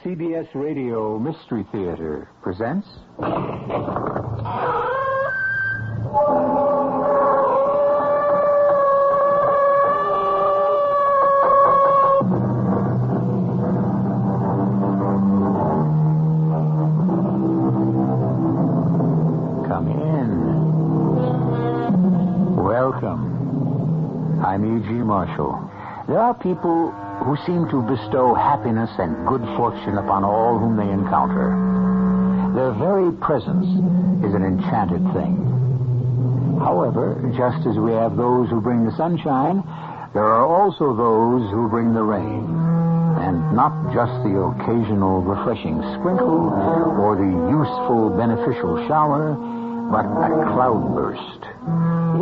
CBS Radio Mystery Theater presents... Come in. Welcome. I'm E.G. Marshall. There are people who seem to bestow happiness and good fortune upon all whom they encounter. Their very presence is an enchanted thing. However, just as we have those who bring the sunshine, there are also those who bring the rain. And not just the occasional refreshing sprinkle or the useful beneficial shower, but a cloudburst.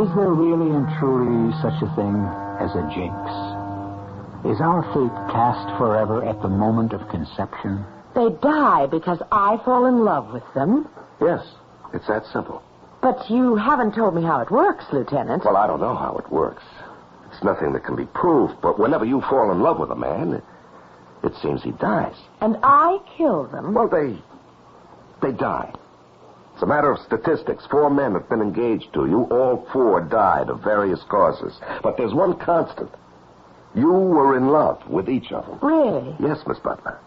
Is there really and truly such a thing as a jinx? Is our fate cast forever at the moment of conception? They die because I fall in love with them. Yes, it's that simple. But you haven't told me how it works, Lieutenant. Well, I don't know how it works. It's nothing that can be proved, but whenever you fall in love with a man, it seems he dies. And I kill them? Well, they die. It's a matter of statistics. 4 men have been engaged to you. All 4 died of various causes. But there's one constant. You were in love with each of them. Really? Yes, Miss Butler.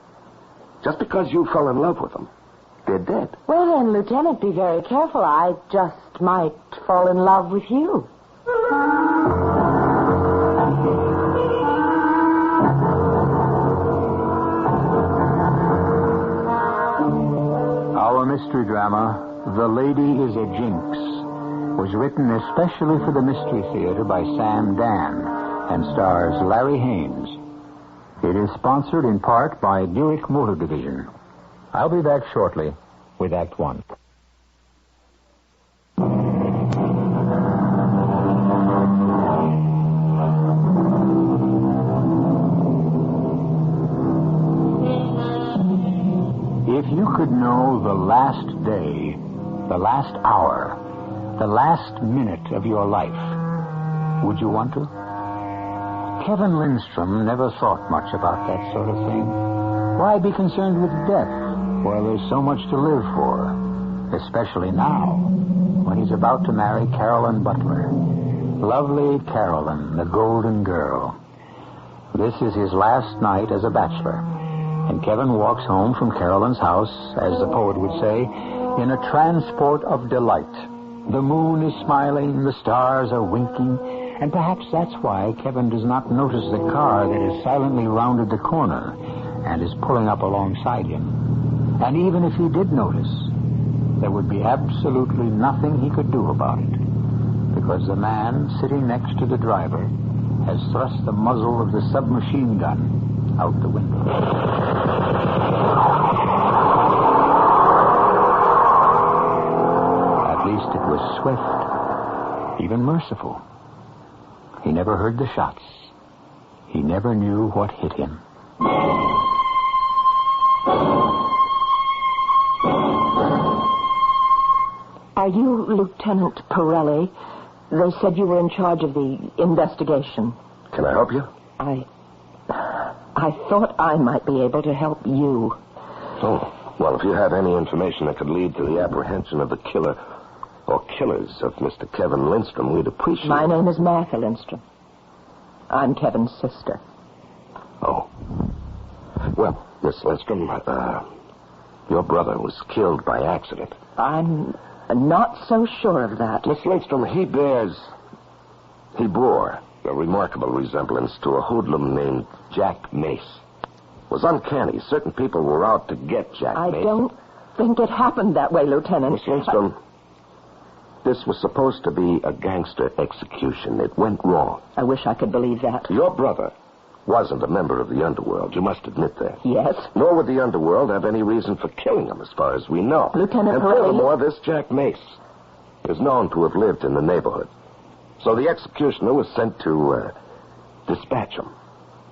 Just because you fell in love with them, they're dead. Well, then, Lieutenant, be very careful. I just might fall in love with you. Our mystery drama, The Lady is a Jinx, was written especially for the Mystery Theater by Sam Dan and stars Larry Haynes. It is sponsored in part by Buick Motor Division. I'll be back shortly with Act One. If you could know the last day, the last hour, the last minute of your life, would you want to? Kevin Lindstrom never thought much about that sort of thing. Why be concerned with death? Well, there's so much to live for, especially now, when he's about to marry Carolyn Butler. Lovely Carolyn, the golden girl. This is his last night as a bachelor, and Kevin walks home from Carolyn's house, as the poet would say, in a transport of delight. The moon is smiling, the stars are winking, and perhaps that's why Kevin does not notice the car that has silently rounded the corner and is pulling up alongside him. And even if he did notice, there would be absolutely nothing he could do about it, because the man sitting next to the driver has thrust the muzzle of the submachine gun out the window. At least it was swift, even merciful. He never heard the shots. He never knew what hit him. Are you Lieutenant Pirelli? They said you were in charge of the investigation. Can I help you? I thought I might be able to help you. Oh, well, if you have any information that could lead to the apprehension of the killer or killers of Mr. Kevin Lindstrom, we'd appreciate it. My name is Martha Lindstrom. I'm Kevin's sister. Oh. Well, Miss Lindstrom, your brother was killed by accident. I'm not so sure of that. Miss Lindstrom, he bore a remarkable resemblance to a hoodlum named Jack Mace. It was uncanny. Certain people were out to get Jack Mace. I don't think it happened that way, Lieutenant. Miss Lindstrom, this was supposed to be a gangster execution. It went wrong. I wish I could believe that. Your brother wasn't a member of the underworld. You must admit that. Yes. Nor would the underworld have any reason for killing him, as far as we know. Lieutenant And Pirelli... furthermore, this Jack Mace is known to have lived in the neighborhood. So the executioner was sent to dispatch him.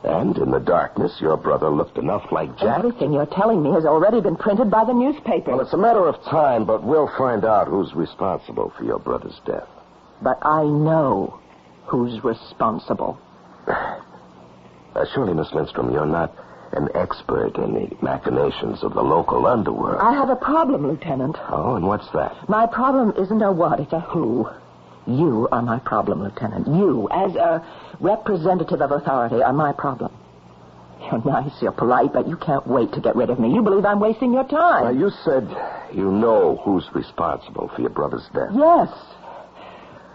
And in the darkness, your brother looked enough like Jack. Everything you're telling me has already been printed by the newspaper. Well, it's a matter of time, but we'll find out who's responsible for your brother's death. But I know who's responsible. Surely, Miss Lindstrom, you're not an expert in the machinations of the local underworld. I have a problem, Lieutenant. Oh, and what's that? My problem isn't a what, it's a who. You are my problem, Lieutenant. You, as a representative of authority, are my problem. You're nice, you're polite, but you can't wait to get rid of me. You believe I'm wasting your time. Now, you said you know who's responsible for your brother's death. Yes.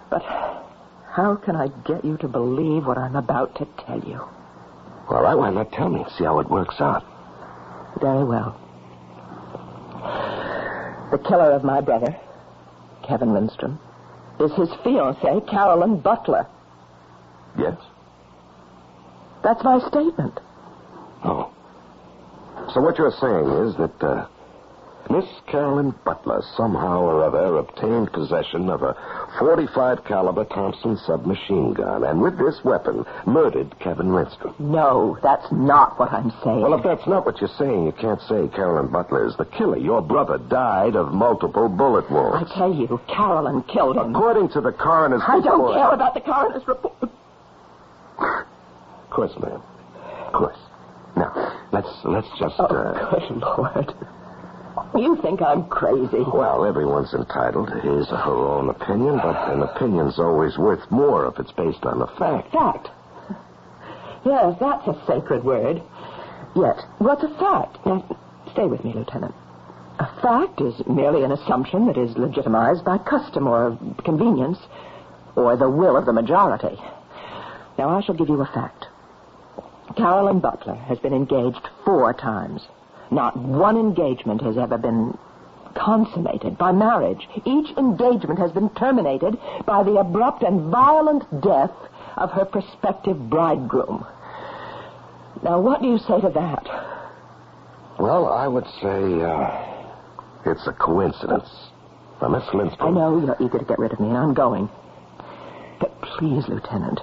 But how can I get you to believe what I'm about to tell you? All right, why not tell me? See how it works out. Very well. The killer of my brother, Kevin Lindstrom, is his fiancée, Carolyn Butler. Yes? That's my statement. Oh. So what you're saying is that Miss Carolyn Butler somehow or other obtained possession of a .45 caliber Thompson submachine gun, and with this weapon murdered Kevin Lindstrom. No, that's not what I'm saying. Well, if that's not what you're saying, you can't say Carolyn Butler is the killer. Your brother died of multiple bullet wounds. I tell you, Carolyn killed him. According to the coroner's report... I don't care about the coroner's report. Of course, ma'am. Of course. Now, let's just... Good Lord. You think I'm crazy. Well, everyone's entitled to his or her own opinion, but an opinion's always worth more if it's based on a fact. Fact? Yes, that's a sacred word. Yet, what's a fact? Now, stay with me, Lieutenant. A fact is merely an assumption that is legitimized by custom or convenience or the will of the majority. Now, I shall give you a fact. Carolyn Butler has been engaged 4 times. Not one engagement has ever been consummated by marriage. Each engagement has been terminated by the abrupt and violent death of her prospective bridegroom. Now, what do you say to that? Well, I would say it's a coincidence. Now, Miss Lindstrom... I know you're eager to get rid of me, and I'm going. But please, Lieutenant,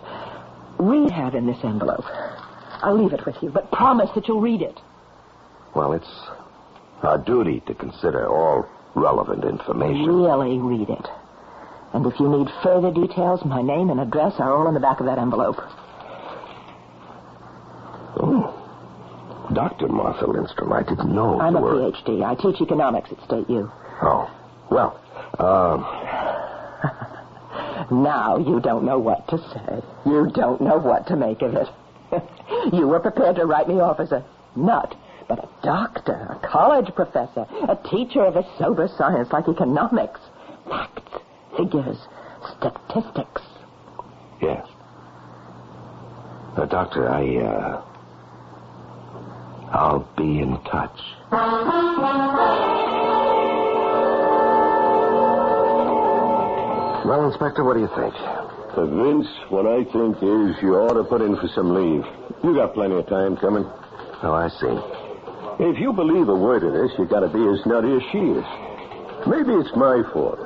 read have in this envelope. I'll leave it with you, but promise that you'll read it. Well, it's our duty to consider all relevant information. Really read it. And if you need further details, my name and address are all in the back of that envelope. Oh. Dr. Martha Lindstrom, I didn't know I'm you a were... PhD. I teach economics at State U. Oh. Well, Now you don't know what to say. You don't know what to make of it. You were prepared to write me off as a nut, but a doctor, a college professor, a teacher of a sober science like economics. Facts, figures, statistics. yes. Doctor, I'll be in touch. Well, Inspector, what do you think? Vince, what I think is you ought to put in for some leave. You got plenty of time coming. Oh, I see. If you believe a word of this, you got to be as nutty as she is. Maybe it's my fault.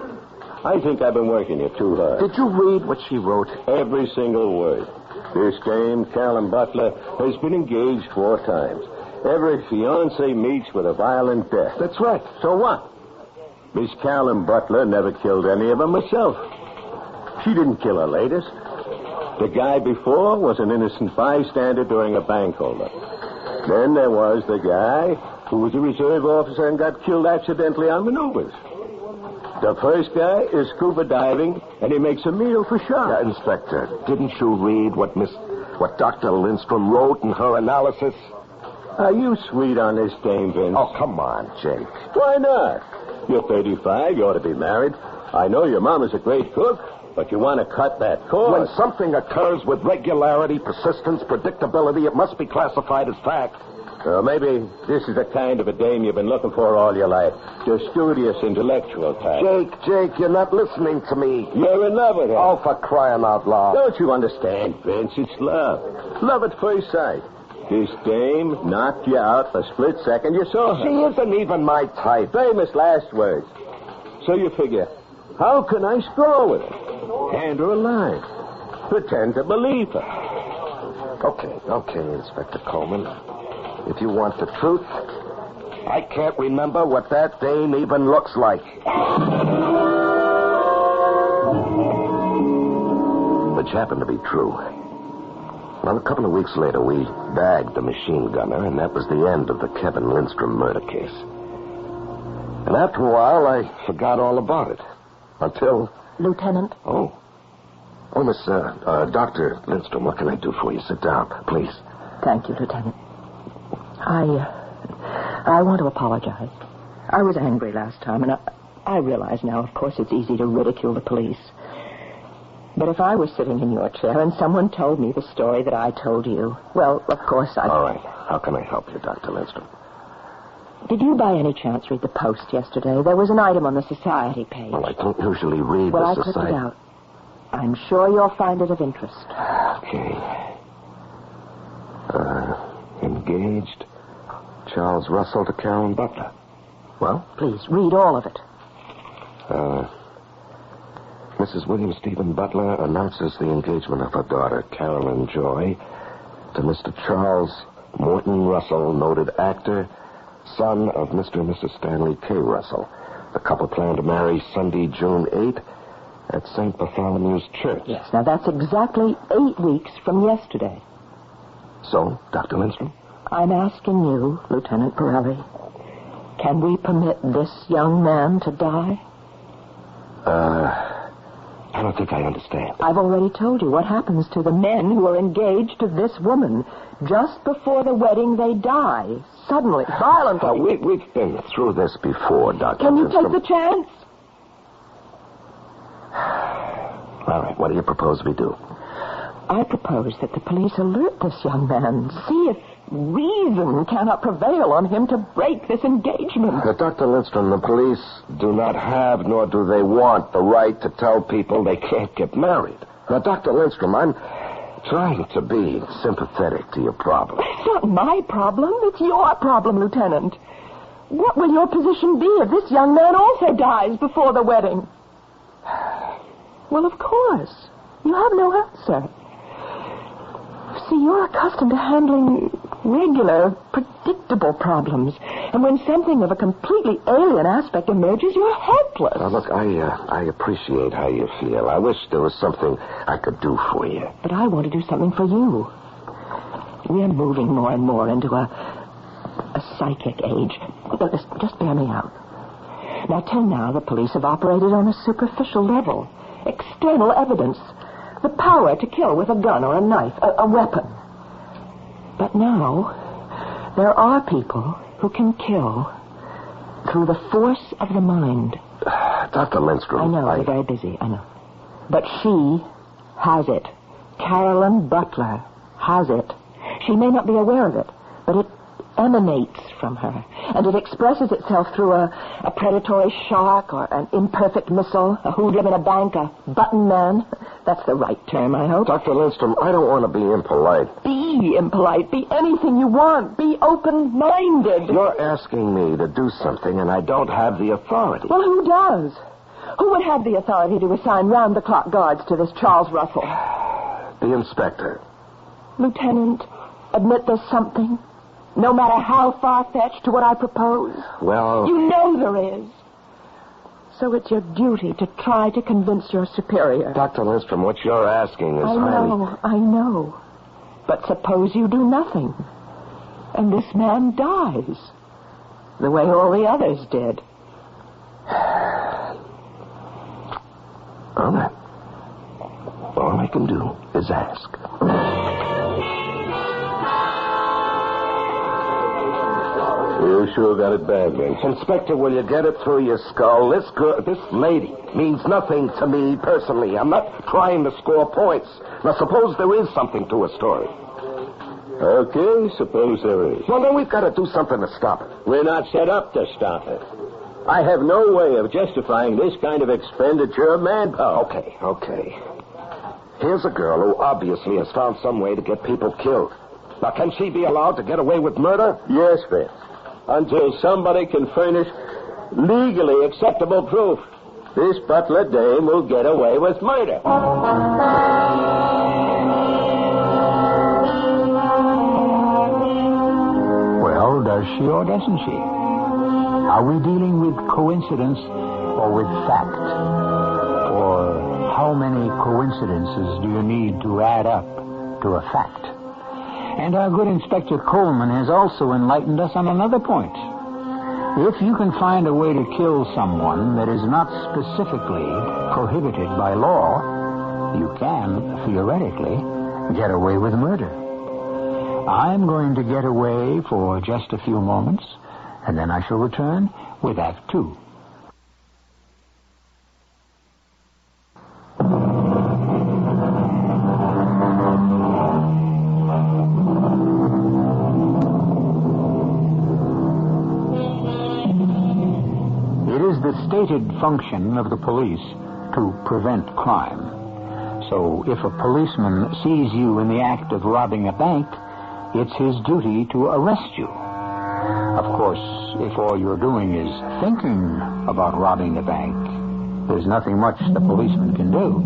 I think I've been working you too hard. Did you read what she wrote? Every single word. This dame, Carolyn Butler, has been engaged 4 times. Every fiancé meets with a violent death. That's right. So what? Miss Carolyn Butler never killed any of them herself. She didn't kill her latest. The guy before was an innocent bystander during a bank holdup. Then there was the guy who was a reserve officer and got killed accidentally on maneuvers. The first guy is scuba diving, and he makes a meal for sharks. Inspector, didn't you read what Dr. Lindstrom wrote in her analysis? Are you sweet on this dame, Vince? Oh, come on, Jake. Why not? You're 35, you ought to be married. I know your mom is a great cook, but you want to cut that cord. When something occurs with regularity, persistence, predictability, it must be classified as fact. Maybe this is the kind of a dame you've been looking for all your life. The studious, intellectual type. Jake, you're not listening to me. You're in love with her. Oh, for crying out loud. Don't you understand, Vince? It's love. Love at first sight. This dame knocked you out the split second you saw her. She isn't even my type. Famous last words. So you figure, how can I straw with her? Hand her a line. Pretend to believe her. Okay, Inspector Coleman. If you want the truth, I can't remember what that dame even looks like. Which happened to be true. Well, a couple of weeks later, we bagged the machine gunner, and that was the end of the Kevin Lindstrom murder case. And after a while, I forgot all about it. Until... Lieutenant? Oh, Miss, Dr. Lindstrom, what can I do for you? Sit down, please. Thank you, Lieutenant. I want to apologize. I was angry last time, and I realize now, of course, it's easy to ridicule the police. But if I was sitting in your chair and someone told me the story that I told you, well, of course I... All right. How can I help you, Dr. Lindstrom? Did you by any chance read the Post yesterday? There was an item on the Society page. Well, I don't usually read the Society. Well, I clicked it out. I'm sure you'll find it of interest. Okay. Engaged Charles Russell to Carolyn Butler. Well? Please, read all of it. Mrs. William Stephen Butler announces the engagement of her daughter, Carolyn Joy, to Mr. Charles Morton Russell, noted actor, son of Mr. and Mrs. Stanley K. Russell. The couple plan to marry Sunday, June 8th, at St. Bartholomew's Church. Yes, now that's exactly 8 weeks from yesterday. So, Dr. Lindstrom? I'm asking you, Lieutenant Pirelli, can we permit this young man to die? I don't think I understand. I've already told you what happens to the men who are engaged to this woman. Just before the wedding, they die. Suddenly, violently. We've been through this before, Dr. Can you Lindstrom. take the chance? All right, what do you propose we do? I propose that the police alert this young man. See if reason cannot prevail on him to break this engagement. Dr. Lindstrom, the police do not have, nor do they want, the right to tell people they can't get married. Now, Dr. Lindstrom, I'm trying to be sympathetic to your problem. It's not my problem. It's your problem, Lieutenant. What will your position be if this young man also dies before the wedding? Well, of course. You have no answer. See, you're accustomed to handling regular, predictable problems. And when something of a completely alien aspect emerges, you're helpless. Now, look, I appreciate how you feel. I wish there was something I could do for you. But I want to do something for you. We're moving more and more into a psychic age. Just bear me out. Now, till now, the police have operated on a superficial level. External evidence. The power to kill with a gun or a knife, a weapon. But now, there are people who can kill through the force of the mind. Dr. Lindstrom, I know, you're very busy, I know. But she has it. Carolyn Butler has it. She may not be aware of it, but it emanates from her. And it expresses itself through a predatory shark or an imperfect missile, a hoodlum in a bank, a button man. That's the right term, I hope. Dr. Lindstrom, I don't want to be impolite. Be impolite. Be anything you want. Be open-minded. You're asking me to do something, and I don't have the authority. Well, who does? Who would have the authority to assign round-the-clock guards to this Charles Russell? The inspector. Lieutenant, admit there's something, no matter how far-fetched, to what I propose. Well... You know there is. So it's your duty to try to convince your superior. Dr. Lindstrom, what you're asking is I know. But suppose you do nothing, and this man dies, the way all the others did. All right. All I can do is ask. You sure got it bad, Jinx. Inspector, will you get it through your skull? This lady means nothing to me personally. I'm not trying to score points. Now, suppose there is something to a story. Okay, suppose there is. Well, then we've got to do something to stop it. We're not set up to stop it. I have no way of justifying this kind of expenditure of manpower. Okay. Here's a girl who obviously has found some way to get people killed. Now, can she be allowed to get away with murder? Yes, Vince. Until somebody can furnish legally acceptable proof. This Butler dame will get away with murder. Well, does she or doesn't she? Are we dealing with coincidence or with fact? Or how many coincidences do you need to add up to a fact. And our good Inspector Coleman has also enlightened us on another point. If you can find a way to kill someone that is not specifically prohibited by law, you can, theoretically, get away with murder. I'm going to get away for just a few moments, and then I shall return with Act Two. Stated function of the police to prevent crime. So if a policeman sees you in the act of robbing a bank, it's his duty to arrest you. Of course, if all you're doing is thinking about robbing the bank, there's nothing much the policeman can do.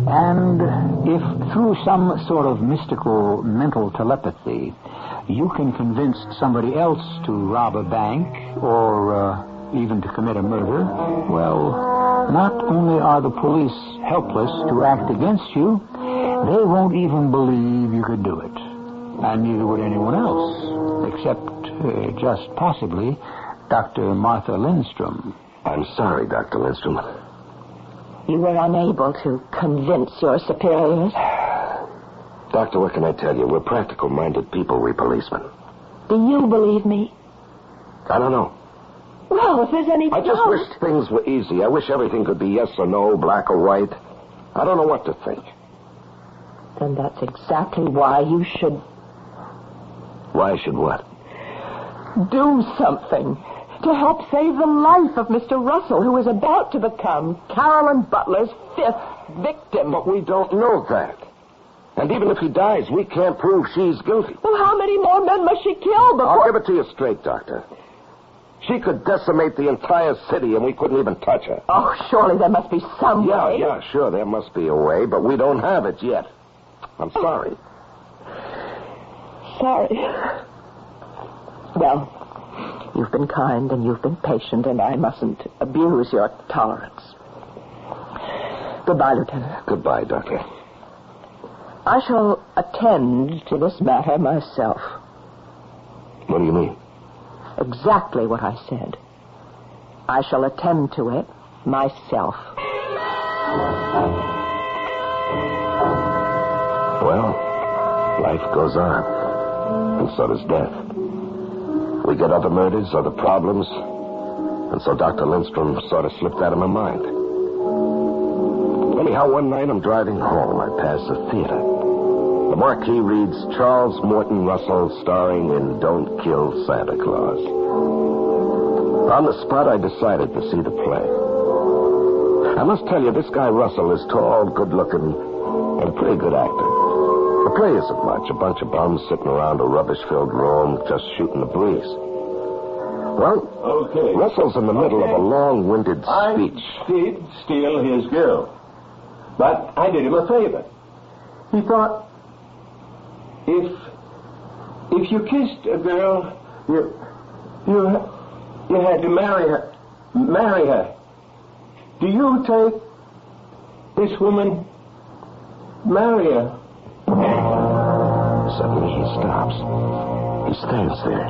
And if through some sort of mystical mental telepathy you can convince somebody else to rob a bank or even to commit a murder, well, not only are the police helpless to act against you, they won't even believe you could do it. And neither would anyone else, except, just possibly, Dr. Martha Lindstrom. I'm sorry, Dr. Lindstrom. You were unable to convince your superiors? Doctor, what can I tell you? We're practical-minded people, we policemen. Do you believe me? I don't know. Well, if there's any I just doubt... wish things were easy. I wish everything could be yes or no, black or white. I don't know what to think. Then that's exactly why you should... Why I should what? do something to help save the life of Mr. Russell, who is about to become Carolyn Butler's fifth victim. But we don't know that. And even if he dies, we can't prove she's guilty. Well, how many more men must she kill before... I'll give it to you straight, Doctor. She could decimate the entire city, and we couldn't even touch her. Oh, surely there must be some way. Yeah, sure, there must be a way, but we don't have it yet. I'm sorry. Sorry. Well, you've been kind and you've been patient, and I mustn't abuse your tolerance. Goodbye, Lieutenant. Goodbye, Doctor. I shall attend to this matter myself. What do you mean? Exactly what I said. I shall attend to it myself. Well, life goes on, and so does death. We get other murders, other problems, and so Dr. Lindstrom sort of slipped out of my mind. Anyhow, one night I'm driving home. I pass a theater. The marquee reads, Charles Morton Russell, starring in Don't Kill Santa Claus. On the spot, I decided to see the play. I must tell you, this guy Russell is tall, good-looking, and a pretty good actor. The play isn't much. A bunch of bums sitting around a rubbish-filled room just shooting the breeze. Well, Russell's in the middle of a long-winded speech. I did steal his girl, but I did him a favor. He thought, if you kissed a girl, you had to marry her. Do you take this woman, marry her? Suddenly he stops. He stands there,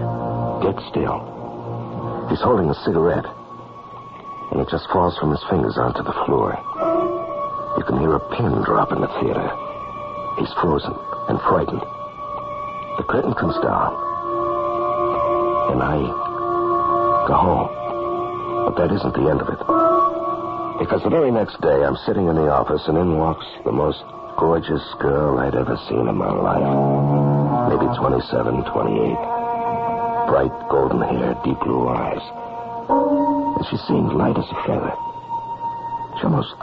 dead still. He's holding a cigarette, and it just falls from his fingers onto the floor. You can hear a pin drop in the theater. He's frozen and frightened. The curtain comes down, and I go home. But that isn't the end of it. Because the very next day, I'm sitting in the office, and in walks the most gorgeous girl I'd ever seen in my life. Maybe 27, 28. Bright golden hair, deep blue eyes. And she seemed light as a feather. She almost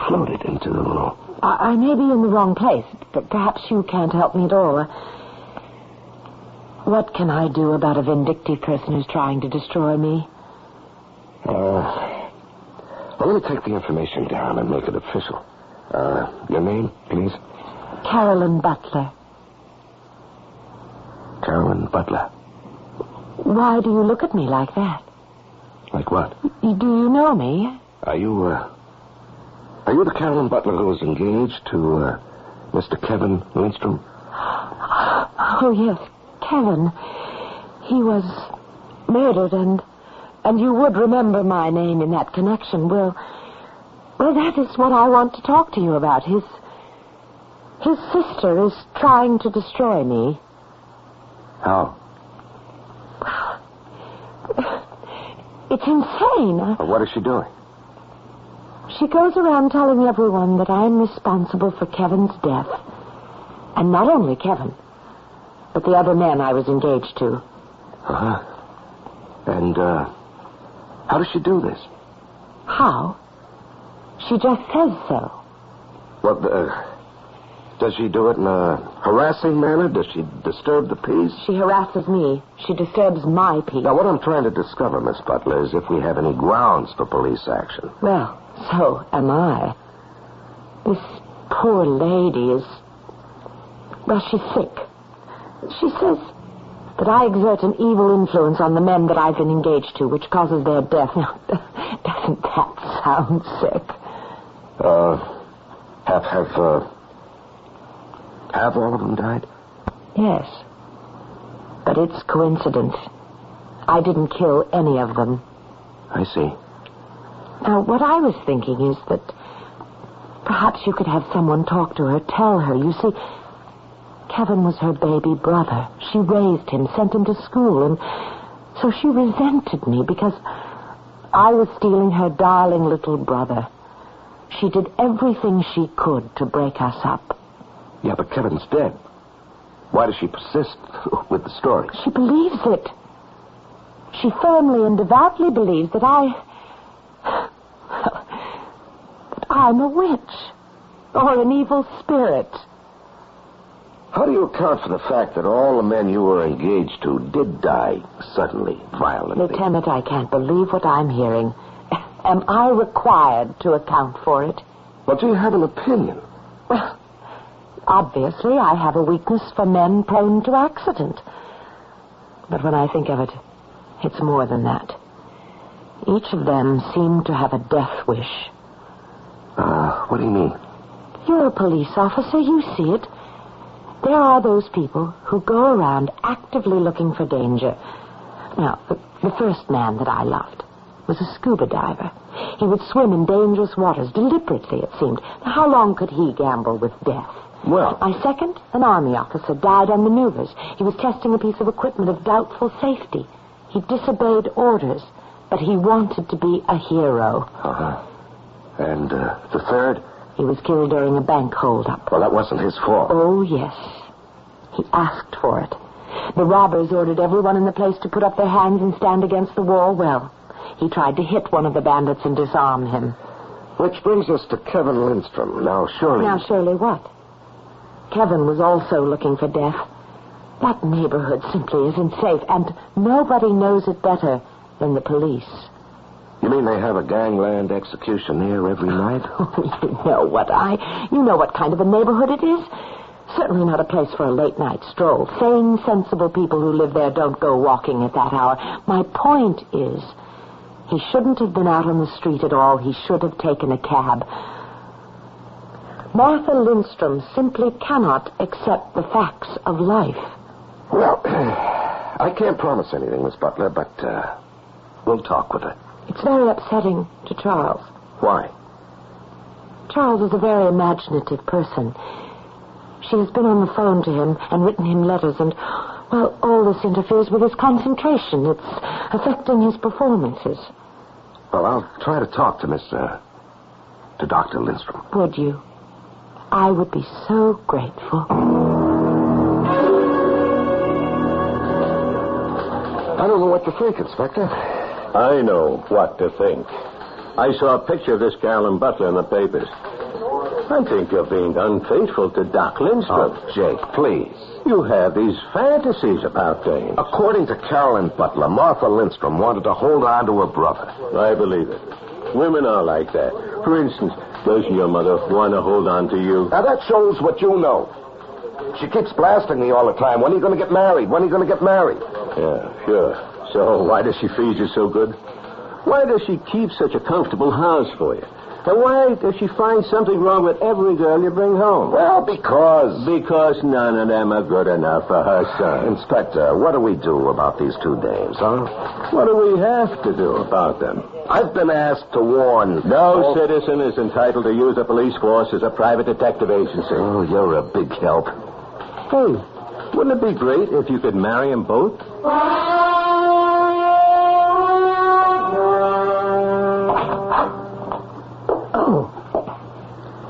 floated into the room. I may be in the wrong place, but perhaps you can't help me at all. What can I do about a vindictive person who's trying to destroy me? Well, let me take the information down and make it official. Your name, please? Carolyn Butler. Carolyn Butler. Why do you look at me like that? Like what? Do you know me? Are you the Carolyn Butler who was engaged to Mr. Kevin Lindstrom? Oh, yes, Kevin. He was murdered, and you would remember my name in that connection. Well, that is what I want to talk to you about. His sister is trying to destroy me. How? It's insane. What is she doing? She goes around telling everyone that I'm responsible for Kevin's death. And not only Kevin, but the other men I was engaged to. Uh-huh. And, how does she do this? How? She just says so. Well, does she do it in a harassing manner? Does she disturb the peace? She harasses me. She disturbs my peace. Now, what I'm trying to discover, Miss Butler, is if we have any grounds for police action. Well, so am I. This poor lady is... Well, she's sick. She says that I exert an evil influence on the men that I've been engaged to, which causes their death. Now, doesn't that sound sick? Have all of them died? Yes. But it's coincidence. I didn't kill any of them. I see. Now, what I was thinking is that perhaps you could have someone talk to her, tell her. You see, Kevin was her baby brother. She raised him, sent him to school, and so she resented me because I was stealing her darling little brother. She did everything she could to break us up. Yeah, but Kevin's dead. Why does she persist with the story? She believes it. She firmly and devoutly believes that I'm a witch or an evil spirit. How do you account for the fact that all the men you were engaged to did die suddenly, violently? Lieutenant, I can't believe what I'm hearing. Am I required to account for it? Well, do you have an opinion? Well, obviously, I have a weakness for men prone to accident. But when I think of it, it's more than that. Each of them seemed to have a death wish. What do you mean? You're a police officer. You see it. There are those people who go around actively looking for danger. Now, the first man that I loved was a scuba diver. He would swim in dangerous waters, deliberately, it seemed. Now, how long could he gamble with death? Well... My second, an army officer, died on maneuvers. He was testing a piece of equipment of doubtful safety. He disobeyed orders, but he wanted to be a hero. Uh-huh. And the third? He was killed during a bank holdup. Well, that wasn't his fault. Oh, yes. He asked for it. The robbers ordered everyone in the place to put up their hands and stand against the wall. Well, he tried to hit one of the bandits and disarm him. Which brings us to Kevin Lindstrom. Now, surely what? Kevin was also looking for death. That neighborhood simply isn't safe, and nobody knows it better than the police. You mean they have a gangland execution there every night? You know what kind of a neighborhood it is. Certainly not a place for a late-night stroll. Sane, sensible people who live there don't go walking at that hour. My point is, he shouldn't have been out on the street at all. He should have taken a cab. Martha Lindstrom simply cannot accept the facts of life. Well, I can't promise anything, Miss Butler, but we'll talk with her. It's very upsetting to Charles. Why? Charles is a very imaginative person. She has been on the phone to him and written him letters, and, well, all this interferes with his concentration. It's affecting his performances. Well, I'll try to talk to to Dr. Lindstrom. Would you? I would be so grateful. I don't know what to think, Inspector. I know what to think. I saw a picture of this Carolyn Butler in the papers. I think you're being unfaithful to Doc Lindstrom. Oh, Jake, please. You have these fantasies about things. According to Carolyn Butler, Martha Lindstrom wanted to hold on to her brother. I believe it. Women are like that. For instance, doesn't your mother want to hold on to you? Now, that shows what you know. She keeps blasting me all the time. When are you going to get married? When are you going to get married? Yeah, sure. So why does she feed you so good? Why does she keep such a comfortable house for you? Then why does she find something wrong with every girl you bring home? Well, because... Because none of them are good enough for her son. Inspector, what do we do about these two dames, huh? What do we have to do about them? I've been asked to warn... No citizen is entitled to use a police force as a private detective agency. Oh, you're a big help. Hey, wouldn't it be great if you could marry them both?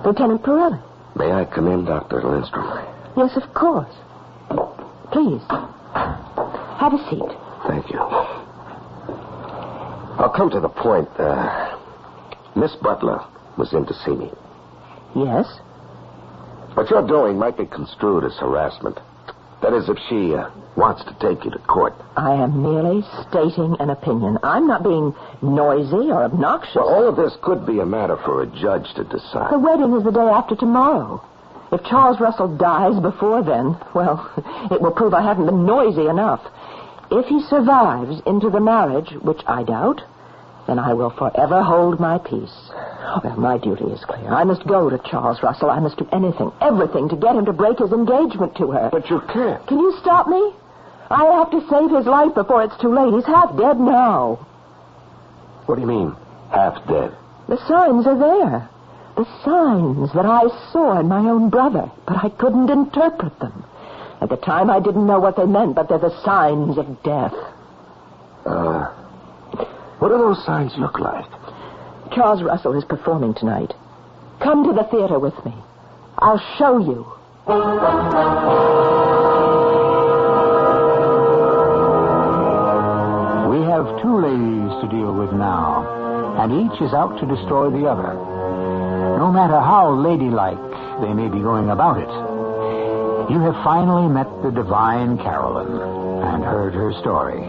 Lieutenant Pirelli. May I come in, Dr. Lindstrom? Yes, of course. Please. Have a seat. Thank you. I'll come to the point. Miss Butler was in to see me. Yes? What you're doing might be construed as harassment. That is, if she wants to take you to court. I am merely stating an opinion. I'm not being noisy or obnoxious. Well, all of this could be a matter for a judge to decide. The wedding is the day after tomorrow. If Charles Russell dies before then, well, it will prove I haven't been noisy enough. If he survives into the marriage, which I doubt, then I will forever hold my peace. Well, my duty is clear. I must go to Charles Russell. I must do anything, everything, to get him to break his engagement to her. But you can't. Can you stop me? I have to save his life before it's too late. He's half dead now. What do you mean, half dead? The signs are there. The signs that I saw in my own brother, but I couldn't interpret them. At the time, I didn't know what they meant, but they're the signs of death. What do those signs look like? Charles Russell is performing tonight. Come to the theater with me. I'll show you. We have two ladies to deal with now, and each is out to destroy the other. No matter how ladylike they may be going about it, you have finally met the divine Carolyn and heard her story,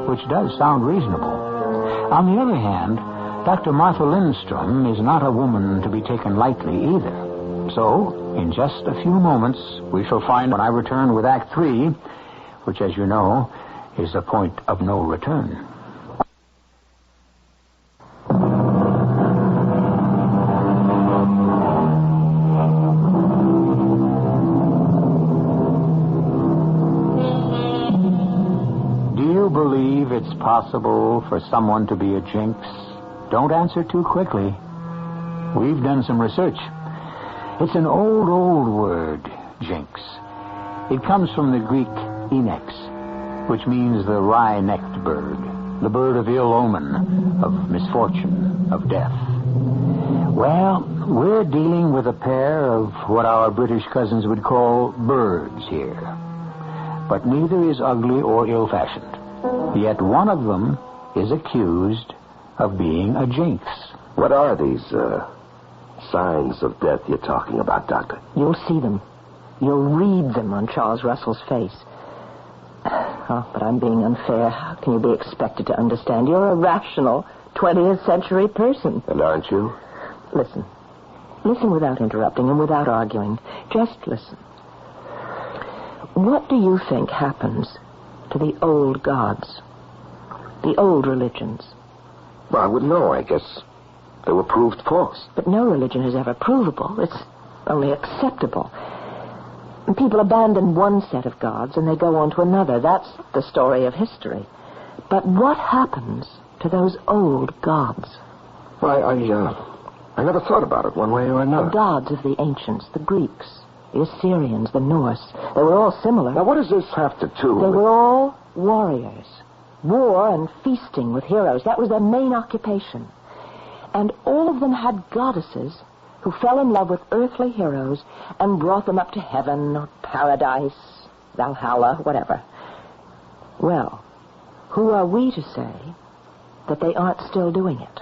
which does sound reasonable. On the other hand, Dr. Martha Lindstrom is not a woman to be taken lightly either. So, in just a few moments, we shall find when I return with Act 3, which, as you know, is a point of no return. It's possible for someone to be a Jinx? Don't answer too quickly. We've done some research. It's an old word, Jinx. It comes from the Greek Onyx, which means the wry-necked bird, the bird of ill omen, of misfortune, of death. Well, we're dealing with a pair of what our British cousins would call birds here. But neither is ugly or ill-fashioned. Yet one of them is accused of being a Jinx. What are these signs of death you're talking about, Doctor? You'll see them. You'll read them on Charles Russell's face. Oh, but I'm being unfair. How can you be expected to understand? You're a rational 20th century person. And aren't you? Listen. Listen without interrupting and without arguing. Just listen. What do you think happens to the old gods, the old religions? Well, I wouldn't know. I guess they were proved false. But no religion is ever provable. It's only acceptable. And people abandon one set of gods and they go on to another. That's the story of history. But what happens to those old gods? Well, I never thought about it one way or another. The gods of the ancients, the Greeks, the Assyrians, the Norse, they were all similar. Now, what does this have to do with... They were all warriors. War and feasting with heroes, that was their main occupation. And all of them had goddesses who fell in love with earthly heroes and brought them up to heaven or paradise, Valhalla, whatever. Well, who are we to say that they aren't still doing it?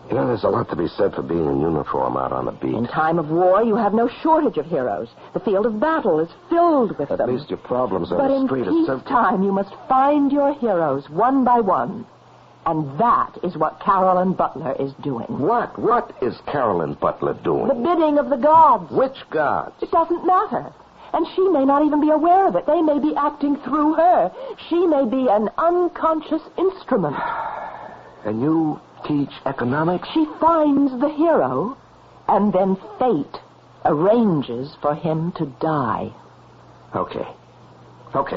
You know, there's a lot to be said for being in uniform out on the beat. In time of war, you have no shortage of heroes. The field of battle is filled with them. At least your problems on but the street in peacetime, you must find your heroes one by one. And that is what Carolyn Butler is doing. What? What is Carolyn Butler doing? The bidding of the gods. Which gods? It doesn't matter. And she may not even be aware of it. They may be acting through her. She may be an unconscious instrument. And you teach economics? She finds the hero, and then fate arranges for him to die. Okay,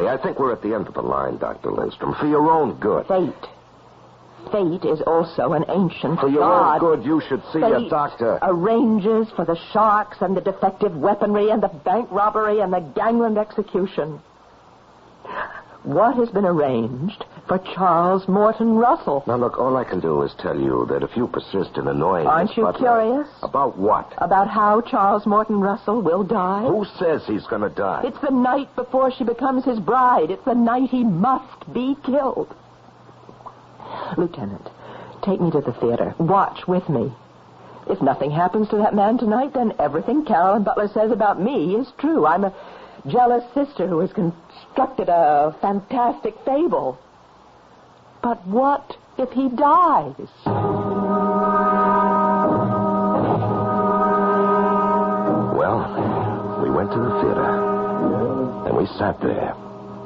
I think we're at the end of the line, Dr. Lindstrom. For your own good. Fate is also an ancient For your god. own good, you should see a doctor. Arranges for the sharks and the defective weaponry and the bank robbery and the gangland execution. What has been arranged for Charles Morton Russell? Now, look, all I can do is tell you that if you persist in annoying Aren't Miss you Butler... curious? About what? About how Charles Morton Russell will die? Who says he's going to die? It's the night before she becomes his bride. It's the night he must be killed. Lieutenant, take me to the theater. Watch with me. If nothing happens to that man tonight, then everything Carolyn Butler says about me is true. I'm a jealous sister who has constructed a fantastic fable. But what if he dies? Well, we went to the theater, and we sat there,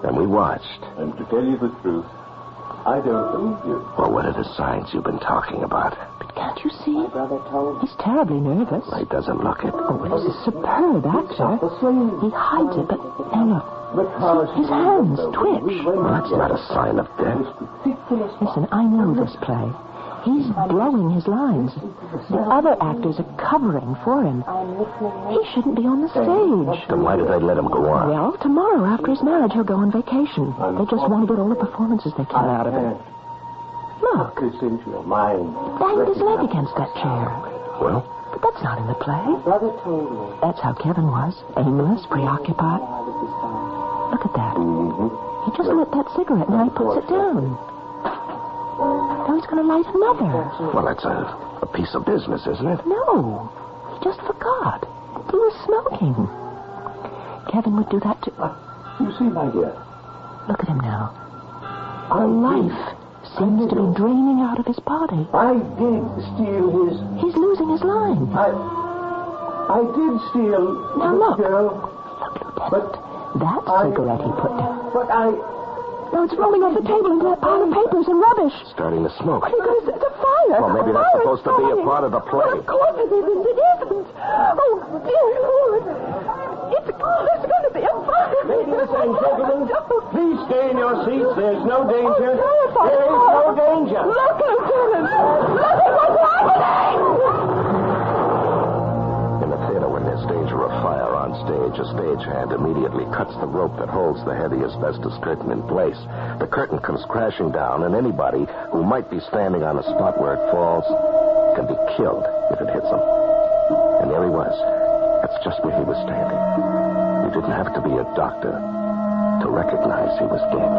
and we watched. And to tell you the truth, I don't believe you. Well, what are the signs you've been talking about? But can't you see? He's terribly nervous. He doesn't look it. Oh, well, he's a superb actor. He hides it, but now look. See, his hands twitch. Well, that's not a sign of death. Listen, I know this play. He's blowing his lines. The other actors are covering for him. He shouldn't be on the stage. Then why did they let him go on? Well, tomorrow after his marriage, he'll go on vacation. They just want to get all the performances they can out of it. Look, banged his leg against that chair. Well? But that's not in the play. That's how Kevin was. Aimless, preoccupied. Look at that. He just lit that cigarette, now he puts it down. Now he's going to light another. Well, that's a piece of business, isn't it? No. He just forgot. He was smoking. Kevin would do that too. You see, my dear. Look at him now. The life seems to be draining out of his body. I did steal his... He's losing his line. I did steal... Now look. Girl. Look, Lieutenant. That cigarette he put down. But Now it's rolling off the table into that pile of papers and rubbish. Starting to smoke. What are you going to say? It's a fire. Well, maybe that's supposed to be a part of the play. Well, of course it isn't. It isn't. Oh, dear Lord. It's going to be a fire. Ladies and gentlemen, please stay in your seats. There's no danger. Oh, There is no danger. Look, Lieutenant. Look at what's happening. In the theater, when there's danger of fire on stage, a stagehand immediately cuts the rope that holds the heavy asbestos curtain in place. The curtain comes crashing down, and anybody who might be standing on the spot where it falls can be killed if it hits him. And there he was. That's just where he was standing. You didn't have to be a doctor to recognize he was dead.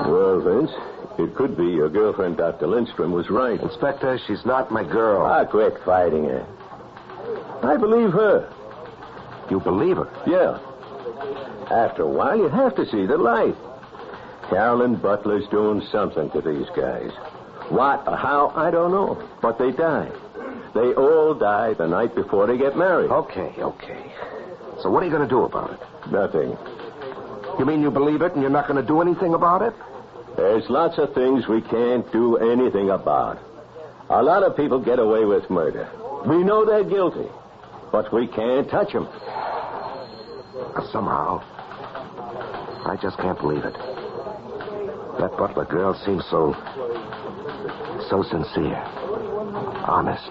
Well, Vince, it could be your girlfriend, Dr. Lindstrom, was right. Inspector, she's not my girl. Ah, quit fighting her. I believe her. You believe her? Yeah. After a while, you have to see the light. Carolyn Butler's doing something to these guys. What or how, I don't know. But they die. They all die the night before they get married. Okay. So what are you going to do about it? Nothing. You mean you believe it and you're not going to do anything about it? There's lots of things we can't do anything about. A lot of people get away with murder. We know they're guilty, but we can't touch them. Somehow, I just can't believe it. That Butler girl seems so sincere, honest.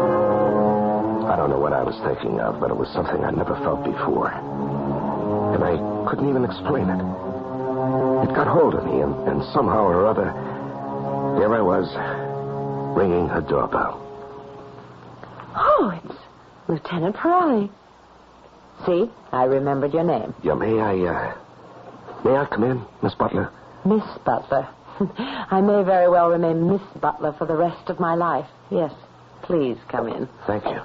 I don't know what I was thinking of, but it was something I never felt before. And I couldn't even explain it. It got hold of me, and somehow or other, there I was, ringing her doorbell. Oh, it's Lieutenant Fry. See, I remembered your name. Yeah, may I come in, Miss Butler? Miss Butler. I may very well remain Miss Butler for the rest of my life. Yes, please come in. Thank you.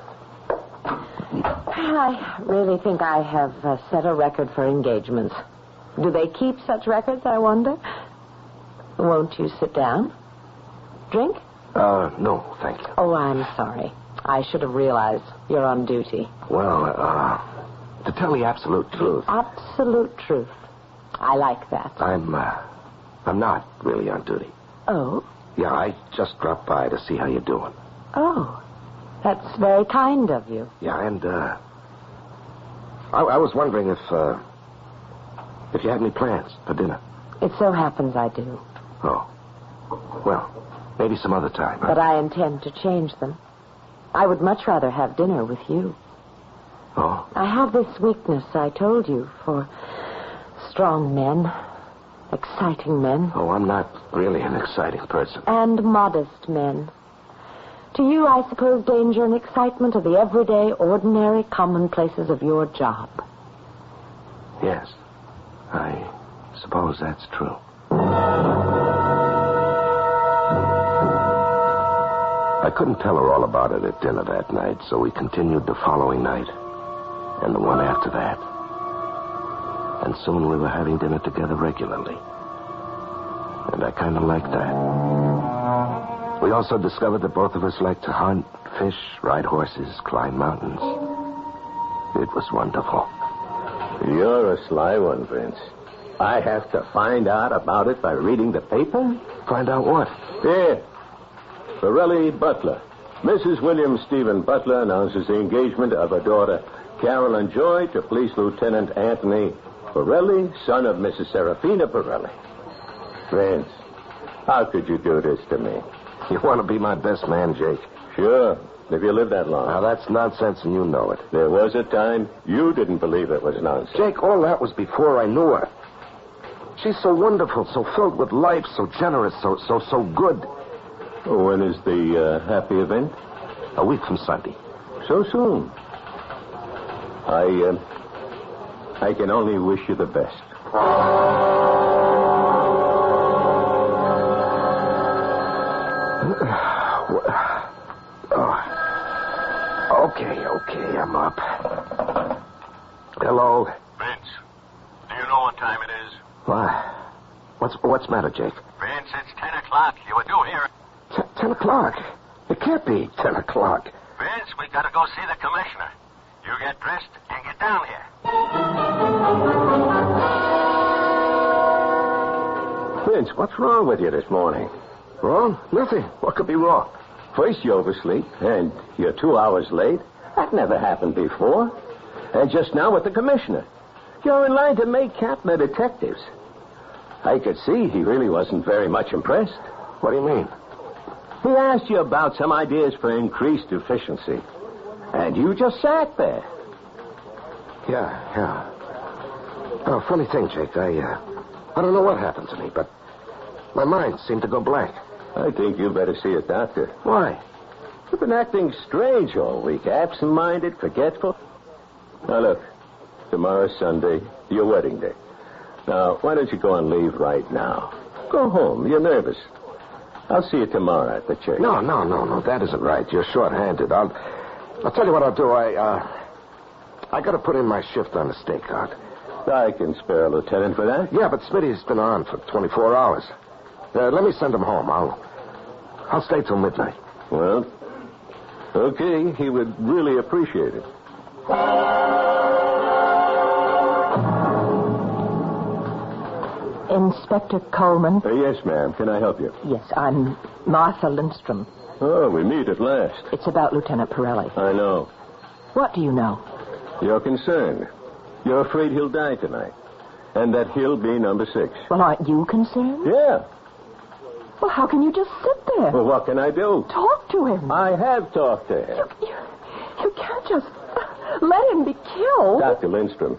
I really think I have set a record for engagements. Do they keep such records, I wonder? Won't you sit down? Drink? No, thank you. Oh, I'm sorry. I should have realized you're on duty. Well, To tell the absolute truth. Absolute truth. I like that. I'm not really on duty. Oh? Yeah, I just dropped by to see how you're doing. Oh. That's very kind of you. Yeah, and, I was wondering if you had any plans for dinner. It so happens I do. Oh. Well, maybe some other time. But I intend to change them. I would much rather have dinner with you. Oh? I have this weakness, I told you, for strong men, exciting men. Oh, I'm not really an exciting person. And modest men. To you, I suppose danger and excitement are the everyday, ordinary commonplaces of your job. Yes, I suppose that's true. I couldn't tell her all about it at dinner that night, so we continued the following night and the one after that. And soon we were having dinner together regularly. And I kind of liked that. We also discovered that both of us liked to hunt, fish, ride horses, climb mountains. It was wonderful. You're a sly one, Vince. I have to find out about it by reading the paper? Find out what? Here. Pirelli Butler. Mrs. William Stephen Butler announces the engagement of her daughter, Carolyn Joy, to Police Lieutenant Anthony Pirelli, son of Mrs. Serafina Pirelli. Vince, how could you do this to me? You want to be my best man, Jake? Sure, if you live that long. Now, that's nonsense, and you know it. There was a time you didn't believe it was nonsense. Jake, all that was before I knew her. She's so wonderful, so filled with life, so generous, so good. When is the happy event? A week from Sunday. So soon. I can only wish you the best. Okay, I'm up. Hello. Vince, do you know what time it is? What's the matter, Jake? Vince, it's 10 o'clock. You were due here. 10 o'clock? It can't be 10 o'clock. Vince, we gotta go see the commissioner. You get dressed and get down here. Vince, what's wrong with you this morning? Wrong? Nothing. What could be wrong? First you oversleep, and you're 2 hours late. That never happened before. And just now with the commissioner. You're in line to make captain of detectives. I could see he really wasn't very much impressed. What do you mean? He asked you about some ideas for increased efficiency. And you just sat there. Yeah. Oh, funny thing, Jake. I don't know what happened to me, but my mind seemed to go blank. I think you better see a doctor. Why? You've been acting strange all week. Absent-minded, forgetful. Now, look. Tomorrow's Sunday, your wedding day. Now, why don't you go on leave right now? Go home. You're nervous. I'll see you tomorrow at the church. No. That isn't right. You're short-handed. I'll tell you what I'll do. I got to put in my shift on the stakeout. I can spare a lieutenant for that. Yeah, but Smitty's been on for 24 hours. Let me send him home. I'll stay till midnight. Well, okay. He would really appreciate it. Inspector Coleman? Yes, ma'am. Can I help you? Yes, I'm Martha Lindstrom. Oh, we meet at last. It's about Lieutenant Pirelli. I know. What do you know? You're concerned. You're afraid he'll die tonight. And that he'll be number 6. Well, aren't you concerned? Yeah. Well, how can you just sit there? Well, what can I do? Talk to him. I have talked to him. You can't just let him be killed. Dr. Lindstrom,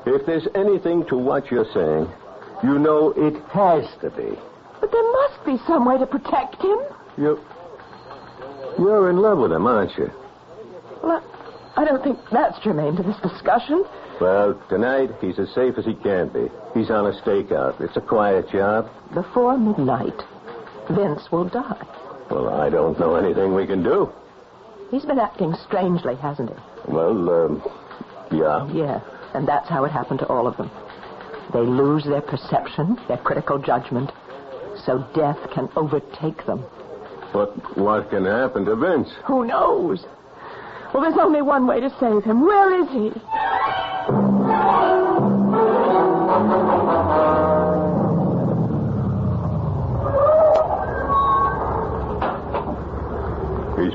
if there's anything to what you're saying, you know it has to be. But there must be some way to protect him. You're in love with him, aren't you? Well, I don't think that's germane to this discussion. Well, tonight, he's as safe as he can be. He's on a stakeout. It's a quiet job. Before midnight, Vince will die. Well, I don't know anything we can do. He's been acting strangely, hasn't he? Well, yeah. Yeah, and that's how it happened to all of them. They lose their perception, their critical judgment, so death can overtake them. But what can happen to Vince? Who knows? Well, there's only one way to save him. Where is he?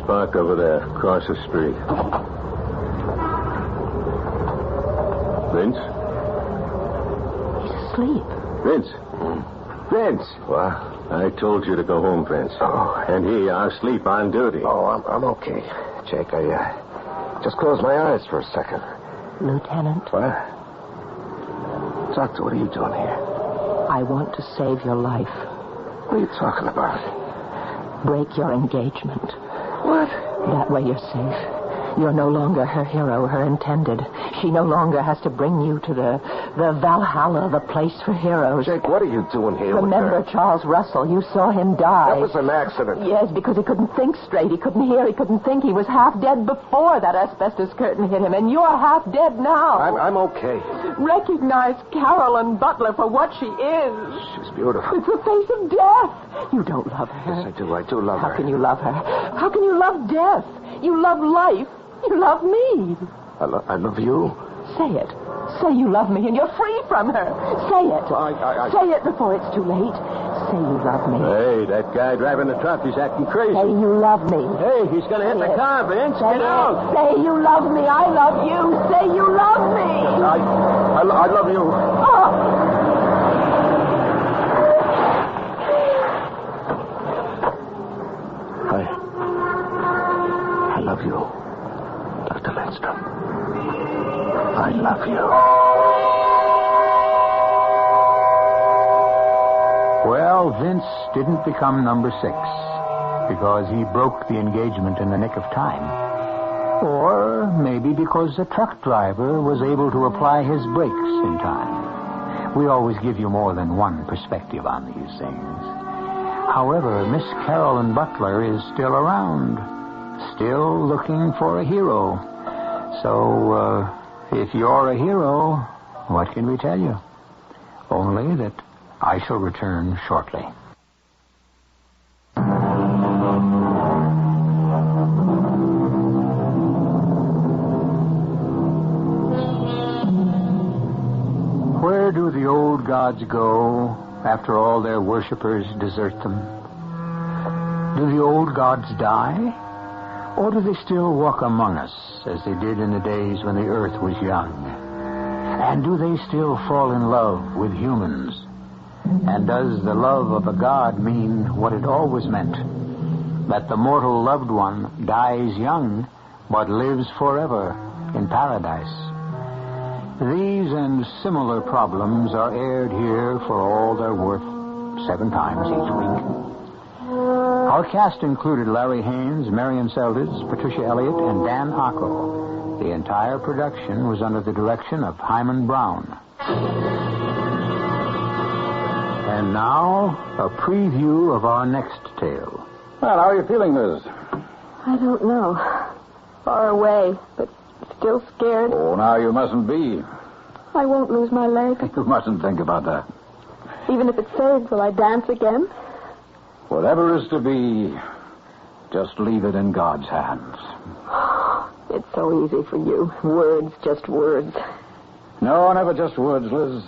park over there, across the street. Vince? He's asleep. Vince! Vince! What? I told you to go home, Vince. Oh. And here you are, asleep on duty. Oh, I'm okay. Jake, I just closed my eyes for a second. Lieutenant, What? Doctor, what are you doing here? I want to save your life. What are you talking about? Break your engagement. What? That way you're safe. You're no longer her hero, her intended. She no longer has to bring you to the Valhalla, the place for heroes. Jake, what are you doing here? Remember Charles Russell. You saw him die. That was an accident. Yes, because he couldn't think straight. He couldn't hear. He couldn't think. He was half dead before that asbestos curtain hit him, and you're half dead now. I'm okay. Recognize Carolyn Butler for what she is. She's beautiful. It's the face of death. You don't love her. Yes, I do. I do love her. How can you love her? How can you love death? You love life. You love me. I love you. Say it. Say you love me and you're free from her. Say it. Say it before it's too late. Say you love me. Hey, that guy driving the truck, he's acting crazy. Say you love me. Hey, he's going to hit the car, Vince. Get out. Say you love me. I love you. Say you love me. I love you. Oh. I love you, Dr. Lindstrom. I love you. Well, Vince didn't become number 6 because he broke the engagement in the nick of time. Or maybe because the truck driver was able to apply his brakes in time. We always give you more than one perspective on these things. However, Miss Carolyn Butler is still around, still looking for a hero. So, if you're a hero, what can we tell you? Only that I shall return shortly. Where do the old gods go after all their worshippers desert them? Do the old gods die? Or do they still walk among us as they did in the days when the earth was young? And do they still fall in love with humans? And does the love of a god mean what it always meant? That the mortal loved one dies young, but lives forever in paradise? These and similar problems are aired here for all they're worth 7 times each week. Our cast included Larry Haynes, Marion Seldes, Patricia Elliott, and Dan Ocko. The entire production was under the direction of Himan Brown. And now, a preview of our next tale. Well, how are you feeling, Liz? I don't know. Far away, but still scared. Oh, now you mustn't be. I won't lose my leg. You mustn't think about that. Even if it's saved, will I dance again? Whatever is to be, just leave it in God's hands. It's so easy for you. Words, just words. No, never just words, Liz.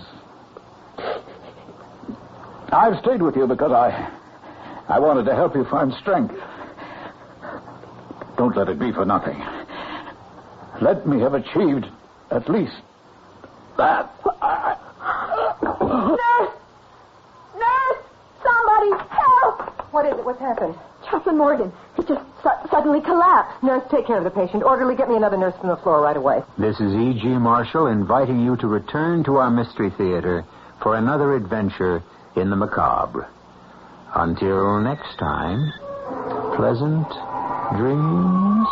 I've stayed with you because I wanted to help you find strength. Don't let it be for nothing. Let me have achieved at least that. Nurse! Nurse! Somebody help! What is it? What's happened? Chaplain Morgan. He just suddenly collapsed. Nurse, take care of the patient. Orderly, get me another nurse from the floor right away. This is E.G. Marshall inviting you to return to our Mystery Theater for another adventure in the macabre. Until next time, pleasant dreams.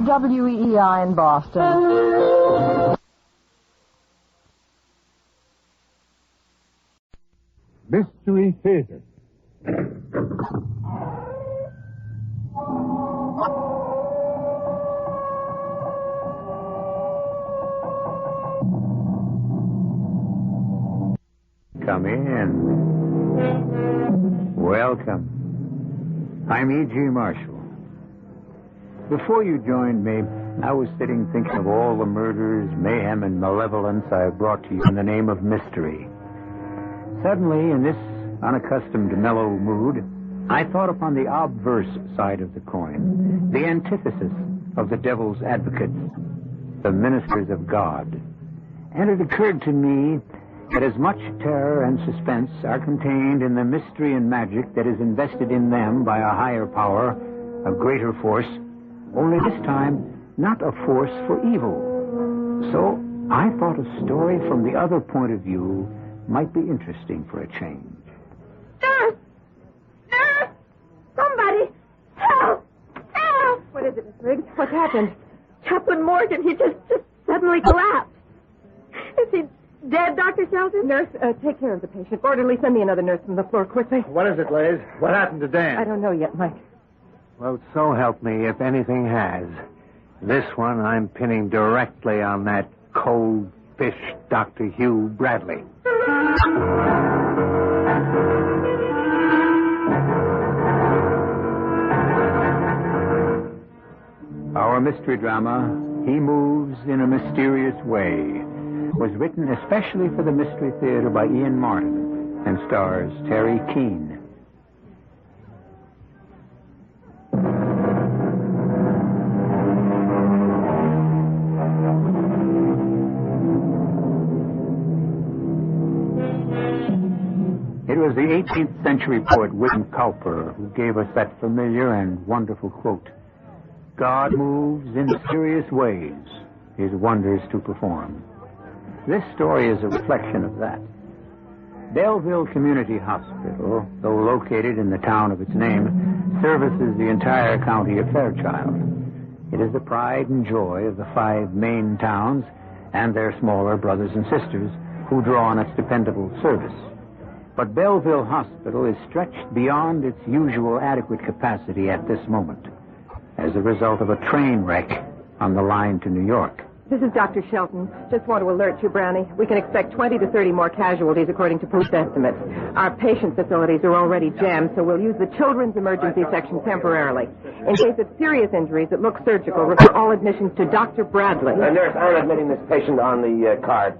WEEI in Boston. Mystery Theater. Come in. Welcome. I'm E.G. Marshall. Before you joined me, I was sitting thinking of all the murders, mayhem, and malevolence I have brought to you in the name of mystery. Suddenly, in this unaccustomed mellow mood, I thought upon the obverse side of the coin, the antithesis of the devil's advocates, the ministers of God. And it occurred to me that as much terror and suspense are contained in the mystery and magic that is invested in them by a higher power, a greater force, only this time not a force for evil. So I thought a story from the other point of view might be interesting for a change. Nurse! Nurse! Somebody! Help! Help! What is it, Miss Riggs? What's happened? Chaplain Morgan, he just suddenly collapsed. Is he dead, Dr. Shelton? Nurse, take care of the patient. Orderly, send me another nurse from the floor quickly. What is it, Liz? What happened to Dan? I don't know yet, Mike. Well, so help me if anything has. This one I'm pinning directly on that cold fish Dr. Hugh Bradley. Our mystery drama, He Moves in a Mysterious Way, was written especially for the Mystery Theater by Ian Martin and stars Terry Keane. It was the 18th century poet William Cowper who gave us that familiar and wonderful quote, "God moves in mysterious ways, his wonders to perform." This story is a reflection of that. Belleville Community Hospital, though located in the town of its name, services the entire county of Fairchild. It is the pride and joy of the 5 main towns and their smaller brothers and sisters who draw on its dependable service. But Belleville Hospital is stretched beyond its usual adequate capacity at this moment as a result of a train wreck on the line to New York. This is Dr. Shelton. Just want to alert you, Brownie. We can expect 20 to 30 more casualties according to police estimates. Our patient facilities are already jammed, so we'll use the children's emergency section temporarily. In case of serious injuries that look surgical, refer all admissions to Dr. Bradley. Nurse, I'm admitting this patient on the card.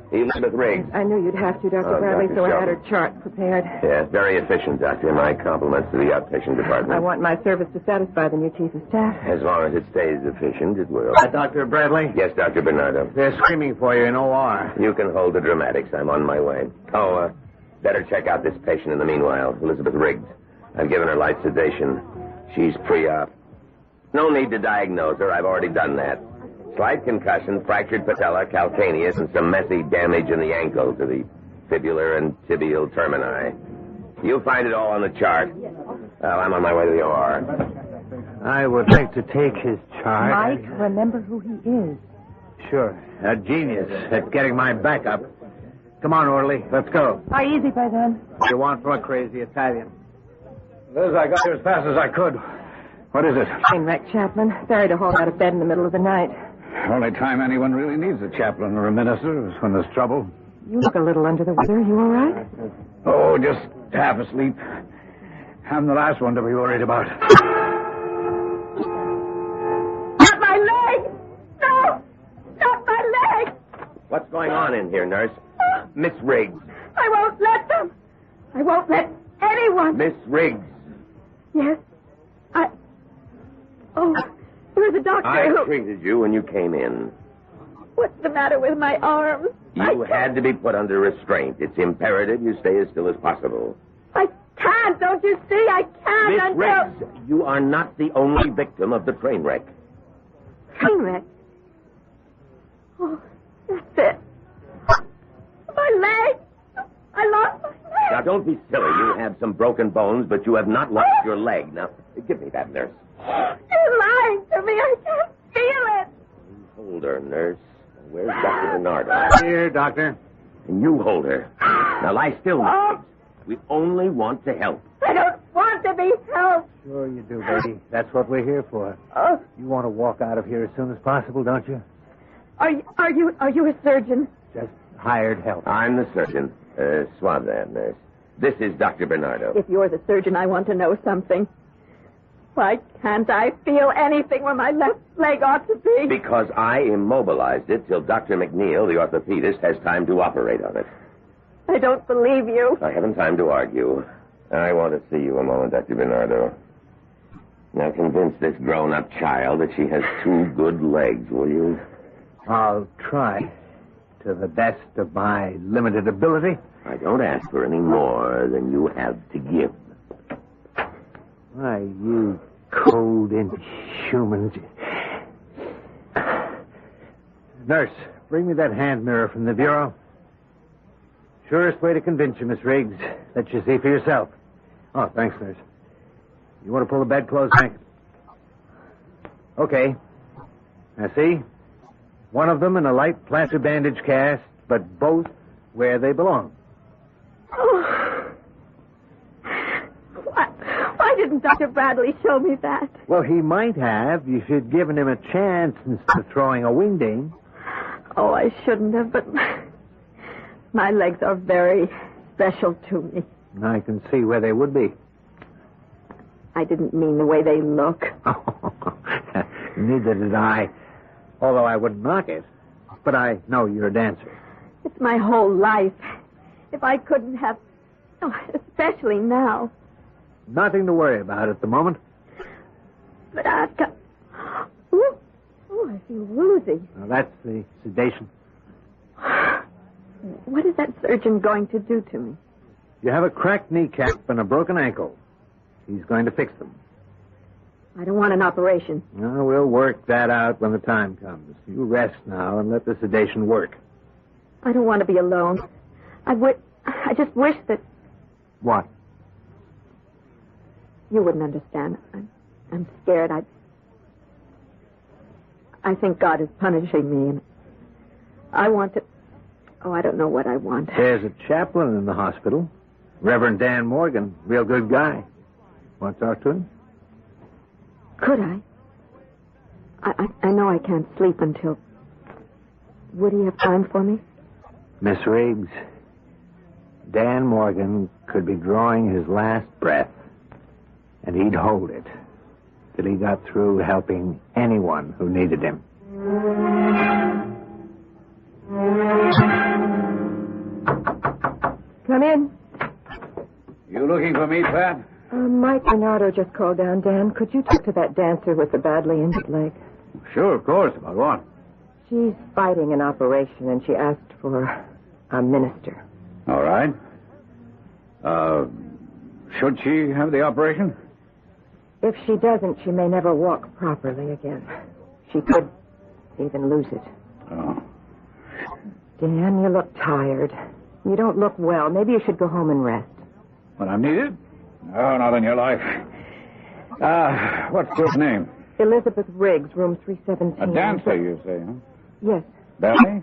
Elizabeth Riggs. I knew you'd have to, Dr. Bradley, Dr. so I had Shelton. her chart prepared. Yes, very efficient, Doctor. My compliments to the outpatient department. I want my service to satisfy the new chief of staff. As long as it stays efficient, it will. Dr. Bradley? Yes, Dr. Bernardo. They're screaming for you in OR. You can hold the dramatics. I'm on my way. Better check out this patient in the meanwhile, Elizabeth Riggs. I've given her light sedation. She's pre-op. No need to diagnose her. I've already done that. Slight concussion, fractured patella, calcaneus, and some messy damage in the ankle to the fibular and tibial termini. You'll find it all on the chart. Well, I'm on my way to the OR. I would like to take his chart. Mike, remember who he is. Sure. A genius at getting my back up. Come on, Orley. Let's go. How easy by then? What do you want from a crazy Italian? Liz, I got here as fast as I could. What is it? Train wreck, Chaplain. Sorry to haul out of bed in the middle of the night. Only time anyone really needs a chaplain or a minister is when there's trouble. You look a little under the weather. You all right? Oh, just half asleep. I'm the last one to be worried about. Not my leg! No! Not my leg! What's going on in here, nurse? Miss Riggs. I won't let them! I won't let anyone! Miss Riggs. Yes? Oh, there was a doctor I who... treated you when you came in. What's the matter with my arms? You had to be put under restraint. It's imperative you stay as still as possible. I can't, don't you see? I can't Miss until... Riggs, you are not the only victim of the train wreck. Train wreck? Oh, that's it. My leg! I lost my leg! Now, don't be silly. You have some broken bones, but you have not lost your leg. Now, give me that, nurse. You're lying to me. I can't feel it. Hold her, nurse. Where's Dr. Bernardo? Here, Doctor. And you hold her. Now, lie still, Miss Riggs. We only want to help. I don't want to be helped. Sure you do, baby. That's what we're here for. Oh, You want to walk out of here as soon as possible, don't you? are you a surgeon? Just hired help. I'm the surgeon. Swab that, nurse. This is Dr. Bernardo. If you're the surgeon, I want to know something. Why can't I feel anything where my left leg ought to be? Because I immobilized it till Dr. McNeil, the orthopedist, has time to operate on it. I don't believe you. I haven't time to argue. I want to see you a moment, Dr. Bernardo. Now convince this grown-up child that she has 2 good legs, will you? I'll try. To the best of my limited ability. I don't ask for any more than you have to give. Why, you cold inhumans. Nurse, bring me that hand mirror from the bureau. Surest way to convince you, Miss Riggs. Let you see for yourself. Oh, thanks, nurse. You want to pull the bedclothes back? Okay. Now, see? One of them in a light plaster bandage cast, but both where they belong. Oh. Why didn't Dr. Bradley show me that? Well, he might have. You should have given him a chance instead of throwing a wingding. Oh, I shouldn't have, but my legs are very special to me. I can see where they would be. I didn't mean the way they look. Neither did I. Although I wouldn't knock it. But I know you're a dancer. It's my whole life. If I couldn't have... Oh, especially now. Nothing to worry about at the moment. But I've got... Oh, I feel woozy. Now, that's the sedation. What is that surgeon going to do to me? You have a cracked kneecap and a broken ankle. He's going to fix them. I don't want an operation. No, we'll work that out when the time comes. You rest now and let the sedation work. I don't want to be alone. I just wish that... What? You wouldn't understand. I'm scared. I think God is punishing me, and I want to... Oh, I don't know what I want. There's a chaplain in the hospital. Reverend Dan Morgan. Real good guy. Want to talk to him? Could I? I know I can't sleep until... Would he have time for me? Miss Riggs, Dan Morgan could be drawing his last breath, and he'd hold it till he got through helping anyone who needed him. Come in. You looking for me, Pat? Mike Bernardo just called down. Dan, could you talk to that dancer with the badly injured leg? Sure, of course. About what? She's fighting an operation, and she asked for a minister. All right. Should she have the operation? If she doesn't, she may never walk properly again. She could even lose it. Oh. Dan, you look tired. You don't look well. Maybe you should go home and rest. When I'm needed? No, not in your life. What's your name? Elizabeth Riggs, room 317. A dancer, you say, huh? Yes. Ballet?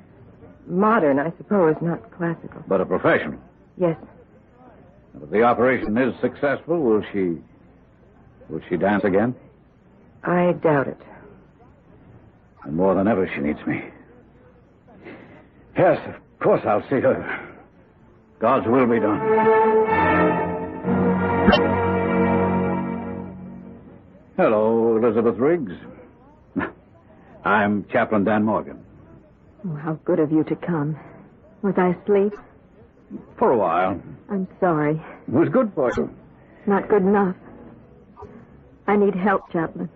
Modern, I suppose, not classical. But a professional. Yes. If the operation is successful, will she dance again? I doubt it. And more than ever, she needs me. Yes, of course I'll see her. God's will be done. Hello, Elizabeth Riggs. I'm Chaplain Dan Morgan. Oh, how good of you to come. Was I asleep? For a while. I'm sorry. It was good for you. Not good enough. I need help, Chaplain.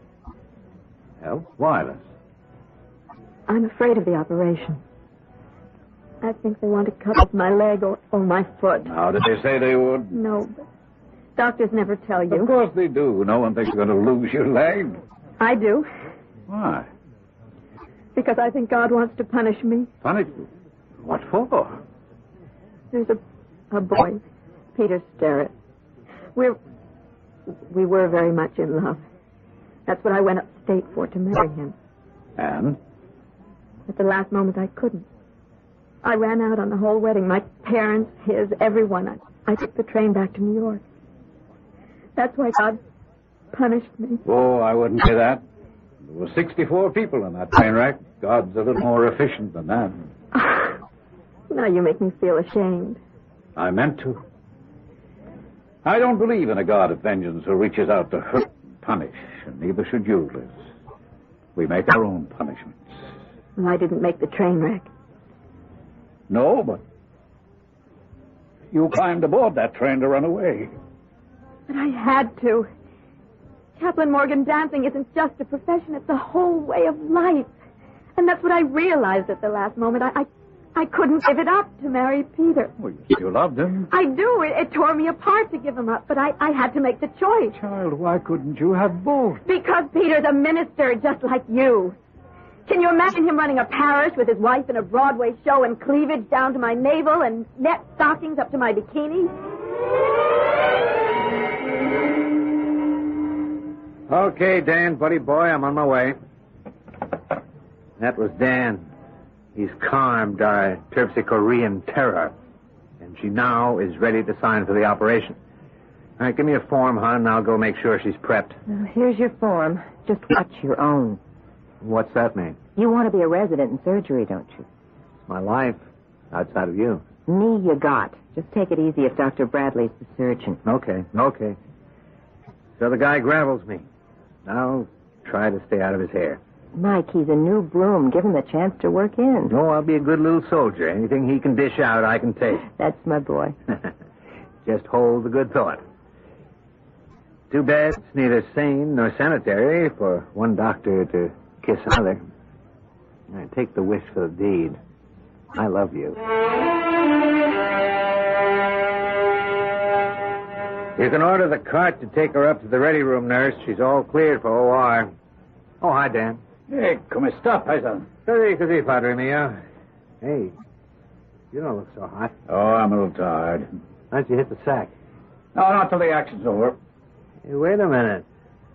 Help? Why, Liz? I'm afraid of the operation. I think they want to cut off my leg or my foot. How did they say they would? No, but doctors never tell you. Of course they do. No one thinks you're going to lose your leg. I do. Why? Because I think God wants to punish me. Punish you? What for? There's a boy, Peter Sterrett. We were very much in love. That's what I went upstate for, to marry him. And? At the last moment, I couldn't. I ran out on the whole wedding. My parents, his, everyone. I took the train back to New York. That's why God punished me. Oh, I wouldn't say that. There were 64 people in that train wreck. God's a little more efficient than that. Now you make me feel ashamed. I meant to. I don't believe in a God of vengeance who reaches out to hurt and punish, and neither should you, Liz. We make our own punishments. Well, I didn't make the train wreck. No, but you climbed aboard that train to run away. But I had to. Chaplain Morgan, dancing isn't just a profession, it's a whole way of life. And that's what I realized at the last moment. I couldn't give it up to marry Peter. Well, you still loved him. I do. It tore me apart to give him up, but I had to make the choice. Child, why couldn't you have both? Because Peter's a minister just like you. Can you imagine him running a parish with his wife in a Broadway show and cleavage down to my navel and net stockings up to my bikini? Okay, Dan, buddy boy, I'm on my way. That was Dan. He's calmed our Terpsichorean terror. And she now is ready to sign for the operation. All right, give me a form, hon. I'll go make sure she's prepped. Well, here's your form. Just watch your own. What's that mean? You want to be a resident in surgery, don't you? It's my life, outside of you. Me you got. Just take it easy if Dr. Bradley's the surgeon. Okay. So the guy gravels me. Now try to stay out of his hair. Mike, he's a new broom. Give him a chance to work in. No, I'll be a good little soldier. Anything he can dish out, I can take. That's my boy. Just hold the good thought. Too bad it's neither sane nor sanitary for one doctor to kiss another. I take the wish for the deed. I love you. You can order the cart to take her up to the ready room, nurse. She's all cleared for OR. Oh, hi, Dan. Hey, come sta, paisano? Così, Padre mio. Hey, you don't look so hot. Oh, I'm a little tired. Why don't you hit the sack? No, not till the action's over. Hey, wait a minute.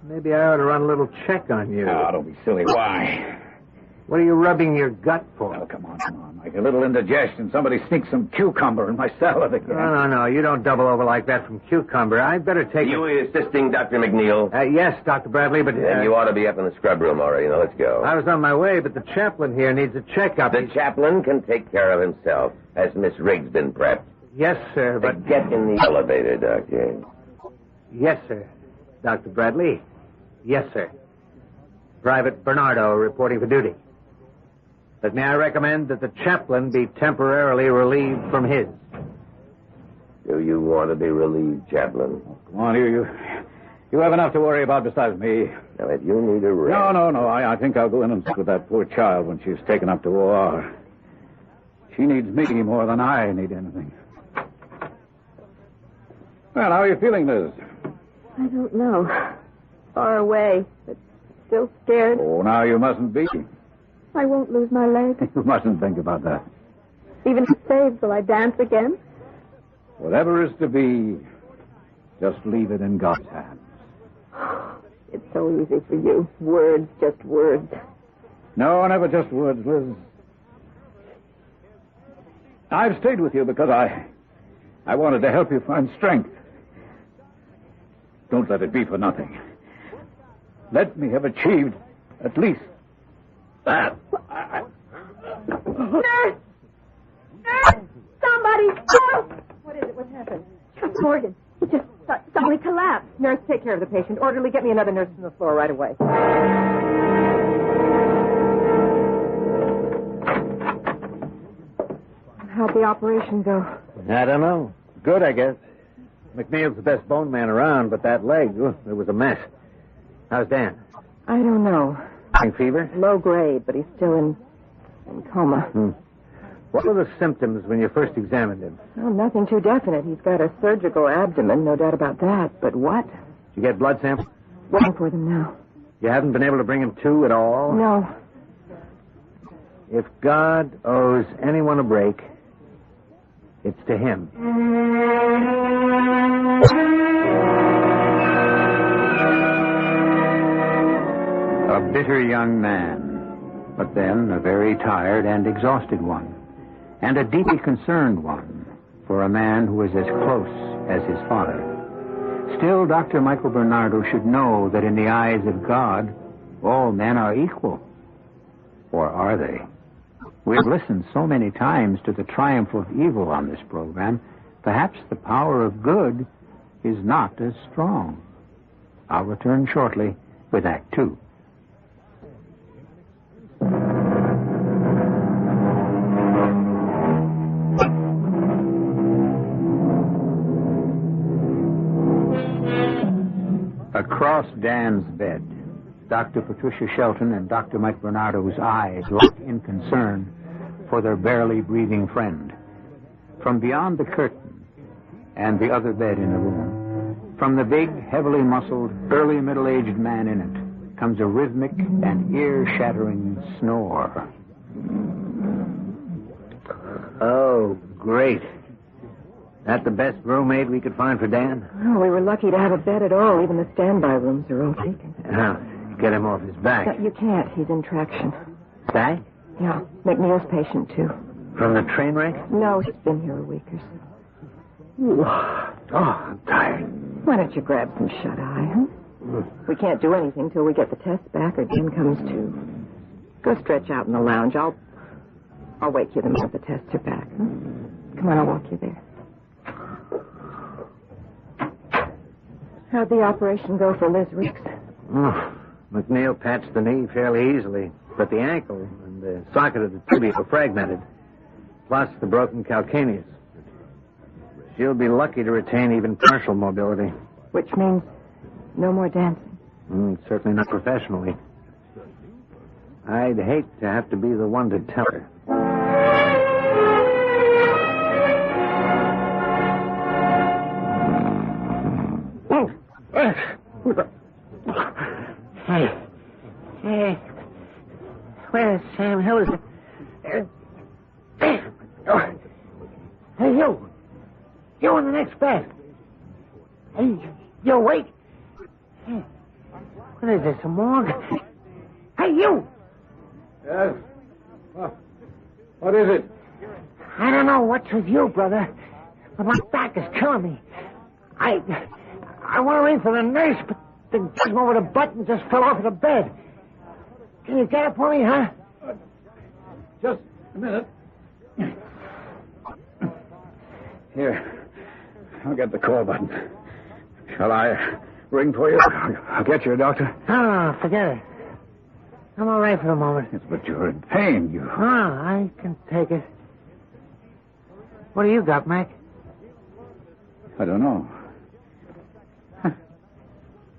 Maybe I ought to run a little check on you. Oh, don't be silly. Why? What are you rubbing your gut for? Oh, come on. Like a little indigestion. Somebody sneaks some cucumber in my salad again. No. You don't double over like that from cucumber. I'd better take You assisting Dr. McNeil? Yes, Dr. Bradley, but... Then you ought to be up in the scrub room already. Now, let's go. I was on my way, but the chaplain here needs a checkup. The chaplain can take care of himself. Has Miss Riggs been prepped? Yes, sir, but... Get in the elevator, Doctor. Yes, sir. Dr. Bradley. Yes, sir. Private Bernardo reporting for duty. But may I recommend that the chaplain be temporarily relieved from his? Do you want to be relieved, chaplain? Come on, you have enough to worry about besides me. Now, if you need a rest... No. I think I'll go in and sit with that poor child when she's taken up to OR. She needs me more than I need anything. Well, how are you feeling, Liz? I don't know. Far away, but still scared. Oh, now you mustn't be. I won't lose my leg. You mustn't think about that. Even if saved, will I dance again? Whatever is to be, just leave it in God's hands. It's so easy for you. Words, just words. No, never just words, Liz. I've stayed with you because I wanted to help you find strength. Don't let it be for nothing. Let me have achieved at least that. Nurse! Somebody! Help! What is it? What happened? Morgan. He just suddenly collapsed. Nurse, take care of the patient. Orderly, get me another nurse from the floor right away. How'd the operation go? I don't know. Good, I guess. McNeil's the best bone man around, but that leg, it was a mess. How's Dan? I don't know. Having fever? Low grade, but he's still in coma. What were the symptoms when you first examined him? Well, nothing too definite. He's got a surgical abdomen, no doubt about that. But what? Did you get blood samples? Waiting for them now. You haven't been able to bring him to at all? No. If God owes anyone a break, it's to him. A bitter young man, but then a very tired and exhausted one, and a deeply concerned one for a man who is as close as his father. Still, Dr. Michael Bernardo should know that in the eyes of God, all men are equal. Or are they? We've listened so many times to the triumph of evil on this program perhaps the power of good is not as strong. I'll return shortly with Act Two. Across Dan's bed, Dr. Patricia Shelton and Dr. Mike Bernardo's eyes lock in concern for their barely breathing friend. From beyond the curtain and the other bed in the room, from the big, heavily muscled, early middle-aged man in it, comes a rhythmic and ear-shattering snore. Oh, great. That the best roommate we could find for Dan? Oh, we were lucky to have a bed at all. Even the standby rooms are all taken. Now, get him off his back. No, you can't. He's in traction. Back? Yeah. McNeil's patient, too. From the train wreck? No, he's been here a week or so. Oh, I'm tired. Why don't you grab some shut-eye, huh? We can't do anything till we get the test back or Dan comes to. Go stretch out in the lounge. I'll wake you the minute the tests are back. Huh? Come on, I'll walk you there. How'd the operation go for Liz Ricks? Oh, McNeil patched the knee fairly easily, but the ankle and the socket of the tibia were fragmented, plus the broken calcaneus. She'll be lucky to retain even partial mobility. Which means no more dancing. Certainly not professionally. I'd hate to have to be the one to tell her. Hey, where's Sam Hill? Hey, you! You in the next bed. Hey, you awake? Hey, what is this, a morgue? Hey, you! Yes? What is it? I don't know what's with you, brother, but my back is killing me. I want to ring for the nurse, but the gizmo over the button just fell off of the bed. Can you get it for me, huh? Just a minute. Here. I'll get the call button. Shall I ring for you? I'll get you a doctor. No, forget it. I'm all right for the moment. Yes, but you're in pain. You. I can take it. What do you got, Mac? I don't know.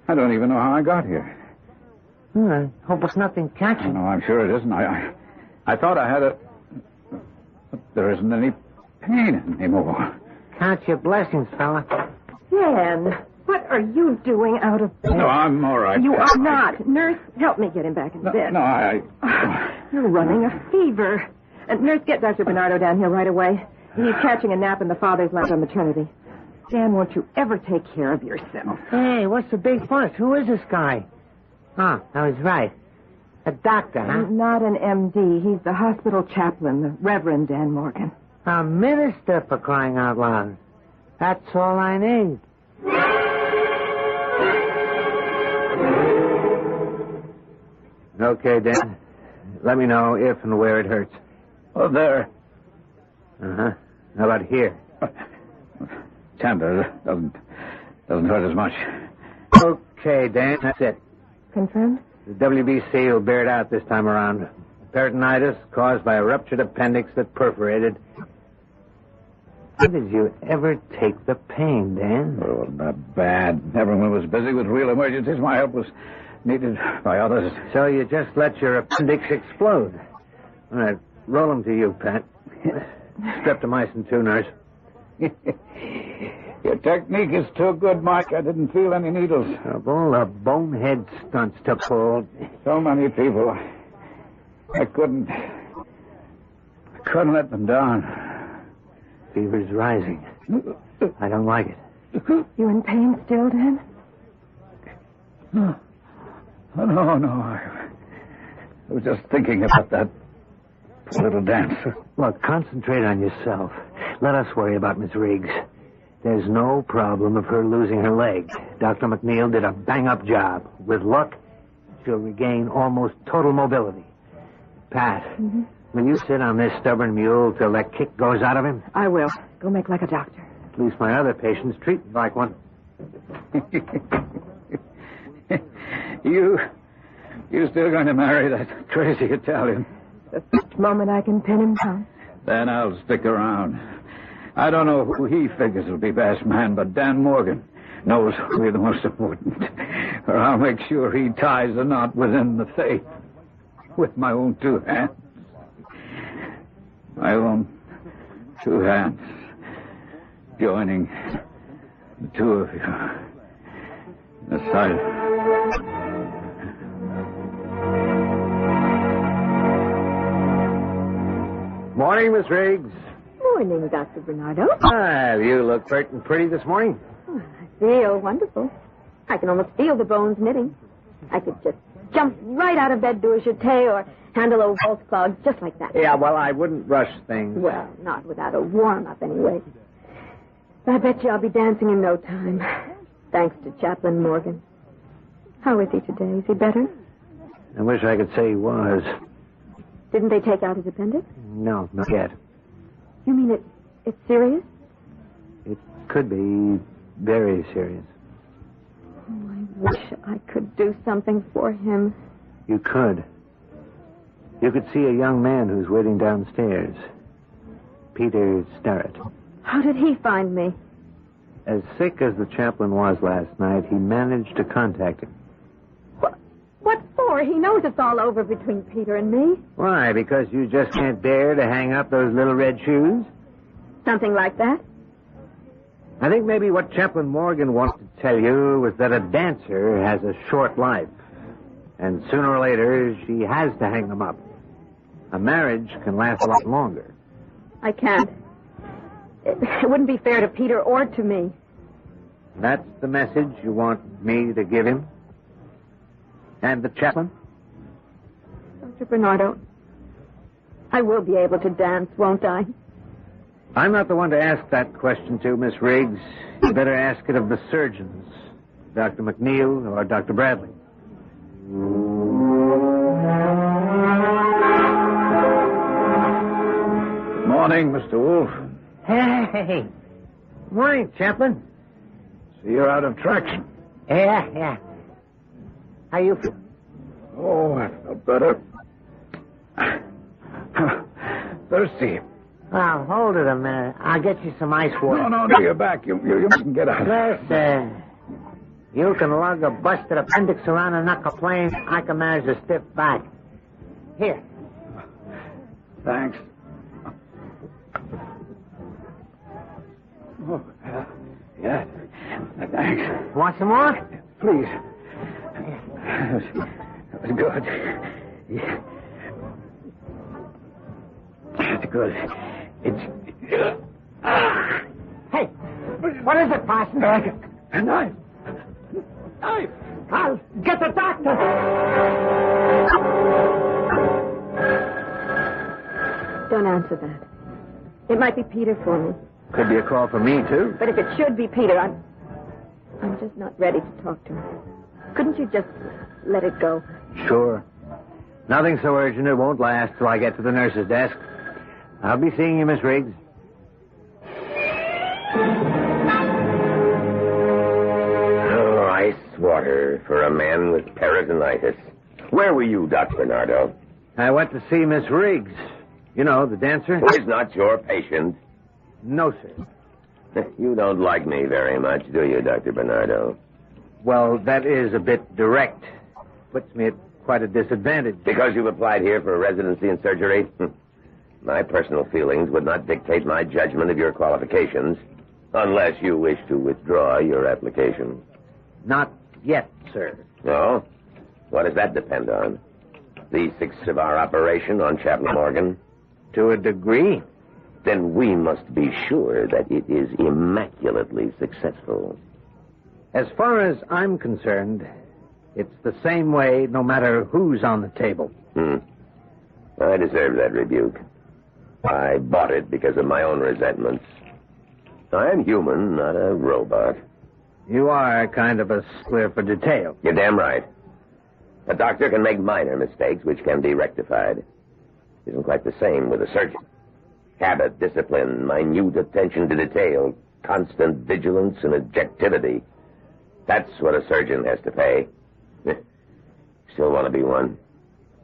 I don't even know how I got here. I hope it's nothing catching. No, I'm sure it isn't. I thought I had a... But there isn't any pain anymore. Count your blessings, fella. Dan, what are you doing out of bed? No, I'm all right. You are not. Nurse, help me get him back in bed. No, You're running a fever. Nurse, get Dr. Bernardo down here right away. He's catching a nap in the father's lounge on maternity. Dan, won't you ever take care of yourself? Hey, what's the big fuss? Who is this guy? I was right. A doctor, huh? Not an MD. He's the hospital chaplain, the Reverend Dan Morgan. A minister, for crying out loud. That's all I need. Okay, Dan. Let me know if and where it hurts. Oh, there. Uh-huh. How about here? Tender. Doesn't hurt as much. Okay, Dan, that's it. Confirmed? The WBC will bear it out this time around. Peritonitis caused by a ruptured appendix that perforated. How did you ever take the pain, Dan? Oh, not bad. Everyone was busy with real emergencies. My help was needed by others. So you just let your appendix explode. All right, roll him to you, Pat. Streptomycin too, nurse. Your technique is too good, Mike. I didn't feel any needles. Of all the bonehead stunts to pull. So many people. I couldn't let them down. Fever's rising. I don't like it. You in pain still, Dan? No. I was just thinking about that little dance. Look, concentrate on yourself. Let us worry about Miss Riggs. There's no problem of her losing her leg. Dr. McNeil did a bang-up job. With luck, she'll regain almost total mobility. Pat, will you sit on this stubborn mule till that kick goes out of him? I will. Go make like a doctor. At least my other patients treat me like one. You still going to marry that crazy Italian? The first moment I can pin him down. Then I'll stick around. I don't know who he figures will be best man, but Dan Morgan knows who'll be the most important. Or I'll make sure he ties the knot within the faith with my own 2 hands. My own 2 hands joining the 2 of you. The sight. Morning, Miss Riggs. Morning, Dr. Bernardo. You look pert and pretty this morning. Oh, I feel wonderful. I can almost feel the bones knitting. I could just jump right out of bed, do a jeté, or handle a waltz clog just like that. Yeah, well, I wouldn't rush things. Well, not without a warm-up, anyway. I bet you I'll be dancing in no time. Thanks to Chaplain Morgan. How is he today? Is he better? I wish I could say he was. Didn't they take out his appendix? No, not yet. You mean it's serious? It could be very serious. Oh, I wish I could do something for him. You could. You could see a young man who's waiting downstairs. Peter Starrett. How did he find me? As sick as the chaplain was last night, he managed to contact him. What for? He knows it's all over between Peter and me. Why? Because you just can't bear to hang up those little red shoes? Something like that? I think maybe what Chaplain Morgan wanted to tell you was that a dancer has a short life. And sooner or later, she has to hang them up. A marriage can last a lot longer. I can't. It wouldn't be fair to Peter or to me. That's the message you want me to give him? And the chaplain? Dr. Bernardo, I will be able to dance, won't I? I'm not the one to ask that question to, Miss Riggs. You better ask it of the surgeons, Dr. McNeil or Dr. Bradley. Morning, Mr. Wolf. Hey. Morning, Chaplain. So you're out of traction. Yeah. How you feel? Oh, I feel better. Thirsty. Well, hold it a minute. I'll get you some ice water. No, you're back. You mustn't get out. Listen, you can lug a busted appendix around a knuckle plane. I can manage a stiff back. Here. Thanks. Oh, yeah. Thanks. Want some more? Please. That was good. Yeah. That's good. Hey, what is it, Parson? A knife. I'll get the doctor. Don't answer that. It might be Peter for me. Could be a call for me, too. But if it should be Peter, I'm just not ready to talk to him. Couldn't you just let it go? Sure. Nothing so urgent it won't last till I get to the nurse's desk. I'll be seeing you, Miss Riggs. Oh, ice water for a man with peritonitis. Where were you, Dr. Bernardo? I went to see Miss Riggs. You know, the dancer. Who is not your patient? No, sir. You don't like me very much, do you, Dr. Bernardo? Well, that is a bit direct. Puts me at quite a disadvantage. Because you've applied here for a residency in surgery? My personal feelings would not dictate my judgment of your qualifications, unless you wish to withdraw your application. Not yet, sir. No? What does that depend on? The success of our operation on Chaplain Morgan? To a degree. Then we must be sure that it is immaculately successful. As far as I'm concerned, it's the same way no matter who's on the table. I deserve that rebuke. I bought it because of my own resentments. I am human, not a robot. You are kind of a stickler for detail. You're damn right. A doctor can make minor mistakes which can be rectified. It isn't quite the same with a surgeon. Habit, discipline, minute attention to detail, constant vigilance and objectivity. That's what a surgeon has to pay. Still want to be one?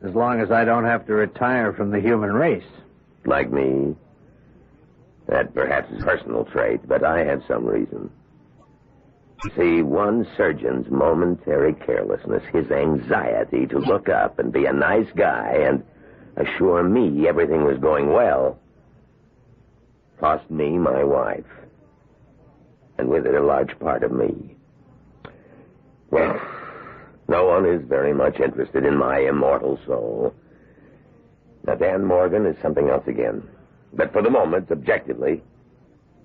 As long as I don't have to retire from the human race. Like me? That perhaps is a personal trait, but I have some reason. See, one surgeon's momentary carelessness, his anxiety to look up and be a nice guy and assure me everything was going well, cost me my wife, and with it a large part of me. Well, no one is very much interested in my immortal soul. Now, Dan Morgan is something else again. But for the moment, objectively,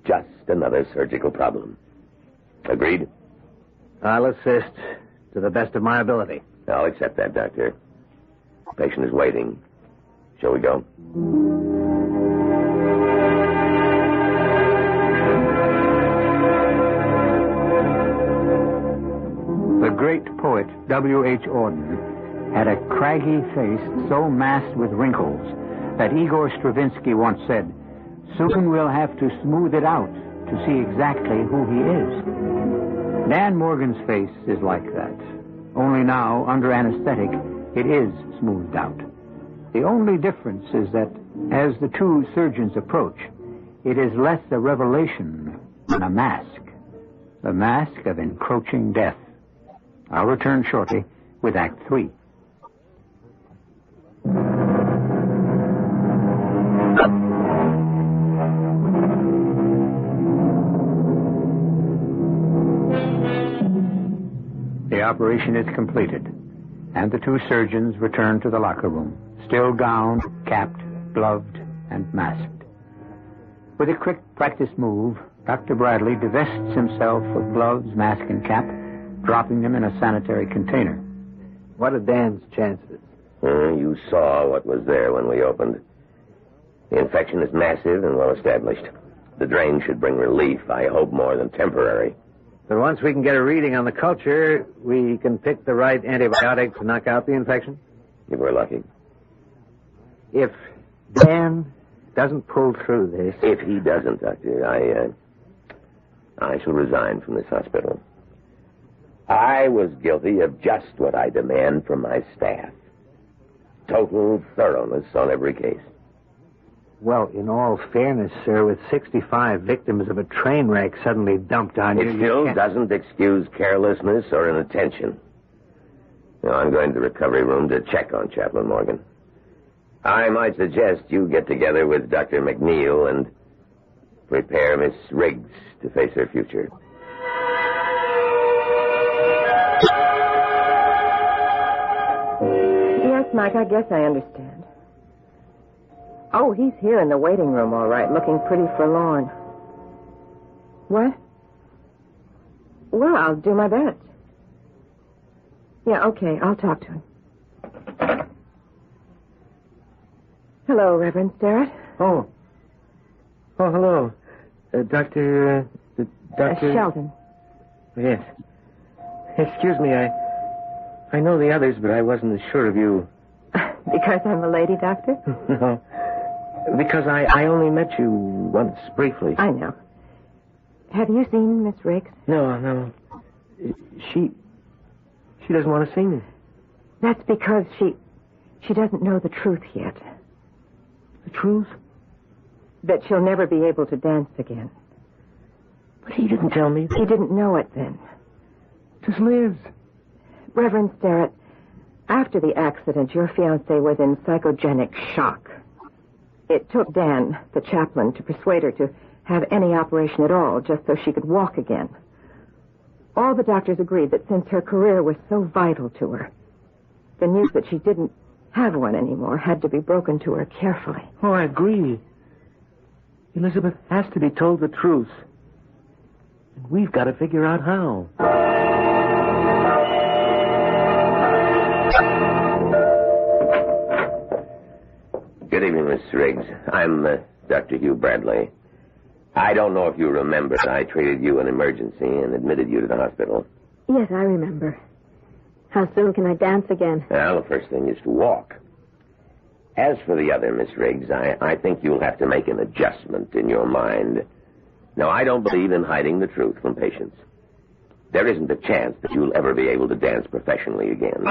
just another surgical problem. Agreed? I'll assist to the best of my ability. I'll accept that, Doctor. The patient is waiting. Shall we go? The great poet W.H. Auden had a craggy face so masked with wrinkles that Igor Stravinsky once said, "Soon we'll have to smooth it out to see exactly who he is." Dan Morgan's face is like that. Only now, under anesthetic, it is smoothed out. The only difference is that as the two surgeons approach, it is less a revelation than a mask. The mask of encroaching death. I'll return shortly with Act 3. The operation is completed, and the two surgeons return to the locker room, still gowned, capped, gloved, and masked. With a quick practice move, Dr. Bradley divests himself of gloves, mask, and cap, dropping them in a sanitary container. What are Dan's chances? You saw what was there when we opened. The infection is massive and well established. The drain should bring relief, I hope more than temporary. But once we can get a reading on the culture, we can pick the right antibiotic to knock out the infection? If we're lucky. If Dan doesn't pull through this... If he doesn't, Doctor, I shall resign from this hospital. I was guilty of just what I demand from my staff. Total thoroughness on every case. Well, in all fairness, sir, with 65 victims of a train wreck suddenly dumped on you... It still doesn't excuse carelessness or inattention. Now, I'm going to the recovery room to check on Chaplain Morgan. I might suggest you get together with Dr. McNeil and prepare Miss Riggs to face her future. Yes, Mike, I guess I understand. Oh, he's here in the waiting room, all right, looking pretty forlorn. What? Well, I'll do my best. Yeah, okay, I'll talk to him. Hello, Reverend Sterrett. Oh, hello. Dr. Sheldon. Yes. Excuse me, I know the others, but I wasn't as sure of you. Because I'm a lady, Doctor? No. Because I only met you once, briefly. I know. Have you seen Miss Riggs? No. She doesn't want to see me. That's because she doesn't know the truth yet. The truth? That she'll never be able to dance again. But he didn't tell me. He didn't know it then. Just Liz. Reverend Sterrett, after the accident, your fiancée was in psychogenic shock. It took Dan, the chaplain, to persuade her to have any operation at all, just so she could walk again. All the doctors agreed that since her career was so vital to her, the news that she didn't have one anymore had to be broken to her carefully. Oh, I agree. Elizabeth has to be told the truth. And we've got to figure out how. Good evening, Miss Riggs. I'm Dr. Hugh Bradley. I don't know if you remember, but I treated you in emergency and admitted you to the hospital. Yes, I remember. How soon can I dance again? Well, the first thing is to walk. As for the other, Miss Riggs, I think you'll have to make an adjustment in your mind. Now, I don't believe in hiding the truth from patients. There isn't a chance that you'll ever be able to dance professionally again.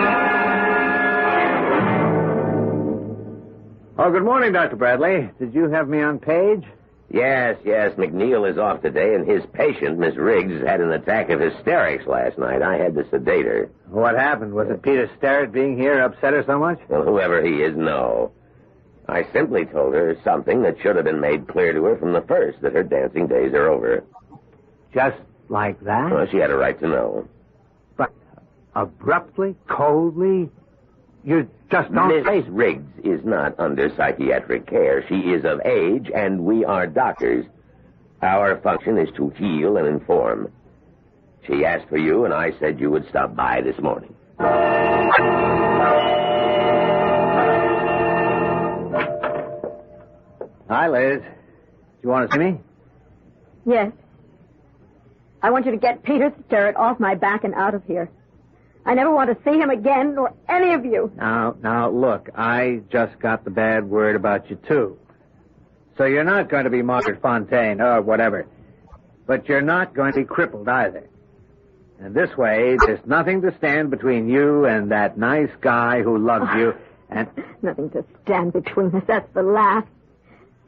Oh, good morning, Dr. Bradley. Did you have me on page? Yes. McNeil is off today, and his patient, Miss Riggs, had an attack of hysterics last night. I had to sedate her. What happened? Was it Peter Starrett being here upset her so much? Well, whoever he is, no. I simply told her something that should have been made clear to her from the first, that her dancing days are over. Just like that? Well, she had a right to know. But abruptly, coldly, you just don't Miss Riggs is not under psychiatric care. She is of age, and we are doctors. Our function is to heal and inform. She asked for you, and I said you would stop by this morning. Hi, Liz. Do you want to see me? Yes. I want you to get Peter Starrett off my back and out of here. I never want to see him again, nor any of you. Now, look, I just got the bad word about you, too. So you're not going to be Margaret Fontaine, or whatever. But you're not going to be crippled, either. And this way, there's nothing to stand between you and that nice guy who loves you, and... Nothing to stand between us, that's the last.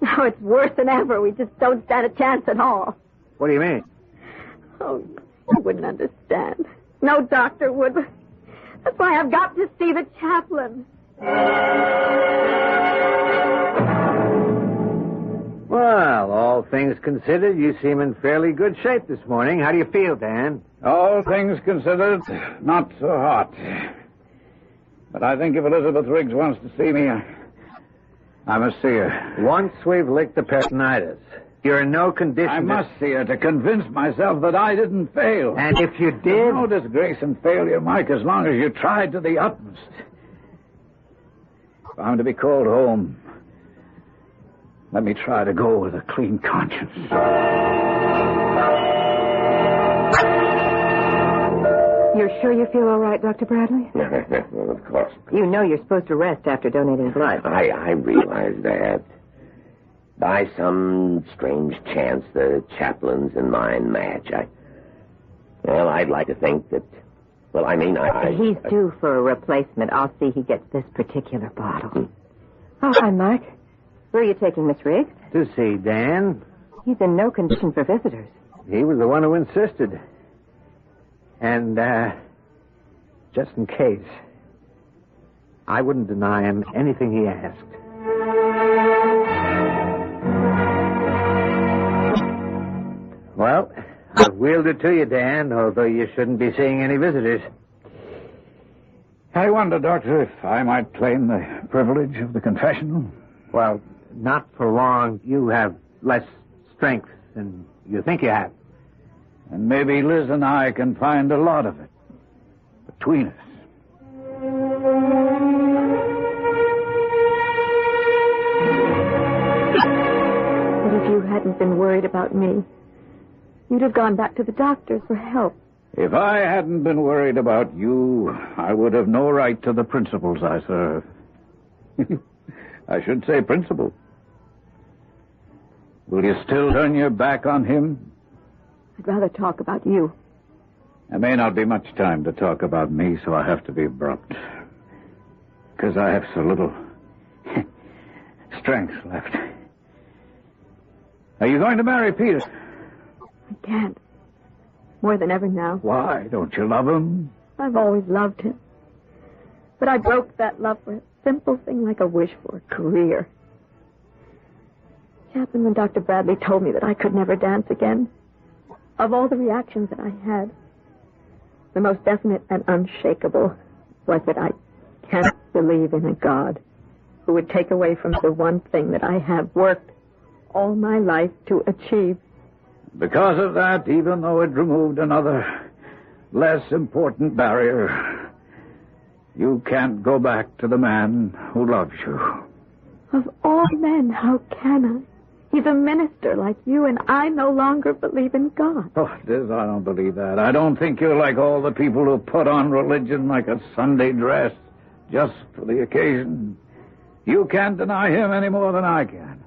Now it's worse than ever. We just don't stand a chance at all. What do you mean? Oh, you wouldn't understand. No doctor would. That's why I've got to see the chaplain. Well, all things considered, you seem in fairly good shape this morning. How do you feel, Dan? All things considered, not so hot. But I think if Elizabeth Riggs wants to see me, I must see her. Once we've licked the peritonitis, you're in no condition I must see her to convince myself that I didn't fail. And if you did... There's no disgrace in failure, Mike, as long as you tried to the utmost. If I'm to be called home, let me try to go with a clean conscience. You're sure you feel all right, Dr. Bradley? Well, of course. You know you're supposed to rest after donating blood. I realize that. By some strange chance, the chaplain's and mine match. I'd like to think that... Well, I mean, He's due for a replacement. I'll see he gets this particular bottle. Oh, hi, Mike. Where are you taking Miss Riggs? To see Dan. He's in no condition for visitors. He was the one who insisted. And, just in case, I wouldn't deny him anything he asked. Well, I've wheeled it to you, Dan, although you shouldn't be seeing any visitors. I wonder, Doctor, if I might claim the privilege of the confessional? Well, not for long. You have less strength than you think you have. And maybe Liz and I can find a lot of it between us. But if you hadn't been worried about me, you'd have gone back to the doctors for help. If I hadn't been worried about you, I would have no right to the principles I serve. I should say principle. Will you still turn your back on him? I'd rather talk about you. There may not be much time to talk about me, so I have to be abrupt. Because I have so little strength left. Are you going to marry Peter? I can't. More than ever now. Why? Don't you love him? I've always loved him. But I broke that love for a simple thing like a wish for a career. Chaplain, when Dr. Bradley told me that I could never dance again, of all the reactions that I had, the most definite and unshakable was that I can't believe in a God who would take away from the one thing that I have worked all my life to achieve. Because of that, even though it removed another, less important barrier, you can't go back to the man who loves you. Of all men, how can I? He's a minister like you, and I no longer believe in God. Oh, Liz, I don't believe that. I don't think you're like all the people who put on religion like a Sunday dress just for the occasion. You can't deny him any more than I can.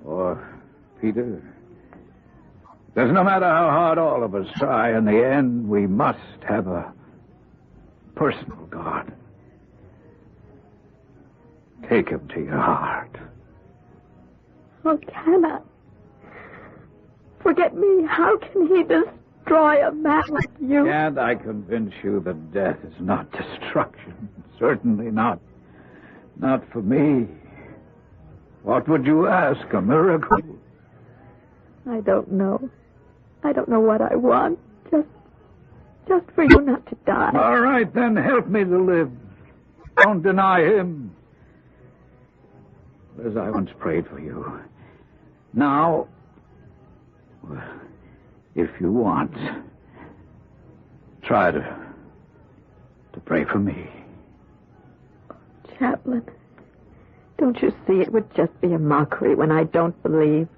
Or Peter. Because no matter how hard all of us try, in the end, we must have a personal God. Take him to your heart. How can I? Forget me. How can he destroy a man like you? Can't I convince you that death is not destruction? Certainly not. Not for me. What would you ask? A miracle? I don't know. I don't know what I want. Just for you not to die. All right, then help me to live. Don't deny him. As I once prayed for you. Now, if you want, try to pray for me. Chaplain, don't you see it would just be a mockery when I don't believe?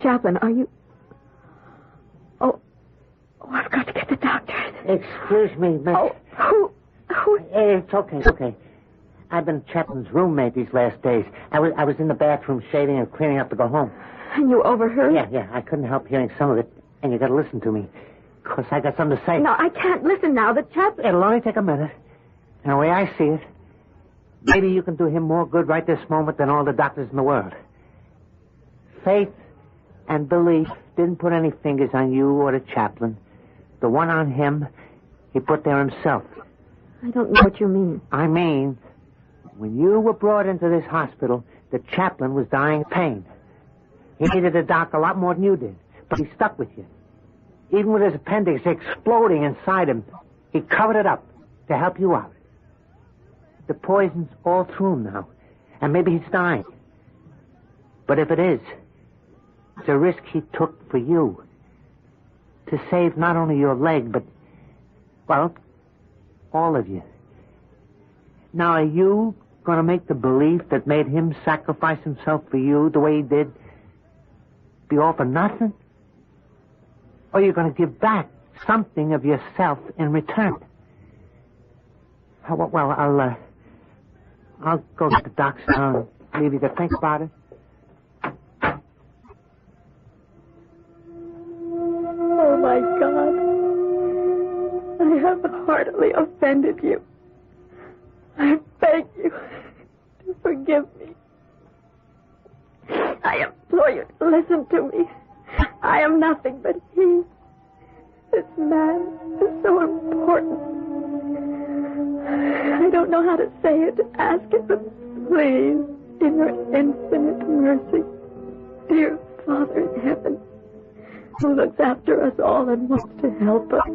Chaplain, are you... Oh, I've got to get the doctors. Excuse me, miss. Oh, who? It's okay. I've been Chaplin's roommate these last days. I was in the bathroom shaving and cleaning up to go home. And you overheard? Yeah. I couldn't help hearing some of it. And you got to listen to me. Because I got something to say. No, I can't listen now. The chaplain... It'll only take a minute. And the way I see it, maybe you can do him more good right this moment than all the doctors in the world. Faith and belief didn't put any fingers on you or the chaplain. The one on him, he put there himself. I don't know what you mean. I mean, when you were brought into this hospital, the chaplain was dying of pain. He needed a doc a lot more than you did, but he stuck with you. Even with his appendix exploding inside him, he covered it up to help you out. The poison's all through him now, and maybe he's dying. But if it is, it's a risk he took for you. To save not only your leg, but, well, all of you. Now, are you going to make the belief that made him sacrifice himself for you the way he did be all for nothing? Or are you going to give back something of yourself in return? Well, I'll go get the docs now and leave you to think about it. Oh, my God. I have heartily offended you. I beg you to forgive me. I implore you to listen to me. I am nothing but he. This man is so important. I don't know how to say it, to ask it, but please, in your infinite mercy, dear Father in heaven, who looks after us all and wants to help us,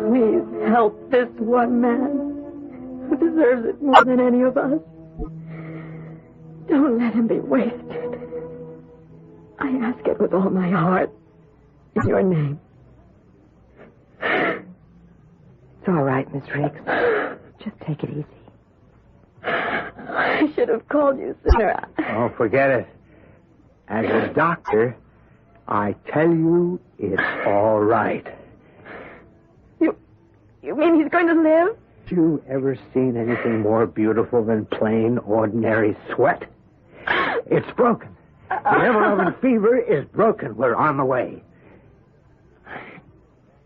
please help this one man who deserves it more than any of us. Don't let him be wasted. I ask it with all my heart, in your name. It's all right, Miss Riggs. Just take it easy. I should have called you sooner. Oh, forget it. As a doctor, I tell you it's all right. You mean he's going to live? Have you ever seen anything more beautiful than plain, ordinary sweat? It's broken. The ever-loving fever is broken. We're on the way.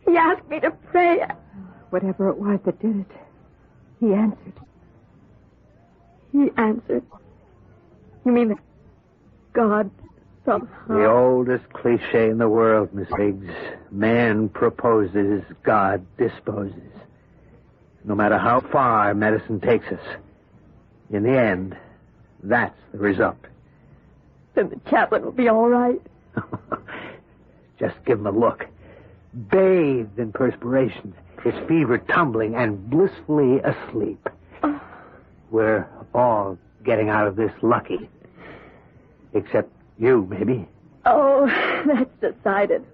He asked me to pray. Whatever it was that did it, he answered. He answered? You mean that God somehow... The oldest cliche in the world, Miss Higgs. Man proposes, God disposes. No matter how far medicine takes us, in the end, that's the result. Then the chaplain will be all right. Just give him a look. Bathed in perspiration, his fever tumbling and blissfully asleep. We're all getting out of this lucky. Except you, maybe. Oh, that's decided.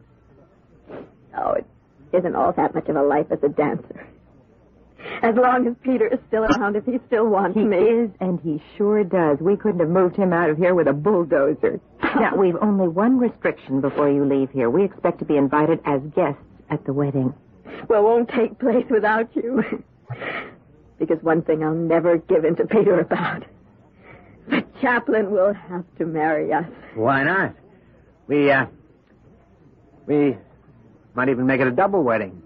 Oh, it isn't all that much of a life as a dancer. As long as Peter is still around, if he still wants me. He is, and he sure does. We couldn't have moved him out of here with a bulldozer. Now, we've only one restriction before you leave here. We expect to be invited as guests at the wedding. Well, won't take place without you. Because one thing I'll never give in to Peter about. The Chaplain will have to marry us. Why not? We might even make it a double wedding.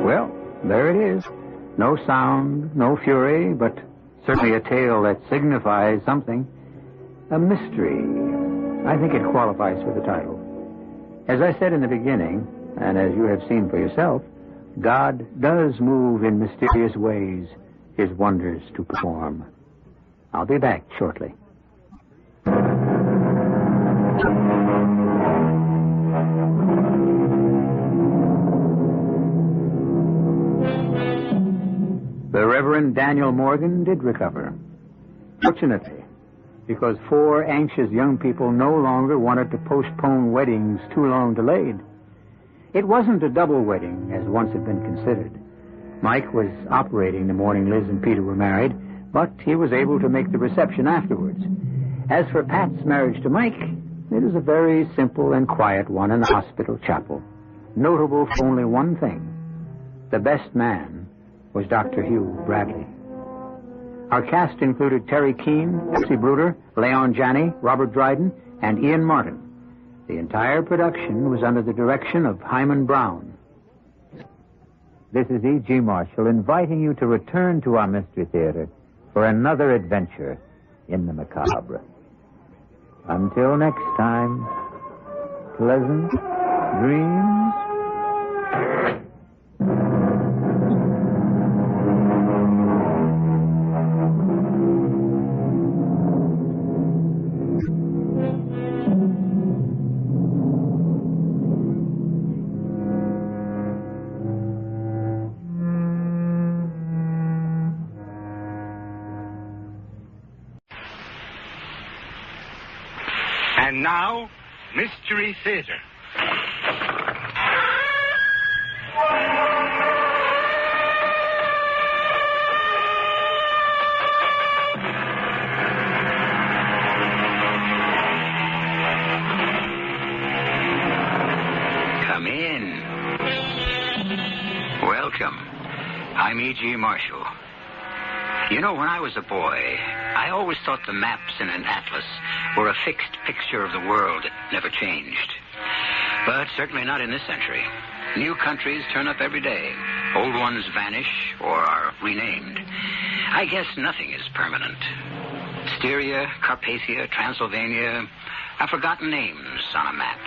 Well, there it is. No sound, no fury, but certainly a tale that signifies something. A mystery. I think it qualifies for the title. As I said in the beginning, and as you have seen for yourself, God does move in mysterious ways, his wonders to perform. I'll be back shortly. The Reverend Daniel Morgan did recover. Fortunately, because 4 anxious young people no longer wanted to postpone weddings too long delayed. It wasn't a double wedding, as once had been considered. Mike was operating the morning Liz and Peter were married, but he was able to make the reception afterwards. As for Pat's marriage to Mike, it was a very simple and quiet one in the hospital chapel. Notable for only one thing. The best man was Dr. Hugh Bradley. Our cast included Terry Keane, Patsy Bruder, Leon Janney, Robert Dryden, and Ian Martin. The entire production was under the direction of Himan Brown. This is E.G. Marshall inviting you to return to our Mystery Theater for another adventure in the macabre. Until next time, pleasant dreams. And now, Mystery Theater. Come in. Welcome. I'm E.G. Marshall. You know, when I was a boy, I always thought the maps in an atlas were a fixed picture of the world that never changed. But certainly not in this century. New countries turn up every day. Old ones vanish or are renamed. I guess nothing is permanent. Styria, Carpathia, Transylvania are forgotten names on a map.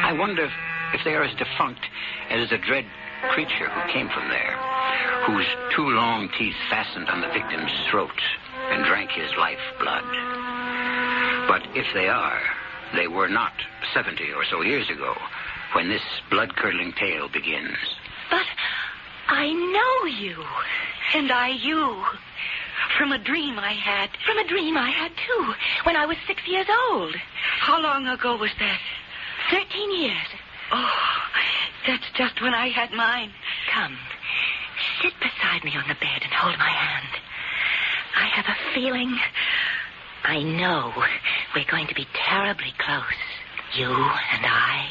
I wonder if they are as defunct as the dread creature who came from there, whose 2 long teeth fastened on the victim's throat and drank his lifeblood. But if they are, they were not 70 or so years ago when this blood-curdling tale begins. But I know you, and I you. From a dream I had too, when I was 6 years old. How long ago was that? 13 years. Oh, that's just when I had mine. Come, sit beside me on the bed and hold my hand. I have a feeling. I know we're going to be terribly close, you and I.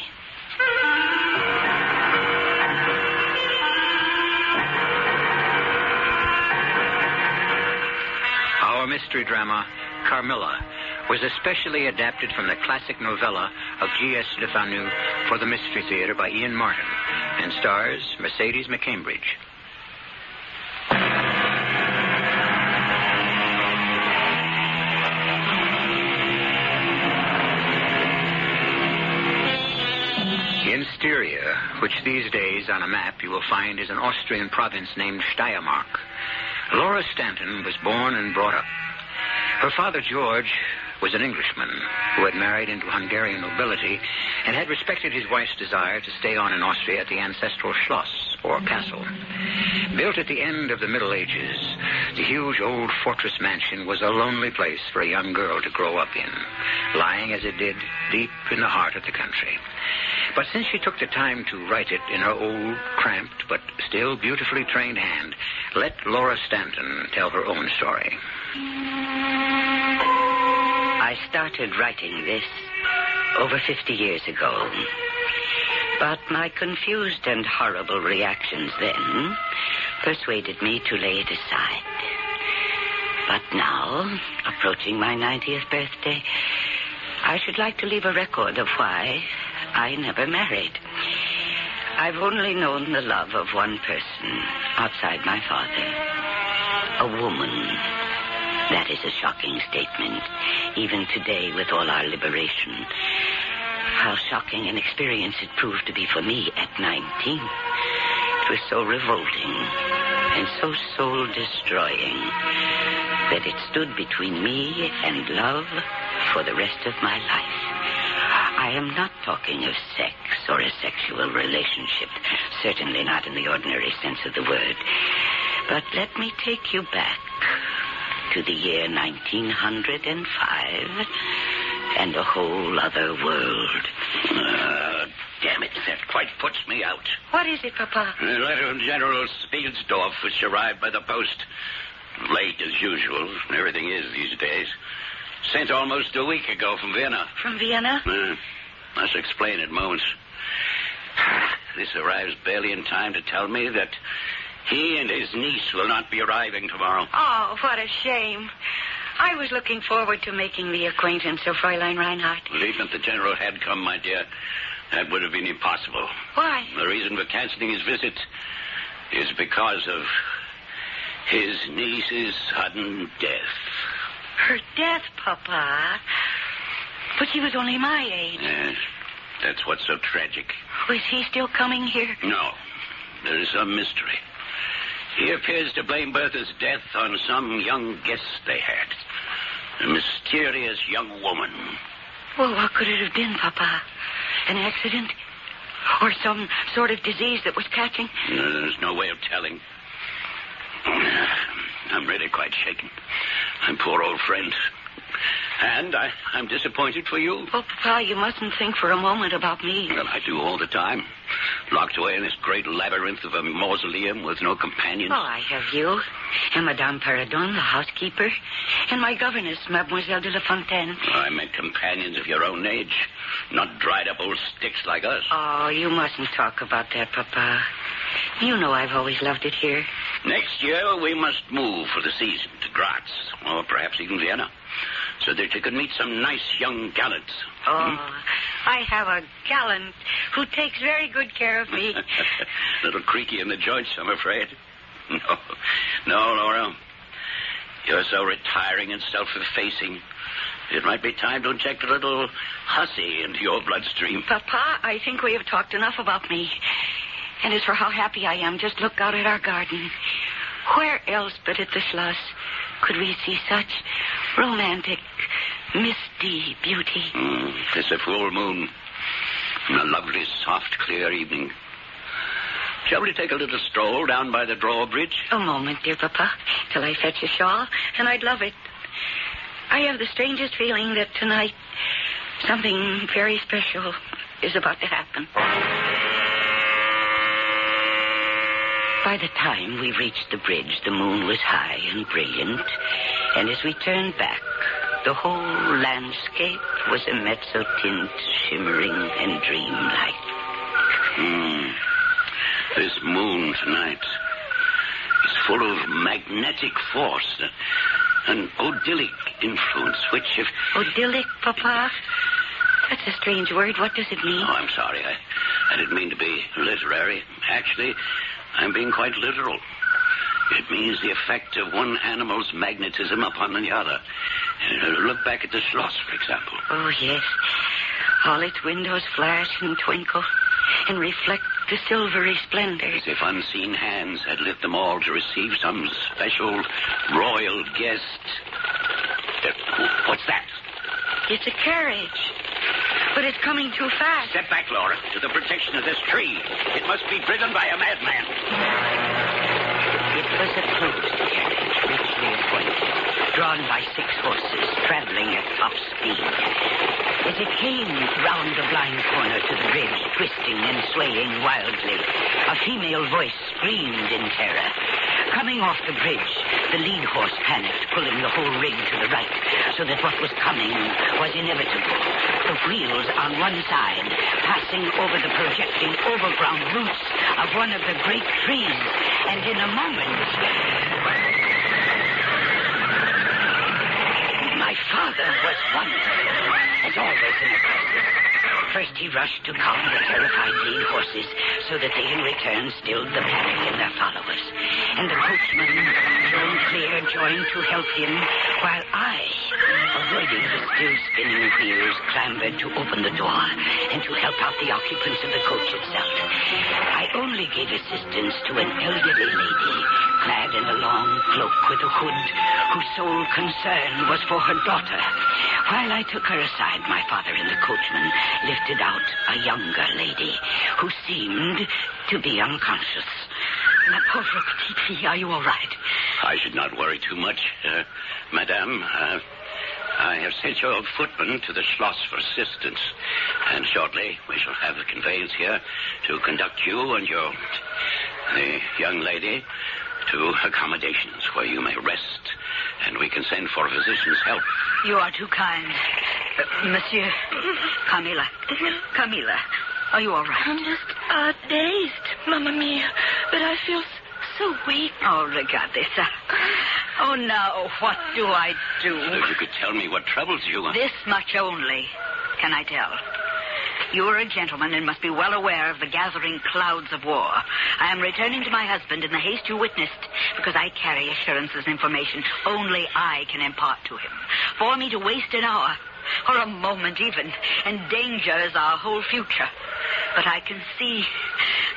Our mystery drama, Carmilla, was especially adapted from the classic novella of G.S. Le Fanu for the Mystery Theater by Ian Martin and stars Mercedes McCambridge. In Styria, which these days on a map you will find is an Austrian province named Steiermark, Laura Stanton was born and brought up. Her father, George, was an Englishman who had married into Hungarian nobility and had respected his wife's desire to stay on in Austria at the ancestral Schloss, or castle. Built at the end of the Middle Ages, the huge old fortress mansion was a lonely place for a young girl to grow up in, lying as it did deep in the heart of the country. But since she took the time to write it in her old, cramped, but still beautifully trained hand, let Laura Stanton tell her own story. I started writing this over 50 years ago. But my confused and horrible reactions then persuaded me to lay it aside. But now, approaching my 90th birthday, I should like to leave a record of why I never married. I've only known the love of one person outside my father. A woman. That is a shocking statement, even today with all our liberation. How shocking an experience it proved to be for me at 19. It was so revolting and so soul-destroying that it stood between me and love for the rest of my life. I am not talking of sex or a sexual relationship, certainly not in the ordinary sense of the word. But let me take you back to the year 1905 and a whole other world. Damn it, that quite puts me out. What is it, Papa? A letter from General Spielsdorf, which arrived by the post. Late as usual. Everything is these days. Sent almost a week ago from Vienna. From Vienna? Must explain at moments. This arrives barely in time to tell me that he and his niece will not be arriving tomorrow. Oh, what a shame. I was looking forward to making the acquaintance of Fräulein Reinhardt. Even if the general had come, my dear, that would have been impossible. Why? The reason for canceling his visit is because of his niece's sudden death. Her death, Papa? But she was only my age. Yes, that's what's so tragic. Was he still coming here? No, there is some mystery. He appears to blame Bertha's death on some young guest they had. A mysterious young woman. Well, what could it have been, Papa? An accident? Or some sort of disease that was catching? There's no way of telling. I'm really quite shaken. My poor old friend. And I'm disappointed for you. Oh, Papa, you mustn't think for a moment about me. Well, I do all the time. Locked away in this great labyrinth of a mausoleum with no companions. Oh, I have you. And Madame Paradon, the housekeeper. And my governess, Mademoiselle de la Fontaine. I meant companions of your own age. Not dried-up old sticks like us. Oh, you mustn't talk about that, Papa. You know I've always loved it here. Next year, we must move for the season to Graz, or perhaps even Vienna, so that you could meet some nice young gallants. Oh, I have a gallant who takes very good care of me. Little creaky in the joints, I'm afraid. No, Laura. You're so retiring and self-effacing. It might be time to inject a little hussy into your bloodstream. Papa, I think we have talked enough about me. And as for how happy I am, just look out at our garden. Where else but at the Schloss could we see such romantic, misty beauty? It's a full moon. And a lovely, soft, clear evening. Shall we take a little stroll down by the drawbridge? A moment, dear Papa, till I fetch a shawl, and I'd love it. I have the strangest feeling that tonight something very special is about to happen. By the time we reached the bridge, the moon was high and brilliant, and as we turned back, the whole landscape was a mezzotint, shimmering and dreamlike. This moon tonight is full of magnetic force, an odyllic influence, which if... Odyllic, Papa? That's a strange word. What does it mean? Oh, I'm sorry. I didn't mean to be literary. Actually, I'm being quite literal. It means the effect of one animal's magnetism upon the other. Look back at the Schloss, for example. Oh, yes. All its windows flash and twinkle and reflect the silvery splendor. As if unseen hands had lit them all to receive some special royal guest. What's that? It's a carriage. But it's coming too fast. Step back, Laura, to the protection of this tree. It must be driven by a madman. It was a closed carriage, richly appointed, drawn by 6 horses, traveling at top speed. As it came round the blind corner to the bridge, twisting and swaying wildly, a female voice screamed in terror. Coming off the bridge, the lead horse panicked, pulling the whole rig to the right, so that what was coming was inevitable. The wheels on one side, passing over the projecting overground roots of one of the great trees, and in a moment... My father was wonderful, as always in a crisis. First he rushed to calm the terrified lead horses so that they in return stilled the panic in their followers. And the coachman, thrown clear, joined to help him, while I, avoiding the still spinning wheels, clambered to open the door and to help out the occupants of the coach itself. I only gave assistance to an elderly lady, clad in a long cloak with a hood, whose sole concern was for her daughter. While I took her aside, my father and the coachman lifted out a younger lady who seemed to be unconscious. La pauvre petite fille, are you all right? I should not worry too much, madame. I have sent your footman to the Schloss for assistance, and shortly we shall have the conveyance here to conduct you and the young lady to accommodations where you may rest, and we can send for a physician's help. You are too kind. Monsieur, Carmilla. Carmilla, are you all right? I'm just dazed, Mamma Mia, but I feel so weak. Oh, regatessa. Oh, now, what do I do? If you could tell me what troubles you. This much only can I tell. You are a gentleman and must be well aware of the gathering clouds of war. I am returning to my husband in the haste you witnessed because I carry assurances and information only I can impart to him. For me to waste an hour, or a moment even, endangers our whole future. But I can see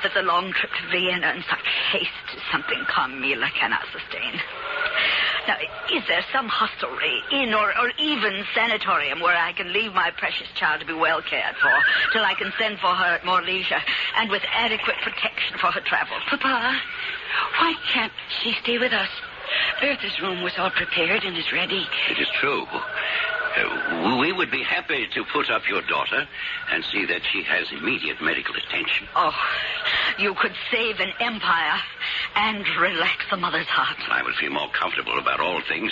that the long trip to Vienna in such haste is something Carmilla cannot sustain. Now, is there some hostelry, inn, or even sanatorium where I can leave my precious child to be well cared for till I can send for her at more leisure and with adequate protection for her travel? Papa, why can't she stay with us? Bertha's room was all prepared and is ready. It is true. We would be happy to put up your daughter and see that she has immediate medical attention. Oh, you could save an empire and relax the mother's heart. I would feel more comfortable about all things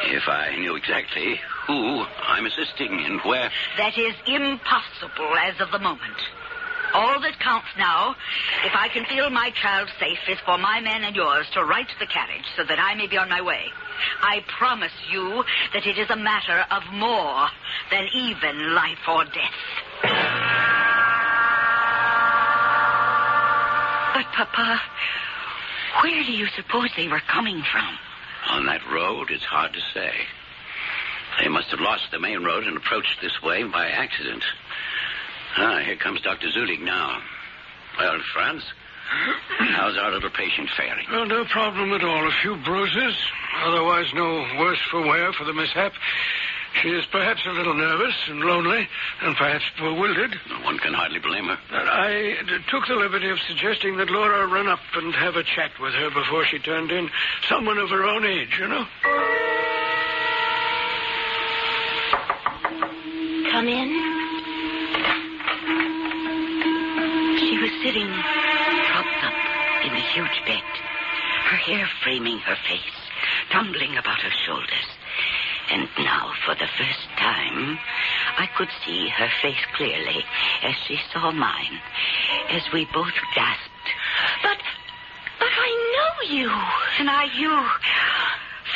if I knew exactly who I'm assisting and where. That is impossible as of the moment. All that counts now, if I can feel my child safe, is for my men and yours to right the carriage so that I may be on my way. I promise you that it is a matter of more than even life or death. But, Papa, where do you suppose they were coming from? On that road, it's hard to say. They must have lost the main road and approached this way by accident. Here comes Dr. Zulig now. Well, Franz, how's our little patient faring? Well, no problem at all. A few bruises. Otherwise, no worse for wear for the mishap. She is perhaps a little nervous and lonely, and perhaps bewildered. No one can hardly blame her. But I took the liberty of suggesting that Laura run up and have a chat with her before she turned in. Someone of her own age, you know. Come in. She was sitting propped up in the huge bed, her hair framing her face, tumbling about her shoulders. And now, for the first time, I could see her face clearly as she saw mine, as we both gasped. But I know you. And I you.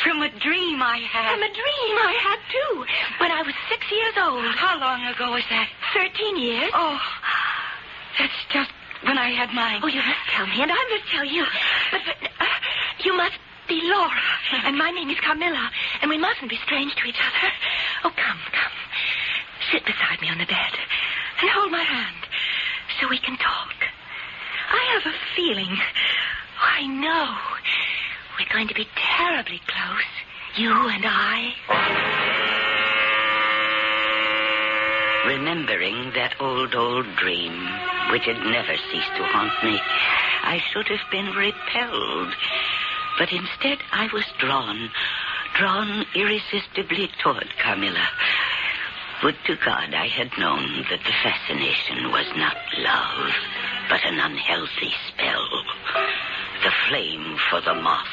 From a dream I had. From a dream I had, too, when I was 6 years old. How long ago was that? 13 years. Oh, that's just when I had mine. Oh, you must tell me, and I must tell you. But you must be Laura, and my name is Carmilla, and we mustn't be strange to each other. Oh, come. Sit beside me on the bed and hold my hand so we can talk. I have a feeling. I know. We're going to be terribly close, you and I. Remembering that old dream, which had never ceased to haunt me, I should have been repelled. But instead I was drawn irresistibly toward Carmilla. Would to God I had known that the fascination was not love, but an unhealthy spell. The flame for the moth.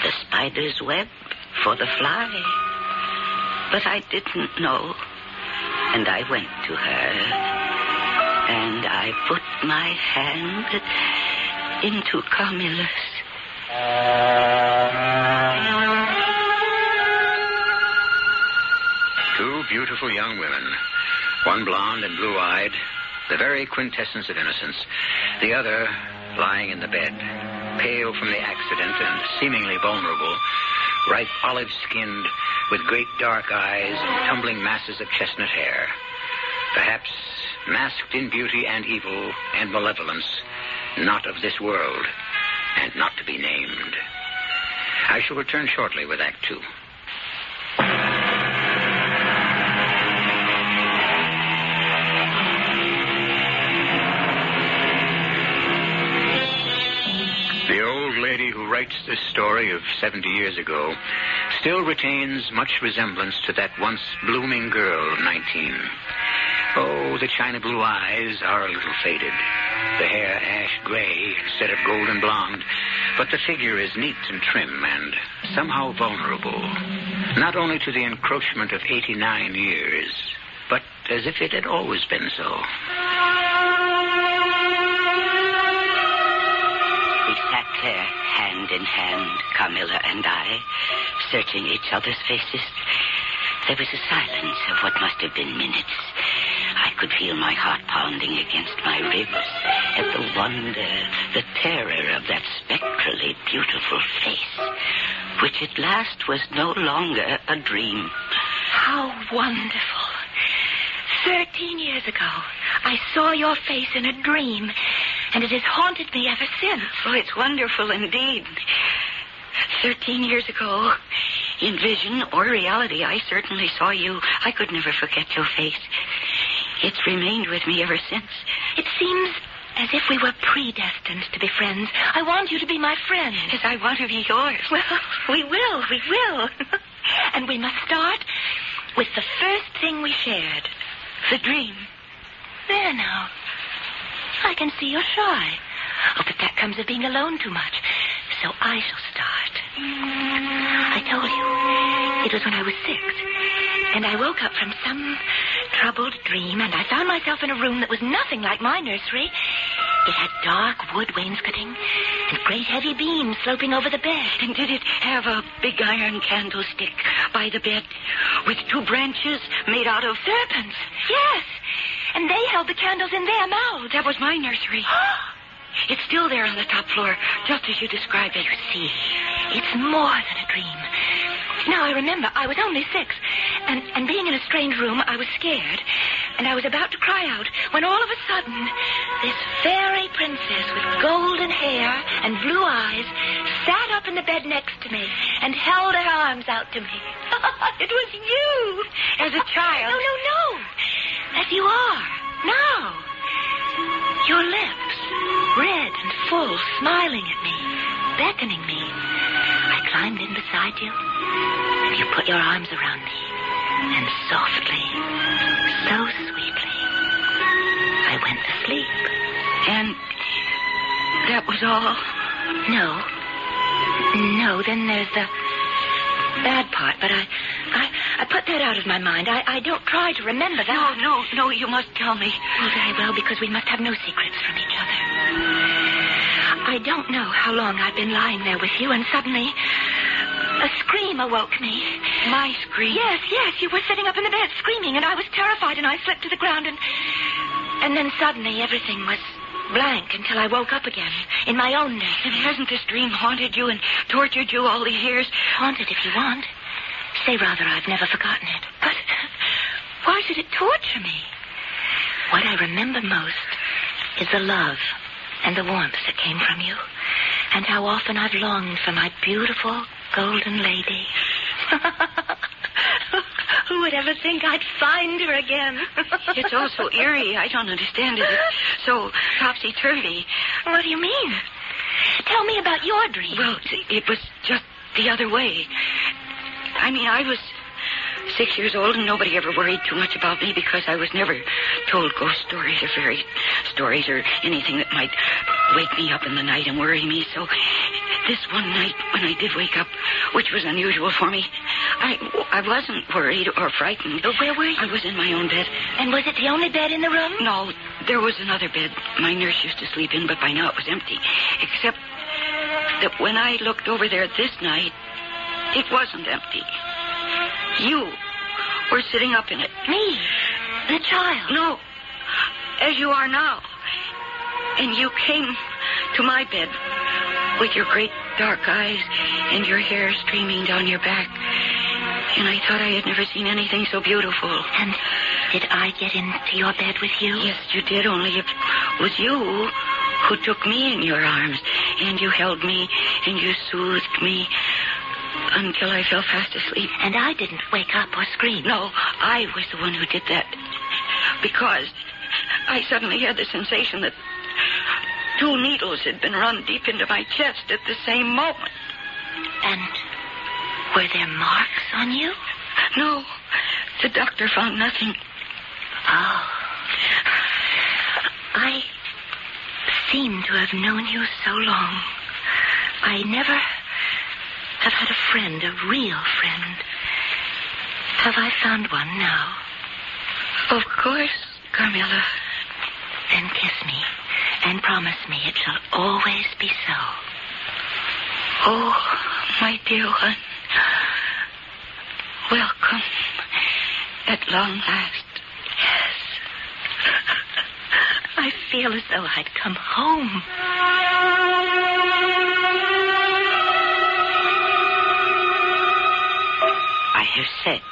The spider's web for the fly. But I didn't know. And I went to her. And I put my hand into Carmilla's. Two beautiful young women. One blonde and blue-eyed, the very quintessence of innocence. The other lying in the bed, pale from the accident and seemingly vulnerable, ripe olive-skinned, with great dark eyes and tumbling masses of chestnut hair. Perhaps masked in beauty and evil and malevolence, not of this world, and not to be named. I shall return shortly with Act Two. The old lady who writes this story of 70 years ago still retains much resemblance to that once blooming girl of 19. Oh, the china blue eyes are a little faded. The hair ash gray instead of golden blonde. But the figure is neat and trim and somehow vulnerable. Not only to the encroachment of 89 years, but as if it had always been so. We sat there, hand in hand, Carmilla and I, searching each other's faces. There was a silence of what must have been minutes. I could feel my heart pounding against my ribs at the wonder, the terror of that spectrally beautiful face, which at last was no longer a dream. How wonderful. 13 years ago, I saw your face in a dream, and it has haunted me ever since. Oh, it's wonderful indeed. 13 years ago, in vision or reality, I certainly saw you. I could never forget your face. It's remained with me ever since. It seems as if we were predestined to be friends. I want you to be my friend. Yes, I want to be yours. Well, we will. And we must start with the first thing we shared. The dream. There now. I can see you're shy. Oh, but that comes of being alone too much. So I shall start. I told you, it was when I was 6. And I woke up from some troubled dream, and I found myself in a room that was nothing like my nursery. It had dark wood wainscoting and great heavy beams sloping over the bed. And did it have a big iron candlestick by the bed with 2 branches made out of serpents? Yes. And they held the candles in their mouths. That was my nursery. It's still there on the top floor, just as you described it. You see, it's more than a dream. Now, I remember, I was only 6, and being in a strange room, I was scared, and I was about to cry out, when all of a sudden, this fairy princess with golden hair and blue eyes sat up in the bed next to me and held her arms out to me. It was you! As a child? No. As you are, now. Your lips, red and full, smiling at me, beckoning me. I climbed in beside you, and you put your arms around me, and softly, so sweetly, I went to sleep. And that was all? No, then there's the bad part, but I put that out of my mind. I don't try to remember that. No, you must tell me. Oh, very well, because we must have no secrets from each other. I don't know how long I've been lying there with you, and suddenly a scream awoke me. My scream? Yes, you were sitting up in the bed screaming, and I was terrified, and I slipped to the ground, and then suddenly everything was blank until I woke up again in my own nest. And hasn't this dream haunted you and tortured you all these years? Haunted, if you want. Say rather, I've never forgotten it. But why should it torture me? What I remember most is the love and the warmth that came from you, and how often I've longed for my beautiful golden lady. Who would ever think I'd find her again? It's all so eerie. I don't understand it. It's so topsy-turvy. What do you mean? Tell me about your dream. Well, it was just the other way. I mean, I was 6 years old, and nobody ever worried too much about me because I was never told ghost stories or fairy stories or anything that might wake me up in the night and worry me. So this one night when I did wake up, which was unusual for me, I wasn't worried or frightened. But where were you? I was in my own bed. And was it the only bed in the room? No, there was another bed my nurse used to sleep in, but by now it was empty. Except that when I looked over there this night, it wasn't empty. You were sitting up in it. Me? The child? No, as you are now. And you came to my bed with your great dark eyes and your hair streaming down your back. And I thought I had never seen anything so beautiful. And did I get into your bed with you? Yes, you did, only it was you who took me in your arms. And you held me and you soothed me until I fell fast asleep. And I didn't wake up or scream. No, I was the one who did that. Because I suddenly had the sensation that 2 needles had been run deep into my chest at the same moment. And were there marks on you? No, the doctor found nothing. Oh. I seem to have known you so long. I never have had a friend, a real friend. Have I found one now? Of course, Carmilla. Then kiss me and promise me it shall always be so. Oh, my dear one. Welcome at long last. Yes. I feel as though I'd come home. I have said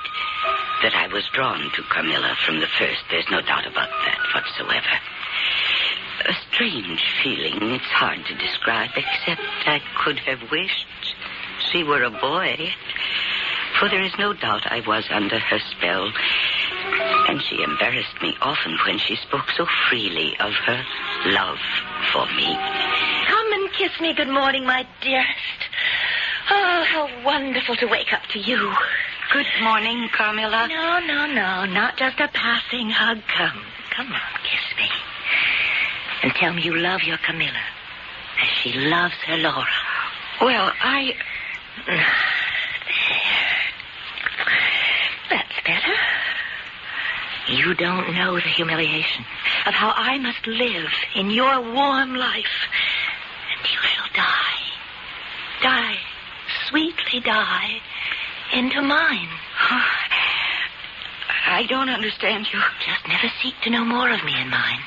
that I was drawn to Carmilla from the first. There's no doubt about that whatsoever. A strange feeling. It's hard to describe, except I could have wished she were a boy. For there is no doubt I was under her spell. And she embarrassed me often when she spoke so freely of her love for me. Come and kiss me good morning, my dearest. Oh, how wonderful to wake up to you. Good morning, Carmilla. No, not just a passing hug. Come on, kiss me. And tell me you love your Carmilla as she loves her Laura. Well, There. That's better. You don't know the humiliation of how I must live in your warm life. And you shall die. Die. Sweetly die. Into mine. I don't understand you. Just never seek to know more of me and mine.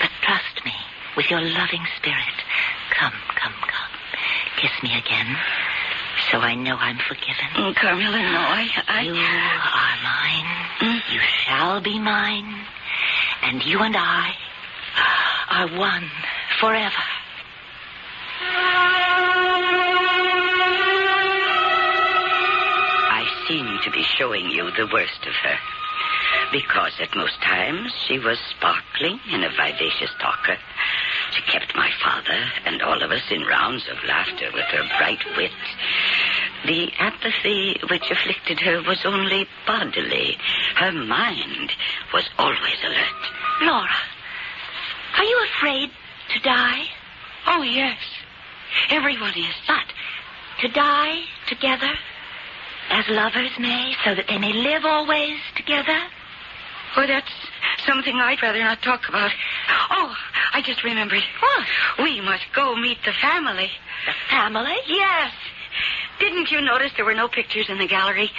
But trust me with your loving spirit. Come. Kiss me again, so I know I'm forgiven. Carmilla, no, I... You are mine. You shall be mine. And you and I are one forever. I seem to be showing you the worst of her. Because at most times she was sparkling and a vivacious talker. She kept my father and all of us in rounds of laughter with her bright wit. The apathy which afflicted her was only bodily. Her mind was always alert. Laura, are you afraid to die? Oh, yes. Everyone is. But to die together, as lovers may, so that they may live always together? Oh, that's something I'd rather not talk about. Oh, I just remembered. What? We must go meet the family. The family? Yes. Didn't you notice there were no pictures in the gallery?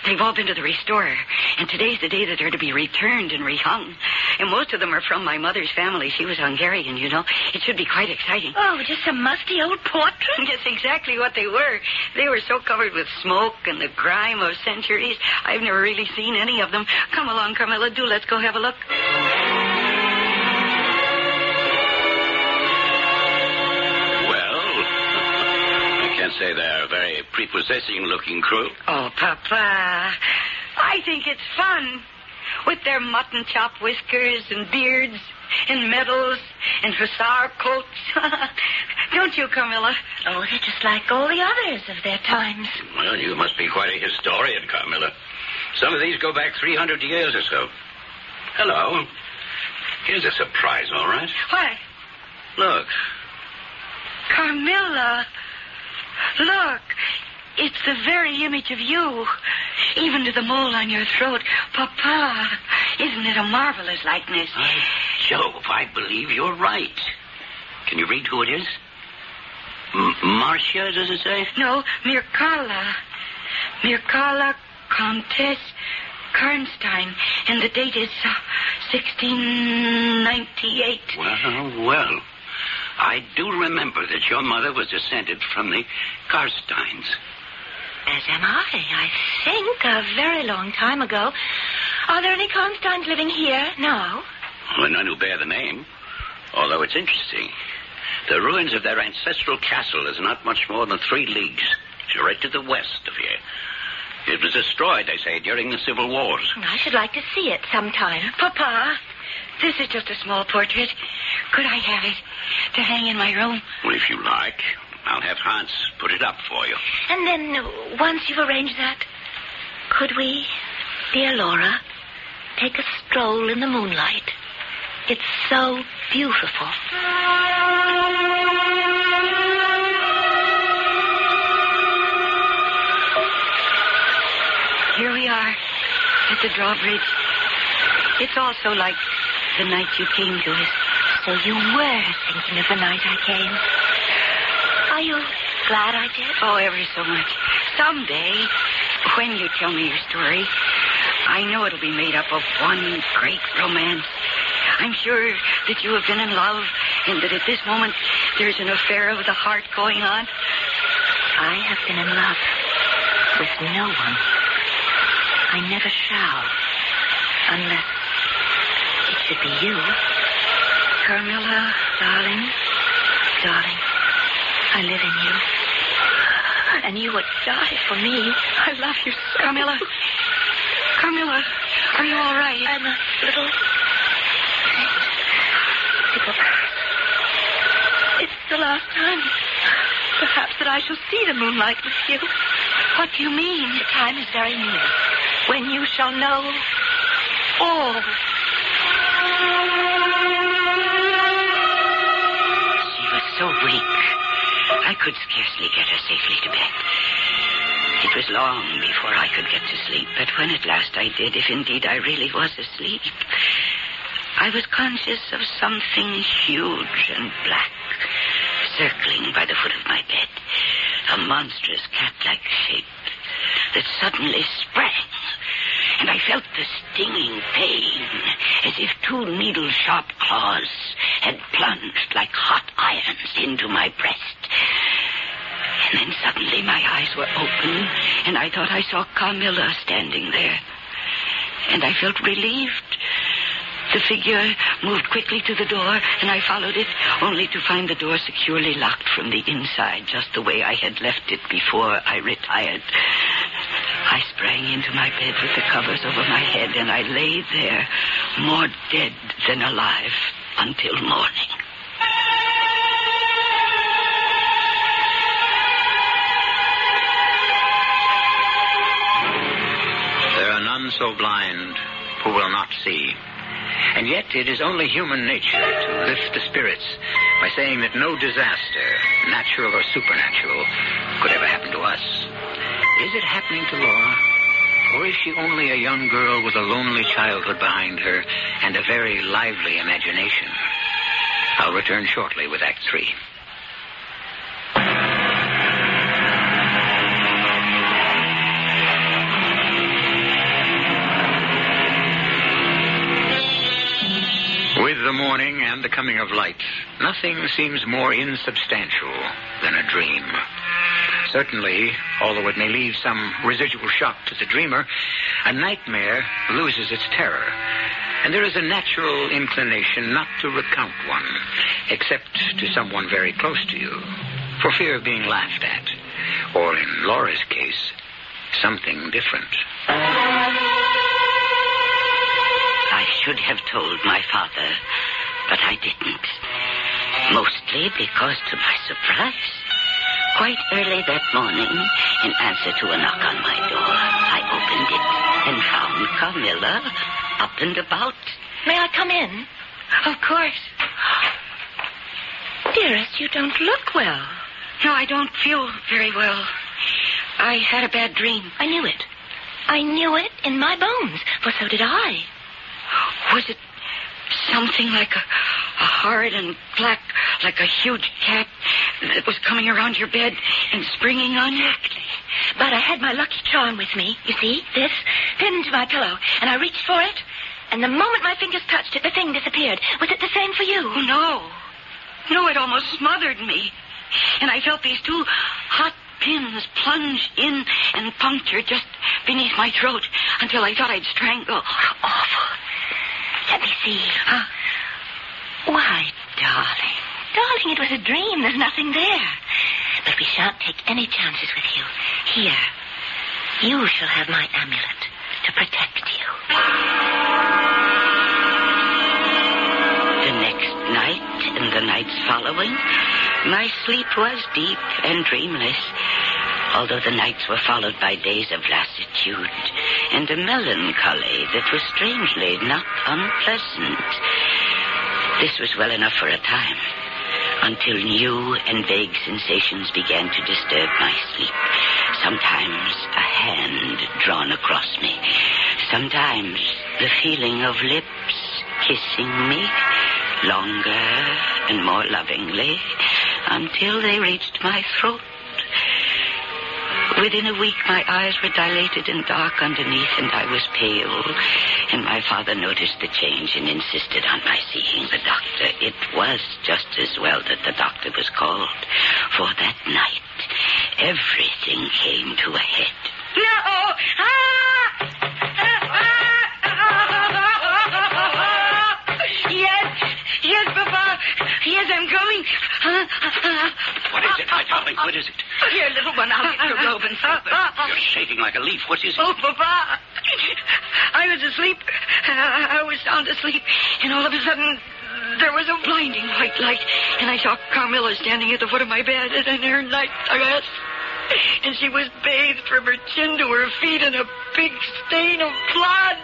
They've all been to the restorer. And today's the day that they're to be returned and rehung. And most of them are from my mother's family. She was Hungarian, you know. It should be quite exciting. Oh, just some musty old portraits? Yes, exactly what they were. They were so covered with smoke and the grime of centuries. I've never really seen any of them. Come along, Carmilla. Do let's go have a look. Say they're a very prepossessing-looking crew. Oh, Papa, I think it's fun. With their mutton chop whiskers and beards and medals and hussar coats. Don't you, Carmilla? Oh, they're just like all the others of their times. Well, you must be quite a historian, Carmilla. Some of these go back 300 years or so. Hello. Here's a surprise, all right? What? Look. Carmilla. Look. It's the very image of you. Even to the mole on your throat. Papa, isn't it a marvelous likeness? Jove, I believe you're right. Can you read who it is? Marcia, does it say? No, Mircalla. Mircalla Countess Karnstein. And the date is 1698. Well. I do remember that your mother was descended from the Karnsteins. As am I think, a very long time ago. Are there any Karnsteins living here now? Well, none who bear the name. Although it's interesting. The ruins of their ancestral castle is not much more than 3 leagues. Right to the west of here. It was destroyed, they say, during the Civil Wars. I should like to see it sometime. Papa, this is just a small portrait. Could I have it to hang in my room? Well, if you like, I'll have Hans put it up for you. And then, once you've arranged that, could we, dear Laura, take a stroll in the moonlight? It's so beautiful. Here we are, at the drawbridge. It's also like the night you came to us. So you were thinking of the night I came. Are you glad I did? Oh, ever so much. Someday, when you tell me your story, I know it'll be made up of one great romance. I'm sure that you have been in love and that at this moment there's an affair of the heart going on. I have been in love with no one. I never shall, unless it should be you. Carmilla, darling, I live in you. And you would die for me. I love you, Carmilla. Carmilla, are you all right? I'm a little sick. It's the last time, perhaps, that I shall see the moonlight with you. What do you mean? The time is very near when you shall know all. She was so weak, I could scarcely get her safely to bed. It was long before I could get to sleep, but when at last I did, if indeed I really was asleep, I was conscious of something huge and black circling by the foot of my bed, a monstrous cat-like shape that suddenly sprang, and I felt the stinging pain as if 2 needle-sharp claws had plunged like hot irons into my breast. And then suddenly my eyes were open, and I thought I saw Carmilla standing there. And I felt relieved. The figure moved quickly to the door, and I followed it, only to find the door securely locked from the inside, just the way I had left it before I retired. I sprang into my bed with the covers over my head, and I lay there, more dead than alive, until morning. There are none so blind who will not see. And yet it is only human nature to lift the spirits by saying that no disaster, natural or supernatural, could ever happen to us. Is it happening to Laura? Or is she only a young girl with a lonely childhood behind her and a very lively imagination? I'll return shortly with Act 3. With the morning and the coming of light, nothing seems more insubstantial than a dream. Certainly, although it may leave some residual shock to the dreamer, a nightmare loses its terror. And there is a natural inclination not to recount one, except to someone very close to you, for fear of being laughed at. Or in Laura's case, something different. I should have told my father, but I didn't. Mostly because, to my surprise, quite early that morning, in answer to a knock on my door, I opened it. and found Carmilla up and about. May I come in? Of course. Dearest, you don't look well. No, I don't feel very well. I had a bad dream. I knew it. I knew it in my bones, for so did I. Was it something like a hard and black, like a huge cat that was coming around your bed and springing on you? Exactly. But I had my lucky charm with me, you see, this, pinned to my pillow, and I reached for it, and the moment my fingers touched it, the thing disappeared. Was it the same for you? Oh, no. No, it almost smothered me. And I felt these two hot pins plunge in and puncture just beneath my throat until I thought I'd strangle. Awful. Let me see. Why, darling. Darling, it was a dream. There's nothing there. But we shan't take any chances with you. Here. You shall have my amulet to protect you. The next night and the nights following, my sleep was deep and dreamless, although the nights were followed by days of lassitude and a melancholy that was strangely not unpleasant. This was well enough for a time, until new and vague sensations began to disturb my sleep. Sometimes a hand drawn across me, sometimes the feeling of lips kissing me, longer and more lovingly, until they reached my throat. Within a week, my eyes were dilated and dark underneath, and I was pale. And my father noticed the change and insisted on my seeing the doctor. It was just as well that the doctor was called, for that night, everything came to a head. No! Yes, Papa. Yes, I'm coming. What is it, my darling? What is it? Here, little one, I'll get your robe and something. You're shaking like a leaf. What is it? Oh, Papa. I was asleep. I was sound asleep, and all of a sudden, there was a blinding white light, and I saw Carmilla standing at the foot of my bed in her nightdress. And she was bathed from her chin to her feet in a big stain of blood.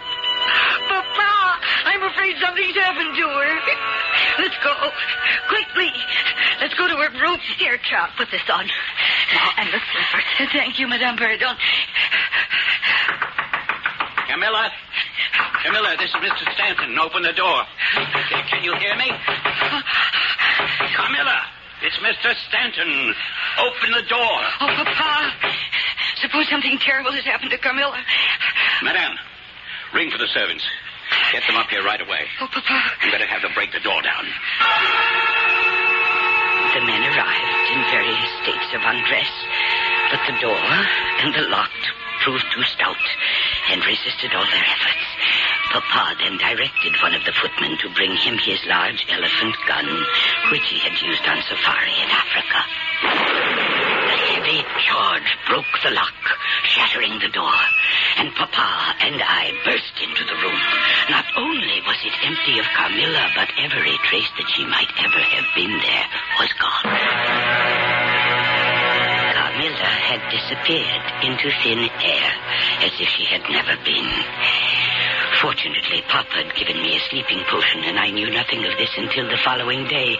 Papa, I'm afraid something's happened to her. Let's go. Quickly. Let's go to her room. Here, child, put this on. Now, and the slippers. Thank you, Madame Pardon. Carmilla? Carmilla, this is Mr. Stanton. Open the door. Can you hear me? Carmilla, it's Mr. Stanton. Open the door. Oh, Papa. Suppose something terrible has happened to Carmilla. Madame, ring for the servants. Get them up here right away. Oh, Papa. You better have them break the door down. The men arrived in various states of undress, but the door and the lock proved too stout and resisted all their efforts. Papa then directed one of the footmen to bring him his large elephant gun, which he had used on safari in Africa. A heavy charge broke the lock, shattering the door, and Papa and I burst into the room. Not only was it empty of Carmilla, but every trace that she might ever have been there was gone. Carmilla had disappeared into thin air, as if she had never been. Fortunately, Papa had given me a sleeping potion, and I knew nothing of this until the following day,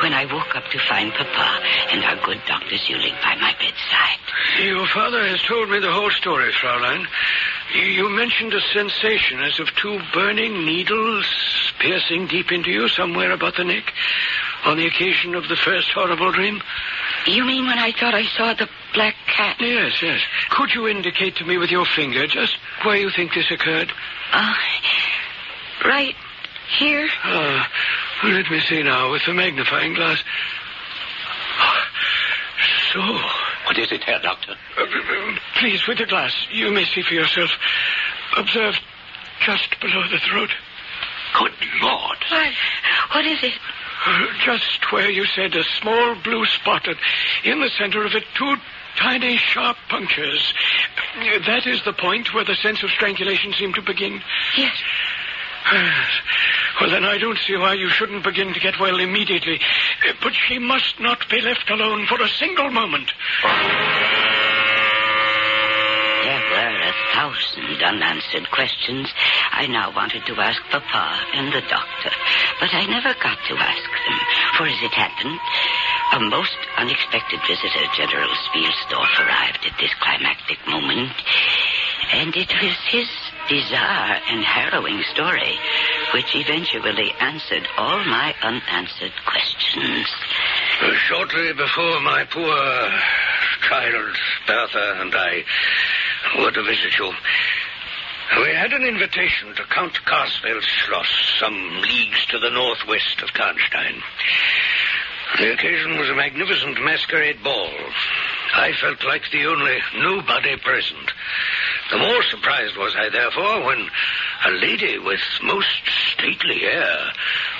when I woke up to find Papa and our good Dr. Zulig by my bedside. Your father has told me the whole story, Fraulein. You mentioned a sensation as of two burning needles piercing deep into you somewhere about the neck on the occasion of the first horrible dream. You mean when I thought I saw the black cat? Yes. Could you indicate to me with your finger just where you think this occurred? Right here. Let me see now with the magnifying glass. So. What is it, Herr Doctor? Please, with the glass. You may see for yourself. Observe just below the throat. Good Lord. What is it? Just where you said, a small blue spot, and in the center of it, two tiny sharp punctures. That is the point where the sense of strangulation seemed to begin. Yes. Well, then I don't see why you shouldn't begin to get well immediately. But she must not be left alone for a single moment. There were 1,000 unanswered questions I now wanted to ask Papa and the doctor, but I never got to ask them, for as it happened, a most unexpected visitor, General Spielsdorf, arrived at this climactic moment, and it was his bizarre and harrowing story which eventually answered all my unanswered questions. Shortly before my poor child, Bertha, and I were to visit you, we had an invitation to Count Karsfeld's Schloss, some leagues to the northwest of Karnstein. The occasion was a magnificent masquerade ball. I felt like the only nobody present. The more surprised was I, therefore, when a lady with most stately air,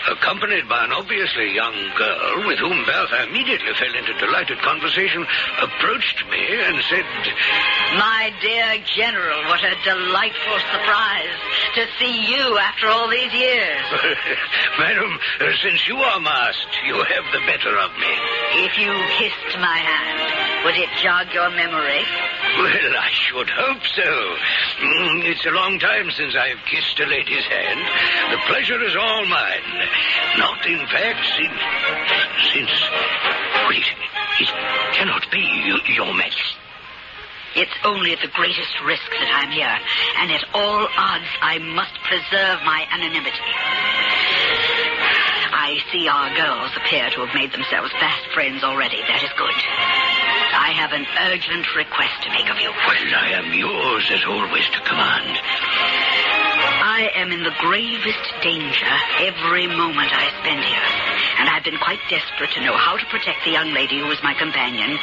accompanied by an obviously young girl with whom Bertha immediately fell into delighted conversation, approached me and said, "My dear General, what a delightful surprise to see you after all these years." Madam, since you are masked, you have the better of me. If you kissed my hand, would it jog your memory? Well, I should hope so. It's a long time since I've kissed a lady's hand. The pleasure is all mine. Not, in fact, since... Wait, it cannot be, Your Majesty. It's only at the greatest risk that I'm here, and at all odds I must preserve my anonymity. I see our girls appear to have made themselves fast friends already. That is good. I have an urgent request to make of you. Well, I am yours as always to command. I am in the gravest danger every moment I spend here, and I've been quite desperate to know how to protect the young lady who is my companion.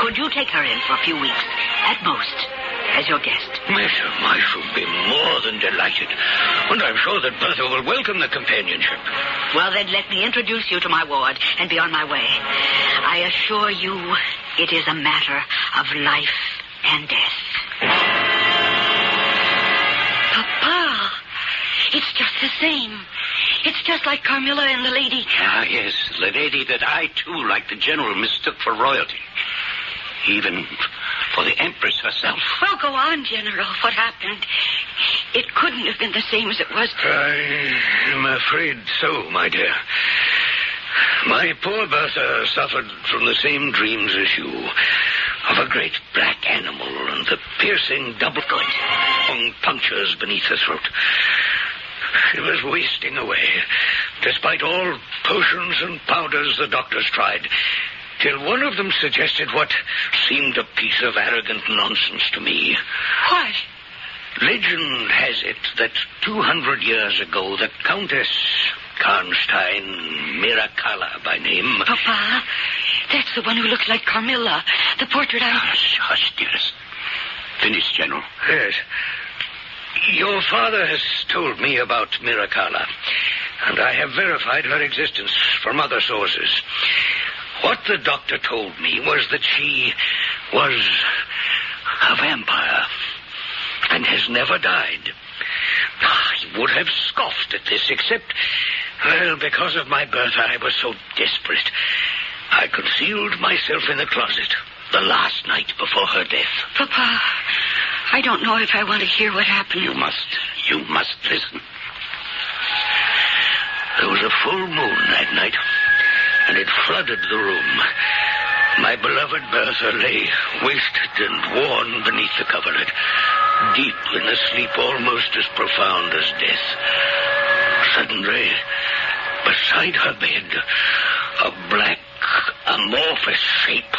Could you take her in for a few weeks, at most, as your guest? Madam, I should be more than delighted, and I'm sure that Bertha will welcome the companionship. Well, then, let me introduce you to my ward and be on my way. I assure you it is a matter of life and death. Papa, it's just the same. It's just like Carmilla and the lady. Ah, yes, the lady that I, too, like the general, mistook for royalty. Even for the Empress herself. Well, go on, General. What happened? It couldn't have been the same as it was. I am afraid so, my dear. My poor Bertha suffered from the same dreams as you, of a great black animal and the piercing double long punctures beneath her throat. She was wasting away, despite all potions and powders the doctors tried, till one of them suggested what seemed a piece of arrogant nonsense to me. What? Legend has it that 200 years ago, the Countess Karnstein Miracala by name... Papa, that's the one who looks like Carmilla, the portrait I... Hush, dearest. Finish, General. Yes. Your father has told me about Miracala, and I have verified her existence from other sources. What the doctor told me was that she was a vampire and has never died. I would have scoffed at this, except, well, because of my Bertha, I was so desperate. I concealed myself in the closet the last night before her death. Papa, I don't know if I want to hear what happened. You must listen. There was a full moon that night, and it flooded the room. My beloved Bertha lay wasted and worn beneath the coverlet, deep in a sleep almost as profound as death. Suddenly, beside her bed, a black, amorphous shape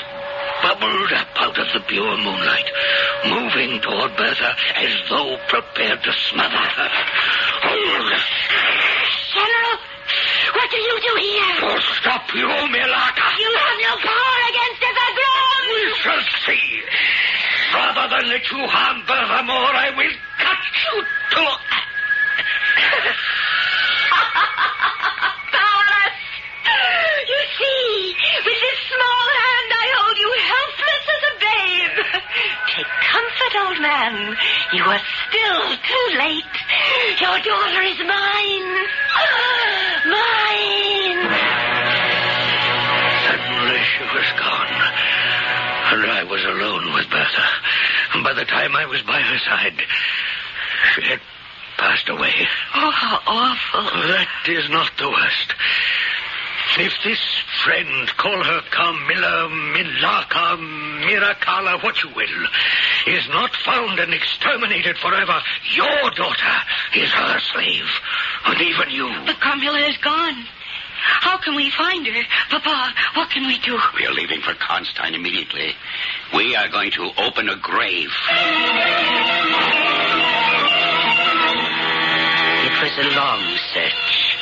bubbled up out of the pure moonlight, moving toward Bertha as though prepared to smother her. General, what do you do here? To stop you, Milata. You have no power against us, Agron. We shall see. Rather than let you harm Bertha more, I will cut you to... Powerless! You see, with this small hand I hold you helpless as a babe. Take comfort, old man. You are still too late. Your daughter is mine. Mine. Suddenly she was gone, and I was alone with Bertha. By by the time I was by her side, she had passed away. Oh, how awful. That is not the worst. If this friend, call her Carmilla, Milaka, Miracala, what you will, is not found and exterminated forever, your daughter is her slave, and even you. But Carmilla is gone. How can we find her? Papa, what can we do? We are leaving for Constantine immediately. We are going to open a grave. It was a long search,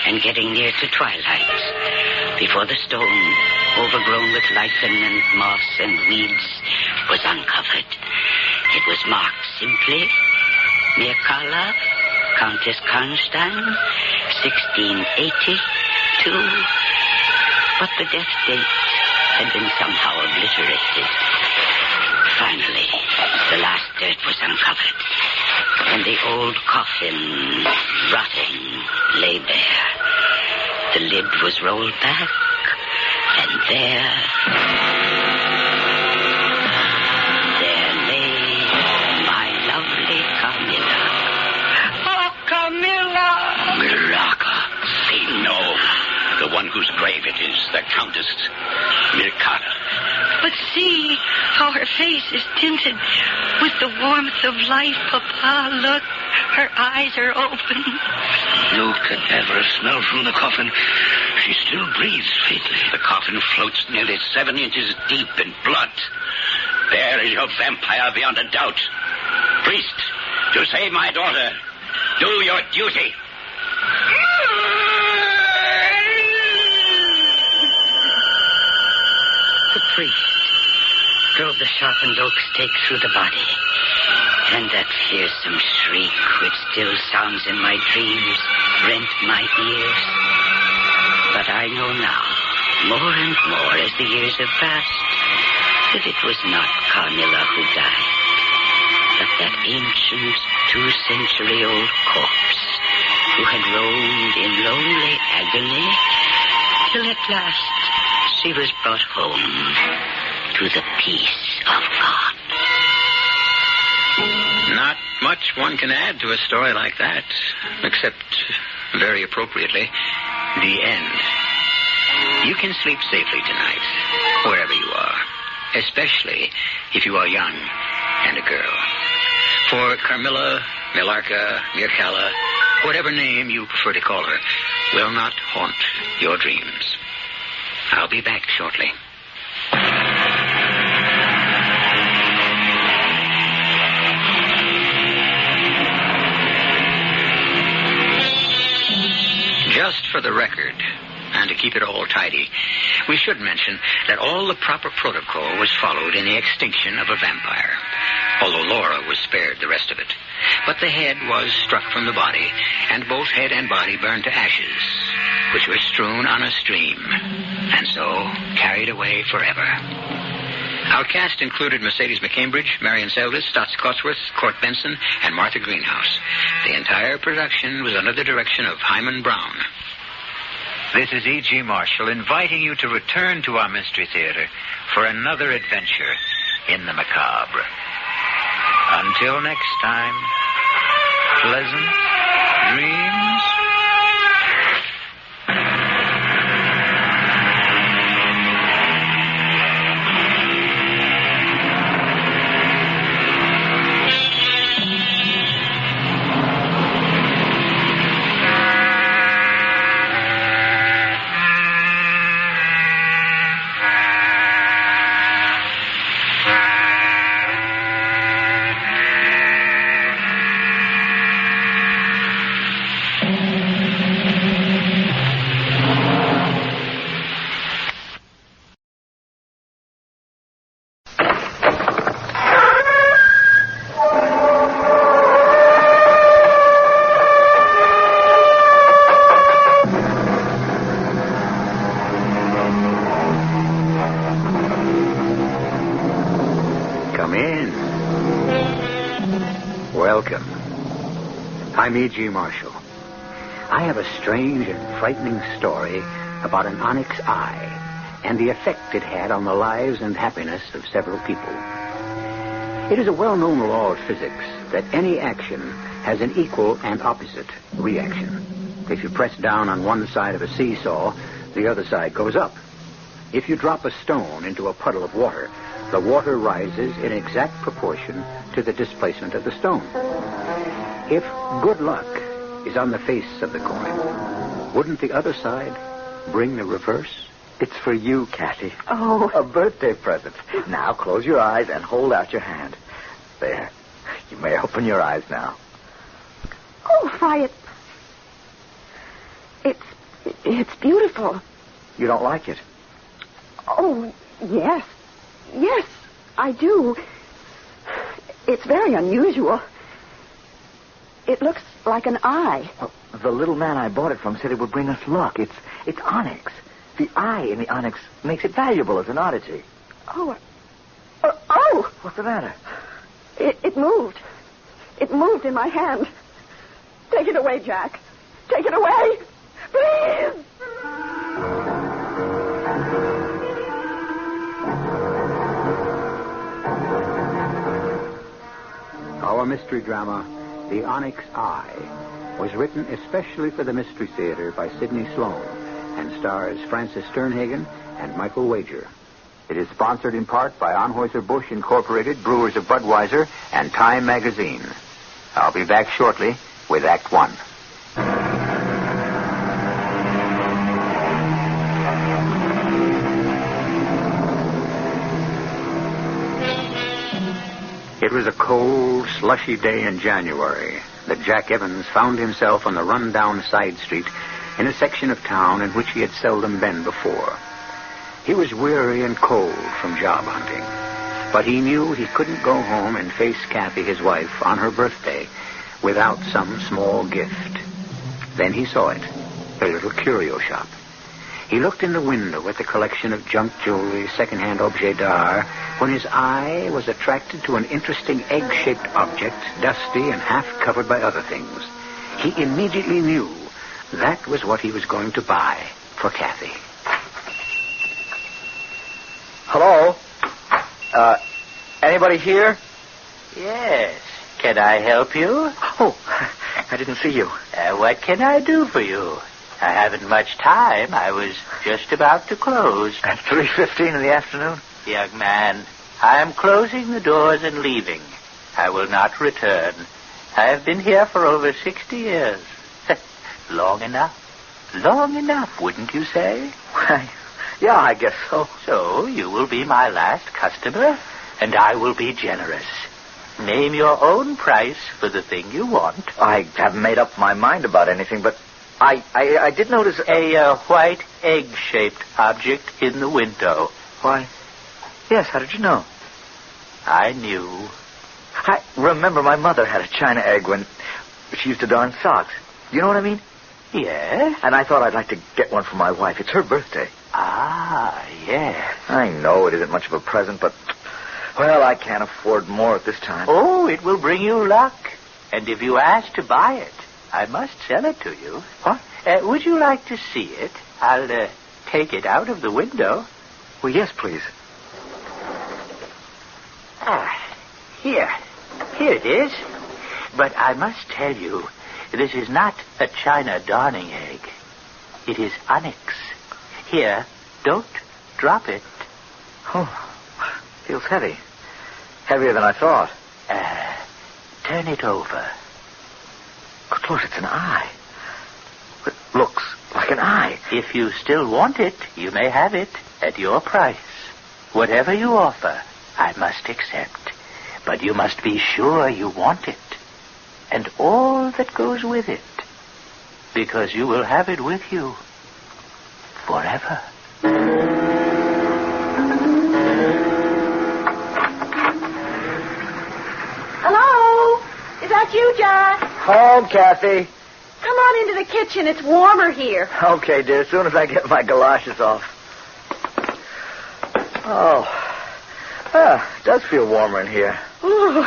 and getting near to twilight, before the stone, overgrown with lichen and moss and weeds, was uncovered. It was marked simply, Mircalla, Countess Karnstein, 1682, but the death date had been somehow obliterated. Finally, the last dirt was uncovered, and the old coffin, rotting, lay bare. The lid was rolled back, and there lay my lovely Carmilla. Oh, Carmilla! Miraka. No, the one whose grave it is, the Countess Mircalla. But see how her face is tinted with the warmth of life, Papa. Look, her eyes are open. You can never smell from the coffin. She still breathes faintly. The coffin floats nearly 7 inches deep in blood. There is your vampire beyond a doubt. Priest, to save my daughter, do your duty. The priest drove the sharpened oak stake through the body, and that fearsome shriek which still sounds in my dreams rent my ears. But I know now, more and more as the years have passed, that it was not Carmilla who died, but that ancient 2-century-old corpse who had roamed in lonely agony till at last she was brought home to the peace of God. Not much one can add to a story like that, except, very appropriately, the end. You can sleep safely tonight, wherever you are, especially if you are young and a girl. For Carmilla, Milarca, Mircalla, whatever name you prefer to call her, will not haunt your dreams. I'll be back shortly. Just for the record, and to keep it all tidy, we should mention that all the proper protocol was followed in the extinction of a vampire, although Laura was spared the rest of it. But the head was struck from the body, and both head and body burned to ashes, which were strewn on a stream, and so carried away forever. Our cast included Mercedes McCambridge, Marion Seldes, Stotts Cotsworth, Court Benson, and Martha Greenhouse. The entire production was under the direction of Himan Brown. This is E.G. Marshall inviting you to return to our Mystery Theater for another adventure in the macabre. Until next time, pleasant dreams. Welcome. I'm E.G. Marshall. I have a strange and frightening story about an onyx eye and the effect it had on the lives and happiness of several people. It is a well-known law of physics that any action has an equal and opposite reaction. If you press down on one side of a seesaw, the other side goes up. If you drop a stone into a puddle of water, the water rises in exact proportion to the displacement of the stone. If good luck is on the face of the coin, wouldn't the other side bring the reverse? It's for you, Kathy. Oh. A birthday present. Now close your eyes and hold out your hand. There. You may open your eyes now. Oh, why, it's beautiful. You don't like it? Oh, yes. Yes, I do. It's very unusual. It looks like an eye. Well, the little man I bought it from said it would bring us luck. It's onyx. The eye in the onyx makes it valuable as an oddity. Oh. What's the matter? It moved. It moved in my hand. Take it away, Jack. Take it away. Please. Our mystery drama, The Onyx Eye, was written especially for the Mystery Theater by Sidney Sloan and stars Francis Sternhagen and Michael Wager. It is sponsored in part by Anheuser-Busch Incorporated, Brewers of Budweiser, and Time Magazine. I'll be back shortly with Act One. It was a cold, slushy day in January that Jack Evans found himself on the run-down side street in a section of town in which he had seldom been before. He was weary and cold from job hunting, but he knew he couldn't go home and face Kathy, his wife, on her birthday without some small gift. Then he saw it, a little curio shop. He looked in the window at the collection of junk jewelry, second-hand objets d'art, when his eye was attracted to an interesting egg-shaped object, dusty and half-covered by other things. He immediately knew that was what he was going to buy for Kathy. Hello? Anybody here? Yes. Can I help you? Oh, I didn't see you. What can I do for you? I haven't much time. I was just about to close. At 3:15 in the afternoon? Young man, I am closing the doors and leaving. I will not return. I have been here for over 60 years. Long enough. Long enough, wouldn't you say? Why, yeah, I guess so. So, you will be my last customer, and I will be generous. Name your own price for the thing you want. I haven't made up my mind about anything, but I did notice a white egg-shaped object in the window. Why, yes, how did you know? I knew. I remember my mother had a china egg when she used to darn socks. You know what I mean? Yes. And I thought I'd like to get one for my wife. It's her birthday. Ah, yes. I know it isn't much of a present, but, well, I can't afford more at this time. Oh, it will bring you luck. And if you ask to buy it, I must sell it to you. What? Would you like to see it? I'll take it out of the window. Well, yes, please. Here. Here it is. But I must tell you, this is not a china darning egg. It is onyx. Here, don't drop it. Oh, feels heavy. Heavier than I thought. Turn it over. Good Lord, it's an eye. It looks like an eye. If you still want it, you may have it at your price. Whatever you offer, I must accept. But you must be sure you want it. And all that goes with it. Because you will have it with you forever. Hello? Is that you, Jack? Home, Kathy. Come on into the kitchen. It's warmer here. Okay, dear, as soon as I get my galoshes off. Oh. It does feel warmer in here. Ooh,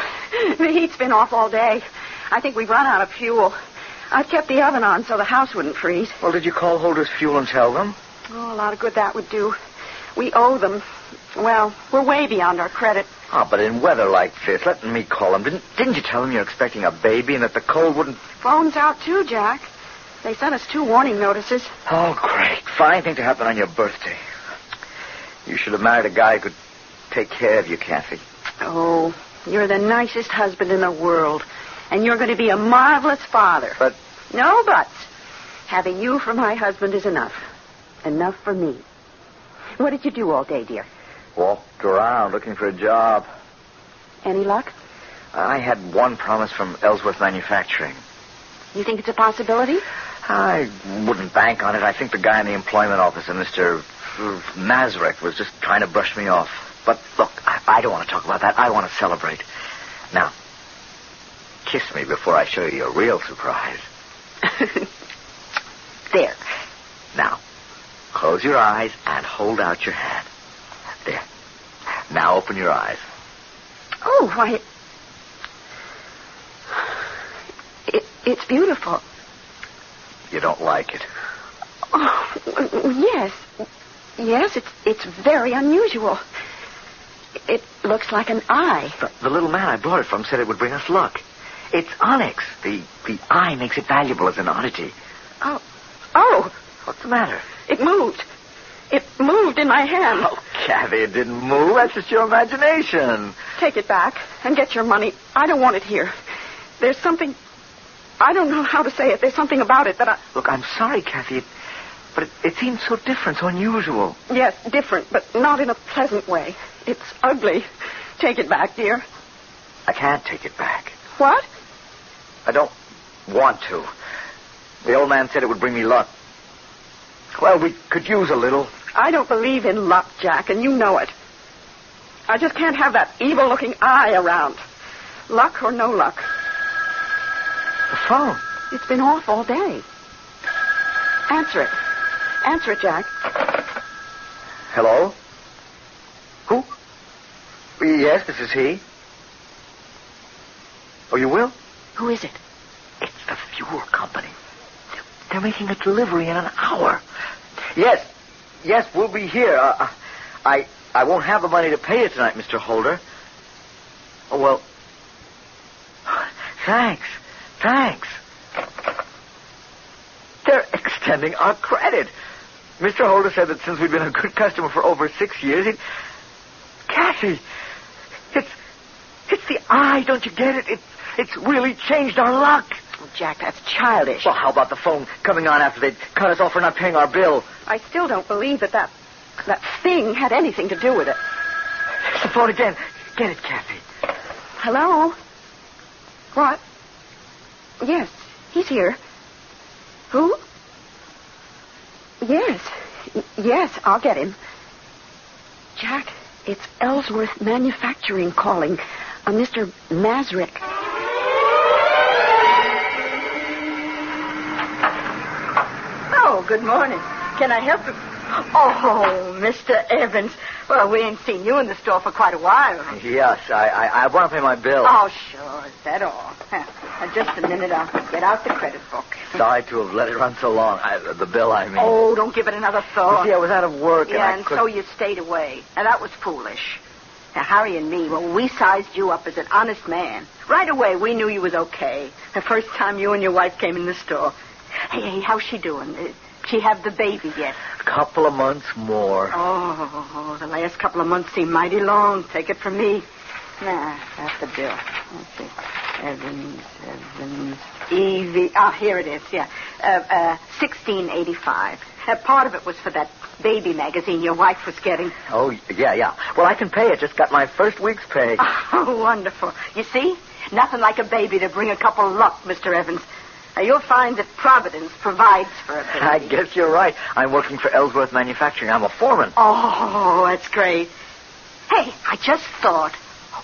the heat's been off all day. I think we've run out of fuel. I've kept the oven on so the house wouldn't freeze. Well, did you call Holder's Fuel and tell them? Oh, a lot of good that would do. We owe them. Well, we're way beyond our credit. Oh, but in weather like this, let me call him. Didn't you tell him you're expecting a baby and that the cold wouldn't... Phone's out, too, Jack. They sent us 2 warning notices. Oh, great. Fine thing to happen on your birthday. You should have married a guy who could take care of you, Kathy. Oh, you're the nicest husband in the world. And you're going to be a marvelous father. But... No buts. Having you for my husband is enough. Enough for me. What did you do all day, dear? Walked around looking for a job. Any luck? I had one promise from Ellsworth Manufacturing. You think it's a possibility? I wouldn't bank on it. I think the guy in the employment office, Mr. Mazurek, was just trying to brush me off. But look, I don't want to talk about that. I want to celebrate. Now, kiss me before I show you a real surprise. There. Now, close your eyes and hold out your hand. There. Now open your eyes. Oh, why... It's beautiful. You don't like it? Oh, yes. Yes, it's very unusual. It looks like an eye. The little man I brought it from said it would bring us luck. It's onyx. The eye makes it valuable as an oddity. Oh. What's the matter? It moved. It moved in my hand. Oh, Kathy, it didn't move. That's just your imagination. Take it back and get your money. I don't want it here. There's something... I don't know how to say it. There's something about it that I... Look, I'm sorry, Kathy, but it seems so different, so unusual. Yes, different, but not in a pleasant way. It's ugly. Take it back, dear. I can't take it back. What? I don't want to. The old man said it would bring me luck. Well, we could use a little. I don't believe in luck, Jack, and you know it. I just can't have that evil-looking eye around. Luck or no luck. The phone. It's been off all day. Answer it. Answer it, Jack. Hello? Who? Yes, this is he. Oh, you will? Who is it? It's the fuel company. They're making a delivery in an hour. Yes, we'll be here. I won't have the money to pay you tonight, Mr. Holder. Oh, well, thanks. They're extending our credit. Mr. Holder said that since we've been a good customer for over 6 years, Kathy, it's the eye, don't you get it? It's really changed our luck. Oh, Jack, that's childish. Well, how about the phone coming on after they'd cut us off for not paying our bill? I still don't believe that thing had anything to do with it. It's the phone again. Get it, Kathy. Hello? What? Yes, he's here. Who? Yes, I'll get him. Jack, it's Ellsworth Manufacturing calling. Mr. Mazurek. Oh, good morning. Can I help you? Oh, Mr. Evans. Well, we ain't seen you in the store for quite a while. Yes, I want to pay my bill. Oh, sure. Is that all? Just a minute. I'll get out the credit book. Sorry to have let it run so long. The bill, I mean. Oh, don't give it another thought. You see, I was out of work. Yeah, and so you stayed away. Now, that was foolish. Now, Harry and me, well, we sized you up as an honest man. Right away, we knew you was okay. The first time you and your wife came in the store. Hey, how's she doing? She have the baby yet? A couple of months more. Oh, the last couple of months seem mighty long. Take it from me. Nah, that's the bill. Let's see. Evans, Evie. Here it is, yeah. $16.85. Part of it was for that baby magazine your wife was getting. Oh, yeah. Well, I can pay it. Just got my first week's pay. Oh, wonderful. You see? Nothing like a baby to bring a couple of luck, Mr. Evans. Now, you'll find that Providence provides for a baby. I guess you're right. I'm working for Ellsworth Manufacturing. I'm a foreman. Oh, that's great. Hey, I just thought,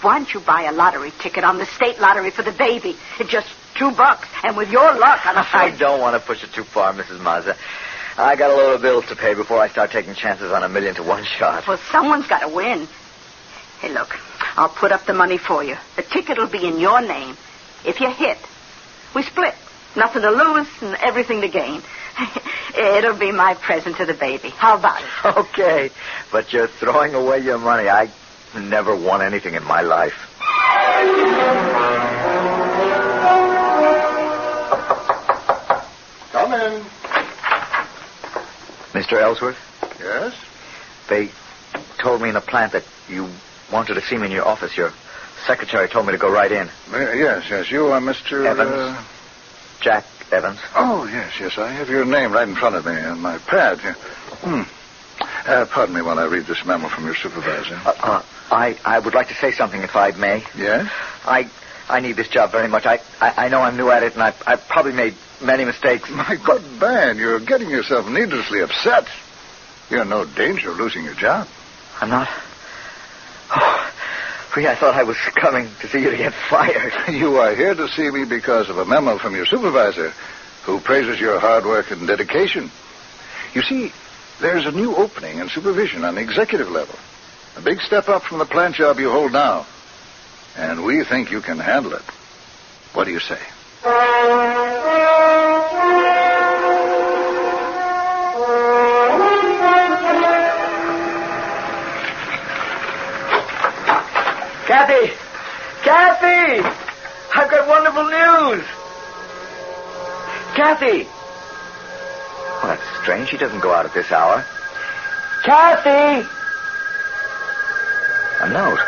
why don't you buy a lottery ticket on the state lottery for the baby? It's just $2. And with your luck, I don't want to push it too far, Mrs. Mazza. I got a load of bills to pay before I start taking chances on $1 million to one shot. Well, someone's got to win. Hey, look, I'll put up the money for you. The ticket will be in your name. If you hit, we split. Nothing to lose and everything to gain. It'll be my present to the baby. How about it? Okay, but you're throwing away your money. I never won anything in my life. Come in. Mr. Ellsworth? Yes? They told me in the plant that you wanted to see me in your office. Your secretary told me to go right in. Yes. You are Mr. Evans. Jack Evans. Oh, yes. I have your name right in front of me on my pad here. Pardon me while I read this memo from your supervisor. I would like to say something, if I may. Yes? I need this job very much. I know I'm new at it, and I've probably made many mistakes. My good man, you're getting yourself needlessly upset. You're in no danger of losing your job. I'm not? Oh, I thought I was coming to see you to get fired. You are here to see me because of a memo from your supervisor, who praises your hard work and dedication. You see, there's a new opening in supervision on the executive level. A big step up from the plant job you hold now. And we think you can handle it. What do you say? Kathy! I've got wonderful news! Kathy! Well, that's strange. She doesn't go out at this hour. Kathy! A note.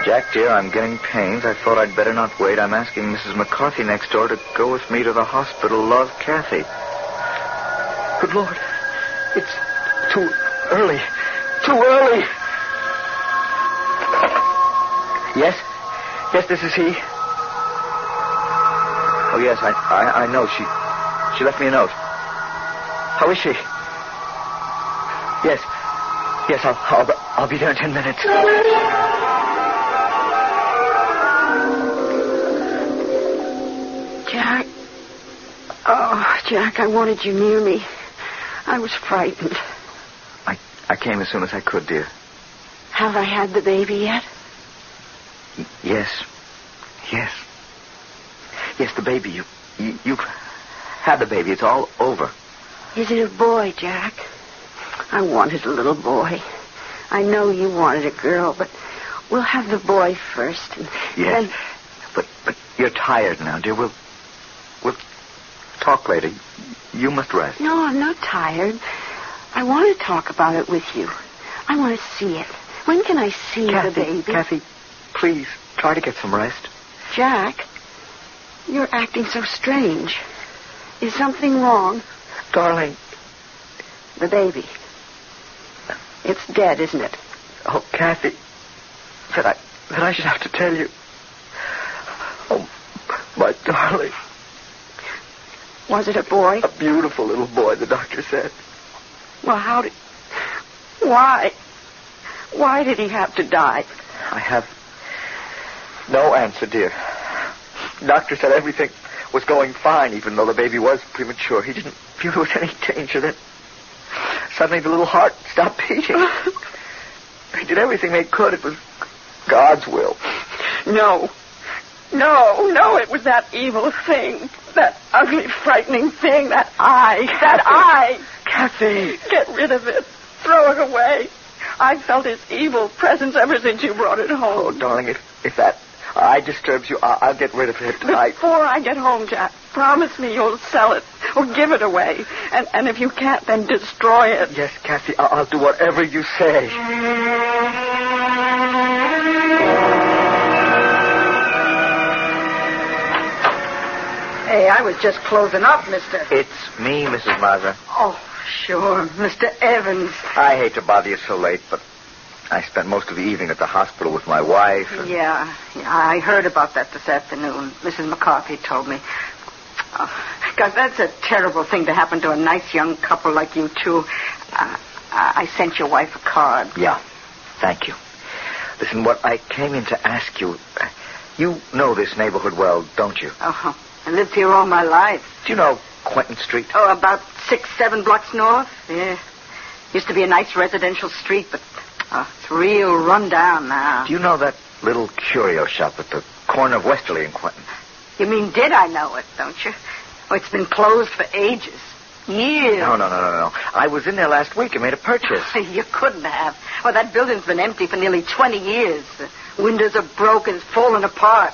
Jack, dear, I'm getting pains. I thought I'd better not wait. I'm asking Mrs. McCarthy next door to go with me to the hospital. Love, Kathy. Good Lord. It's too early. Too early. Yes? Yes, this is he. Oh, yes, I know. She left me a note. How is she? Yes. Yes, I'll be there in 10 minutes. Jack. Oh, Jack, I wanted you near me. I was frightened. I came as soon as I could, dear. Have I had the baby yet? Yes. Yes, the baby. You've had the baby. It's all over. Is it a boy, Jack? I wanted a little boy. I know you wanted a girl, but we'll have the boy first. And yes. Then... But you're tired now, dear. We'll talk later. You must rest. No, I'm not tired. I want to talk about it with you. I want to see it. When can I see the baby? Kathy, please, try to get some rest. Jack, you're acting so strange. Is something wrong? Darling. The baby. It's dead, isn't it? Oh, Kathy, that I should have to tell you. Oh, my darling. Was it a boy? A beautiful little boy, the doctor said. Well, Why? Why did he have to die? I have no answer, dear. The doctor said everything was going fine, even though the baby was premature. He didn't feel there was any danger. Then suddenly the little heart stopped beating. They did everything they could. It was God's will. No, it was that evil thing. That ugly, frightening thing. That eye. Kathy. Get rid of it. Throw it away. I've felt its evil presence ever since you brought it home. Oh, darling, if that eye disturbs you, I'll get rid of it tonight. Before I get home, Jack, promise me you'll sell it or give it away. And if you can't, then destroy it. Yes, Kathy, I'll do whatever you say. Hey, I was just closing up, mister. It's me, Mrs. Mazza. Oh, sure, Mr. Evans. I hate to bother you so late, but I spent most of the evening at the hospital with my wife. Yeah, I heard about that this afternoon. Mrs. McCarthy told me. God, that's a terrible thing to happen to a nice young couple like you two. I sent your wife a card. Yeah, thank you. Listen, what I came in to ask you... you know this neighborhood well, don't you? Uh-huh. I lived here all my life. Do you know Quentin Street? Oh, about 6-7 blocks north. Yeah. Used to be a nice residential street, but it's real run down now. Do you know that little curio shop at the corner of Westerly and Quentin? You mean did I know it, don't you? Oh, it's been closed for ages. Years. No. I was in there last week and made a purchase. You couldn't have. Well, that building's been empty for nearly 20 years. The windows are broken, it's fallen apart.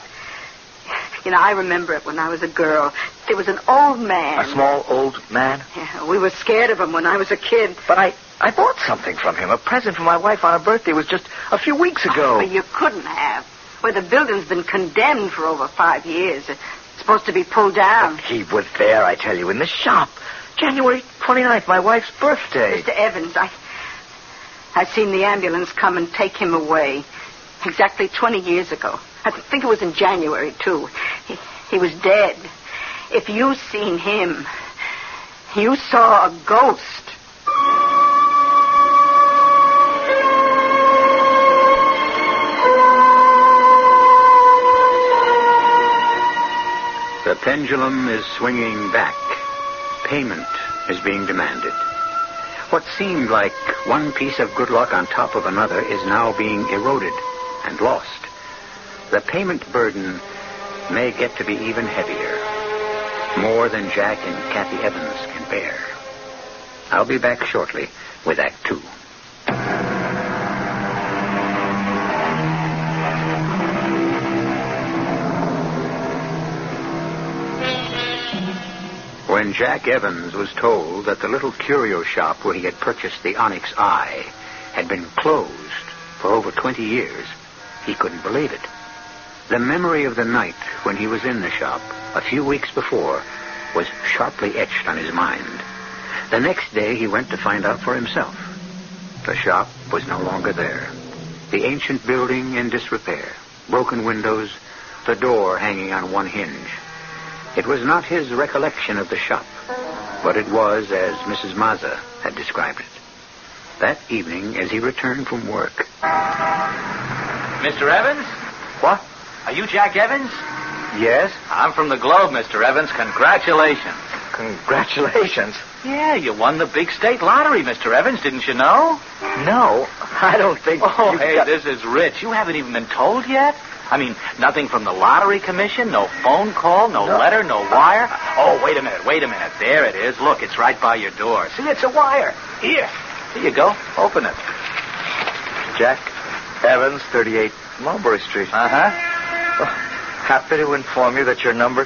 You know, I remember it when I was a girl. There was an old man. A small old man? Yeah, we were scared of him when I was a kid. But I bought something from him, a present for my wife on her birthday. It was just a few weeks ago. But you couldn't have. Well, the building's been condemned for over 5 years. It's supposed to be pulled down. But he was there, I tell you, in the shop. January 29th, my wife's birthday. Mr. Evans, I seen the ambulance come and take him away exactly 20 years ago. I think it was in January, too. He was dead. If you seen him, you saw a ghost. The pendulum is swinging back. Payment is being demanded. What seemed like one piece of good luck on top of another is now being eroded and lost. The payment burden may get to be even heavier. More than Jack and Kathy Evans can bear. I'll be back shortly with Act 2. When Jack Evans was told that the little curio shop where he had purchased the Onyx Eye had been closed for over 20 years, he couldn't believe it. The memory of the night when he was in the shop a few weeks before was sharply etched on his mind. The next day he went to find out for himself. The shop was no longer there. The ancient building in disrepair, broken windows, the door hanging on one hinge. It was not his recollection of the shop, but it was as Mrs. Mazza had described it. That evening, as he returned from work... Mr. Evans? What? Are you Jack Evans? Yes? I'm from the Globe, Mr. Evans. Congratulations. Congratulations? Yeah, you won the big state lottery, Mr. Evans. Didn't you know? No, I don't think... Oh, hey, this is rich. You haven't even been told yet? I mean, nothing from the lottery commission, no phone call, no letter, no wire. Oh, wait a minute. There it is. Look, it's right by your door. See, it's a wire. Here you go. Open it. Jack Evans, 38 Mulberry Street. Uh-huh. Happy to inform you that your number...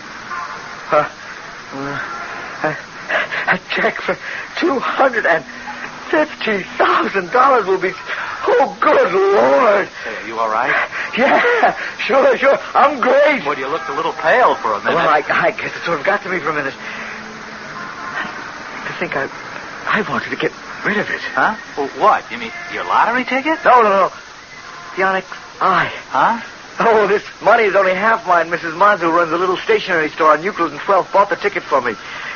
a check for $250,000 will be... Oh, good Lord. Hey, are you all right? Yeah, sure. I'm great. Well, you looked a little pale for a minute. Well, I guess it sort of got to me for a minute. I think I wanted to get rid of it. Huh? Well, what? You mean your lottery ticket? No. The Onyx Eye. Huh? Oh, this money is only half mine. Mrs. Mazza, who runs a little stationery store on Euclid and 12th, bought the ticket for me.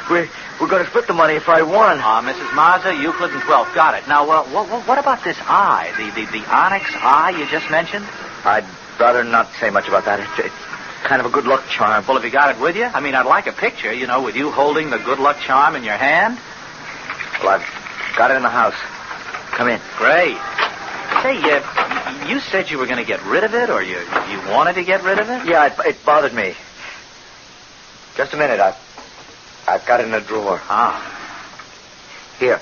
We're going to split the money if I won. Mrs. Mazza, Euclid and 12th. Got it. Now, what about this eye? The Onyx Eye you just mentioned? I'd rather not say much about that. It's kind of a good luck charm. Well, have you got it with you? I mean, I'd like a picture, with you holding the good luck charm in your hand. Well, I've got it in the house. Come in. Great. Say, you said you were going to get rid of it, or you wanted to get rid of it? Yeah, it bothered me. Just a minute. I've got it in a drawer. Ah. Here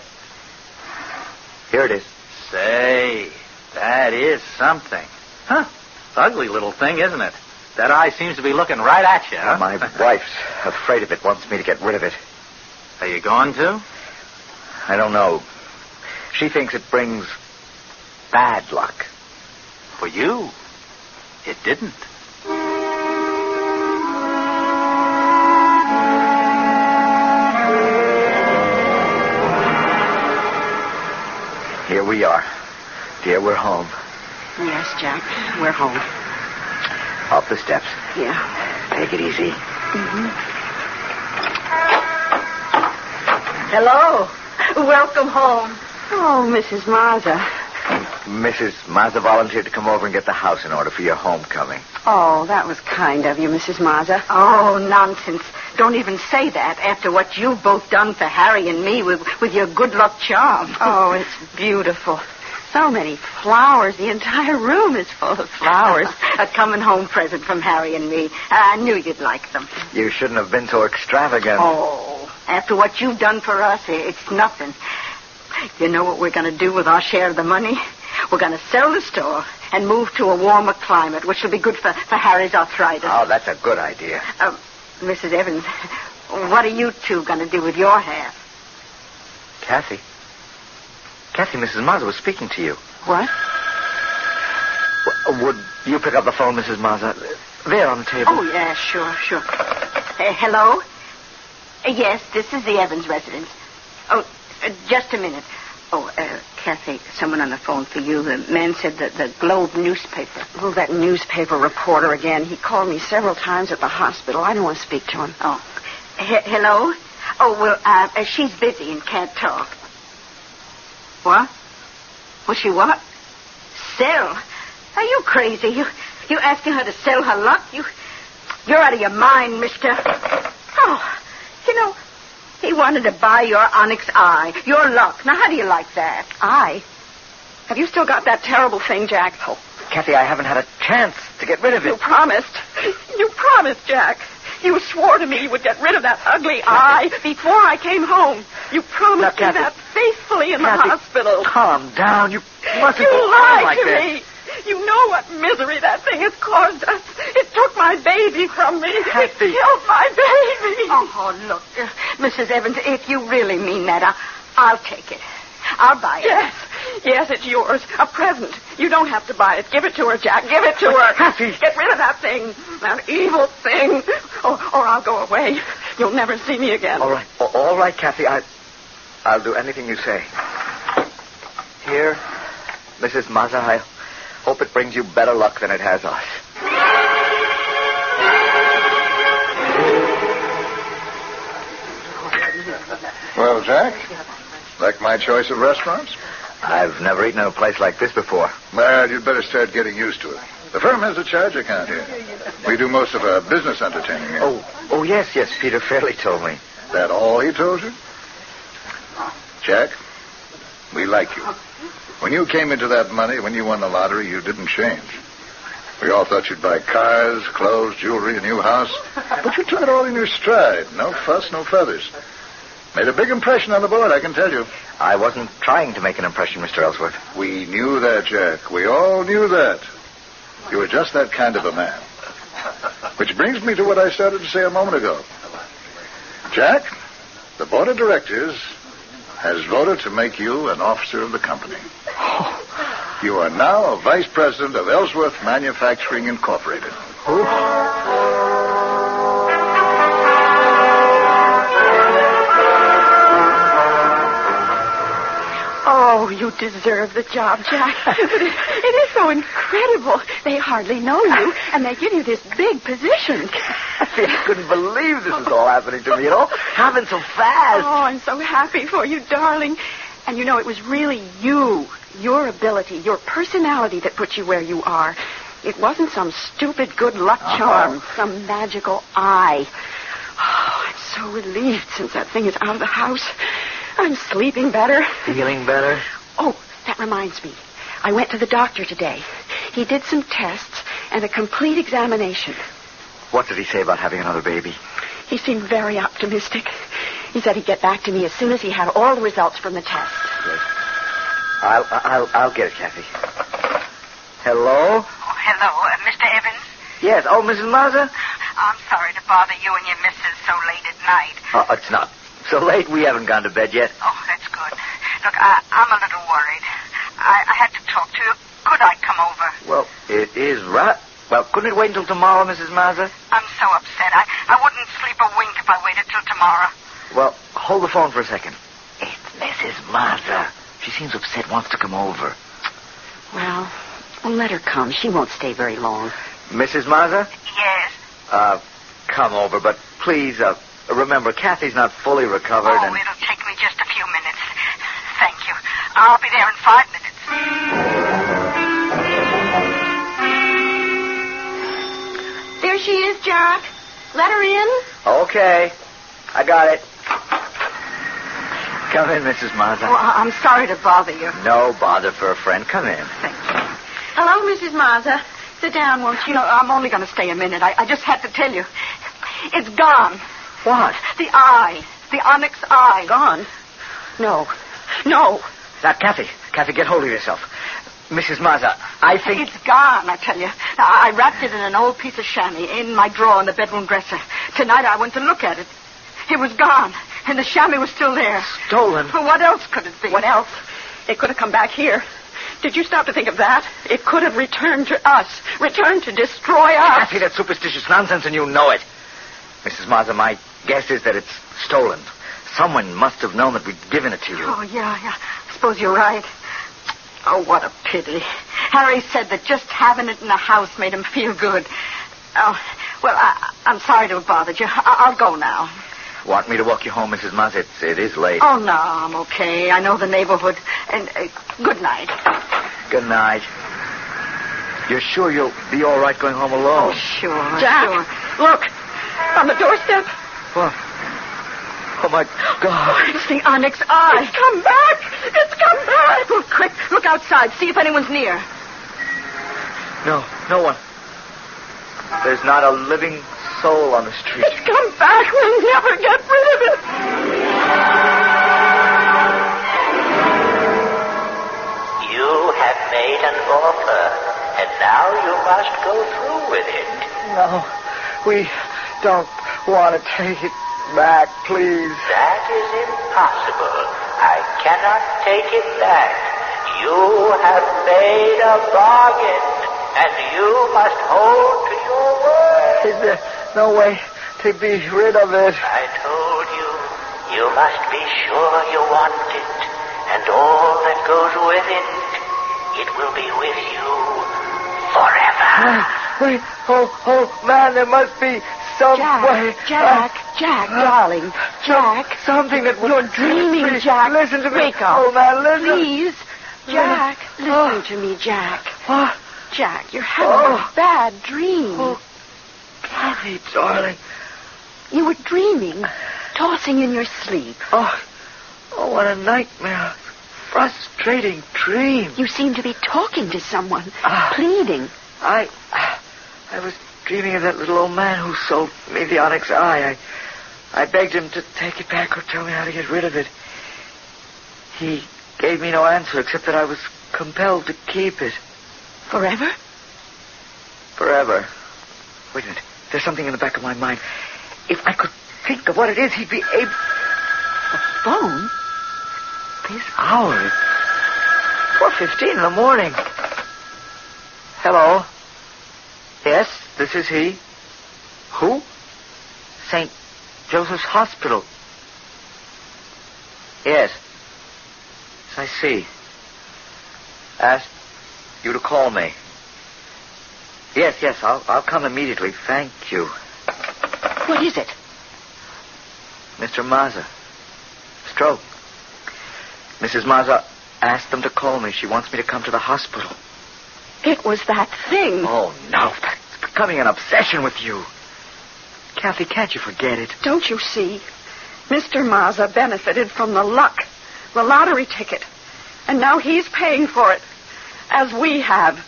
it is. Say, that is something. Huh? It's an ugly little thing, isn't it? That eye seems to be looking right at you, huh? My wife's afraid of it, wants me to get rid of it. Are you going to? I don't know. She thinks it brings bad luck. For you, it didn't. Here we are. Dear, we're home. Yes, Jack, we're home. Up the steps. Yeah. Take it easy. Mm-hmm. Hello. Welcome home. Oh, Mrs. Mazza. Mrs. Mazza volunteered to come over and get the house in order for your homecoming. Oh, that was kind of you, Mrs. Mazza. Oh, nonsense. Don't even say that after what you've both done for Harry and me with your good luck charm. Oh, it's beautiful. So many flowers. The entire room is full of flowers. A coming home present from Harry and me. I knew you'd like them. You shouldn't have been so extravagant. Oh, after what you've done for us, it's nothing. You know what we're going to do with our share of the money? We're going to sell the store and move to a warmer climate, which will be good for Harry's arthritis. Oh, that's a good idea. Mrs. Evans, what are you two going to do with your half? Kathy, Mrs. Mazza was speaking to you. What? Would you pick up the phone, Mrs. Mazza? There on the table. Oh, yeah, sure. Hello? Yes, this is the Evans residence. Oh, just a minute. Oh, Kathy, someone on the phone for you. The man said that the Globe newspaper. Oh, that newspaper reporter again. He called me several times at the hospital. I don't want to speak to him. Oh. Hello? Oh, well, she's busy and can't talk. What? Well, she what? Sell? Are you crazy? You asking her to sell her luck? You're out of your mind, mister. Oh, you know, he wanted to buy your Onyx Eye, your luck. Now, how do you like that? Eye? Have you still got that terrible thing, Jack? Oh, Kathy, I haven't had a chance to get rid of it. You promised, Jack. You swore to me you would get rid of that ugly eye before I came home. You promised me that faithfully in the hospital. Calm down. You mustn't You go on lied like to this. me. You know what misery that thing has caused us. It took my baby from me. Kathy. It killed my baby. Oh, look, Mrs. Evans, if you really mean that, I'll take it. I'll buy it. Yes, it's yours. A present. You don't have to buy it. Give it to her, Jack. Give it to her. Kathy. Get rid of that thing. That evil thing. Or I'll go away. You'll never see me again. All right, Kathy. I'll do anything you say. Here, Mrs. Mazza, I hope it brings you better luck than it has us. Well, Jack, like my choice of restaurants? I've never eaten in a place like this before. Well, you'd better start getting used to it. The firm has a charge account here. We do most of our business entertaining here. Oh, yes, Peter Fairley told me. That all he told you? Jack, we like you. When you came into that money, when you won the lottery, you didn't change. We all thought you'd buy cars, clothes, jewelry, a new house. But you took it all in your stride. No fuss, no feathers. Made a big impression on the board, I can tell you. I wasn't trying to make an impression, Mr. Ellsworth. We knew that, Jack. We all knew that. You were just that kind of a man. Which brings me to what I started to say a moment ago. Jack, the board of directors has voted to make you an officer of the company. You are now a vice president of Ellsworth Manufacturing Incorporated. Oh, you deserve the job, Jack. It is so incredible. They hardly know you, and they give you this big position. I couldn't believe this was all happening to me, Happened so fast. Oh, I'm so happy for you, darling. And it was really you, your ability, your personality that put you where you are. It wasn't some stupid good luck charm, some magical eye. Oh, I'm so relieved since that thing is out of the house. I'm sleeping better. Feeling better? Oh, that reminds me. I went to the doctor today. He did some tests and a complete examination. What did he say about having another baby? He seemed very optimistic. He said he'd get back to me as soon as he had all the results from the test. Good. I'll get it, Kathy. Hello? Oh, hello, Mr. Evans? Yes. Oh, Mrs. Mazza? I'm sorry to bother you and your missus so late at night. Oh, it's not so late. We haven't gone to bed yet. Oh, that's good. Look, I'm a little worried. I had to talk to you. Could I come over? Well, it is right. Well, couldn't it wait until tomorrow, Mrs. Mazza? I'm so upset. I wouldn't sleep a wink if I waited till tomorrow. Well, hold the phone for a second. It's Mrs. Mazza. She seems upset, wants to come over. Well, let her come. She won't stay very long. Mrs. Mazza? Yes? Come over, but please, remember, Kathy's not fully recovered. Oh, it'll take me just a few minutes. Thank you. I'll be there in 5 minutes. There she is, Jack. Let her in. Okay. I got it. Come in, Mrs. Mazza. Oh, I'm sorry to bother you. No bother for a friend. Come in. Thank you. Hello, Mrs. Mazza. Sit down, won't you? I'm only going to stay a minute. I just had to tell you. It's gone. What? The eye. The Onyx Eye. Gone? No, No. Kathy, get hold of yourself. Mrs. Maza, I think... It's gone, I tell you. I wrapped it in an old piece of chamois in my drawer in the bedroom dresser. Tonight I went to look at it. It was gone, and the chamois was still there. Stolen? Well, what else could it be? What else? It could have come back here. Did you stop to think of that? It could have returned to us. Returned to destroy us. Kathy, that's superstitious nonsense, and you know it. Mrs. Maza, my guess is that it's stolen. Someone must have known that we'd given it to you. Oh, yeah. I suppose you're right. Oh, what a pity. Harry said that just having it in the house made him feel good. Oh, well, I'm sorry to have bothered you. I'll go now. Want me to walk you home, Mrs. Maza? It is late. Oh, no, I'm okay. I know the neighborhood. And good night. Good night. You're sure you'll be all right going home alone? Oh, sure. Jack, sure. Look, on the doorstep. What? Oh, my God. It's the Onyx Eye. It's come back. It's come back. Oh, quick, look outside. See if anyone's near. No one. There's not a living soul on the street. It's come back. We'll never get rid of it. You have made an offer, and now you must go through with it. No, we don't want to take it back, please. That is impossible. I cannot take it back. You have made a bargain, and you must hold to your word. Is there no way to be rid of it? I told you, you must be sure you want it, and all that goes with it, it will be with you forever. Wait, oh, man, there must be some way. Jack, darling. Jack. Something that would... You're dreaming, Jack. Listen to me. Wake up. Oh, man, listen. Please. Jack, listen to me, Jack. What? Jack, you're having a bad dream. Oh, Kathy, darling. You were dreaming, tossing in your sleep. Oh, what a nightmare. Frustrating dream. You seem to be talking to someone, pleading. I was dreaming of that little old man who sold me the Onyx Eye. I begged him to take it back or tell me how to get rid of it. He gave me no answer except that I was compelled to keep it. Forever? Forever. Wait a minute. There's something in the back of my mind. If I could think of what it is, he'd be able... A phone? This hour. 4:15 in the morning. Hello? Yes, this is he. Who? St. Joseph's Hospital. Yes. I see. Asked you to call me. Yes, I'll come immediately. Thank you. What is it? Mr. Maza. Stroke. Mrs. Maza asked them to call me. She wants me to come to the hospital. It was that thing. Oh, no. That's becoming an obsession with you. Kathy, can't you forget it? Don't you see? Mr. Maza benefited from the luck, the lottery ticket. And now he's paying for it, as we have.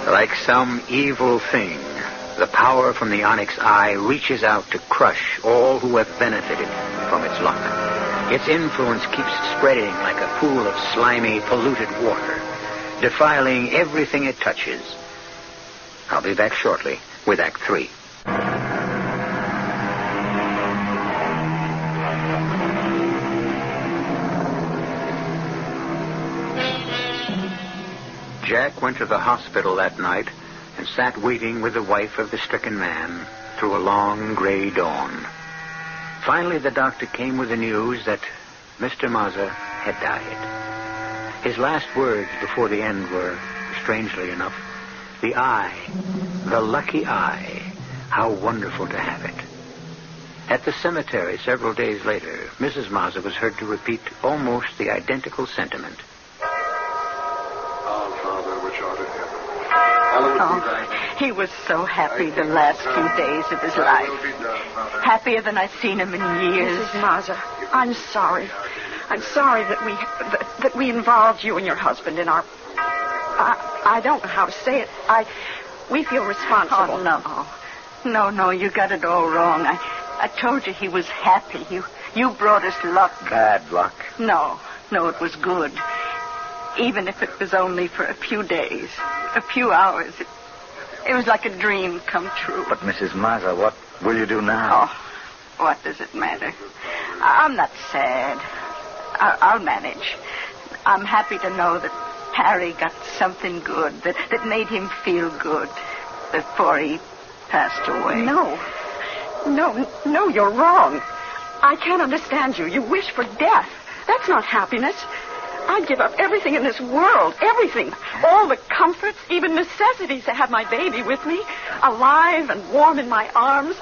Like some evil thing, the power from the Onyx Eye reaches out to crush all who have benefited from its luck. Its influence keeps spreading like a pool of slimy, polluted water, defiling everything it touches. I'll be back shortly with Act 3. Jack went to the hospital that night and sat waiting with the wife of the stricken man through a long gray dawn. Finally, the doctor came with the news that Mr. Maza had died. His last words before the end were, strangely enough, the eye, the lucky eye, how wonderful to have it. At the cemetery several days later, Mrs. Maza was heard to repeat almost the identical sentiment. Oh, he was so happy the last few days of his life. Happier than I've seen him in years. Mrs. Maza, I'm sorry. I'm sorry that we involved you and your husband in our... I don't know how to say it. We feel responsible. Oh, no. No, you got it all wrong. I told you he was happy. You brought us luck. Bad luck. No, it was good. Even if it was only for a few days, a few hours. It was like a dream come true. But, Mrs. Mazza, what will you do now? Oh, what does it matter? I'm not sad. I'll manage. I'm happy to know that Harry got something good, that made him feel good before he passed away. No, you're wrong. I can't understand you. You wish for death. That's not happiness. I'd give up everything in this world, everything. All the comforts, even necessities to have my baby with me, alive and warm in my arms,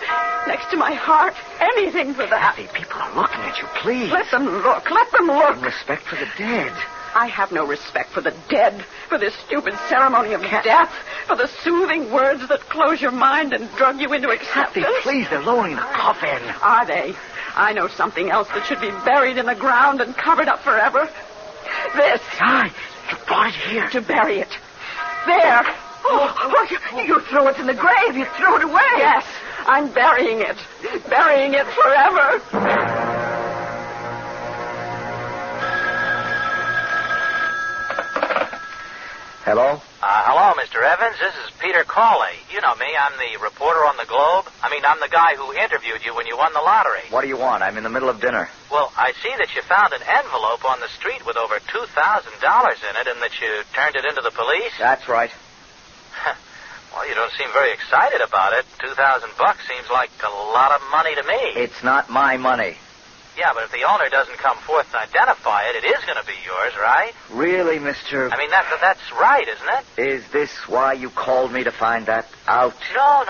next to my heart. Anything for that. Kathy, people are looking at you, please. Let them look. In respect for the dead. I have no respect for the dead, for this stupid ceremony of death, for the soothing words that close your mind and drug you into acceptance. Kathy, please, they're lowering the coffin. Are they? I know something else that should be buried in the ground and covered up forever. This. You brought it here. To bury it. There. You threw it in the grave. You threw it away. Yes, I'm burying it. Burying it forever. Hello? Hello, Mr. Evans. This is Peter Cawley. You know me. I'm the reporter on the Globe. I'm the guy who interviewed you when you won the lottery. What do you want? I'm in the middle of dinner. Well, I see that you found an envelope on the street with over $2,000 in it and that you turned it into the police. That's right. Well, you don't seem very excited about it. $2,000 seems like a lot of money to me. It's not my money. Yeah, but if the owner doesn't come forth to identify it, it is going to be yours, right? Really, Mr. That's right, isn't it? Is this why you called me to find that out? No.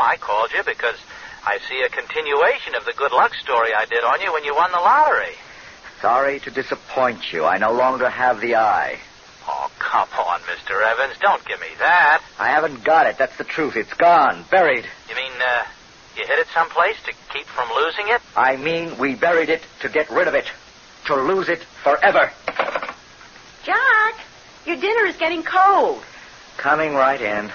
I called you because I see a continuation of the good luck story I did on you when you won the lottery. Sorry to disappoint you. I no longer have the eye. Oh, come on, Mr. Evans. Don't give me that. I haven't got it. That's the truth. It's gone. Buried. You mean, you hid it someplace to keep from losing it? I mean, we buried it to get rid of it. To lose it forever. Jack, your dinner is getting cold. Coming right in.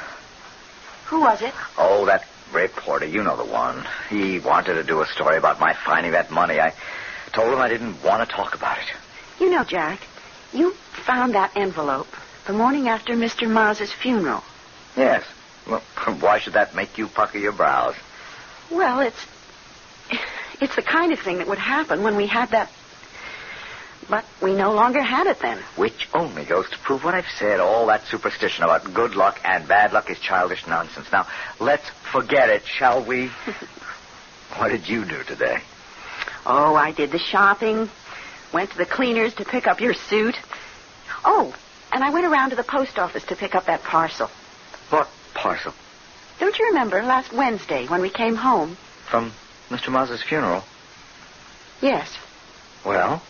Who was it? Oh, that reporter. You know the one. He wanted to do a story about my finding that money. I told him I didn't want to talk about it. You know, Jack, you found that envelope the morning after Mr. Maz's funeral. Yes. Well, why should that make you pucker your brows? Well, it's the kind of thing that would happen when we had that... But we no longer had it then. Which only goes to prove what I've said. All that superstition about good luck and bad luck is childish nonsense. Now, let's forget it, shall we? What did you do today? Oh, I did the shopping. Went to the cleaners to pick up your suit. Oh, and I went around to the post office to pick up that parcel. What parcel? Don't you remember last Wednesday when we came home? From Mr. Maz's funeral? Yes. Well?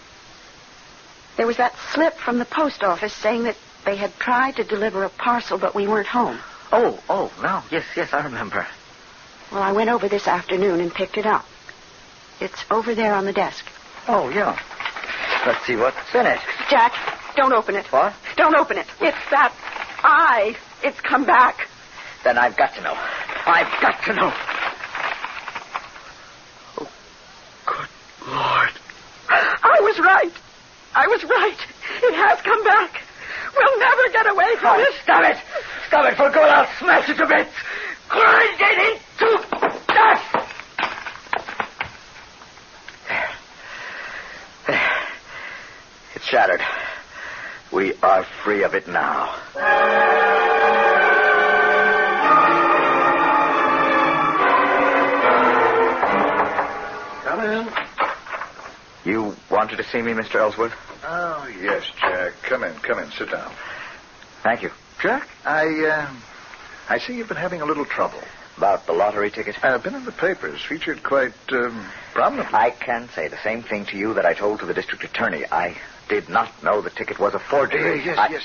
There was that slip from the post office saying that they had tried to deliver a parcel, but we weren't home. Oh, no. Yes, I remember. Well, I went over this afternoon and picked it up. It's over there on the desk. Oh, yeah. Let's see what's in it. Jack, don't open it. What? Don't open it. It's that eye. It's come back. Then I've got to know. I've got to know. Oh, good Lord. I was right. It has come back. We'll never get away from it. Stop it. Stop it, for good. I'll smash it to bits. Grind it into dust. There. It's shattered. We are free of it now. Come in. You wanted to see me, Mr. Ellsworth? Oh, yes, Jack. Come in. Sit down. Thank you. Jack, I see you've been having a little trouble. About the lottery ticket? Been in the papers, featured quite prominently. I can say the same thing to you that I told to the district attorney. I did not know the ticket was a forgery. Yes, I know.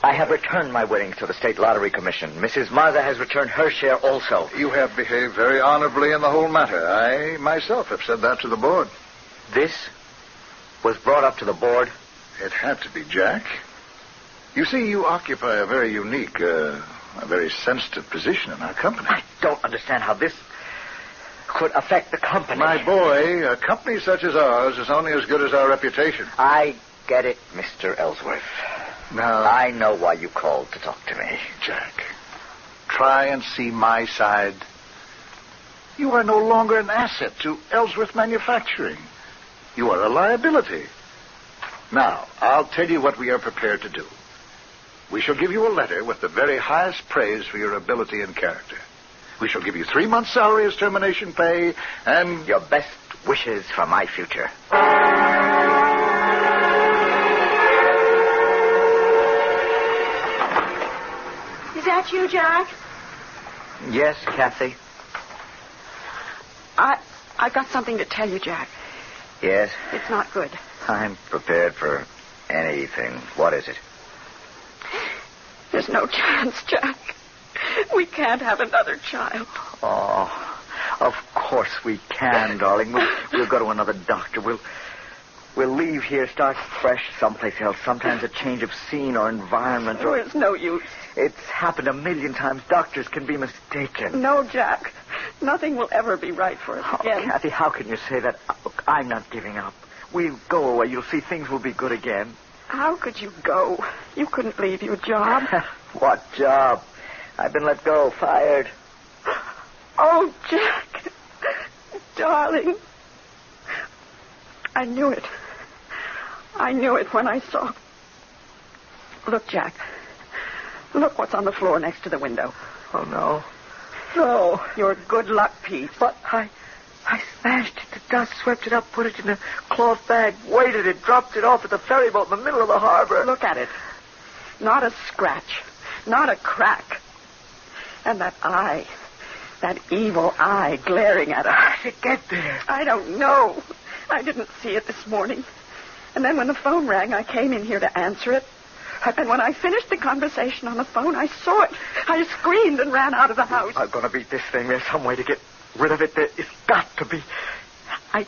I have returned my winnings to the State Lottery Commission. Mrs. Mazza has returned her share also. You have behaved very honorably in the whole matter. I myself have said that to the board. This was brought up to the board? It had to be, Jack. You see, you occupy a very unique a very sensitive position in our company. I don't understand how this could affect the company. My boy, a company such as ours is only as good as our reputation. I get it, Mr. Ellsworth. Now, I know why you called to talk to me. Jack, try and see my side. You are no longer an asset to Ellsworth Manufacturing. You are a liability. Now, I'll tell you what we are prepared to do. We shall give you a letter with the very highest praise for your ability and character. We shall give you 3 months' salary as termination pay, and your best wishes for my future. Is that you, Jack? Yes, Kathy. I got something to tell you, Jack. Yes? It's not good. I'm prepared for anything. What is it? There's no chance, Jack. We can't have another child. Oh, of course we can, darling. We'll go to another doctor. We'll leave here, start fresh someplace else. Sometimes a change of scene or environment. Oh, it's no use. It's happened 1,000,000 times. Doctors can be mistaken. No, Jack. Nothing will ever be right for us again. Kathy, how can you say that? Look, I'm not giving up. We'll go away. You'll see things will be good again. How could you go? You couldn't leave your job. What job? I've been let go, fired. Oh, Jack. Darling. I knew it. I knew it when I saw. Look, Jack. Look what's on the floor next to the window. Oh, no. No, your good luck piece. But I smashed it to dust, swept it up, put it in a cloth bag, weighted it, dropped it off at the ferry boat in the middle of the harbor. Look at it. Not a scratch. Not a crack. And that eye. That evil eye glaring at us. How did it get there? I don't know. I didn't see it this morning. And then when the phone rang, I came in here to answer it. And when I finished the conversation on the phone, I saw it. I screamed and ran out of the house. I'm going to beat this thing. There's some way to get rid of it. It's got to be. I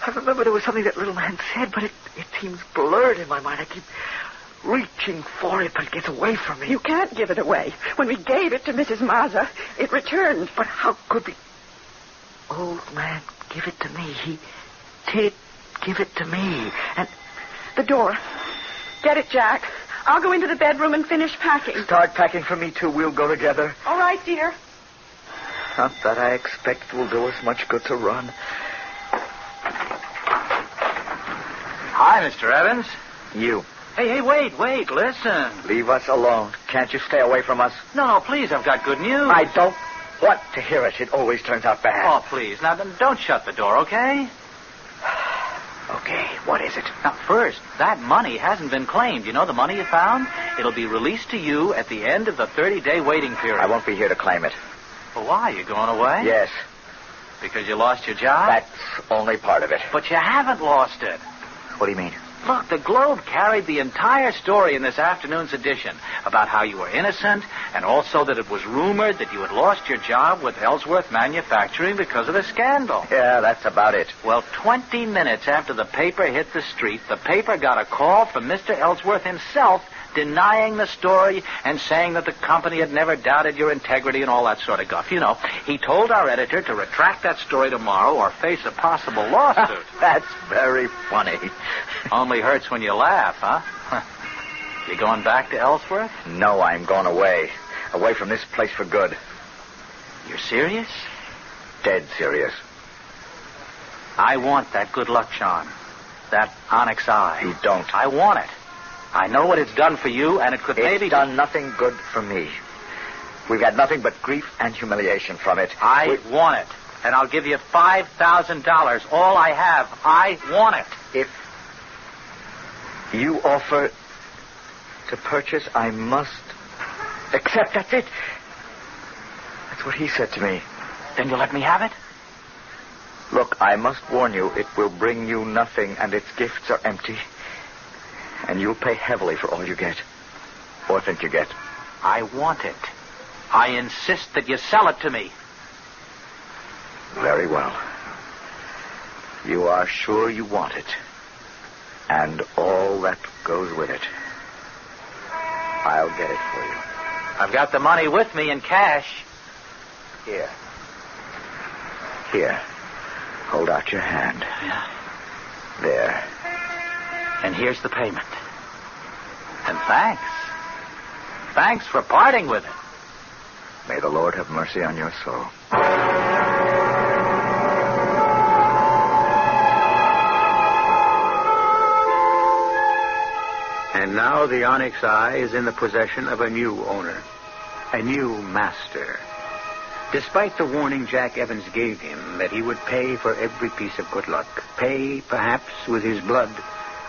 remember there was something that little man said, but it seems blurred in my mind. I keep reaching for it, but it gets away from me. You can't give it away. When we gave it to Mrs. Mazza, it returned. But how could we? Old man, give it to me. He did give it to me. And the door. Get it, Jack. I'll go into the bedroom and finish packing. Start packing for me, too. We'll go together. All right, dear. Not that I expect will do us much good to run. Hi, Mr. Evans. You. Hey, wait, listen. Leave us alone. Can't you stay away from us? No, please, I've got good news. I don't want to hear it. It always turns out bad. Oh, please. Now, then don't shut the door, okay? Okay, what is it? Now, first, that money hasn't been claimed. You know the money you found? It'll be released to you at the end of the 30-day waiting period. I won't be here to claim it. Well, why? You going away? Yes. Because you lost your job? That's only part of it. But you haven't lost it. What do you mean? Look, the Globe carried the entire story in this afternoon's edition about how you were innocent and also that it was rumored that you had lost your job with Ellsworth Manufacturing because of the scandal. Yeah, that's about it. Well, 20 minutes after the paper hit the street, the paper got a call from Mr. Ellsworth himself denying the story and saying that the company had never doubted your integrity and all that sort of guff. You know, he told our editor to retract that story tomorrow or face a possible lawsuit. That's very funny. Only hurts when you laugh, huh? You going back to Ellsworth? No, I'm going away. Away from this place for good. You're serious? Dead serious. I want that good luck charm. That Onyx Eye. You don't. I want it. I know what it's done for you, and it could maybe... It's done nothing good for me. We've had nothing but grief and humiliation from it. I want it, and I'll give you $5,000. All I have. I want it. If you offer to purchase, I must accept. That's it. That's what he said to me. Then you'll let me have it? Look, I must warn you, it will bring you nothing, and its gifts are empty. And you'll pay heavily for all you get. Or think you get. I want it. I insist that you sell it to me. Very well. You are sure you want it. And all that goes with it. I'll get it for you. I've got the money with me in cash. Here. Here. Hold out your hand. Yeah. There. And here's the payment. And thanks. Thanks for parting with it. May the Lord have mercy on your soul. And now the Onyx Eye is in the possession of a new owner, a new master. Despite the warning Jack Evans gave him that he would pay for every piece of good luck, pay perhaps with his blood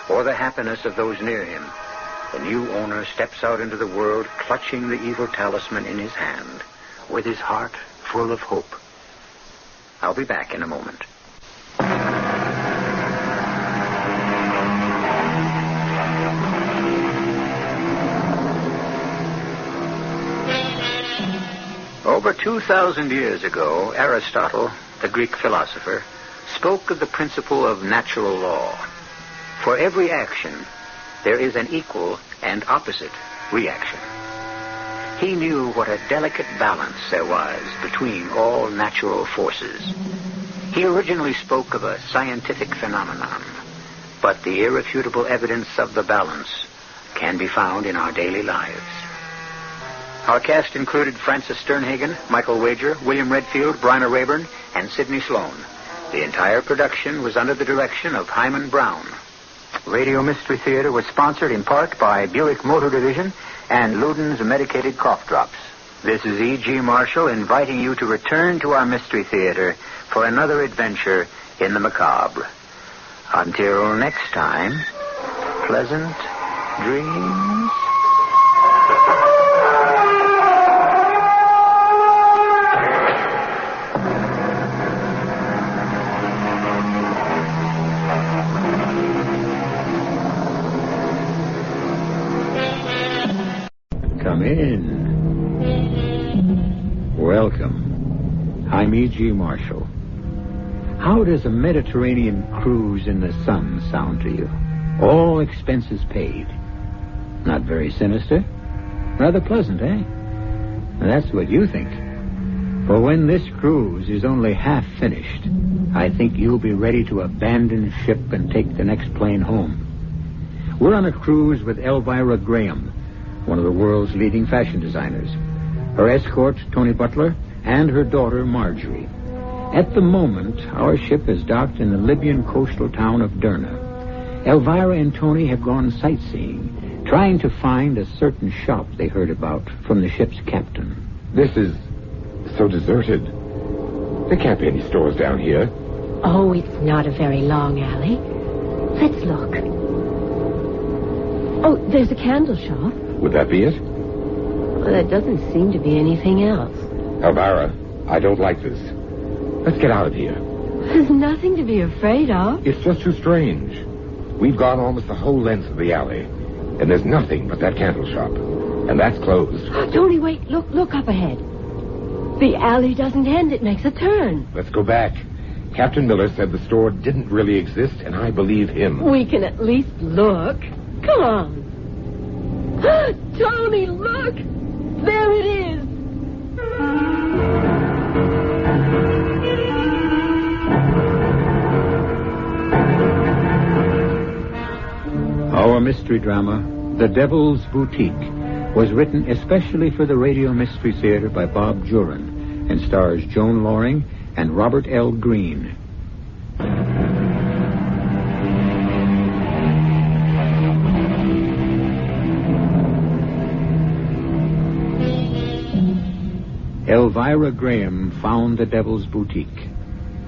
or the happiness of those near him, the new owner steps out into the world clutching the evil talisman in his hand, with his heart full of hope. I'll be back in a moment. Over 2,000 years ago, Aristotle, the Greek philosopher, spoke of the principle of natural law. For every action, there is an equal and opposite reaction. He knew what a delicate balance there was between all natural forces. He originally spoke of a scientific phenomenon, but the irrefutable evidence of the balance can be found in our daily lives. Our cast included Francis Sternhagen, Michael Wager, William Redfield, Bryna Rayburn, and Sidney Sloan. The entire production was under the direction of Himan Brown. Radio Mystery Theater was sponsored in part by Buick Motor Division and Luden's Medicated Cough Drops. This is E.G. Marshall inviting you to return to our Mystery Theater for another adventure in the macabre. Until next time, pleasant dreams. Come in. Welcome. I'm E.G. Marshall. How does a Mediterranean cruise in the sun sound to you? All expenses paid. Not very sinister. Rather pleasant, eh? That's what you think. For when this cruise is only half finished, I think you'll be ready to abandon ship and take the next plane home. We're on a cruise with Elvira Graham, one of the world's leading fashion designers, her escort, Tony Butler, and her daughter, Marjorie. At the moment, our ship is docked in the Libyan coastal town of Derna. Elvira and Tony have gone sightseeing, trying to find a certain shop they heard about from the ship's captain. This is so deserted. There can't be any stores down here. Oh, it's not a very long alley. Let's look. Oh, there's a candle shop. Would that be it? Well, there doesn't seem to be anything else. Elvira, I don't like this. Let's get out of here. There's nothing to be afraid of. It's just too strange. We've gone almost the whole length of the alley, and there's nothing but that candle shop. And that's closed. Tony, wait. Look up ahead. The alley doesn't end. It makes a turn. Let's go back. Captain Miller said the store didn't really exist, and I believe him. We can at least look. Come on. Tony, look! There it is! Our mystery drama, The Devil's Boutique, was written especially for the Radio Mystery Theater by Bob Jurin and stars Joan Loring and Robert L. Greene. Elvira Graham found the Devil's Boutique,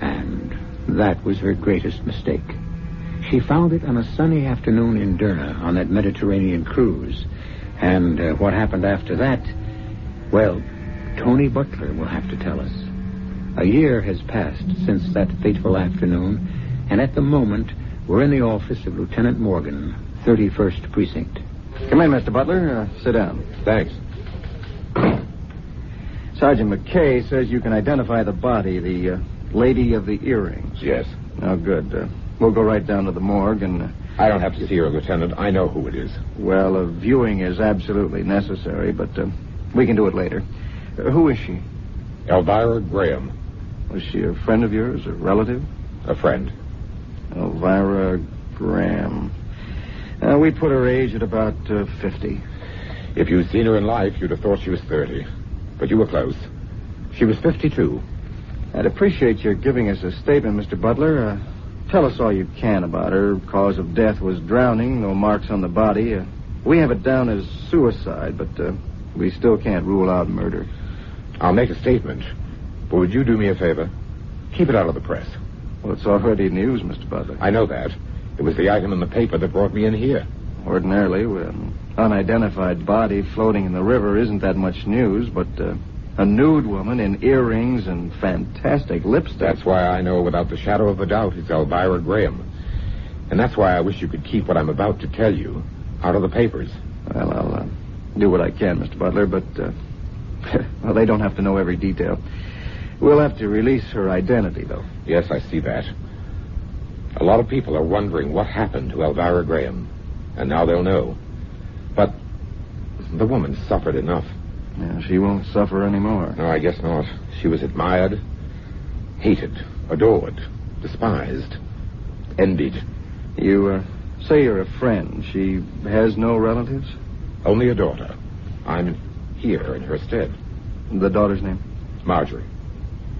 and that was her greatest mistake. She found it on a sunny afternoon in Derna on that Mediterranean cruise, and what happened after that, well, Tony Butler will have to tell us. A year has passed since that fateful afternoon, and at the moment, we're in the office of Lieutenant Morgan, 31st Precinct. Come in, Mr. Butler. Sit down. Thanks. Sergeant McKay says you can identify the body, the lady of the earrings. Yes. Oh, good. We'll go right down to the morgue and... I don't have to see her, Lieutenant. I know who it is. Well, a viewing is absolutely necessary, but We can do it later. Who is she? Elvira Graham. Was she a friend of yours, a relative? A friend. Elvira Graham. We put her age at about 50. If you'd seen her in life, you'd have thought she was 30. But you were close. She was 52. I'd appreciate your giving us a statement, Mr. Butler. Tell us all you can about her. Cause of death was drowning, no marks on the body. We have it down as suicide, but we still can't rule out murder. I'll make a statement. But would you do me a favor? Keep it out of the press. Well, it's already news, Mr. Butler. I know that. It was the item in the paper that brought me in here. Ordinarily, an unidentified body floating in the river isn't that much news, but a nude woman in earrings and fantastic lipstick. That's why I know without the shadow of a doubt it's Elvira Graham. And that's why I wish you could keep what I'm about to tell you out of the papers. Well, I'll do what I can, Mr. Butler, but well, they don't have to know every detail. We'll have to release her identity, though. Yes, I see that. A lot of people are wondering what happened to Elvira Graham, and now they'll know. But the woman suffered enough. Yeah, she won't suffer anymore. No, I guess not. She was admired, hated, adored, despised, envied. You say you're a friend. She has no relatives? Only a daughter. I'm here in her stead. The daughter's name? Marjorie.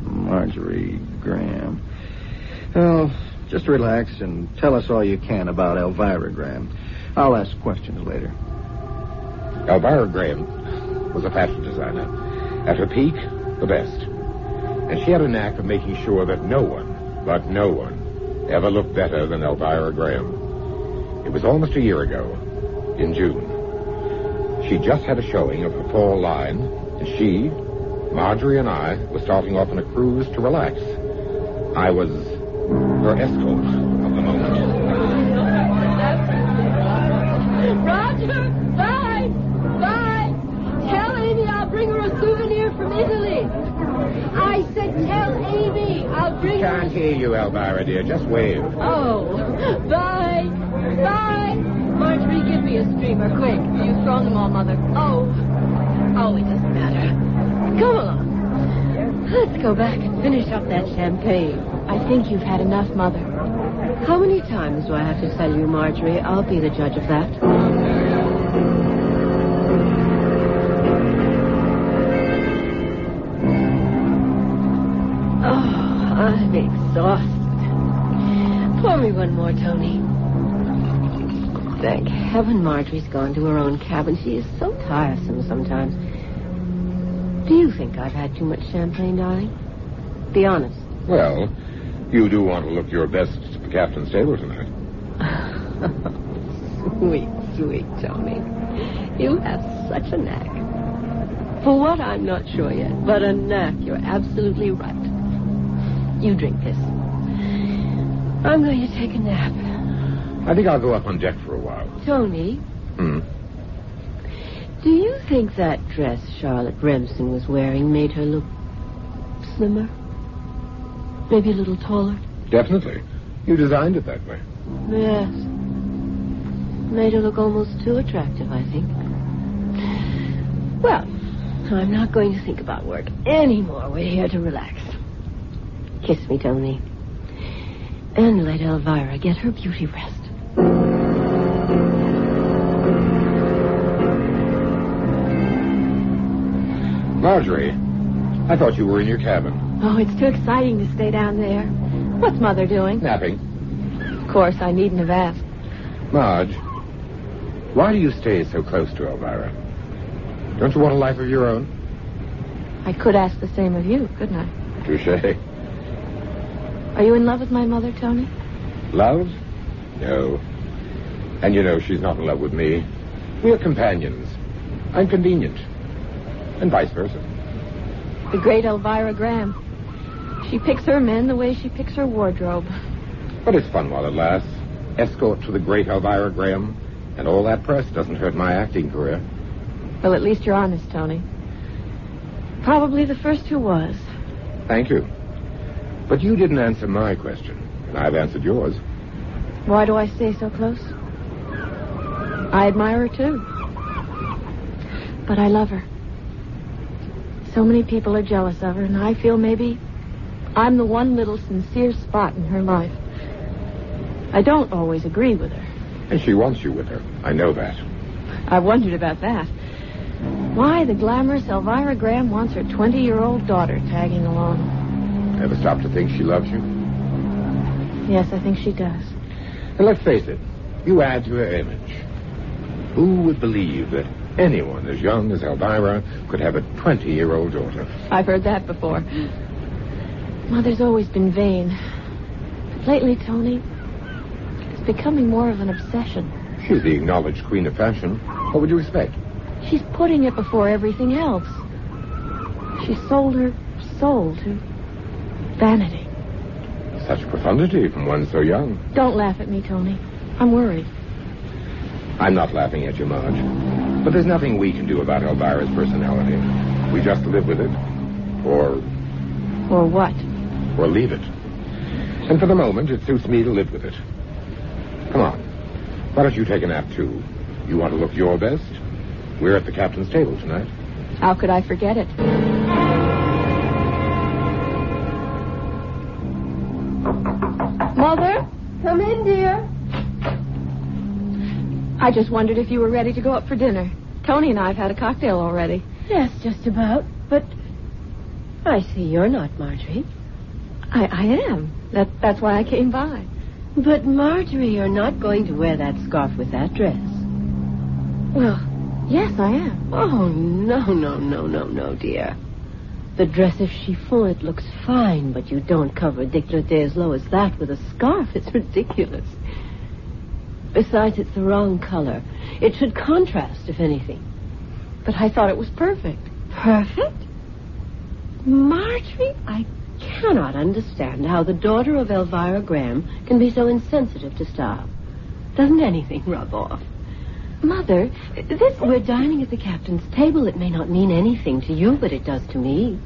Marjorie Graham. Well, just relax and tell us all you can about Elvira Graham. I'll ask questions later. Elvira Graham was a fashion designer. At her peak, the best. And she had a knack of making sure that no one, but no one, ever looked better than Elvira Graham. It was almost a year ago, in June. She just had a showing of her fall line, and she, Marjorie, and I were starting off on a cruise to relax. I was her escort of the moment. Roger, bye! Bye! Tell Amy I'll bring her a souvenir from Italy. I said tell Amy I'll bring her... Can't hear you, Elvira, dear. Just wave. Oh, bye! Bye! Marjorie, give me a streamer, quick. You've thrown them all, Mother. Oh, it doesn't matter. Come along. Let's go back and finish up that champagne. I think you've had enough, Mother. How many times do I have to tell you, Marjorie? I'll be the judge of that. Oh, I'm exhausted. Pour me one more, Tony. Thank heaven Marjorie's gone to her own cabin. She is so tiresome sometimes. Do you think I've had too much champagne, darling? Be honest. Well, you do want to look your best at the captain's table tonight. Sweet, sweet Tony. You have such a knack. For what, I'm not sure yet, but a knack. You're absolutely right. You drink this. I'm going to take a nap. I think I'll go up on deck for a while. Tony? Do you think that dress Charlotte Remsen was wearing made her look slimmer? Maybe a little taller? Definitely. You designed it that way. Yes. Made her look almost too attractive, I think. Well, I'm not going to think about work anymore. We're here to relax. Kiss me, Tony. And let Elvira get her beauty rest. Marjorie, I thought you were in your cabin. Oh, it's too exciting to stay down there. What's Mother doing? Napping. Of course, I needn't have asked. Marge, why do you stay so close to Elvira? Don't you want a life of your own? I could ask the same of you, couldn't I? Touché. Are you in love with my mother, Tony? Love? No. And you know she's not in love with me. We're companions. I'm convenient. And vice versa. The great Elvira Graham. She picks her men the way she picks her wardrobe. But it's fun while it lasts. Escort to the great Elvira Graham. And all that press doesn't hurt my acting career. Well, at least you're honest, Tony. Probably the first who was. Thank you. But you didn't answer my question. And I've answered yours. Why do I stay so close? I admire her, too. But I love her. So many people are jealous of her, and I feel maybe I'm the one little sincere spot in her life. I don't always agree with her. And she wants you with her. I know that. I wondered about that. Why the glamorous Elvira Graham wants her 20-year-old daughter tagging along. Ever stop to think she loves you? Yes, I think she does. And let's face it, you add to her image. Who would believe that anyone as young as Elvira could have a 20-year-old daughter? I've heard that before. Mother's always been vain. But lately, Tony, it's becoming more of an obsession. She's the acknowledged queen of fashion. What would you expect? She's putting it before everything else. She sold her soul to vanity. Such profundity from one so young. Don't laugh at me, Tony. I'm worried. I'm not laughing at you, Marge. But there's nothing we can do about Elvira's personality. We just live with it. Or what? Or leave it. And for the moment, it suits me to live with it. Come on. Why don't you take a nap, too? You want to look your best? We're at the captain's table tonight. How could I forget it? Mother? Come in, dear. I just wondered if you were ready to go up for dinner. Tony and I have had a cocktail already. Yes, just about. But I see you're not Marjorie. I am. That's why I came by. But, Marjorie, you're not going to wear that scarf with that dress. Well, yes, I am. Oh, no, dear. The dress of chiffon, it looks fine, but you don't cover a décolleté as low as that with a scarf. It's ridiculous. Besides, it's the wrong color. It should contrast, if anything. But I thought it was perfect. Perfect? Marjorie, I cannot understand how the daughter of Elvira Graham can be so insensitive to style. Doesn't anything rub off? Mother, we're dining at the captain's table. It may not mean anything to you, but it does to me.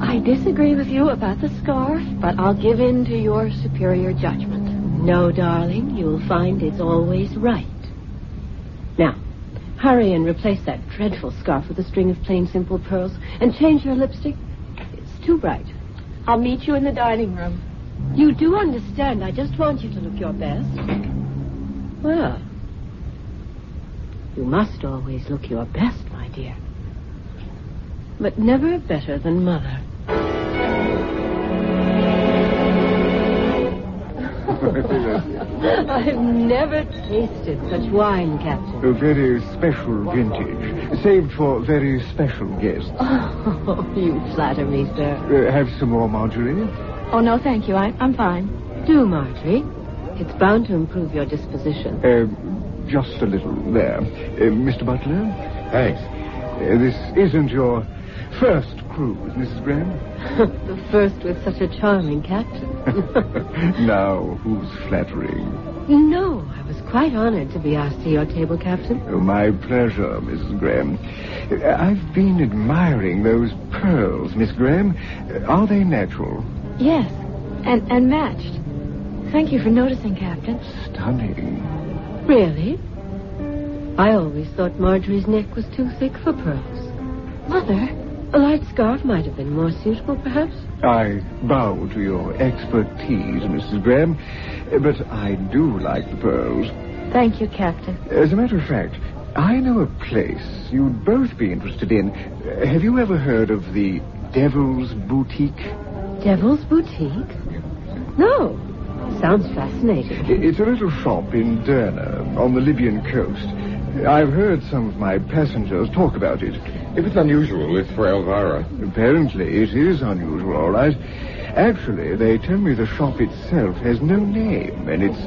I disagree with you about the scarf, but I'll give in to your superior judgment. No, darling, you'll find it's always right. Now, hurry and replace that dreadful scarf with a string of plain, simple pearls, and change your lipstick. It's too bright. I'll meet you in the dining room. You do understand. I just want you to look your best. Well, you must always look your best, my dear. But never better than Mother. I've never tasted such wine, Captain. A very special vintage, saved for very special guests. Oh, you flatter me, sir. Have some more, Marjorie? Oh, no, thank you. I'm fine. Do, Marjorie. It's bound to improve your disposition. Just a little. There. Mr. Butler? Thanks. This isn't your first cruise, Mrs. Graham? The first with such a charming captain. Now, who's flattering? No, I was quite honored to be asked to your table, Captain. Oh, my pleasure, Mrs. Graham. I've been admiring those pearls, Miss Graham. Are they natural? Yes, and matched. Thank you for noticing, Captain. Stunning. Really? I always thought Marjorie's neck was too thick for pearls. Mother? A light scarf might have been more suitable, perhaps. I bow to your expertise, Mrs. Graham, but I do like the pearls. Thank you, Captain. As a matter of fact, I know a place you'd both be interested in. Have you ever heard of the Devil's Boutique? Devil's Boutique? No. Sounds fascinating. It's a little shop in Derna, on the Libyan coast. I've heard some of my passengers talk about it. If it's unusual, it's for Elvira. Apparently, it is unusual, all right. Actually, they tell me the shop itself has no name, and it's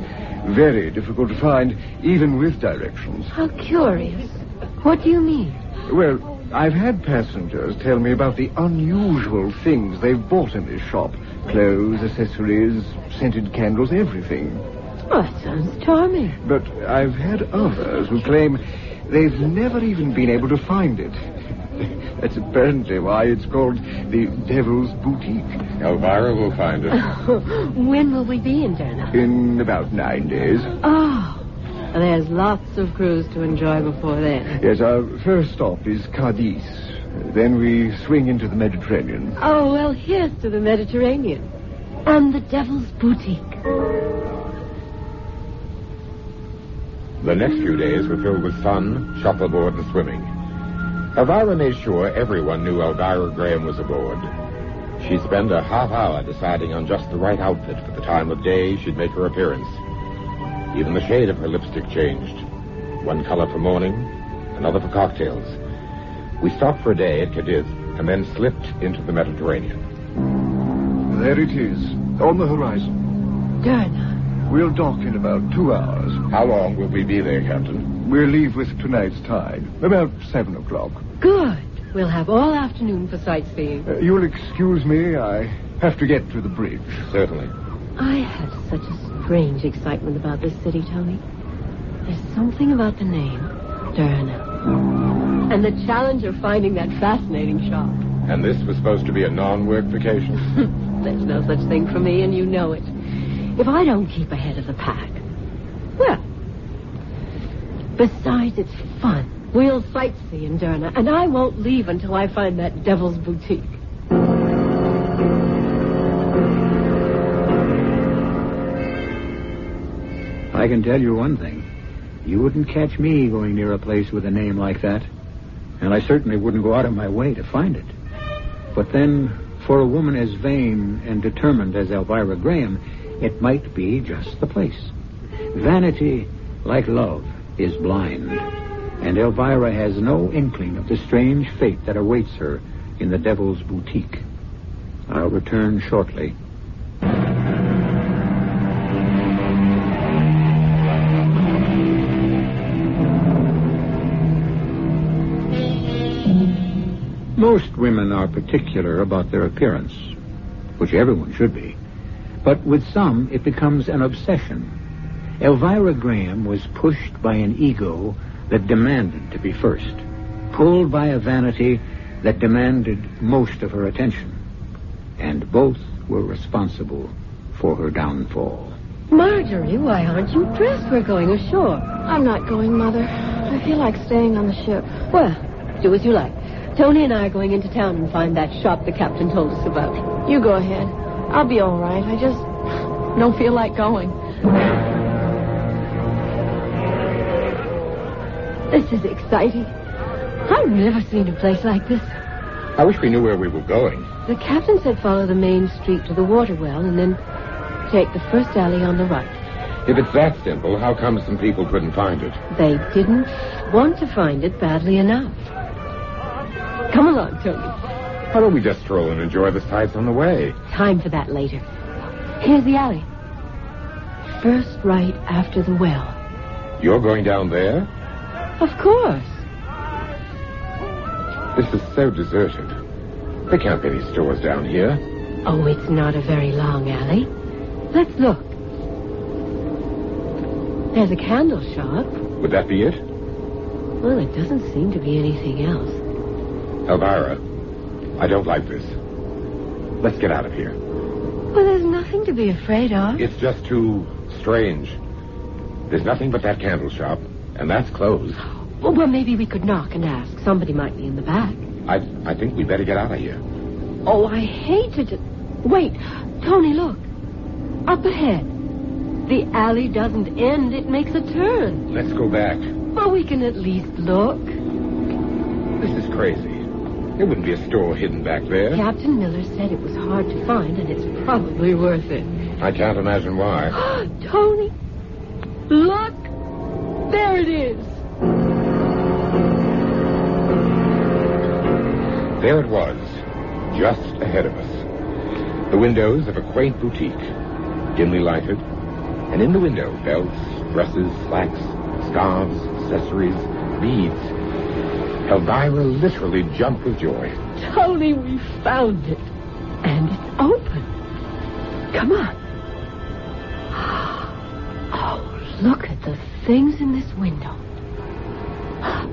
very difficult to find, even with directions. How curious. What do you mean? Well, I've had passengers tell me about the unusual things they've bought in this shop. Clothes, accessories, scented candles, everything. Oh, that sounds charming. But I've had others who claim they've never even been able to find it. That's apparently why it's called the Devil's Boutique. Elvira will find it. When will we be in Derna? In about 9 days. Oh, there's lots of cruise to enjoy before then. Yes, our first stop is Cadiz. Then we swing into the Mediterranean. Oh, well, here's to the Mediterranean. And the Devil's Boutique. The next few days were filled with fun, shuffleboard, and swimming. Elvira made sure everyone knew Elvira Graham was aboard. She'd spend a half hour deciding on just the right outfit for the time of day she'd make her appearance. Even the shade of her lipstick changed. One color for morning, another for cocktails. We stopped for a day at Cadiz and then slipped into the Mediterranean. There it is, on the horizon. Derna. We'll dock in about 2 hours. How long will we be there, Captain? We'll leave with tonight's tide, about 7 o'clock. Good. We'll have all afternoon for sightseeing. You'll excuse me, I have to get to the bridge. Certainly. I have such a strange excitement about this city, Tony. There's something about the name, Derna. And the challenge of finding that fascinating shop. And this was supposed to be a non-work vacation? There's no such thing for me, and you know it. If I don't keep ahead of the pack, well, besides, it's fun. We'll sightsee in Derna, and I won't leave until I find that Devil's Boutique. I can tell you one thing. You wouldn't catch me going near a place with a name like that. And I certainly wouldn't go out of my way to find it. But then, for a woman as vain and determined as Elvira Graham, it might be just the place. Vanity, like love, is blind. And Elvira has no inkling of the strange fate that awaits her in the Devil's Boutique. I'll return shortly. Most women are particular about their appearance, which everyone should be. But with some, it becomes an obsession. Elvira Graham was pushed by an ego that demanded to be first, pulled by a vanity that demanded most of her attention. And both were responsible for her downfall. Marjorie, why aren't you dressed? We're going ashore. I'm not going, Mother. I feel like staying on the ship. Well, do as you like. Tony and I are going into town and find that shop the captain told us about. You go ahead. I'll be all right. I just don't feel like going. This is exciting. I've never seen a place like this. I wish we knew where we were going. The captain said follow the main street to the water well and then take the first alley on the right. If it's that simple, how come some people couldn't find it? They didn't want to find it badly enough. Come along, Tony. Why don't we just stroll and enjoy the sights on the way? Time for that later. Here's the alley. First right after the well. You're going down there? Of course. This is so deserted. There can't be any stores down here. Oh, it's not a very long alley. Let's look. There's a candle shop. Would that be it? Well, it doesn't seem to be anything else. Elvira, I don't like this. Let's get out of here. Well, there's nothing to be afraid of. It's just too strange. There's nothing but that candle shop, and that's closed. Well, maybe we could knock and ask. Somebody might be in the back. I think we better get out of here. Oh, I hate to... Wait. Tony, look. Up ahead. The alley doesn't end. It makes a turn. Let's go back. Well, we can at least look. This is crazy. There wouldn't be a store hidden back there. Captain Miller said it was hard to find, and it's probably worth it. I can't imagine why. Tony, look! There it is! There it was, just ahead of us. The windows of a quaint boutique, dimly lighted, and in the window, belts, dresses, slacks, scarves, accessories, beads. Elvira literally jumped with joy. Tony, we found it. And it's open. Come on. Oh, look at the things in this window.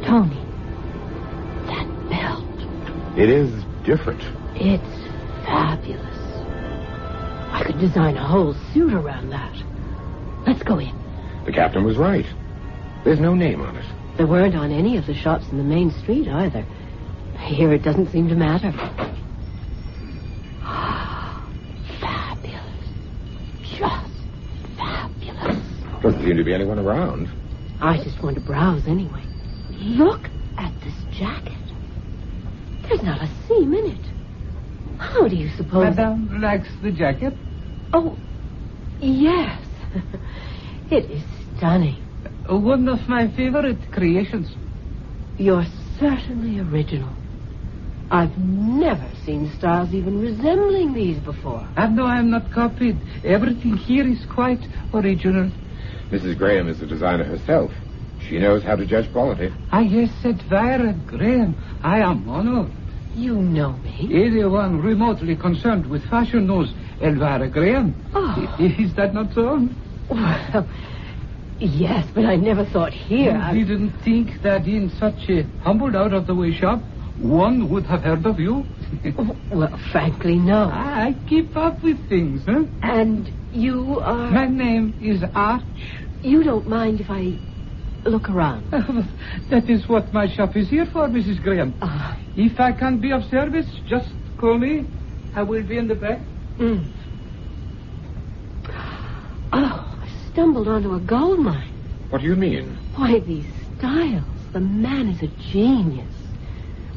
Tony, that belt. It is different. It's fabulous. I could design a whole suit around that. Let's go in. The captain was right. There's no name on it. There weren't on any of the shops in the main street either. Here it doesn't seem to matter. Fabulous. Just fabulous. Doesn't seem to be anyone around. I just want to browse anyway. Look at this jacket. There's not a seam in it. How do you suppose... Madame likes the jacket? Oh, yes. It is stunning. One of my favorite creations. You're certainly original. I've never seen styles even resembling these before. And no, I'm not copied. Everything here is quite original. Mrs. Graham is the designer herself. She knows how to judge quality. Yes, Elvira Graham. I am honored. You know me? Anyone remotely concerned with fashion knows Elvira Graham. Oh. Is that not so? Well, yes, but I never thought here. You didn't think that in such a humbled, out-of-the-way shop, one would have heard of you? Well, frankly, no. I keep up with things, huh? And you are... My name is Arch. You don't mind if I look around? That is what my shop is here for, Mrs. Graham. If I can be of service, just call me. I will be in the back. Mm. Oh, I stumbled onto a gold mine. What do you mean? Why, these styles. The man is a genius.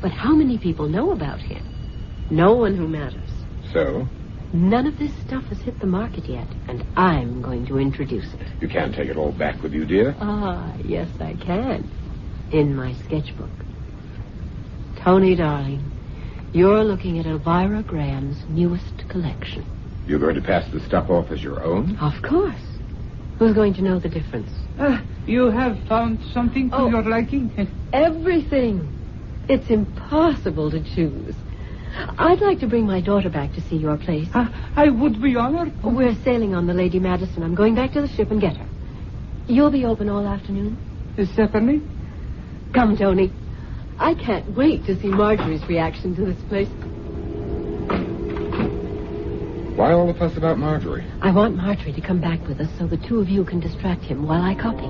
But how many people know about him? No one who matters. So? None of this stuff has hit the market yet, and I'm going to introduce it. You can't take it all back with you, dear. Yes, I can. In my sketchbook. Tony, darling, you're looking at Elvira Graham's newest collection. You're going to pass the stuff off as your own? Of course. Who's going to know the difference? You have found something to your liking? Everything. It's impossible to choose. I'd like to bring my daughter back to see your place. I would be honored. We're sailing on the Lady Madison. I'm going back to the ship and get her. You'll be open all afternoon? Certainly. Come, Tony. I can't wait to see Marjorie's reaction to this place. Why all the fuss about Marjorie? I want Marjorie to come back with us so the two of you can distract him while I copy.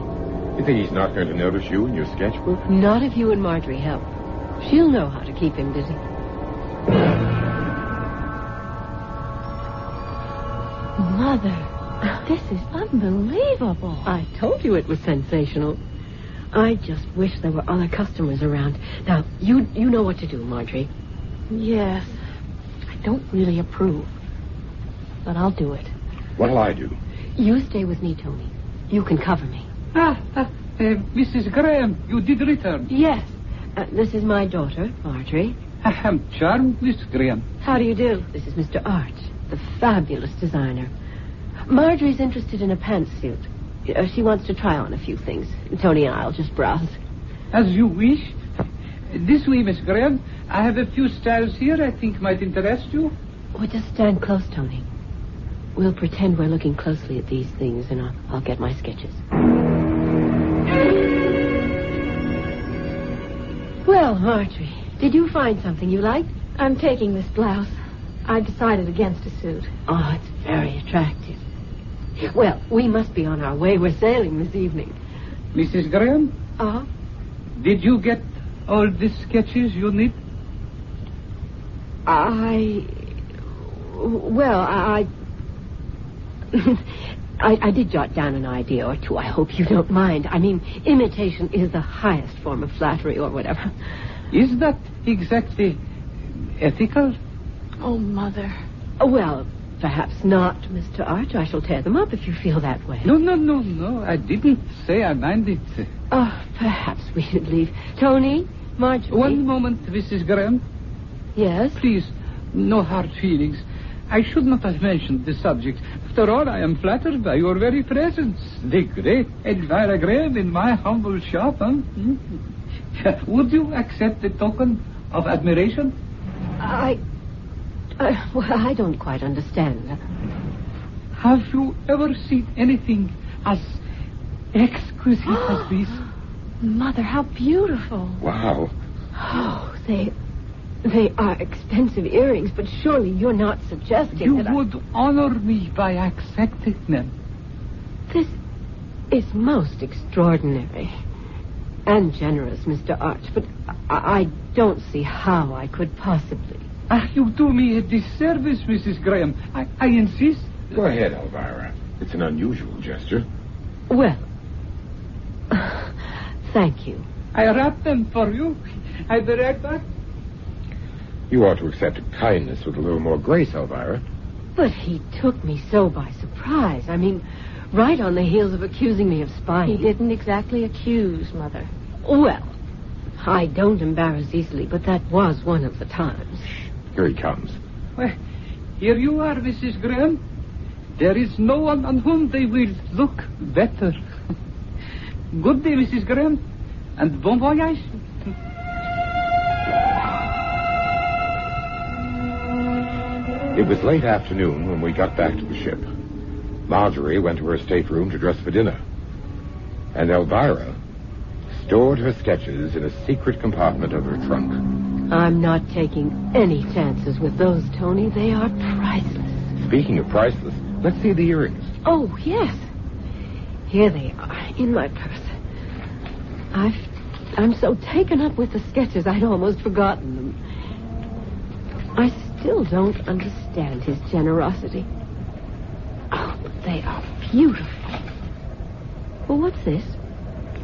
You think he's not going to notice you in your sketchbook? Not if you and Marjorie help. She'll know how to keep him busy. Mother, this is unbelievable. I told you it was sensational. I just wish there were other customers around. Now, you know what to do, Marjorie. Yes. I don't really approve. But I'll do it. What'll I do? You stay with me, Tony. You can cover me. Mrs. Graham, you did return. Yes. This is my daughter, Marjorie. I am charmed, Miss Graham. How do you do? This is Mr. Arch, the fabulous designer. Marjorie's interested in a pantsuit. She wants to try on a few things. Tony and I'll just browse. As you wish. This way, Miss Graham. I have a few styles here I think might interest you. Well, just stand close, Tony. We'll pretend we're looking closely at these things, and I'll get my sketches. Well, Marjorie, did you find something you liked? I'm taking this blouse. I decided against a suit. Oh, it's very attractive. Well, we must be on our way. We're sailing this evening. Mrs. Graham? Did you get all the sketches you need? I did jot down an idea or two. I hope you don't mind. I mean, imitation is the highest form of flattery or whatever. Is that exactly ethical? Oh, Mother. Well, perhaps not, Mr. Arch. I shall tear them up if you feel that way. No. I didn't say I minded. Perhaps we should leave. Tony, Marjorie. One moment, Mrs. Graham. Yes? Please, no hard feelings. I should not have mentioned the subject. After all, I am flattered by your very presence. The great Elvira Graham in my humble shop, huh? Would you accept the token of admiration? Well, I don't quite understand. Have you ever seen anything as exquisite as this? Mother, how beautiful. Wow. Oh, they are expensive earrings, but surely you're not suggesting you that would honor me by accepting them. This is most extraordinary. and generous, Mr. Arch, but I don't see how I could possibly. You do me a disservice, Mrs. Graham. I insist. Go ahead, Elvira. It's an unusual gesture. Well, thank you. I wrap them for you. I'll be right back. You ought to accept kindness with a little more grace, Elvira. But he took me so by surprise. I mean, right on the heels of accusing me of spying. He didn't exactly accuse, Mother. Well, I don't embarrass easily, but that was one of the times. Here he comes. Well, here you are, Mrs. Graham. There is no one on whom they will look better. Good day, Mrs. Graham, and bon voyage. It was late afternoon when we got back to the ship. Marjorie went to her stateroom to dress for dinner. And Elvira stored her sketches in a secret compartment of her trunk. I'm not taking any chances with those, Tony. They are priceless. Speaking of priceless, let's see the earrings. Oh, yes. Here they are, in my purse. I'm so taken up with the sketches, I'd almost forgotten them. I still don't understand his generosity. Oh, but they are beautiful. Well, what's this?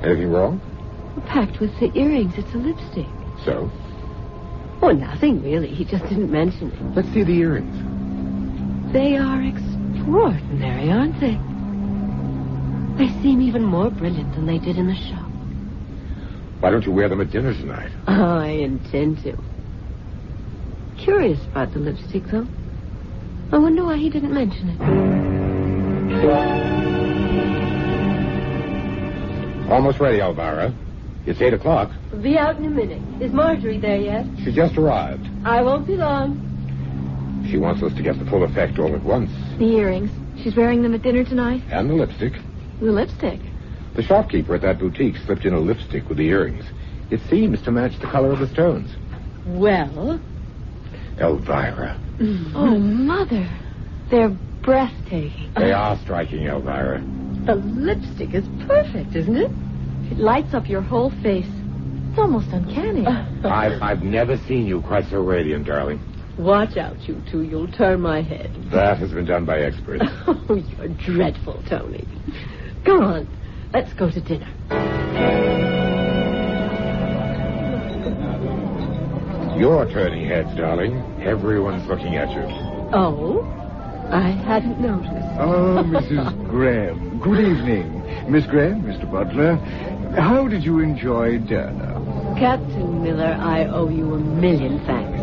Anything wrong? Packed with the earrings. It's a lipstick. So? Oh, nothing, really. He just didn't mention it. Let's see the earrings. They are extraordinary, aren't they? They seem even more brilliant than they did in the shop. Why don't you wear them at dinner tonight? I intend to. Curious about the lipstick, though. I wonder why he didn't mention it. Almost ready, Elvira. It's 8 o'clock. Be out in a minute. Is Marjorie there yet? She just arrived. I won't be long. She wants us to get the full effect all at once. The earrings. She's wearing them at dinner tonight? And the lipstick. The lipstick? The shopkeeper at that boutique slipped in a lipstick with the earrings. It seems to match the color of the stones. Well? Elvira. Oh, Mother. They're breathtaking. They are striking, Elvira. The lipstick is perfect, isn't it? It lights up your whole face. It's almost uncanny. I've never seen you quite so radiant, darling. Watch out, you two. You'll turn my head. That has been done by experts. Oh, you're dreadful, Tony. Come on. Let's go to dinner. You're turning heads, darling. Everyone's looking at you. Oh? I hadn't noticed. Oh, Mrs. Graham. Good evening. Miss Graham, Mr. Butler. How did you enjoy dinner? Captain Miller, I owe you 1,000,000 thanks.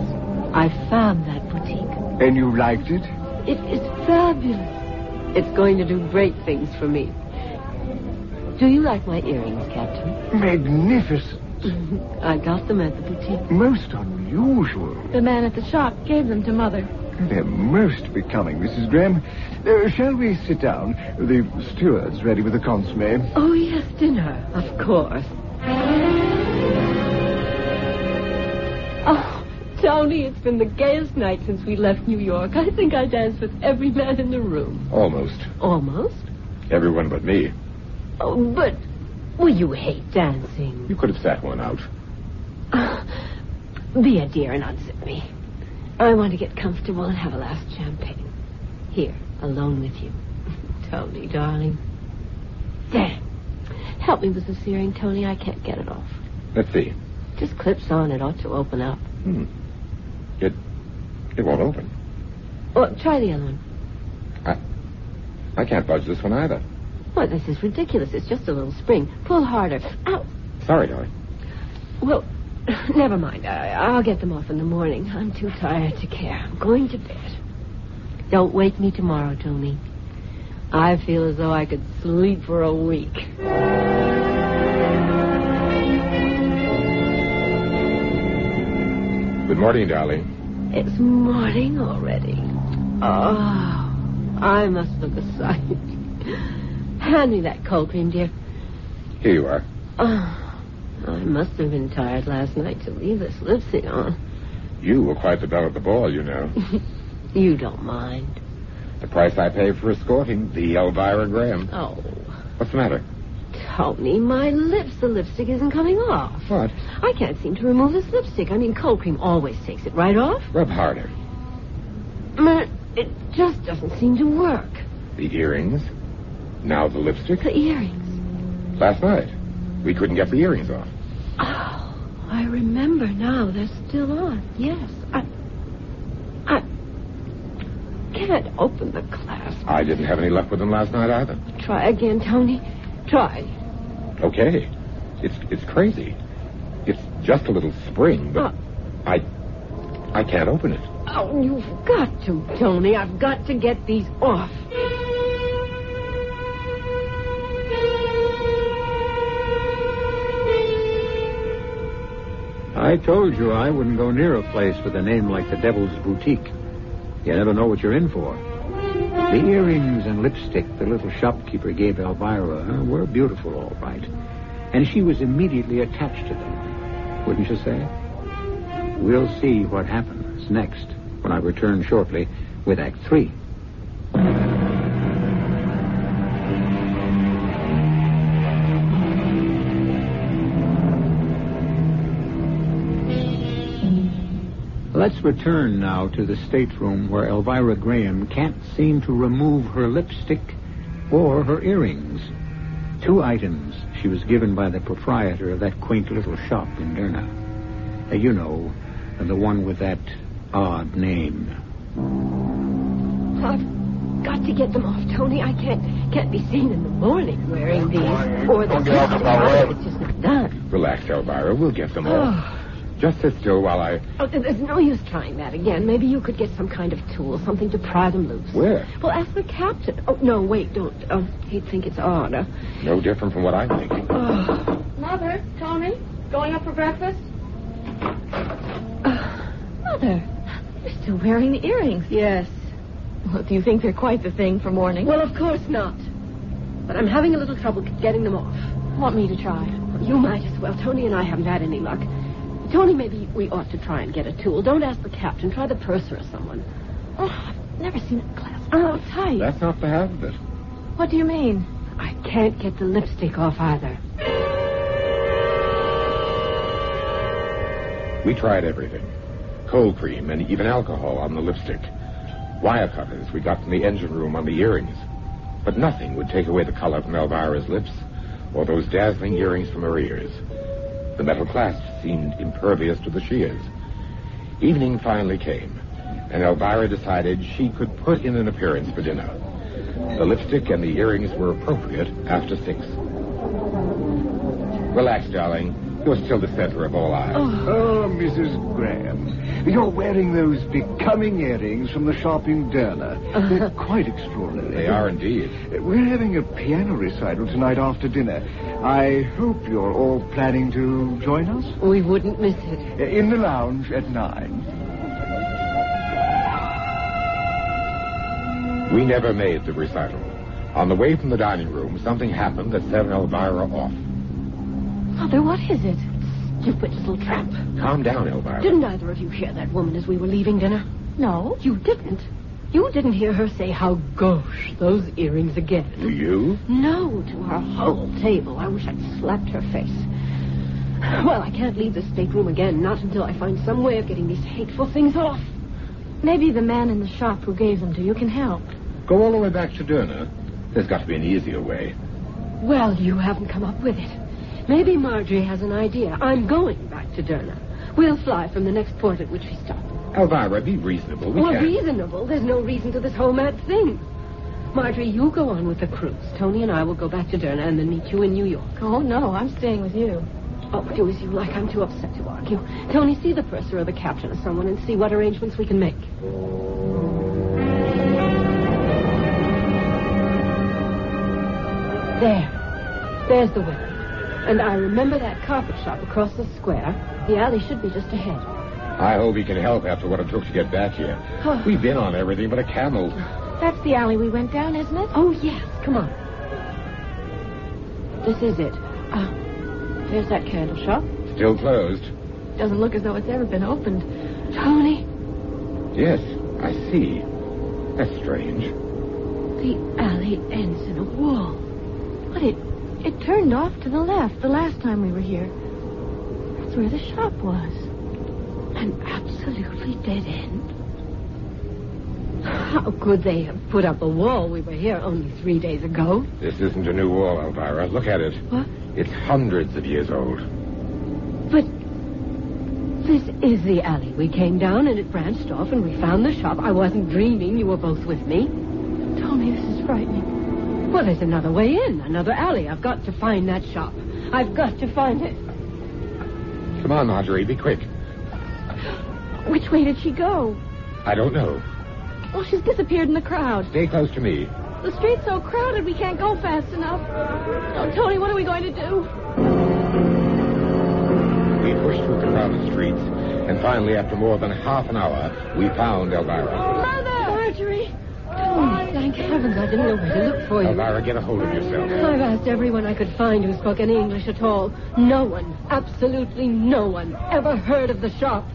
I found that boutique. And you liked it? It is fabulous. It's going to do great things for me. Do you like my earrings, Captain? Magnificent. I got them at the boutique. Most unusual. The man at the shop gave them to Mother. They're most becoming, Mrs. Graham. Shall we sit down? The steward's ready with the consomme. Oh, yes, dinner, of course. Oh, Tony, it's been the gayest night since we left New York. I think I danced with every man in the room. Almost. Almost? Everyone but me. Oh, but... Well, you hate dancing. You could have sat one out. Be a dear and unzip me. I want to get comfortable and have a last champagne. Here, alone with you. Tony, darling. Damn. Help me with this earring, Tony. I can't get it off. Let's see. Just clips on. It ought to open up. It won't open. Well, try the other one. I can't budge this one either. Well, this is ridiculous. It's just a little spring. Pull harder. Ow. Sorry, darling. Well, never mind. I'll get them off in the morning. I'm too tired to care. I'm going to bed. Don't wake me tomorrow, Tony. I feel as though I could sleep for a week. Good morning, darling. It's morning already. Oh, I must look a sight. Hand me that cold cream, dear. Here you are. Oh, I must have been tired last night to leave this lipstick on. You were quite the belle at the ball, you know. You don't mind. The price I pay for escorting the Elvira Graham. Oh. What's the matter? Tony, my lips, the lipstick isn't coming off. What? I can't seem to remove this lipstick. I mean, cold cream always takes it right off. Rub harder. It just doesn't seem to work. The earrings. Now the lipstick. The earrings. Last night, we couldn't get the earrings off. Oh, I remember now. They're still on. Yes. I can't open the clasp. I didn't have any luck with them last night either. Try again, Tony. Try. Okay. It's crazy. It's just a little spring, but I can't open it. Oh, you've got to, Tony. I've got to get these off. I told you I wouldn't go near a place with a name like the Devil's Boutique. You never know what you're in for. The earrings and lipstick the little shopkeeper gave Elvira were beautiful, all right. And she was immediately attached to them. Wouldn't you say? We'll see what happens next when I return shortly with Act 3. Let's return now to the stateroom where Elvira Graham can't seem to remove her lipstick or her earrings. 2 items she was given by the proprietor of that quaint little shop in Derna. You know, the one with that odd name. I've got to get them off, Tony. I can't be seen in the morning wearing these. Or the lipstick. It's just not done. Relax, Elvira. We'll get them off. Just sit still while I... Oh, there's no use trying that again. Maybe you could get some kind of tool, something to pry them loose. Where? Well, ask the captain. Oh, no, wait, don't. He'd think it's odd. No different from what I'm thinking. Mother, Tony, going up for breakfast? Mother, you're still wearing the earrings. Yes. Well, do you think they're quite the thing for morning? Well, of course not. But I'm having a little trouble getting them off. Want me to try? You might as well. Tony and I haven't had any luck. Tony, maybe we ought to try and get a tool. Don't ask the captain. Try the purser or someone. Oh, I've never seen it clasp so tight. That's not the half of it. What do you mean? I can't get the lipstick off either. We tried everything. Cold cream and even alcohol on the lipstick. Wire cutters we got from the engine room on the earrings. But nothing would take away the color from Elvira's lips or those dazzling earrings from her ears. The metal clasp seemed impervious to the shears. Evening finally came, and Elvira decided she could put in an appearance for dinner. The lipstick and the earrings were appropriate after 6. Relax, darling. You're still the center of all eyes. Oh, Mrs. Graham, you're wearing those becoming earrings from the shop in Derna. They're quite extraordinary. They are indeed. We're having a piano recital tonight after dinner. I hope you're all planning to join us. We wouldn't miss it. In the lounge at 9. We never made the recital. On the way from the dining room, something happened that set Elvira off. Mother, what is it? Stupid little trap. Calm down, Elvira. Didn't either of you hear that woman as we were leaving dinner? No. You didn't? You didn't hear her say, how gauche, those earrings again. To you? No, to our whole table. I wish I'd slapped her face. Well, I can't leave the stateroom again, not until I find some way of getting these hateful things off. Maybe the man in the shop who gave them to you can help. Go all the way back to Derna. There's got to be an easier way. Well, you haven't come up with it. Maybe Marjorie has an idea. I'm going back to Derna. We'll fly from the next port at which we stop. Elvira, be reasonable. We can't... Reasonable? There's no reason to this whole mad thing. Marjorie, you go on with the cruise. Tony and I will go back to Derna and then meet you in New York. Oh, no, I'm staying with you. Oh, do as you like. I'm too upset to argue. Tony, see the purser or the captain or someone and see what arrangements we can make. There's the window. And I remember that carpet shop across the square. The alley should be just ahead. I hope he can help after what it took to get back here. Oh. We've been on everything but a camel. That's the alley we went down, isn't it? Oh, yes. Come on. This is it. There's that candle shop. Still closed. Doesn't look as though it's ever been opened. Tony? Yes, I see. That's strange. The alley ends in a wall. But it It turned off to the left the last time we were here. That's where the shop was. An absolutely dead end. How could they have put up a wall? We were here only 3 days ago. This isn't a new wall, Elvira. Look at it. What? It's hundreds of years old. But this is the alley. We came down and it branched off and we found the shop. I wasn't dreaming. You were both with me. Tony, this is frightening. Well, there's another way in, another alley. I've got to find that shop. I've got to find it. Come on, Marjorie, be quick. Which way did she go? I don't know. Well, she's disappeared in the crowd. Stay close to me. The street's so crowded we can't go fast enough. Oh, Tony, what are we going to do? We pushed through the crowded streets, and finally, after more than half an hour, we found Elvira. Mother! Marjorie! Tony, thank heavens I didn't know where to look for you. Elvira, get a hold of yourself. I've asked everyone I could find who spoke any English at all. No one, absolutely no one, ever heard of the shop.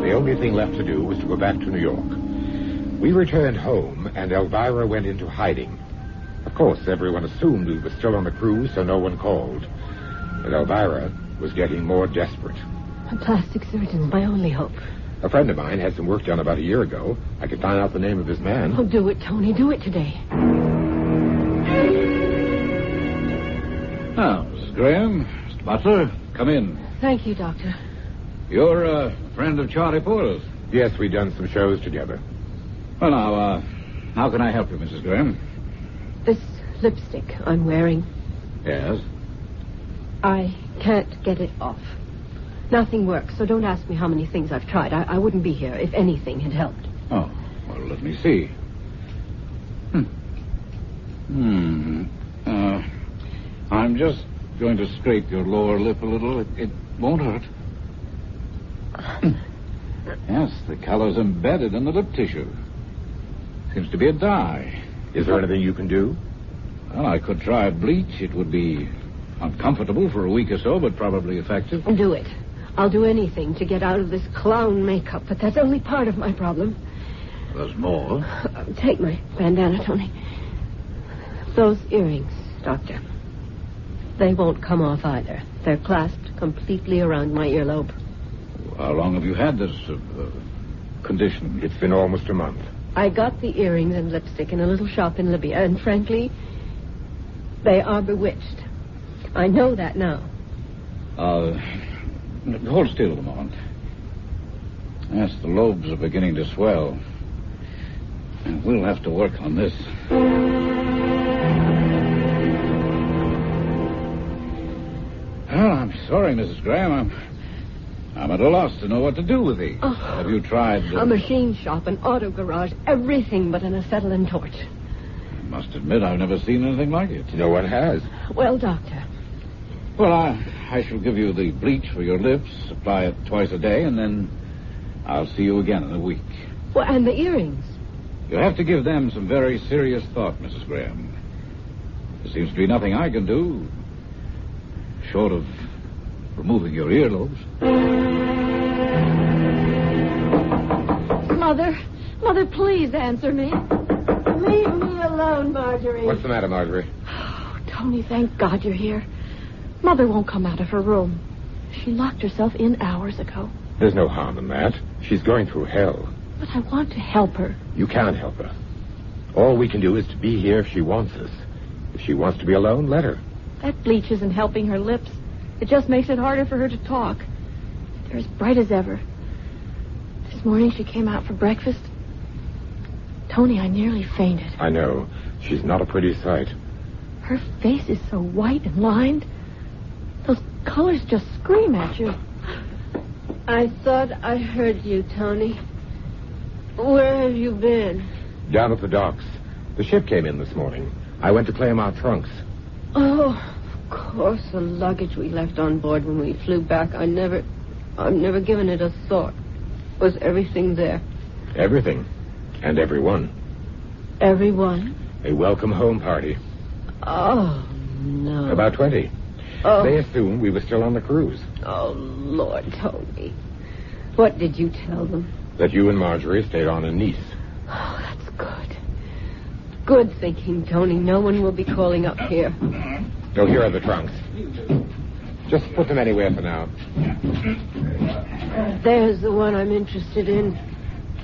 The only thing left to do was to go back to New York. We returned home, and Elvira went into hiding. Of course, everyone assumed we were still on the cruise, so no one called. But Elvira was getting more desperate. A plastic surgeon's my only hope. A friend of mine had some work done about a year ago. I could find out the name of his man. Oh, do it, Tony. Do it today. Now, Mrs. Graham, Mr. Butler, come in. Thank you, Doctor. You're a friend of Charlie Porter's? Yes, we've done some shows together. Well, now, how can I help you, Mrs. Graham? This lipstick I'm wearing. Yes? I can't get it off. Nothing works, so don't ask me how many things I've tried. I wouldn't be here if anything had helped. Oh, well, let me see. I'm just going to scrape your lower lip a little. It won't hurt. Yes, the color's embedded in the lip tissue. Seems to be a dye. Is there anything you can do? Well, I could try bleach. It would be uncomfortable for a week or so, but probably effective. Do it. I'll do anything to get out of this clown makeup, but that's only part of my problem. There's more. Take my bandana, Tony. Those earrings, Doctor. They won't come off either. They're clasped completely around my earlobe. How long have you had this condition? It's been almost a month. I got the earrings and lipstick in a little shop in Libya, and frankly, they are bewitched. I know that now. Hold still a moment. Yes, the lobes are beginning to swell. And we'll have to work on this. Well, I'm sorry, Mrs. Graham. I'm at a loss to know what to do with these. Oh, have you tried... A machine shop, an auto garage, everything but an acetylene torch. I must admit I've never seen anything like it. No one has. Well, Doctor. Well, I shall give you the bleach for your lips, apply it twice a day, and then I'll see you again in a week. Well, and the earrings? You'll have to give them some very serious thought, Mrs. Graham. There seems to be nothing I can do, short of removing your earlobes. Mother, please answer me. Leave me alone, Marjorie. What's the matter, Marjorie? Oh, Tony, thank God you're here. Mother won't come out of her room. She locked herself in hours ago. There's no harm in that. She's going through hell. But I want to help her. You can't help her. All we can do is to be here if she wants us. If she wants to be alone, let her. That bleach isn't helping her lips. It just makes it harder for her to talk. They're as bright as ever. This morning she came out for breakfast. Tony, I nearly fainted. I know. She's not a pretty sight. Her face is so white and lined. Those colors just scream at you. I thought I heard you, Tony. Where have you been? Down at the docks. The ship came in this morning. I went to claim our trunks. Oh, of course, the luggage we left on board when we flew back. I've never given it a thought. Was everything there? Everything. And everyone. Everyone? A welcome home party. Oh, no. About 20. Oh. They assumed we were still on the cruise. Oh, Lord, Tony. What did you tell them? That you and Marjorie stayed on in Nice. Oh, that's good. Good thinking, Tony. No one will be calling up here. Oh, here are the trunks. Just put them anywhere for now. There's the one I'm interested in.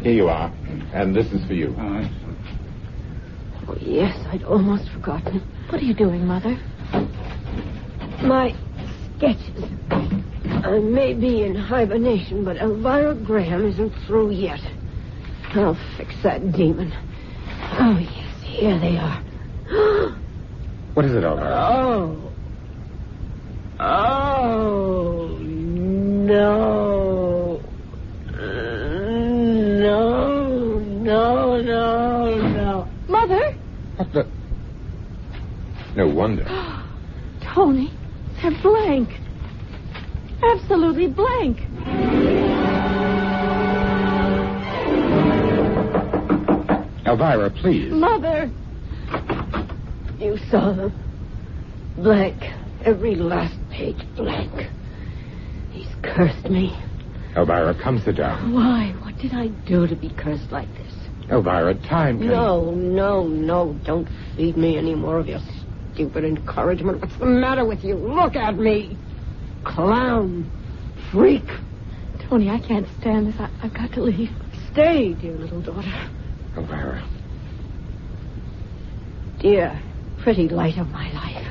Here you are. And this is for you. Oh, yes, I'd almost forgotten. What are you doing, Mother? My sketches. I may be in hibernation, but Elvira Graham isn't through yet. I'll fix that demon. Oh, yes, here they are. What is it, Elvira? Oh, no. No. Mother? What the... No wonder. Tony, they're blank. Absolutely blank. Elvira, please. Mother. You saw them. Blank. Every last page blank. He's cursed me. Elvira, come sit down. Why? What did I do to be cursed like this? Elvira, time can... No. Don't feed me any more of your stupid encouragement. What's the matter with you? Look at me. Clown. Freak. Tony, I can't stand this. I've got to leave. Stay, dear little daughter. Elvira. Dear, pretty light of my life.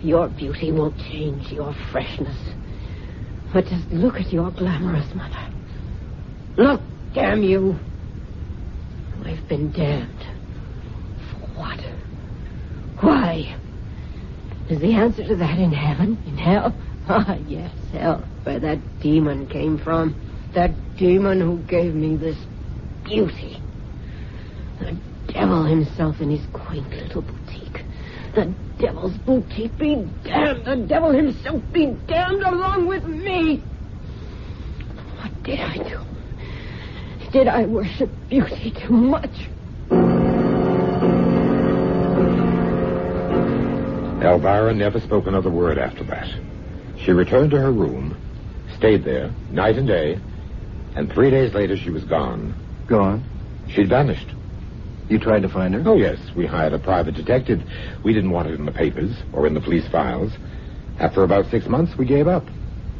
Your beauty won't change your freshness. But just look at your glamorous mother. Look, damn you. I've been damned. For what? Why? Is the answer to that in heaven? In hell? Ah, yes, hell. Where that demon came from. That demon who gave me this beauty. The devil himself in his quaint little boutique. The devil's boutique be damned. The devil himself be damned along with me. What did I do? Did I worship beauty too much? Elvira never spoke another word after that. She returned to her room, stayed there night and day, and 3 days later she was gone. Gone? She'd vanished. You tried to find her? Oh, yes. We hired a private detective. We didn't want it in the papers or in the police files. After about 6 months, we gave up.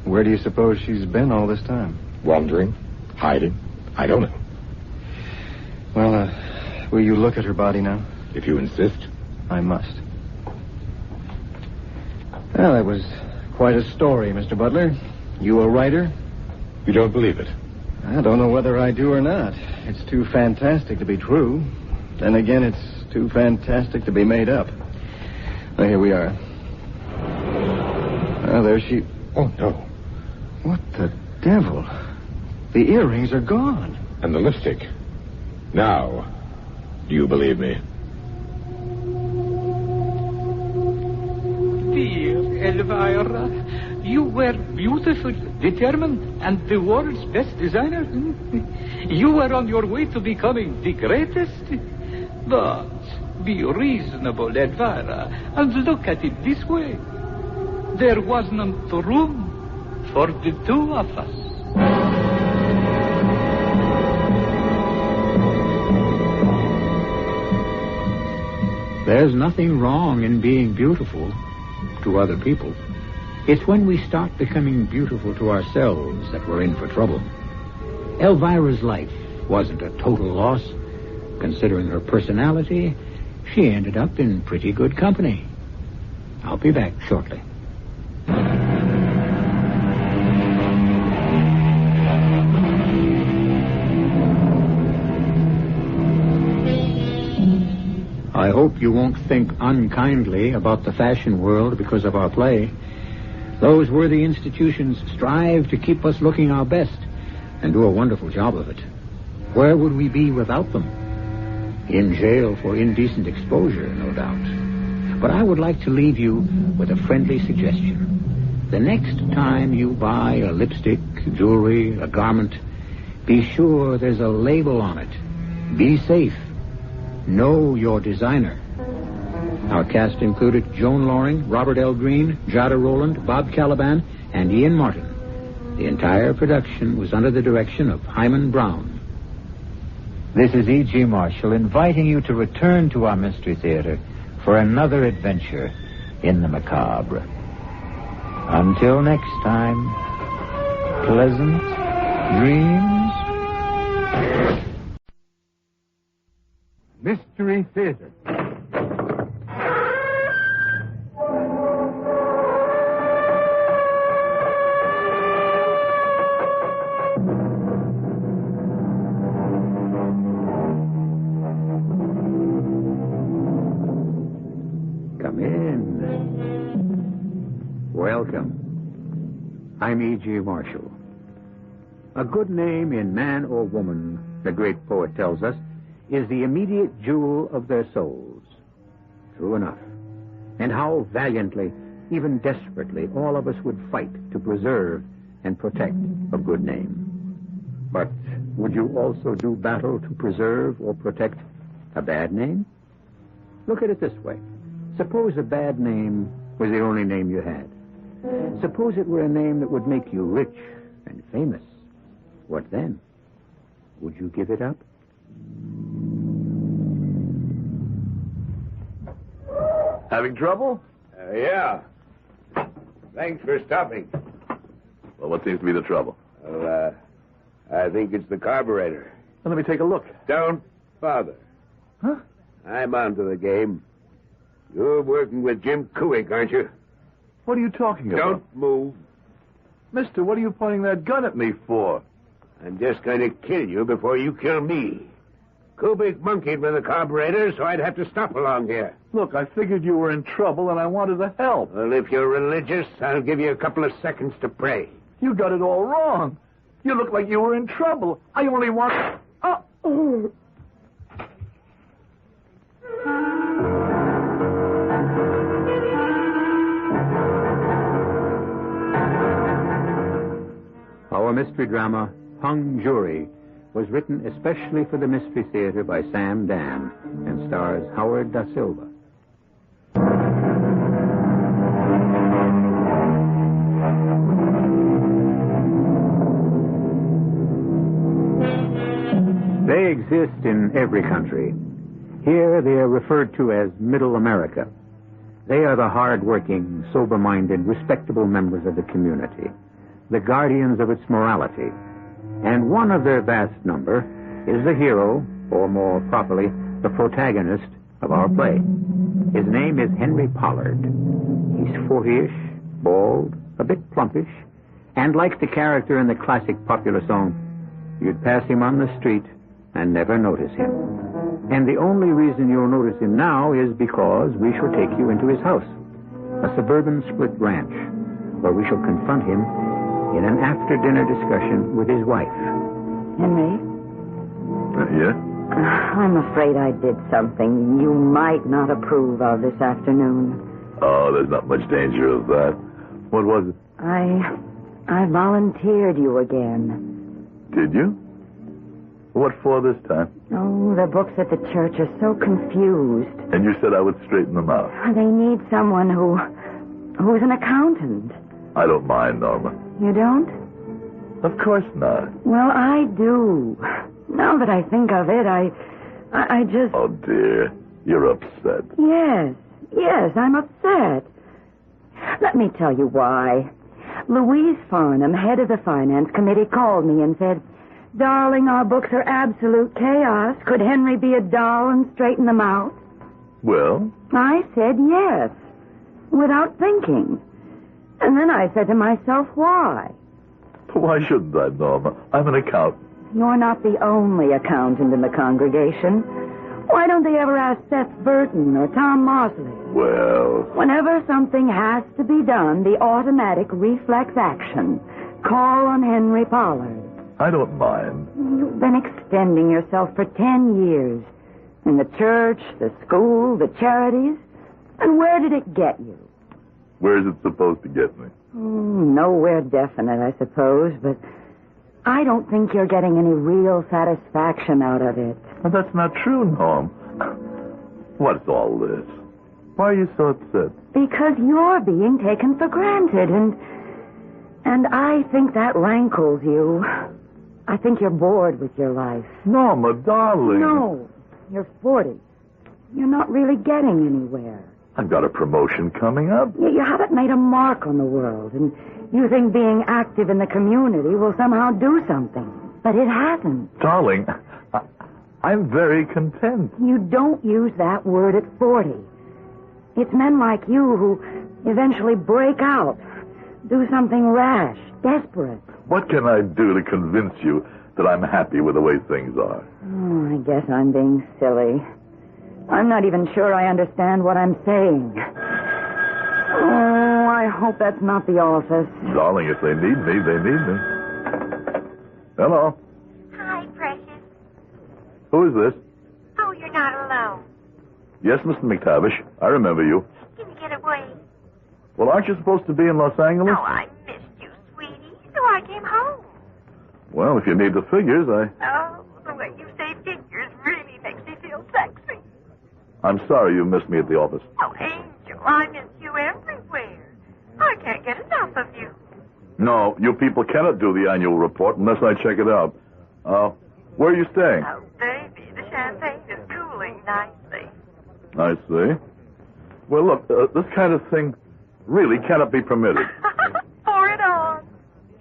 Where do you suppose she's been all this time? Wandering, hiding. I don't know. Well, will you look at her body now? If you insist. I must. Well, that was quite a story, Mr. Butler. You a writer? You don't believe it? I don't know whether I do or not. It's too fantastic to be true. Then again, it's too fantastic to be made up. Well, here we are. Oh, there she... Oh, no. What the devil? The earrings are gone. And the lipstick. Now, do you believe me? Dear Elvira, you were beautiful, determined, and the world's best designer. You were on your way to becoming the greatest. But be reasonable, Elvira, and look at it this way. There wasn't room for the two of us. There's nothing wrong in being beautiful to other people. It's when we start becoming beautiful to ourselves that we're in for trouble. Elvira's life wasn't a total loss. Considering her personality, she ended up in pretty good company. I'll be back shortly. I hope you won't think unkindly about the fashion world because of our play. Those worthy institutions strive to keep us looking our best and do a wonderful job of it. Where would we be without them? In jail for indecent exposure, no doubt. But I would like to leave you with a friendly suggestion. The next time you buy a lipstick, jewelry, a garment, be sure there's a label on it. Be safe. Know your designer. Our cast included Joan Loring, Robert L. Greene, Jada Rowland, Bob Caliban, and Ian Martin. The entire production was under the direction of Himan Brown. This is E.G. Marshall inviting you to return to our Mystery Theater for another adventure in the macabre. Until next time, pleasant dreams. Mystery Theater. Welcome. I'm E.G. Marshall. A good name in man or woman, the great poet tells us, is the immediate jewel of their souls. True enough. And how valiantly, even desperately, all of us would fight to preserve and protect a good name. But would you also do battle to preserve or protect a bad name? Look at it this way. Suppose a bad name was the only name you had. Suppose it were a name that would make you rich and famous. What then? Would you give it up? Having trouble? Yeah. Thanks for stopping. Well, what seems to be the trouble? Well, I think it's the carburetor. Well, let me take a look. Don't bother. Huh? I'm onto the game. You're working with Jim Kuick, aren't you? What are you talking about? Don't move. Mister, what are you pointing that gun at me for? I'm just going to kill you before you kill me. Kubick monkeyed with the carburetor, so I'd have to stop along here. Look, I figured you were in trouble, and I wanted to help. Well, if you're religious, I'll give you a couple of seconds to pray. You got it all wrong. You look like you were in trouble. I only want... Oh. Our mystery drama, Hung Jury, was written especially for the Mystery Theater by Sam Dan and stars Howard Da Silva. They exist in every country. Here they are referred to as Middle America. They are the hard-working, sober-minded, respectable members of the community, the guardians of its morality. And one of their vast number is the hero, or more properly, the protagonist of our play. His name is Henry Pollard. He's 40-ish, bald, a bit plumpish, and like the character in the classic popular song, you'd pass him on the street and never notice him. And the only reason you'll notice him now is because we shall take you into his house, a suburban split ranch, where we shall confront him in an after-dinner discussion with his wife. Henry? Yeah? I'm afraid I did something you might not approve of this afternoon. Oh, there's not much danger of that. What was it? I volunteered you again. Did you? What for this time? Oh, the books at the church are so confused. And you said I would straighten them out. They need someone who's an accountant. I don't mind, Norma. You don't? Of course not. Well, I do. Now that I think of it, I just... Oh, dear. You're upset. Yes, I'm upset. Let me tell you why. Louise Farnham, head of the finance committee, called me and said, "Darling, our books are absolute chaos. Could Henry be a doll and straighten them out?" Well? I said yes, without thinking. And then I said to myself, why? Why shouldn't I, Norma? I'm an accountant. You're not the only accountant in the congregation. Why don't they ever ask Seth Burton or Tom Mosley? Well... Whenever something has to be done, the automatic reflex action. Call on Henry Pollard. I don't mind. You've been extending yourself for 10 years. In the church, the school, the charities. And where did it get you? Where's it supposed to get me? Nowhere definite, I suppose, but I don't think you're getting any real satisfaction out of it. Well, that's not true, Norm. What's all this? Why are you so upset? Because you're being taken for granted, and I think that rankles you. I think you're bored with your life. Norma, darling. No, you're 40. You're not really getting anywhere. I've got a promotion coming up. You haven't made a mark on the world, and you think being active in the community will somehow do something. But it hasn't. Darling, I'm very content. You don't use that word at 40. It's men like you who eventually break out, do something rash, desperate. What can I do to convince you that I'm happy with the way things are? Oh, I guess I'm being silly. I'm not even sure I understand what I'm saying. Oh, I hope that's not the office. Darling, if they need me, they need me. Hello. Hi, Precious. Who is this? Oh, you're not alone. Yes, Mr. McTavish. I remember you. Can you get away? Well, aren't you supposed to be in Los Angeles? Oh, I missed you, sweetie. So I came home. Well, if you need the figures, Oh, the way you say figures really makes me feel sexy. I'm sorry you missed me at the office. Oh, Angel, I miss you everywhere. I can't get enough of you. No, you people cannot do the annual report unless I check it out. Where are you staying? Oh, baby, the champagne is cooling nicely. I see. Well, look, this kind of thing really cannot be permitted. Pour it on.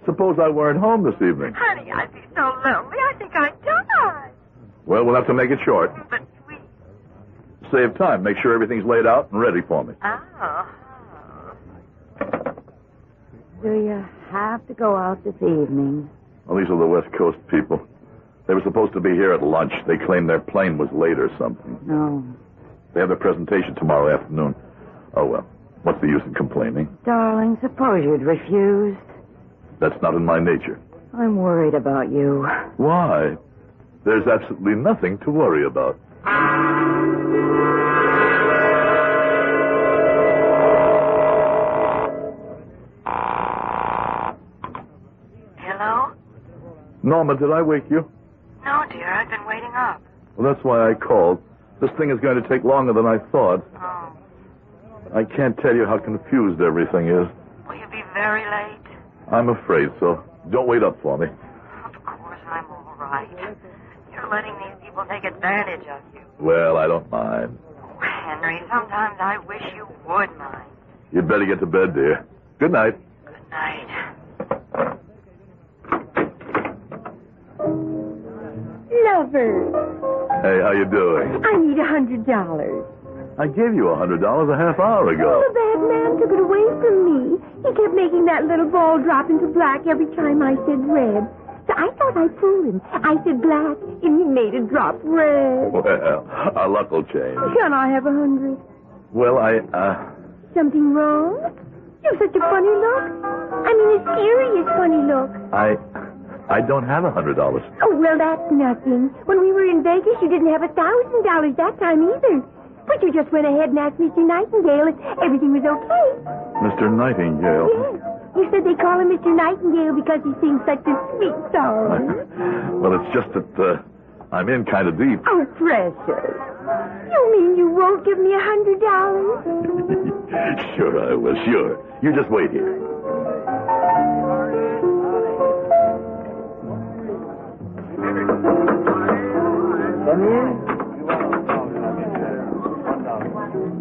Suppose I weren't home this evening. Honey, I'd be so lonely, I think I'd die. Well, we'll have to make it short. But sweet. Save time. Make sure everything's laid out and ready for me. Oh. Do you have to go out this evening? Well, these are the West Coast people. They were supposed to be here at lunch. They claimed their plane was late or something. No. They have their presentation tomorrow afternoon. Oh, well. What's the use in complaining? Darling, suppose you'd refused. That's not in my nature. I'm worried about you. Why? There's absolutely nothing to worry about. Hello? Norma, did I wake you? No, dear, I've been waiting up. Well, that's why I called. This thing is going to take longer than I thought. Oh. I can't tell you how confused everything is. Will you be very late? I'm afraid so. Don't wait up for me. Of course, I'm all right. You're letting these people take advantage of you. Well, I don't mind. Oh, Henry, sometimes I wish you would mind. You'd better get to bed, dear. Good night. Good night. Lover, Hey, how you doing? I need $100. I gave you $100 a half hour Oh, ago. the bad man took it away from me. He kept making that little ball drop into black every time I said red. So I thought I'd fool him. I said black, and he made it drop red. Well, our luck will change. Can I have 100? Well, Something wrong? You have such a funny look. I mean, a serious funny look. I don't have $100. Oh, well, that's nothing. When we were in Vegas, you didn't have $1,000 that time either. But you just went ahead and asked Mr. Nightingale if everything was okay. Mr. Nightingale? Yes. You said they call him Mr. Nightingale because he sings such a sweet song. Well, it's just that I'm in kind of deep. Oh, precious. You mean you won't give me $100? Sure I will, sure. You just wait here. Come in.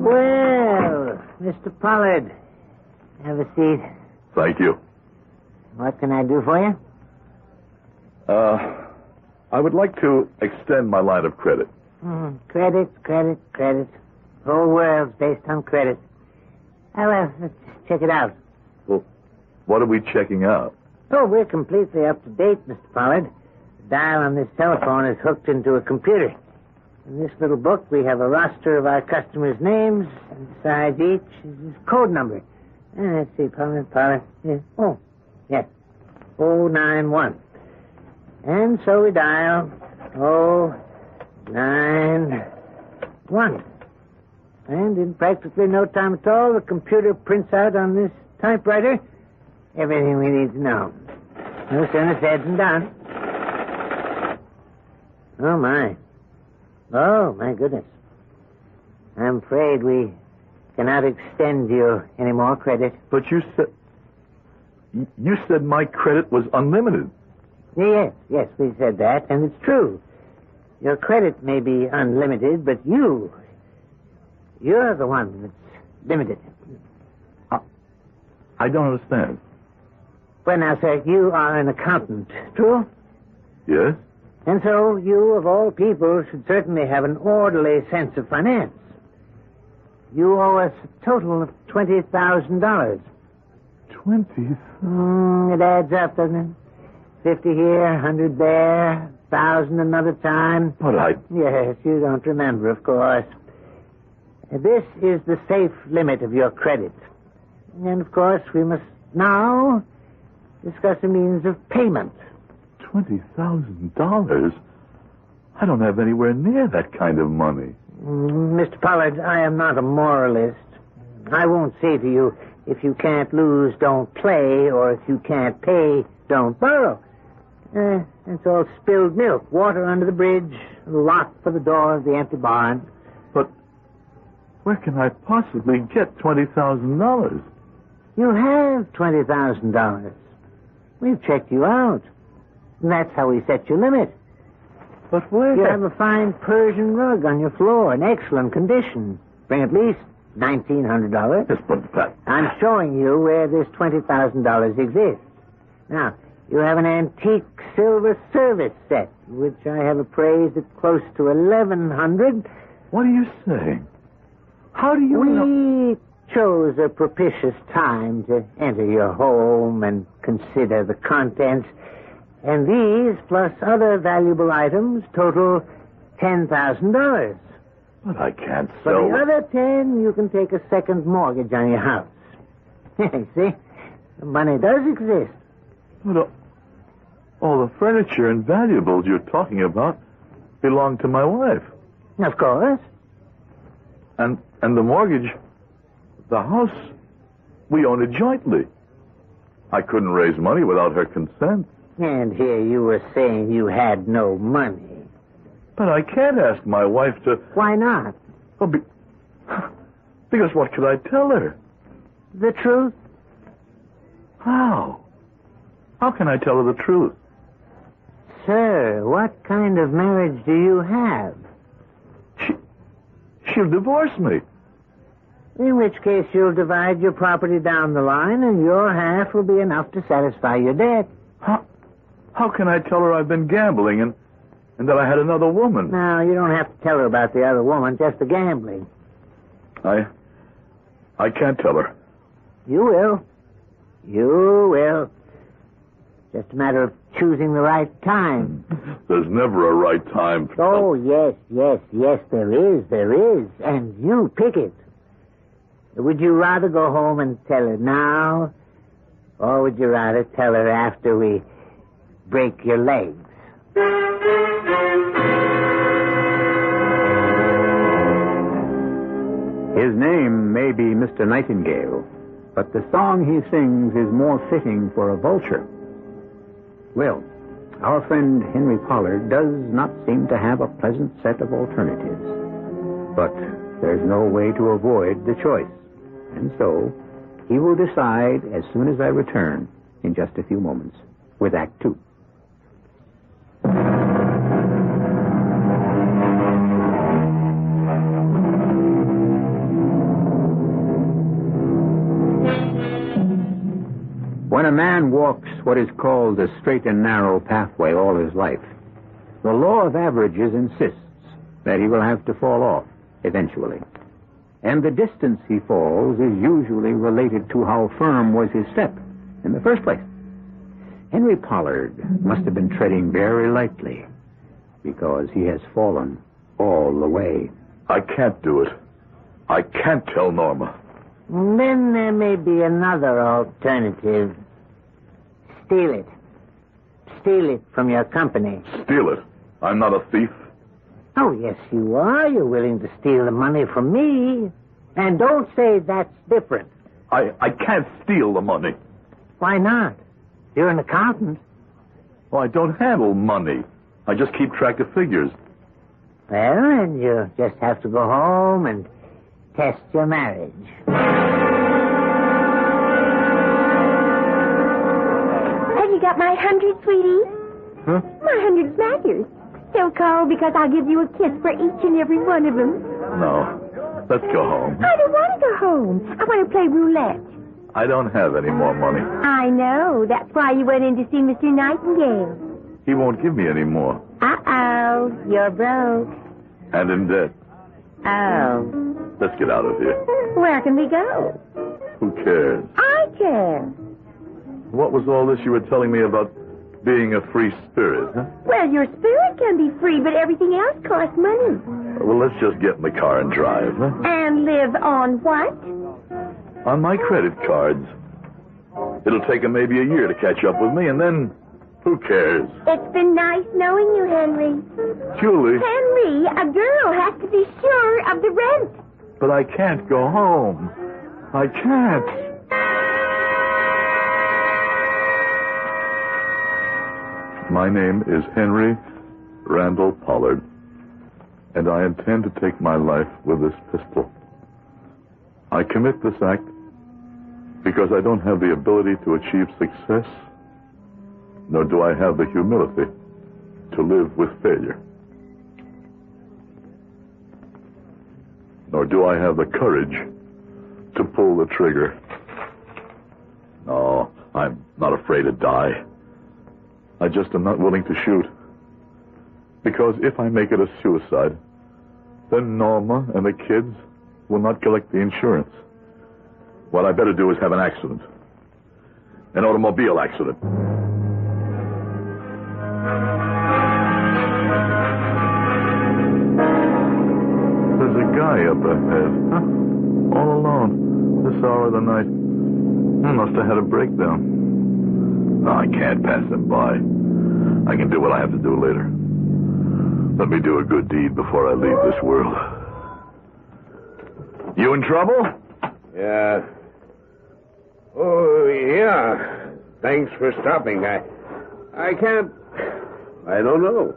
Well, Mr. Pollard, have a seat. Thank you. What can I do for you? I would like to extend my line of credit. Credit. Whole world's based on credit. Well, let's check it out. Well, what are we checking out? Oh, we're completely up to date, Mr. Pollard. The dial on this telephone is hooked into a computer. In this little book, we have a roster of our customers' names, and beside each is his code number. Let's see, Pollard. Yeah. Oh, yes. 091. And so we dial 091. And in practically no time at all, the computer prints out on this typewriter everything we need to know. No sooner said than done. Oh, my. Oh, my goodness. I'm afraid we cannot extend you any more credit. But you said my credit was unlimited. Yes, we said that, and it's true. Your credit may be unlimited, but you're the one that's limited. I don't understand. Well, now, sir, you are an accountant, true? Yes? And so you, of all people, should certainly have an orderly sense of finance. You owe us a total of $20,000. 20? It adds up, doesn't it? 50 here, 100 there, 1,000 another time. But Yes, you don't remember, of course. This is the safe limit of your credit. And, of course, we must now discuss a means of payment. $20,000? I don't have anywhere near that kind of money. Mr. Pollard, I am not a moralist. I won't say to you, if you can't lose, don't play, or if you can't pay, don't borrow. It's all spilled milk, water under the bridge, lock for the door of the empty barn. But where can I possibly get $20,000? You have $20,000. We've checked you out. And that's how we set your limit. But where? You have a fine Persian rug on your floor in excellent condition. Bring at least $1,900. Yes, but I'm showing you where this $20,000 exists. Now, you have an antique silver service set, which I have appraised at close to $1,100. What are you saying? How do you know? We chose a propitious time to enter your home and consider the contents. And these, plus other valuable items, total $10,000. But I can't For sell. the other 10, you can take a second mortgage on your house. See? The money does exist. But all the furniture and valuables you're talking about belong to my wife. Of course. And the mortgage, the house, we own it jointly. I couldn't raise money without her consent. And here you were saying you had no money. But I can't ask my wife to... Why not? Well, because what could I tell her? The truth? How? How can I tell her the truth? Sir, what kind of marriage do you have? She'll divorce me. In which case you'll divide your property down the line and your half will be enough to satisfy your debt. How can I tell her I've been gambling and that I had another woman? No, you don't have to tell her about the other woman, just the gambling. I can't tell her. You will. You will. Just a matter of choosing the right time. There's never a right time. Oh, yes, there is. And you pick it. Would you rather go home and tell her now, or would you rather tell her after we break your legs? His name may be Mr. Nightingale, but the song he sings is more fitting for a vulture. Well, our friend Henry Pollard does not seem to have a pleasant set of alternatives. But there's no way to avoid the choice. And so, he will decide as soon as I return in just a few moments with Act Two. When a man walks what is called the straight and narrow pathway all his life, the law of averages insists that he will have to fall off eventually. And the distance he falls is usually related to how firm was his step in the first place. Henry Pollard must have been treading very lightly because he has fallen all the way. I can't do it. I can't tell Norma. Then there may be another alternative. Steal it. Steal it from your company. Steal it? I'm not a thief. Oh, yes, you are. You're willing to steal the money from me. And don't say that's different. I can't steal the money. Why not? You're an accountant. Well, I don't handle money. I just keep track of figures. Well, and you just have to go home and test your marriage. Have you got my 100, sweetie? Huh? My 100 smackers. So called because I'll give you a kiss for each and every one of them. No. Let's go home. I don't want to go home. I want to play roulette. I don't have any more money. I know. That's why you went in to see Mr. Nightingale. He won't give me any more. Uh-oh. You're broke. And in debt. Oh. Let's get out of here. Where can we go? Who cares? I care. What was all this you were telling me about being a free spirit, huh? Well, your spirit can be free, but everything else costs money. Well, let's just get in the car and drive, huh? And live on what? On my credit cards. It'll take him maybe a year to catch up with me, and then who cares? It's been nice knowing you, Henry. Julie. Henry, a girl has to be sure of the rent. But I can't go home. I can't. My name is Henry Randall Pollard, and I intend to take my life with this pistol. I commit this act because I don't have the ability to achieve success, nor do I have the humility to live with failure. Nor do I have the courage to pull the trigger. No, I'm not afraid to die. I just am not willing to shoot. Because if I make it a suicide, then Norma and the kids will not collect the insurance. What I better do is have an accident. An automobile accident. There's a guy up ahead. Huh? All alone. This hour of the night. He must have had a breakdown. No, I can't pass him by. I can do what I have to do later. Let me do a good deed before I leave this world. You in trouble? Yeah. Oh, yeah. Thanks for stopping. I can't... I don't know.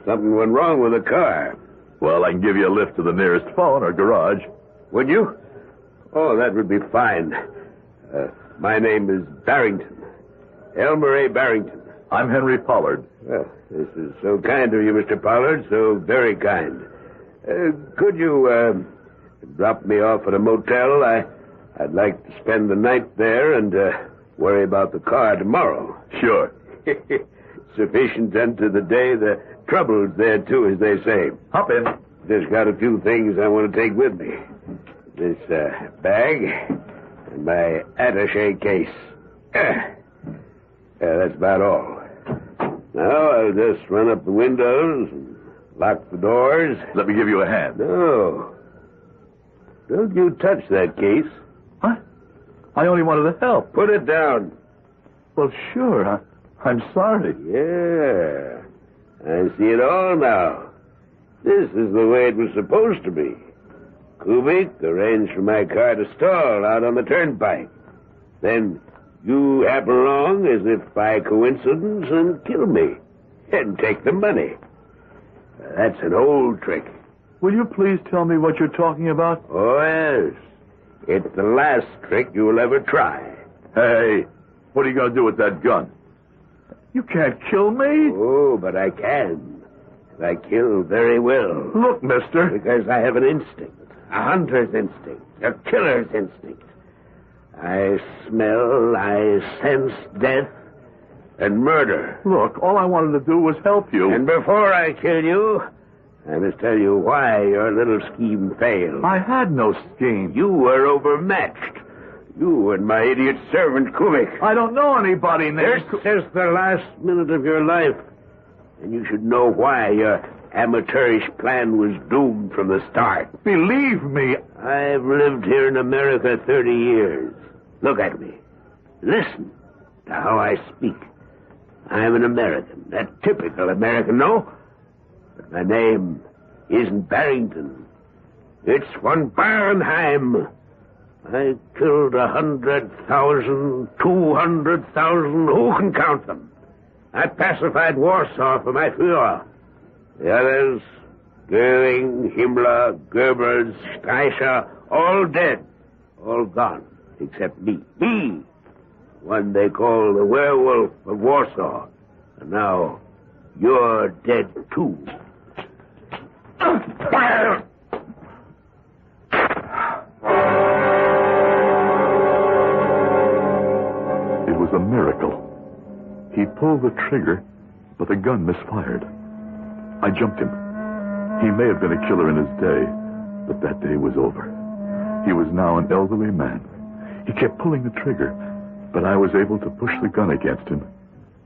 Something went wrong with the car. Well, I can give you a lift to the nearest phone or garage. Would you? Oh, that would be fine. My name is Barrington. Elmer A. Barrington. I'm Henry Pollard. Well, this is so kind of you, Mr. Pollard. So very kind. Could you drop me off at a motel? I'd like to spend the night there and worry about the car tomorrow. Sure. Sufficient unto the day, the trouble's there, too, as they say. Hop in. Just got a few things I want to take with me. This bag and my attaché case. That's about all. Now, I'll just run up the windows and lock the doors. Let me give you a hand. No. Don't you touch that case. What? I only wanted to help. Put it down. Well, sure. I'm sorry. Yeah. I see it all now. This is the way it was supposed to be. Kubik arranged for my car to stall out on the turnpike. Then you happen along as if by coincidence and kill me and take the money. That's an old trick. Will you please tell me what you're talking about? Oh, yes. It's the last trick you'll ever try. Hey, what are you going to do with that gun? You can't kill me. Oh, but I can. I kill very well. Look, mister. Because I have an instinct. A hunter's instinct. A killer's instinct. I smell, I sense death and murder. Look, all I wanted to do was help you. And before I kill you, I must tell you why your little scheme failed. I had no scheme. You were overmatched. You and my idiot servant, Kubik. I don't know anybody named... This is the last minute of your life. And you should know why your amateurish plan was doomed from the start. Believe me. I've lived here in America 30 years. Look at me. Listen to how I speak. I'm an American, a typical American, no? But my name isn't Barrington. It's von Barenheim. I killed 100,000, 200,000, who can count them? I pacified Warsaw for my Führer. The others, Goering, Himmler, Goebbels, Streicher, all dead, all gone. Except me. Me! One they call the werewolf of Warsaw. And now, you're dead, too. It was a miracle. He pulled the trigger, but the gun misfired. I jumped him. He may have been a killer in his day, but that day was over. He was now an elderly man. He kept pulling the trigger, but I was able to push the gun against him.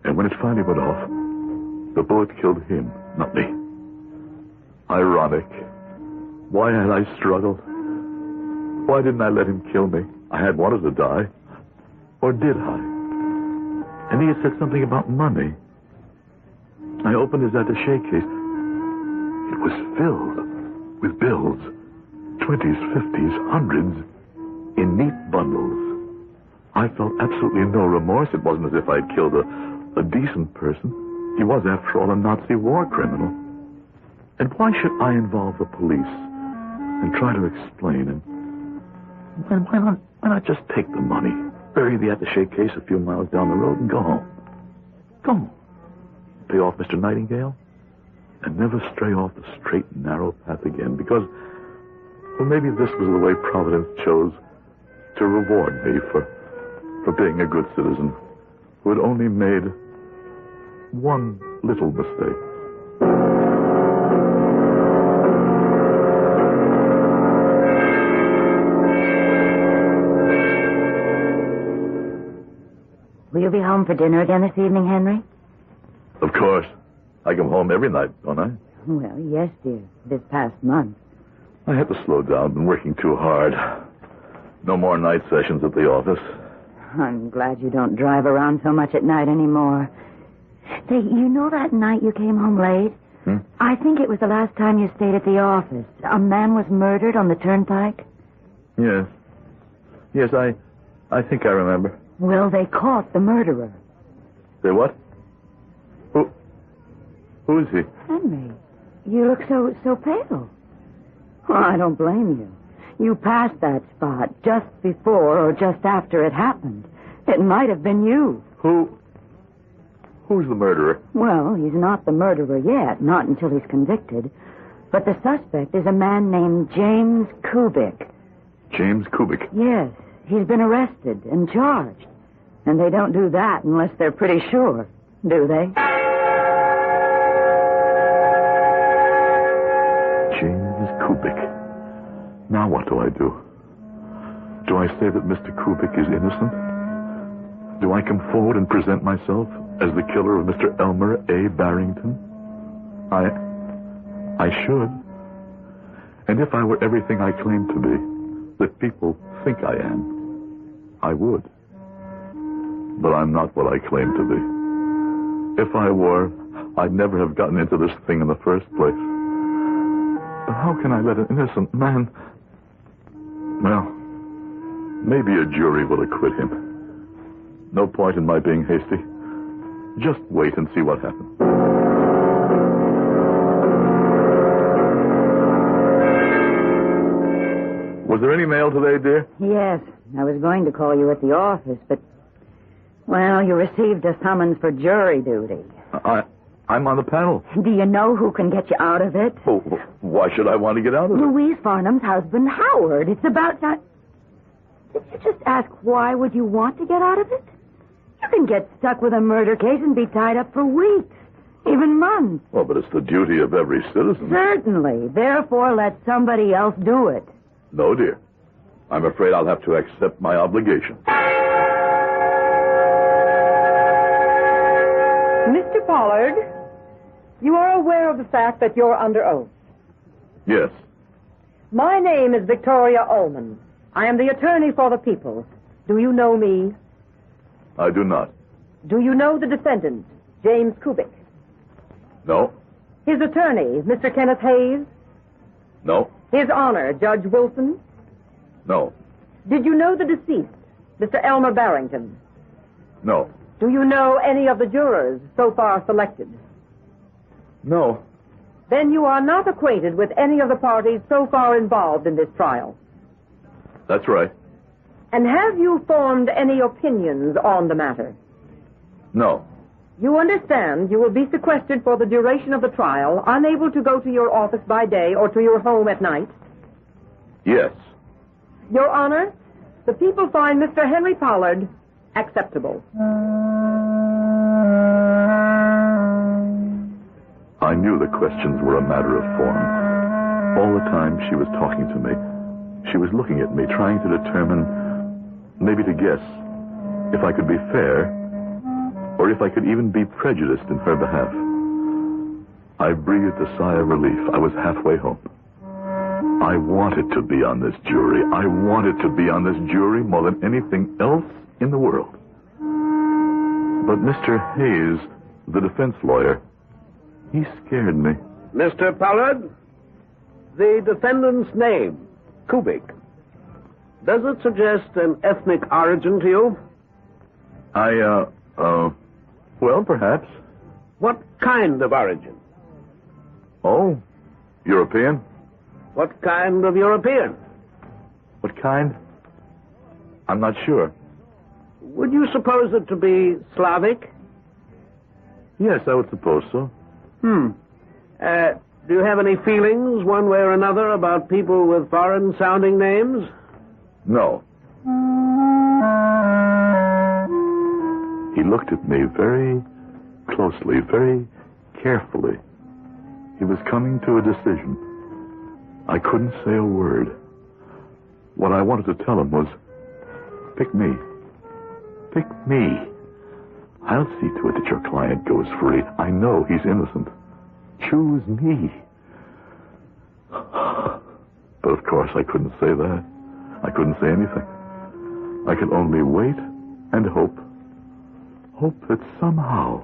And when it finally went off, the bullet killed him, not me. Ironic. Why had I struggled? Why didn't I let him kill me? I had wanted to die. Or did I? And he had said something about money. I opened his attaché case. It was filled with bills. 20s, 50s, hundreds, in neat bundles. I felt absolutely no remorse. It wasn't as if I'd killed a decent person. He was, after all, a Nazi war criminal. And why should I involve the police and try to explain? And why not just take the money, bury the attaché case a few miles down the road, and go home? Go home. Pay off Mr. Nightingale, and never stray off the straight and narrow path again, because, well, maybe this was the way Providence chose to reward me for being a good citizen who had only made one little mistake. Will you be home for dinner again this evening, Henry? Of course. I come home every night, don't I? Well, yes, dear. This past month. I had to slow down. Been working too hard. No more night sessions at the office. I'm glad you don't drive around so much at night anymore. Say, you know that night you came home late? I think it was the last time you stayed at the office. A man was murdered on the turnpike? Yes. Yes, I think I remember. Well, they caught the murderer. They what? Who is he? Henry, you look so pale. Well, I don't blame you. You passed that spot just before or just after it happened. It might have been you. Who's the murderer? Well, he's not the murderer yet, not until he's convicted. But the suspect is a man named James Kubik. James Kubik? Yes, he's been arrested and charged. And they don't do that unless they're pretty sure, do they? James Kubik. Now what do I do? Do I say that Mr. Kubik is innocent? Do I come forward and present myself as the killer of Mr. Elmer A. Barrington? I should. And if I were everything I claim to be, that people think I am, I would. But I'm not what I claim to be. If I were, I'd never have gotten into this thing in the first place. But how can I let an innocent man... Well, maybe a jury will acquit him. No point in my being hasty. Just wait and see what happens. Was there any mail today, dear? Yes. I was going to call you at the office, but... Well, you received a summons for jury duty. I'm on the panel. Do you know who can get you out of it? Oh, why should I want to get out of it? Louise Farnham's husband, Howard. It's about that... Did you just ask why would you want to get out of it? You can get stuck with a murder case and be tied up for weeks, even months. Well, but it's the duty of every citizen. Certainly. Therefore, let somebody else do it. No, dear. I'm afraid I'll have to accept my obligation. Mr. Pollard, you are aware of the fact that you're under oath. Yes. My name is Victoria Ullman. I am the attorney for the people. Do you know me? I do not. Do you know the defendant, James Kubik? No. His attorney, Mr. Kenneth Hayes? No. His Honor, Judge Wilson? No. Did you know the deceased, Mr. Elmer Barrington? No. Do you know any of the jurors so far selected? No. Then you are not acquainted with any of the parties so far involved in this trial. That's right. And have you formed any opinions on the matter? No. You understand you will be sequestered for the duration of the trial, unable to go to your office by day or to your home at night? Yes. Your Honor, the people find Mr. Henry Pollard acceptable. I knew the questions were a matter of form. All the time she was talking to me, she was looking at me, trying to determine, maybe to guess, if I could be fair, or if I could even be prejudiced in her behalf. I breathed a sigh of relief. I was halfway home. I wanted to be on this jury. I wanted to be on this jury more than anything else in the world. But Mr. Hayes, the defense lawyer, he scared me. Mr. Pollard, the defendant's name, Kubik, does it suggest an ethnic origin to you? Well, perhaps. What kind of origin? Oh, European. What kind of European? What kind? I'm not sure. Would you suppose it to be Slavic? Yes, I would suppose so. Do you have any feelings, one way or another, about people with foreign-sounding names? No. He looked at me very closely, very carefully. He was coming to a decision. I couldn't say a word. What I wanted to tell him was, pick me. Pick me. I'll see to it that your client goes free. I know he's innocent. Choose me. But of course I couldn't say that. I couldn't say anything. I could only wait and hope. Hope that somehow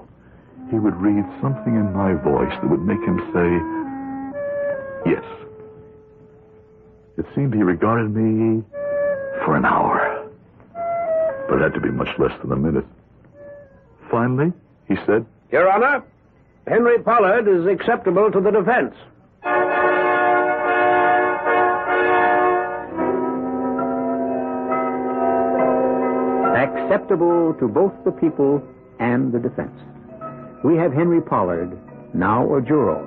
he would read something in my voice that would make him say, yes. It seemed he regarded me for an hour. But it had to be much less than a minute. Finally, he said, Your Honor, Henry Pollard is acceptable to the defense. Acceptable to both the people and the defense. We have Henry Pollard, now a juror,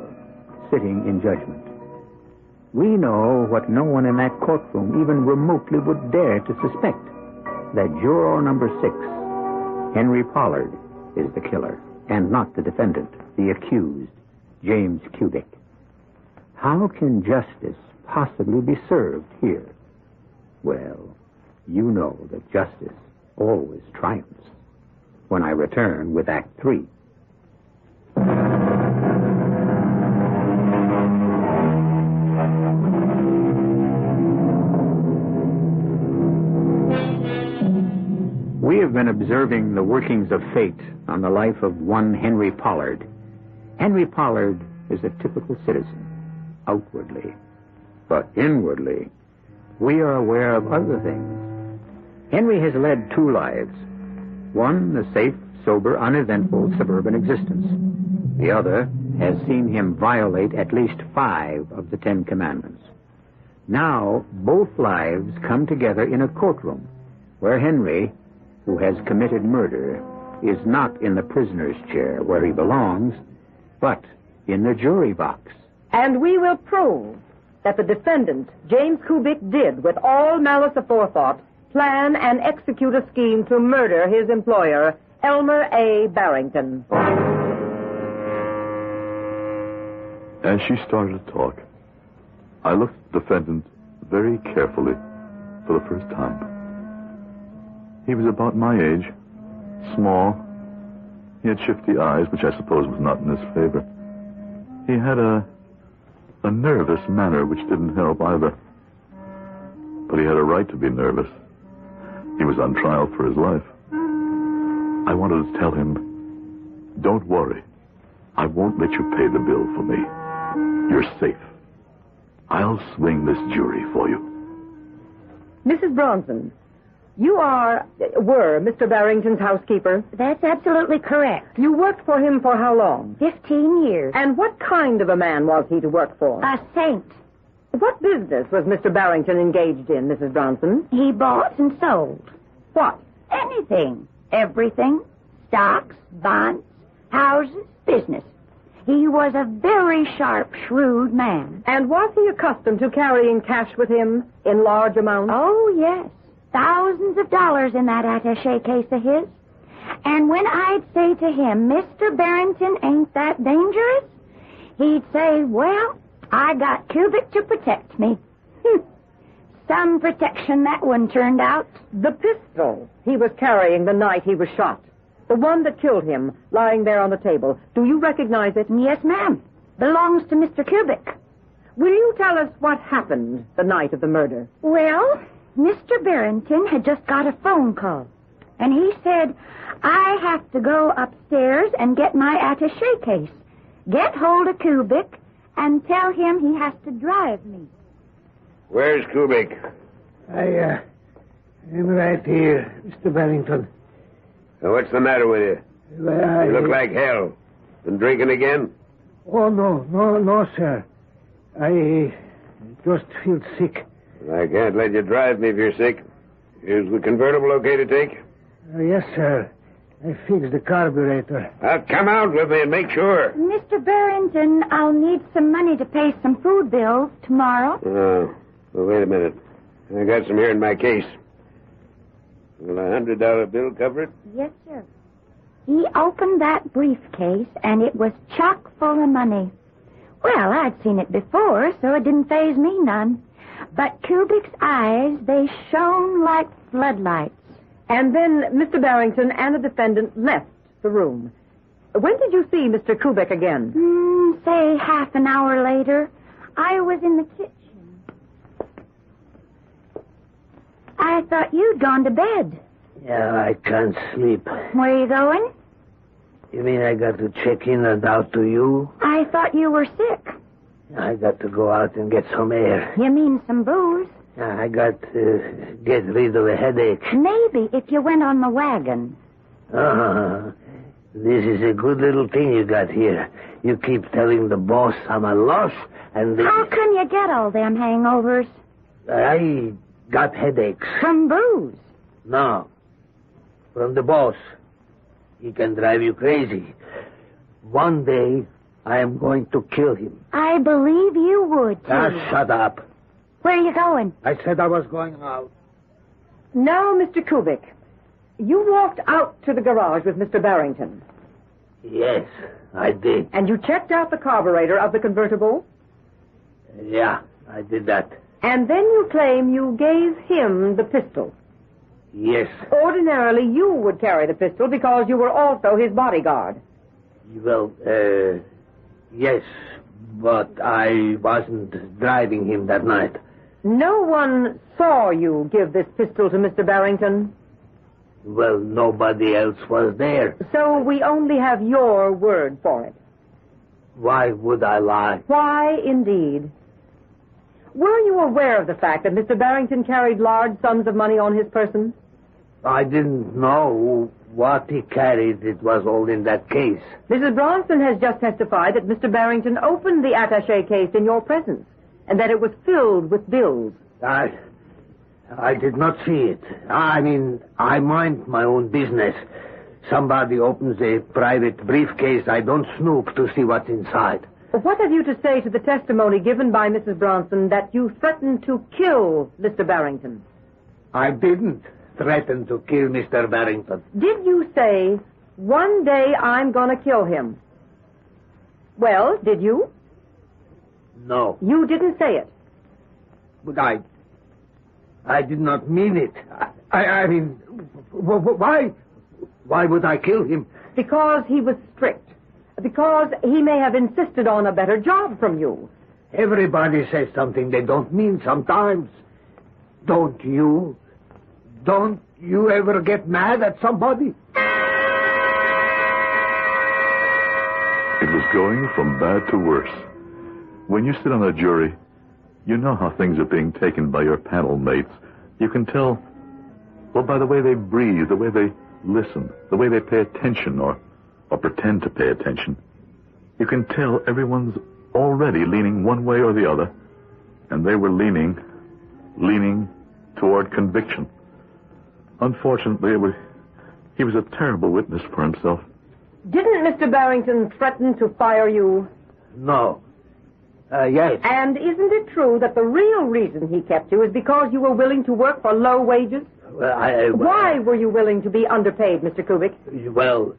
sitting in judgment. We know what no one in that courtroom even remotely would dare to suspect, that juror number 6, Henry Pollard, is the killer, and not the defendant, the accused, James Kubik. How can justice possibly be served here? Well, you know that justice always triumphs. When I return with Act 3. We have been observing the workings of fate on the life of one Henry Pollard. Henry Pollard is a typical citizen, outwardly. But inwardly, we are aware of other things. Henry has led 2 lives. One, the safe, sober, uneventful suburban existence. The other has seen him violate at least 5 of the 10 commandments. Now, both lives come together in a courtroom where Henry, who has committed murder, is not in the prisoner's chair where he belongs, but in the jury box. And we will prove that the defendant, James Kubik, did, with all malice aforethought, plan and execute a scheme to murder his employer, Elmer A. Barrington. As she started to talk, I looked at the defendant very carefully for the first time. He was about my age, small. He had shifty eyes, which I suppose was not in his favor. He had a nervous manner, which didn't help either. But he had a right to be nervous. He was on trial for his life. I wanted to tell him, don't worry. I won't let you pay the bill for me. You're safe. I'll swing this jury for you. Mrs. Bronson, you were Mr. Barrington's housekeeper? That's absolutely correct. You worked for him for how long? 15 years. And what kind of a man was he to work for? A saint. What business was Mr. Barrington engaged in, Mrs. Bronson? He bought and sold. What? Anything. Everything. Stocks, bonds, houses, business. He was a very sharp, shrewd man. And was he accustomed to carrying cash with him in large amounts? Oh, yes. Thousands of dollars in that attaché case of his. And when I'd say to him, Mr. Barrington, ain't that dangerous? He'd say, well, I got Cubic to protect me. Some protection that one turned out. The pistol he was carrying the night he was shot. The one that killed him, lying there on the table. Do you recognize it? Yes, ma'am. Belongs to Mr. Cubic. Will you tell us what happened the night of the murder? Well, Mr. Barrington had just got a phone call. And he said, I have to go upstairs and get my attaché case. Get hold of Cubic and tell him he has to drive me. Where's Kubrick? I'm right here, Mr. Barrington. What's the matter with you? Well, You look like hell. Been drinking again? Oh, no, sir. I just feel sick. I can't let you drive me if you're sick. Is the convertible okay to take? Yes, sir. I fixed the carburetor. Come out with me and make sure. Mr. Barrington, I'll need some money to pay some food bills tomorrow. Oh, well, wait a minute. I got some here in my case. Will a $100 bill cover it? Yes, sir. He opened that briefcase, and it was chock full of money. Well, I'd seen it before, so it didn't faze me none. But Kubik's eyes, they shone like floodlights. And then Mr. Barrington and the defendant left the room. When did you see Mr. Kubik again? Say half an hour later. I was in the kitchen. I thought you'd gone to bed. Yeah, I can't sleep. Where are you going? You mean I got to check in and out to you? I thought you were sick. I got to go out and get some air. You mean some booze? I got to get rid of a headache. Maybe if you went on the wagon. This is a good little thing you got here. You keep telling the boss I'm a loss, and... How can you get all them hangovers? I got headaches. From booze? No. From the boss. He can drive you crazy. One day, I am going to kill him. I believe you would, too. Shut up. Where are you going? I said I was going out. Now, Mr. Kubik, you walked out to the garage with Mr. Barrington. Yes, I did. And you checked out the carburetor of the convertible? Yeah, I did that. And then you claim you gave him the pistol. Yes. Ordinarily, you would carry the pistol because you were also his bodyguard. Well, yes, but I wasn't driving him that night. No one saw you give this pistol to Mr. Barrington? Well, nobody else was there. So we only have your word for it. Why would I lie? Why, indeed. Were you aware of the fact that Mr. Barrington carried large sums of money on his person? I didn't know what he carried. It was all in that case. Mrs. Bronson has just testified that Mr. Barrington opened the attaché case in your presence, and that it was filled with bills. I did not see it. I mind my own business. Somebody opens a private briefcase, I don't snoop to see what's inside. What have you to say to the testimony given by Mrs. Bronson that you threatened to kill Mr. Barrington? I didn't threaten to kill Mr. Barrington. Did you say, one day I'm going to kill him? Well, did you? No. You didn't say it. But I did not mean it. I mean, why would I kill him? Because he was strict. Because he may have insisted on a better job from you. Everybody says something they don't mean sometimes. Don't you? Don't you ever get mad at somebody? It was going from bad to worse. When you sit on a jury, you know how things are being taken by your panel mates. You can tell, well, by the way they breathe, the way they listen, the way they pay attention or pretend to pay attention. You can tell everyone's already leaning one way or the other, and they were leaning toward conviction. Unfortunately, he was a terrible witness for himself. Didn't Mr. Barrington threaten to fire you? No. Yes. And isn't it true that the real reason he kept you is because you were willing to work for low wages? Well, Why were you willing to be underpaid, Mr. Kubik? Well,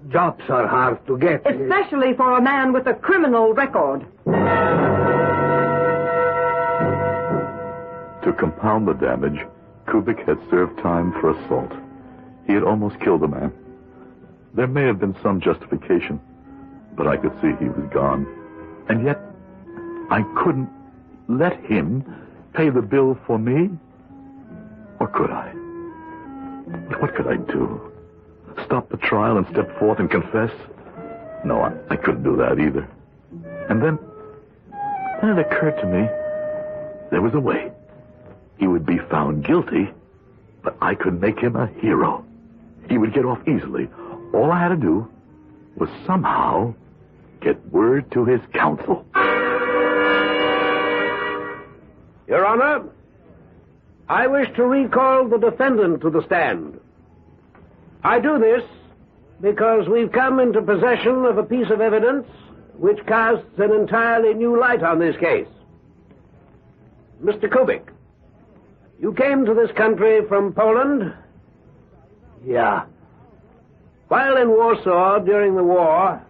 jobs are hard to get. Especially for a man with a criminal record. To compound the damage, Kubik had served time for assault. He had almost killed a man. There may have been some justification, but I could see he was gone. And yet, I couldn't let him pay the bill for me. Or could I? But what could I do? Stop the trial and step forth and confess? No, I couldn't do that either. And then it occurred to me there was a way. He would be found guilty, but I could make him a hero. He would get off easily. All I had to do was somehow get word to his counsel. Your Honor, I wish to recall the defendant to the stand. I do this because we've come into possession of a piece of evidence which casts an entirely new light on this case. Mr. Kubik, you came to this country from Poland? Yeah. While in Warsaw during the war,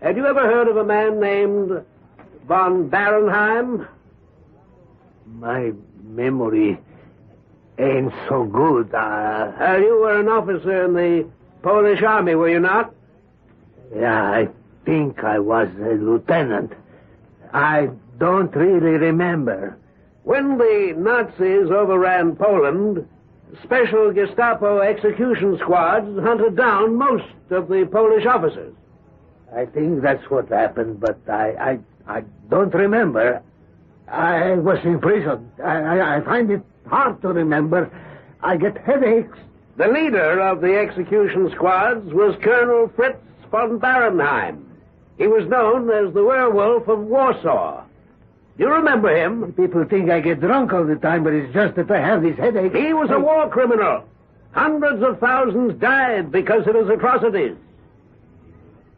had you ever heard of a man named von Barenheim? My memory ain't so good. You were an officer in the Polish army, were you not? Yeah, I think I was a lieutenant. I don't really remember. When the Nazis overran Poland, special Gestapo execution squads hunted down most of the Polish officers. I think that's what happened, but I don't remember. I was in prison. I find it hard to remember. I get headaches. The leader of the execution squads was Colonel Fritz von Barenheim. He was known as the werewolf of Warsaw. You remember him? People think I get drunk all the time, but it's just that I have this headache. He was a war criminal. Hundreds of thousands died because of his atrocities.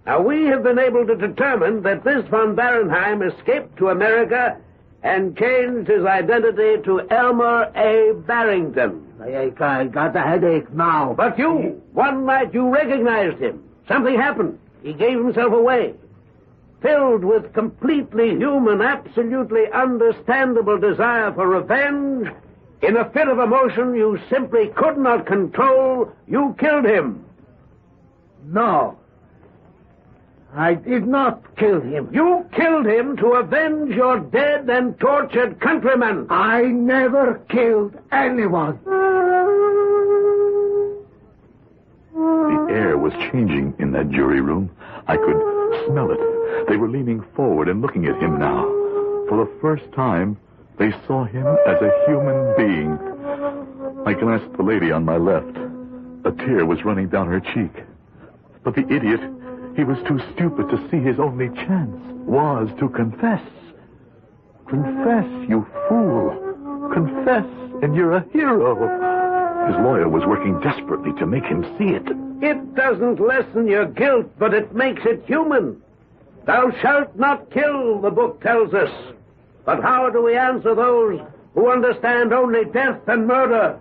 Now, we have been able to determine that this von Barenheim escaped to America and changed his identity to Elmer A. Barrington. I got a headache now. But one night you recognized him. Something happened. He gave himself away. Filled with completely human, absolutely understandable desire for revenge, in a fit of emotion you simply could not control, you killed him. No. I did not kill him. You killed him to avenge your dead and tortured countrymen. I never killed anyone. The air was changing in that jury room. I could smell it. They were leaning forward and looking at him now. For the first time, they saw him as a human being. I glanced at the lady on my left. A tear was running down her cheek. But the idiot, he was too stupid to see his only chance was to confess. Confess, you fool. Confess, and you're a hero. His lawyer was working desperately to make him see it. It doesn't lessen your guilt, but it makes it human. Thou shalt not kill, the book tells us. But how do we answer those who understand only death and murder?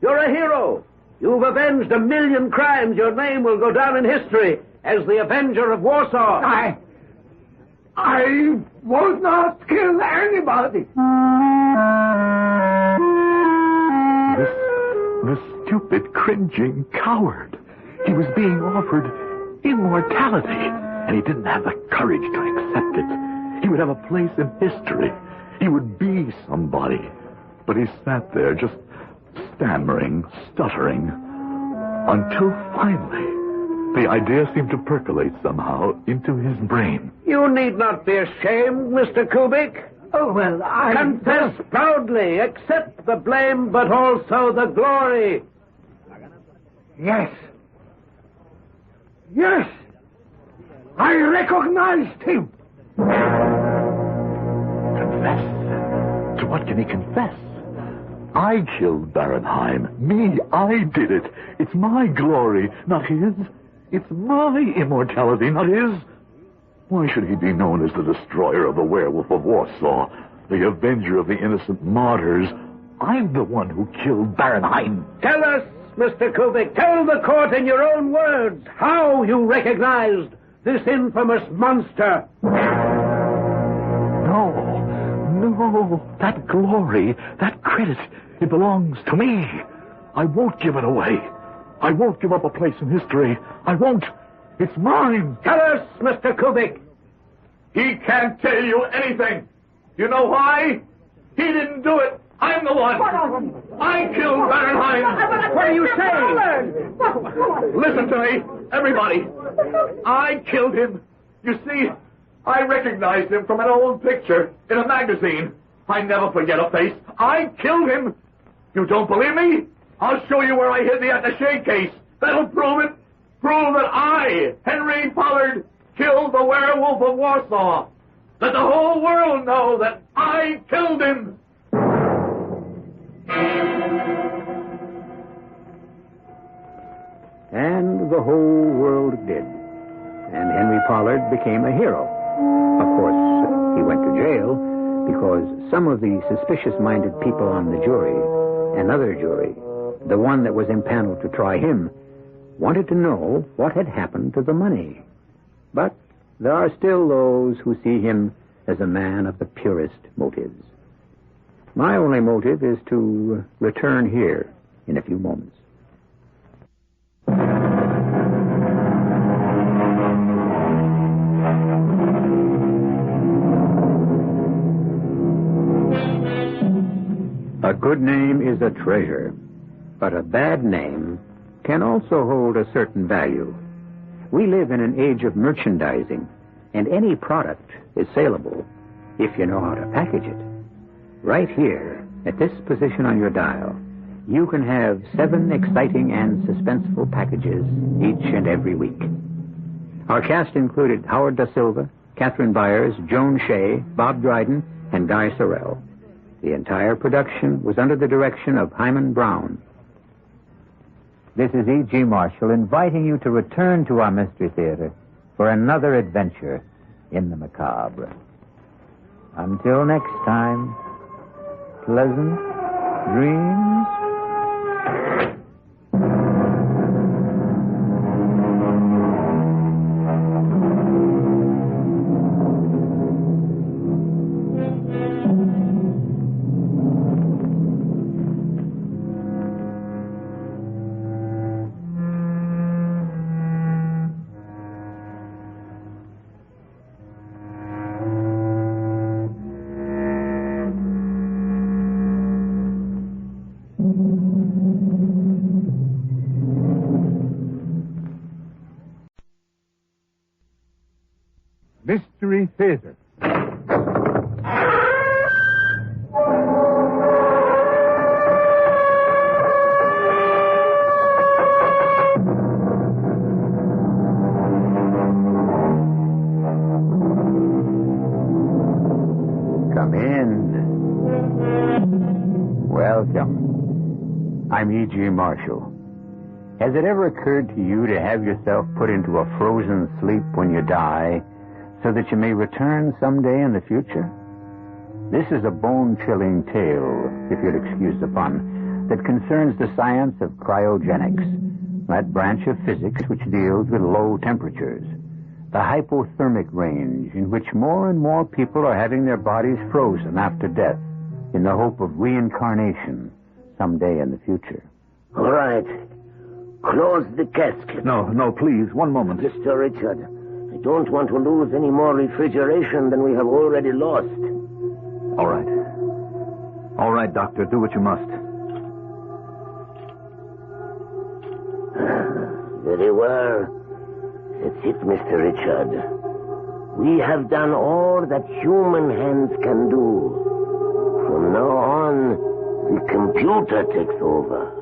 You're a hero. You've avenged 1 million crimes. Your name will go down in history as the Avenger of Warsaw. I would not kill anybody. This stupid, cringing coward. He was being offered immortality, and he didn't have the courage to accept it. He would have a place in history. He would be somebody. But he sat there just stammering, stuttering, until finally the idea seemed to percolate somehow into his brain. You need not be ashamed, Mr. Kubik. Oh, well, I... Confess proudly. Accept the blame, but also the glory. Yes. Yes. I recognized him. Confess? To what can he confess? I killed Barenheim. Me, I did it. It's my glory, not his. It's my immortality, not his. Why should he be known as the destroyer of the werewolf of Warsaw, the avenger of the innocent martyrs? I'm the one who killed Baron Heightened. Tell us, Mr. Kubik, tell the court in your own words how you recognized this infamous monster. No, that glory, that credit, it belongs to me. I won't give it away. I won't give up a place in history. I won't. It's mine. Tell us, Mr. Kubik. He can't tell you anything. You know why? He didn't do it. I'm the one. I killed Baron Heightened. What are you saying? Listen to me, everybody. I killed him. You see, I recognized him from an old picture in a magazine. I never forget a face. I killed him. You don't believe me? I'll show you where I hid the attaché case. That'll prove it. Prove that I, Henry Pollard, killed the werewolf of Warsaw. Let the whole world know that I killed him. And the whole world did. And Henry Pollard became a hero. Of course, he went to jail because some of the suspicious-minded people on the jury, another jury, the one that was impaneled to try him, wanted to know what had happened to the money. But there are still those who see him as a man of the purest motives. My only motive is to return here in a few moments. A good name is a treasure, but a bad name can also hold a certain value. We live in an age of merchandising, and any product is saleable if you know how to package it. Right here, at this position on your dial, you can have 7 exciting and suspenseful packages each and every week. Our cast included Howard Da Silva, Catherine Byers, Joan Shea, Bob Dryden, and Guy Sorrell. The entire production was under the direction of Himan Brown. This is E.G. Marshall inviting you to return to our Mystery Theater for another adventure in the macabre. Until next time, pleasant dreams. Mystery Theater. Come in. Welcome. I'm E.G. Marshall. Has it ever occurred to you to have yourself put into a frozen sleep when you die, so that you may return someday in the future? This is a bone-chilling tale, if you'll excuse the pun, that concerns the science of cryogenics, that branch of physics which deals with low temperatures, the hypothermic range in which more and more people are having their bodies frozen after death in the hope of reincarnation someday in the future. All right. Close the casket. No, please, one moment. Mr. Richard, I don't want to lose any more refrigeration than we have already lost. All right. All right, Doctor, do what you must. Very well. That's it, Mr. Richard. We have done all that human hands can do. From now on, the computer takes over.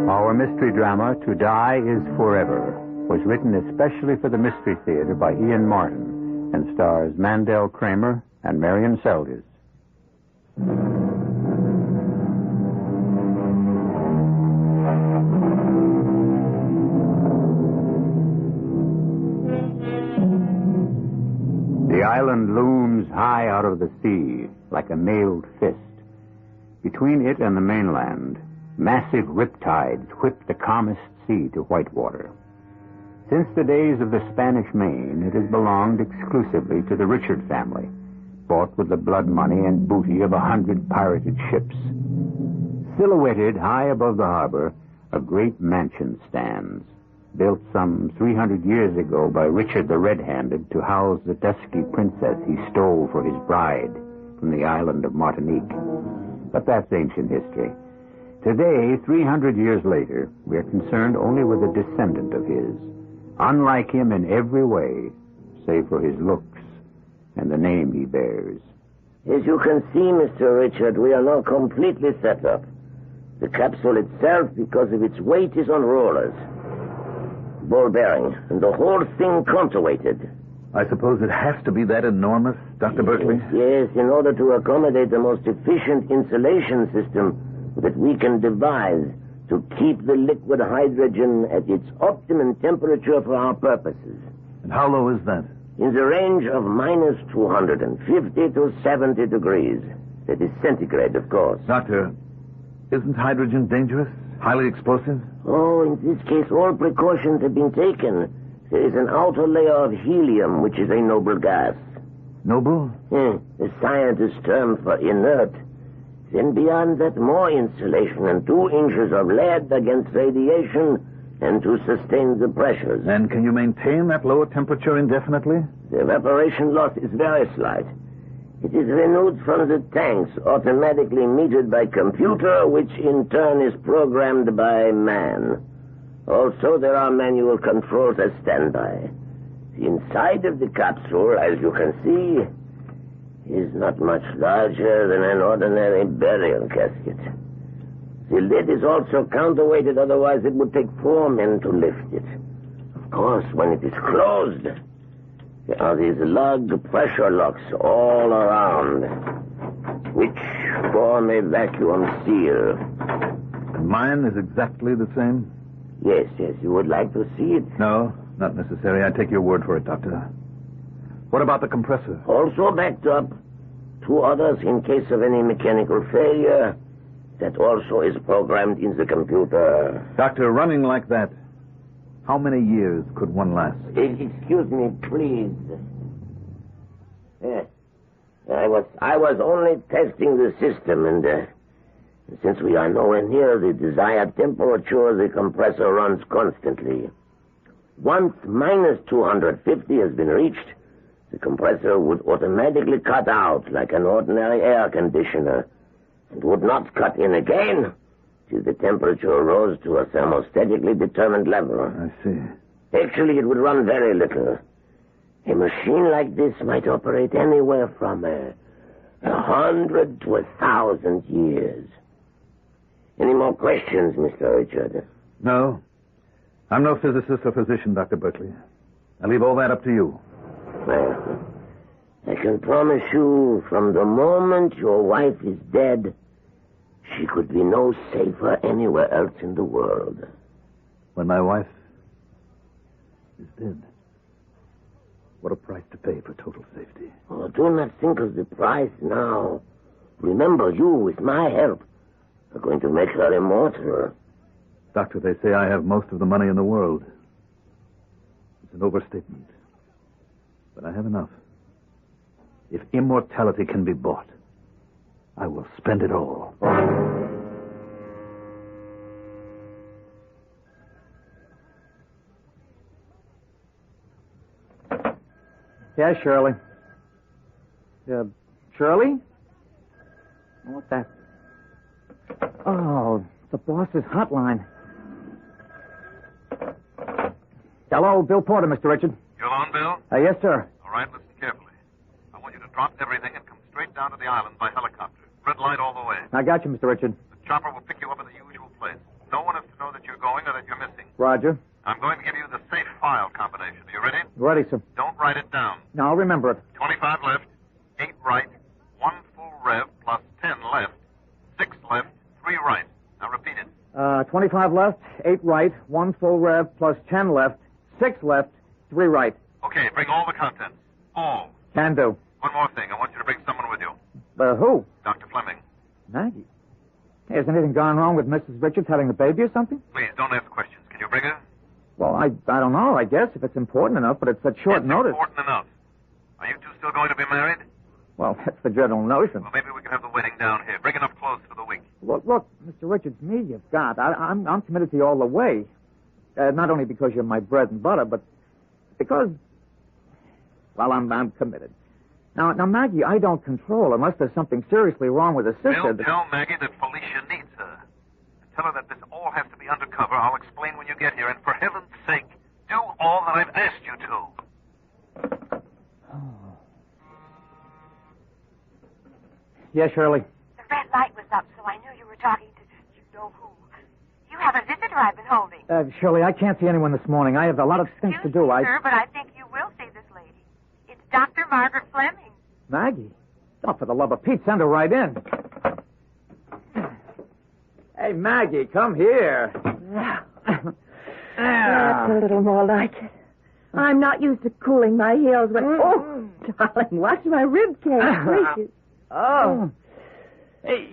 Our mystery drama, To Die Is Forever, was written especially for the Mystery Theater by Ian Martin and stars Mandel Kramer, and Marion Seldes. The island looms high out of the sea like a mailed fist. Between it and the mainland, massive riptides whip the calmest sea to whitewater. Since the days of the Spanish Main, it has belonged exclusively to the Richard family, bought with the blood money and booty of 100 pirated ships. Silhouetted high above the harbor, a great mansion stands, built some 300 years ago by Richard the Red-Handed to house the dusky princess he stole for his bride from the island of Martinique. But that's ancient history. Today, 300 years later, we are concerned only with a descendant of his, unlike him in every way, save for his looks and the name he bears. As you can see, Mr. Richard, we are now completely set up. The capsule itself, because of its weight, is on rollers. Ball bearing, and the whole thing counterweighted. I suppose it has to be that enormous, Dr. Berkeley? Yes, in order to accommodate the most efficient insulation system that we can devise to keep the liquid hydrogen at its optimum temperature for our purposes. And how low is that? In the range of minus 250 to 70 degrees. That is centigrade, of course. Doctor, isn't hydrogen dangerous? Highly explosive? Oh, in this case, all precautions have been taken. There is an outer layer of helium, which is a noble gas. Noble? The scientist's term for inert. Then beyond that, more insulation and 2 inches of lead against radiation and to sustain the pressures. And can you maintain that lower temperature indefinitely? The evaporation loss is very slight. It is renewed from the tanks, automatically metered by computer, which in turn is programmed by man. Also, there are manual controls as standby. The inside of the capsule, as you can see, is not much larger than an ordinary burial casket. The lid is also counterweighted, otherwise it would take 4 men to lift it. Of course, when it is closed, there are these lug pressure locks all around, which form a vacuum seal. And mine is exactly the same? Yes, you would like to see it? No, not necessary. I take your word for it, Doctor. What about the compressor? Also backed up. 2 others in case of any mechanical failure. That also is programmed in the computer. Doctor, running like that, how many years could one last? Excuse me, please. I was only testing the system, and since we are nowhere near the desired temperature, the compressor runs constantly. Once minus 250 has been reached, the compressor would automatically cut out like an ordinary air conditioner and would not cut in again till the temperature rose to a thermostatically determined level. I see. Actually, it would run very little. A machine like this might operate anywhere from 100 to 1,000 years. Any more questions, Mr. Richard? No. I'm no physicist or physician, Dr. Berkeley. I leave all that up to you. Well, I can promise you, from the moment your wife is dead, she could be no safer anywhere else in the world. When my wife is dead, what a price to pay for total safety. Oh, do not think of the price now. Remember, you, with my help, are going to make her immortal. Doctor, they say I have most of the money in the world. It's an overstatement. But I have enough. If immortality can be bought, I will spend it all. Yeah, Shirley. Shirley? What's that? Oh, the boss's hotline. Hello, Bill Porter, Mr. Richard. You alone, Bill? Yes, sir. All right, listen carefully. I want you to drop everything and come straight down to the island by helicopter. Red light all the way. I got you, Mr. Richard. The chopper will pick you up in the usual place. No one is to know that you're going or that you're missing. Roger. I'm going to give you the safe file combination. Are you ready? Ready, sir. Don't write it down. No, I'll remember it. 25 left, 8 right. Repeat it. 25 left, 8 right, 1 full rev plus 10 left, 6 left, 3 right. Okay, bring all the contents. All. Can do. One more thing. I want you to bring someone with you. Who? Dr. Fleming. Maggie. Hey, has anything gone wrong with Mrs. Richards having the baby or something? Please, don't ask questions. Can you bring her? Well, I don't know, I guess, if it's important enough, but it's at short notice. Important enough. Are you two still going to be married? Well, that's the general notion. Well, maybe we can have the wedding down here. Bring enough clothes for the week. Look, Mr. Richards, me you've got. I'm committed to you all the way. Not only because you're my bread and butter, but because, well, I'm committed. Now, Maggie, I don't control unless there's something seriously wrong with her sister. Bill, tell Maggie that Felicia needs her. And tell her that this all has to be undercover. I'll explain when you get here. And for heaven's sake, do all that I've asked you to. Yes, Shirley. The red light was up, so I knew you were talking to you-know-who. You have a visitor I've been holding. Shirley, I can't see anyone this morning. I have a lot of things to do. Sir, but I think you will see this lady. It's Dr. Margaret Fleming. Maggie? Oh, for the love of Pete, send her right in. Hey, Maggie, come here. That's a little more like it. I'm not used to cooling my heels when... Oh, darling, watch my rib cage. Gracious. Oh. Hey.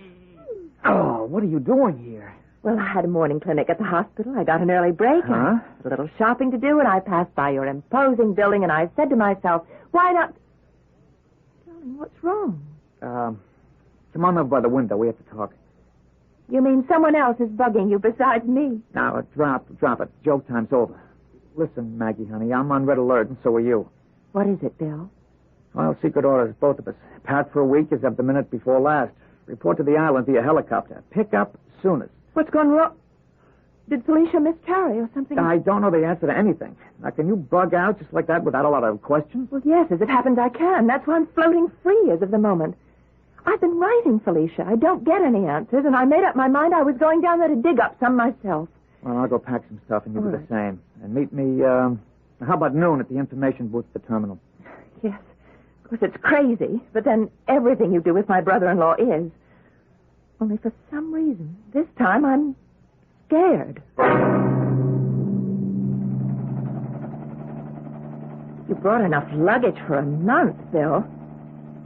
Oh, what are you doing here? Well, I had a morning clinic at the hospital. I got an early break. Huh? A little shopping to do, and I passed by your imposing building, and I said to myself, why not... Darling, what's wrong? Come on over by the window. We have to talk. You mean someone else is bugging you besides me? Now, drop it. Joke time's over. Listen, Maggie, honey, I'm on red alert, and so are you. What is it, Bill? Well, secret orders, both of us. Pat for a week is up the minute before last. Report to the island via helicopter. Pick up soonest. What's gone wrong? Did Felicia miscarry or something? I don't know the answer to anything. Now, can you bug out just like that without a lot of questions? Well, yes, as it happens, I can. That's why I'm floating free as of the moment. I've been writing Felicia. I don't get any answers, and I made up my mind I was going down there to dig up some myself. Well, I'll go pack some stuff, and you do the same. And meet me, how about noon at the information booth at the terminal? Yes. Of course, it's crazy, but then everything you do with my brother-in-law is. Only for some reason, this time I'm scared. You brought enough luggage for a month, Bill.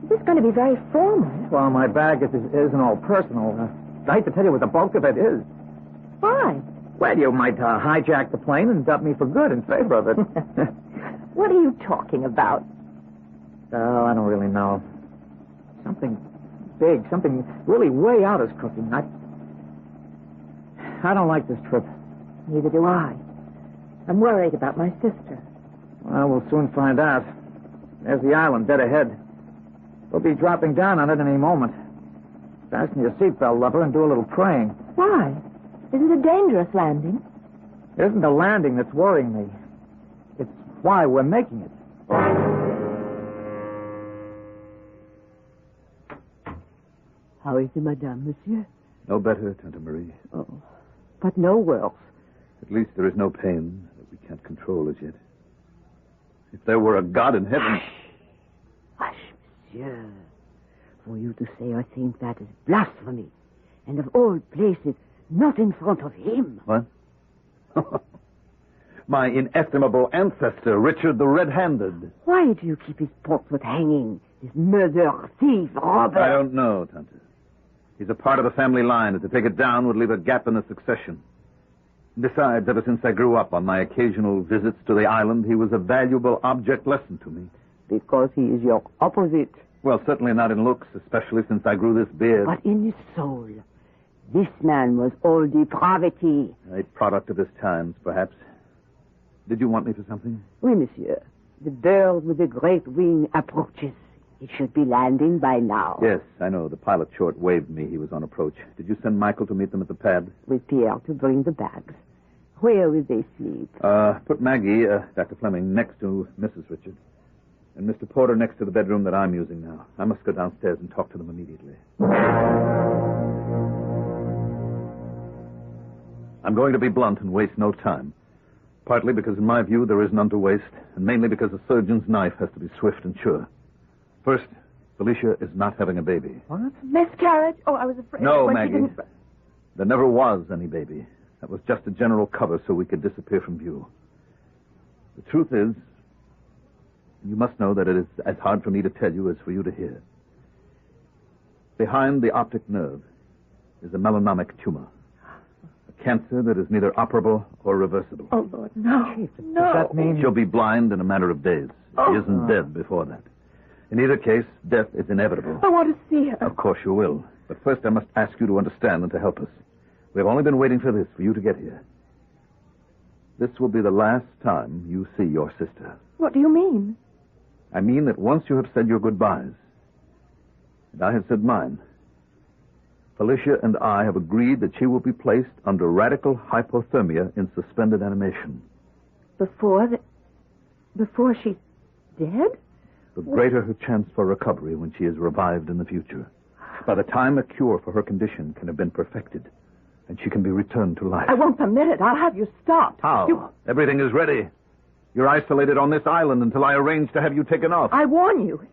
Is this going to be very formal? Well, my bag isn't all personal. I hate to tell you what the bulk of it is. Why? Well, you might hijack the plane and dump me for good in favor of it. What are you talking about? Oh, I don't really know. Something big, something really way out is cooking. I don't like this trip. Neither do I. I'm worried about my sister. Well, we'll soon find out. There's the island dead ahead. We'll be dropping down on it any moment. Fasten your seatbelt, lover, and do a little praying. Why? Is it a dangerous landing? It isn't the landing that's worrying me. It's why we're making it. How is it, madame, monsieur? No better, Tante Marie. Oh, but no worse. At least there is no pain that we can't control as yet. If there were a God in heaven... Hush, monsieur. For you to say or think that is blasphemy. And of all places, not in front of him. What? My inestimable ancestor, Richard the Red-Handed. Why do you keep his portrait hanging? This murderer, thief, robber? I don't know, Tante. He's a part of the family line, and to take it down would leave a gap in the succession. Besides, ever since I grew up, on my occasional visits to the island, he was a valuable object lesson to me. Because he is your opposite. Well, certainly not in looks, especially since I grew this beard. But in his soul. This man was all depravity. A product of his times, perhaps. Did you want me for something? Oui, monsieur. The bird with the great wing approaches. It should be landing by now. Yes, I know. The pilot short waved me he was on approach. Did you send Michael to meet them at the pad? With Pierre to bring the bags. Where will they sleep? Put Maggie, Dr. Fleming, next to Mrs. Richards. And Mr. Porter next to the bedroom that I'm using now. I must go downstairs and talk to them immediately. I'm going to be blunt and waste no time. Partly because, in my view, there is none to waste, and mainly because a surgeon's knife has to be swift and sure. First, Felicia is not having a baby. What? Miscarriage? Oh, I was afraid. No, when Maggie. There never was any baby. That was just a general cover so we could disappear from view. The truth is, you must know that it is as hard for me to tell you as for you to hear. Behind the optic nerve is a melanomic tumor. A cancer that is neither operable or reversible. Oh, Lord, no. Chief, no. Does that mean... She'll be blind in a matter of days. She isn't dead before that. In either case, death is inevitable. I want to see her. Of course you will. But first I must ask you to understand and to help us. We've only been waiting for this, for you to get here. This will be the last time you see your sister. What do you mean? I mean that once you have said your goodbyes, and I have said mine, Felicia and I have agreed that she will be placed under radical hypothermia in suspended animation. Before she's dead? The greater her chance for recovery when she is revived in the future. By the time a cure for her condition can have been perfected, and she can be returned to life. I won't permit it. I'll have you stopped. How? Everything is ready. You're isolated on this island until I arrange to have you taken off. I warn you.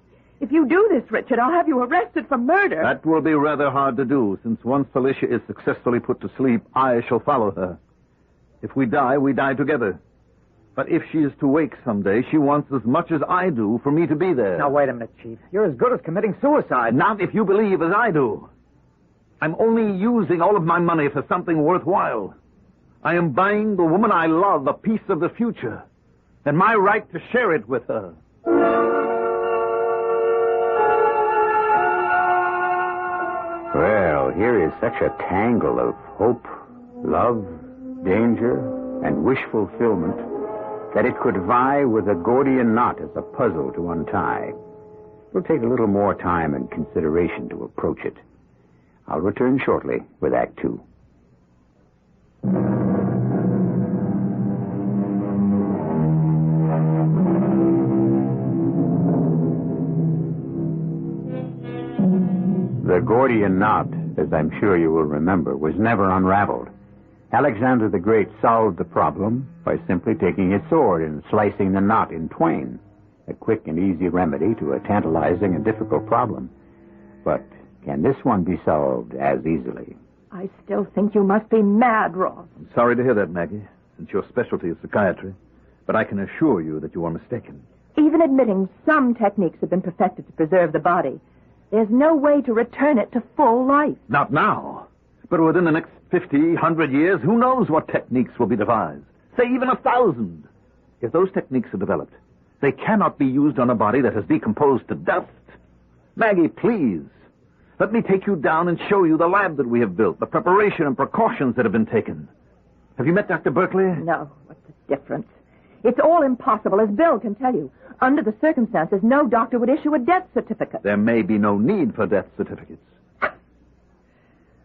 If you do this, Richard, I'll have you arrested for murder. That will be rather hard to do, since once Felicia is successfully put to sleep, I shall follow her. If we die together. But if she is to wake someday, she wants as much as I do for me to be there. Now, wait a minute, Chief. You're as good as committing suicide. Not if you believe as I do. I'm only using all of my money for something worthwhile. I am buying the woman I love a piece of the future, and my right to share it with her. Well, here is such a tangle of hope, love, danger, and wish fulfillment that it could vie with a Gordian knot as a puzzle to untie. It'll take a little more time and consideration to approach it. I'll return shortly with Act 2. The Gordian knot, as I'm sure you will remember, was never unraveled. Alexander the Great solved the problem by simply taking his sword and slicing the knot in twain. A quick and easy remedy to a tantalizing and difficult problem. But can this one be solved as easily? I still think you must be mad, Ross. I'm sorry to hear that, Maggie, since your specialty is psychiatry. But I can assure you that you are mistaken. Even admitting some techniques have been perfected to preserve the body, there's no way to return it to full life. Not now. But within the next 50, 100 years, who knows what techniques will be devised? Say even 1,000. If those techniques are developed, they cannot be used on a body that has decomposed to dust. Maggie, please, let me take you down and show you the lab that we have built, the preparation and precautions that have been taken. Have you met Dr. Berkeley? No. What's the difference? It's all impossible, as Bill can tell you. Under the circumstances, no doctor would issue a death certificate. There may be no need for death certificates.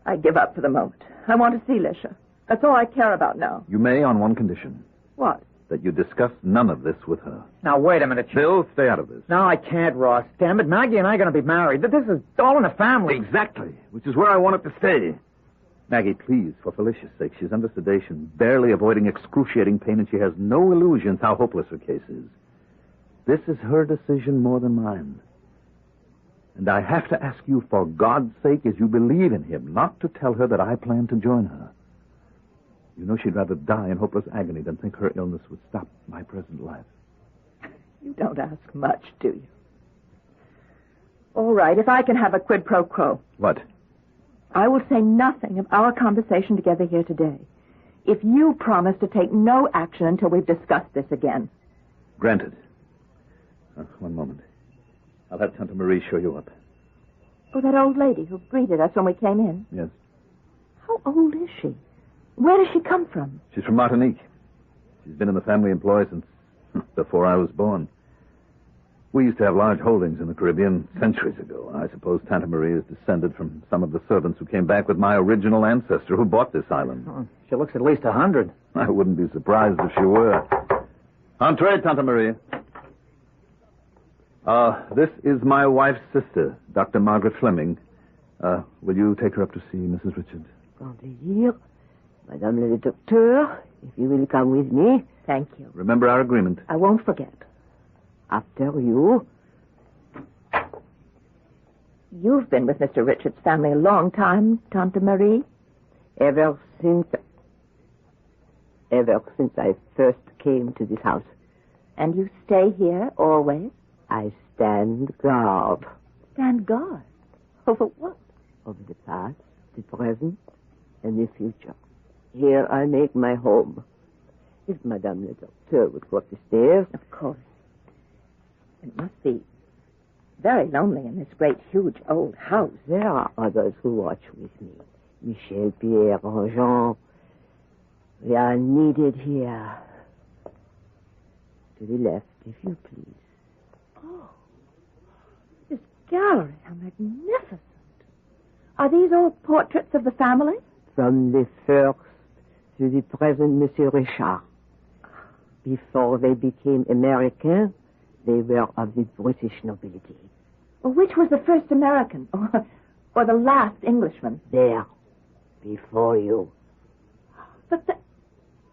I give up for the moment. I want to see Lisha. That's all I care about now. You may on one condition. What? That you discuss none of this with her. Now, wait a minute, Chief. Bill, stay out of this. No, I can't, Ross. Damn it, Maggie and I are going to be married. This is all in the family. Exactly, which is where I want it to stay. Maggie, please, for Felicia's sake, she's under sedation, barely avoiding excruciating pain, and she has no illusions how hopeless her case is. This is her decision more than mine. And I have to ask you, for God's sake, as you believe in him, not to tell her that I plan to join her. You know she'd rather die in hopeless agony than think her illness would stop my present life. You don't ask much, do you? All right, if I can have a quid pro quo. What? I will say nothing of our conversation together here today. If you promise to take no action until we've discussed this again. Granted. One moment. I'll have Tante Marie show you up. Oh, that old lady who greeted us when we came in? Yes. How old is she? Where does she come from? She's from Martinique. She's been in the family employ since before I was born. We used to have large holdings in the Caribbean centuries ago. I suppose Tante Marie is descended from some of the servants who came back with my original ancestor who bought this island. Oh, she looks at least 100. I wouldn't be surprised if she were. Entree, Tante Marie. This is my wife's sister, Dr. Margaret Fleming. Will you take her up to see Mrs. Richard? Grand plaisir. Madame le docteur, if you will come with me. Thank you. Remember our agreement. I won't forget. After you. You've been with Mr. Richard's family a long time, Tante Marie. Ever since I first came to this house. And you stay here always? I stand guard. Stand guard? Over what? Over the past, the present, and the future. Here I make my home. If Madame le Docteur would go up the stairs... Of course. It must be very lonely in this great, huge, old house. There are others who watch with me. Michel, Pierre, Jean. We are needed here. To the left, if you please. Oh, this gallery, how magnificent. Are these all portraits of the family? From the first to the present, Monsieur Richard. Before they became American, they were of the British nobility. Well, which was the first American? Or the last Englishman? There. Before you. But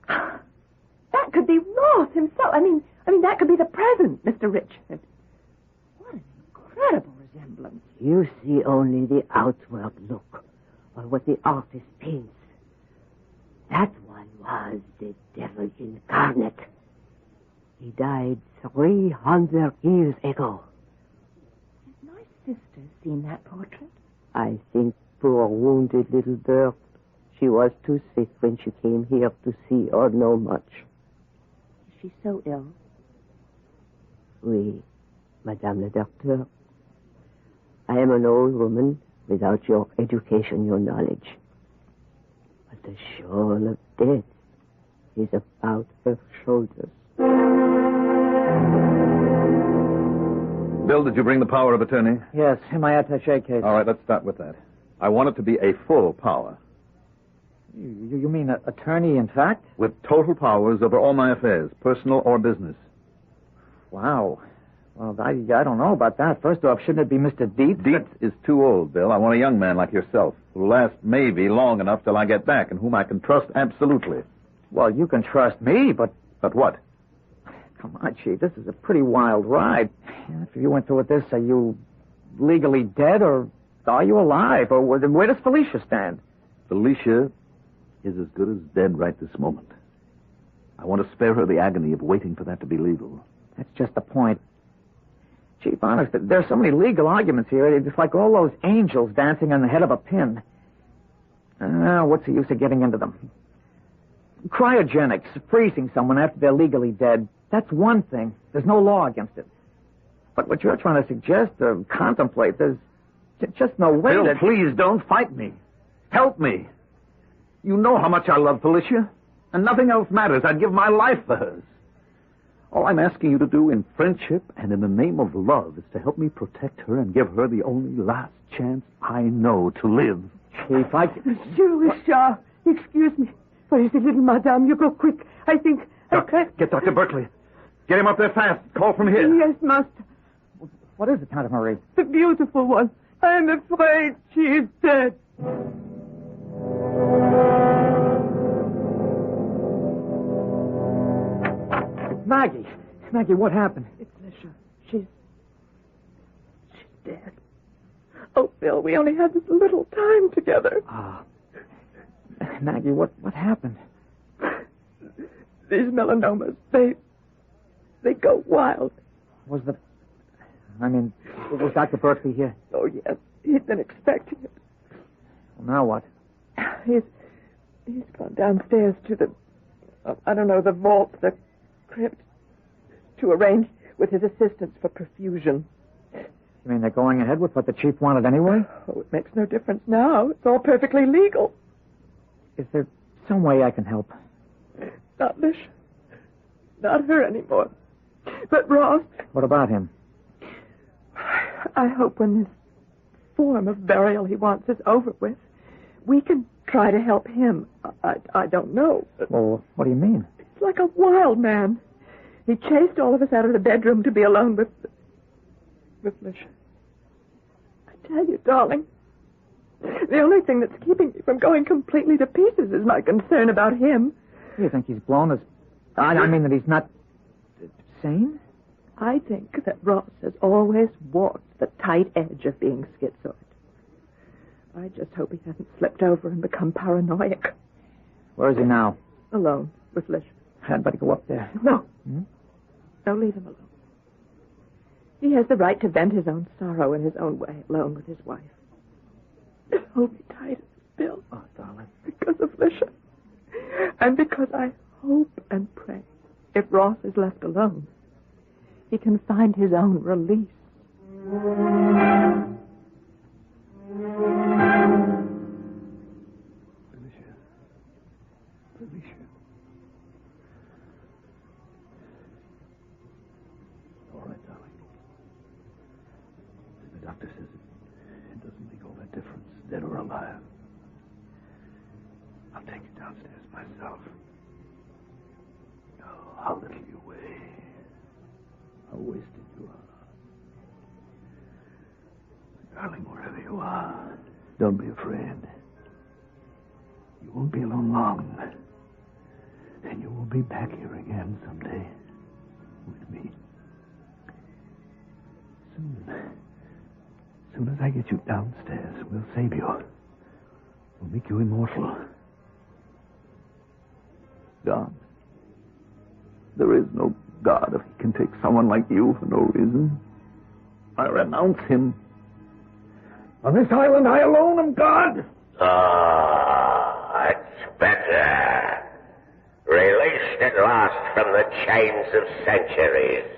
that could be Ross himself. I mean, that could be the present, Mr. Richard. What an incredible resemblance. You see only the outward look, or what the artist paints. That one was the devil incarnate. He died 300 years ago. Has my sister seen that portrait? I think poor wounded little bird. She was too sick when she came here to see or know much. Is she so ill? Oui, Madame le Docteur. I am an old woman without your education, your knowledge. But the shawl of death is about her shoulders. Bill, did you bring the power of attorney? Yes, in my attaché case. All right, let's start with that. I want it to be a full power. You mean an attorney, in fact? With total powers over all my affairs, personal or business. Wow. Well, I don't know about that. First off, shouldn't it be Mr. Dietz? Dietz is too old, Bill. I want a young man like yourself, who'll last maybe long enough till I get back, and whom I can trust absolutely. Well, you can trust me, but... But what? Come on, Chief. This is a pretty wild ride. If you went through with this, are you legally dead, or are you alive? Or where does Felicia stand? Felicia is as good as dead right this moment. I want to spare her the agony of waiting for that to be legal. That's just the point. Chief, honest, there's so many legal arguments here. It's like all those angels dancing on the head of a pin. What's the use of getting into them? Cryogenics, freezing someone after they're legally dead, that's one thing. There's no law against it. But what you're trying to suggest or contemplate, there's just no way Bill, please don't fight me. Help me. You know how much I love Felicia, and nothing else matters. I'd give my life for hers. All I'm asking you to do in friendship and in the name of love is to help me protect her and give her the only last chance I know to live. Chief, Monsieur Richard, excuse me. Where is the little madame? You go quick. I think... Get Dr. Berkeley. Get him up there fast. Call from here. Yes, master. What is it, Tante Marie? The beautiful one. I'm afraid she is dead. Maggie. Maggie, what happened? It's Lisha. She's dead. Oh, Bill, we only had this little time together. Maggie, what happened? These melanomas, they go wild. Was Dr. Berkeley here? Oh, yes. He'd been expecting it. Well, now what? He's gone downstairs to the vault, the crypt, to arrange with his assistants for perfusion. You mean they're going ahead with what the chief wanted anyway? Oh, it makes no difference now. It's all perfectly legal. Is there some way I can help? Not Lish. Not her anymore. But Ross. What about him? I hope when this form of burial he wants is over with, we can try to help him. I don't know. Well, what do you mean? He's like a wild man. He chased all of us out of the bedroom to be alone with Lish. I tell you, darling, the only thing that's keeping me from going completely to pieces is my concern about him. You think he's blown his... I mean that he's not sane? I think that Ross has always walked the tight edge of being schizoid. I just hope he hasn't slipped over and become paranoid. Where is he now? Alone with Lish. I'd better go up there. No. No, leave him alone. He has the right to vent his own sorrow in his own way, alone with his wife. Hold me tight, Bill. Oh, darling. Because of Lisha. And because I hope and pray, if Ross is left alone, he can find his own release. Felicia. All right, darling. The doctor says it doesn't make all that difference, dead or alive. I'll take you downstairs myself. Oh, how little you weigh. How wasted you are. Darling, wherever you are, don't be afraid. You won't be alone long. And you will be back here again someday with me. Soon as I get you downstairs, we'll save you. We'll make you immortal. God. There is no God if he can take someone like you for no reason. I renounce him. On this island, I alone am God. Ah, it's better. Released at last from the chains of centuries.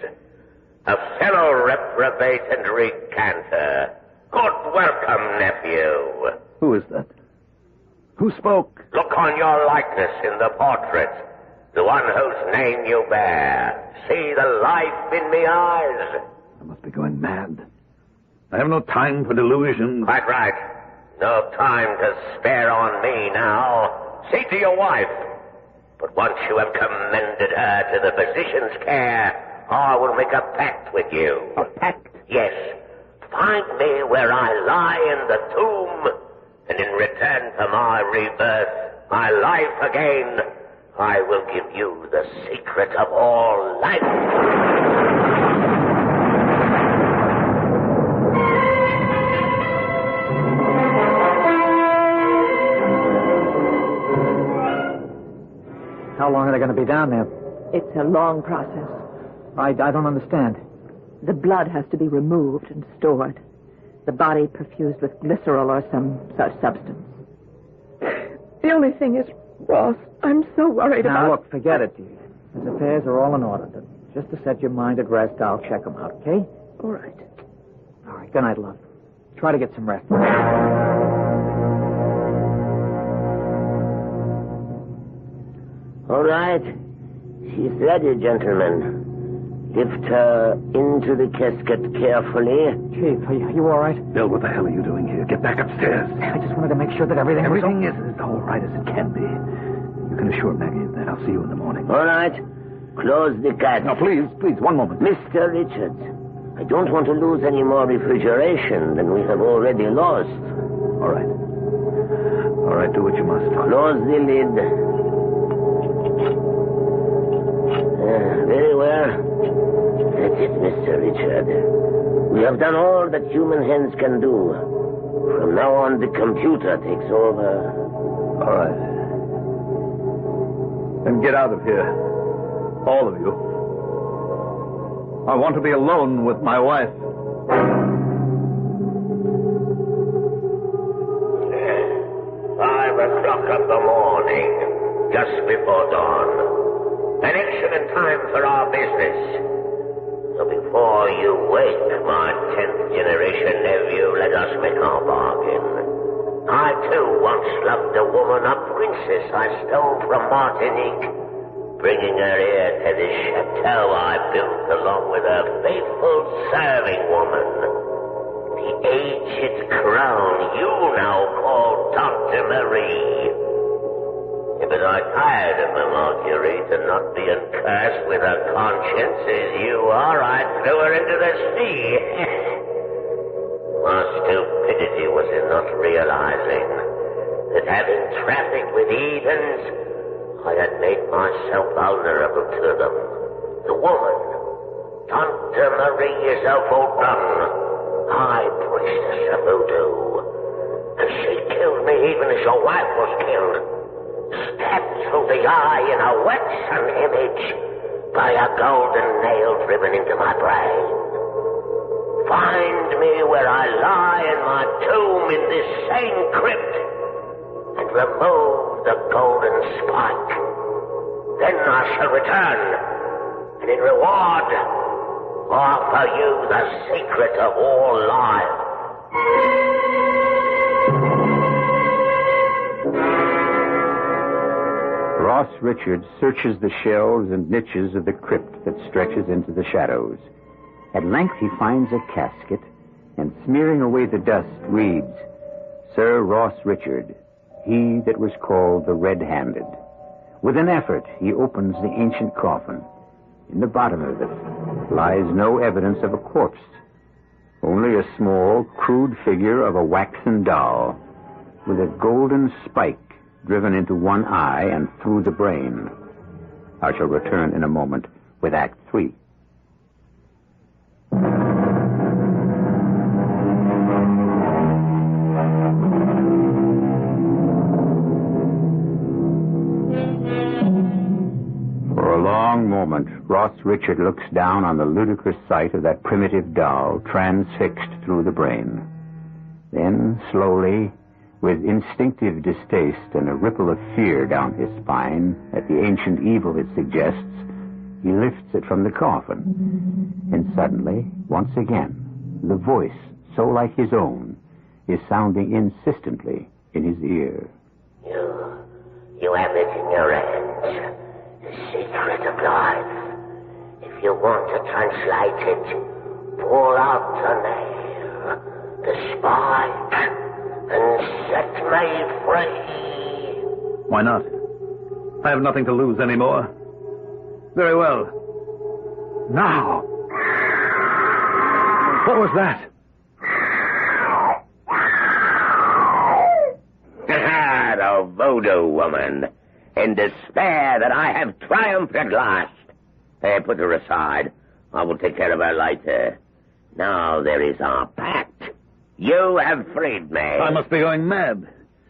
A fellow reprobate and recanter. Good welcome, nephew. Who is that? Who spoke? Look on your likeness in the portrait. The one whose name you bear. See the life in me eyes. I must be going mad. I have no time for delusions. Quite right. No time to spare on me now. See to your wife. But once you have commended her to the physician's care, I will make a pact with you. A pact? Yes. Find me where I lie in the tomb, and in return for my rebirth, my life again, I will give you the secret of all life. How long are they going to be down there? It's a long process. I don't understand. The blood has to be removed and stored. The body perfused with glycerol or some such substance. The only thing is, Ross, I'm so worried about... Now, look, forget it, dear. His affairs are all in order. Just to set your mind at rest, I'll check them out, okay? All right. All right, good night, love. Try to get some rest. All right. She's ready, gentlemen. Lift her into the casket carefully. Chief, are you all right? Bill, what the hell are you doing here? Get back upstairs. I just wanted to make sure that everything is as all right as it can be. You can assure Maggie of that. I'll see you in the morning. All right. Close the cat. Now, please, one moment. Mr. Richards, I don't want to lose any more refrigeration than we have already lost. All right. All right, do what you must. Close the lid. Very well. That's it, Mr. Richard. We have done all that human hands can do. From now on, the computer takes over. All right. Then get out of here. All of you. I want to be alone with my wife. 5 o'clock of the morning, just before dawn. An excellent time for our business. So before you wake, my 10th generation nephew, let us make our bargain. I, too, once loved a woman, a princess I stole from Martinique, bringing her here to this chateau I built along with a faithful serving woman. The aged crown you now call Dr. Marie. But I'm tired of my Marguerite and not being cursed with a conscience as you are. I threw her into the sea. My stupidity was in not realizing that having trafficked with heathens, I had made myself vulnerable to them. The woman, Dr. Marie, is a Vaudin, high priestess of voodoo. And she even as your wife was killed. Stabbed through the eye in a waxen image by a golden nail driven into my brain. Find me where I lie in my tomb in this same crypt and remove the golden spike. Then I shall return and in reward offer you the secret of all life. Ross Richards searches the shelves and niches of the crypt that stretches into the shadows. At length he finds a casket, and smearing away the dust, reads, Sir Ross Richard, he that was called the Red-Handed. With an effort, he opens the ancient coffin. In the bottom of it lies no evidence of a corpse, only a small, crude figure of a waxen doll with a golden spike driven into one eye and through the brain. I shall return in a moment with Act 3. For a long moment, Ross Richard looks down on the ludicrous sight of that primitive doll transfixed through the brain. Then, slowly, with instinctive distaste and a ripple of fear down his spine at the ancient evil it suggests, he lifts it from the coffin. And suddenly, once again, the voice, so like his own, is sounding insistently in his ear. You have it in your hands. The secret of life. If you want to translate it, pull out the nail, the spike, and set me free. Why not? I have nothing to lose anymore. Very well. Now. What was that? The voodoo woman. In despair that I have triumphed at last. Hey, put her aside. I will take care of her later. Now there is our pact. You have freed me. I must be going mad.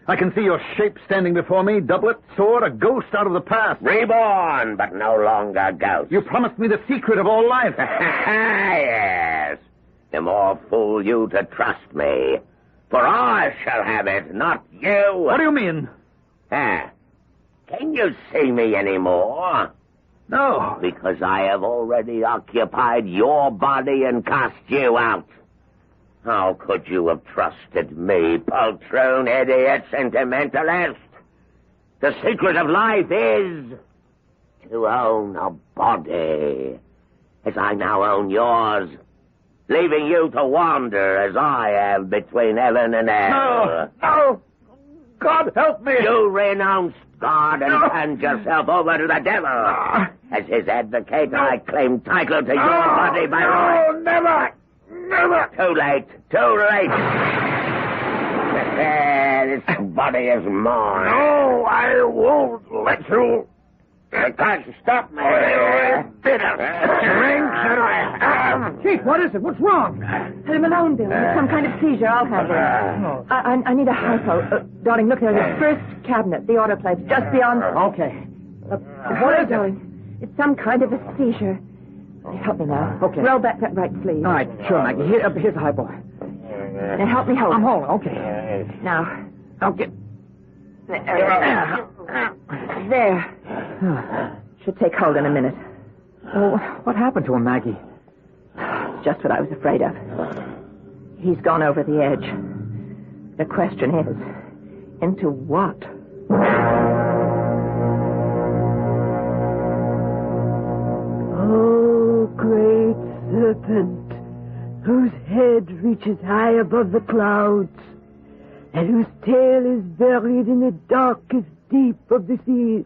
I can see your shape standing before me, doublet, sword, a ghost out of the past. Reborn, but no longer ghost. You promised me the secret of all life. Yes. The more fool you to trust me. For I shall have it, not you. What do you mean? Can you see me anymore? No. Because I have already occupied your body and cast you out. How could you have trusted me, poltroon, idiot, sentimentalist? The secret of life is to own a body, as I now own yours, leaving you to wander as I have between heaven and hell. No! God help me! You renounced God and turned yourself over to the devil. As his advocate, I claim title to your body by right. No, never! Never! Too late. This body is mine. No, I won't let you. You can't stop me. Chief, what is it? What's wrong? Let him alone, Bill. It's some kind of seizure. I'll handle it. I need a hypo. Darling, look there. The first cabinet, the autoclave, just beyond... Okay. What is it, darling? It's some kind of a seizure. Help me now. Okay. Roll back that right sleeve. All right, sure, Maggie. Here's the hypo. Now help me hold. I'm holding, okay. Now. I'll get... There. Should take hold in a minute. Oh, what happened to him, Maggie? It's just what I was afraid of. He's gone over the edge. The question is, into what? Oh, great serpent, whose head reaches high above the clouds, and whose tail is buried in the darkest deep of the seas,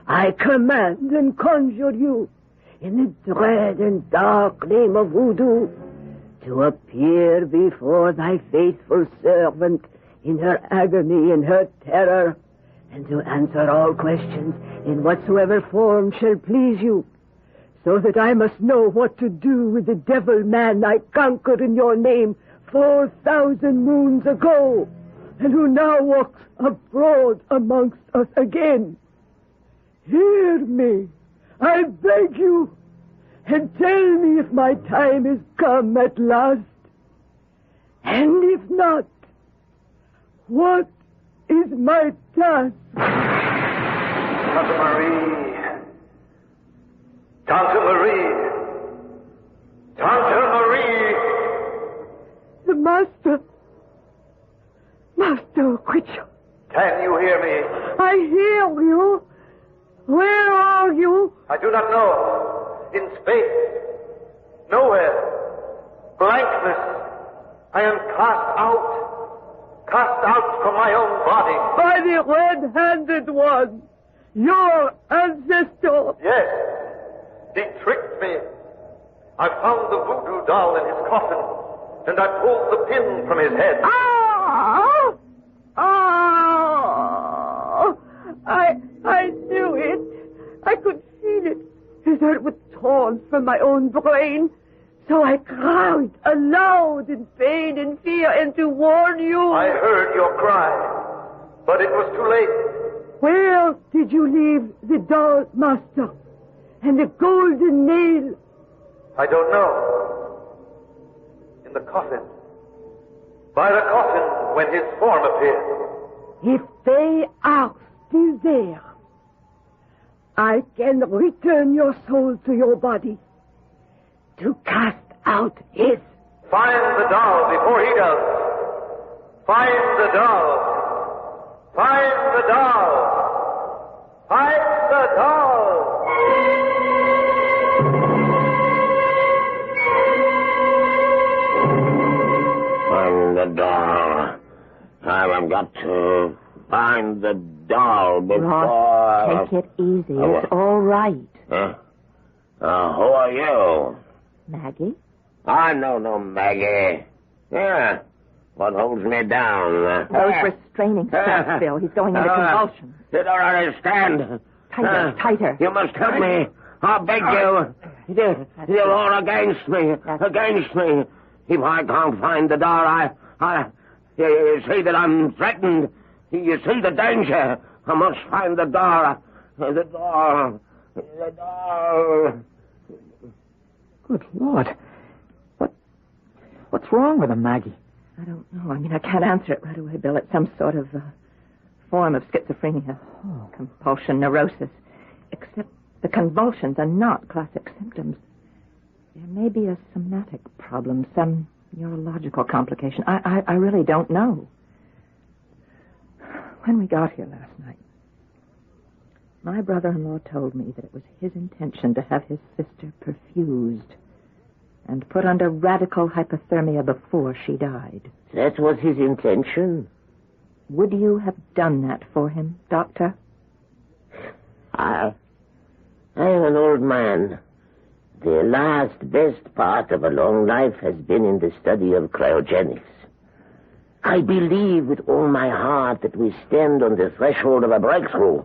I command and conjure you, in the dread and dark name of voodoo, to appear before thy faithful servant in her agony and her terror, and to answer all questions in whatsoever form shall please you, so that I must know what to do with the devil man I conquered in your name 4,000 moons ago. and who now walks abroad amongst us again. Hear me, I beg you, and tell me if my time is come at last. And if not, what is my task? Tante Marie. Tante Marie. Tante Marie. The master. Master Quitch. Can you hear me? I hear you. Where are you? I do not know. In space. Nowhere. Blankness. I am cast out. Cast out from my own body. By the red-handed one. Your ancestor. Yes. He tricked me. I found the voodoo doll in his coffin, and I pulled the pin from his head. Ah! Ah! I knew it. I could feel it. As though it was torn from my own brain. So I cried aloud in pain and fear and to warn you. I heard your cry, but it was too late. Where did you leave the doll, master? And the golden nail? I don't know. In the coffin. By the coffin when his form appeared. If they are still there, I can return your soul to your body to cast out his. Find the doll before he does. Find the doll. Find the doll. Find the doll. Find the doll. I've got to find the doll before... Ross, take it easy. It's all right. Huh? Who are you? Maggie? I know no Maggie. Yeah. What holds me down? Those restraining straps, Bill. He's going into convulsions. You don't understand. Tighter. You must help me. I beg you. You're all against me. Against me. If I can't find the doll, you see that I'm threatened. You see the danger. I must find the doll. The doll. The doll. Good Lord. What's wrong with him, Maggie? I don't know. I mean, I can't answer it right away, Bill. It's some sort of form of schizophrenia. Compulsion, neurosis. Except the convulsions are not classic symptoms. There may be a somatic problem, some neurological complication. I really don't know. When we got here last night, my brother-in-law told me that it was his intention to have his sister perfused and put under radical hypothermia before she died. That was his intention? Would you have done that for him, Doctor? I am an old man. The last best part of a long life has been in the study of cryogenics. I believe with all my heart that we stand on the threshold of a breakthrough.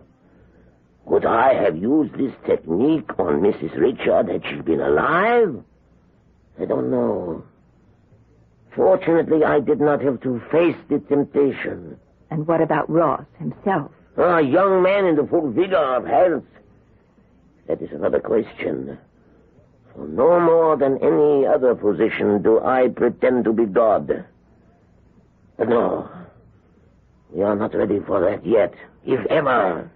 Would I have used this technique on Mrs. Richard had she been alive? I don't know. Fortunately, I did not have to face the temptation. And what about Ross himself? A young man in the full vigor of health. That is another question. For no more than any other position do I pretend to be God. But no, we are not ready for that yet, if ever.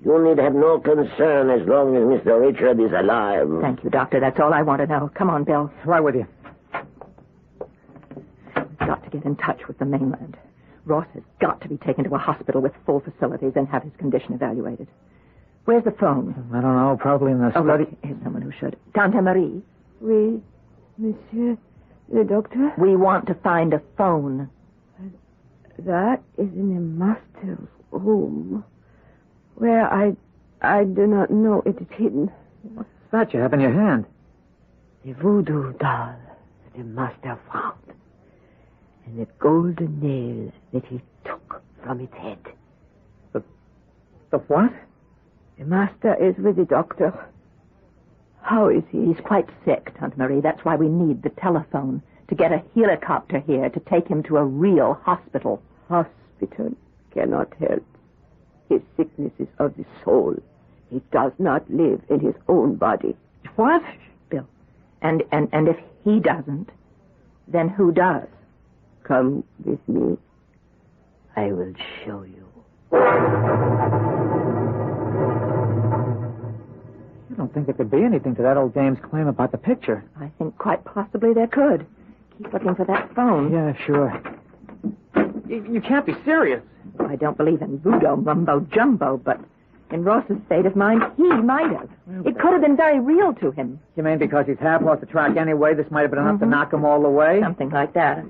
You need have no concern as long as Mr. Richard is alive. Thank you, Doctor. That's all I want to know. Come on, Bill. Right with you. We've got to get in touch with the mainland. Ross has got to be taken to a hospital with full facilities and have his condition evaluated. Where's the phone? I don't know. Probably in the study. Look, here's someone who should. Tante Marie? Oui, monsieur the doctor? We want to find a phone. That is in the master's room, where I do not know it is hidden. What's that you have in your hand? The voodoo doll the master found, and the golden nail that he took from its head. The what? The master is with the doctor. How is he? He's quite sick, Tante Marie. That's why we need the telephone, to get a helicopter here to take him to a real hospital. hospital cannot help. His sickness is of the soul. He does not live in his own body. What? Bill. And if he doesn't, then who does? Come with me. I will show you. You don't think there could be anything to that old dame's claim about the picture? I think quite possibly there could. Keep looking for that phone. Yeah, sure. You can't be serious. I don't believe in voodoo mumbo-jumbo, but in Ross's state of mind, he might have. It could have been very real to him. You mean because he's half off the track anyway, this might have been enough to knock him all the way? Something like that.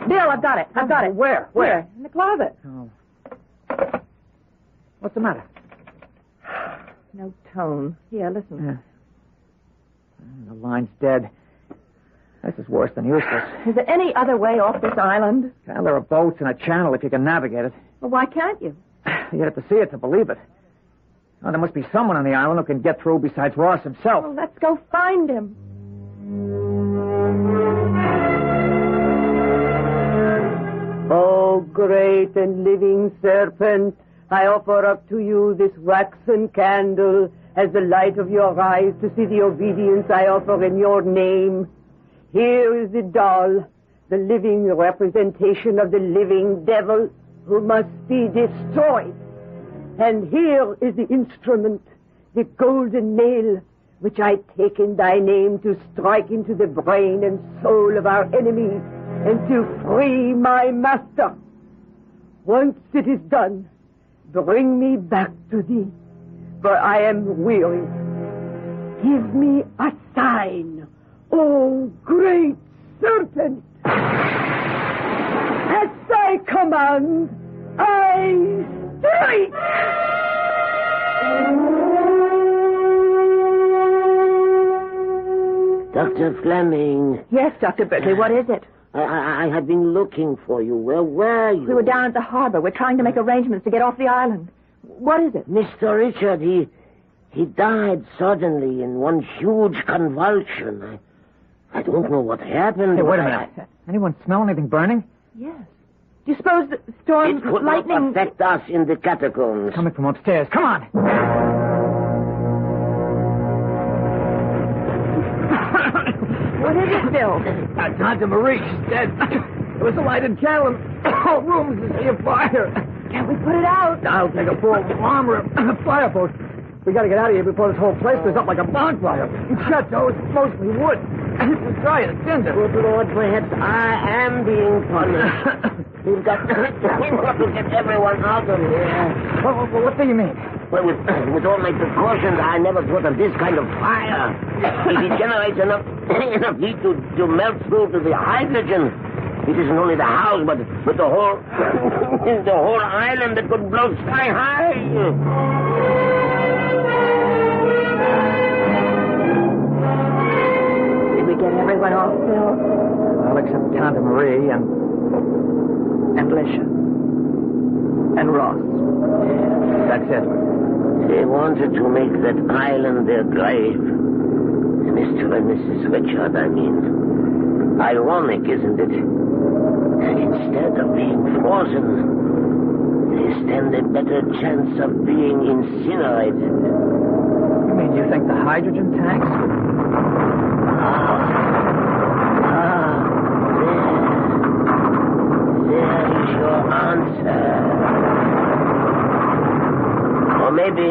Bill, I've got it. I've got it. Where? Here, in the closet. Oh. What's the matter? No tone. Here, listen. Yeah. The line's dead. This is worse than useless. Is there any other way off this island? Well, there are boats and a channel if you can navigate it. Well, why can't you? You have to see it to believe it. Oh, there must be someone on the island who can get through besides Ross himself. Well, let's go find him. Oh, great and living serpent, I offer up to you this waxen candle as the light of your eyes to see the obedience I offer in your name. Here is the doll, the living representation of the living devil who must be destroyed. And here is the instrument, the golden nail, which I take in thy name to strike into the brain and soul of our enemies and to free my master. Once it is done, bring me back to thee, for I am weary. Give me a sign, O great serpent. At thy command, I strike! Dr. Fleming. Yes, Dr. Berkeley, what is it? I have been looking for you. Where were you? We were down at the harbor. We're trying to make arrangements to get off the island. What is it? Mr. Richard, he died suddenly in one huge convulsion. I don't know what happened. Hey, wait a minute. Anyone smell anything burning? Yes. Do you suppose the storm, It could lightning... not affect us in the catacombs. Coming from upstairs. Come on. What is it, Bill? Tante Marie, she's dead. There was a lighted candle and the whole room is a fire. Can't we put it out? I'll take a full armor and a fire post. We gotta get out of here before this whole place goes up like a bonfire. The chateau is mostly wood. It's dry as tinder. Good Lord, perhaps I am being punished. We've got to get everyone out of here. What do you mean? Well, with all my precautions, I never thought of this kind of fire. It generates enough heat to melt through to the hydrogen. It isn't only the house, but the whole the whole island that could blow sky high. Did we get everyone off, Bill? Well, except Tante Marie and Lisha. And Ross. That's it. They wanted to make that island their grave. Mr. and Mrs. Richard, I mean. Ironic, isn't it? And instead of being frozen, they stand a better chance of being incinerated. You mean you think the hydrogen tanks? There is your answer. Or maybe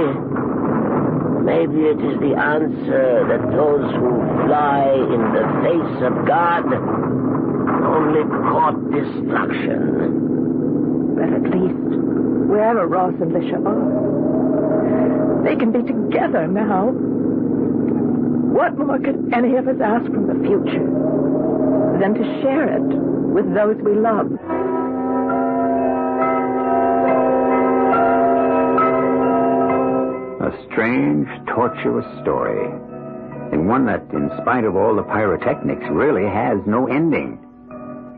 it is the answer that those who fly in the face of God only court destruction. But at least, wherever Ross and Lisha are, they can be together now. What more could any of us ask from the future than to share it with those we love? A strange, tortuous story, and one that, in spite of all the pyrotechnics, really has no ending.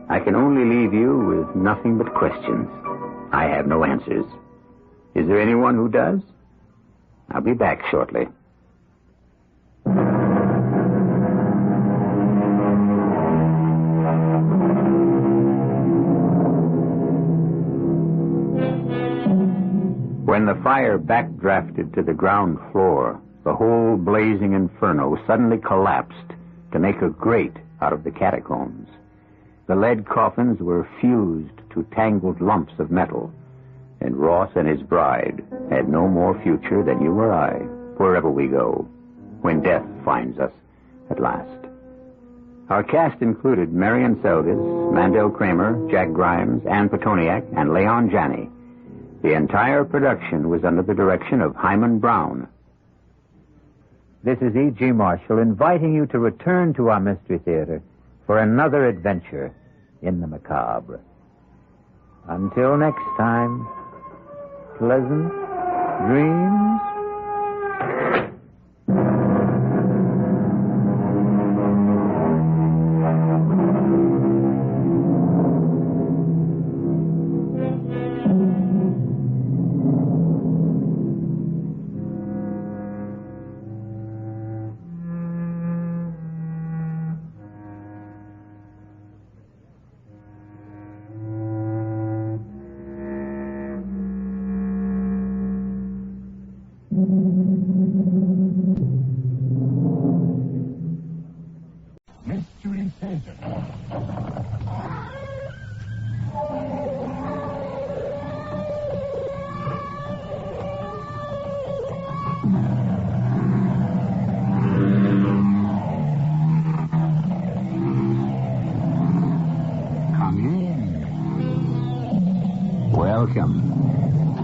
I can only leave you with nothing but questions. I have no answers. Is there anyone who does? I'll be back shortly. when the fire backdrafted to the ground floor, the whole blazing inferno suddenly collapsed to make a grate out of the catacombs. The lead coffins were fused to tangled lumps of metal, and Ross and his bride had no more future than you or I, wherever we go, when death finds us at last. Our cast included Marion Seldes, Mandel Kramer, Jack Grimes, Ann Petoniak, and Leon Janney. The entire production was under the direction of Himan Brown. This is E.G. Marshall inviting you to return to our Mystery Theater for another adventure in the macabre. Until next time, pleasant dreams. Mystery Theater. Come in. Welcome.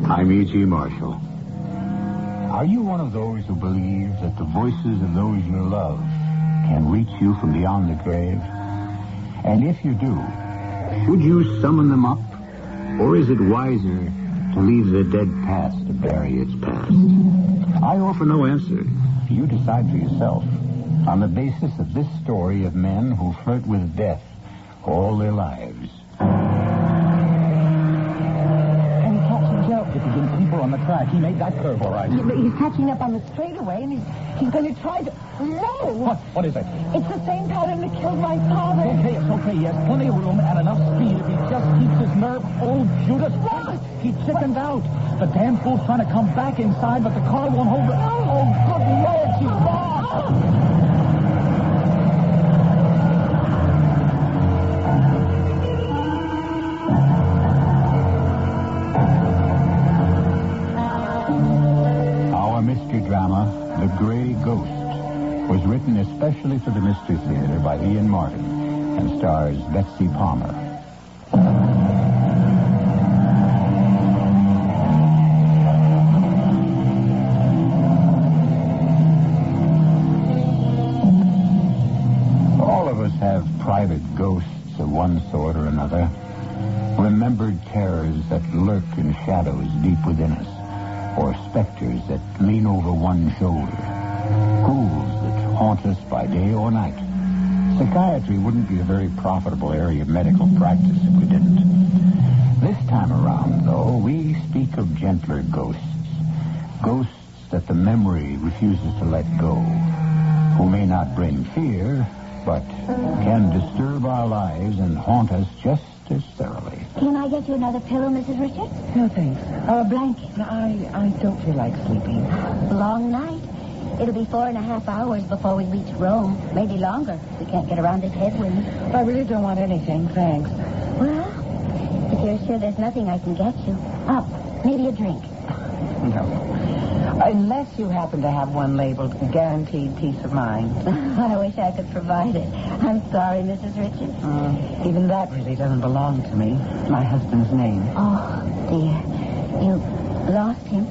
I'm E.G. Marshall. Are you one of those who believe that the voices of those you love can reach you from beyond the grave? And if you do, should you summon them up? Or is it wiser to leave the dead past to bury its past? I offer no answer. You decide for yourself on the basis of this story of men who flirt with death all their lives. If he didn't keep her on the track, he made that curve all right. Yeah, but he's catching up on the straightaway, and he's going to try to... No! What is it? It's the same pattern that killed my father. It's okay. He has plenty of room and enough speed if he just keeps his nerve. Oh, Judas. What? He chickened out. The damn fool's trying to come back inside, but the car won't hold it. Oh, good Lord, she's lost. Mystery drama, The Gray Ghost, was written especially for the Mystery Theater by Ian Martin and stars Betsy Palmer. All of us have private ghosts of one sort or another, remembered terrors that lurk in shadows deep within us, or specters that lean over one shoulder, ghouls that haunt us by day or night. Psychiatry wouldn't be a very profitable area of medical practice if we didn't. This time around, though, we speak of gentler ghosts, ghosts that the memory refuses to let go, who may not bring fear, but can disturb our lives and haunt us just as thoroughly. Can I get you another pillow, Mrs. Richards? No, thanks. Or a blanket? I don't feel like sleeping. Long night. It'll be 4.5 hours before we reach Rome. Maybe longer. We can't get around this headwind. I really don't want anything, thanks. Well, if you're sure there's nothing I can get you. Maybe a drink. No. Unless you happen to have one labeled Guaranteed Peace of Mind. I wish I could provide it. I'm sorry, Mrs. Richards. Even that really doesn't belong to me. It's my husband's name. Oh, dear. You lost him?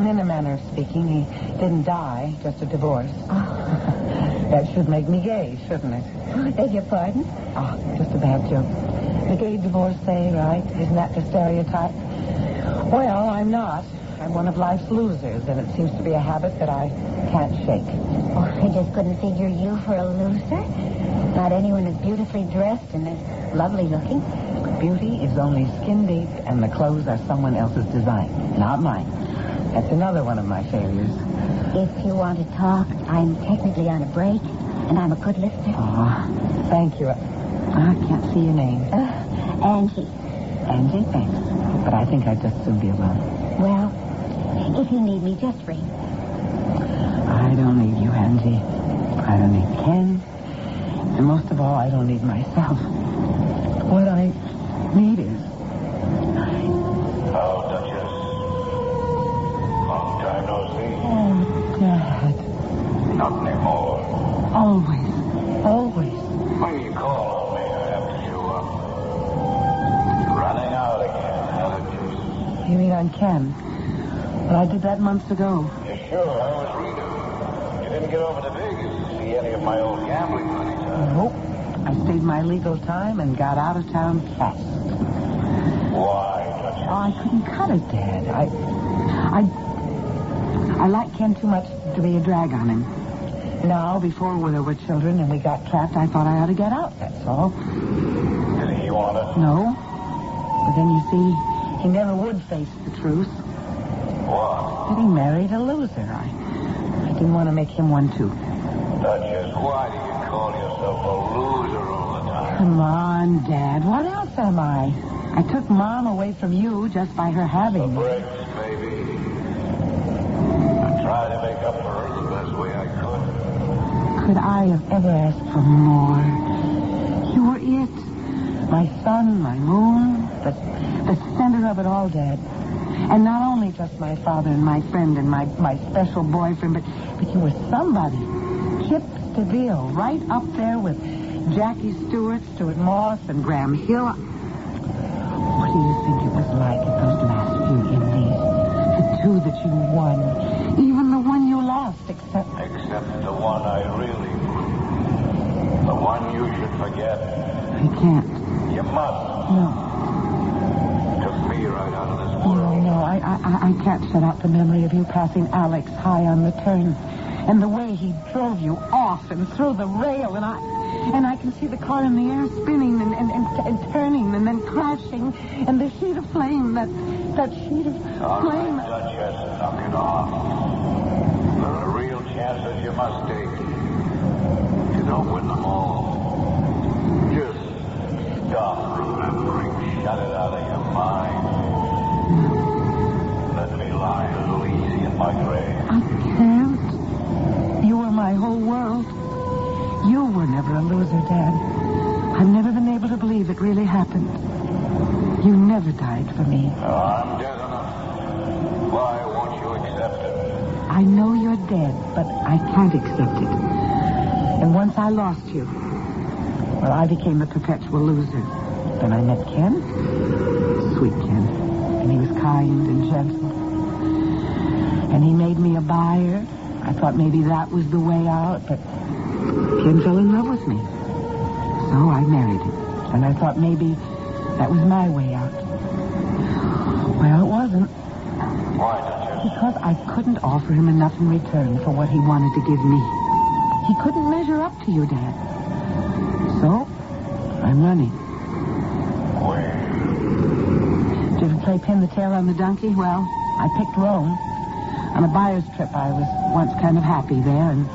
In a manner of speaking. He didn't die, just a divorce. That should make me gay, shouldn't it? I beg your pardon? Just a bad joke. The gay divorcee, right? Isn't that the stereotype? Well, I'm not. I'm one of life's losers, and it seems to be a habit that I can't shake. Oh, I just couldn't figure you for a loser. Not anyone as beautifully dressed and as lovely looking. Beauty is only skin deep, and the clothes are someone else's design, not mine. That's another one of my failures. If you want to talk, I'm technically on a break, and I'm a good listener. Thank you. I can't see your name. Angie. Angie, thanks. But I think I'd just soon be alone. Well, If you need me, just ring. I don't need you, Angie. I don't need Ken. And most of all, I don't need myself. What I need is... Oh, Duchess. Long time no see. Oh, Dad. Not anymore. Always. When you call on me, I have to show up. Running out again, allergies. You mean on Ken? Well, I did that months ago. You sure? How was Rita? You didn't get over to Vegas to see any of my old gambling money, huh? Nope. I stayed my legal time and got out of town fast. Why, Duchess? Oh, I couldn't cut it, Dad. I like Ken too much to be a drag on him. Now, before there were children and we got trapped, I thought I ought to get out, that's all. Did he want it? No. But then, you see, he never would face the truth. What? That he married a loser. I didn't want to make him one, too. Duchess, why do you call yourself a loser all the time? Come on, Dad. What else am I? I took Mom away from you just by her having The breaks, baby. I tried to make up for her the best way I could. Could I have ever asked for more? You were it. My sun, my moon, the center of it all, Dad. And not only just my father and my friend and my special boyfriend, but you were somebody. Kip Stabile, right up there with Jackie Stewart, Stuart Moss, and Graham Hill. What do you think it was like at those last few Indies? The two that you won. Even the one you lost, except the one I really won. The one you should forget. I can't. You must. No. Took me right out of this world. No, I can't shut out the memory of you passing Alex high on the turn. And the way he drove you off and through the rail, and I can see the car in the air spinning and turning and then crashing, and the sheet of flame, that sheet of flame. Right, Duchess, knock it off. There are real chances you must take. You don't win them all. Just stop remembering. Shut it out of your mind. Let me lie a little easy in my grave. I can't. You were my whole world. You were never a loser, Dad. I've never been able to believe it really happened. You never died for me. I'm dead enough. Why won't you accept it? I know you're dead, but I can't accept it. And once I lost you, well, I became the perpetual loser. Then I met Ken. Sweet Ken. And he was kind and gentle. And he made me a buyer. I thought maybe that was the way out, but Ken fell in love with me. So I married him. And I thought maybe that was my way out. Well, it wasn't. Why, Duchess? Because I couldn't offer him enough in return for what he wanted to give me. He couldn't measure up to you, Dad. So, I'm running. Where? Did you play pin the tail on the donkey? Well, I picked Rome. On a buyer's trip, I was once kind of happy there, and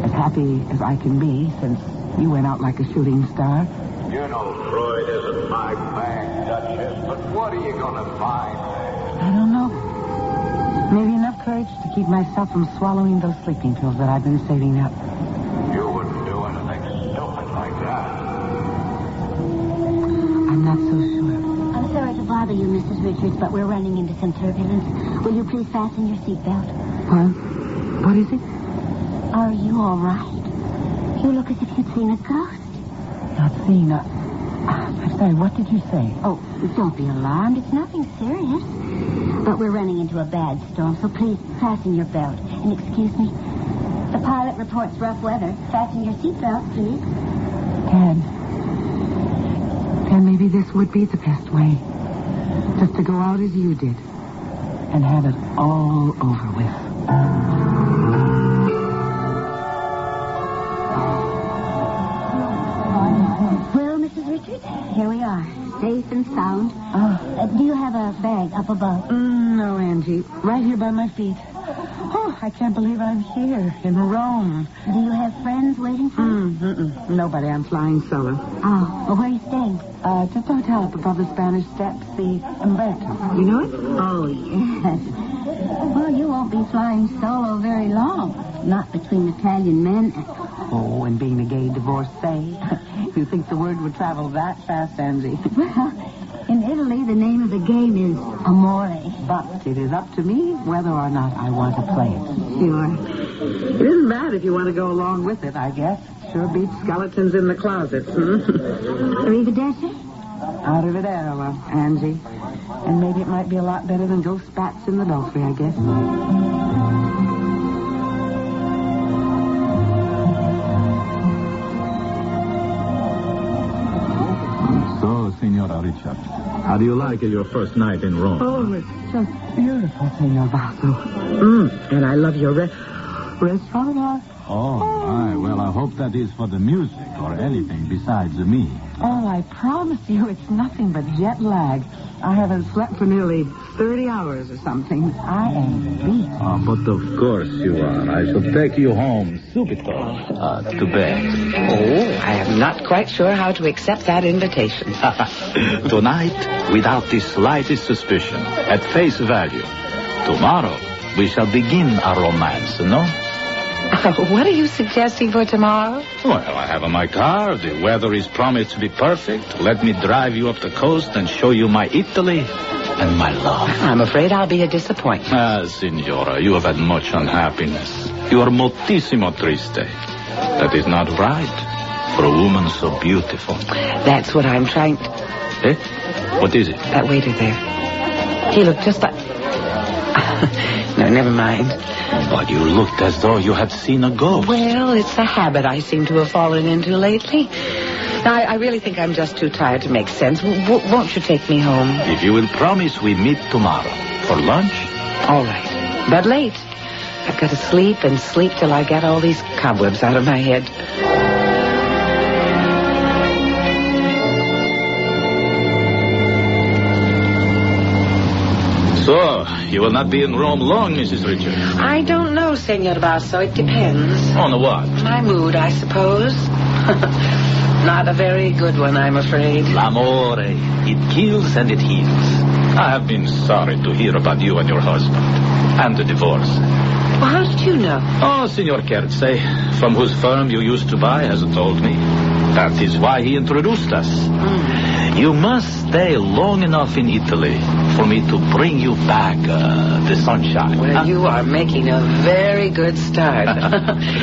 as happy as I can be since you went out like a shooting star. You know Freud isn't my bag, Duchess, but what are you going to find there? I don't know. Maybe enough courage to keep myself from swallowing those sleeping pills that I've been saving up. You wouldn't do anything stupid like that. I'm not so sure. I'm sorry to bother you, Mrs. Richards, but we're running into some turbulence. Will you please fasten your seatbelt? What is it? Are you all right? You look as if you'd seen a ghost. Not seen a... I'm sorry, what did you say? Oh, don't be alarmed. It's nothing serious. But we're running into a bad storm, so please fasten your belt. And excuse me, the pilot reports rough weather. Fasten your seatbelt, please. Dad, maybe this would be the best way. Just to go out as you did. And have it all over with. Well, Mrs. Richards, here we are. Safe and sound. Do you have a bag up above? No, Angie. Right here by my feet. Oh, I can't believe I'm here in Rome. Do you have friends waiting for you? Nobody. I'm flying solo. Oh, well, where are you staying? Just a hotel up above the Spanish Steps, the Umberto. You know it? Oh, yes. Well, you won't be flying solo very long. Not between Italian men. Oh, and being a gay divorcee. You think the word would travel that fast, Angie? Well, in Italy, the name of the game is Amore. But it is up to me whether or not I want to play it. Sure. It isn't bad if you want to go along with it, I guess. Sure beats skeletons in the closets, Arrivederci? Arrivederci, Angie. And maybe it might be a lot better than ghost spats in the belfry, I guess. So, Signora Richard, how do you like your first night in Rome? Oh, it's just beautiful, Senor Basso. And I love your restaurant. Oh, my. Well, I hope that is for the music or anything besides me. Oh, I promise you it's nothing but jet lag. I haven't slept for nearly 30 hours or something. I am beat. Oh, but of course you are. I shall take you home subito to bed. Oh, I am not quite sure how to accept that invitation. Tonight, without the slightest suspicion, at face value. Tomorrow, we shall begin our romance, no? What are you suggesting for tomorrow? Well, I have my car. The weather is promised to be perfect. Let me drive you up the coast and show you my Italy and my love. I'm afraid I'll be a disappointment. Signora, you have had much unhappiness. You are moltissimo triste. That is not right for a woman so beautiful. That's what I'm trying to... Eh? What is it? That waiter there. He looked just like... No, never mind. But you looked as though you had seen a ghost. Well, it's a habit I seem to have fallen into lately. I really think I'm just too tired to make sense. Won't you take me home? If you will promise we meet tomorrow for lunch. All right. But late. I've got to sleep and sleep till I get all these cobwebs out of my head. So, you will not be in Rome long, Mrs. Richard? I don't know, Senor Basso. It depends. On what? My mood, I suppose. Not a very good one, I'm afraid. L'amore. It kills and it heals. I have been sorry to hear about you and your husband. And the divorce. Well, how did you know? Oh, Signor Kerze, from whose firm you used to buy, has told me. That is why he introduced us. You must stay long enough in Italy for me to bring you back the sunshine. Well, you are making a very good start.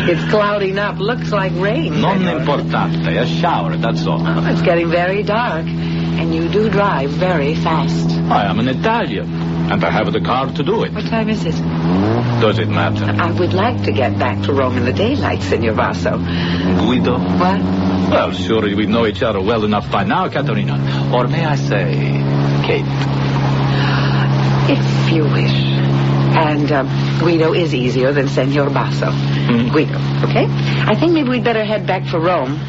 It's clouding up. Looks like rain. Non importante. A shower, that's all. Oh, it's getting very dark. And you do drive very fast. I am an Italian, and I have the car to do it. What time is it? Does it matter? I would like to get back to Rome in the daylight, Senor Basso. Guido? What? Well, surely we know each other well enough by now, Caterina. Or may I say, Kate? If you wish. And Guido is easier than Senor Basso. Guido, okay? I think maybe we'd better head back for Rome.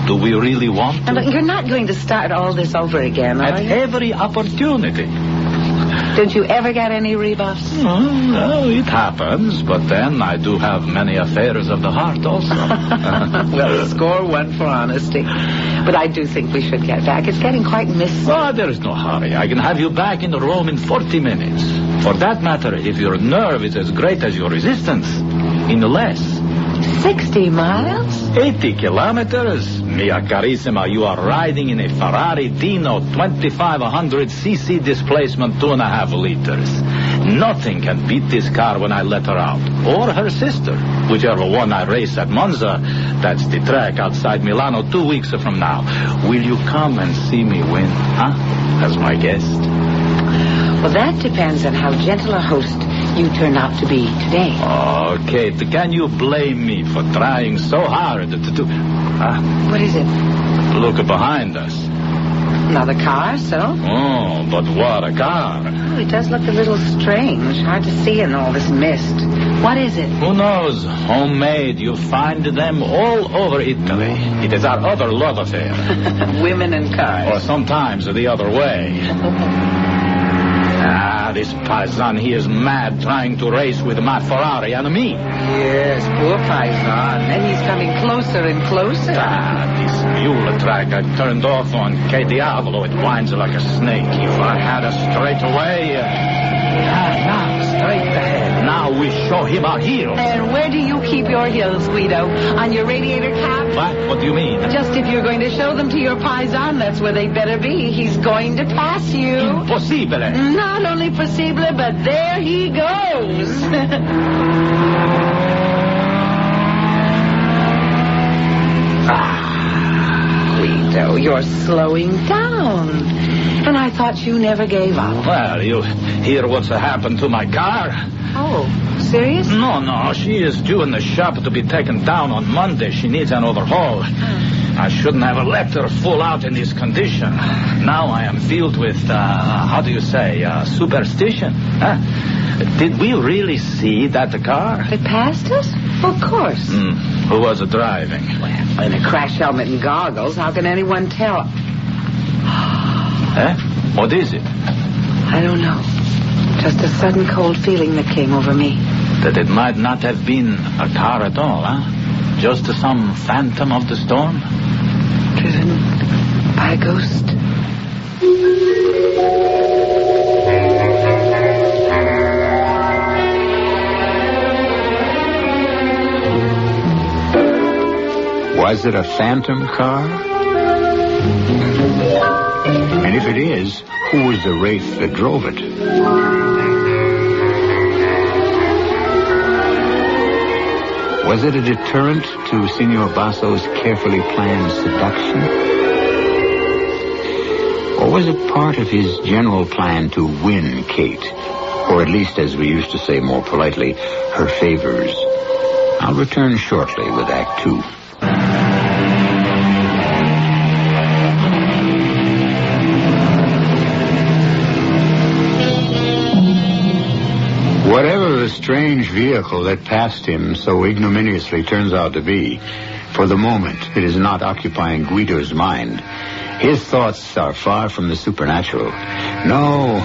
Do we really want to? Now, look, you're not going to start all this over again, are you? At every opportunity. Don't you ever get any rebuffs? No, it happens, but then I do have many affairs of the heart also. Well, score one for honesty. But I do think we should get back. It's getting quite misty. Oh, there is no hurry. I can have you back in Rome in 40 minutes. For that matter, if your nerve is as great as your resistance, in less. 60 miles? 80 kilometers? Mia carissima, you are riding in a Ferrari Dino 2500cc displacement 2.5 liters. Nothing can beat this car when I let her out. Or her sister, whichever one I race at Monza. That's the track outside Milano 2 weeks from now. Will you come and see me win, as my guest? Well, that depends on how gentle a host you turn out to be today. Oh, Kate, can you blame me for trying so hard to do... What is it? Look behind us. Another car, so? Oh, but what a car. Oh, it does look a little strange. Hard to see in all this mist. What is it? Who knows? Homemade. You find them all over Italy. It is our other love affair. Women and cars. Or sometimes the other way. This paisan, he is mad trying to race with my Ferrari and me. Yes, poor paisan. Then he's coming closer and closer. This mule track I turned off on Che Diavolo. It winds like a snake. If I had a straight away... Now, straight ahead. Now we show him our heels. And where do you keep your heels, Guido? On your radiator cap? What do you mean? Just if you're going to show them to your paisan, that's where they'd better be. He's going to pass you. Impossibile. Not only possible, but there he goes. Guido, you're slowing down. And I thought you never gave up. Well, you hear what's happened to my car? Oh, serious? No. She is due in the shop to be taken down on Monday. She needs an overhaul. I shouldn't have let her fall out in this condition. Now I am filled with, superstition. Huh? Did we really see that car? It passed us? Of course. Who was driving? Well, in a crash helmet and goggles, how can anyone tell? What is it? I don't know. Just a sudden cold feeling that came over me. That it might not have been a car at all, huh? Just some phantom of the storm? Driven by a ghost. Was it a phantom car? And if it is, who was the wraith that drove it? Was it a deterrent to Senor Basso's carefully planned seduction? Or was it part of his general plan to win Kate? Or at least, as we used to say more politely, her favors? I'll return shortly with Act 2. Whatever the strange vehicle that passed him so ignominiously turns out to be, for the moment it is not occupying Guido's mind. His thoughts are far from the supernatural. No,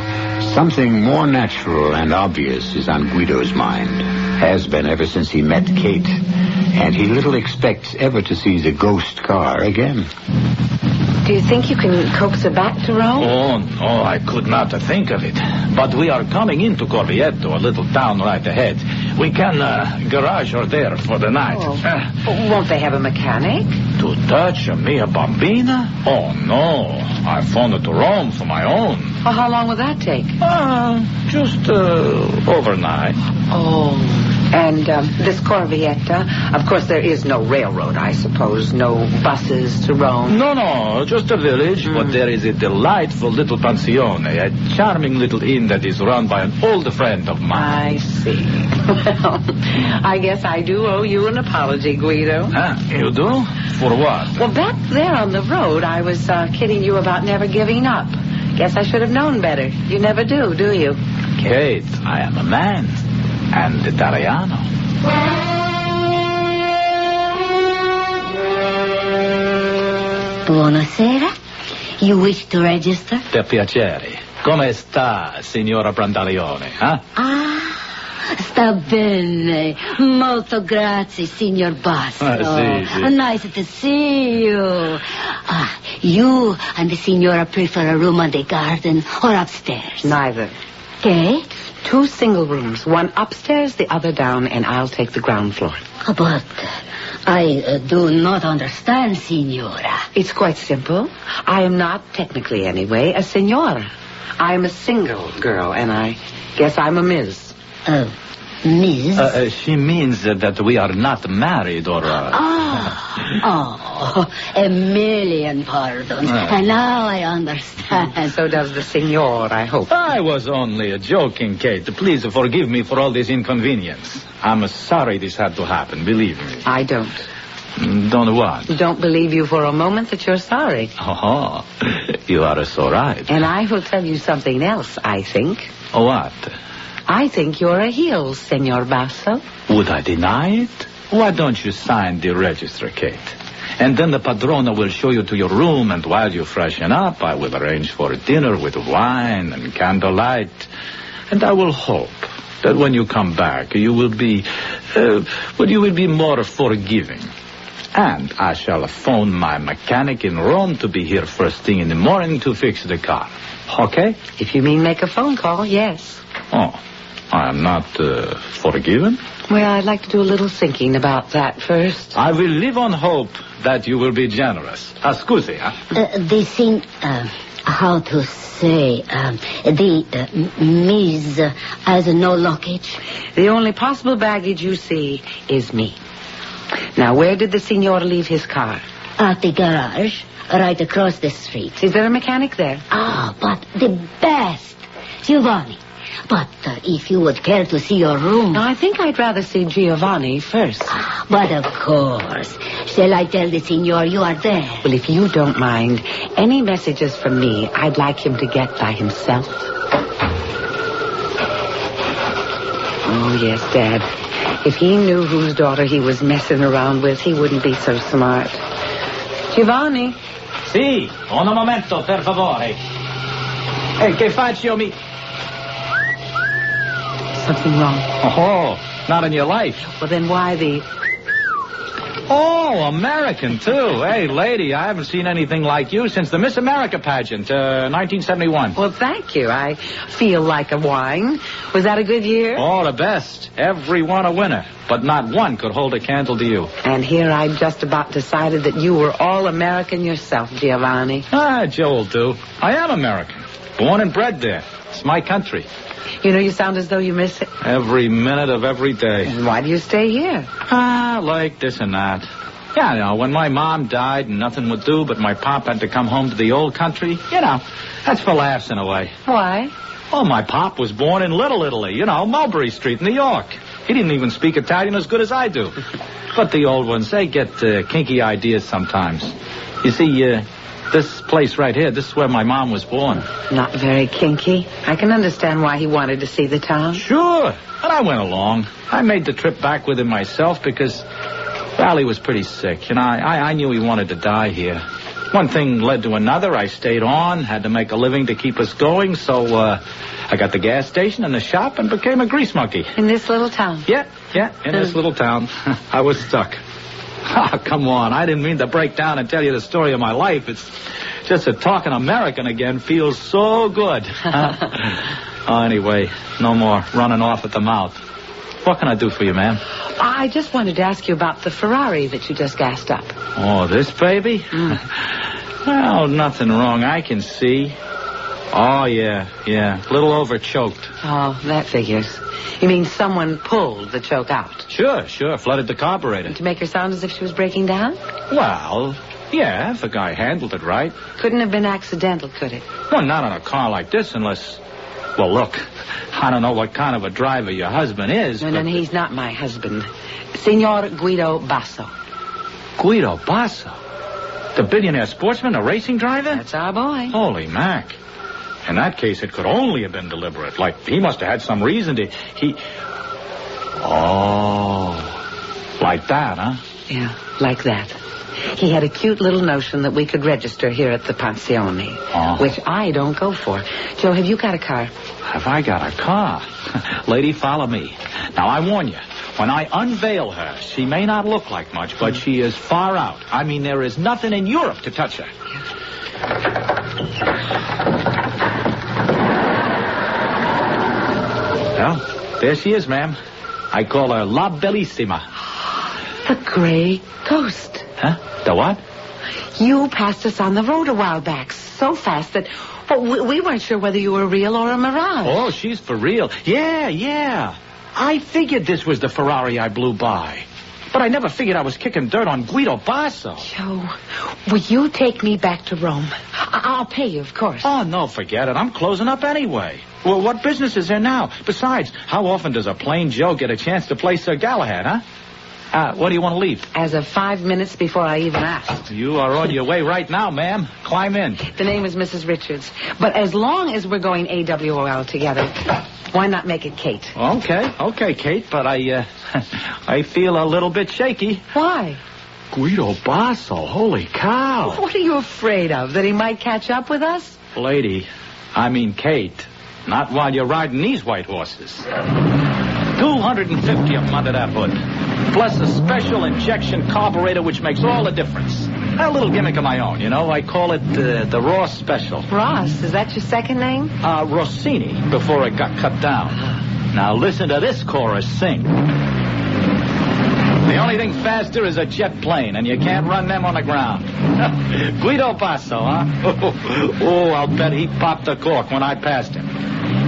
something more natural and obvious is on Guido's mind. Has been ever since he met Kate. And he little expects ever to see the ghost car again. Do you think you can coax her back to Rome? Oh, no, I could not think of it. But we are coming into Corvietto, a little town right ahead. We can garage her there for the night. Won't they have a mechanic? To touch a mia bambina? Oh, no. I phoned it to Rome for my own. Well, how long will that take? Just overnight. Oh, and this Corvietta, of course there is no railroad, I suppose. No buses to Rome. No, just a village, but there is a delightful little pensione, a charming little inn that is run by an old friend of mine. I see. Well, I guess I do owe you an apology, Guido. You do? For what? Well, back there on the road, I was kidding you about never giving up. Guess I should have known better. You never do you? Kate, I am a man. And Italiano. Buonasera. You wish to register? Per piacere. Come sta, signora Brandalione, huh? Sta bene. Molto grazie, signor Basso. Sì. Nice to see you. You and the signora prefer a room on the garden or upstairs? Neither. Kate? 2 single rooms, one upstairs, the other down, and I'll take the ground floor. But I do not understand, signora. It's quite simple. I am not, technically anyway, a signora. I am a single girl, and I guess I'm a Ms. Oh, Ms.? She means that we are not married or... a million pardons. And now I understand. So does the signor, I hope. I was only joking, Kate. Please forgive me for all this inconvenience. I'm sorry this had to happen, believe me. I don't. Don't what? Don't believe you for a moment that you're sorry. Oh, you are so right. And I will tell you something else, I think. What? I think you're a heel, Senor Basso. Would I deny it? Why don't you sign the register, Kate? And then the padrona will show you to your room, and while you freshen up, I will arrange for a dinner with wine and candlelight. And I will hope that when you come back, you will be more forgiving. And I shall phone my mechanic in Rome to be here first thing in the morning to fix the car. Okay? If you mean make a phone call, yes. Oh, I'm not forgiven? Well, I'd like to do a little thinking about that first. I will live on hope that you will be generous. Scusi, huh? The thing, how to say, the Ms. has no luggage. The only possible baggage you see is me. Now, where did the signor leave his car? At the garage, right across the street. Is there a mechanic there? Ah, but the best, Giovanni. But if you would care to see your room... No, I think I'd rather see Giovanni first. But of course. Shall I tell the signor you are there? Well, if you don't mind, any messages from me, I'd like him to get by himself. Oh, yes, Dad. If he knew whose daughter he was messing around with, he wouldn't be so smart. Giovanni? Sì, un momento, per favore. Che faccio mi... Something wrong. Oh, not in your life. Well, then why the... Oh, American, too. Hey, lady, I haven't seen anything like you since the Miss America pageant, 1971. Well, thank you. I feel like a wine. Was that a good year? Oh, the best. Every one a winner. But not one could hold a candle to you. And here I just about decided that you were all American yourself, Giovanni. Joe'll do. I am American. Born and bred there. It's my country. You know, you sound as though you miss it. Every minute of every day. And why do you stay here? Like this and that. Yeah, you know, when my mom died and nothing would do but my pop had to come home to the old country, you know, that's for laughs in a way. Why? Oh, my pop was born in Little Italy, you know, Mulberry Street, New York. He didn't even speak Italian as good as I do. But the old ones, they get kinky ideas sometimes. You see, this place right here, this is where my mom was born. Not very kinky. I can understand why he wanted to see the town. Sure. And I went along. I made the trip back with him myself because, well, he was pretty sick. And I knew he wanted to die here. One thing led to another. I stayed on, had to make a living to keep us going. So I got the gas station and the shop and became a grease monkey. In this little town? Yeah, in this little town. I was stuck. Oh, come on. I didn't mean to break down and tell you the story of my life. It's just that talking American again feels so good. Anyway, no more running off at the mouth. What can I do for you, ma'am? I just wanted to ask you about the Ferrari that you just gassed up. Oh, this baby? Well, nothing wrong. I can see. Oh, yeah. A little over-choked. Oh, that figures. You mean someone pulled the choke out? Sure. Flooded the carburetor. To make her sound as if she was breaking down? Well, yeah, if the guy handled it right. Couldn't have been accidental, could it? Well, not on a car like this unless... Well, look, I don't know what kind of a driver your husband is, No, he's not my husband. Signor Guido Basso. Guido Basso? The billionaire sportsman, a racing driver? That's our boy. Holy Mac. In that case, it could only have been deliberate. Like, he must have had some reason to... Oh, like that, huh? Yeah, like that. He had a cute little notion that we could register here at the Pensione, which I don't go for. Joe, have you got a car? Have I got a car? Lady, follow me. Now, I warn you, when I unveil her, she may not look like much, but she is far out. I mean, there is nothing in Europe to touch her. Well, there she is, ma'am. I call her La Bellissima. The gray ghost. Huh? The what? You passed us on the road a while back so fast that we weren't sure whether you were real or a mirage. Oh, she's for real. Yeah. I figured this was the Ferrari I blew by. But I never figured I was kicking dirt on Guido Basso. Joe, will you take me back to Rome? I'll pay you, of course. Oh, no, forget it. I'm closing up anyway. Well, what business is there now? Besides, how often does a plain Joe get a chance to play Sir Galahad, huh? What do you want to leave? As of 5 minutes before I even asked. You are on your way right now, ma'am. Climb in. The name is Mrs. Richards. But as long as we're going AWOL together, why not make it Kate? Okay, Kate, but I feel a little bit shaky. Why? Guido Basso, holy cow. What are you afraid of, that he might catch up with us? Lady, I mean Kate, not while you're riding these white horses. 250 of them under that hood. Plus a special injection carburetor which makes all the difference. A little gimmick of my own, you know. I call it the Ross Special. Ross, is that your second name? Rossini, before it got cut down. Now listen to this chorus sing. The only thing faster is a jet plane, and you can't run them on the ground. Guido Passo, huh? Oh, I'll bet he popped the cork when I passed him.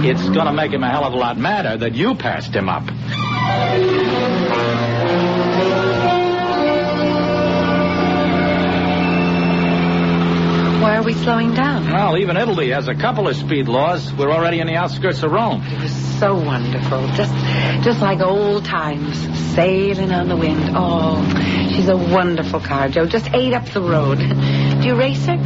It's going to make him a hell of a lot madder that you passed him up. Why are we slowing down? Well, even Italy has a couple of speed laws. We're already in the outskirts of Rome. It was so wonderful. Just like old times, sailing on the wind. Oh, she's a wonderful car, Joe. Just 8 up the road. Do you race her?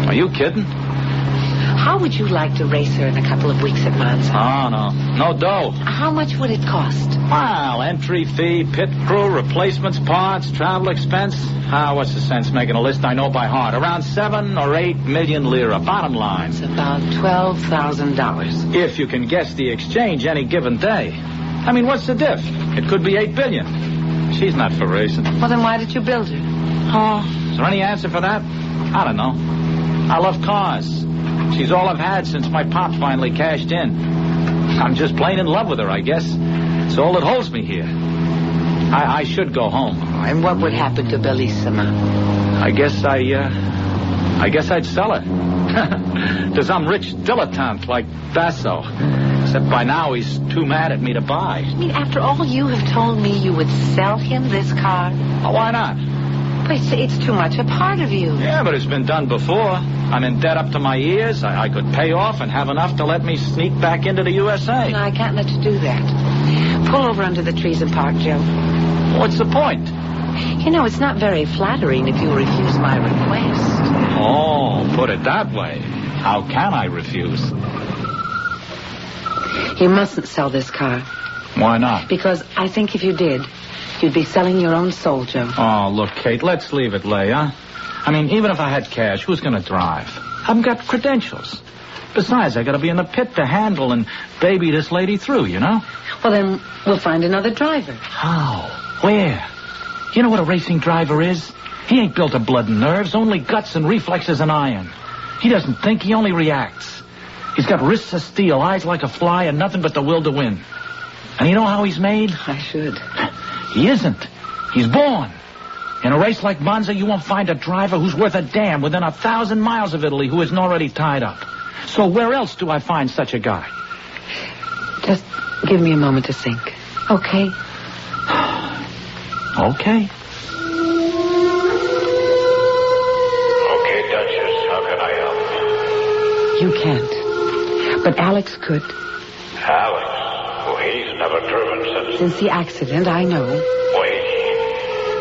Are you kidding? How would you like to race her in a couple of weeks at Monza? Oh, no. No dough. How much would it cost? Well, entry fee, pit crew, replacements, parts, travel expense. What's the sense making a list I know by heart? Around 7 or 8 million lira. Bottom line. It's about $12,000. If you can guess the exchange any given day. I mean, what's the diff? It could be 8 billion. She's not for racing. Well, then why did you build her? Oh, is there any answer for that? I don't know. I love cars. She's all I've had since my pop finally cashed in. I'm just plain in love with her, I guess. It's all that holds me here. I should go home. And what would happen to Bellissima? I guess I'd sell her. To some rich dilettante like Basso. Except by now he's too mad at me to buy. I mean, after all you have told me, you would sell him this car? Oh, why not? But it's too much a part of you. Yeah, but it's been done before. I'm in debt up to my ears. I could pay off and have enough to let me sneak back into the USA. No, I can't let you do that. Pull over under the trees and park, Joe. What's the point? You know, it's not very flattering if you refuse my request. Oh, put it that way. How can I refuse? You mustn't sell this car. Why not? Because I think if you did, you'd be selling your own soul, Joe. Oh, look, Kate, let's leave it lay, huh? I mean, even if I had cash, who's going to drive? I've got credentials. Besides, I got to be in the pit to handle and baby this lady through, you know? Well, then we'll find another driver. How? Where? You know what a racing driver is? He ain't built of blood and nerves, only guts and reflexes and iron. He doesn't think, he only reacts. He's got wrists of steel, eyes like a fly, and nothing but the will to win. And you know how he's made? I should. He isn't. He's born. In a race like Monza, you won't find a driver who's worth a damn within 1,000 miles of Italy who isn't already tied up. So where else do I find such a guy? Just give me a moment to think. Okay? Okay. Okay, Duchess, how can I help? You can't. But Alex could. Alex? Well, he's never driven Since the accident, I know. Wait.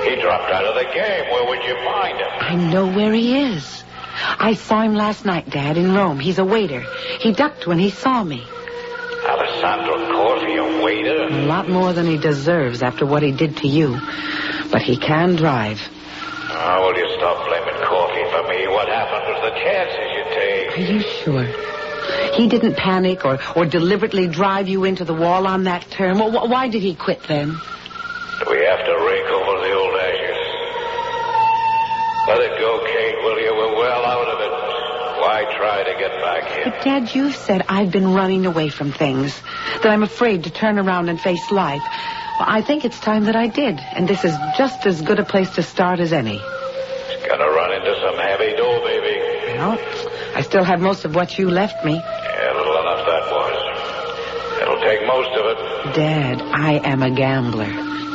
He dropped out of the game. Where would you find him? I know where he is. I saw him last night, Dad, in Rome. He's a waiter. He ducked when he saw me. Alessandro Corfi, a waiter? A lot more than he deserves after what he did to you. But he can drive. Oh, will you stop blaming Corfi for me? What happened was the chances you take. Are you sure? He didn't panic or deliberately drive you into the wall on that turn. Well, why did he quit then? Do we have to rake over the old ashes? Let it go, Kate, will you? We're well out of it. Why try to get back in? But, Dad, you said I've been running away from things, that I'm afraid to turn around and face life. Well, I think it's time that I did, and this is just as good a place to start as any. It's gonna run into some heavy dough, baby. Well, I still have most of what you left me. Yeah, little enough that was. It'll take most of it. Dad, I am a gambler,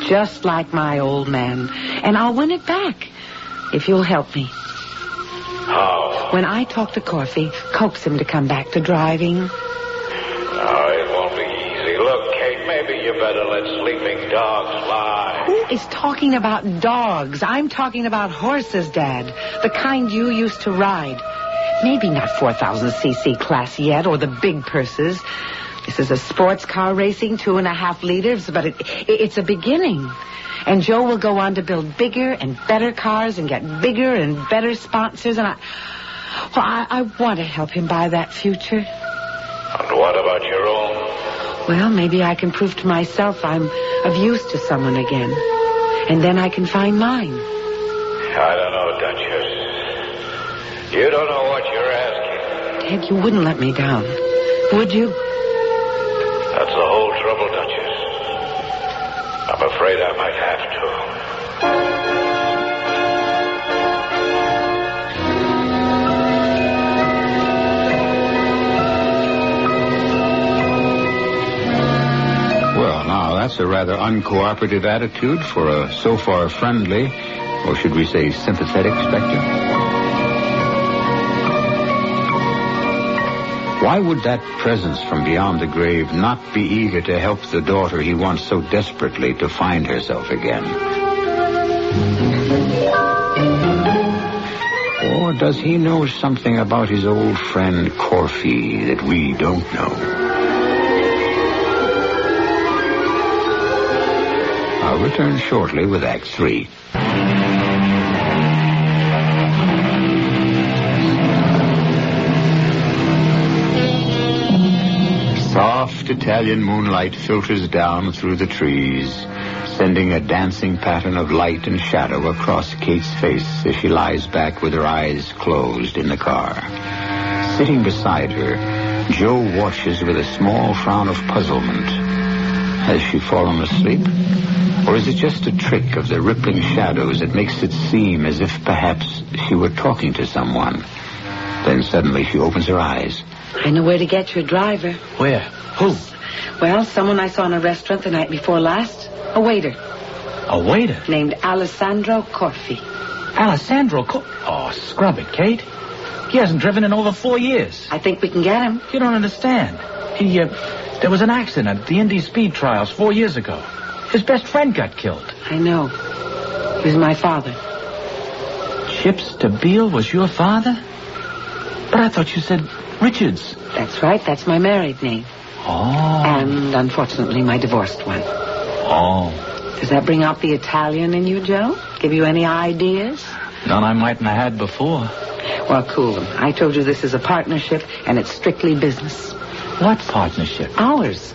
just like my old man, and I'll win it back if you'll help me. How? When I talk to Corfi, coax him to come back to driving. Oh, it won't be easy. Look, Kate, maybe you better let sleeping dogs lie. Who is talking about dogs? I'm talking about horses, Dad. The kind you used to ride. Maybe not 4,000cc class yet, or the big purses. This is a sports car racing, 2.5 liters, but it's a beginning. And Joe will go on to build bigger and better cars and get bigger and better sponsors. And I want to help him buy that future. And what about your own? Well, maybe I can prove to myself I'm of use to someone again. And then I can find mine. I don't know, Duchess. You don't know what you're asking. Ted, you wouldn't let me down, would you? That's the whole trouble, Duchess. I'm afraid I might have to. Well, now, that's a rather uncooperative attitude for a so far friendly, or should we say sympathetic specter. Why would that presence from beyond the grave not be eager to help the daughter he wants so desperately to find herself again? Or does he know something about his old friend Corfy that we don't know? I'll return shortly with Act 3. Soft Italian moonlight filters down through the trees, sending a dancing pattern of light and shadow across Kate's face as she lies back with her eyes closed in the car. Sitting beside her, Joe watches with a small frown of puzzlement. Has she fallen asleep? Or is it just a trick of the rippling shadows that makes it seem as if perhaps she were talking to someone? Then suddenly she opens her eyes. I know where to get your driver. Where? Who? Well, someone I saw in a restaurant the night before last. A waiter. A waiter? Named Alessandro Corfy. Alessandro Oh, scrub it, Kate. He hasn't driven in over 4 years. I think we can get him. You don't understand. There was an accident at the Indy Speed Trials 4 years ago. His best friend got killed. I know. He was my father. Chips DeBeal was your father? But I thought you said Richards. That's right. That's my married name. Oh. And, unfortunately, my divorced one. Oh. Does that bring out the Italian in you, Joe? Give you any ideas? None I mightn't have had before. Well, cool. I told you this is a partnership, and it's strictly business. What partnership? Ours.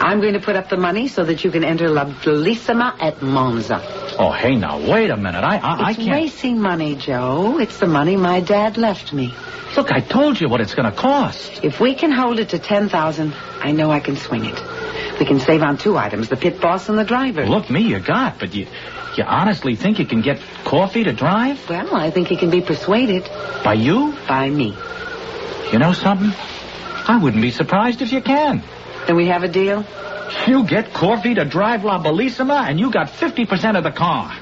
I'm going to put up the money so that you can enter La Bellissima at Monza. Oh, hey, now, wait a minute. I It's can't... racing money, Joe. It's the money my dad left me. Look, I told you what it's going to cost. If we can hold it to $10,000, I know I can swing it. We can save on 2 items, the pit boss and the driver. Look, me, you got, but you honestly think you can get Corfy to drive? Well, I think he can be persuaded. By you? By me. You know something? I wouldn't be surprised if you can. Then we have a deal? You get Corfy to drive La Bellissima, and you got 50% of the car.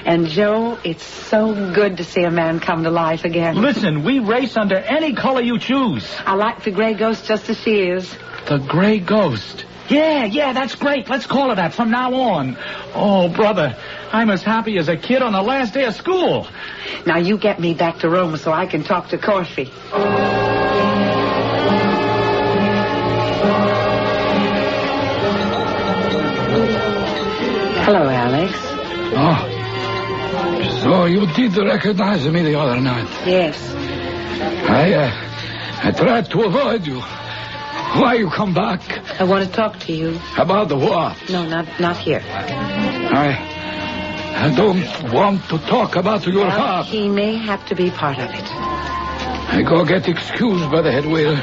And, Joe, it's so good to see a man come to life again. Listen, we race under any color you choose. I like the gray ghost just as she is. The Gray Ghost. Yeah, that's great. Let's call her that from now on. Oh, brother, I'm as happy as a kid on the last day of school. Now you get me back to Rome so I can talk to Corfy. Hello, Alex. Oh, so you did recognize me the other night? Yes. I tried to avoid you. Why you come back? I want to talk to you. About the what? No, not here. I don't want to talk about your father. He may have to be part of it. I go get excused by the head waiter.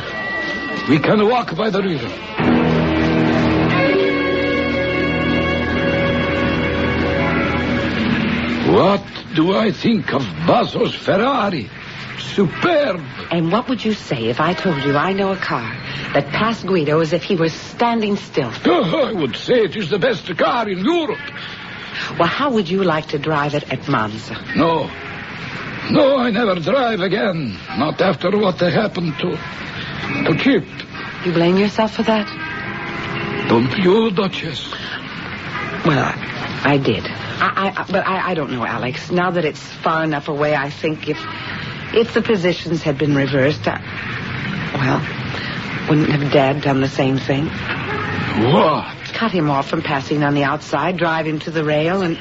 We can walk by the river. What do I think of Basso's Ferrari? Superb. And what would you say if I told you I know a car that passed Guido as if he was standing still? I would say it is the best car in Europe. Well, how would you like to drive it at Monza? No, I never drive again. Not after what happened to Chip. You blame yourself for that? Don't you, Duchess? Well, I did. But I don't know, Alex. Now that it's far enough away, I think if the positions had been reversed, wouldn't have Dad done the same thing? What? Cut him off from passing on the outside, drive him to the rail, and...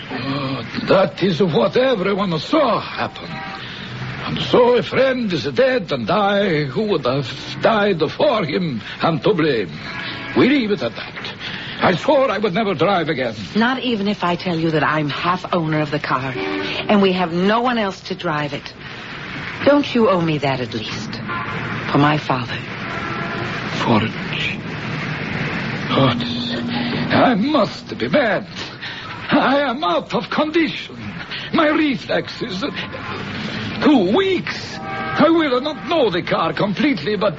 that is what everyone saw happen. And so a friend is dead, and I, who would have died for him, am to blame. We leave it at that. I swore I would never drive again. Not even if I tell you that I'm half owner of the car. And we have no one else to drive it. Don't you owe me that at least? For my father. Forge. I must be mad. I am out of condition. My reflexes. 2 weeks. I will not know the car completely, but...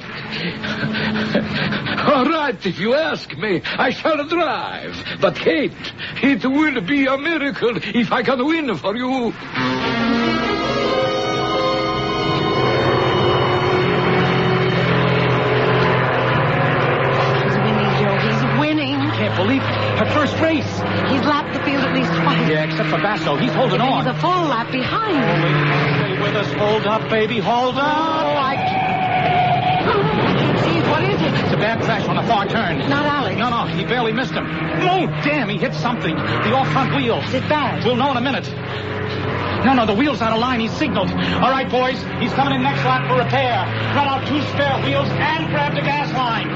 All right, if you ask me, I shall drive. But, Kate, it will be a miracle if I can win for you. Can't believe it. Her first race. He's lapped the field at least twice. Yeah, except for Basso. He's holding on. He's a full lap behind. Stay with us. Hold up, baby. Hold up. Oh, I can't see. What is it? It's a bad crash on a far turn. Not Alex. No, he barely missed him. Oh, damn, he hit something. The off-front wheel. Is it bad? We'll know in a minute. No, the wheel's out of line. He's signaled. All right, boys. He's coming in next lap for repair. Run out 2 spare wheels and grab the gas line.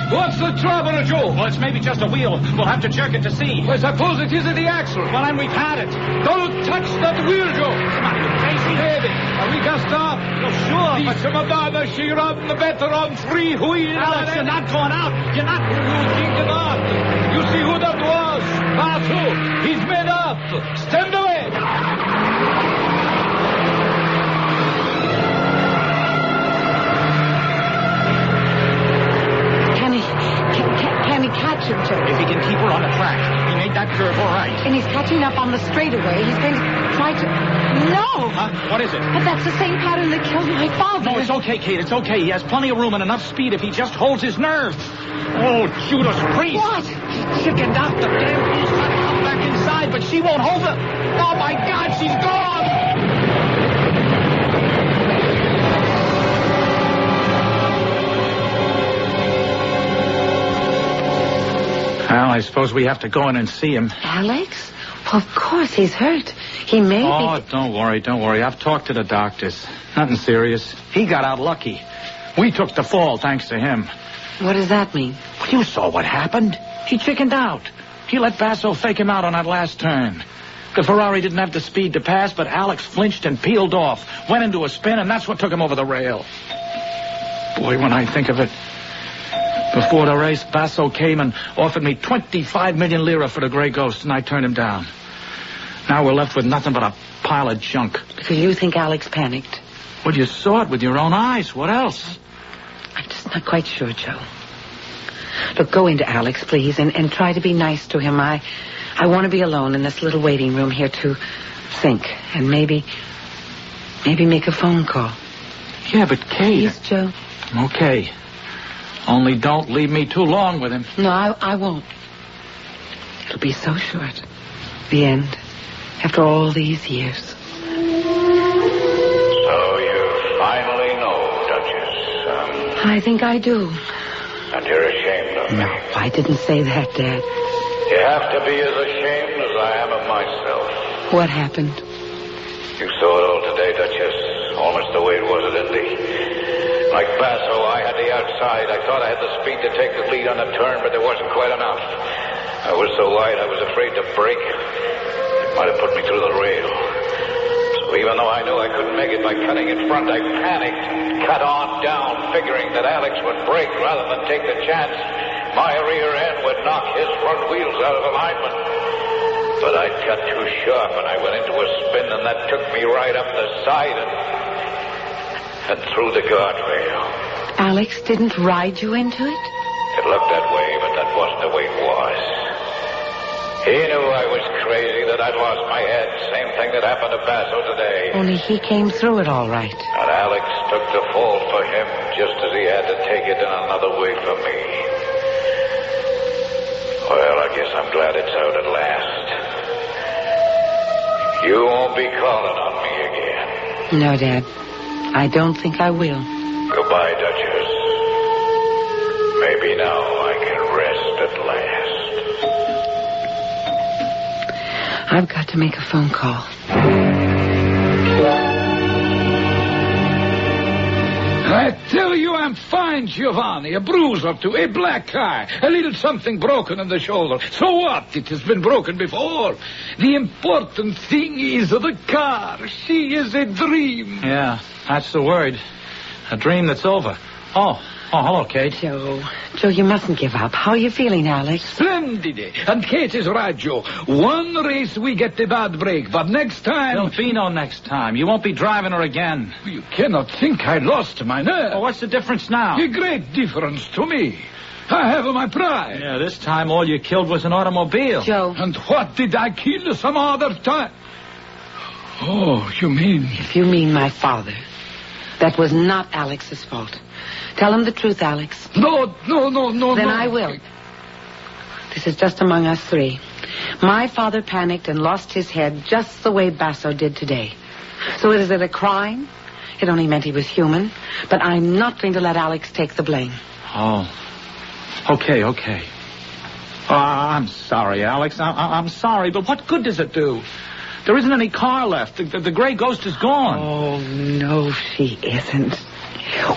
What's the trouble, Joe? Well, it's maybe just a wheel. We'll have to jerk it to see. Well, suppose it isn't the axle. Well, then we've had it. Don't touch that wheel, Joe. Come on, you crazy? Baby, we can stop. Well, sure, but... Some Madonna, she run better on 3 wheels. Alex, you're not going out. You're not... You think not. You see who that was? Basso. He's made up. Stand away. Can he catch him, Joe? If he can keep her on the track. He made that curve all right. And he's catching up on the straightaway. He's going to try to... No! Huh? What is it? But that's the same pattern that killed my father. No, it's okay, Kate. It's okay. He has plenty of room and enough speed if he just holds his nerve. Oh, Judas Priest. What? He chickened out. The damn fool's trying to come back inside, but she won't hold her. Oh, my God, she's gone. Well, I suppose we have to go in and see him. Alex? Well, of course, he's hurt. He may be... Oh, don't worry. I've talked to the doctors. Nothing serious. He got out lucky. We took the fall thanks to him. What does that mean? Well, you saw what happened. He chickened out. He let Basso fake him out on that last turn. The Ferrari didn't have the speed to pass, but Alex flinched and peeled off. Went into a spin, and that's what took him over the rail. Boy, when I think of it... Before the race, Basso came and offered me 25 million lira for the Grey Ghost, and I turned him down. Now we're left with nothing but a pile of junk. Because you think Alex panicked? Well, you saw it with your own eyes. What else? I'm just not quite sure, Joe. Look, go into Alex, please, and try to be nice to him. I want to be alone in this little waiting room here to think, and maybe make a phone call. Yeah, but Kate... Please, Joe. Okay. Only don't leave me too long with him. No, I won't. It'll be so short. The end. After all these years. So you finally know, Duchess. I think I do. And you're ashamed of me. No, I didn't say that, Dad. You have to be as ashamed as I am of myself. What happened? You saw it all today, Duchess. Almost the way it was at Indy. Like Basso, I had the outside. I thought I had the speed to take the lead on the turn, but there wasn't quite enough. I was so wide, I was afraid to brake. It might have put me through the rail. So even though I knew I couldn't make it by cutting in front, I panicked, cut on down, figuring that Alex would brake rather than take the chance. My rear end would knock his front wheels out of alignment. But I'd cut too sharp, and I went into a spin, and that took me right up the side and through the guardrail. Alex didn't ride you into it? It looked that way, but that wasn't the way it was. He knew I was crazy, that I'd lost my head. Same thing that happened to Basso today. Only he came through it all right. And Alex took the fall for him just as he had to take it in another way for me. Well, I guess I'm glad it's out at last. You won't be calling on me again. No, Dad. I don't think I will. Goodbye, Duchess. Maybe now I can rest at last. I've got to make a phone call. I tell you am fine, Giovanni. A bruise or two, a black eye, a little something broken in the shoulder. So what? It has been broken before. The important thing is the car. She is a dream. Yeah, that's the word. A dream that's over. Oh, hello, Kate. Joe, you mustn't give up. How are you feeling, Alex? Splendid. And Kate is right, Joe. One race we get the bad break, but next time... There'll be no next time. You won't be driving her again. You cannot think I lost my nerve. Well, what's the difference now? A great difference to me. I have my pride. Yeah, this time all you killed was an automobile. Joe. And what did I kill some other time? Oh, you mean... If you mean my father, that was not Alex's fault. Tell him the truth, Alex. No. Then I will. This is just among us three. My father panicked and lost his head just the way Basso did today. So is it a crime? It only meant he was human. But I'm not going to let Alex take the blame. Oh. Okay. Oh, I'm sorry, Alex. I'm sorry, but what good does it do? There isn't any car left. The gray ghost is gone. Oh, no, she isn't.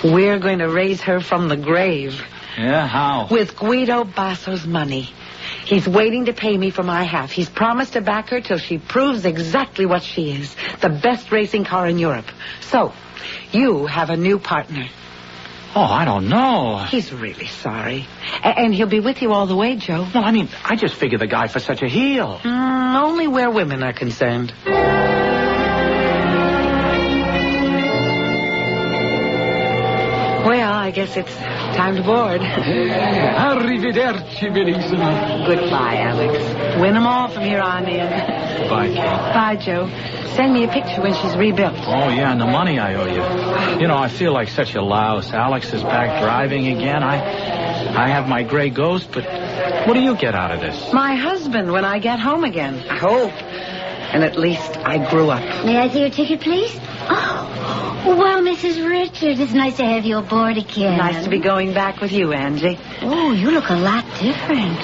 We're going to raise her from the grave. Yeah, how? With Guido Basso's money. He's waiting to pay me for my half. He's promised to back her till she proves exactly what she is. The best racing car in Europe. So, you have a new partner. Oh, I don't know. He's really sorry. And he'll be with you all the way, Joe. Well, I mean, I just figured the guy for such a heel. Only where women are concerned. Well, I guess it's time to board. Arrivederci, bellissima. Goodbye, Alex. Win them all from here on in. Bye, Kate. Bye, Joe. Send me a picture when she's rebuilt. Oh, yeah, and the money I owe you. You know, I feel like such a louse. Alex is back driving again. I have my gray ghost, but what do you get out of this? My husband when I get home again. I hope. And at least I grew up. May I see your ticket, please? Oh, well, Mrs. Richards, it's nice to have you aboard again. Nice to be going back with you, Angie. Oh, you look a lot different.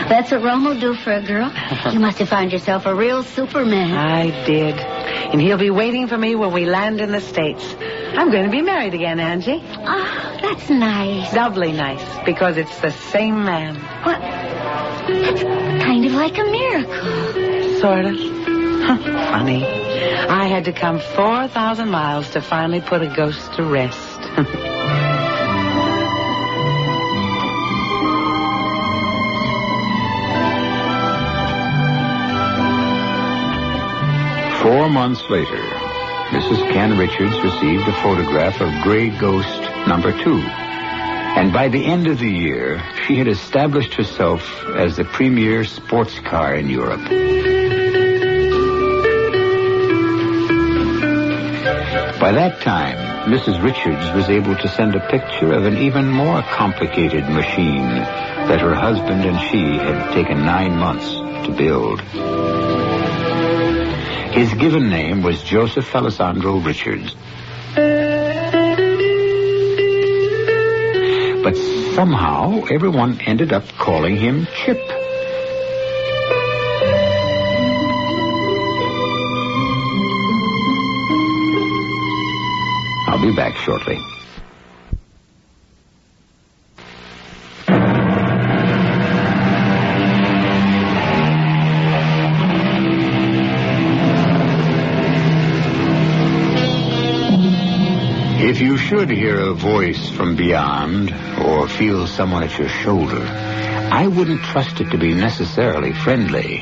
That's what Rome will do for a girl. You must have found yourself a real Superman. I did. And he'll be waiting for me when we land in the States. I'm going to be married again, Angie. Oh, that's nice. Doubly nice, because it's the same man. Well, that's kind of like a miracle. Sort of. Funny. I had to come 4,000 miles to finally put a ghost to rest. 4 months later, Mrs. Ken Richards received a photograph of Gray Ghost number 2. And by the end of the year, she had established herself as the premier sports car in Europe. By that time, Mrs. Richards was able to send a picture of an even more complicated machine that her husband and she had taken 9 months to build. His given name was Joseph Alessandro Richards. But somehow, everyone ended up calling him Chip. I'll be back shortly. If you should hear a voice from beyond or feel someone at your shoulder, I wouldn't trust it to be necessarily friendly.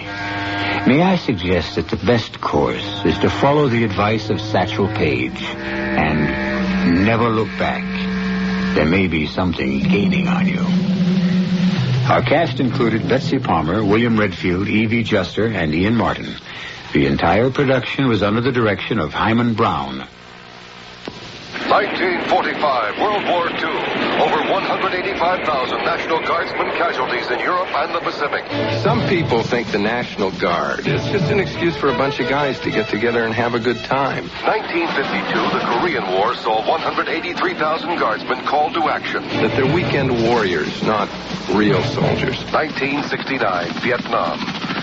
May I suggest that the best course is to follow the advice of Satchel Paige and never look back. There may be something gaining on you. Our cast included Betsy Palmer, William Redfield, Evie Juster, and Ian Martin. The entire production was under the direction of Himan Brown. 1945, World War II. Over 185,000 National Guardsmen casualties in Europe and the Pacific. Some people think the National Guard is just an excuse for a bunch of guys to get together and have a good time. 1952, the Korean War saw 183,000 Guardsmen called to action. That they're weekend warriors, not real soldiers. 1969, Vietnam.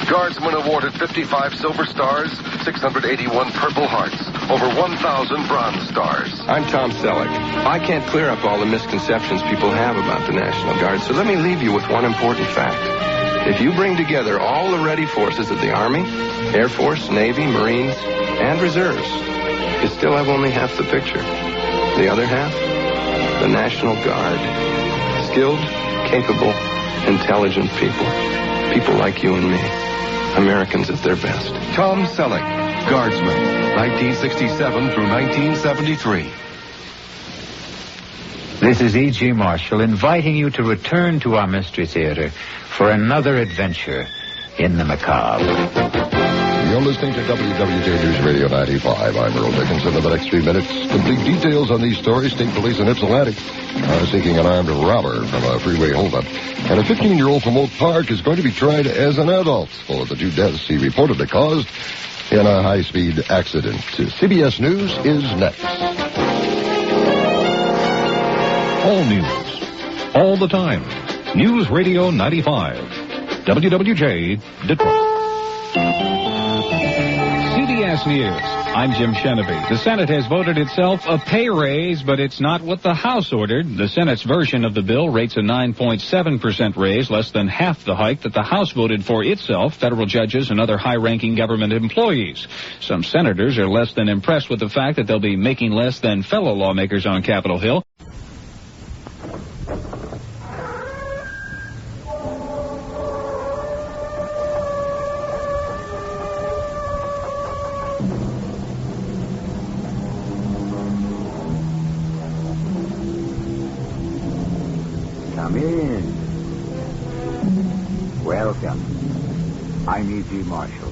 Guardsmen awarded 55 Silver Stars, 681 Purple Hearts. over 1,000 Bronze Stars. I'm Tom Selleck. I can't clear up all the misconceptions people have about the National Guard, so let me leave you with one important fact. If you bring together all the ready forces of the Army, Air Force, Navy, Marines, and Reserves, you still have only half the picture. The other half? The National Guard. Skilled, capable, intelligent people. People like you and me. Americans at their best. Tom Selleck, Guardsman, 1967 through 1973. This is E.G. Marshall inviting you to return to our Mystery Theater for another adventure in the macabre. You're listening to WWJ News Radio 95. I'm Earl Dickinson. In the next 3 minutes, complete details on these stories. State police in Ypsilanti are seeking an armed robber from a freeway holdup. And a 15-year-old from Oak Park is going to be tried as an adult for the 2 deaths he reportedly caused in a high-speed accident. CBS News is next. All news. All the time. News Radio 95. WWJ, Detroit. CBS News. I'm Jim Sheneby. The Senate has voted itself a pay raise, but it's not what the House ordered. The Senate's version of the bill rates a 9.7% raise, less than half the hike that the House voted for itself, federal judges and other high-ranking government employees. Some senators are less than impressed with the fact that they'll be making less than fellow lawmakers on Capitol Hill. Come in. Welcome. I'm E.G. Marshall.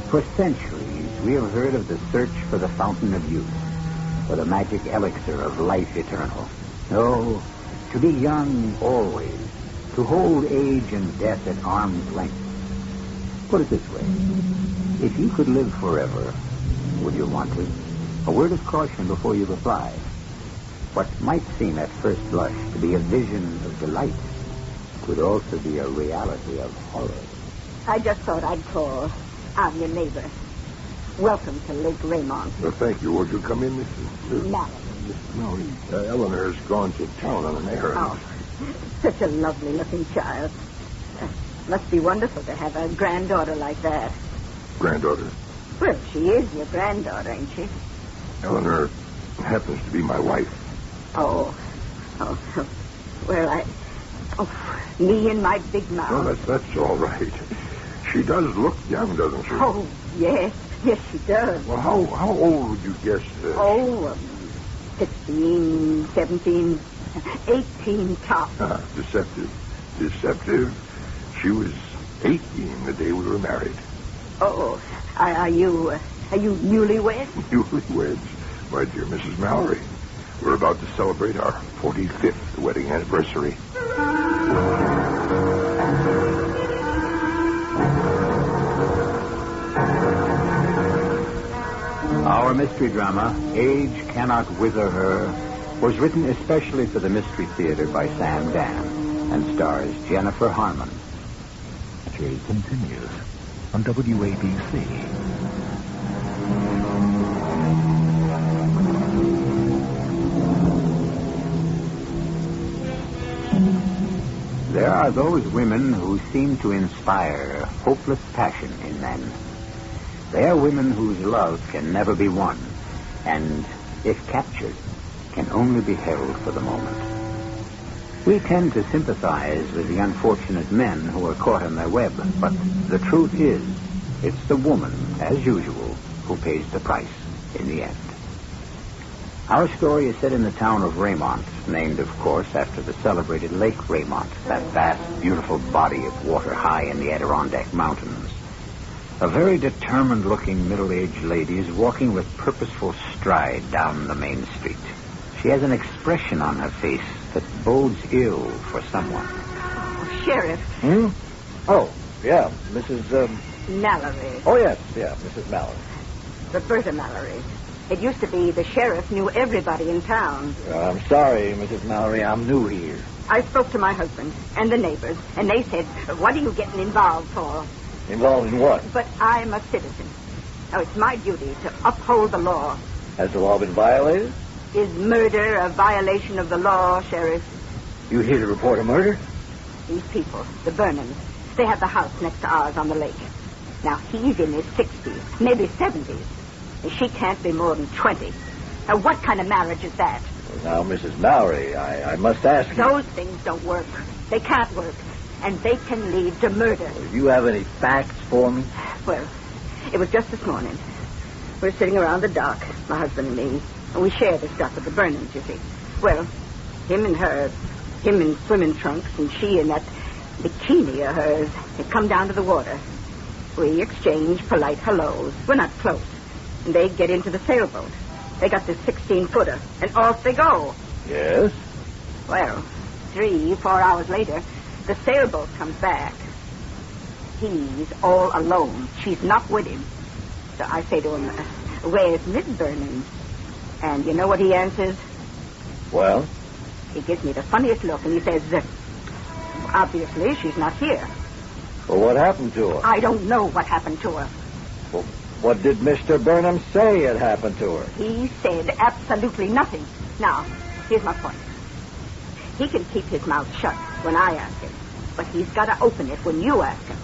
For centuries, we have heard of the search for the fountain of youth, for the magic elixir of life eternal. Oh, to be young always, to hold age and death at arm's length. Put it this way. If you could live forever, would you want to? A word of caution before you reply. What might seem at first blush to be a vision of delight could also be a reality of horror. I just thought I'd call. I'm your neighbor. Welcome to Lake Raymond. Well, thank you. Won't you come in, Mrs. Mallory. No, Eleanor's gone to town on an errand. Oh, such a lovely-looking child. Must be wonderful to have a granddaughter like that. Granddaughter? Well, she is your granddaughter, ain't she? Eleanor happens to be my wife. Oh, well, me and my big mouth. No, that's all right. She does look young, doesn't she? Oh, yes, she does. Well, how old would you guess? 16, 17, 18 tops. Deceptive. She was 18 the day we were married. Oh, are you newlyweds? Newlyweds, my dear Mrs. Mallory. We're about to celebrate our 45th wedding anniversary. Our mystery drama, Age Cannot Wither Her, was written especially for the Mystery Theater by Sam Dan and stars Jennifer Harmon. Jay continues on WABC. There are those women who seem to inspire hopeless passion in men. They are women whose love can never be won, and, if captured, can only be held for the moment. We tend to sympathize with the unfortunate men who are caught in their web, but the truth is, it's the woman, as usual, who pays the price in the end. Our story is set in the town of Raymond, named, of course, after the celebrated Lake Raymond, that vast, beautiful body of water high in the Adirondack Mountains. A very determined-looking middle-aged lady is walking with purposeful stride down the main street. She has an expression on her face that bodes ill for someone. Oh, Sheriff. Oh, yeah, Mrs. Mallory. Oh, yes, Mrs. Mallory. Roberta Mallory. It used to be the sheriff knew everybody in town. I'm sorry, Mrs. Mallory, I'm new here. I spoke to my husband and the neighbors, and they said, what are you getting involved for? Involved in what? But I'm a citizen. Now, it's my duty to uphold the law. Has the law been violated? Is murder a violation of the law, Sheriff? You here to report a murder? These people, the Burnhams, they have the house next to ours on the lake. Now, he's in his 60s, maybe 70s. And she can't be more than 20. Now, what kind of marriage is that? Well, now, Mrs. Mallory, I must ask you... Those things don't work. They can't work. And they can lead to murder. Do you have any facts for me? Well, it was just this morning. We're sitting around the dock, my husband and me. And we share the stuff with the Burnhams, you see. Well, him and her, him in swimming trunks, and she in that bikini of hers, they come down to the water. We exchange polite hellos. We're not close. And they get into the sailboat. They got this 16-footer, and off they go. Yes? Well, 3-4 hours later, the sailboat comes back. He's all alone. She's not with him. So I say to him, where's Miss Burnham? And you know what he answers? Well? He gives me the funniest look, and he says, obviously, she's not here. Well, what happened to her? I don't know what happened to her. Well, what did Mr. Burnham say had happened to her? He said absolutely nothing. Now, here's my point. He can keep his mouth shut when I ask him, but he's got to open it when you ask him.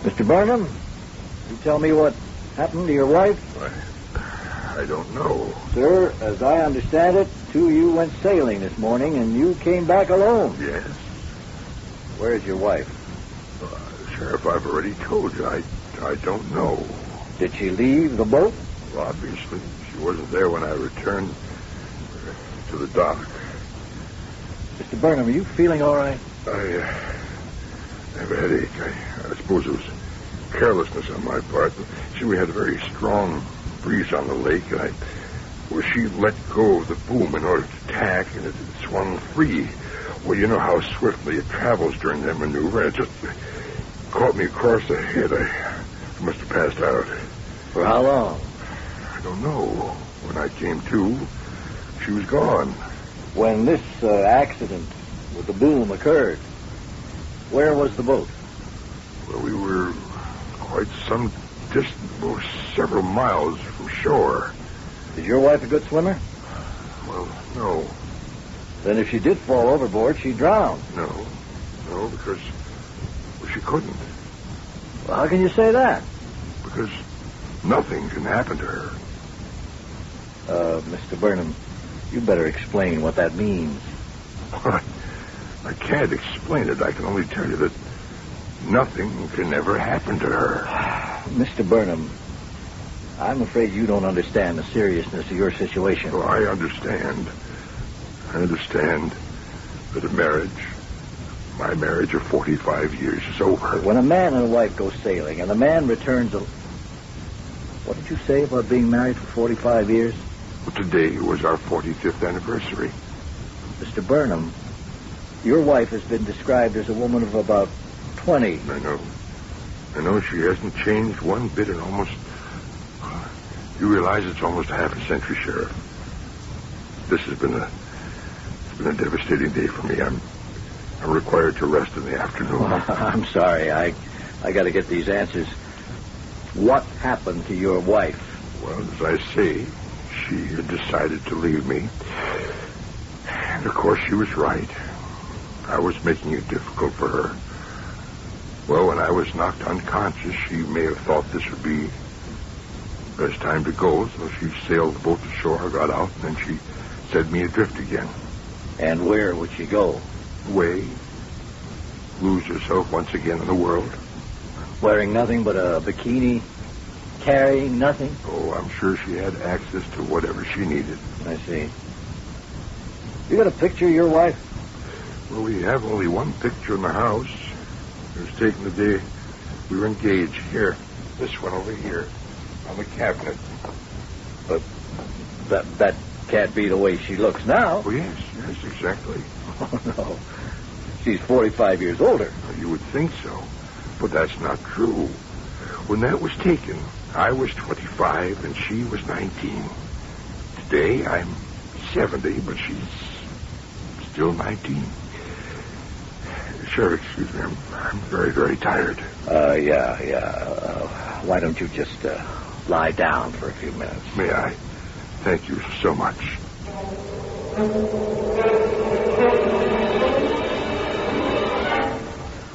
Mr. Burnham, you tell me what happened to your wife? I don't know. Sir, as I understand it, two of you went sailing this morning, and you came back alone. Yes. Where's your wife? Sheriff, I've already told you. I don't know. Did she leave the boat? Well, obviously. She wasn't there when I returned to the dock. Mr. Burnham, are you feeling all right? I have a headache. I suppose it was carelessness on my part. See, we had a very strong breeze on the lake, and she let go of the boom in order to tack, and it swung free. Well, you know how swiftly it travels during that maneuver, and it just caught me across the head. I must have passed out. For how long? I don't know. When I came to, she was gone. When this accident with the boom occurred, where was the boat? Well, we were quite some distance, several miles from shore. Is your wife a good swimmer? Well, no. Then if she did fall overboard, she'd drown. No, because she couldn't. Well, how can you say that? Because nothing can happen to her. Mr. Burnham, you better explain what that means. I can't explain it. I can only tell you that nothing can ever happen to her. Mr. Burnham, I'm afraid you don't understand the seriousness of your situation. Oh, I understand. I understand that my marriage of 45 years is over. When a man and a wife go sailing and the man returns What did you say about being married for 45 years? Well, today was our 45th anniversary. Mr. Burnham, your wife has been described as a woman of about 20. I know she hasn't changed one bit in almost... You realize it's almost half a century, Sheriff. This has been a devastating day for me. I'm required to rest in the afternoon. I'm sorry. I got to get these answers. What happened to your wife? Well, as I say, she had decided to leave me. And, of course, she was right. I was making it difficult for her. Well, when I was knocked unconscious, she may have thought this would be the best time to go, so she sailed the boat to shore, got out, and then she set me adrift again. And where would she go? Away. Lose herself once again in the world. Wearing nothing but a bikini, carrying nothing? Oh, I'm sure she had access to whatever she needed. I see. You got a picture of your wife? Well, we have only one picture in the house. It was taken the day we were engaged. Here, this one over here, on the cabinet. But that can't be the way she looks now. Oh, yes, exactly. Oh, no. She's 45 years older. Well, you would think so, but that's not true. When that was taken, I was 25 and she was 19. Today, I'm 70, but she's still 19. Sure, excuse me. I'm very, very tired. Why don't you just lie down for a few minutes? May I? Thank you so much.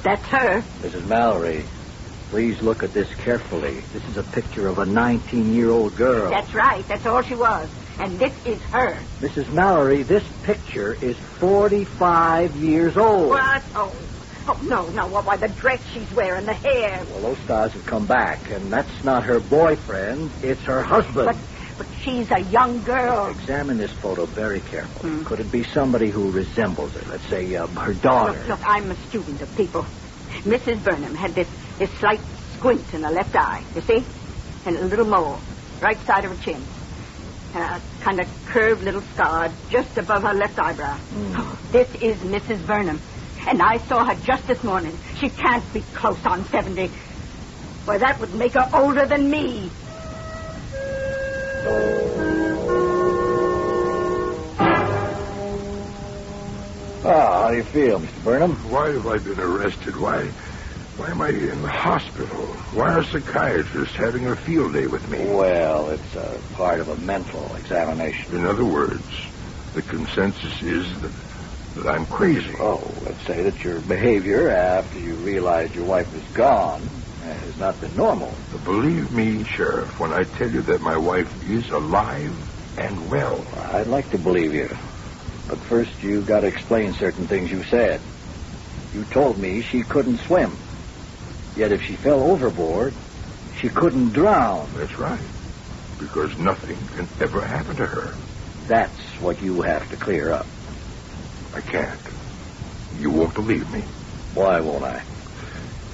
That's her. Mrs. Mallory, please look at this carefully. This is a picture of a 19-year-old girl. That's right. That's all she was. And this is her. Mrs. Mallory, this picture is 45 years old. What? Oh, no. Why, the dress she's wearing, the hair. Well, those stars have come back, and that's not her boyfriend. It's her husband. But she's a young girl. Examine this photo very carefully. Could it be somebody who resembles her? Let's say her daughter. Look, I'm a student of people. Mrs. Burnham had this slight squint in her left eye, you see? And a little mole, right side of her chin. A kind of curved little scar just above her left eyebrow. Oh, this is Mrs. Burnham. And I saw her just this morning. She can't be close on 70. Why, that would make her older than me. How do you feel, Mr. Burnham? Why have I been arrested? Why am I in the hospital? Why are psychiatrists having a field day with me? Well, it's a part of a mental examination. In other words, the consensus is that I'm crazy. Oh, let's say that your behavior after you realized your wife was gone has not been normal. Believe me, Sheriff, when I tell you that my wife is alive and well. I'd like to believe you. But first, you've got to explain certain things you said. You told me she couldn't swim. Yet if she fell overboard, she couldn't drown. That's right. Because nothing can ever happen to her. That's what you have to clear up. I can't. You won't believe me. Why won't I?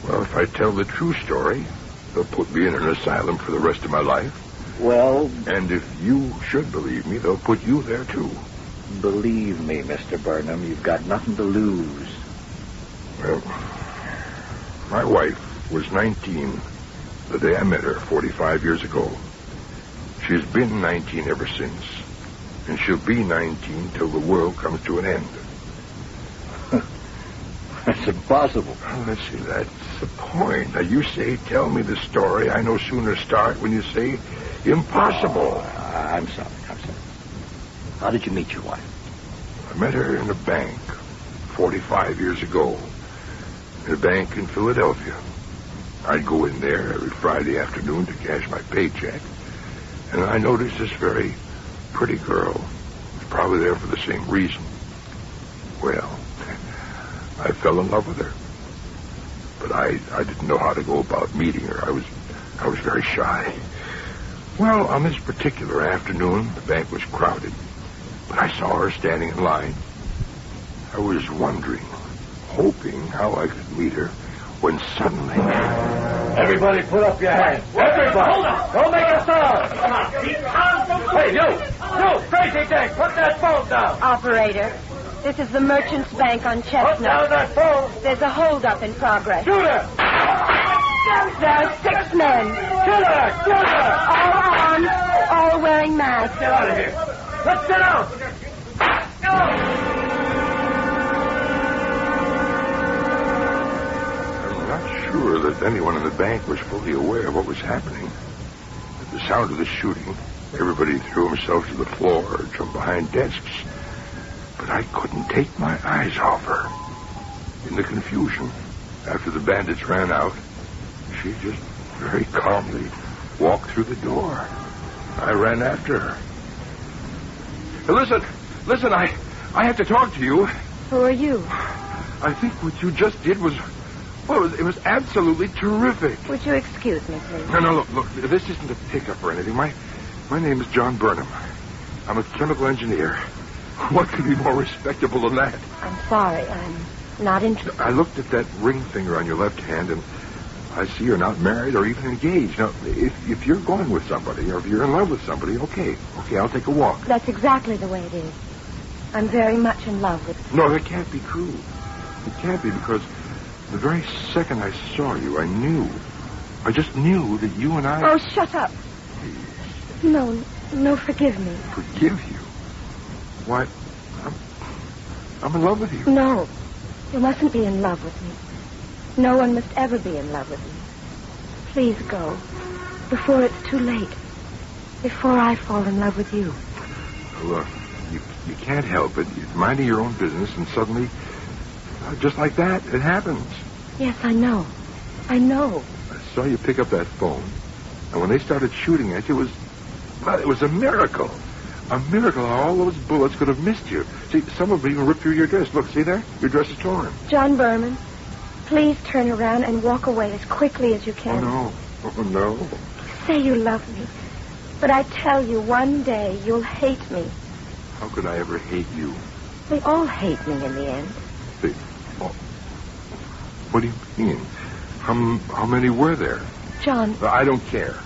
Well, if I tell the true story, they'll put me in an asylum for the rest of my life. Well... And if you should believe me, they'll put you there, too. Believe me, Mr. Burnham, you've got nothing to lose. Well, my wife was 19 the day I met her 45 years ago. She's been 19 ever since. And she'll be 19 till the world comes to an end. That's impossible. Well, let's see, that's the point. Now, you say, tell me the story. I no sooner start when you say, impossible. I'm sorry. How did you meet your wife? I met her in a bank 45 years ago. In a bank in Philadelphia. I'd go in there every Friday afternoon to cash my paycheck. And I noticed this very pretty girl was probably there for the same reason. Well, I fell in love with her. But I didn't know how to go about meeting her. I was very shy. Well, on this particular afternoon, the bank was crowded. But I saw her standing in line. I was wondering, hoping how I could meet her, when suddenly... Everybody put up your hands. Everybody! Hold on! Don't make a sound! Come on! Hey, you! Crazy Dick! Put that phone down! Operator, this is the Merchants Bank on Chestnut. Put down that phone! There's a holdup in progress. Shoot her! There are 6 men. Shoot her! Shoot her! All armed, all wearing masks. Get out of here! Let's get out! I'm not sure that anyone in the bank was fully aware of what was happening. At the sound of the shooting, everybody threw himself to the floor or jumped behind desks. But I couldn't take my eyes off her. In the confusion, after the bandits ran out, she just very calmly walked through the door. I ran after her. Listen, I have to talk to you. Who are you? I think what you just did was, well, it was absolutely terrific. Would you excuse me, please? No, look, this isn't a pickup or anything. My name is John Burnham. I'm a chemical engineer. What could be more respectable than that? I'm sorry, I'm not interested. I looked at that ring finger on your left hand, and I see you're not married or even engaged. Now, if you're going with somebody, or if you're in love with somebody, okay, I'll take a walk. That's exactly the way it is. I'm very much in love with you. No, that can't be true. It can't be, because the very second I saw you, I just knew that you and I... Oh, shut up. No, forgive me. Forgive you? Why, I'm in love with you. No, You mustn't be in love with me. No one must ever be in love with me. Please go. Before it's too late. Before I fall in love with you. Look, you can't help it. You're minding your own business, and suddenly, just like that, it happens. Yes, I know. I know. I saw you pick up that phone, and when they started shooting at you, it was a miracle. A miracle how all those bullets could have missed you. See, some of them even ripped through your dress. Look, see there? Your dress is torn. John Berman, please turn around and walk away as quickly as you can. Oh, no. You say you love me, but I tell you, one day you'll hate me. How could I ever hate you? They all hate me in the end. What do you mean? How many were there? John. I don't care.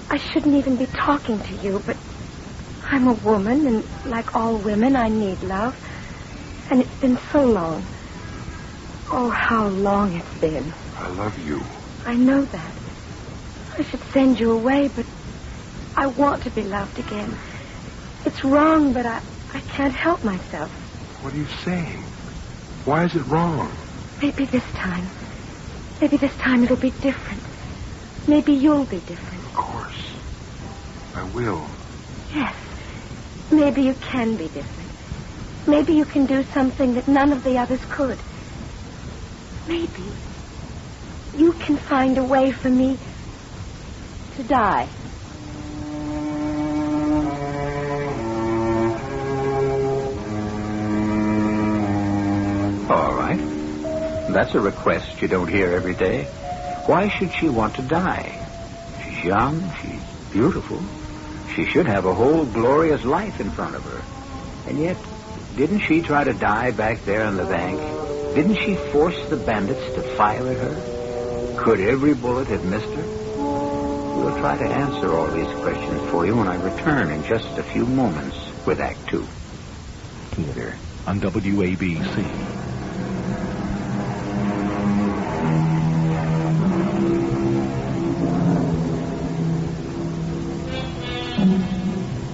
I shouldn't even be talking to you, but I'm a woman, and like all women, I need love. And it's been so long. Oh, how long it's been. I love you. I know that. I should send you away, but I want to be loved again. It's wrong, but I can't help myself. What are you saying? Why is it wrong? Maybe this time it'll be different. Maybe you'll be different. Of course. I will. Yes. Maybe you can be different. Maybe you can do something that none of the others could. Maybe you can find a way for me to die. All right. That's a request you don't hear every day. Why should she want to die? She's young, she's beautiful. She should have a whole glorious life in front of her. And yet, didn't she try to die back there on the bank? Didn't she force the bandits to fire at her? Could every bullet have missed her? We'll try to answer all these questions for you when I return in just a few moments with Act 2. Theater on WABC.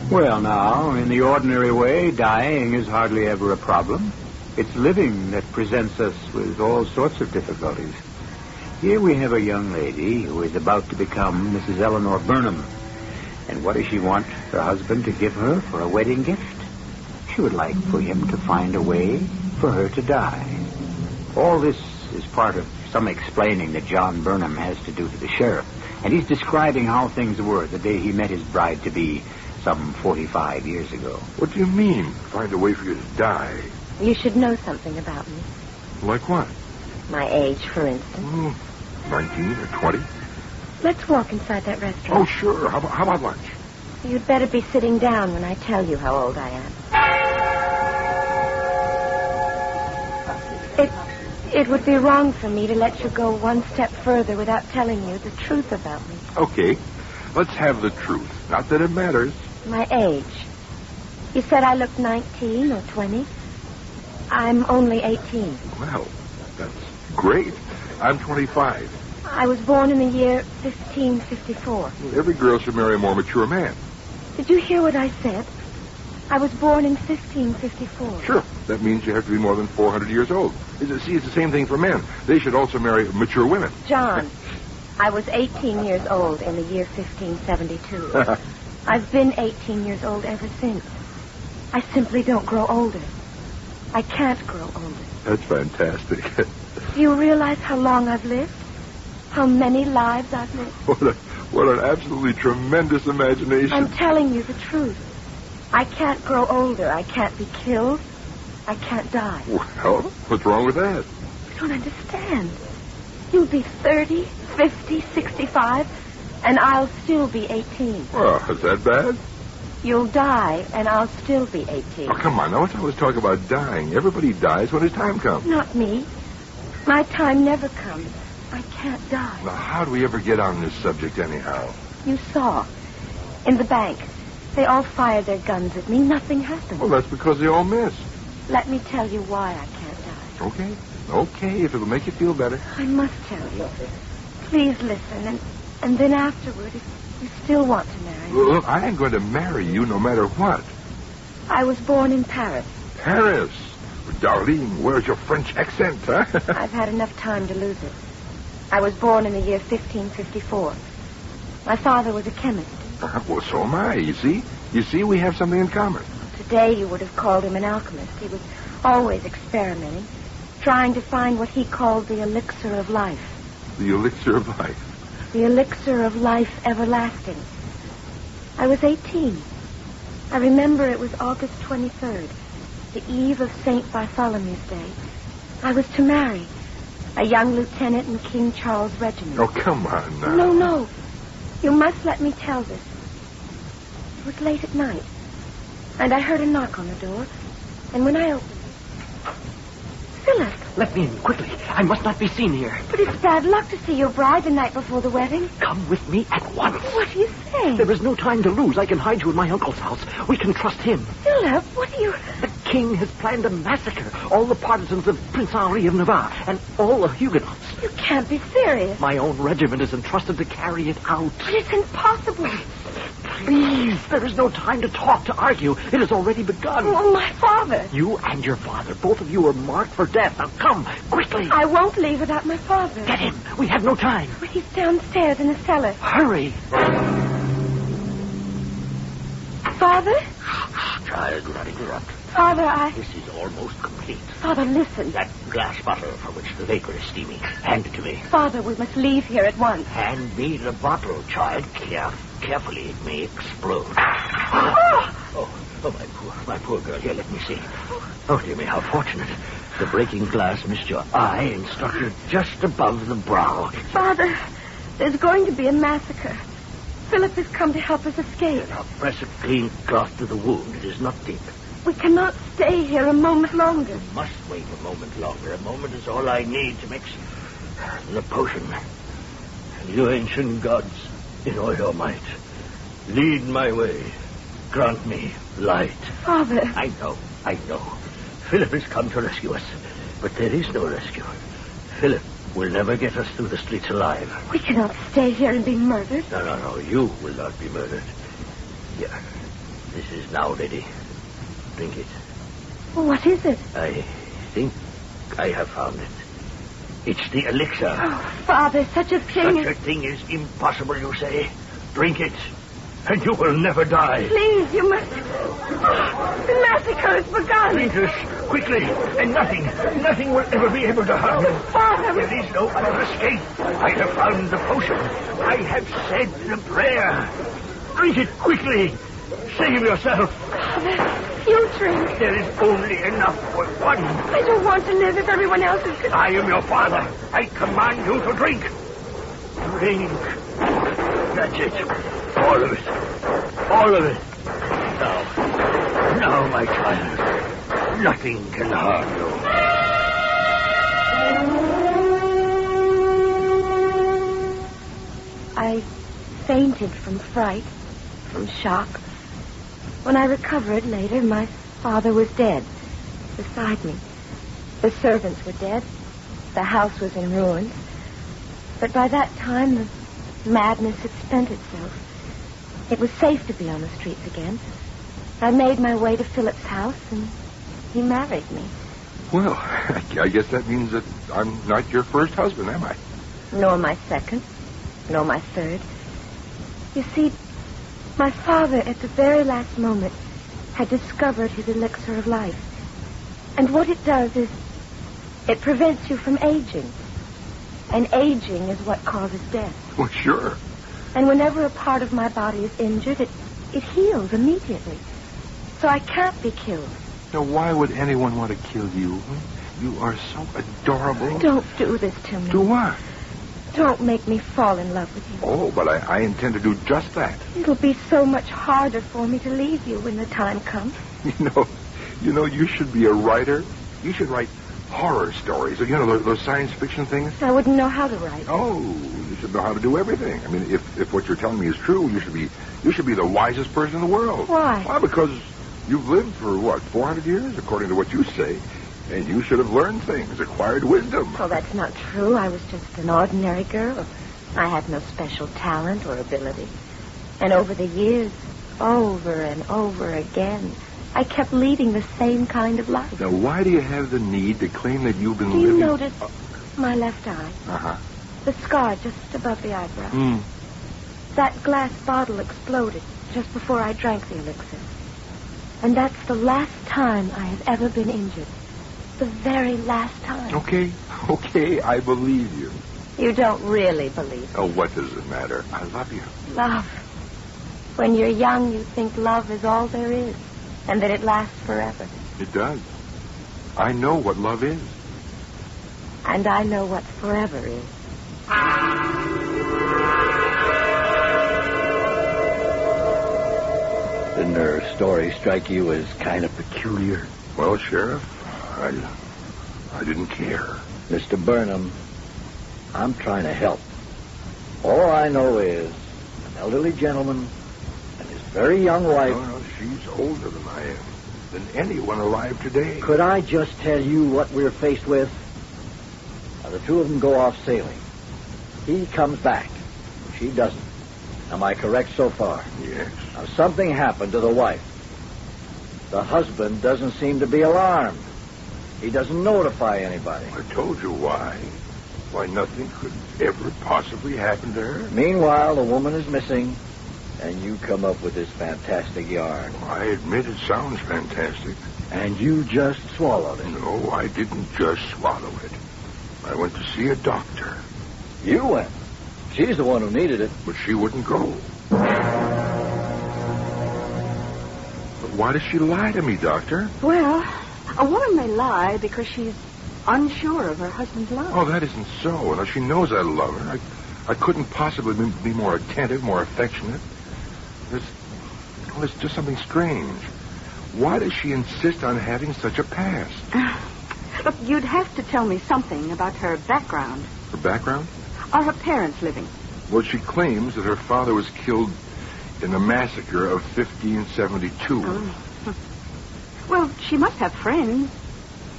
Well, now, in the ordinary way, dying is hardly ever a problem. It's living that presents us with all sorts of difficulties. Here we have a young lady who is about to become Mrs. Eleanor Burnham. And what does she want her husband to give her for a wedding gift? She would like for him to find a way for her to die. All this is part of some explaining that John Burnham has to do to the sheriff. And he's describing how things were the day he met his bride-to-be some 45 years ago. What do you mean, find a way for you to die? You should know something about me. Like what? My age, for instance. 19 or 20. Let's walk inside that restaurant. Oh, sure. How about lunch? You'd better be sitting down when I tell you how old I am. It would be wrong for me to let you go one step further without telling you the truth about me. Okay. Let's have the truth. Not that it matters. My age. You said I looked 19 or 20. I'm only 18. Well, that's great. I'm 25. I was born in the year 1554. Every girl should marry a more mature man. Did you hear what I said? I was born in 1554. Sure. That means you have to be more than 400 years old. See, it's the same thing for men. They should also marry mature women. John, I was 18 years old in the year 1572. I've been 18 years old ever since. I simply don't grow older. I can't grow older. That's fantastic. Do you realize how long I've lived? How many lives I've lived? What an absolutely tremendous imagination. I'm telling you the truth. I can't grow older. I can't be killed. I can't die. Well, what's wrong with that? You don't understand. You'll be 30, 50, 65, and I'll still be 18. Well, is that bad? You'll die, and I'll still be 18. Oh, come on. Now, let's always talk about dying. Everybody dies when his time comes. Not me. My time never comes. I can't die. Now, how do we ever get on this subject anyhow? You saw. In the bank. They all fired their guns at me. Nothing happened. Well, that's because they all missed. Let me tell you why I can't die. Okay, if it'll make you feel better. I must tell you. Please listen, and then afterward, if you still want to marry me. Look, I ain't going to marry you no matter what. I was born in Paris. Paris? Darlene, where's your French accent, huh? I've had enough time to lose it. I was born in the year 1554. My father was a chemist. Well, so am I, you see? You see, we have something in common. Today you would have called him an alchemist. He was always experimenting, trying to find what he called the elixir of life. The elixir of life? The elixir of life everlasting. I was 18. I remember it was August 23rd, the eve of St. Bartholomew's Day. I was to marry a young lieutenant in King Charles' regiment. Oh, come on now. No. You must let me tell this. It was late at night, and I heard a knock on the door, and when I opened it... Philip! Let me in, quickly. I must not be seen here. But it's bad luck to see your bride the night before the wedding. Come with me at once. What do you say? There is no time to lose. I can hide you in my uncle's house. We can trust him. Philip, what are you... The king has planned a massacre. All the partisans of Prince Henri of Navarre and all the Huguenots. You can't be serious. My own regiment is entrusted to carry it out. But it's impossible. Please, there is no time to talk, to argue. It has already begun. Oh, my father. You and your father, both of you are marked for death. Now come, quickly. I won't leave without my father. Get him. We have no time. But he's downstairs in the cellar. Hurry. Father? Child, do not interrupt. Father, This is almost complete. Father, listen. That glass bottle from which the vapor is steaming. Hand it to me. Father, we must leave here at once. Hand me the bottle, child. Carefully, it may explode. My poor girl. Here, let me see. Oh, dear me, how fortunate. The breaking glass missed your eye and struck you just above the brow. Father, there's going to be a massacre. Philip has come to help us escape. Now, press a clean cloth to the wound. It is not deep. We cannot stay here a moment longer. You must wait a moment longer. A moment is all I need to mix the potion. And you ancient gods, in all your might, lead my way. Grant me light. Father. I know. Philip has come to rescue us, but there is no rescue. Philip will never get us through the streets alive. We cannot stay here and be murdered. No. You will not be murdered. Here. This is now ready. Drink it. What is it? I think I have found it. It's the elixir. Oh, Father, such a thing... Such a thing is impossible, you say? Drink it, and you will never die. Please, you must... The massacre has begun. Drink this, quickly, and nothing will ever be able to harm you. Father... There is no other escape. I have found the potion. I have said the prayer. Drink it quickly. Save yourself. Father... You drink. There is only enough for one. I don't want to live if everyone else is... I am your father. I command you to drink. Drink. That's it. All of it. All of it. Now, my child. Nothing can harm you. I fainted from fright, from shock. When I recovered later, my father was dead, beside me. The servants were dead. The house was in ruins. But by that time, the madness had spent itself. It was safe to be on the streets again. I made my way to Philip's house, and he married me. Well, I guess that means that I'm not your first husband, am I? Nor my second, nor my third. You see, my father, at the very last moment, had discovered his elixir of life. And what it does is, it prevents you from aging. And aging is what causes death. Well, sure. And whenever a part of my body is injured, it heals immediately. So I can't be killed. Now, why would anyone want to kill you? You are so adorable. Don't do this to me. Do what? Don't make me fall in love with you. Oh, but I intend to do just that. It'll be so much harder for me to leave you when the time comes. You know, you should be a writer. You should write horror stories. You know, those science fiction things. I wouldn't know how to write. Oh, you should know how to do everything. I mean, if what you're telling me is true, you should be the wisest person in the world. Why? Well, because you've lived for, 400 years, according to what you say. And you should have learned things, acquired wisdom. Well, that's not true. I was just an ordinary girl. I had no special talent or ability. And over the years, over and over again, I kept leading the same kind of life. Now, why do you have the need to claim that you've been Do living... you notice my left eye? Uh-huh. The scar just above the eyebrow. Hmm. That glass bottle exploded just before I drank the elixir. And that's the last time I have ever been injured. The very last time. Okay, I believe you. You don't really believe me. Oh, what does it matter? I love you. Love. When you're young, you think love is all there is, and that it lasts forever. It does. I know what love is. And I know what forever is. Didn't her story strike you as kind of peculiar? Well, Sheriff, I didn't care. Mr. Burnham, I'm trying to help. All I know is an elderly gentleman and his very young wife... No, she's older than I am. Than anyone alive today. Could I just tell you what we're faced with? Now, the two of them go off sailing. He comes back. She doesn't. Am I correct so far? Yes. Now, something happened to the wife. The husband doesn't seem to be alarmed. He doesn't notify anybody. I told you why. Why nothing could ever possibly happen to her. Meanwhile, the woman is missing, and you come up with this fantastic yarn. I admit it sounds fantastic. And you just swallowed it. No, I didn't just swallow it. I went to see a doctor. You went? She's the one who needed it. But she wouldn't go. But why does she lie to me, Doctor? Well, a woman may lie because she's unsure of her husband's love. Oh, that isn't so. Now, she knows I love her. I couldn't possibly be more attentive, more affectionate. There's just something strange. Why does she insist on having such a past? Look, you'd have to tell me something about her background. Her background? Are her parents living? Well, she claims that her father was killed in the massacre of 1572. Oh. Well, she must have friends.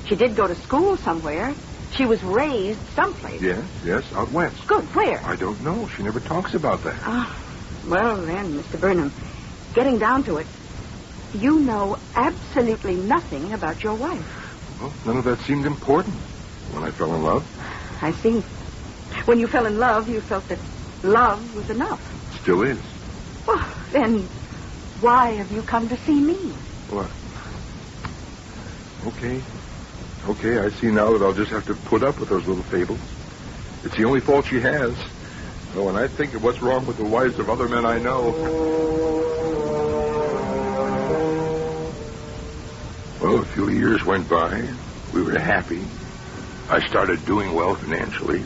She did go to school somewhere. She was raised someplace. Yes, out west. Good, where? I don't know. She never talks about that. Well, then, Mr. Burnham, getting down to it, you know absolutely nothing about your wife. Well, none of that seemed important when I fell in love. I see. When you fell in love, you felt that love was enough. Still is. Well, then, why have you come to see me? What? Okay, I see now that I'll just have to put up with those little fables. It's the only fault she has. So when I think of what's wrong with the wives of other men I know... Well, a few years went by. We were happy. I started doing well financially.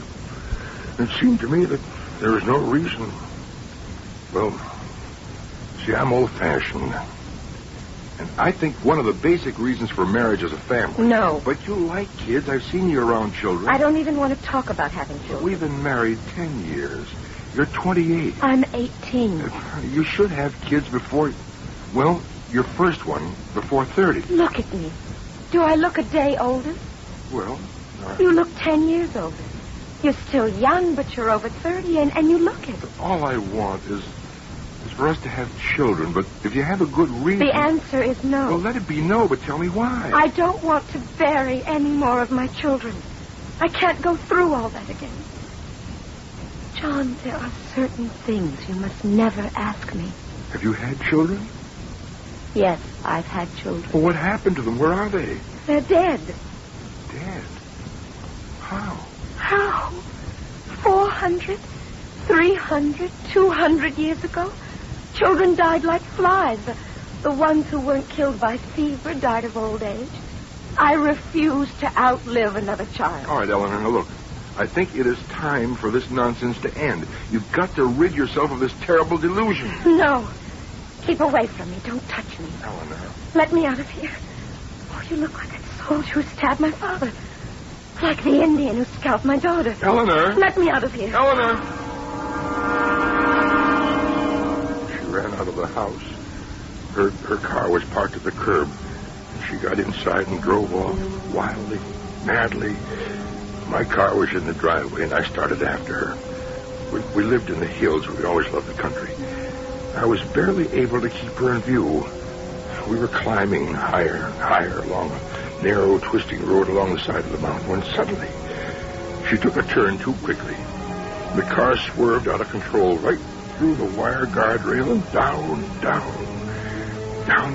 It seemed to me that there was no reason... Well, see, I'm old-fashioned. And I think one of the basic reasons for marriage is a family. No. But you like kids. I've seen you around children. I don't even want to talk about having children. But we've been married 10 years. You're 28. I'm 18. You should have kids before... Well, your first one before 30. Look at me. Do I look a day older? Well... You look 10 years older. You're still young, but you're over 30, and you look it. All I want is for us to have children, but if you have a good reason... The answer is no. Well, let it be no, but tell me why. I don't want to bury any more of my children. I can't go through all that again. John, there are certain things you must never ask me. Have you had children? Yes, I've had children. Well, what happened to them? Where are they? They're dead. Dead? How? How? 400, 300, 200 years ago? Children died like flies. The ones who weren't killed by fever died of old age. I refuse to outlive another child. All right, Eleanor, now look. I think it is time for this nonsense to end. You've got to rid yourself of this terrible delusion. No. Keep away from me. Don't touch me. Eleanor. Let me out of here. Oh, you look like that soldier who stabbed my father. Like the Indian who scalped my daughter. Eleanor. Let me out of here. Eleanor. She ran out of the house. Her car was parked at the curb. She got inside and drove off wildly, madly. My car was in the driveway, and I started after her. We lived in the hills. We always loved the country. I was barely able to keep her in view. We were climbing higher and higher along a narrow, twisting road along the side of the mountain when suddenly she took a turn too quickly. The car swerved out of control right through the wire guardrail and down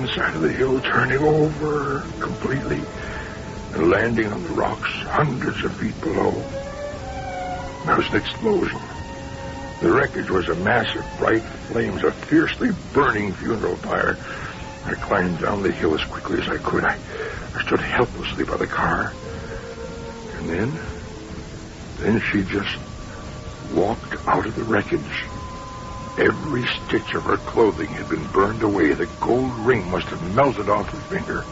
the side of the hill, turning over completely and landing on the rocks hundreds of feet below. There was an explosion. The wreckage was a mass of bright flames, a fiercely burning funeral pyre. I climbed down the hill as quickly as I could. I stood helplessly by the car. And then she just walked out of the wreckage. Every stitch of her clothing had been burned away. The gold ring must have melted off her finger.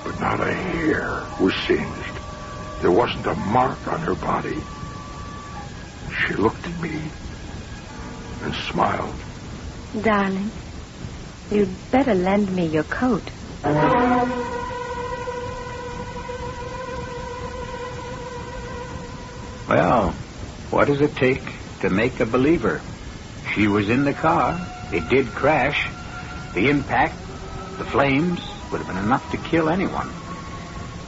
But not a hair was singed. There wasn't a mark on her body. She looked at me and smiled. Darling, you'd better lend me your coat. Well, what does it take to make a believer? She was in the car. It did crash. The impact, the flames, would have been enough to kill anyone.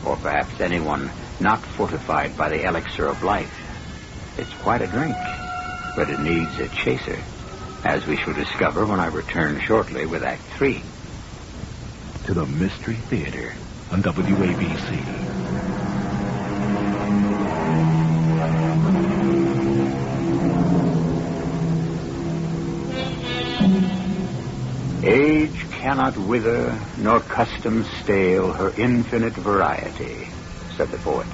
Or perhaps anyone not fortified by the elixir of life. It's quite a drink, but it needs a chaser, as we shall discover when I return shortly with Act 3. To the Mystery Theater on WABC. Age cannot wither, nor custom stale her infinite variety, said the poet.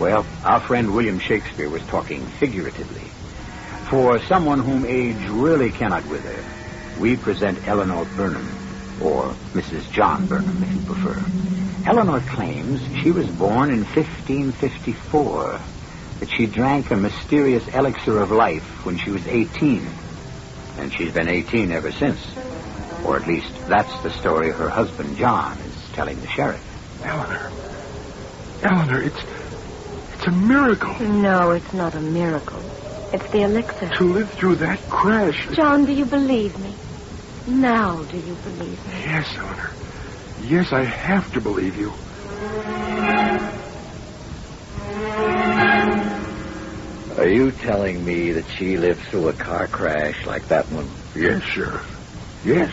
Well, our friend William Shakespeare was talking figuratively. For someone whom age really cannot wither, we present Eleanor Burnham, or Mrs. John Burnham, if you prefer. Eleanor claims she was born in 1554, that she drank a mysterious elixir of life when she was 18, and she's been 18 ever since. Or at least that's the story her husband John is telling the sheriff. Eleanor, it's a miracle. No, it's not a miracle. It's the elixir. To live through that crash. John, do you believe me? Now do you believe me? Yes, Eleanor. Yes, I have to believe you. Are you telling me that she lived through a car crash like that one? Yes, Sheriff. Yes.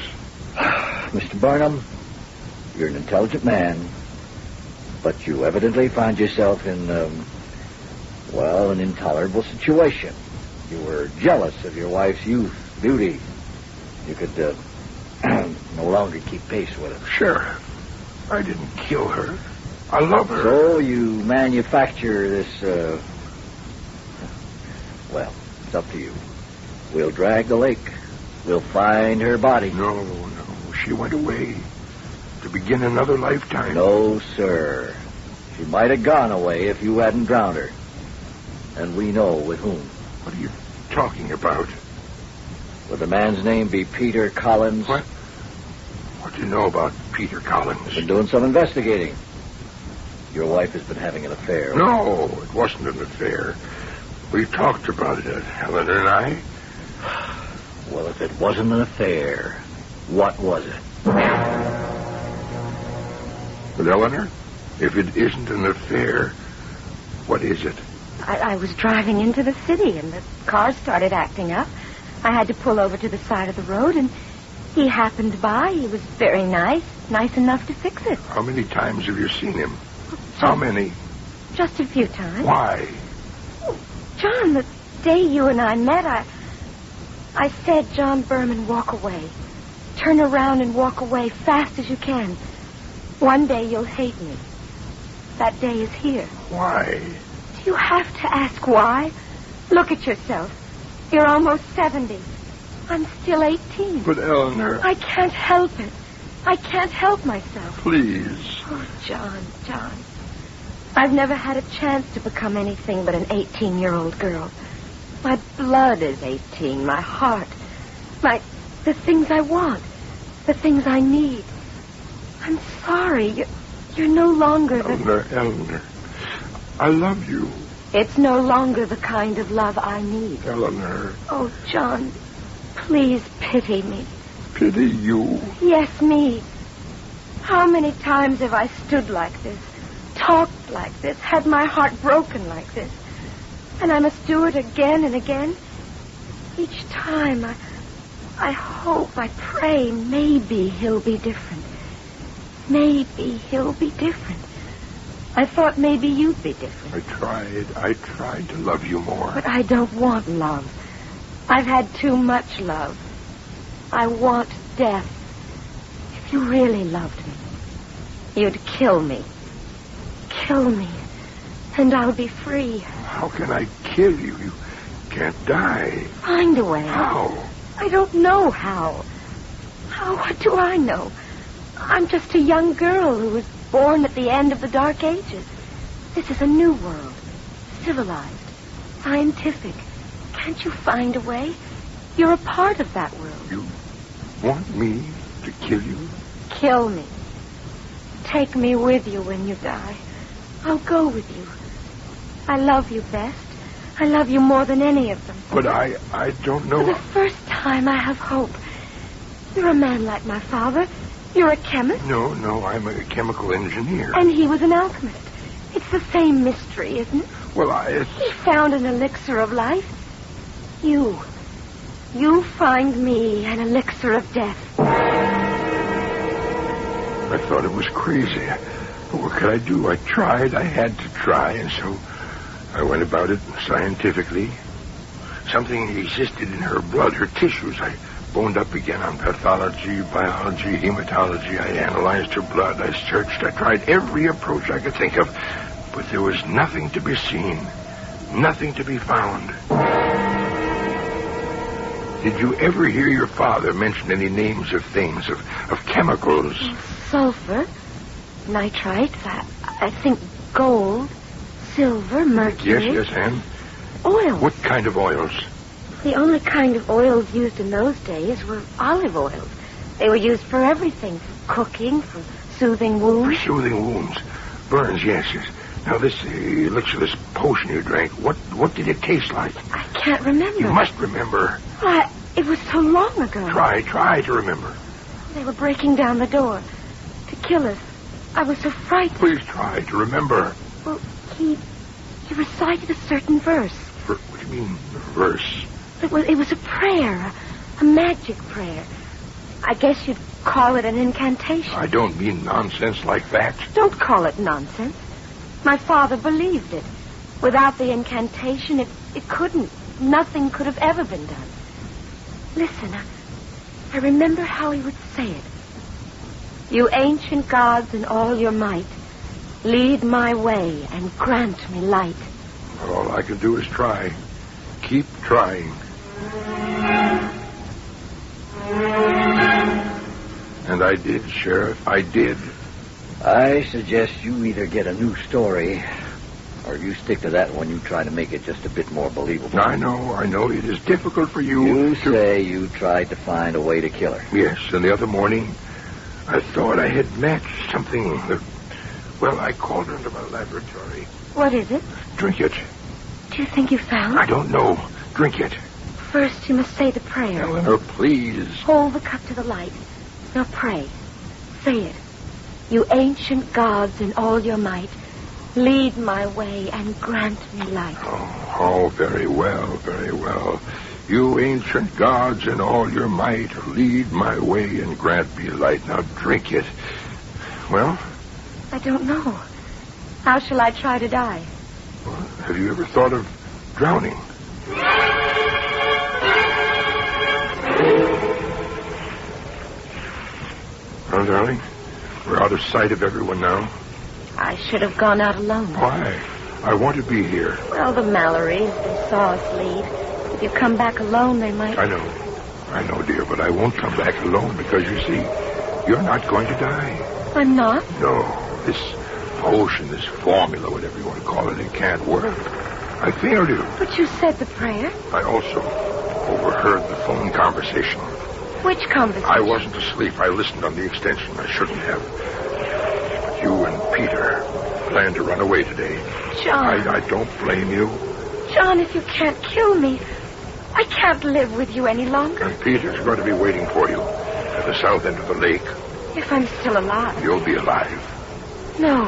Mr. Burnham, you're an intelligent man, but you evidently find yourself in, an intolerable situation. You were jealous of your wife's youth, beauty. You could no longer keep pace with her. Sheriff, I didn't kill her. I love her. So you manufacture this, it's up to you. We'll drag the lake. We'll find her body. No. She went away to begin another lifetime. No, sir. She might have gone away if you hadn't drowned her. And we know with whom. What are you talking about? Would the man's name be Peter Collins? What? What do you know about Peter Collins? Been doing some investigating. Your wife has been having an affair. No, it wasn't an affair. We talked about it, Eleanor and I. Well, if it wasn't an affair, what was it? But, Eleanor, if it isn't an affair, what is it? I was driving into the city, and the car started acting up. I had to pull over to the side of the road, and he happened by. He was very nice enough to fix it. How many times have you seen him? How many? Just a few times. Why? John, the day you and I met, I said, John Berman, walk away. Turn around and walk away fast as you can. One day you'll hate me. That day is here. Why? Do you have to ask why? Look at yourself. You're almost 70. I'm still 18. But, Eleanor... I can't help it. I can't help myself. Please. Oh, John. I've never had a chance to become anything but an 18-year-old girl. My blood is 18, my heart, the things I want, the things I need. I'm sorry, you're no longer the... Eleanor, I love you. It's no longer the kind of love I need. Eleanor. Oh, John, please pity me. Pity you? Yes, me. How many times have I stood like this, talked like this, had my heart broken like this? And I must do it again and again. Each time I hope, I pray, maybe he'll be different. Maybe he'll be different. I thought maybe you'd be different. I tried to love you more. But I don't want love. I've had too much love. I want death. If you really loved me, you'd kill me. Kill me, and I'll be free. How can I kill you? You can't die. Find a way. How? I don't know how. What do I know? I'm just a young girl who was born at the end of the Dark Ages. This is a new world. Civilized. Scientific. Can't you find a way? You're a part of that world. You want me to kill you? Kill me. Take me with you when you die. I'll go with you. I love you best. I love you more than any of them. But I don't know. For the first time, I have hope. You're a man like my father. You're a chemist. No, I'm a chemical engineer. And he was an alchemist. It's the same mystery, isn't it? Well, He found an elixir of life. You find me an elixir of death. I thought it was crazy. What could I do? I tried. I had to try, and so I went about it scientifically. Something existed in her blood, her tissues. I boned up again on pathology, biology, hematology. I analyzed her blood. I searched. I tried every approach I could think of. But there was nothing to be seen. Nothing to be found. Did you ever hear your father mention any names of things, of chemicals? Sulfur, nitrite, I think gold, silver, mercury. Yes, and? Oil. What kind of oils? The only kind of oils used in those days were olive oils. They were used for everything, for cooking, for soothing wounds. For soothing wounds. Burns, yes. Now, this elixir, this potion you drank, what did it taste like? I can't remember. You must remember. It was so long ago. Try to remember. They were breaking down the door to kill us. I was so frightened. Please try to remember. Well, he recited a certain verse. What do you mean, verse? It was a prayer, a magic prayer. I guess you'd call it an incantation. I don't mean nonsense like that. Don't call it nonsense. My father believed it. Without the incantation, it couldn't. Nothing could have ever been done. Listen, I remember how he would say it. You ancient gods in all your might, lead my way and grant me light. All I can do is try. Keep trying. And I did, Sheriff. I did. I suggest you either get a new story, or you stick to that one you try to make it just a bit more believable. I know. It is difficult for you. You say you tried to find a way to kill her. Yes, and the other morning, I thought I had matched something that... Well, I called her into my laboratory. What is it? Drink it. Do you think you found? I don't know. Drink it. First, you must say the prayer. Eleanor, please. Hold the cup to the light. Now pray. Say it. You ancient gods in all your might, lead my way and grant me light. Oh, very well, very well. You ancient gods in all your might, lead my way and grant me light. Now drink it. Well? I don't know. How shall I try to die? Well, have you ever thought of drowning? Well, darling, we're out of sight of everyone now. I should have gone out alone. Why? I want to be here. Well, the Mallorys, they saw us leave. If you come back alone, they might... I know, dear, but I won't come back alone because, you see, you're not going to die. I'm not? No. This potion, this formula, whatever you want to call it, it can't work. I failed you. But you said the prayer. I also overheard the phone conversation. Which conversation? I wasn't asleep. I listened on the extension. I shouldn't have. But you and Peter planned to run away today. John. I don't blame you. John, if you can't kill me, I can't live with you any longer. And Peter's going to be waiting for you at the south end of the lake. If I'm still alive. You'll be alive. No.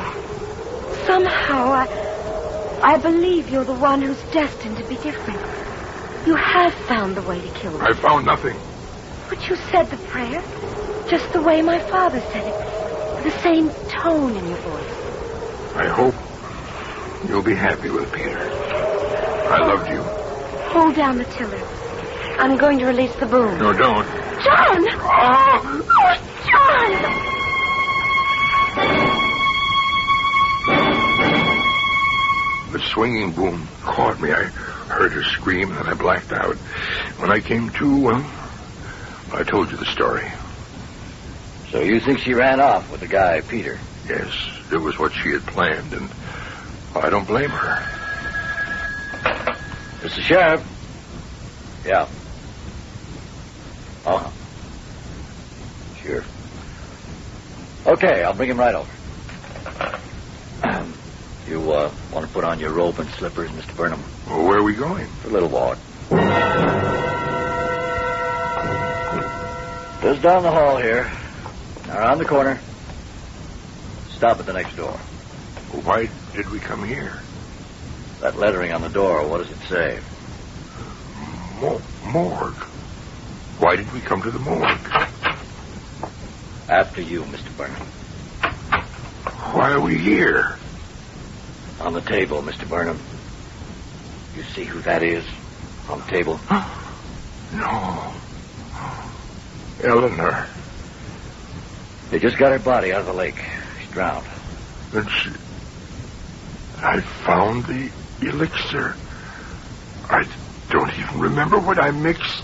Somehow, I believe you're the one who's destined to be different. You have found the way to kill me. I found nothing. But you said the prayer just the way my father said it. The same tone in your voice. I hope you'll be happy with Peter. I loved you. Hold down the tiller. I'm going to release the boom. No, don't. John! Oh, John! The swinging boom caught me. I heard her scream, and then I blacked out. When I came to, well, I told you the story. So you think she ran off with the guy, Peter? Yes, it was what she had planned, and I don't blame her. Mr. Sheriff? Yeah. Uh-huh. Sure. Okay, I'll bring him right over. You want to put on your robe and slippers, Mr. Burnham? Well, where are we going? For a little walk. Just down the hall here. Around the corner. Stop at the next door. Well, why did we come here? That lettering on the door, what does it say? Morgue. Why did we come to the morgue? After you, Mr. Burnham. Why are we here? On the table, Mr. Burnham. You see who that is? On the table? No. Eleanor. They just got her body out of the lake. She's drowned. Then I found the elixir. I don't even remember what I mixed.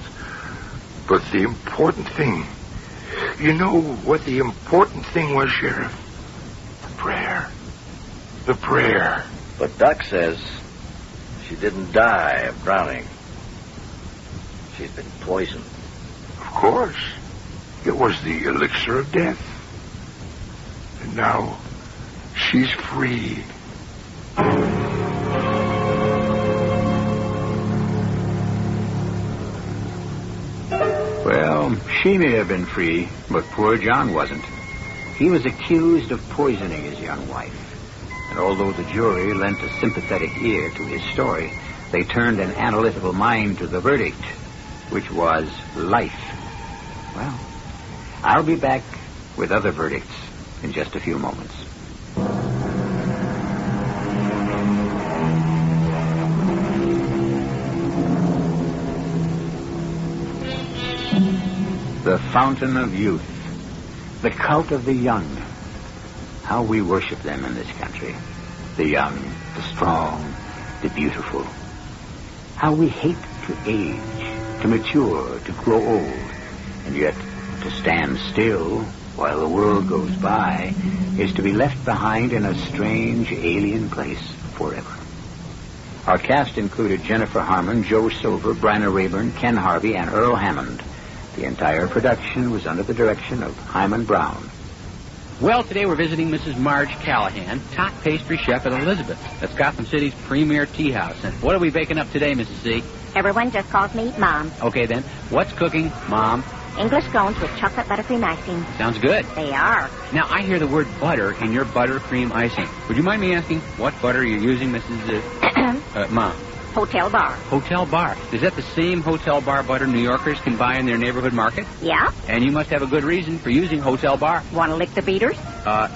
But the important thing... You know what the important thing was, Sheriff? The prayer. The prayer. But Doc says she didn't die of drowning. She's been poisoned. Of course. It was the elixir of death. And now she's free. Well, she may have been free, but poor John wasn't. He was accused of poisoning his young wife. And although the jury lent a sympathetic ear to his story, they turned an analytical mind to the verdict, which was life. Well, I'll be back with other verdicts in just a few moments. The fountain of youth, the cult of the young. How we worship them in this country. The young, the strong, the beautiful. How we hate to age, to mature, to grow old. And yet, to stand still while the world goes by is to be left behind in a strange, alien place forever. Our cast included Jennifer Harmon, Joe Silver, Bryna Rayburn, Ken Harvey, and Earl Hammond. The entire production was under the direction of Himan Brown. Well, today we're visiting Mrs. Marge Callahan, top pastry chef at Elizabeth. That's Gotham City's premier tea house. And what are we baking up today, Mrs. C? Everyone just calls me Mom. Okay, then. What's cooking, Mom? English scones with chocolate buttercream icing. Sounds good. They are. Now, I hear the word butter in your buttercream icing. Would you mind me asking what butter you're using, Mrs. Mom? Hotel Bar. Hotel Bar. Is that the same Hotel Bar butter New Yorkers can buy in their neighborhood market? Yeah. And you must have a good reason for using Hotel Bar. Want to lick the beaters?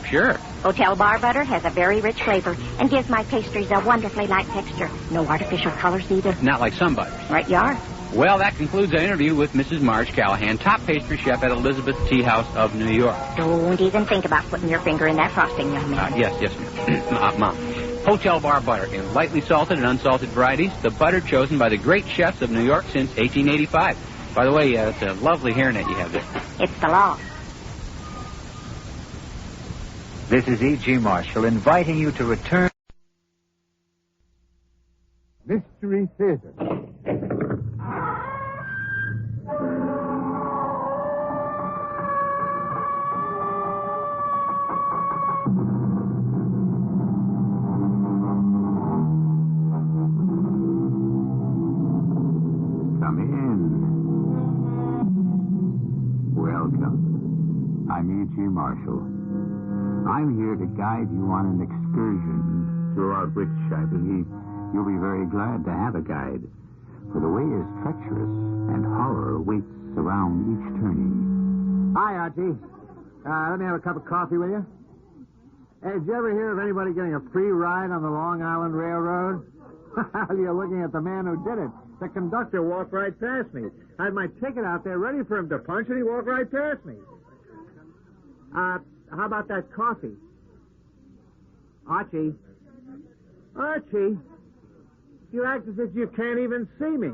Sure. Hotel Bar butter has a very rich flavor and gives my pastries a wonderfully light texture. No artificial colors either. Not like some butters. Right you are. Well, that concludes our interview with Mrs. Marge Callahan, top pastry chef at Elizabeth Tea House of New York. Don't even think about putting your finger in that frosting, young man. Yes, ma'am. Mom. Hotel Bar butter in lightly salted and unsalted varieties. The butter chosen by the great chefs of New York since 1885. By the way, it's a lovely hairnet you have there. It's the law. This is E.G. Marshall inviting you to return. Mystery Theater. G. Marshall. I'm here to guide you on an excursion throughout which I believe you'll be very glad to have a guide. For the way is treacherous and horror waits around each turning. Hi, Archie. Let me have a cup of coffee with you. Hey, did you ever hear of anybody getting a free ride on the Long Island Railroad? You're looking at the man who did it. The conductor walked right past me. I had my ticket out there ready for him to punch, and he walked right past me. How about that coffee? Archie. Archie. You act as if you can't even see me.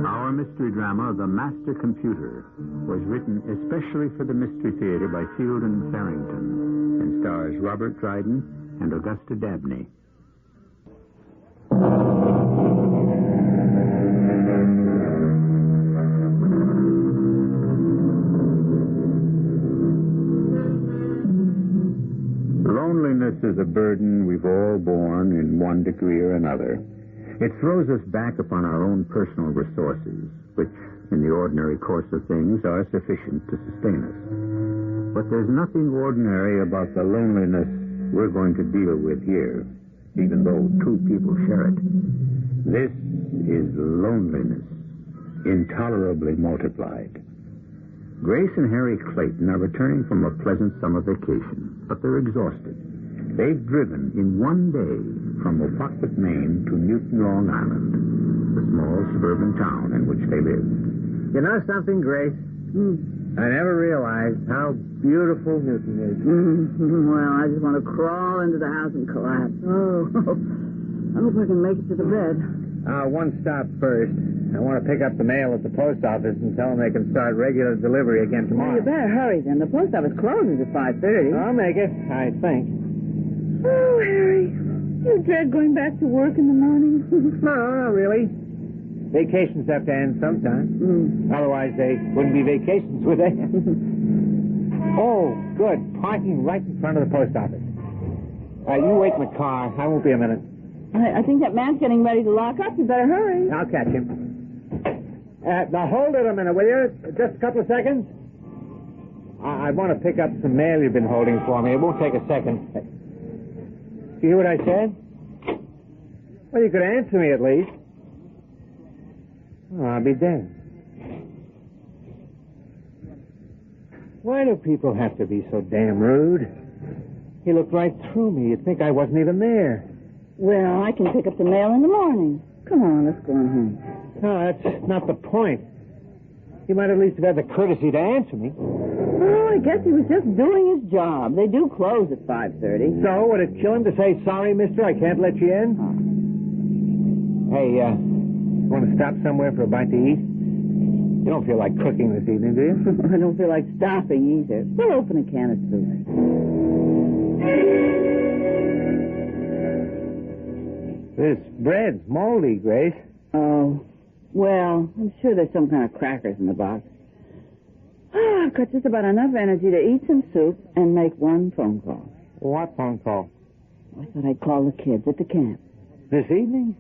Our mystery drama, The Master Computer, was written especially for the Mystery Theater by Field and Farrington and stars Robert Dryden and Augusta Dabney. Loneliness is a burden we've all borne in one degree or another. It throws us back upon our own personal resources, which, in the ordinary course of things, are sufficient to sustain us. But there's nothing ordinary about the loneliness we're going to deal with here, even though two people share it. This is loneliness, intolerably multiplied. Grace and Harry Clayton are returning from a pleasant summer vacation, but they're exhausted. They've driven in one day from Wopaquet, Maine to Newton, Long Island, the small suburban town in which they live. You know something, Grace? I never realized how beautiful Newton is. Well, I just want to crawl into the house and collapse. Oh, I hope I can make it to the bed. One stop first. I want to pick up the mail at the post office and tell them they can start regular delivery again tomorrow. Well, you better hurry then. The post office closes at 5:30. I'll make it, I think. Oh, Harry, you dread going back to work in the morning? No, not really. Vacations have to end sometime. Otherwise, they wouldn't be vacations, would they? Oh, good. Parking right in front of the post office. You wait in the car. I won't be a minute. I think that man's getting ready to lock up. You better hurry. I'll catch him. Now, hold it a minute, will you? Just a couple of seconds. I want to pick up some mail you've been holding for me. It won't take a second. You hear what I said? Well, you could answer me at least. Oh, I'll be dead. Why do people have to be so damn rude? He looked right through me. You'd think I wasn't even there. Well, I can pick up the mail in the morning. Come on, let's go on home. No, that's not the point. He might at least have had the courtesy to answer me. Oh, I guess he was just doing his job. They do close at 5:30. So, would it kill him to say, sorry, mister, I can't let you in? Hey, want to stop somewhere for a bite to eat? You don't feel like cooking this evening, do you? I don't feel like stopping either. We'll open a can of soup. This bread's moldy, Grace. Oh, well, I'm sure there's some kind of crackers in the box. Oh, I've got just about enough energy to eat some soup and make one phone call. What phone call? I thought I'd call the kids at the camp. This evening?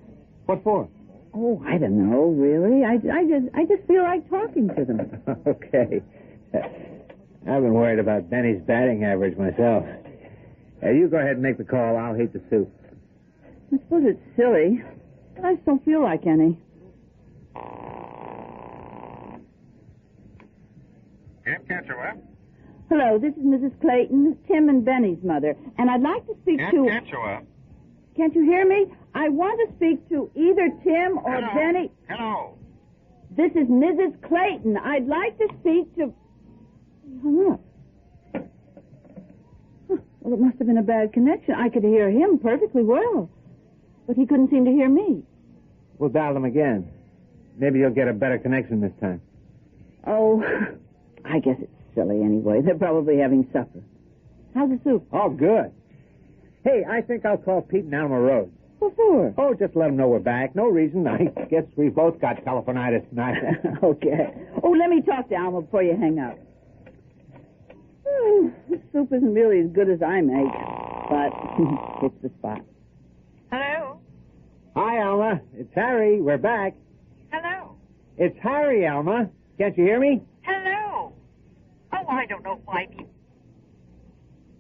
What for? Oh, I don't know, really. I just feel like talking to them. Okay. I've been worried about Benny's batting average myself. You go ahead and make the call. I'll heat the soup. I suppose it's silly, but I just don't feel like any. Can't catch her, what? Hello, this is Mrs. Clayton, Tim and Benny's mother, and I'd like to speak to... Can't catch her, what? Can't you hear me? I want to speak to either Tim or Hello. Benny. Hello. This is Mrs. Clayton. I'd like to speak to... He hung up. Huh. Well, it must have been a bad connection. I could hear him perfectly well, but he couldn't seem to hear me. We'll dial them again. Maybe you'll get a better connection this time. Oh, I guess it's silly anyway. They're probably having supper. How's the soup? Oh, good. Hey, I think I'll call Pete and Alma Rhodes. What for? Oh, just let them know we're back. No reason. I guess we both got telephonitis tonight. Okay. Oh, let me talk to Alma before you hang up. Oh, this soup isn't really as good as I make, but it's the spot. Hello? Hi, Alma. It's Harry. We're back. Hello. It's Harry, Alma. Can't you hear me? Hello. Oh, I don't know why people...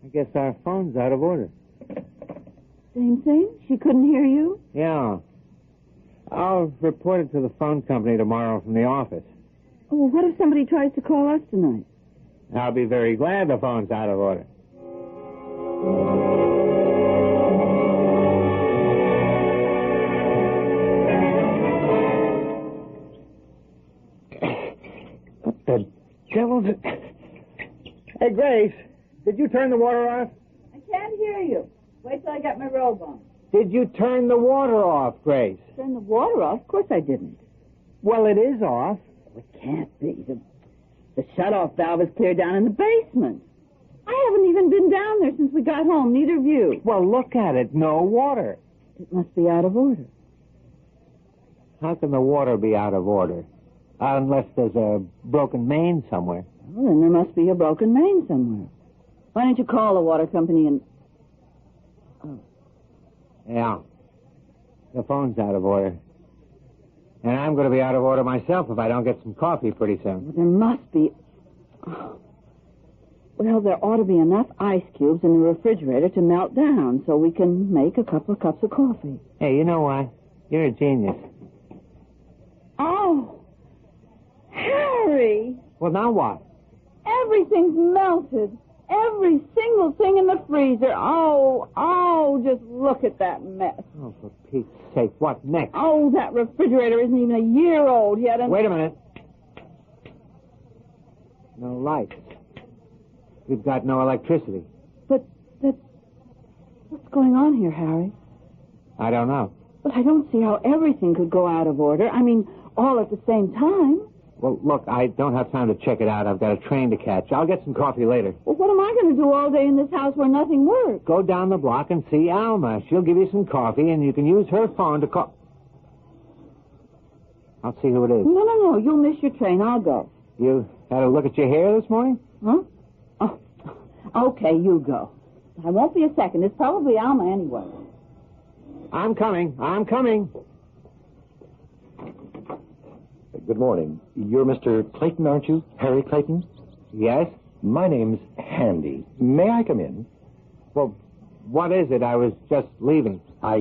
I guess our phone's out of order. Same thing? She couldn't hear you? Yeah. I'll report it to the phone company tomorrow from the office. Oh, well, what if somebody tries to call us tonight? I'll be very glad the phone's out of order. What the devil's it? Hey, Grace, did you turn the water off? I can't hear you. Wait till I get my robe on. Did you turn the water off, Grace? Turn the water off? Of course I didn't. Well, it is off. It can't be. The shut-off valve is clear down in the basement. I haven't even been down there since we got home, neither of you. Well, look at it. No water. It must be out of order. How can the water be out of order? Unless there's a broken main somewhere. Well, then there must be a broken main somewhere. Why don't you call the water company and... Oh. Yeah. The phone's out of order. And I'm going to be out of order myself if I don't get some coffee pretty soon. Well, there must be... Oh. Well, there ought to be enough ice cubes in the refrigerator to melt down so we can make a couple of cups of coffee. Hey, you know what? You're a genius. Oh! Harry! Well, now what? Everything's melted. Every single thing in the freezer. Oh, just look at that mess. Oh, for Pete's sake, what next? Oh, that refrigerator isn't even a year old yet. And... Wait a minute. No lights. We've got no electricity. But what's going on here, Harry? I don't know. But I don't see how everything could go out of order. I mean, all at the same time. Well, look, I don't have time to check it out. I've got a train to catch. I'll get some coffee later. Well, what am I going to do all day in this house where nothing works? Go down the block and see Alma. She'll give you some coffee, and you can use her phone to call... I'll see who it is. No. You'll miss your train. I'll go. You had a look at your hair this morning? Huh? Oh, okay, you go. I won't be a second. It's probably Alma anyway. I'm coming. Good morning. You're Mr. Clayton, aren't you? Harry Clayton? Yes? My name's Handy. May I come in? Well, what is it? I was just leaving. I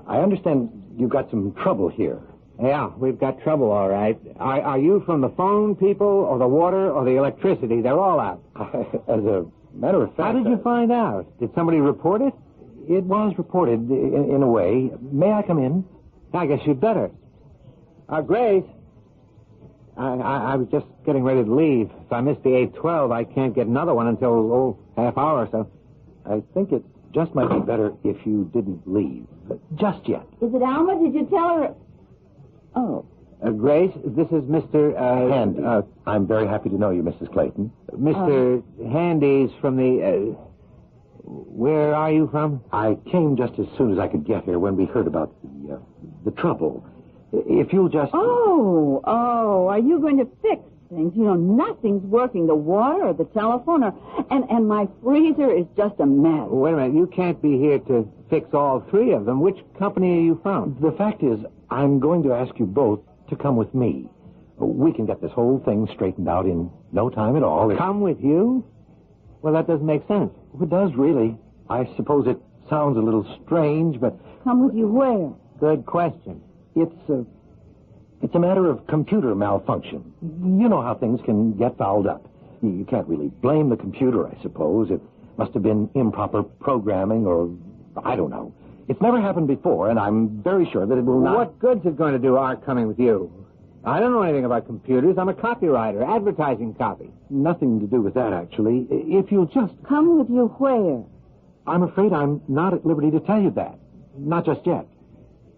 understand you've got some trouble here. Yeah, we've got trouble, all right. Are you from the phone people or the water or the electricity? They're all out. As a matter of fact... How did you find out? Did somebody report it? It was reported in a way. May I come in? I guess you'd better. Grace... I was just getting ready to leave. If I missed the 8:12, I can't get another one until, half hour or so. I think it just might be better if you didn't leave. Just yet. Is it Alma? Did you tell her? Oh. Grace, this is Mr. Handy. I'm very happy to know you, Mrs. Clayton. Mr. Handy's from the... where are you from? I came just as soon as I could get here when we heard about the trouble. If you'll just... Oh, are you going to fix things? You know, nothing's working. The water or the telephone and my freezer is just a mess. Wait a minute. You can't be here to fix all three of them. Which company are you from? The fact is, I'm going to ask you both to come with me. We can get this whole thing straightened out in no time at all. Come with you? Well, that doesn't make sense. It does, really. I suppose it sounds a little strange, but... Come with you where? Good question. It's a matter of computer malfunction. You know how things can get fouled up. You can't really blame the computer, I suppose. It must have been improper programming or... I don't know. It's never happened before, and I'm very sure that it will not... What good's it going to do our coming with you? I don't know anything about computers. I'm a copywriter, advertising copy. Nothing to do with that, actually. If you'll just... Come with you where? I'm afraid I'm not at liberty to tell you that. Not just yet.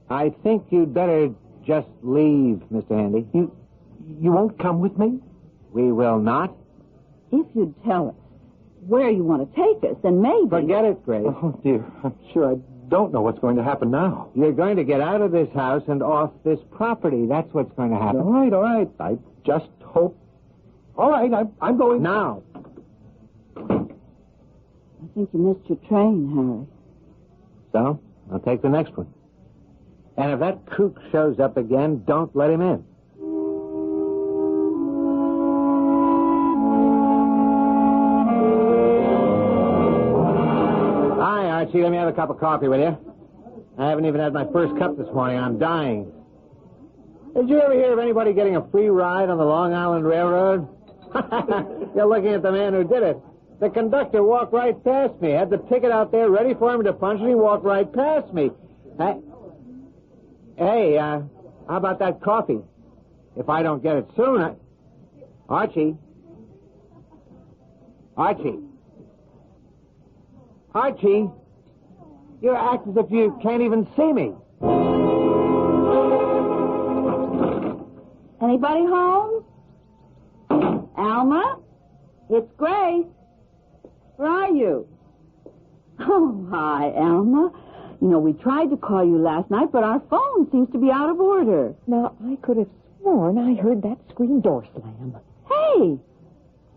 I think you'd better just leave, Mr. Handy. You won't come with me? We will not. If you'd tell us where you want to take us, then maybe... Forget it, Grace. Oh, dear. I'm sure I don't know what's going to happen now. You're going to get out of this house and off this property. That's what's going to happen. All right. I just hope... All right, I'm going... Now. I think you missed your train, Harry. So? I'll take the next one. And if that kook shows up again, don't let him in. Hi, Archie. Let me have a cup of coffee, will you? I haven't even had my first cup this morning. I'm dying. Did you ever hear of anybody getting a free ride on the Long Island Railroad? You're looking at the man who did it. The conductor walked right past me. Had the ticket out there ready for him to punch, and he walked right past me. Hey, how about that coffee? If I don't get it soon, Archie? You act as if you can't even see me. Anybody home? Alma? It's Grace. Where are you? Oh, hi, Alma. You know, we tried to call you last night, but our phone seems to be out of order. Now, I could have sworn I heard that screen door slam. Hey!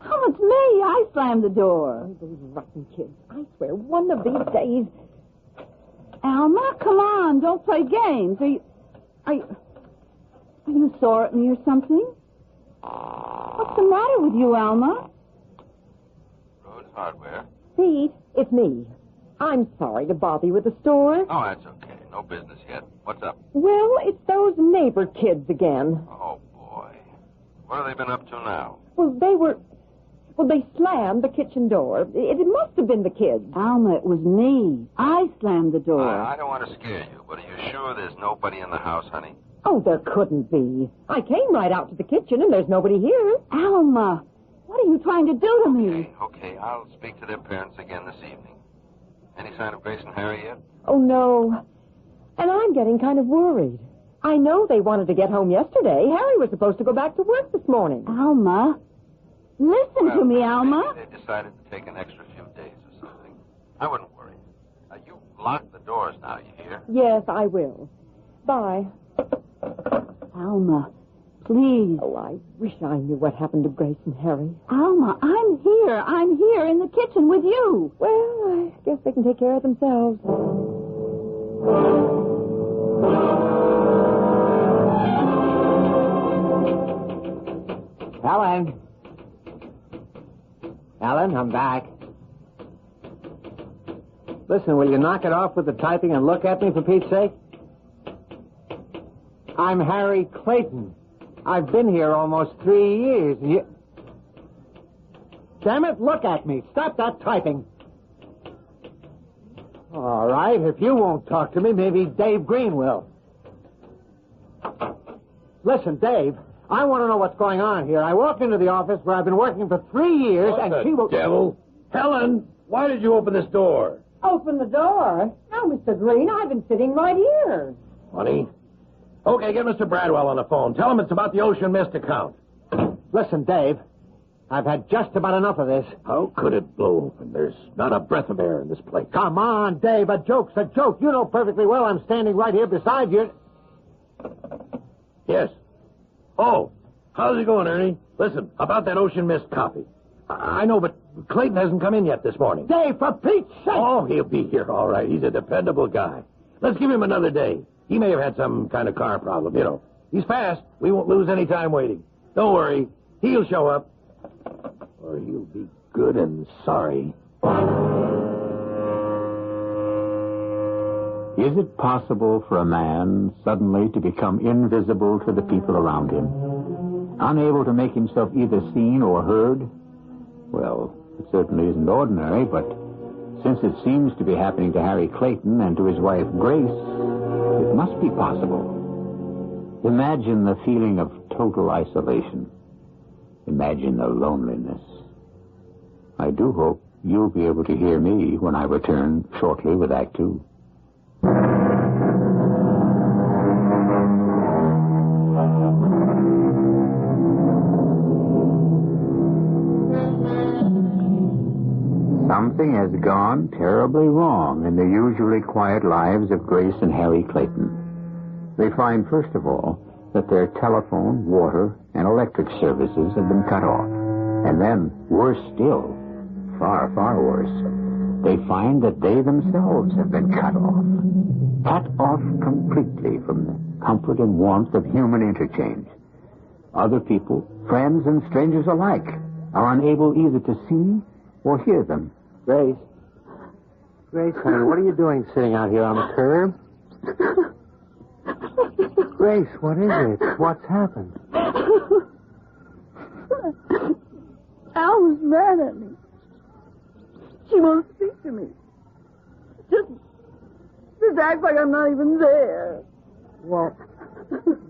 Oh, it's me. I slammed the door. Oh, those rotten kids. I swear, one of these days... Alma, come on. Don't play games. Are you sore at me or something? What's the matter with you, Alma? Rhodes Hardware. Pete, it's me. I'm sorry to bother you at the store. Oh, that's okay. No business yet. What's up? Well, it's those neighbor kids again. Oh, boy. What have they been up to now? Well, they slammed the kitchen door. It must have been the kids. Alma, it was me. I slammed the door. I don't want to scare you, but are you sure there's nobody in the house, honey? Oh, there couldn't be. I came right out to the kitchen, and there's nobody here. Alma, what are you trying to do to me? Okay, I'll speak to their parents again this evening. Any sign of Grace and Harry yet? Oh, no. And I'm getting kind of worried. I know they wanted to get home yesterday. Harry was supposed to go back to work this morning. Alma, listen to me, Alma. Maybe they decided to take an extra few days or something. I wouldn't worry. You lock the doors now, you hear? Yes, I will. Bye. Alma, please. Oh, I wish I knew what happened to Grace and Harry. Alma, I'm here. I'm here in the kitchen with you. Well, I guess they can take care of themselves. Alan, I'm back. Listen, will you knock it off with the typing and look at me, for Pete's sake? I'm Harry Clayton. I've been here almost 3 years, and you... Damn it, look at me. Stop that typing. All right, if you won't talk to me, maybe Dave Green will. Listen, Dave, I want to know what's going on here. I walked into the office where I've been working for 3 years, and she will... Devil. Helen, why did you open this door? Open the door? Now, Mr. Green, I've been sitting right here. Funny. Okay, get Mr. Bradwell on the phone. Tell him it's about the Ocean Mist account. Listen, Dave, I've had just about enough of this. How could it blow open? There's not a breath of air in this place. Come on, Dave, a joke's a joke. You know perfectly well I'm standing right here beside you. Yes. Oh, how's it going, Ernie? Listen, about that Ocean Mist copy. I know, but Clayton hasn't come in yet this morning. Dave, for Pete's sake! Oh, he'll be here, all right. He's a dependable guy. Let's give him another day. He may have had some kind of car problem, you know. He's fast. We won't lose any time waiting. Don't worry. He'll show up. Or he'll be good and sorry. Is it possible for a man suddenly to become invisible to the people around him? Unable to make himself either seen or heard? Well, it certainly isn't ordinary, but since it seems to be happening to Harry Clayton and to his wife Grace, it must be possible. Imagine the feeling of total isolation. Imagine the loneliness. I do hope you'll be able to hear me when I return shortly with Act 2. Something has gone terribly wrong in the usually quiet lives of Grace and Harry Clayton. They find, first of all, that their telephone, water, and electric services have been cut off. And then, worse still, far, far worse, they find that they themselves have been cut off completely from the comfort and warmth of human interchange. Other people, friends and strangers alike, are unable either to see or hear them. Grace, honey, what are you doing sitting out here on the curb? Grace, what is it? What's happened? Al was mad at me. She won't speak to me. Just act like I'm not even there. Well,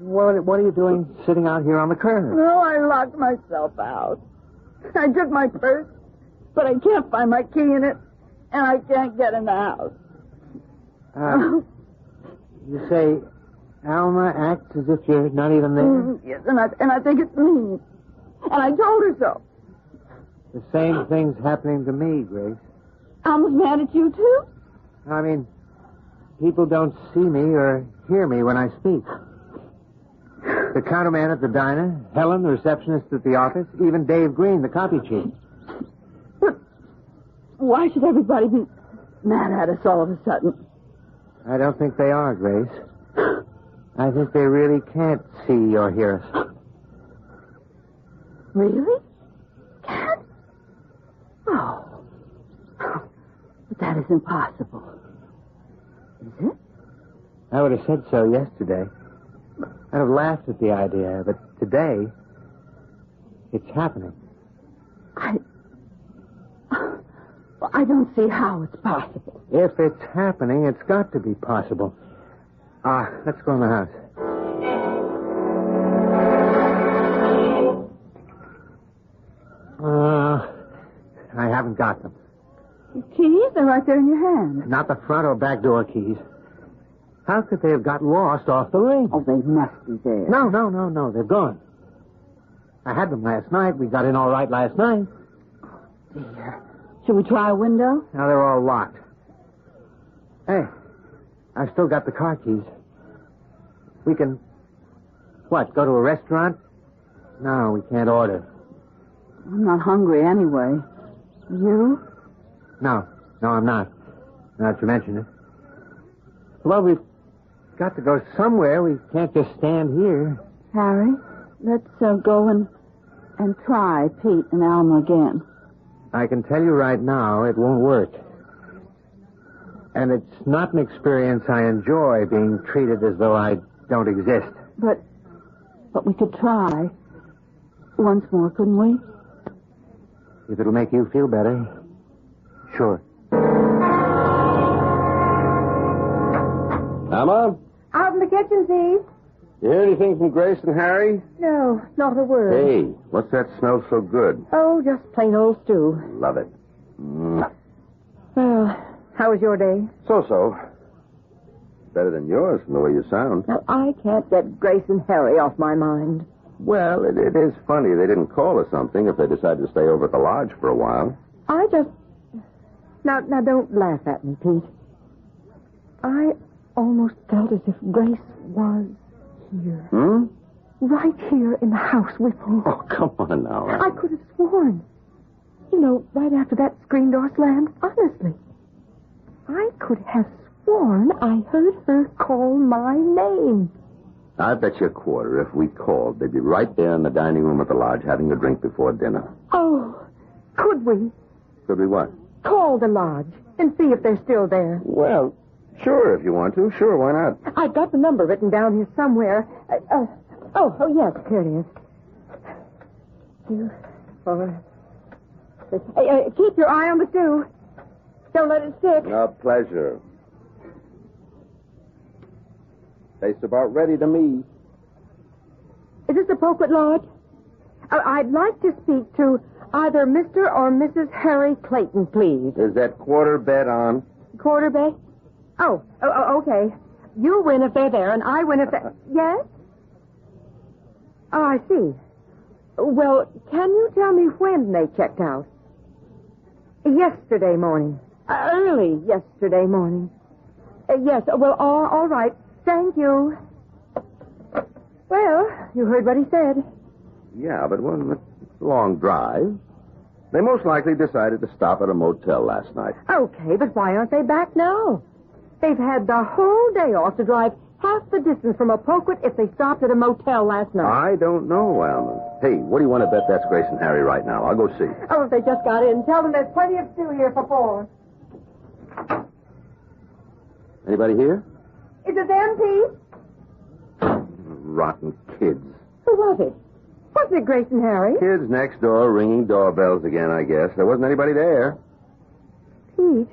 what are you doing sitting out here on the curb? No, I locked myself out. I took my purse, but I can't find my key in it, and I can't get in the house. You say Alma acts as if you're not even there? Yes, and I think it's me. And I told her so. The same thing's happening to me, Grace. Alma's mad at you, too? I mean, people don't see me or hear me when I speak. The counterman at the diner, Helen, the receptionist at the office, even Dave Green, the copy chief. But why should everybody be mad at us all of a sudden? I don't think they are, Grace. I think they really can't see or hear us. Really? Can't? Oh. But that is impossible. Is it? I would have said so yesterday. I'd have laughed at the idea, but today, it's happening. Well, I don't see how it's possible. If it's happening, it's got to be possible. Let's go in the house. I haven't got them. Your keys? They're right there in your hand. Not the front or back door keys. How could they have got lost off the ring? Oh, they must be there. No. They're gone. I had them last night. We got in all right last night. Dear. Should we try a window? Now they're all locked. Hey, I've still got the car keys. We can... What, go to a restaurant? No, we can't order. I'm not hungry anyway. You? No, I'm not. Now that you mention it. Well, we've got to go somewhere. We can't just stand here. Harry, let's go and try Pete and Alma again. I can tell you right now it won't work. And it's not an experience I enjoy, being treated as though I don't exist. But we could try once more, couldn't we? If it'll make you feel better, sure. Alma? Out in the kitchen, please. You hear anything from Grace and Harry? No, not a word. Hey, what's that smell so good? Oh, just plain old stew. Love it. Well, how was your day? So. Better than yours from the way you sound. Now, I can't get Grace and Harry off my mind. Well, it is funny they didn't call or something if they decided to stay over at the lodge for a while. I just... Now, don't laugh at me, Pete. I almost felt as if Grace was here. Right here in the house with me. Oh, come on now. I could have sworn. You know, right after that screen door slammed, honestly. I could have sworn I heard her call my name. I bet you a quarter if we called, they'd be right there in the dining room at the lodge having a drink before dinner. Oh, could we? Could we what? Call the lodge and see if they're still there. Well, sure, if you want to. Sure, why not? I've got the number written down here somewhere. Oh, yes, here it is. 2, 4, 6. Hey, keep your eye on the stew. Don't let it stick. A pleasure. Tastes about ready to me. Is this the Poquet Lodge? I'd like to speak to either Mr. or Mrs. Harry Clayton, please. Is that quarter bet on? Quarter bet? Oh, okay. You win if they're there, and I win if they're... Yes? Oh, I see. Well, can you tell me when they checked out? Yesterday morning. Early yesterday morning. Yes, well, all right. Thank you. Well, you heard what he said. Yeah, but it's a long drive. They most likely decided to stop at a motel last night. Okay, but why aren't they back now? They've had the whole day off to drive half the distance from Opoquet if they stopped at a motel last night. I don't know, Alma. Hey, what do you want to bet that's Grace and Harry right now? I'll go see. Oh, if they just got in, tell them there's plenty of stew here for 4. Anybody here? Is it them, Pete? Rotten kids. Who was it? Wasn't it Grace and Harry? Kids next door ringing doorbells again, I guess. There wasn't anybody there. Pete,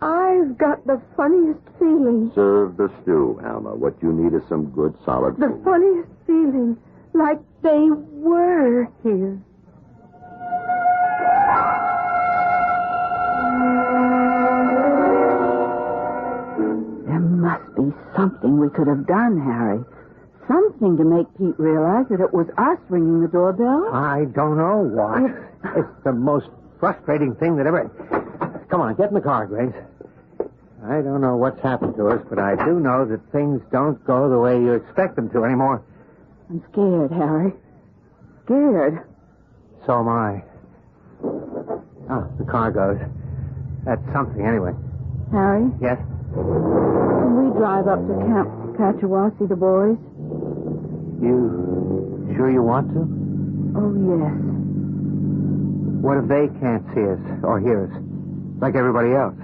I've got the funniest feeling. Serve the stew, Alma. What you need is some good, solid The food. funniest feeling. Like they were here. There must be something we could have done, Harry. Something to make Pete realize that it was us ringing the doorbell. I don't know what. It's the most frustrating thing that ever... Come on, get in the car, Grace. I don't know what's happened to us, but I do know that things don't go the way you expect them to anymore. I'm scared, Harry. Scared. So am I. Oh, the car goes. That's something, anyway. Harry, Yes? can we drive up to Camp Catchawa, see the boys? You sure you want to? Oh, yes. What if they can't see us or hear us, like everybody else?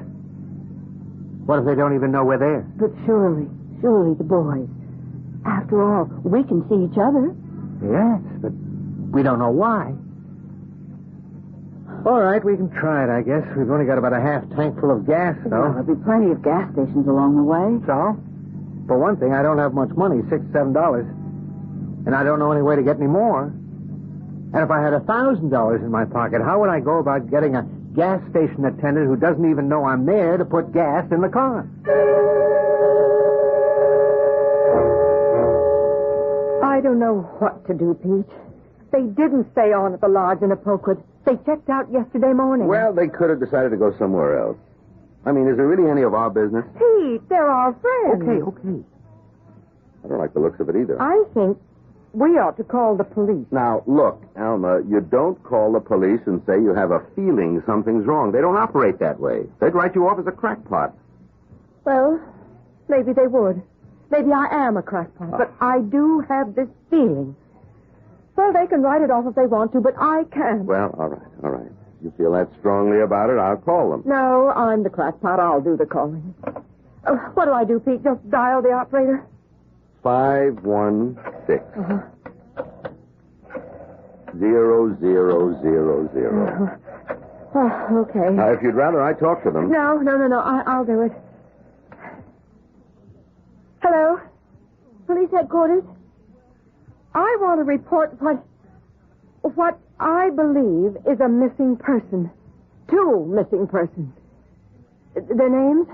What if they don't even know we're there? But surely the boys. After all, we can see each other. Yes, but we don't know why. All right, we can try it, I guess. We've only got about a half tank full of gas, though. Well, there'll be plenty of gas stations along the way. So? For one thing, I don't have much money, $6 to $7. And I don't know any way to get any more. And if I had $1,000 in my pocket, how would I go about getting a gas station attendant who doesn't even know I'm there to put gas in the car? I don't know what to do, Pete. They didn't stay on at the lodge in Opoquet. They checked out yesterday morning. Well, they could have decided to go somewhere else. I mean, is there really any of our business? Pete, they're our friends. Okay. I don't like the looks of it either. I think we ought to call the police. Now, look, Alma, you don't call the police and say you have a feeling something's wrong. They don't operate that way. They'd write you off as a crackpot. Well, maybe they would. Maybe I am a crackpot, but I do have this feeling. Well, they can write it off if they want to, but I can't. Well, all right. You feel that strongly about it, I'll call them. No, I'm the crackpot. I'll do the calling. What do I do, Pete? Just dial the operator? 516 0000. Okay. Now, if you'd rather I talk to them. No. I'll do it. Hello? Police headquarters? I want to report what I believe is a missing person. 2 missing persons. Their names?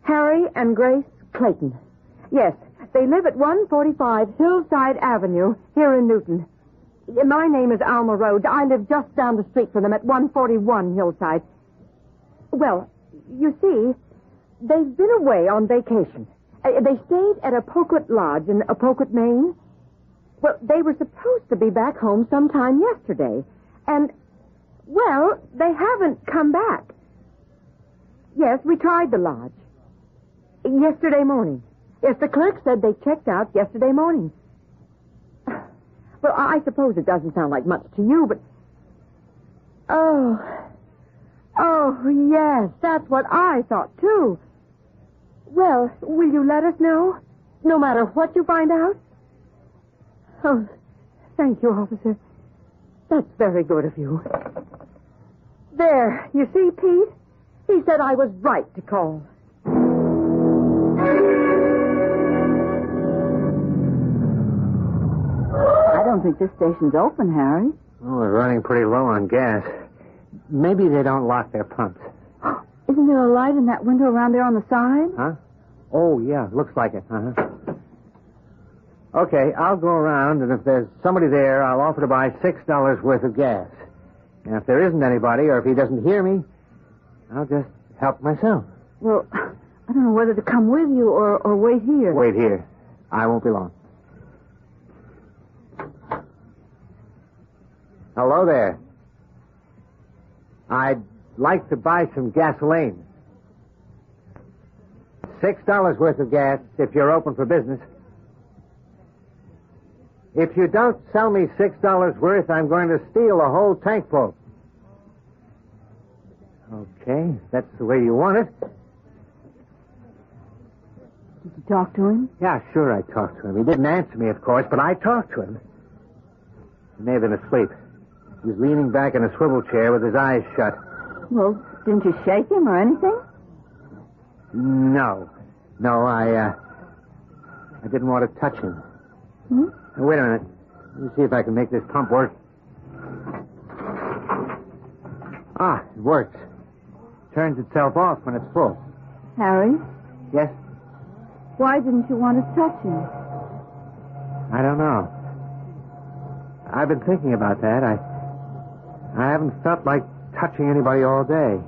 Harry and Grace Clayton. Yes, they live at 145 Hillside Avenue here in Newton. My name is Alma Rhodes. I live just down the street from them at 141 Hillside. Well, you see, they've been away on vacation. They stayed at Opoquet Lodge in Opoquet, Maine. Well, they were supposed to be back home sometime yesterday. And, well, they haven't come back. Yes, we tried the lodge. Yesterday morning. Yes, the clerk said they checked out yesterday morning. Well, I suppose it doesn't sound like much to you, but... Oh, yes, that's what I thought, too. Well, will you let us know? No matter what you find out? Oh, thank you, officer. That's very good of you. There, you see, Pete? He said I was right to call. I don't think this station's open, Harry. Oh, we're running pretty low on gas. Maybe they don't lock their pumps. Isn't there a light in that window around there on the side? Huh? Oh, yeah, looks like it. Okay, I'll go around, and if there's somebody there, I'll offer to buy $6 worth of gas. And if there isn't anybody, or if he doesn't hear me, I'll just help myself. Well, I don't know whether to come with you or wait here. Wait here. I won't be long. Hello there. I'd like to buy some gasoline. $6 worth of gas if you're open for business. If you don't sell me $6 worth, I'm going to steal a whole tank full. Okay, that's the way you want it. Did you talk to him? Yeah, sure I talked to him. He didn't answer me, of course, but I talked to him. He may have been asleep. He was leaning back in a swivel chair with his eyes shut. Well, didn't you shake him or anything? No, I didn't want to touch him. Hmm? Wait a minute. Let me see if I can make this pump work. Ah, it works. Turns itself off when it's full. Harry, Yes? why didn't you want to touch him? I don't know. I've been thinking about that. I haven't felt like touching anybody all day.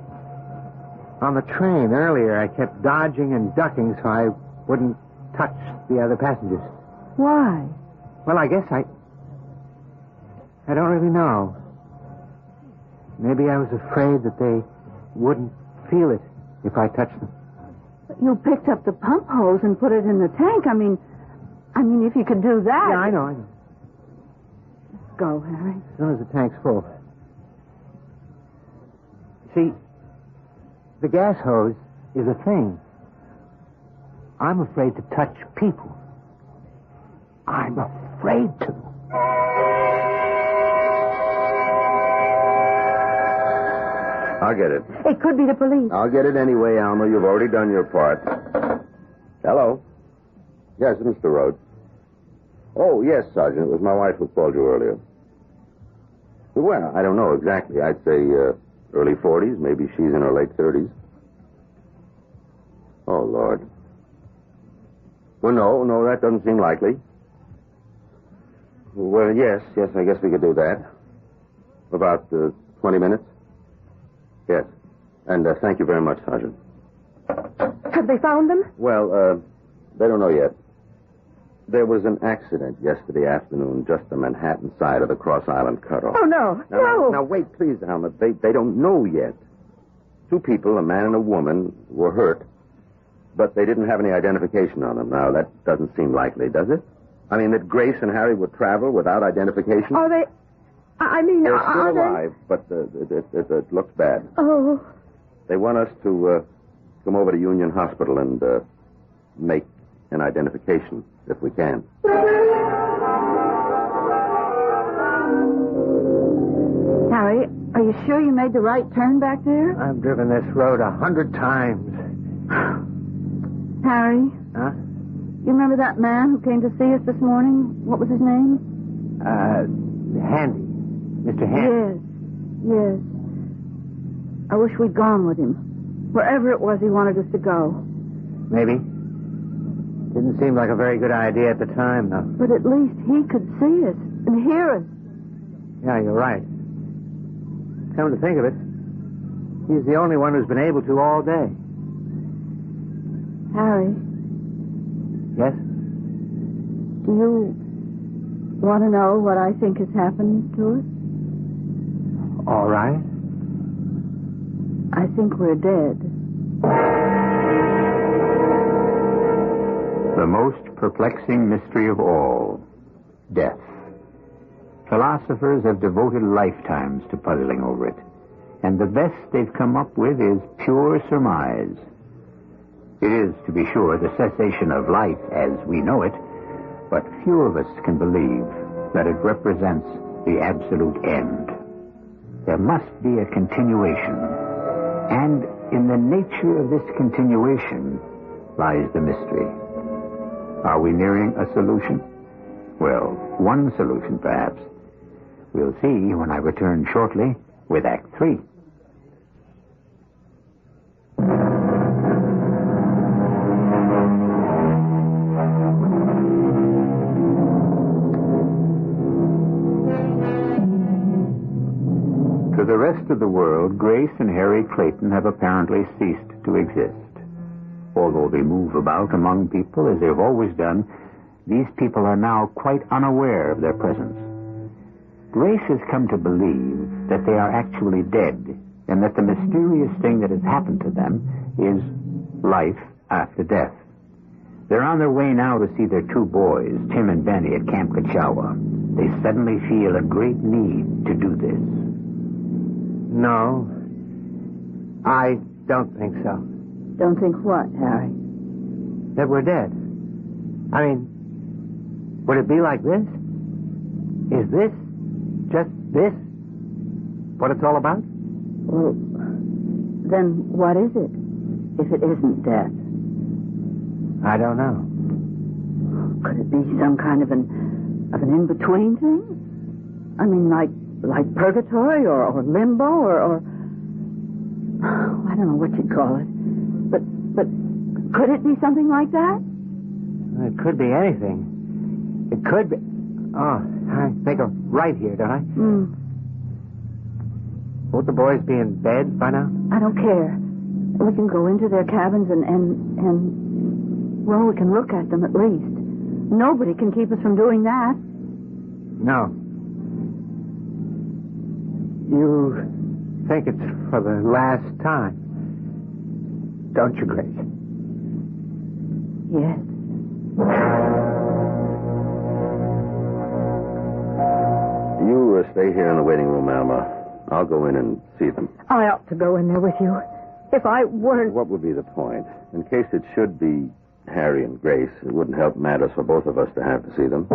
On the train earlier, I kept dodging and ducking so I wouldn't touch the other passengers. Why? Well, I guess I don't really know. Maybe I was afraid that they wouldn't feel it if I touched them. You picked up the pump hose and put it in the tank. I mean, if you could do that... Yeah, I know. Go, Harry. As soon as the tank's full. See, the gas hose is a thing. I'm afraid to touch people. I'm afraid to. I'll get it. It could be the police. I'll get it anyway, Alma. You've already done your part. Hello? Yes, Mr. Rhodes. Oh, yes, Sergeant. It was my wife who called you earlier. Well, I don't know exactly. I'd say early 40s. Maybe she's in her late 30s. Oh, Lord. Well, no, that doesn't seem likely. Well, yes, I guess we could do that. About 20 minutes? Yes. And thank you very much, Sergeant. Have they found them? Well, they don't know yet. There was an accident yesterday afternoon just the Manhattan side of the Cross Island cutoff. Oh, no. Now, wait, please, Alma. They don't know yet. Two people, a man and a woman, were hurt, but they didn't have any identification on them. Now, that doesn't seem likely, does it? I mean, that Grace and Harry would travel without identification? Are they... They're still are alive, but it looks bad. Oh. They want us to come over to Union Hospital and make an identification, if we can. Harry, are you sure you made the right turn back there? I've driven this road 100 times. Harry? Huh? You remember that man who came to see us this morning? What was his name? Handy. Mr. Handy. Yes. I wish we'd gone with him. Wherever it was he wanted us to go. Maybe. Didn't seem like a very good idea at the time, though. But at least he could see us and hear us. Yeah, you're right. Come to think of it, he's the only one who's been able to all day. Harry. Yes? Do you want to know what I think has happened to us? All right. I think we're dead. The most perplexing mystery of all, death. Philosophers have devoted lifetimes to puzzling over it, and the best they've come up with is pure surmise. It is, to be sure, the cessation of life as we know it, but few of us can believe that it represents the absolute end. There must be a continuation, and in the nature of this continuation lies the mystery. Are we nearing a solution? Well, one solution, perhaps. We'll see when I return shortly with Act 3. To the rest of the world, Grace and Harry Clayton have apparently ceased to exist. Although they move about among people as they've always done, these people are now quite unaware of their presence. Grace has come to believe that they are actually dead and that the mysterious thing that has happened to them is life after death. They're on their way now to see their two boys, Tim and Benny, at Camp Kachawa. They suddenly feel a great need to do this. No, I don't think so. Don't think what, Harry? That we're dead. I mean, would it be like this? Is this, just this, what it's all about? Well, then what is it, if it isn't death? I don't know. Could it be some kind of an in-between thing? I mean, like purgatory or limbo or I don't know what you'd call it. But could it be something like that? It could be anything. It could be... Oh, I think of right here, don't I? Won't the boys be in bed by now? I don't care. We can go into their cabins and well, we can look at them at least. Nobody can keep us from doing that. No. You think it's for the last time, don't you, Grace? Yes. You stay here in the waiting room, Alma. I'll go in and see them. I ought to go in there with you. If I weren't... What would be the point? In case it should be Harry and Grace, it wouldn't help matters for both of us to have to see them.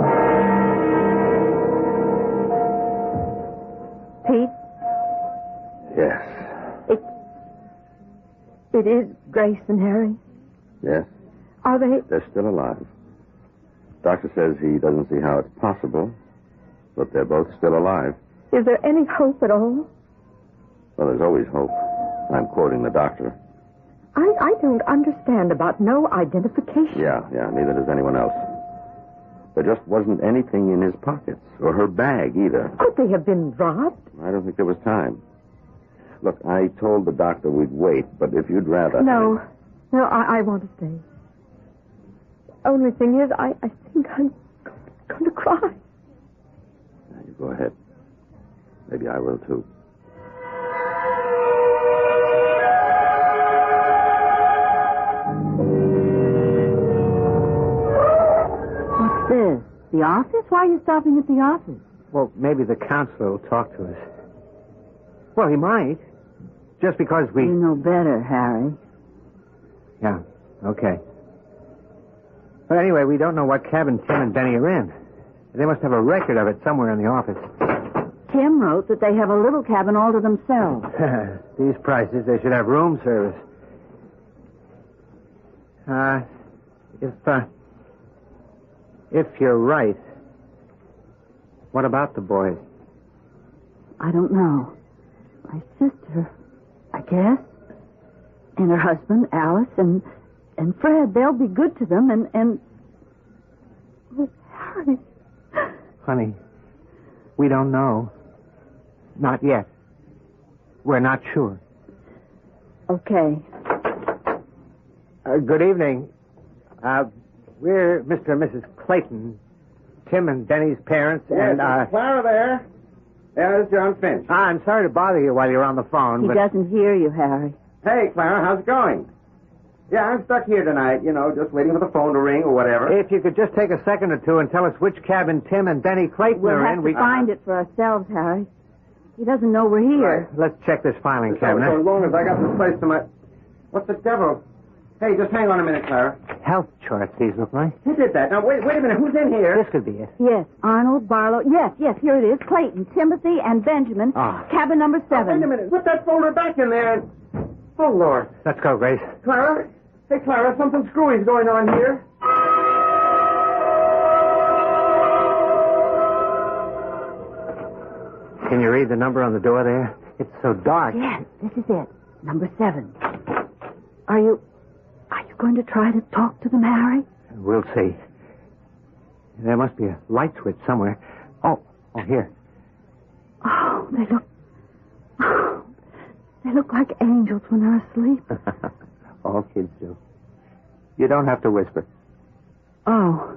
Pete? Yes. It is Grace and Harry. Yes? Are they? They're still alive. Doctor says he doesn't see how it's possible, but they're both still alive. Is there any hope at all? Well, there's always hope. I'm quoting the doctor. I don't understand about no identification. Yeah, neither does anyone else. There just wasn't anything in his pockets, or her bag either. Could they have been robbed? I don't think there was time. Look, I told the doctor we'd wait, but if you'd rather... No, I want to stay. The only thing is, I think I'm going to cry. You go ahead. Maybe I will, too. What's this? The office? Why are you stopping at the office? Well, maybe the counselor will talk to us. Well, he might. Just because we... You know better, Harry. Yeah, okay. But anyway, we don't know what cabin Tim and Benny are in. They must have a record of it somewhere in the office. Tim wrote that they have a little cabin all to themselves. These prices, they should have room service. If you're right, what about the boys? I don't know. My sister, I guess. And her husband, Alice, and Fred. They'll be good to them, and... Oh, Harry. Honey, we don't know. Not yet. We're not sure. Okay. Good evening. We're Mr. and Mrs. Clayton, Tim and Benny's parents, and... Clara there. Yeah, this is John Finch. I'm sorry to bother you while you're on the phone, He doesn't hear you, Harry. Hey, Clara, how's it going? Yeah, I'm stuck here tonight, just waiting for the phone to ring or whatever. If you could just take a second or two and tell us which cabin Tim and Benny Clayton are in... We'll have to find it for ourselves, Harry. He doesn't know we're here. Right. Let's check this filing cabinet. So long as I got this place to my... What the devil? Hey, just hang on a minute, Clara. Health charts, these look like. Who did that? Now, wait a minute. Who's in here? This could be it. Yes, Arnold, Barlow. Yes, here it is. Clayton, Timothy, and Benjamin. Cabin number 7. Wait a minute. Put that folder back in there. Oh, Lord. Let's go, Grace. Clara? Hey, Clara, something screwy's going on here. Can you read the number on the door there? It's so dark. Yes, this is it. Number 7. Are you going to try to talk to them, Harry? We'll see. There must be a light switch somewhere. Oh, here. Oh, they look like angels when they're asleep. All kids do. You don't have to whisper. Oh.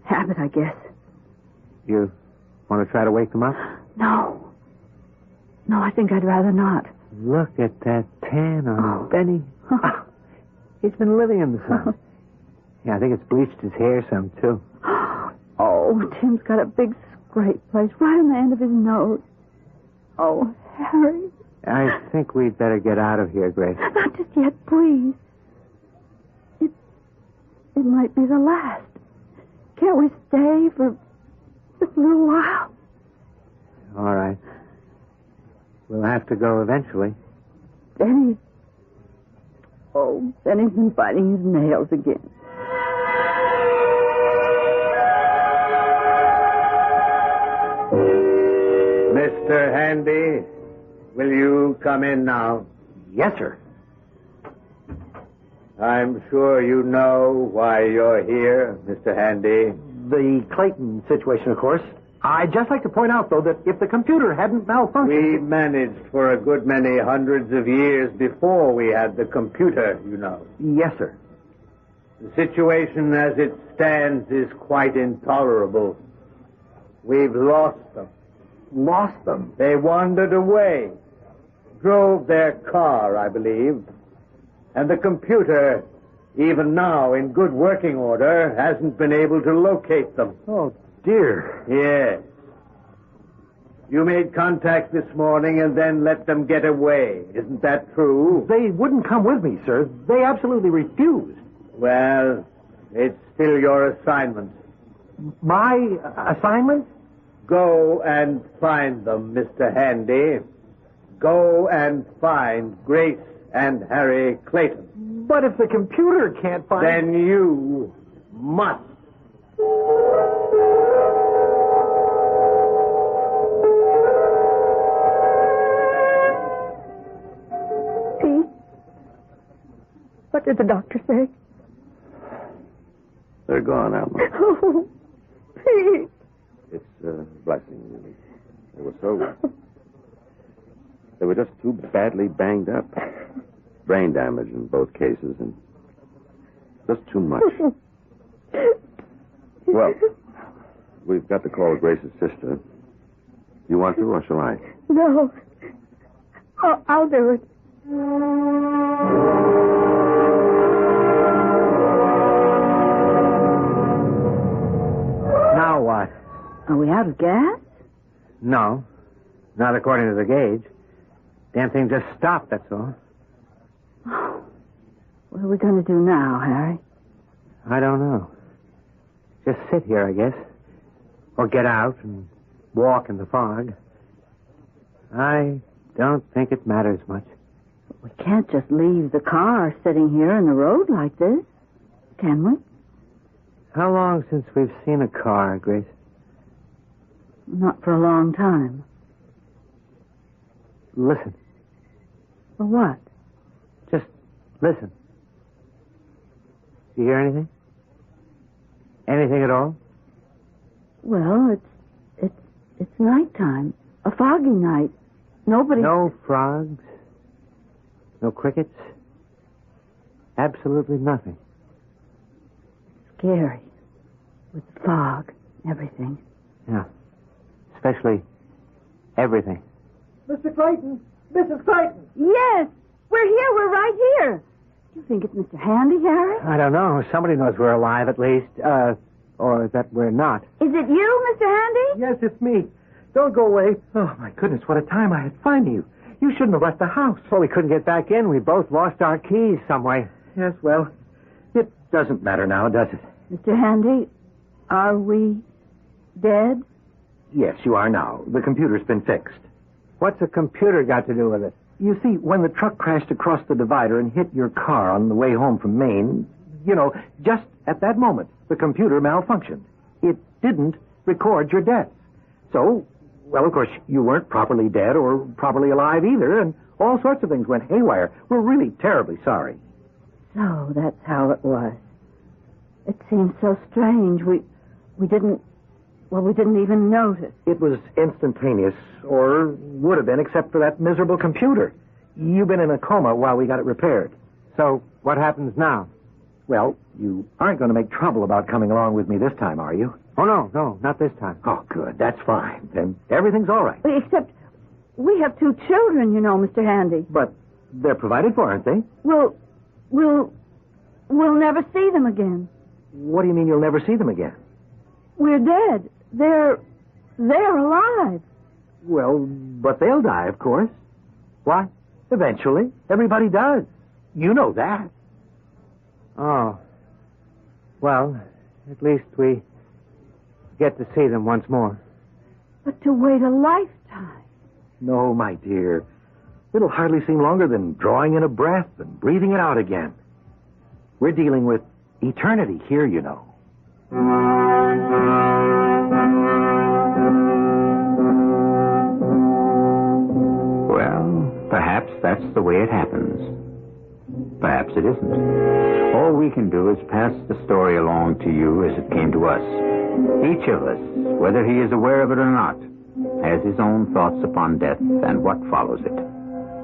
Habit, I guess. You want to try to wake them up? No. No, I think I'd rather not. Look at that tan on Benny. He's been living in the sun. Yeah, I think it's bleached his hair some, too. Oh, Tim's got a big scrape place right on the end of his nose. Oh, Harry. I think we'd better get out of here, Grace. Not just yet, please. It might be the last. Can't we stay for just a little while? All right. We'll have to go eventually. Benny. Oh, Benny's been biting his nails again. Mr. Handy, will you come in now? Yes, sir. I'm sure you know why you're here, Mr. Handy. The Clayton situation, of course. I'd just like to point out, though, that if the computer hadn't malfunctioned... We managed for a good many hundreds of years before we had the computer, you know. Yes, sir. The situation as it stands is quite intolerable. We've lost them. Lost them? They wandered away. Drove their car, I believe. And the computer, even now in good working order, hasn't been able to locate them. Oh, dear. Yes. You made contact this morning and then let them get away. Isn't that true? They wouldn't come with me, sir. They absolutely refused. Well, it's still your assignment. My assignment? Go and find them, Mr. Handy. Go and find Grace and Harry Clayton. But if the computer can't find... Then you must. Pete? What did the doctor say? They're gone, Alma. Oh, Pete. It's a blessing, really. They were just too badly banged up. Brain damage in both cases, and just too much. Well, we've got to call Grace's sister. You want to, or shall I? No. I'll do it. Now what? Are we out of gas? No. Not according to the gauge. Damn thing just stopped, that's all. What are we going to do now, Harry? I don't know. Just sit here, I guess. Or get out and walk in the fog. I don't think it matters much. We can't just leave the car sitting here in the road like this, can we? How long since we've seen a car, Grace? Not for a long time. Listen. For what? Just listen. Do you hear anything? Anything at all? Well, it's nighttime. A foggy night. Nobody... No frogs. No crickets. Absolutely nothing. Scary. With the fog. Everything. Yeah. Especially everything. Mr. Clayton! Mrs. Clayton! Yes! We're here. We're right here. Do you think it's Mr. Handy, Harry? I don't know. Somebody knows we're alive, at least. Or that we're not. Is it you, Mr. Handy? Yes, it's me. Don't go away. Oh, my goodness, what a time I had finding you. You shouldn't have left the house. Well, we couldn't get back in. We both lost our keys some way. Yes, well, it doesn't matter now, does it? Mr. Handy, are we dead? Yes, you are now. The computer's been fixed. What's a computer got to do with it? You see, when the truck crashed across the divider and hit your car on the way home from Maine, just at that moment, the computer malfunctioned. It didn't record your death. So, well, of course, you weren't properly dead or properly alive either, and all sorts of things went haywire. We're really terribly sorry. So that's how it was. It seems so strange. We didn't even notice. It was instantaneous, or would have been, except for that miserable computer. You've been in a coma while we got it repaired. So, what happens now? Well, you aren't going to make trouble about coming along with me this time, are you? Oh, no, not this time. Oh, good. That's fine. Then everything's all right. We have 2 children, you know, Mr. Handy. But they're provided for, aren't they? We'll never see them again. What do you mean you'll never see them again? We're dead. They're alive. Well, but they'll die, of course. Why? Eventually. Everybody does. You know that. Oh. Well, at least we get to see them once more. But to wait a lifetime. No, my dear. It'll hardly seem longer than drawing in a breath and breathing it out again. We're dealing with eternity here, you know. Well, perhaps that's the way it happens. Perhaps it isn't. All we can do is pass the story along to you as it came to us. Each of us, whether he is aware of it or not, has his own thoughts upon death and what follows it,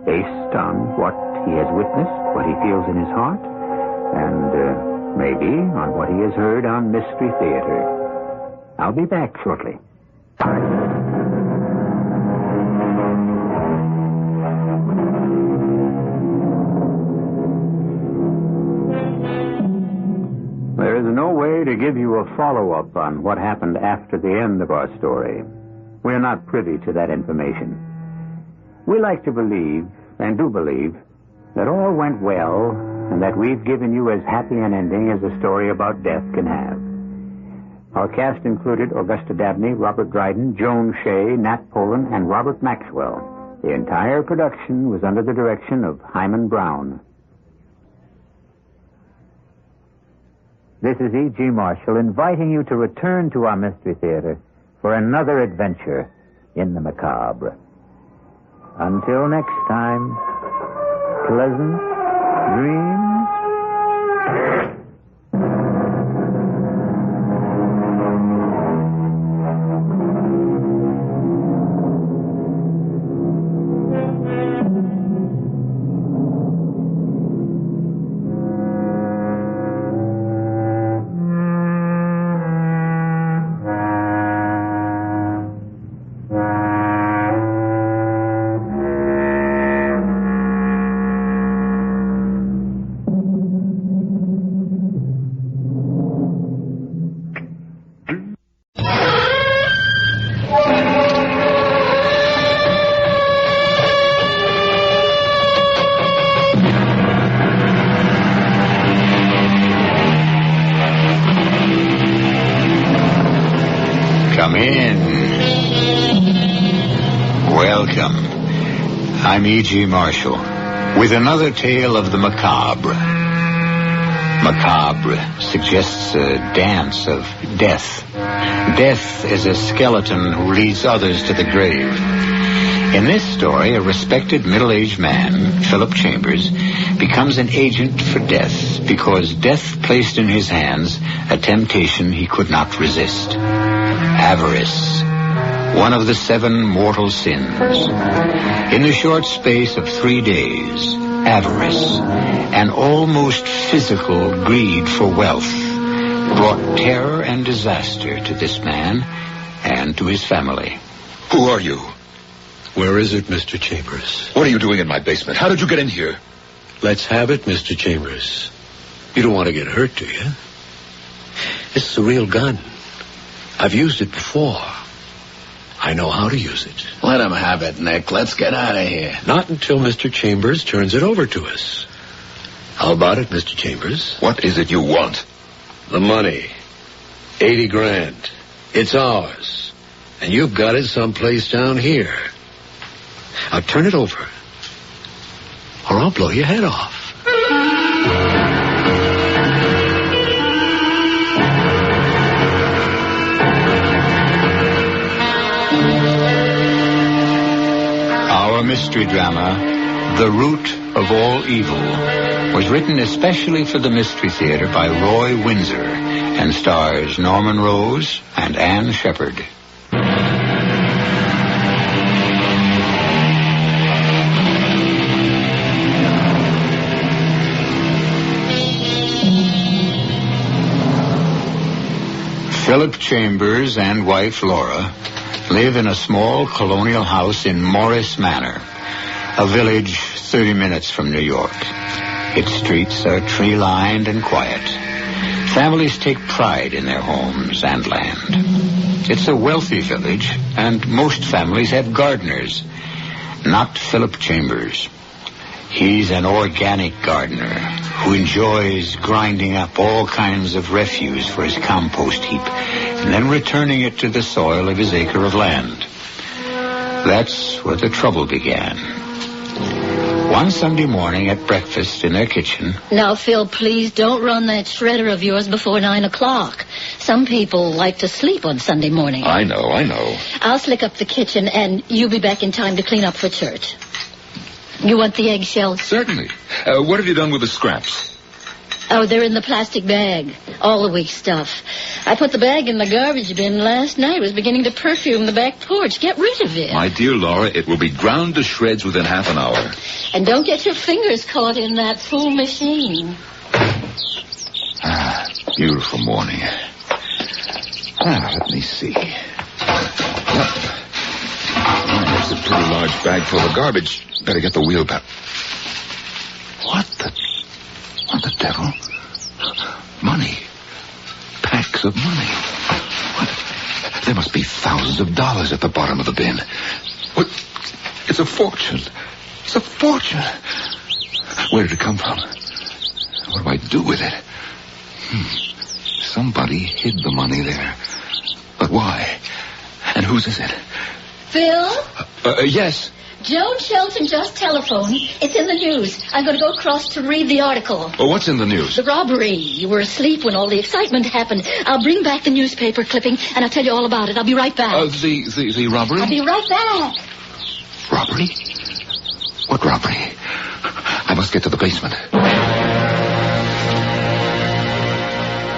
based on what he has witnessed, what he feels in his heart, and maybe on what he has heard on Mystery Theater. I'll be back shortly. There is no way to give you a follow-up on what happened after the end of our story. We're not privy to that information. We like to believe, and do believe, that all went well, and that we've given you as happy an ending as a story about death can have. Our cast included Augusta Dabney, Robert Dryden, Joan Shea, Nat Polan, and Robert Maxwell. The entire production was under the direction of Himan Brown. This is E.G. Marshall inviting you to return to our Mystery Theater for another adventure in the macabre. Until next time, pleasant dreams. Come in. Welcome. I'm E.G. Marshall with another tale of the macabre. Macabre suggests a dance of death. Death is a skeleton who leads others to the grave. In this story, a respected middle-aged man, Philip Chambers, becomes an agent for death because death placed in his hands a temptation he could not resist. Avarice, one of the 7 mortal sins. In the short space of 3 days, avarice, an almost physical greed for wealth, brought terror and disaster to this man and to his family. Who are you? Where is it, Mr. Chambers? What are you doing in my basement? How did you get in here? Let's have it, Mr. Chambers. You don't want to get hurt, do you? This is a real gun. I've used it before. I know how to use it. Let him have it, Nick. Let's get out of here. Not until Mr. Chambers turns it over to us. How about it, Mr. Chambers? What is it you want? The money. 80 grand. It's ours. And you've got it someplace down here. Now turn it over, or I'll blow your head off. Our mystery drama, The Root of All Evil, was written especially for the Mystery Theater by Roy Windsor and stars Norman Rose and Ann Shepard. Philip Chambers and wife Laura live in a small colonial house in Morris Manor, a village 30 minutes from New York. Its streets are tree-lined and quiet. Families take pride in their homes and land. It's a wealthy village, and most families have gardeners. Not Philip Chambers. He's an organic gardener who enjoys grinding up all kinds of refuse for his compost heap and then returning it to the soil of his acre of land. That's where the trouble began. One Sunday morning at breakfast in their kitchen... Now, Phil, please don't run that shredder of yours before 9 o'clock. Some people like to sleep on Sunday morning. I know. I'll slick up the kitchen, and you'll be back in time to clean up for church. You want the eggshells? Certainly. What have you done with the scraps? Oh, they're in the plastic bag. All the weak stuff. I put the bag in the garbage bin last night. It was beginning to perfume the back porch. Get rid of it. My dear Laura, it will be ground to shreds within half an hour. And don't get your fingers caught in that fool machine. Beautiful morning. Let me see. There's a pretty large bag full of garbage. Better get the wheel back. What the devil? Money. Packs of money. What? There must be thousands of dollars at the bottom of the bin. What? It's a fortune. It's a fortune. Where did it come from? What do I do with it? Somebody hid the money there. But why? And whose is it? Phil? Yes. Joan Shelton just telephoned. It's in the news. I'm going to go across to read the article. What's in the news? The robbery. You were asleep when all the excitement happened. I'll bring back the newspaper clipping, and I'll tell you all about it. I'll be right back. The robbery? I'll be right back. Robbery? What robbery? I must get to the basement.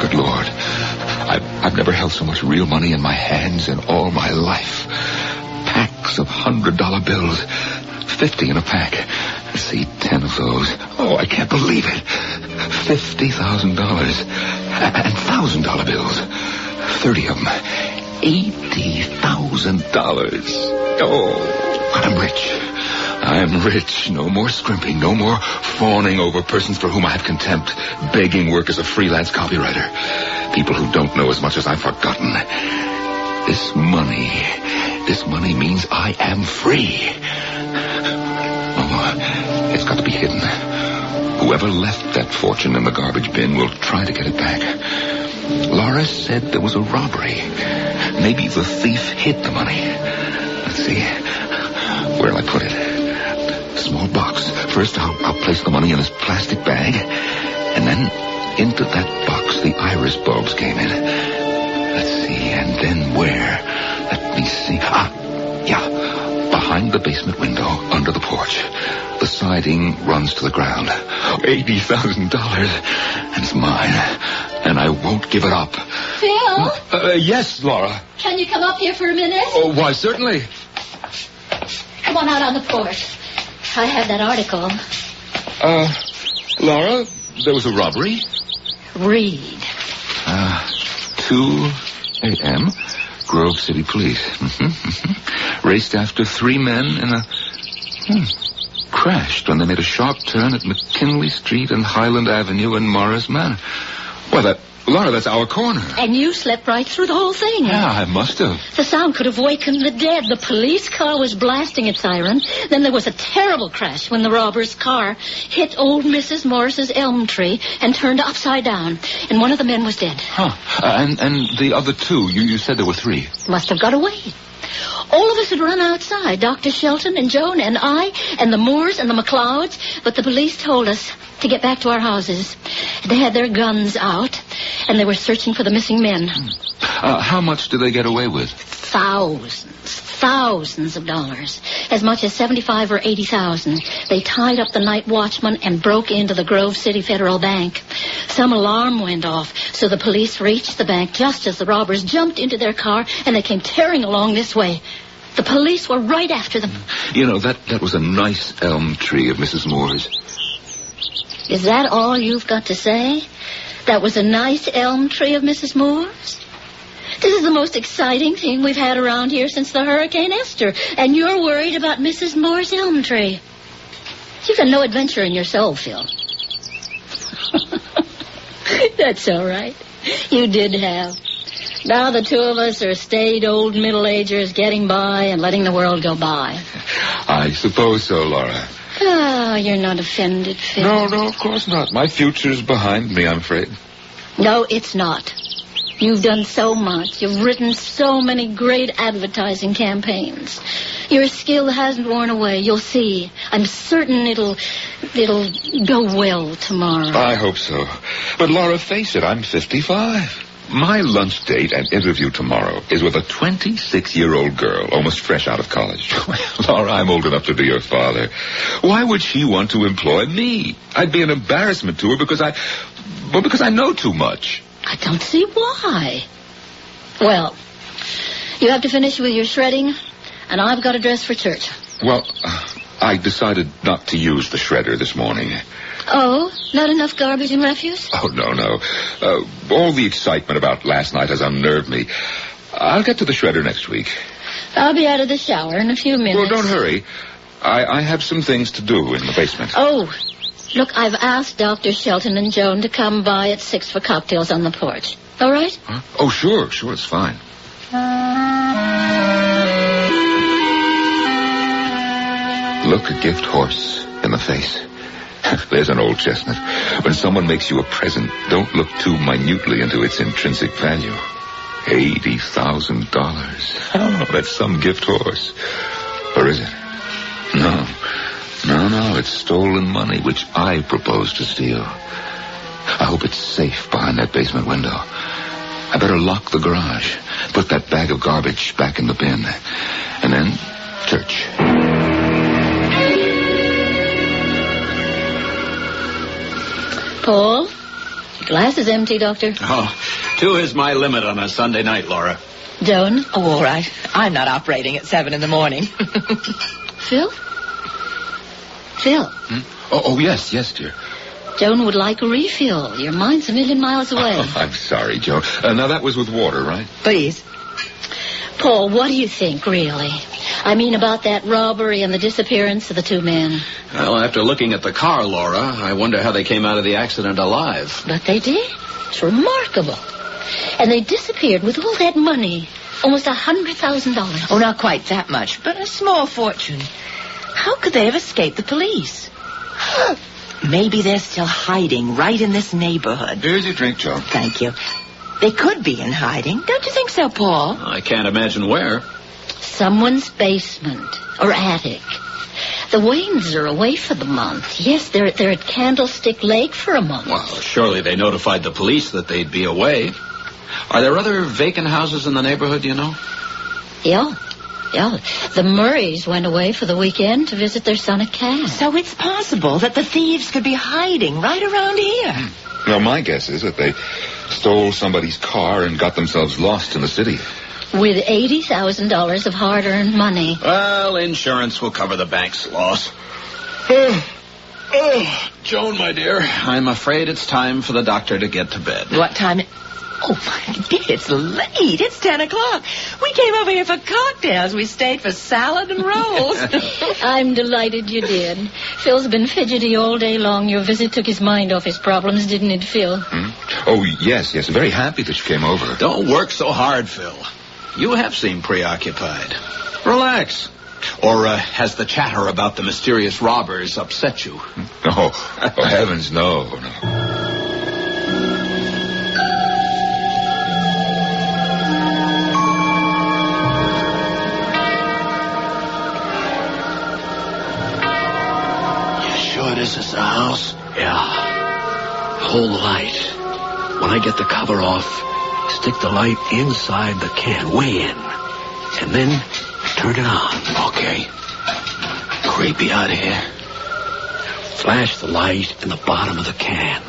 Good Lord. I've never held so much real money in my hands in all my life. Packs of $100 bills. 50 in a pack. See, 10 of those. Oh, I can't believe it. $50,000. And $1,000 bills. 30 of them. $80,000. Oh, I'm rich. I'm rich. No more scrimping. No more fawning over persons for whom I have contempt. Begging work as a freelance copywriter. People who don't know as much as I've forgotten. This money means I am free. Oh, it's got to be hidden. Whoever left that fortune in the garbage bin will try to get it back. Laura said there was a robbery. Maybe the thief hid the money. Let's see. Where'll I put it? Small box. First, I'll place the money in this plastic bag. And then into that box, the iris bulbs came in. Let's see. And then where? Let me see. Yeah. Behind the basement window, under the porch. The siding runs to the ground. $80,000. And it's mine. And I won't give it up. Phil? Yes, Laura. Can you come up here for a minute? Oh, why, certainly. Come on out on the porch. I have that article. Laura, there was a robbery? Read. 2 a.m., Grove City Police. Raced after 3 men in a... crashed when they made a sharp turn at McKinley Street and Highland Avenue in Morris Manor. Well, Laura, that's our corner. And you slept right through the whole thing. Yeah, I must have. The sound could have wakened the dead. The police car was blasting its siren. Then there was a terrible crash when the robber's car hit old Mrs. Morris's elm tree and turned upside down. And one of the men was dead. And the other 2, you said there were 3. Must have got away. All of us had run outside, Dr. Shelton and Joan and I and the Moores and the McLeods, but the police told us to get back to our houses. They had their guns out, and they were searching for the missing men. How much did they get away with? Thousands of dollars. As much as 75 or 80,000. They tied up the night watchman and broke into the Grove City Federal Bank. Some alarm went off, so the police reached the bank just as the robbers jumped into their car, and they came tearing along this way. The police were right after them. You know, that was a nice elm tree of Mrs. Moore's. Is that all you've got to say? That was a nice elm tree of Mrs. Moore's? This is the most exciting thing we've had around here since the Hurricane Esther, and you're worried about Mrs. Moore's elm tree. You've got no adventure in your soul, Phil. That's all right. You did have. Now the two of us are staid old middle-agers getting by and letting the world go by. I suppose so, Laura. Oh, you're not offended, Phil. No, of course not. My future's behind me, I'm afraid. No, it's not. You've done so much. You've written so many great advertising campaigns. Your skill hasn't worn away. You'll see. I'm certain it'll go well tomorrow. I hope so. But, Laura, face it, I'm 55. My lunch date and interview tomorrow is with a 26-year-old girl, almost fresh out of college. Laura, I'm old enough to be her father. Why would she want to employ me? I'd be an embarrassment to her because I know too much. I don't see why. Well, you have to finish with your shredding, and I've got to dress for church. Well, I decided not to use the shredder this morning. Oh, not enough garbage and refuse? Oh, no. All the excitement about last night has unnerved me. I'll get to the shredder next week. I'll be out of the shower in a few minutes. Well, don't hurry. I have some things to do in the basement. Oh, look, I've asked Dr. Shelton and Joan to come by at 6 for cocktails on the porch. All right? Huh? Oh, sure, it's fine. Look a gift horse in the face. There's an old chestnut. When someone makes you a present, don't look too minutely into its intrinsic value. $80,000. Oh, that's some gift horse. Or is it? No, it's stolen money, which I propose to steal. I hope it's safe behind that basement window. I better lock the garage, put that bag of garbage back in the bin, and then church. Paul, your glass is empty, Doctor. Oh, 2 is my limit on a Sunday night, Laura. Joan? Oh, all right. I'm not operating at 7 in the morning. Phil? Phil? Oh, yes, dear. Joan would like a refill. Your mind's a million miles away. Oh, I'm sorry, Joan. Now, that was with water, right? Please. Paul, what do you think, really? I mean, about that robbery and the disappearance of the 2 men. Well, after looking at the car, Laura, I wonder how they came out of the accident alive. But they did. It's remarkable. And they disappeared with all that money. Almost $100,000. Oh, not quite that much, but a small fortune. How could they have escaped the police? Maybe they're still hiding right in this neighborhood. Here's your drink, Joan. Thank you. They could be in hiding. Don't you think so, Paul? I can't imagine where. Someone's basement or attic. The Waynes are away for the month. Yes, they're at Candlestick Lake for a month. Well, surely they notified the police that they'd be away. Are there other vacant houses in the neighborhood, do you know? Yeah. The Murrays went away for the weekend to visit their son at camp. So it's possible that the thieves could be hiding right around here. Well, my guess is that they stole somebody's car and got themselves lost in the city. With $80,000 of hard-earned money. Well, insurance will cover the bank's loss. Joan, my dear, I'm afraid it's time for the doctor to get to bed. What time? Oh, my dear, it's late. It's 10 o'clock. We came over here for cocktails. We stayed for salad and rolls. I'm delighted you did. Phil's been fidgety all day long. Your visit took his mind off his problems, didn't it, Phil? Oh, yes. Very happy that you came over. Don't work so hard, Phil. You have seemed preoccupied. Relax. Or has the chatter about the mysterious robbers upset you? Oh, heavens, no. This is the house? Yeah. Hold the light. When I get the cover off, stick the light inside the can, way in. And then turn it on. Okay. Creepy out here. Flash the light in the bottom of the can.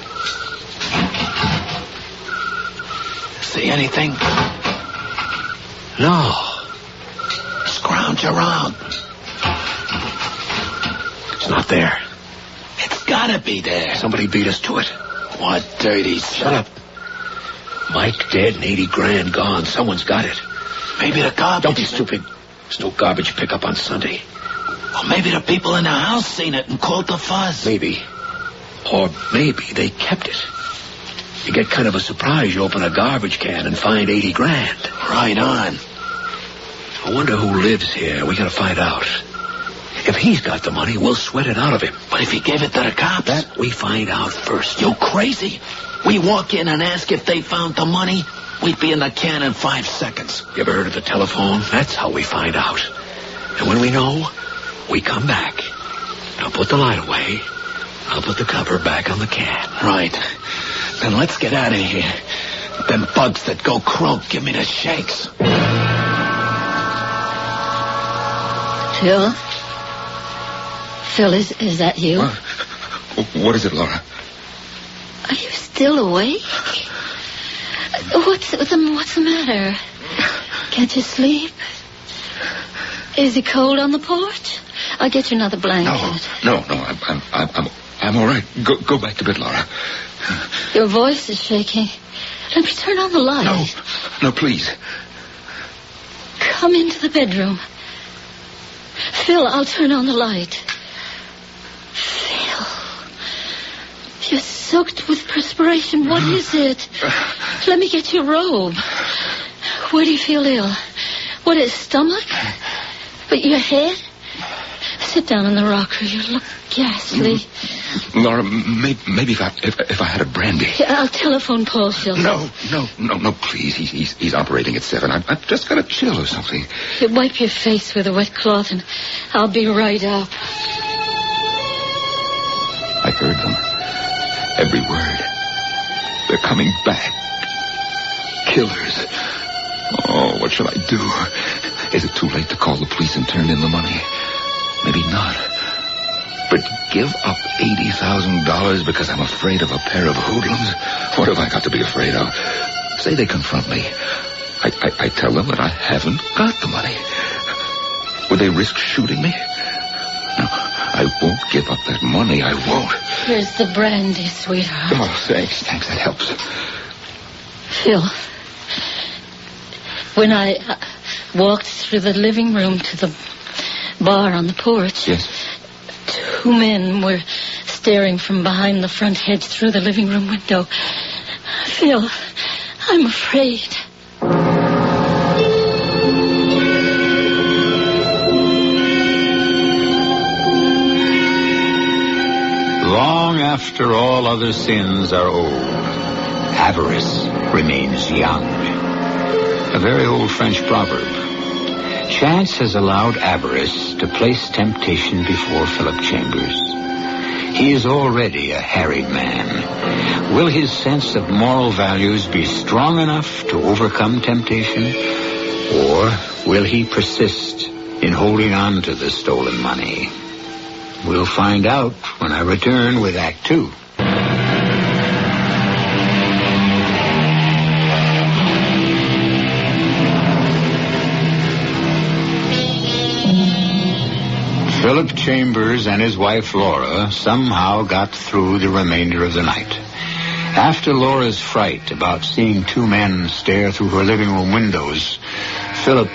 See anything? No. Scrounge around. It's not there. It's gotta be there. Somebody beat us to it. What dirty... Shut up. Mike dead and 80 grand gone. Someone's got it. Maybe the garbage... Don't be stupid. There's no garbage pickup on Sunday. Or maybe the people in the house seen it and called the fuzz. Maybe. Or maybe they kept it. You get kind of a surprise. You open a garbage can and find 80 grand. Right on. I wonder who lives here. We gotta find out. If he's got the money, we'll sweat it out of him. But if he gave it to the cops? That we find out first. You crazy? We walk in and ask if they found the money, we'd be in the can in 5 seconds. You ever heard of the telephone? That's how we find out. And when we know, we come back. Now put the light away. I'll put the cover back on the can. Right. Then let's get out of here. Them bugs that go croak give me the shakes. Phil? Phil, is that you? What is it, Laura? Are you still awake? What's the matter? Can't you sleep? Is it cold on the porch? I'll get you another blanket. No, I'm all right. Go back to bed, Laura. Your voice is shaking. Let me turn on the light. No, please. Come into the bedroom. Phil, I'll turn on the light. Phil, you're soaked with perspiration. What is it? Let me get your robe. Where do you feel ill? What is stomach? But your head? Sit down in the rocker. You look ghastly. Laura, maybe if I had a brandy. I'll telephone Paul Shelton. No, please. He's operating at 7. I've just got a chill or something. You wipe your face with a wet cloth and I'll be right up. I heard them. Every word. They're coming back. Killers. Oh, what shall I do? Is it too late to call the police and turn in the money? Maybe not. But give up $80,000 because I'm afraid of a pair of hoodlums? What have I got to be afraid of? Say they confront me. I tell them that I haven't got the money. Would they risk shooting me? No, I won't give up that money. I won't. Here's the brandy, sweetheart. Oh, thanks. That helps. Phil, when I walked through the living room to the bar on the porch... Yes? 2 men were staring from behind the front hedge through the living room window. Phil, I'm afraid. Long after all other sins are old, avarice remains young. A very old French proverb. Chance has allowed avarice to place temptation before Philip Chambers. He is already a harried man. Will his sense of moral values be strong enough to overcome temptation? Or will he persist in holding on to the stolen money? We'll find out when I return with Act 2. Philip Chambers and his wife Laura somehow got through the remainder of the night. After Laura's fright about seeing 2 men stare through her living room windows, Philip,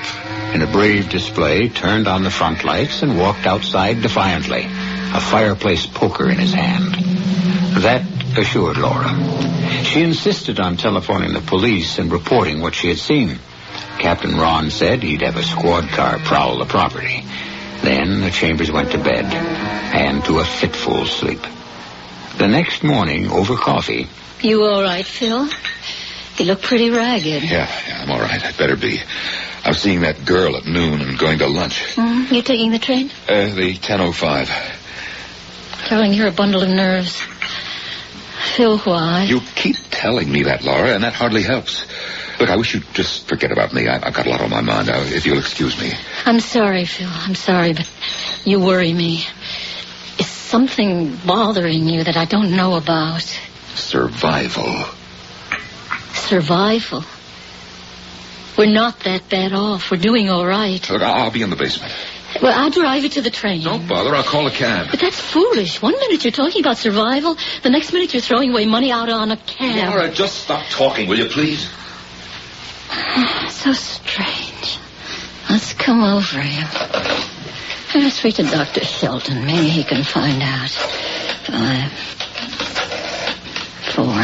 in a brave display, turned on the front lights and walked outside defiantly, a fireplace poker in his hand. That assured Laura. She insisted on telephoning the police and reporting what she had seen. Captain Ron said he'd have a squad car prowl the property. Then the Chambers went to bed, and to a fitful sleep. The next morning, over coffee... You all right, Phil? You look pretty ragged. Yeah, I'm all right. I'd better be. I'm seeing that girl at noon and going to lunch. You're taking the train? The 10:05. Darling, you're a bundle of nerves. Phil, why? You keep telling me that, Laura, and that hardly helps. Look, I wish you'd just forget about me. I've got a lot on my mind now, if you'll excuse me. I'm sorry, Phil. I'm sorry, but you worry me. Is something bothering you that I don't know about? Survival. Survival? We're not that bad off. We're doing all right. Look, I'll be in the basement. Well, I'll drive you to the train. Don't bother. I'll call a cab. But that's foolish. One minute you're talking about survival. The next minute you're throwing away money out on a cab. Laura, just stop talking, will you, please? So strange. Let's come over here. Let's speak to Dr. Shelton. Maybe he can find out. 5, 4,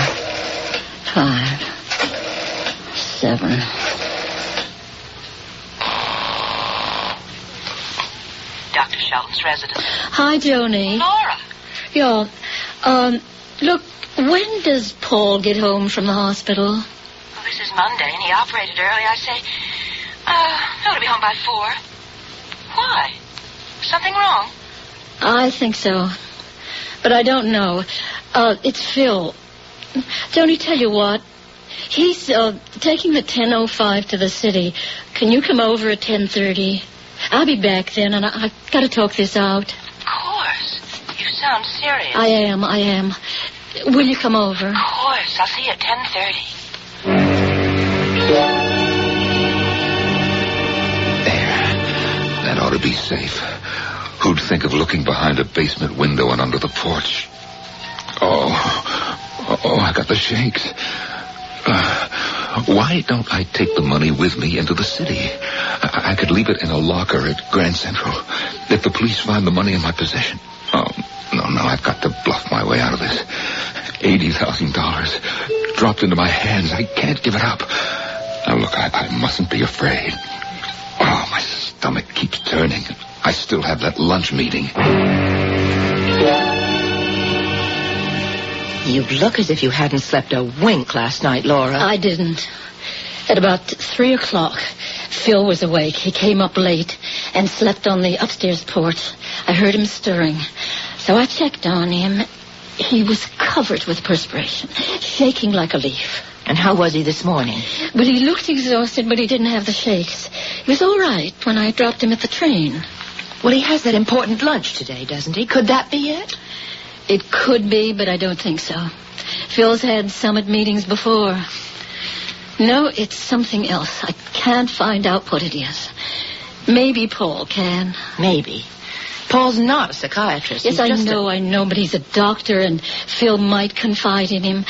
5, 7. Dr. Shelton's residence. Hi, Joni. Laura. Yeah. Look, when does Paul get home from the hospital? Well, this is Monday, and he operated early. I say, he'll be home by 4. Why? Something wrong? I think so. But I don't know. It's Phil. Joni, tell you what. He's taking the 10:05 to the city. Can you come over at 10:30? I'll be back then, and I've got to talk this out. Of course. You sound serious. I am. Will you come over? Of course. I'll see you at 10:30. That ought to be safe. Who'd think of looking behind a basement window and under the porch? Oh, I got the shakes. Why don't I take the money with me into the city? I could leave it in a locker at Grand Central. If the police find the money in my possession. Oh, no, I've got to bluff my way out of this. $80,000 dropped into my hands. I can't give it up. Now, look, I mustn't be afraid. Oh, my stomach keeps turning. I still have that lunch meeting. You look as if you hadn't slept a wink last night, Laura. I didn't. At about 3 o'clock, Phil was awake. He came up late and slept on the upstairs porch. I heard him stirring. So I checked on him. He was covered with perspiration, shaking like a leaf. And how was he this morning? Well, he looked exhausted, but he didn't have the shakes. He was all right when I dropped him at the train. Well, he has that important lunch today, doesn't he? Could that be it? It could be, but I don't think so. Phil's had summit meetings before. No, it's something else. I can't find out what it is. Maybe Paul can. Maybe. Paul's not a psychiatrist. Yes, I know, but he's a doctor, and Phil might confide in him.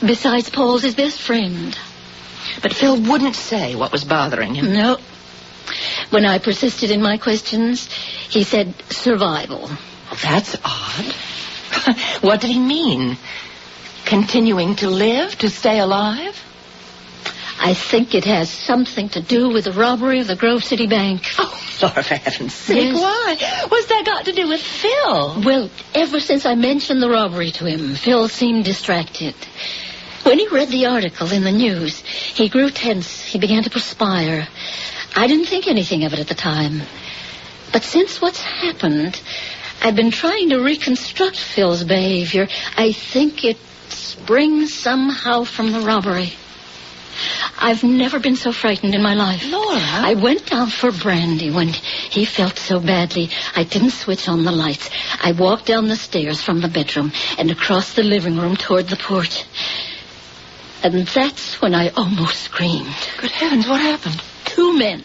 Besides, Paul's his best friend. But Phil wouldn't say what was bothering him. No. When I persisted in my questions, he said survival. Well, that's odd. What did he mean? Continuing to live, to stay alive? I think it has something to do with the robbery of the Grove City Bank. Oh, Laura, for heaven's sake, yes. Why? What's that got to do with Phil? Well, ever since I mentioned the robbery to him, Phil seemed distracted. When he read the article in the news, he grew tense. He began to perspire. I didn't think anything of it at the time. But since what's happened, I've been trying to reconstruct Phil's behavior. I think it springs somehow from the robbery. I've never been so frightened in my life. Laura? I went down for brandy when he felt so badly. I didn't switch on the lights. I walked down the stairs from the bedroom and across the living room toward the porch. And that's when I almost screamed. Good heavens, what happened? 2 men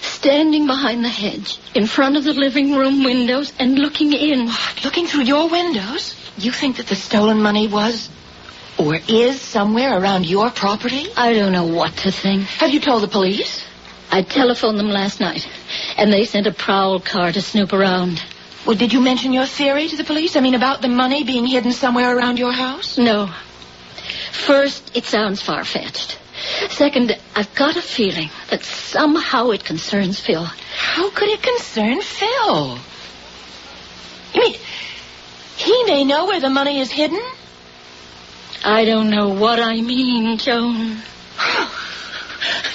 standing behind the hedge in front of the living room windows and looking in. Looking through your windows? You think that the stolen money was or is somewhere around your property? I don't know what to think. Have you told the police? I telephoned them last night, and they sent a prowl car to snoop around. Well, did you mention your theory to the police? I mean, about the money being hidden somewhere around your house? No. First, it sounds far-fetched. Second, I've got a feeling that somehow it concerns Phil. How could it concern Phil? You mean, he may know where the money is hidden? I don't know what I mean, Joan.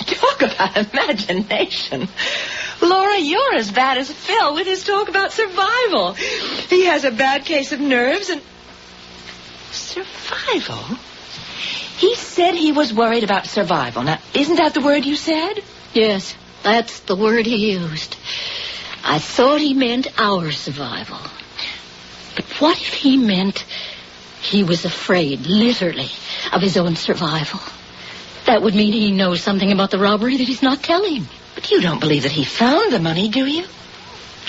Talk about imagination. Laura, you're as bad as Phil with his talk about survival. He has a bad case of nerves and... Survival? He said he was worried about survival. Now, isn't that the word you said? Yes, that's the word he used. I thought he meant our survival. But what if he meant he was afraid, literally, of his own survival? That would mean he knows something about the robbery that he's not telling. But you don't believe that he found the money, do you?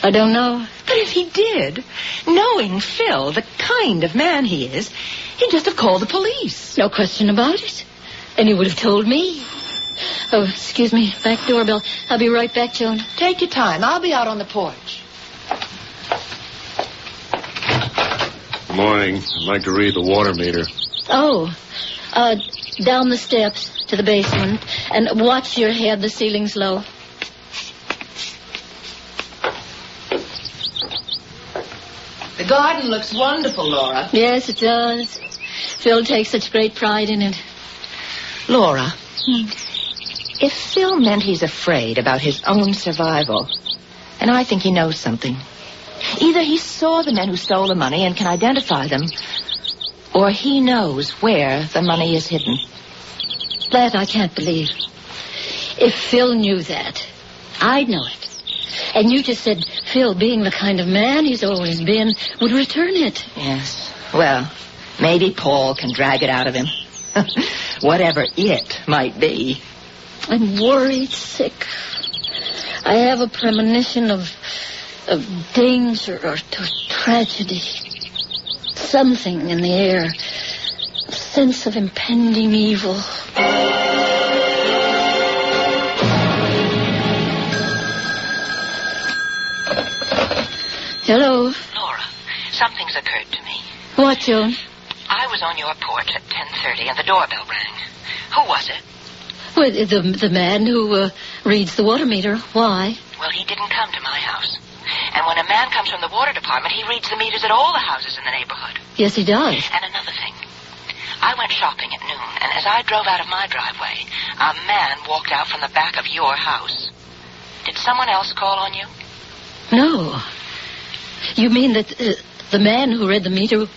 I don't know. But if he did, knowing Phil, the kind of man he is, he'd just have called the police. No question about it. And he would have told me. Oh, excuse me. Back doorbell. I'll be right back, Joan. Take your time. I'll be out on the porch. Good morning. I'd like to read the water meter. Oh, down the steps to the basement. And watch your head. The ceiling's low. The garden looks wonderful, Laura. Yes, it does. Phil takes such great pride in it. Laura, if Phil meant he's afraid about his own survival, and I think he knows something. Either he saw the men who stole the money and can identify them, or he knows where the money is hidden. That I can't believe. If Phil knew that, I'd know it. And you just said Phil, being the kind of man he's always been, would return it. Yes. Well, maybe Paul can drag it out of him. Whatever it might be. I'm worried, sick. I have a premonition of danger or tragedy. Something in the air. A sense of impending evil. Hello. Laura, something's occurred to me. What, Joan? I was on your porch at 10:30 and the doorbell rang. Who was it? Well, the man who reads the water meter. Why? Well, he didn't come to my house. And when a man comes from the water department, he reads the meters at all the houses in the neighborhood. Yes, he does. And another thing. I went shopping at noon, and as I drove out of my driveway, a man walked out from the back of your house. Did someone else call on you? No. You mean that the man who read the meter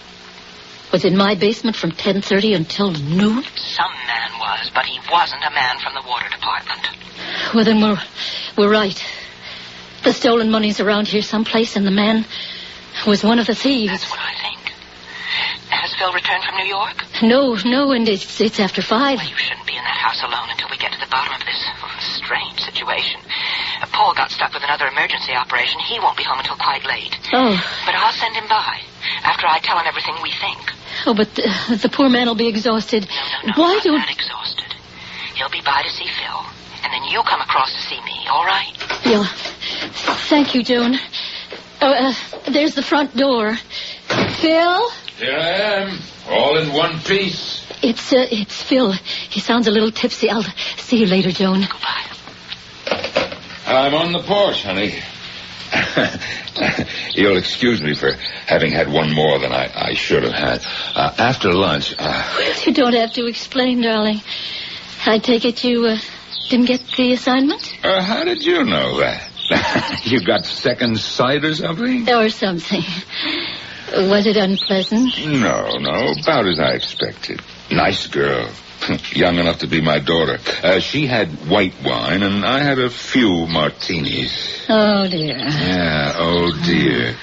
was in my basement from 10:30 until noon? Some man was, but he wasn't a man from the water department. Well, then we're right. The stolen money's around here someplace, and the man was one of the thieves. That's what I think. Has Phil returned from New York? No, and it's after 5. Well, you shouldn't be in that house alone until we get to the bottom of this strange situation. Paul got stuck with another emergency operation. He won't be home until quite late. Oh. But I'll send him by after I tell him everything we think. Oh, but the poor man will be exhausted. No, Why not that exhausted. He'll be by to see Phil, and then you come across to see me, all right? Yeah. Thank you, Joan. There's the front door. Phil? Here I am, all in one piece. It's Phil. He sounds a little tipsy. I'll see you later, Joan. Goodbye. I'm on the porch, honey. You'll excuse me for having had one more than I should have had. After lunch... Well, you don't have to explain, darling. I take it you didn't get the assignment? How did you know that? You got second sight or something? Or something. Was it unpleasant? No, about as I expected. Nice girl. Young enough to be my daughter. She had white wine, and I had a few martinis. Oh, dear. Yeah, oh, dear.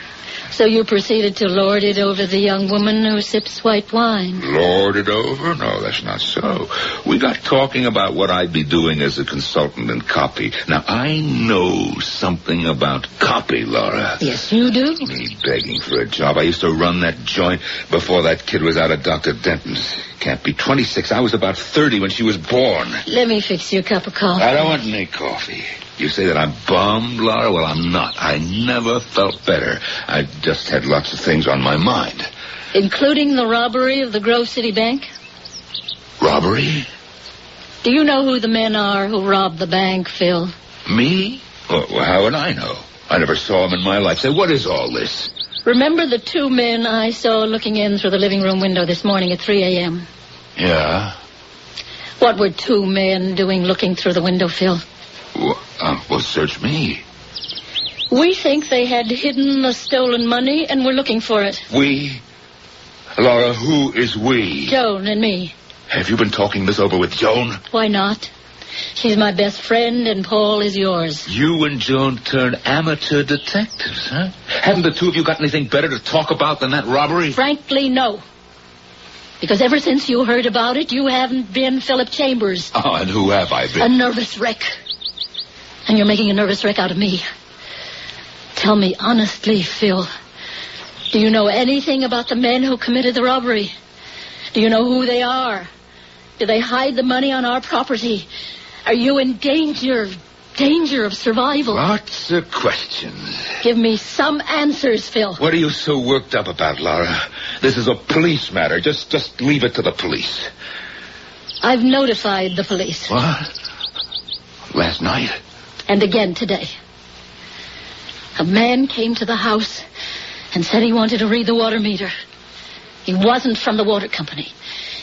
So you proceeded to lord it over the young woman who sips white wine? Lord it over? No, that's not so. We got talking about what I'd be doing as a consultant in copy. Now, I know something about copy, Laura. Yes, you do. Me begging for a job. I used to run that joint before that kid was out of Dr. Denton's. Can't be 26. I was about 30 when she was born. Let me fix you a cup of coffee. I don't want any coffee. You say that I'm bummed, Laura? Well, I'm not. I never felt better. I just had lots of things on my mind. Including the robbery of the Grove City Bank? Robbery? Do you know who the men are who robbed the bank, Phil? Me? Well, how would I know? I never saw them in my life. Say, what is all this? Remember the 2 men I saw looking in through the living room window this morning at 3 a.m.? Yeah? What were 2 men doing looking through the window, Phil? Well, search me. We think they had hidden the stolen money and were looking for it. We? Laura, who is we? Joan and me. Have you been talking this over with Joan? Why not? She's my best friend, and Paul is yours. You and Joan turned amateur detectives, huh? Haven't the two of you got anything better to talk about than that robbery? Frankly, no. Because ever since you heard about it, you haven't been Philip Chambers. Oh, and who have I been? A nervous wreck. And you're making a nervous wreck out of me. Tell me honestly, Phil. Do you know anything about the men who committed the robbery? Do you know who they are? Do they hide the money on our property? Are you in danger of survival? What's the question? Give me some answers, Phil. What are you so worked up about, Laura? This is a police matter. Just leave it to the police. I've notified the police. What? Last night? And again today. A man came to the house and said he wanted to read the water meter. He wasn't from the water company.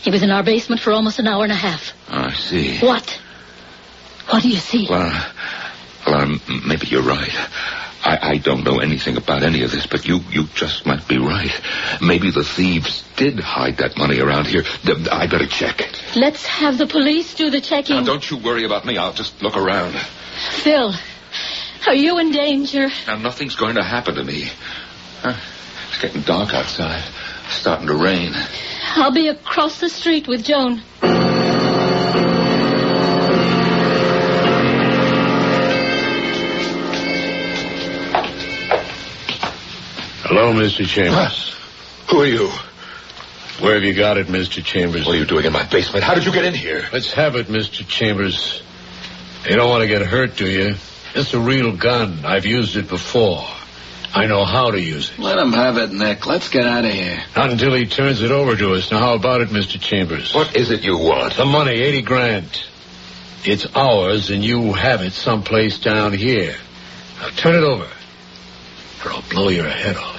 He was in our basement for almost an hour and a half. Oh, I see. What? What do you see? Laura, maybe you're right. I don't know anything about any of this, but you just might be right. Maybe the thieves did hide that money around here. I better check. Let's have the police do the checking. Now, don't you worry about me. I'll just look around. Phil, are you in danger? Now, nothing's going to happen to me. It's getting dark outside. It's starting to rain. I'll be across the street with Joan. Hello, Mr. Chambers. Who are you? Where have you got it, Mr. Chambers? What are you doing in my basement? How did you get in here? Let's have it, Mr. Chambers. You don't want to get hurt, do you? It's a real gun. I've used it before. I know how to use it. Let him have it, Nick. Let's get out of here. Not until he turns it over to us. Now, how about it, Mr. Chambers? What is it you want? The money, $80,000. It's ours, and you have it someplace down here. Now, turn it over, or I'll blow your head off.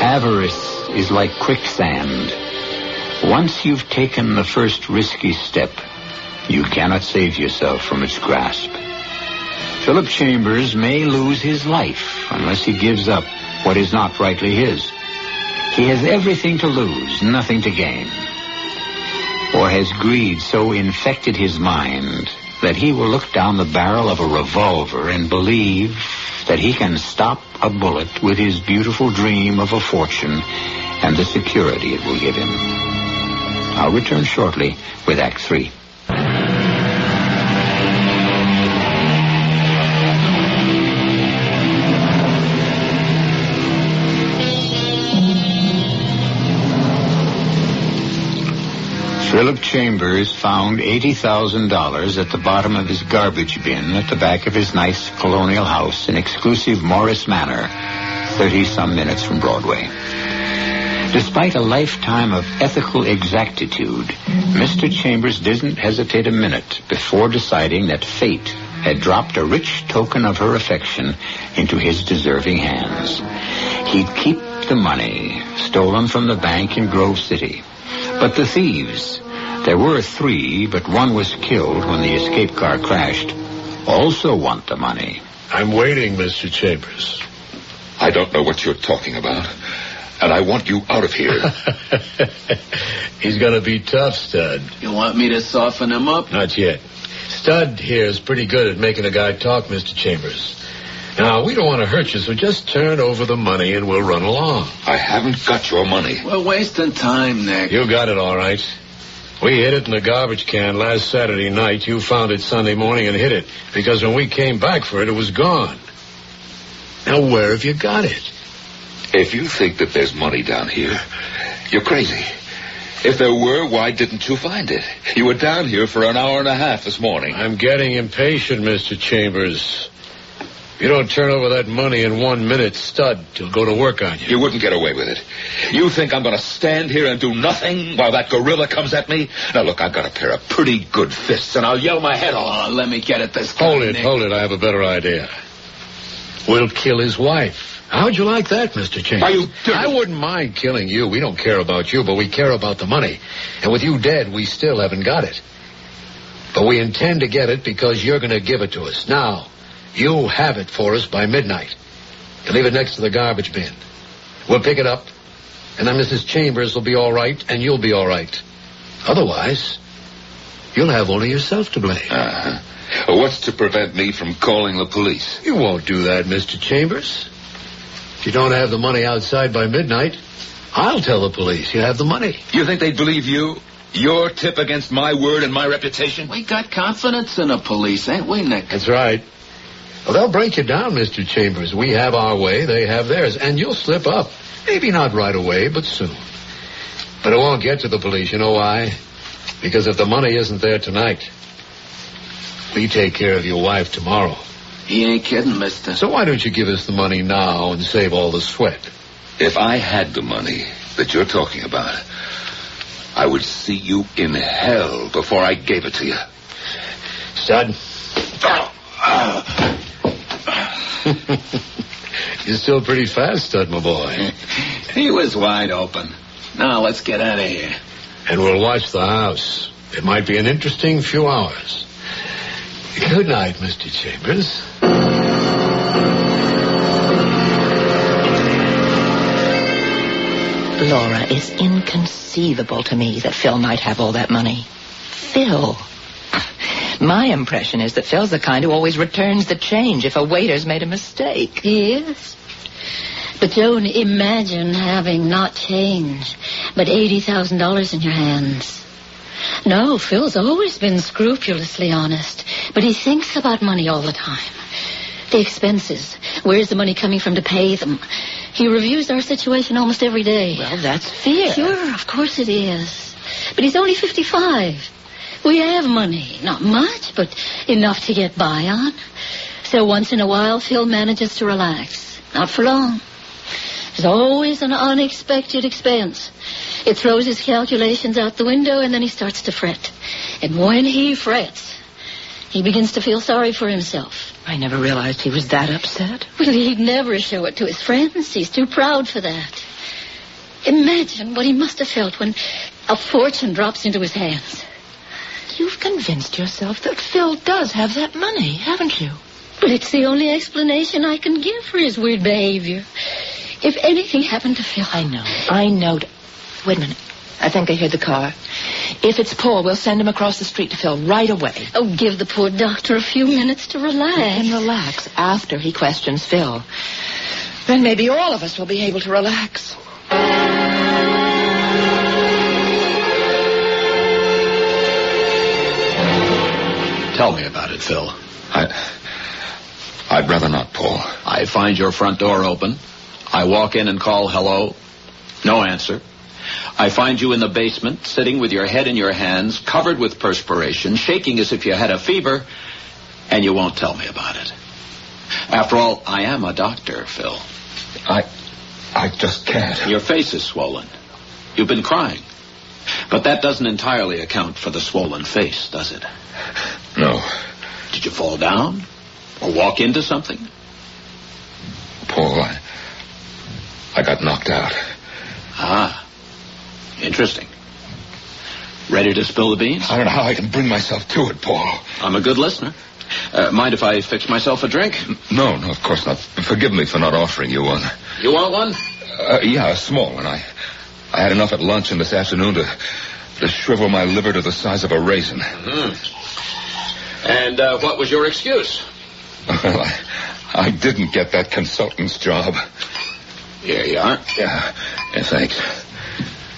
Avarice is like quicksand. Once you've taken the first risky step, you cannot save yourself from its grasp. Philip Chambers may lose his life unless he gives up what is not rightly his. He has everything to lose, nothing to gain. Or has greed so infected his mind that he will look down the barrel of a revolver and believe that he can stop a bullet with his beautiful dream of a fortune and the security it will give him. I'll return shortly with Act 3. Philip Chambers found $80,000 at the bottom of his garbage bin at the back of his nice colonial house in exclusive Morris Manor, 30-some minutes from Broadway. Despite a lifetime of ethical exactitude, Mr. Chambers didn't hesitate a minute before deciding that fate had dropped a rich token of her affection into his deserving hands. He'd keep the money stolen from the bank in Grove City. But the thieves, there were 3, but one was killed when the escape car crashed, also want the money. I'm waiting, Mr. Chambers. I don't know what you're talking about, and I want you out of here. He's going to be tough, Stud. You want me to soften him up? Not yet. Stud here is pretty good at making a guy talk, Mr. Chambers. Now, we don't want to hurt you, so just turn over the money and we'll run along. I haven't got your money. We're wasting time, Nick. You got it, all right. We hid it in the garbage can last Saturday night. You found it Sunday morning and hid it, because when we came back for it, it was gone. Now, where have you got it? If you think that there's money down here, you're crazy. If there were, why didn't you find it? You were down here for an hour and a half this morning. I'm getting impatient, Mr. Chambers. If you don't turn over that money in 1 minute, Stud will go to work on you. You wouldn't get away with it. You think I'm going to stand here and do nothing while that gorilla comes at me? Now, look, I've got a pair of pretty good fists, and I'll yell my head off. Oh, let me get at this guy, Nick. Hold it. I have a better idea. We'll kill his wife. How'd you like that, Mr. Chambers? Are you dirty? I wouldn't mind killing you. We don't care about you, but we care about the money. And with you dead, we still haven't got it. But we intend to get it because you're going to give it to us. Now, you have it for us by midnight. You leave it next to the garbage bin. We'll pick it up, and then Mrs. Chambers will be all right, and you'll be all right. Otherwise, you'll have only yourself to blame. Uh-huh. What's to prevent me from calling the police? You won't do that, Mr. Chambers. If you don't have the money outside by midnight, I'll tell the police you have the money. You think they'd believe you? Your tip against my word and my reputation? We got confidence in the police, ain't we, Nick? That's right. Well, they'll break you down, Mr. Chambers. We have our way, they have theirs, and you'll slip up. Maybe not right away, but soon. But it won't get to the police. You know why? Because if the money isn't there tonight, we take care of your wife tomorrow. He ain't kidding, mister. So why don't you give us the money now and save all the sweat? If I had the money that you're talking about, I would see you in hell before I gave it to you. Stud. You're still pretty fast, Stud, my boy. He was wide open. Now, let's get out of here. And we'll watch the house. It might be an interesting few hours. Good night, Mr. Chambers. Laura, it's inconceivable to me that Phil might have all that money. Phil. My impression is that Phil's the kind who always returns the change if a waiter's made a mistake. Yes. But, Joan, imagine having not change, but $80,000 in your hands. No, Phil's always been scrupulously honest, but he thinks about money all the time. The expenses. Where's the money coming from to pay them? He reviews our situation almost every day. Well, that's fear. Sure, of course it is. But he's only 55. We have money. Not much, but enough to get by on. So once in a while, Phil manages to relax. Not for long. There's always an unexpected expense. It throws his calculations out the window, and then he starts to fret. And when he frets, he begins to feel sorry for himself. I never realized he was that upset. Well, he'd never show it to his friends. He's too proud for that. Imagine what he must have felt when a fortune drops into his hands. You've convinced yourself that Phil does have that money, haven't you? But it's the only explanation I can give for his weird behavior. If anything happened to Phil... I know. Wait a minute. I think I heard the car. If it's Paul, we'll send him across the street to Phil right away. Oh, give the poor doctor a few minutes to relax. And relax after he questions Phil. Then maybe all of us will be able to relax. Tell me about it, Phil. I'd rather not, Paul. I find your front door open. I walk in and call hello. No answer. I find you in the basement, sitting with your head in your hands, covered with perspiration, shaking as if you had a fever, and you won't tell me about it. After all, I am a doctor, Phil. I just can't. Your face is swollen. You've been crying. But that doesn't entirely account for the swollen face, does it? No. Did you fall down? Or walk into something? Paul, I got knocked out. Ah. Interesting. Ready to spill the beans? I don't know how I can bring myself to it, Paul. I'm a good listener. Mind if I fix myself a drink? No, of course not. Forgive me for not offering you one. You want one? Yeah, a small one. I had enough at lunch and this afternoon to shrivel my liver to the size of a raisin. Mm-hmm. And what was your excuse? Well, I didn't get that consultant's job. Here you are. Yeah, thanks.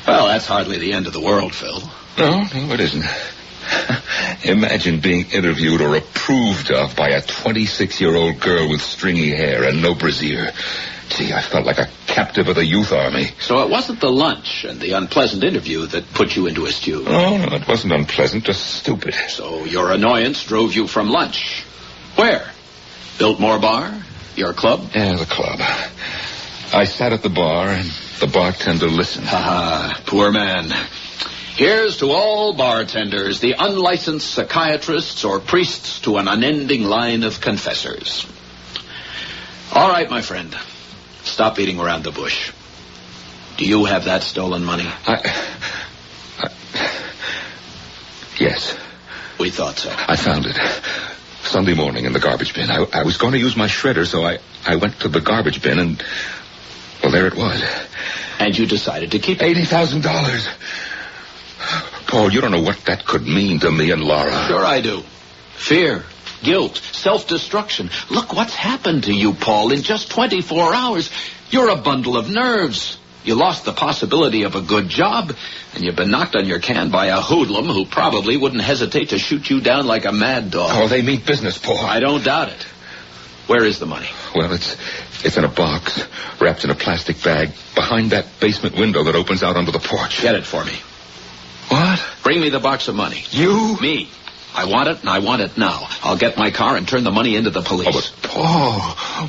Well, that's hardly the end of the world, Phil. No, it isn't. Imagine being interviewed or approved of by a 26-year-old girl with stringy hair and no brassiere. Gee, I felt like a captive of the youth army. So it wasn't the lunch and the unpleasant interview that put you into a stew? Oh, no, it wasn't unpleasant, just stupid. So your annoyance drove you from lunch. Where? Biltmore Bar? Your club? Yeah, the club. I sat at the bar, and the bartender listened. Poor man. Here's to all bartenders, the unlicensed psychiatrists or priests to an unending line of confessors. All right, my friend. Stop beating around the bush. Do you have that stolen money? Yes. We thought so. I found it. Sunday morning in the garbage bin. I was going to use my shredder, so I went to the garbage bin and... Well, there it was. And you decided to keep it? $80,000. Paul, you don't know what that could mean to me and Laura. Sure I do. Fear, guilt, self-destruction. Look what's happened to you, Paul, in just 24 hours. You're a bundle of nerves. You lost the possibility of a good job, and you've been knocked on your can by a hoodlum who probably wouldn't hesitate to shoot you down like a mad dog. Oh, they mean business, Paul. I don't doubt it. Where is the money? Well, it's in a box, wrapped in a plastic bag, behind that basement window that opens out onto the porch. Get it for me. What? Bring me the box of money. You? Me. I want it, and I want it now. I'll get my car and turn the money into the police. Oh, but Paul,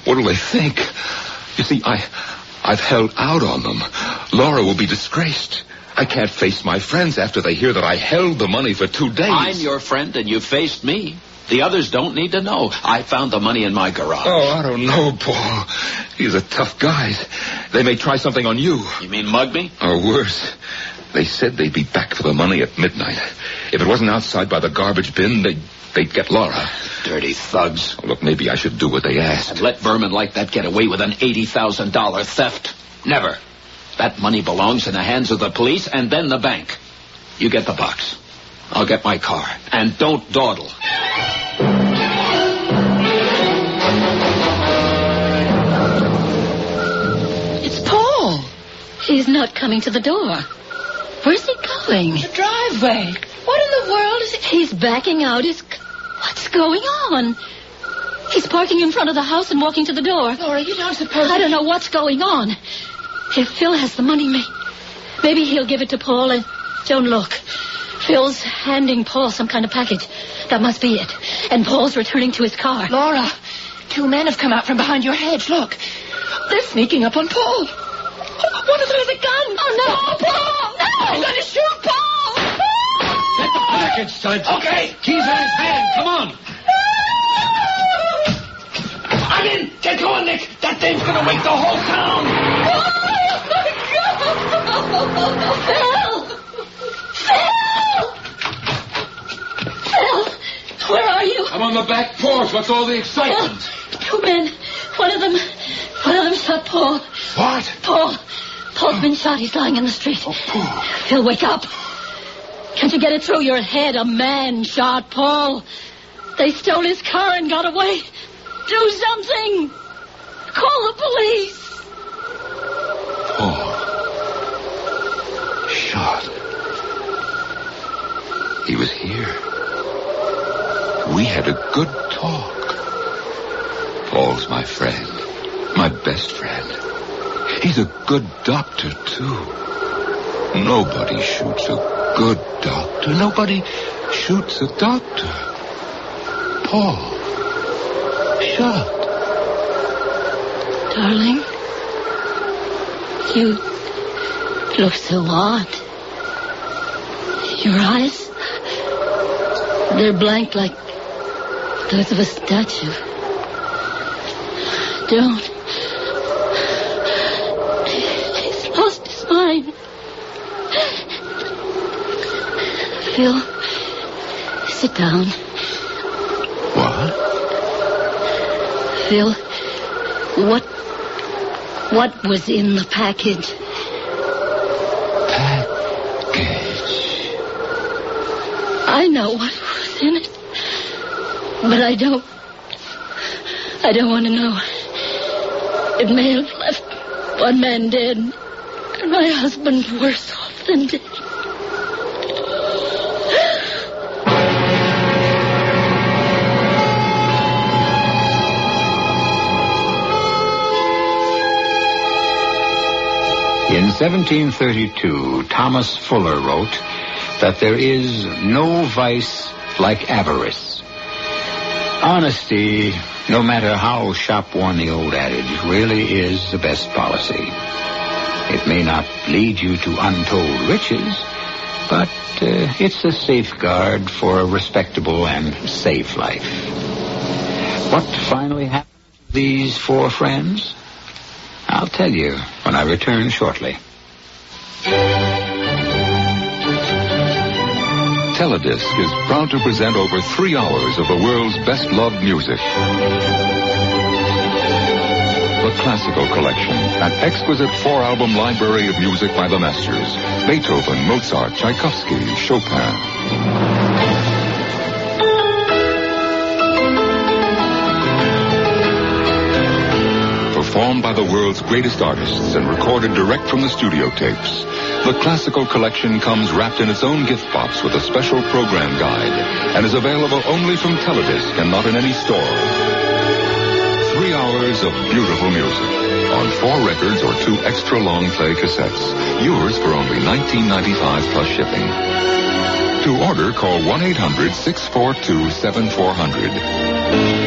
what do they think? You see, I've held out on them. Laura will be disgraced. I can't face my friends after they hear that I held the money for 2 days. I'm your friend, and you faced me. The others don't need to know. I found the money in my garage. Oh, I don't know, Paul. These are tough guys. They may try something on you. You mean mug me? Or worse. They said they'd be back for the money at midnight. If it wasn't outside by the garbage bin, they'd get Laura. Dirty thugs. Look, maybe I should do what they asked. And let vermin like that get away with an $80,000 theft? Never. That money belongs in the hands of the police and then the bank. You get the box. I'll get my car. And don't dawdle. It's Paul. He's not coming to the door. Where's he going? The driveway. What in the world is it? He's backing out his... What's going on? He's parking in front of the house and walking to the door. Laura, you don't suppose... I don't know what's going on. If Phil has the money, maybe he'll give it to Paul and... Don't look. Phil's handing Paul some kind of package. That must be it. And Paul's returning to his car. Laura, 2 men have come out from behind your hedge. Look. They're sneaking up on Paul. One of them has a gun. Oh, no. Paul! No! I'm going to shoot Paul! Get the package, son. Okay. Keys in his hand. Come on. I'm in. Get going, Nick. That thing's going to wake the whole town. Phil! Phil! Where are you? I'm on the back porch. What's all the excitement? Phil, 2 men. One of them shot Paul. What? Paul's been shot. He's lying in the street. Oh, Paul. Phil, wake up. Can't you get it through your head? A man shot Paul. They stole his car and got away. Do something. Call the police. Paul. Shot. He was here. We had a good talk. Paul's my friend. My best friend. He's a good doctor, too. Nobody shoots a good doctor. Nobody shoots a doctor. Paul. Shot. Darling, you look so odd. Your eyes, they're blank like those of a statue. Don't. He's lost his mind. Phil, sit down. What? Phil, what was in the package? Package? I know what was in it, but I don't want to know. It may have left one man dead, and my husband worse off than dead. In 1732, Thomas Fuller wrote that there is no vice like avarice. Honesty, no matter how shop-worn the old adage, really is the best policy. It may not lead you to untold riches, but it's a safeguard for a respectable and safe life. What finally happened to these 4 friends? I'll tell you when I return shortly. Teledisc is proud to present over 3 hours of the world's best-loved music. The Classical Collection, an exquisite 4-album library of music by the masters. Beethoven, Mozart, Tchaikovsky, Chopin. Performed found by the world's greatest artists and recorded direct from the studio tapes. The Classical Collection comes wrapped in its own gift box with a special program guide and is available only from Teledisc and not in any store. 3 hours of beautiful music on 4 records or 2 extra long play cassettes. Yours for only $19.95 plus shipping. To order, call 1-800-642-7400.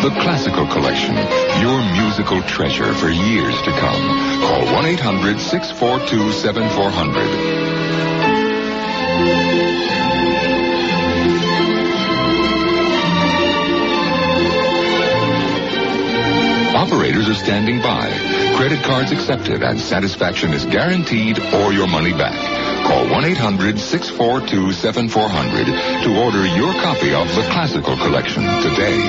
The Classical Collection, your musical treasure for years to come. Call 1-800-642-7400. Operators are standing by. Credit cards accepted and satisfaction is guaranteed or your money back. Call 1-800-642-7400 to order your copy of the Classical Collection today.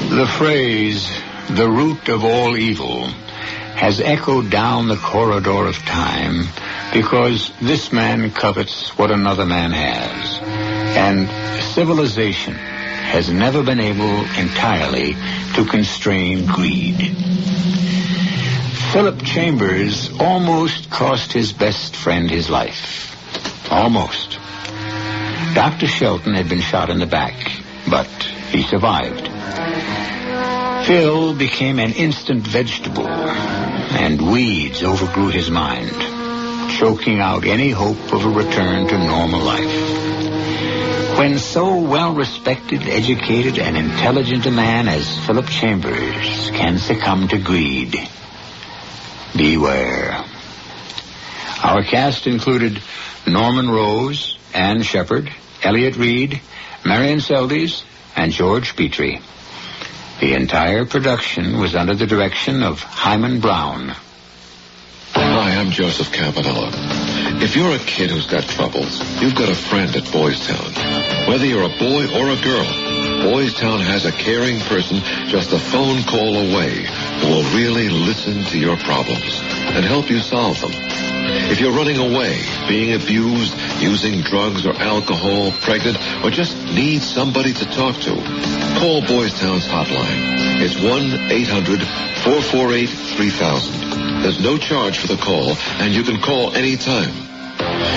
The phrase, "the root of all evil," has echoed down the corridor of time because this man covets what another man has. And civilization has never been able entirely to constrain greed. Philip Chambers almost cost his best friend his life. Almost. Dr. Shelton had been shot in the back, but he survived. Phil became an instant vegetable, and weeds overgrew his mind, choking out any hope of a return to normal life. When so well-respected, educated, and intelligent a man as Philip Chambers can succumb to greed, beware. Our cast included Norman Rose, Ann Shepard, Elliot Reed, Marion Seldes, and George Petrie. The entire production was under the direction of Himan Brown. Hi, I'm Joseph Campanella. If you're a kid who's got troubles, you've got a friend at Boys Town. Whether you're a boy or a girl, Boys Town has a caring person just a phone call away who will really listen to your problems and help you solve them. If you're running away, being abused, using drugs or alcohol, pregnant, or just need somebody to talk to, call Boys Town's hotline. It's 1-800-448-3000. There's no charge for the call, and you can call anytime.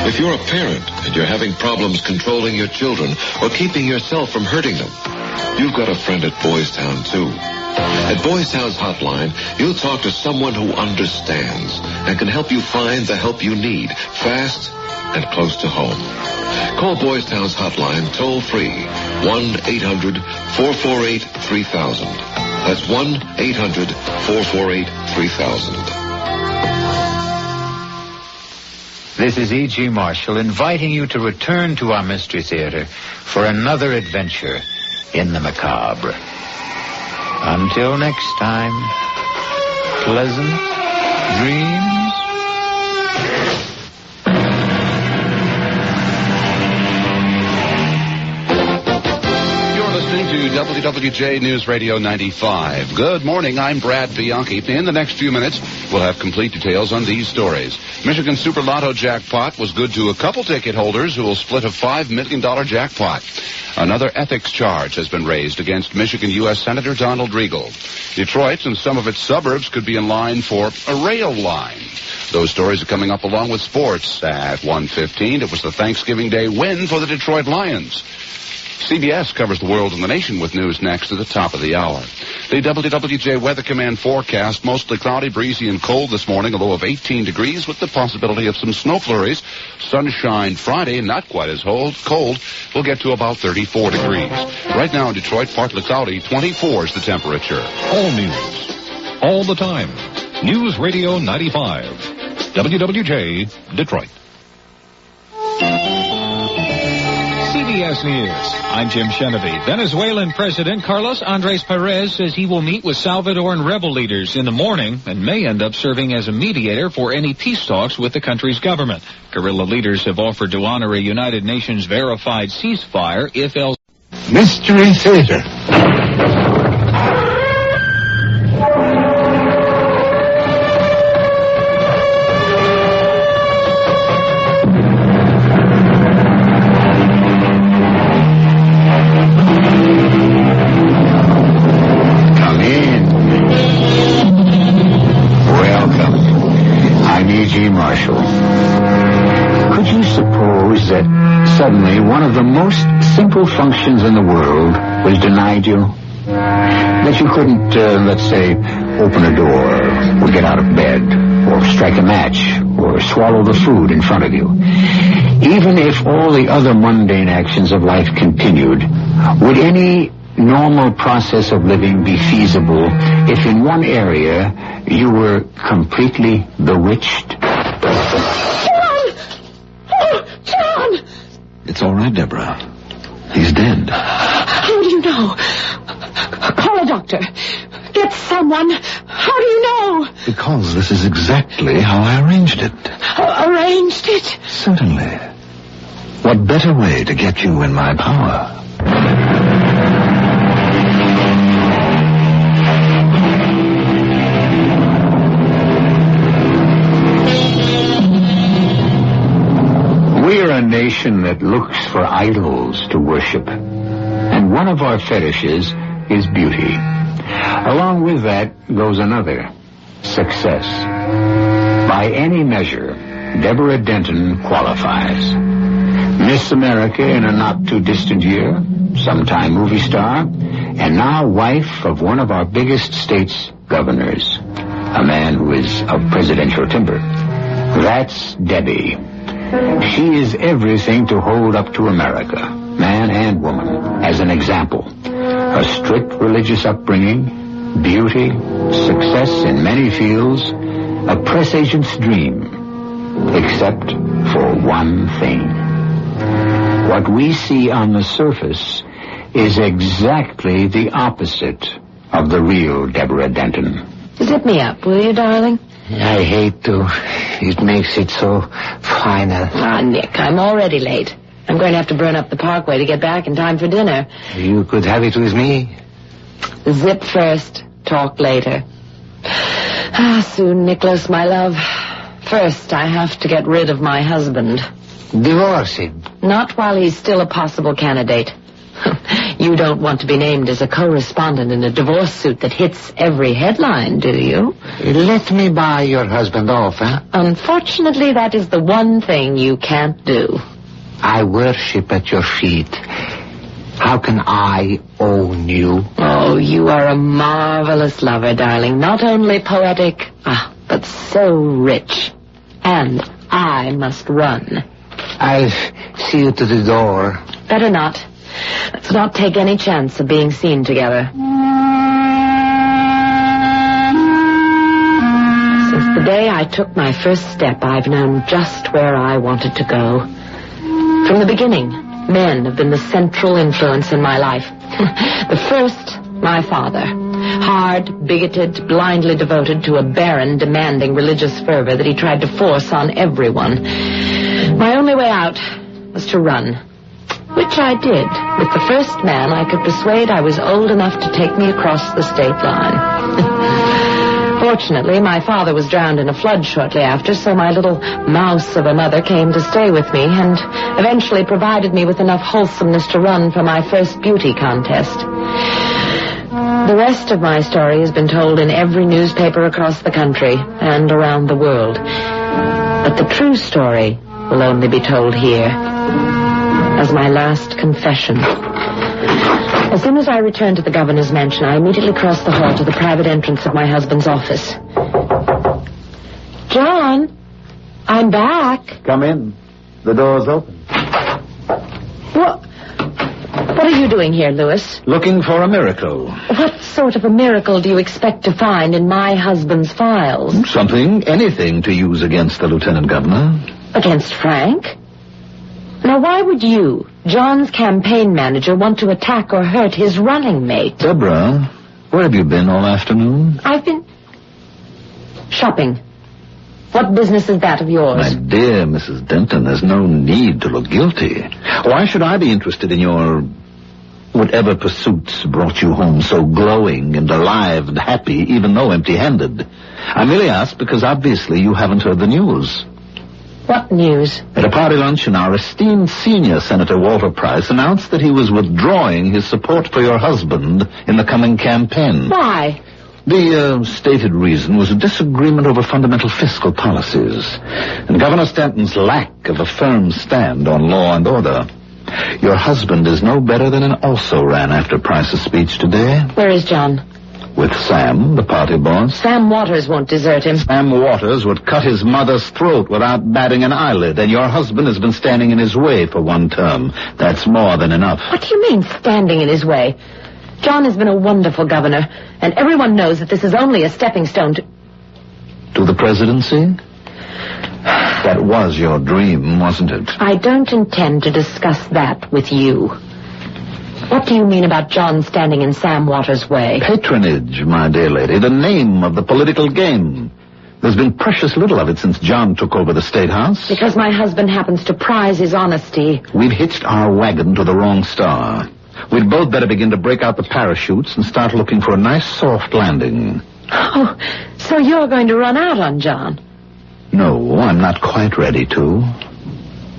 If you're a parent and you're having problems controlling your children or keeping yourself from hurting them, you've got a friend at Boys Town, too. At Boys Town's hotline, you'll talk to someone who understands and can help you find the help you need, fast and close to home. Call Boys Town's hotline toll-free, 1-800-448-3000. That's 1-800-448-3000. This is E.G. Marshall inviting you to return to our Mystery Theater for another adventure in the macabre. Until next time, pleasant dreams. You're listening to WWJ News Radio 95. Good morning, I'm Brad Bianchi. In the next few minutes, we'll have complete details on these stories. Michigan Super Lotto jackpot was good to a couple ticket holders who will split a $5 million jackpot. Another ethics charge has been raised against Michigan U.S. Senator Donald Regal. Detroit and some of its suburbs could be in line for a rail line. Those stories are coming up along with sports. At 1:15, it was the Thanksgiving Day win for the Detroit Lions. CBS covers the world and the nation with news next at the top of the hour. The WWJ Weather Command forecast, mostly cloudy, breezy, and cold this morning, a low of 18 degrees with the possibility of some snow flurries. Sunshine Friday, not quite as cold. We'll get to about 34 degrees. Right now in Detroit, partly cloudy, 24 is the temperature. All news, all the time. News Radio 95. WWJ, Detroit. CBS News. I'm Jim Chenevy. Venezuelan President Carlos Andres Perez says he will meet with Salvadoran rebel leaders in the morning and may end up serving as a mediator for any peace talks with the country's government. Guerrilla leaders have offered to honor a United Nations verified ceasefire if El... Mystery Theater. Could you suppose that suddenly one of the most simple functions in the world was denied you? That you couldn't, let's say, open a door, or get out of bed, or strike a match, or swallow the food in front of you. Even if all the other mundane actions of life continued, would any normal process of living be feasible if in one area you were completely bewitched? John! It's all right, Deborah. He's dead. How do you know? Call a doctor. Get someone. How do you know? Because this is exactly how I arranged it. Arranged it? Certainly. What better way to get you in my power? We're a nation that looks for idols to worship. And one of our fetishes is beauty. Along with that goes another, success. By any measure, Deborah Denton qualifies. Miss America in a not-too-distant year, sometime movie star, and now wife of one of our biggest state's governors, a man who is of presidential timber. That's Debbie. She is everything to hold up to America, man and woman, as an example. A strict religious upbringing, beauty, success in many fields, a press agent's dream, except for one thing. What we see on the surface is exactly the opposite of the real Deborah Denton. Zip me up, will you, darling? I hate to. It makes it so final. Ah, Nick, I'm already late. I'm going to have to burn up the parkway to get back in time for dinner. You could have it with me. Zip first, talk later. Soon, Nicholas, my love. First, I have to get rid of my husband. Divorce him? Not while he's still a possible candidate. You don't want to be named as a co-respondent in a divorce suit that hits every headline, do you? Let me buy your husband off, huh? Unfortunately, that is the one thing you can't do. I worship at your feet. How can I own you? Oh, you are a marvelous lover, darling. Not only poetic, but so rich. And I must run. I'll see you to the door. Better not. Let's not take any chance of being seen together. Since the day I took my first step, I've known just where I wanted to go. From the beginning, men have been the central influence in my life. The first, my father. Hard, bigoted, blindly devoted to a barren, demanding religious fervor that he tried to force on everyone. My only way out was to run. Which I did, with the first man I could persuade I was old enough to take me across the state line. Fortunately, my father was drowned in a flood shortly after, so my little mouse of a mother came to stay with me and eventually provided me with enough wholesomeness to run for my first beauty contest. The rest of my story has been told in every newspaper across the country and around the world. But the true story will only be told here. As my last confession. As soon as I returned to the governor's mansion, I immediately crossed the hall to the private entrance of my husband's office. John, I'm back. Come in. The door's open. What are you doing here, Louis? Looking for a miracle. What sort of a miracle do you expect to find in my husband's files? Anything to use against the lieutenant governor. Against Frank? Now, why would you, John's campaign manager, want to attack or hurt his running mate? Deborah, where have you been all afternoon? I've been shopping. What business is that of yours? My dear Mrs. Denton, there's no need to look guilty. Why should I be interested in your whatever pursuits brought you home so glowing and alive and happy, even though empty-handed? I merely ask because obviously you haven't heard the news. What news? At a party luncheon, our esteemed senior Senator Walter Price announced that he was withdrawing his support for your husband in the coming campaign. Why? The stated reason was a disagreement over fundamental fiscal policies and Governor Stanton's lack of a firm stand on law and order. Your husband is no better than an also-ran after Price's speech today. Where is John? With Sam, the party boss. Sam Waters won't desert him. Sam Waters would cut his mother's throat without batting an eyelid, and your husband has been standing in his way for one term. That's more than enough. What do you mean, standing in his way? John has been a wonderful governor, and everyone knows that this is only a stepping stone to the presidency? That was your dream, wasn't it? I don't intend to discuss that with you. What do you mean about John standing in Sam Waters' way? Patronage, my dear lady, the name of the political game. There's been precious little of it since John took over the State House. Because my husband happens to prize his honesty. We've hitched our wagon to the wrong star. We'd both better begin to break out the parachutes and start looking for a nice soft landing. Oh, so you're going to run out on John? No, I'm not quite ready to.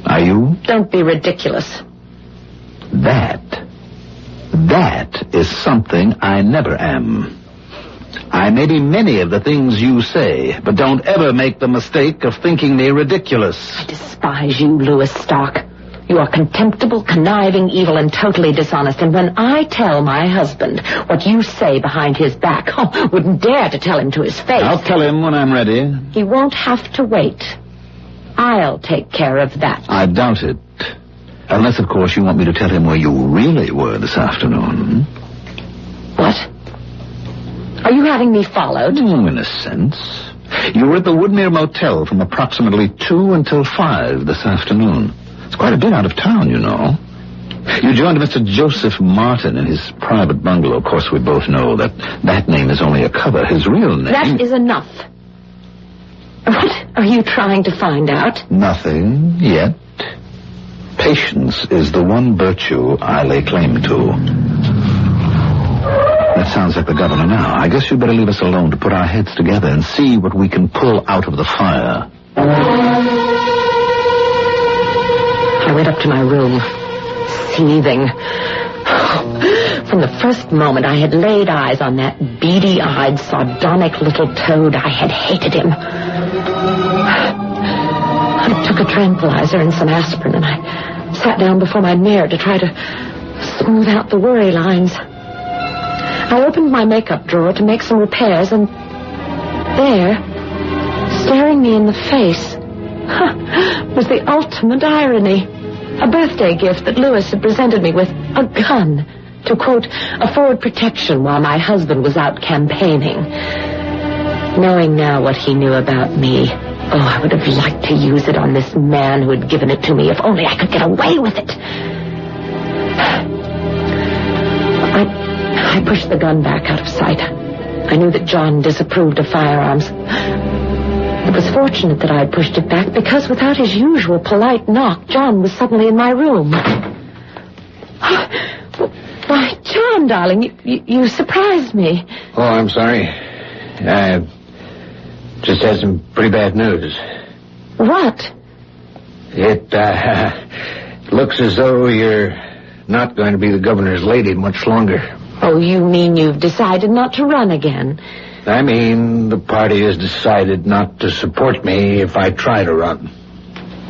Are you? Don't be ridiculous. That is something I never am. I may be many of the things you say, but don't ever make the mistake of thinking me ridiculous. I despise you, Louis Stark. You are contemptible, conniving, evil, and totally dishonest. And when I tell my husband what you say behind his back, wouldn't dare to tell him to his face. I'll tell him when I'm ready. He won't have to wait. I'll take care of that. I doubt it. Unless, of course, you want me to tell him where you really were this afternoon. What? Are you having me followed? In a sense. You were at the Woodmere Motel from approximately 2 until 5 this afternoon. It's quite a bit out of town, you know. You joined Mr. Joseph Martin in his private bungalow. Of course, we both know that name is only a cover. His real name... That is enough. What are you trying to find out? Nothing yet. Patience is the one virtue I lay claim to. That sounds like the governor now. I guess you'd better leave us alone to put our heads together and see what we can pull out of the fire. I went up to my room, seething. From the first moment I had laid eyes on that beady-eyed, sardonic little toad, I had hated him. I took a tranquilizer and some aspirin, and I sat down before my mirror to try to smooth out the worry lines. I opened my makeup drawer to make some repairs, and there, staring me in the face, was the ultimate irony. A birthday gift that Louis had presented me with, a gun, to, quote, afford protection while my husband was out campaigning. Knowing now what he knew about me, I would have liked to use it on this man who had given it to me, if only I could get away with it. I pushed the gun back out of sight. I knew that John disapproved of firearms. It was fortunate that I had pushed it back, because without his usual polite knock, John was suddenly in my room. Why, John, darling, you surprised me. Oh, I'm sorry. I just had some pretty bad news. What? It looks as though you're not going to be the governor's lady much longer. Oh, you mean you've decided not to run again? I mean, the party has decided not to support me if I try to run.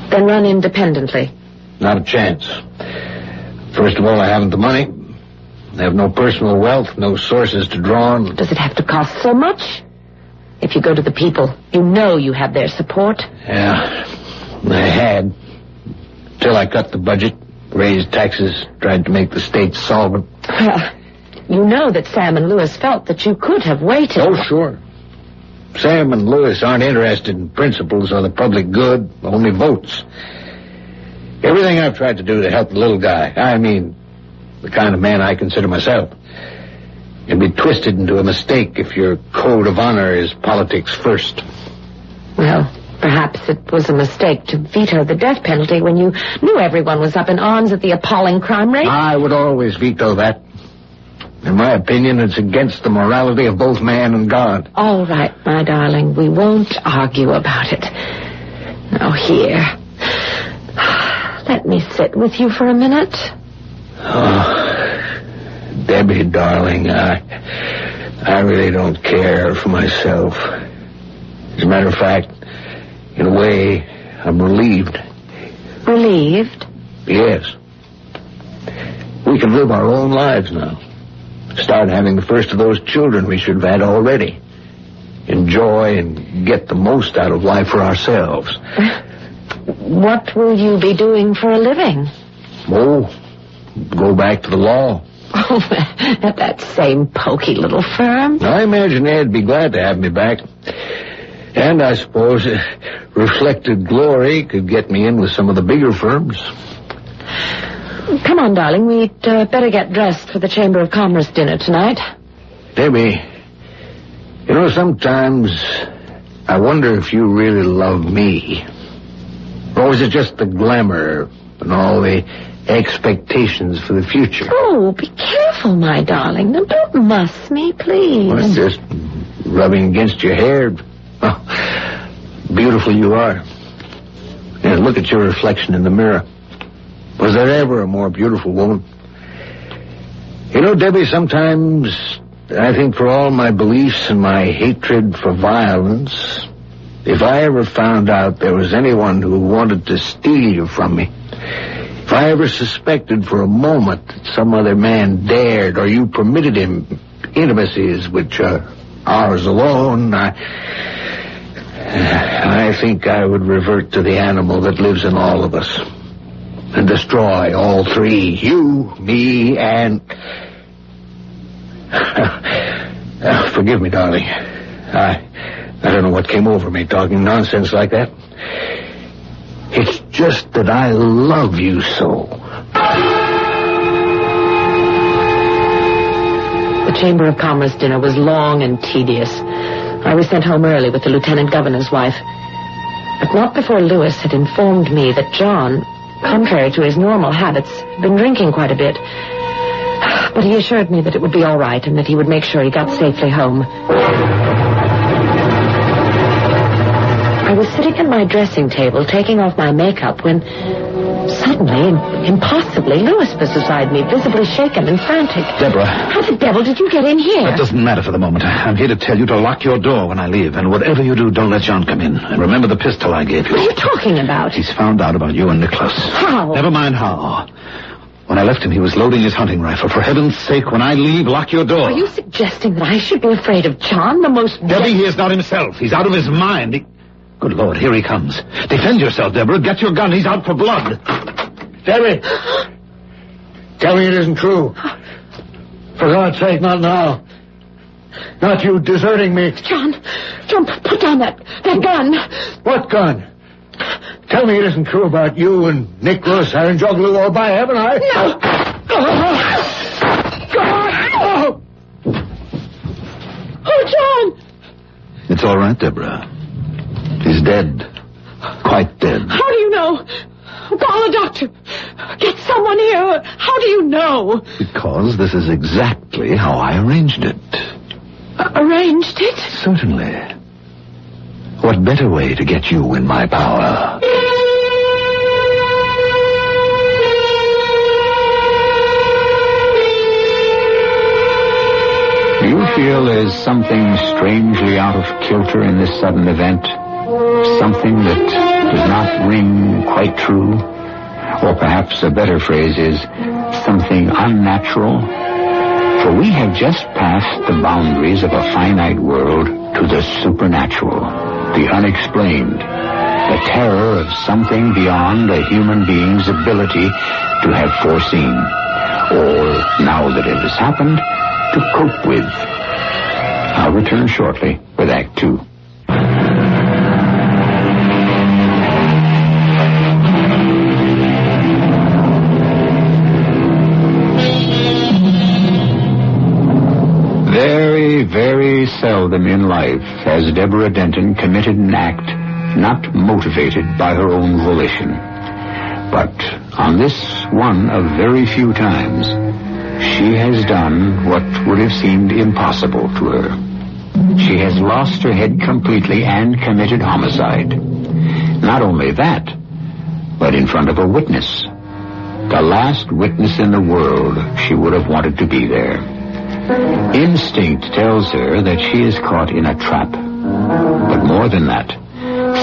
Then run independently. Not a chance. First of all, I haven't the money. I have no personal wealth, no sources to draw on. Does it have to cost so much? If you go to the people, you know you have their support. Yeah, I had. Till I cut the budget, raised taxes, tried to make the state solvent. Well, you know that Sam and Louis felt that you could have waited. Oh, sure. Sam and Louis aren't interested in principles or the public good, only votes. Everything I've tried to do to help the little guy, I mean, the kind of man I consider myself, can be twisted into a mistake if your code of honor is politics first. Well, perhaps it was a mistake to veto the death penalty when you knew everyone was up in arms at the appalling crime rate. I would always veto that. In my opinion, it's against the morality of both man and God. All right, my darling, we won't argue about it. Now, here. Let me sit with you for a minute. Oh, Debbie, darling, I really don't care for myself. As a matter of fact, in a way, I'm relieved. Relieved? Yes. We can live our own lives now. Start having the first of those children we should have had already. Enjoy and get the most out of life for ourselves. What will you be doing for a living? Oh, go back to the law. Oh, at that same pokey little firm? I imagine they'd be glad to have me back. And I suppose reflected glory could get me in with some of the bigger firms. Come on, darling. We'd better get dressed for the Chamber of Commerce dinner tonight. Debbie, you know, sometimes I wonder if you really love me. Or was it just the glamour and all the expectations for the future? Oh, be careful, my darling. Now, don't muss me, please. Well, it's just rubbing against your hair. Oh, beautiful you are. And look at your reflection in the mirror. Was there ever a more beautiful woman? You know, Debbie, sometimes I think for all my beliefs and my hatred for violence, if I ever found out there was anyone who wanted to steal you from me, if I ever suspected for a moment that some other man dared or you permitted him intimacies which are ours alone, I think I would revert to the animal that lives in all of us and destroy all three, you, me, and... Forgive me, darling. I don't know what came over me talking nonsense like that. It's just that I love you so. The Chamber of Commerce dinner was long and tedious. I was sent home early with the lieutenant governor's wife. But not before Lewis had informed me that John, contrary to his normal habits, had been drinking quite a bit. But he assured me that it would be all right and that he would make sure he got safely home. I was sitting at my dressing table taking off my makeup when suddenly, impossibly, Lewis was beside me, visibly shaken and frantic. Deborah. How the devil did you get in here? That doesn't matter for the moment. I'm here to tell you to lock your door when I leave, and whatever you do, don't let John come in. And remember the pistol I gave you. What are you talking about? He's found out about you and Nicholas. How? Never mind how. When I left him, he was loading his hunting rifle. For heaven's sake, when I leave, lock your door. Are you suggesting that I should be afraid of John, the most... Debbie, he is not himself. He's out of his mind. Good Lord, here he comes. Defend yourself, Deborah. Get your gun. He's out for blood. Debbie! Tell me it isn't true. For God's sake, not now. Not you deserting me. John, put down that gun. What gun? Tell me it isn't true about you and Nicholas Aranjoglu, or by heaven, I... No! God! Oh, John! It's all right, Deborah. He's dead. Quite dead. How do you know? Call a doctor. Get someone here. How do you know? Because this is exactly how I arranged it. Arranged it? Certainly. What better way to get you in my power? Do you feel there's something strangely out of kilter in this sudden event? Something that does not ring quite true? Or perhaps a better phrase is something unnatural? For we have just passed the boundaries of a finite world to the supernatural, the unexplained, the terror of something beyond a human being's ability to have foreseen, or, now that it has happened, to cope with. I'll return shortly with Act 2. seldom in life has Deborah Denton committed an act not motivated by her own volition. But on this one of very few times, she has done what would have seemed impossible to her. She has lost her head completely and committed homicide. Not only that, but in front of a witness. The last witness in the world she would have wanted to be there. Instinct tells her that she is caught in a trap. But more than that,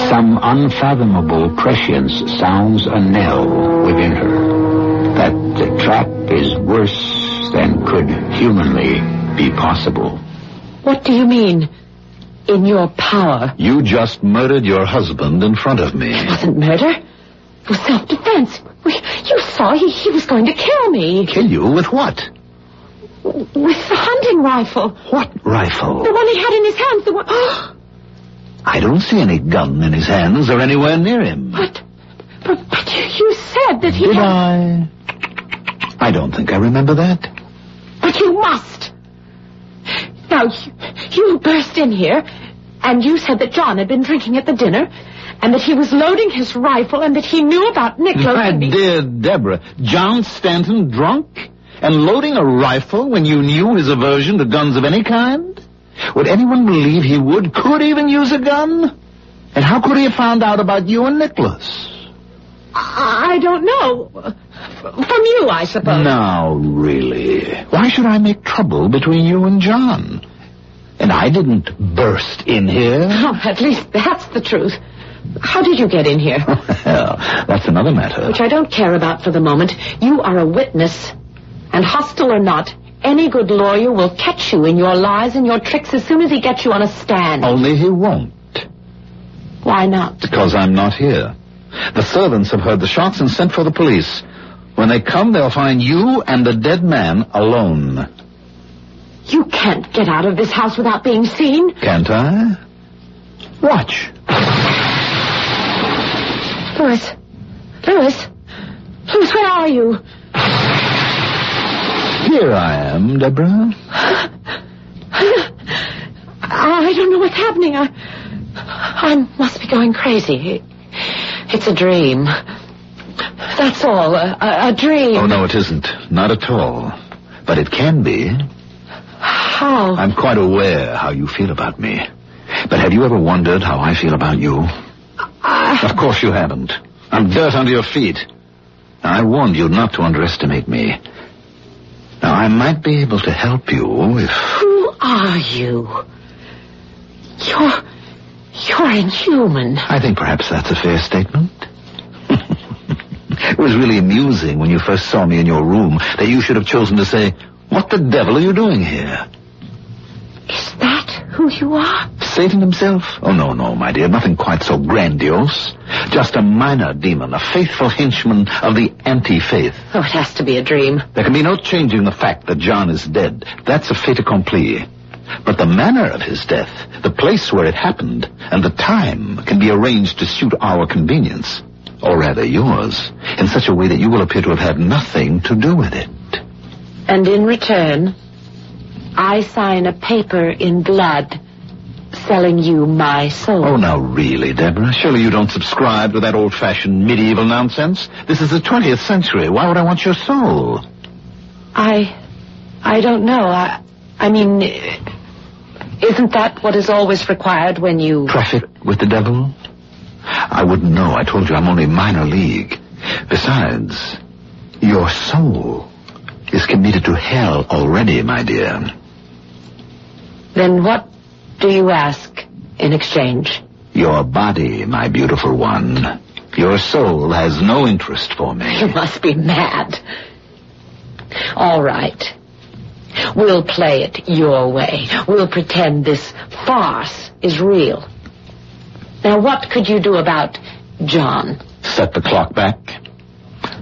some unfathomable prescience sounds a knell within her that the trap is worse than could humanly be possible. What do you mean, in your power? You just murdered your husband in front of me. It wasn't murder. It was self-defense. You saw he was going to kill me. Kill you? With what? With the hunting rifle. What rifle? The one he had in his hands. The one... I don't see any gun in his hands or anywhere near him. But you said that he Did I? I don't think I remember that. But you must. Now, you burst in here, and you said that John had been drinking at the dinner, and that he was loading his rifle, and that he knew about Nicholas. My dear Deborah, John Stanton drunk and loading a rifle when you knew his aversion to guns of any kind? Would anyone believe he could even use a gun? And how could he have found out about you and Nicholas? I don't know. From you, I suppose. Now, really, why should I make trouble between you and John? And I didn't burst in here. Oh, at least that's the truth. How did you get in here? Well, that's another matter. Which I don't care about for the moment. You are a witness. And hostile or not, any good lawyer will catch you in your lies and your tricks as soon as he gets you on a stand. Only he won't. Why not? Because I'm not here. The servants have heard the shots and sent for the police. When they come, they'll find you and the dead man alone. You can't get out of this house without being seen. Can't I? Watch. Louis, where are you? Here I am, Deborah. I don't know what's happening. I must be going crazy. It's a dream. That's all. A dream. Oh, no, it isn't. Not at all. But it can be. How? I'm quite aware how you feel about me. But have you ever wondered how I feel about you? Of course you haven't. I'm dirt under your feet. I warned you not to underestimate me. Now, I might be able to help you if... Who are you? You're inhuman. I think perhaps that's a fair statement. It was really amusing when you first saw me in your room that you should have chosen to say, "What the devil are you doing here?" Is that who you are? Satan himself? Oh, no, my dear. Nothing quite so grandiose. Just a minor demon, a faithful henchman of the anti-faith. Oh, it has to be a dream. There can be no changing the fact that John is dead. That's a fait accompli. But the manner of his death, the place where it happened, and the time can be arranged to suit our convenience, or rather yours, in such a way that you will appear to have had nothing to do with it. And in return, I sign a paper in blood selling you my soul. Oh, now really, Deborah, surely you don't subscribe to that old-fashioned medieval nonsense? This is the 20th century. Why would I want your soul? I don't know. I mean, isn't that what is always required when you... Traffic with the devil? I wouldn't know. I told you I'm only minor league. Besides, your soul is committed to hell already, my dear. Then what do you ask in exchange? Your body, my beautiful one. Your soul has no interest for me. You must be mad. All right. We'll play it your way. We'll pretend this farce is real. Now, what could you do about John? Set the clock back.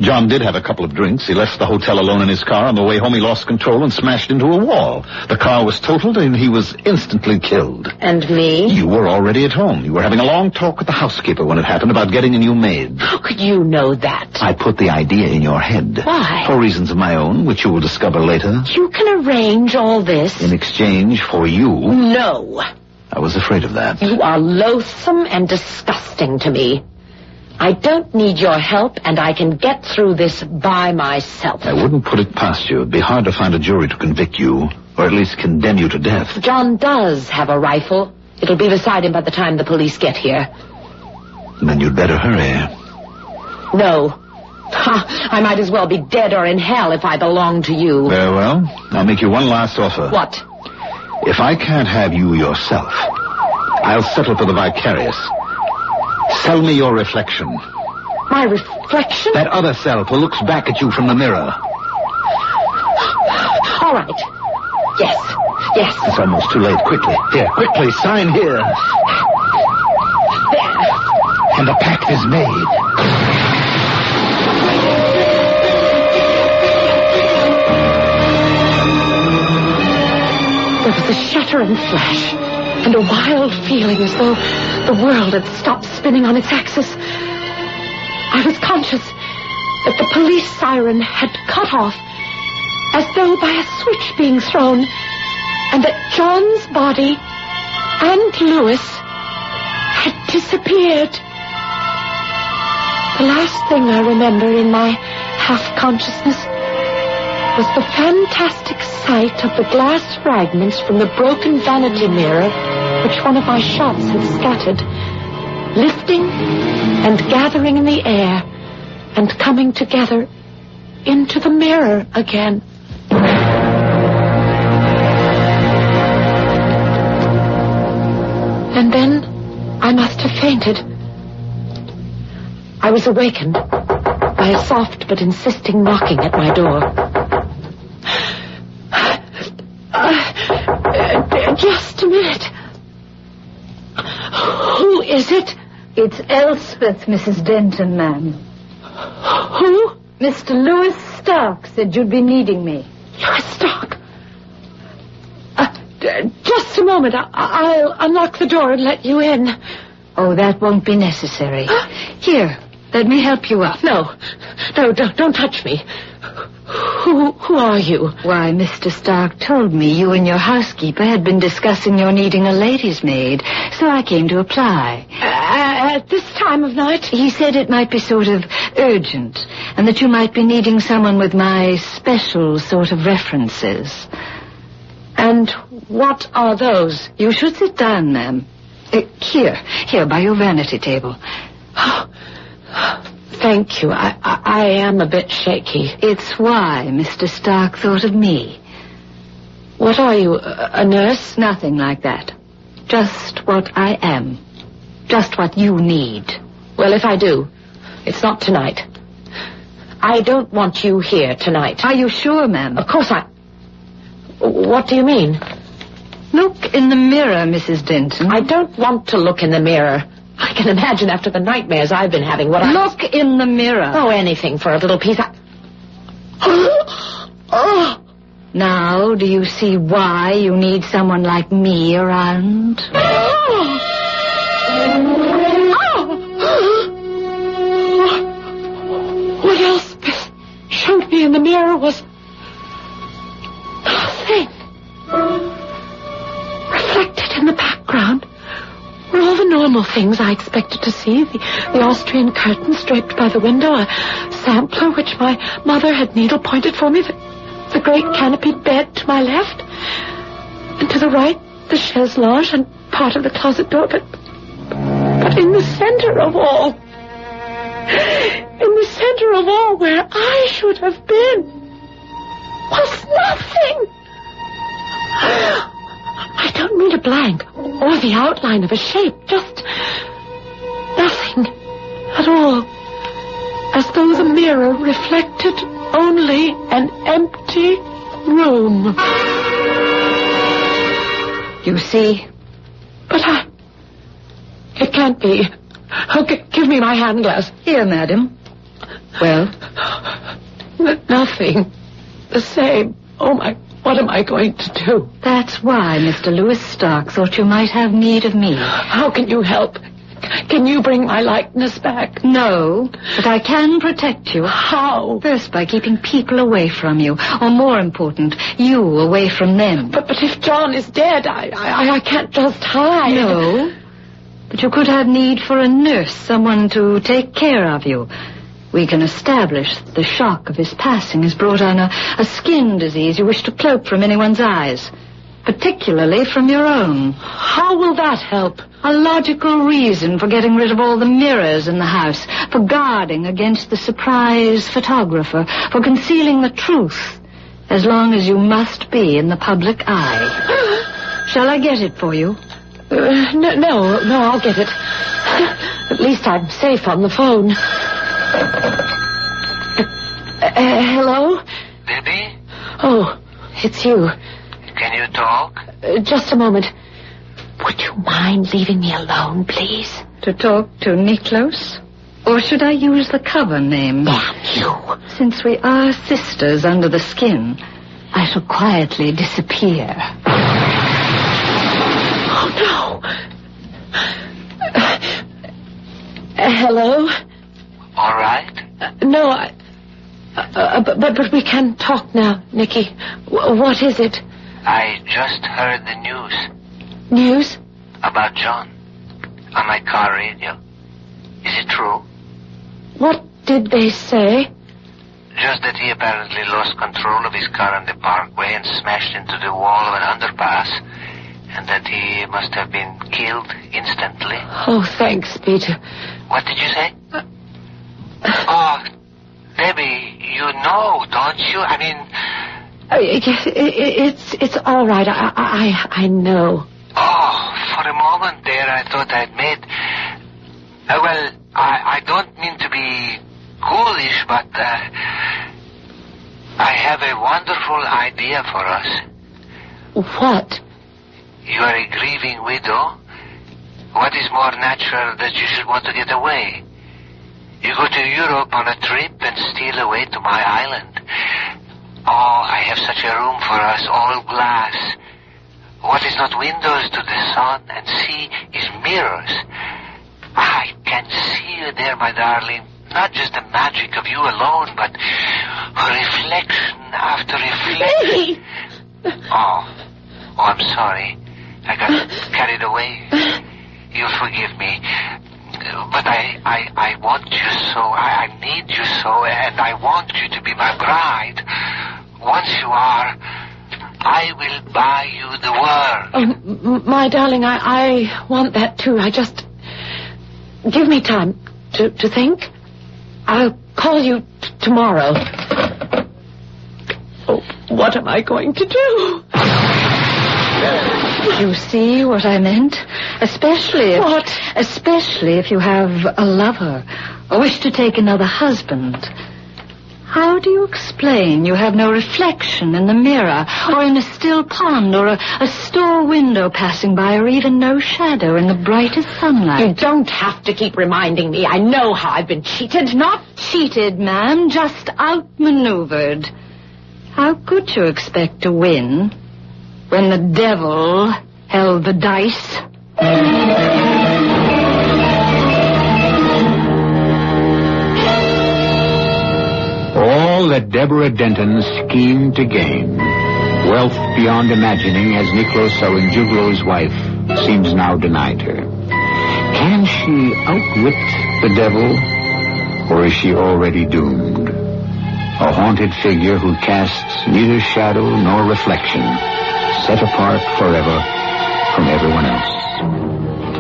John did have a couple of drinks. He left the hotel alone in his car. On the way home, he lost control and smashed into a wall. The car was totaled, and he was instantly killed. And me? You were already at home. You were having a long talk with the housekeeper when it happened about getting a new maid. How could you know that? I put the idea in your head. Why? For reasons of my own, which you will discover later. You can arrange all this? In exchange for you. No. I was afraid of that. You are loathsome and disgusting to me. I don't need your help, and I can get through this by myself. I wouldn't put it past you. It'd be hard to find a jury to convict you, or at least condemn you to death. John does have a rifle. It'll be beside him by the time the police get here. Then you'd better hurry. No. I might as well be dead or in hell if I belong to you. Very well. I'll make you one last offer. What? If I can't have you yourself, I'll settle for the vicarious. Sell me your reflection. My reflection? That other self who looks back at you from the mirror. All right. Yes. It's almost too late. Quickly. Here, quickly, sign here. There. And the pact is made. There was a shattering flash and a wild feeling as though the world had stopped spinning on its axis. I was conscious that the police siren had cut off as though by a switch being thrown, and that John's body and Lewis had disappeared. The last thing I remember in my half-consciousness was the fantastic sight of the glass fragments from the broken vanity mirror which one of my shots had scattered, lifting and gathering in the air and coming together into the mirror again. And then I must have fainted. I was awakened by a soft but insisting knocking at my door. Just a minute. Who is it? It's Elspeth, Mrs. Denton, ma'am. Who? Mr. Lewis Stark said you'd be needing me. Lewis Stark? Just a moment. I'll unlock the door and let you in. Oh, that won't be necessary. Here, let me help you up. No, don't touch me. Who are you? Why, Mr. Stark told me you and your housekeeper had been discussing your needing a lady's maid, so I came to apply. At this time of night? He said it might be sort of urgent, and that you might be needing someone with my special sort of references. And what are those? You should sit down, ma'am. Here, by your vanity table. Thank you. I am a bit shaky. It's why Mr. Stark thought of me. What are you, a nurse? Nothing like that. Just what I am. Just what you need. Well, if I do, it's not tonight. I don't want you here tonight. Are you sure, ma'am? Of course What do you mean? Look in the mirror, Mrs. Denton. I don't want to look in the mirror. I can imagine after the nightmares I've been having what Look in the mirror. Oh, anything for a little piece. Now, do you see why you need someone like me around? What else showed me in the mirror was nothing. Reflected in the background were all the normal things I expected to see. The Austrian curtains draped by the window, a sampler which my mother had needle-pointed for me, the great canopied bed to my left, and to the right, the chaise lounge and part of the closet door. But in the center of all, where I should have been, was nothing. I don't mean a blank or the outline of a shape, just nothing at all, as though the mirror reflected only an empty room. You see? But it can't be. Okay, give me my hand glass. Here, madam. Well? Nothing. The same. Oh, my... What am I going to do? That's why Mr. Lewis Stark thought you might have need of me. How can you help? Can you bring my likeness back? No, but I can protect you. How? First, by keeping people away from you. Or more important, you away from them. But if John is dead, I can't just hide. No, but you could have need for a nurse, someone to take care of you. We can establish that the shock of his passing has brought on a skin disease you wish to cloak from anyone's eyes, particularly from your own. How will that help? A logical reason for getting rid of all the mirrors in the house, for guarding against the surprise photographer, for concealing the truth, as long as you must be in the public eye. Shall I get it for you? No, I'll get it. At least I'm safe on the phone. Hello? Debbie? Oh, it's you. Can you talk? Just a moment. Would you mind leaving me alone, please? To talk to Niklos? Or should I use the cover name? Damn you. Since we are sisters under the skin, I shall quietly disappear. Oh, no. Hello? All right. No, but we can talk now, Nicky. What is it? I just heard the news. News? About John. On my car radio. Is it true? What did they say? Just that he apparently lost control of his car on the parkway and smashed into the wall of an underpass. And that he must have been killed instantly. Oh, thanks, Peter. What did you say? Oh, Debbie, you know, don't you? I mean... It's all right. I know. Oh, for a moment there I thought I'd made... well, I don't mean to be ghoulish, but I have a wonderful idea for us. What? You are a grieving widow. What is more natural that you should want to get away? You go to Europe on a trip and steal away to my island. Oh, I have such a room for us, all glass. What is not windows to the sun and sea is mirrors. I can see you there, my darling. Not just the magic of you alone, but reflection after reflection. Oh, I'm sorry. I got carried away. You'll forgive me. But I want you so. I need you so, and I want you to be my bride. Once you are, I will buy you the world. Oh, my darling, I want that too. I just... Give me time to think. I'll call you tomorrow. Oh, what am I going to do? You see what I meant? Especially if you have a lover or wish to take another husband. How do you explain you have no reflection in the mirror or in a still pond or a store window passing by or even no shadow in the brightest sunlight? You don't have to keep reminding me. I know how I've been cheated. Not cheated, ma'am, just outmaneuvered. How could you expect to win when the devil held the dice? All that Deborah Denton schemed to gain, wealth beyond imagining as Niklos Sarinjuglo's wife, seems now denied her. Can she outwit the devil, or is she already doomed? A haunted figure who casts neither shadow nor reflection, set apart forever from everyone else.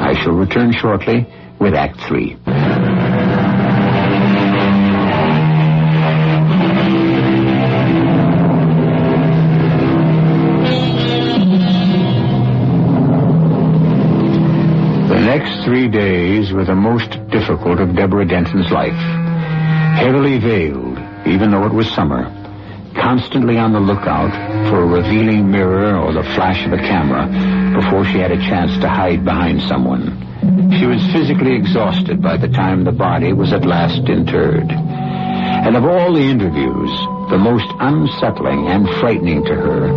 I shall return shortly with Act 3. The next 3 days were the most difficult of Deborah Denton's life. Heavily veiled, even though it was summer, constantly on the lookout for a revealing mirror or the flash of a camera before she had a chance to hide behind someone. She was physically exhausted by the time the body was at last interred. And of all the interviews, the most unsettling and frightening to her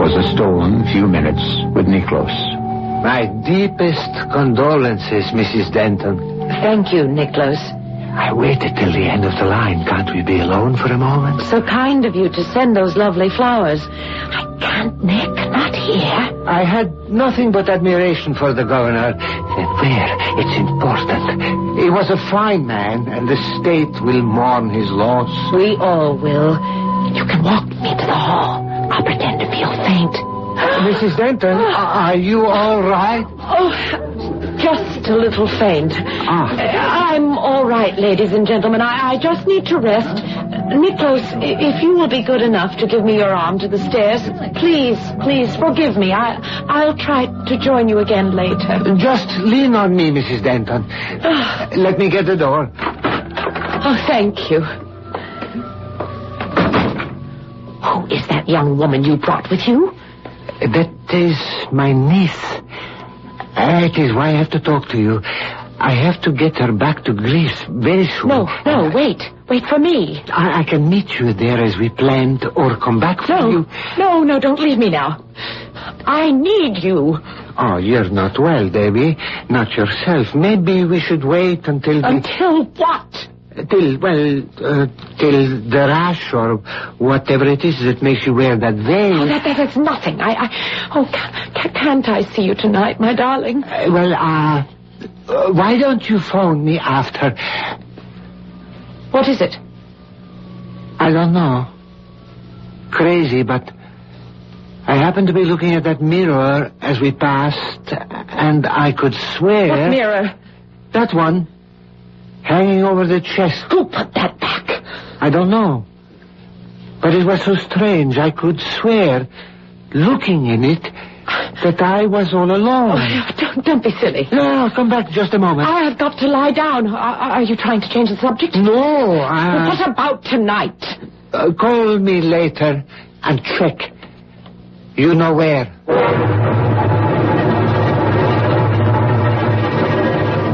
was a stolen few minutes with Niklos. My deepest condolences, Mrs. Denton. Thank you, Niklos. I waited till the end of the line. Can't we be alone for a moment? So kind of you to send those lovely flowers. I can't, Nick. Not here. I had nothing but admiration for the governor. There, it's important. He was a fine man, and the state will mourn his loss. We all will. You can walk me to the hall. I'll pretend to feel faint. Mrs. Denton, are you all right? Oh, just a little faint. I'm all right, ladies and gentlemen. I just need to rest. Niklos, if you will be good enough to give me your arm to the stairs, please forgive me. I'll try to join you again later. Just lean on me, Mrs. Denton. Let me get the door. Oh, thank you. Who is that young woman you brought with you? That is my niece. It is why I have to talk to you. I have to get her back to Greece very soon. No, wait. Wait for me. I can meet you there as we planned, or come back for you. No, don't leave me now. I need you. Oh, you're not well, Debbie. Not yourself. Maybe we should wait until... Until what? Till the rash or whatever it is that makes you wear that veil. Oh, that is nothing. Can't I see you tonight, my darling? Why don't you phone me after? What is it? I don't know. Crazy, but I happened to be looking at that mirror as we passed, and I could swear... What mirror? That one. Hanging over the chest. Who put that back? I don't know. But it was so strange. I could swear, looking in it, that I was all alone. Oh, don't be silly. No, come back just a moment. I have got to lie down. Are you trying to change the subject? No, What about tonight? Call me later and check. You know where.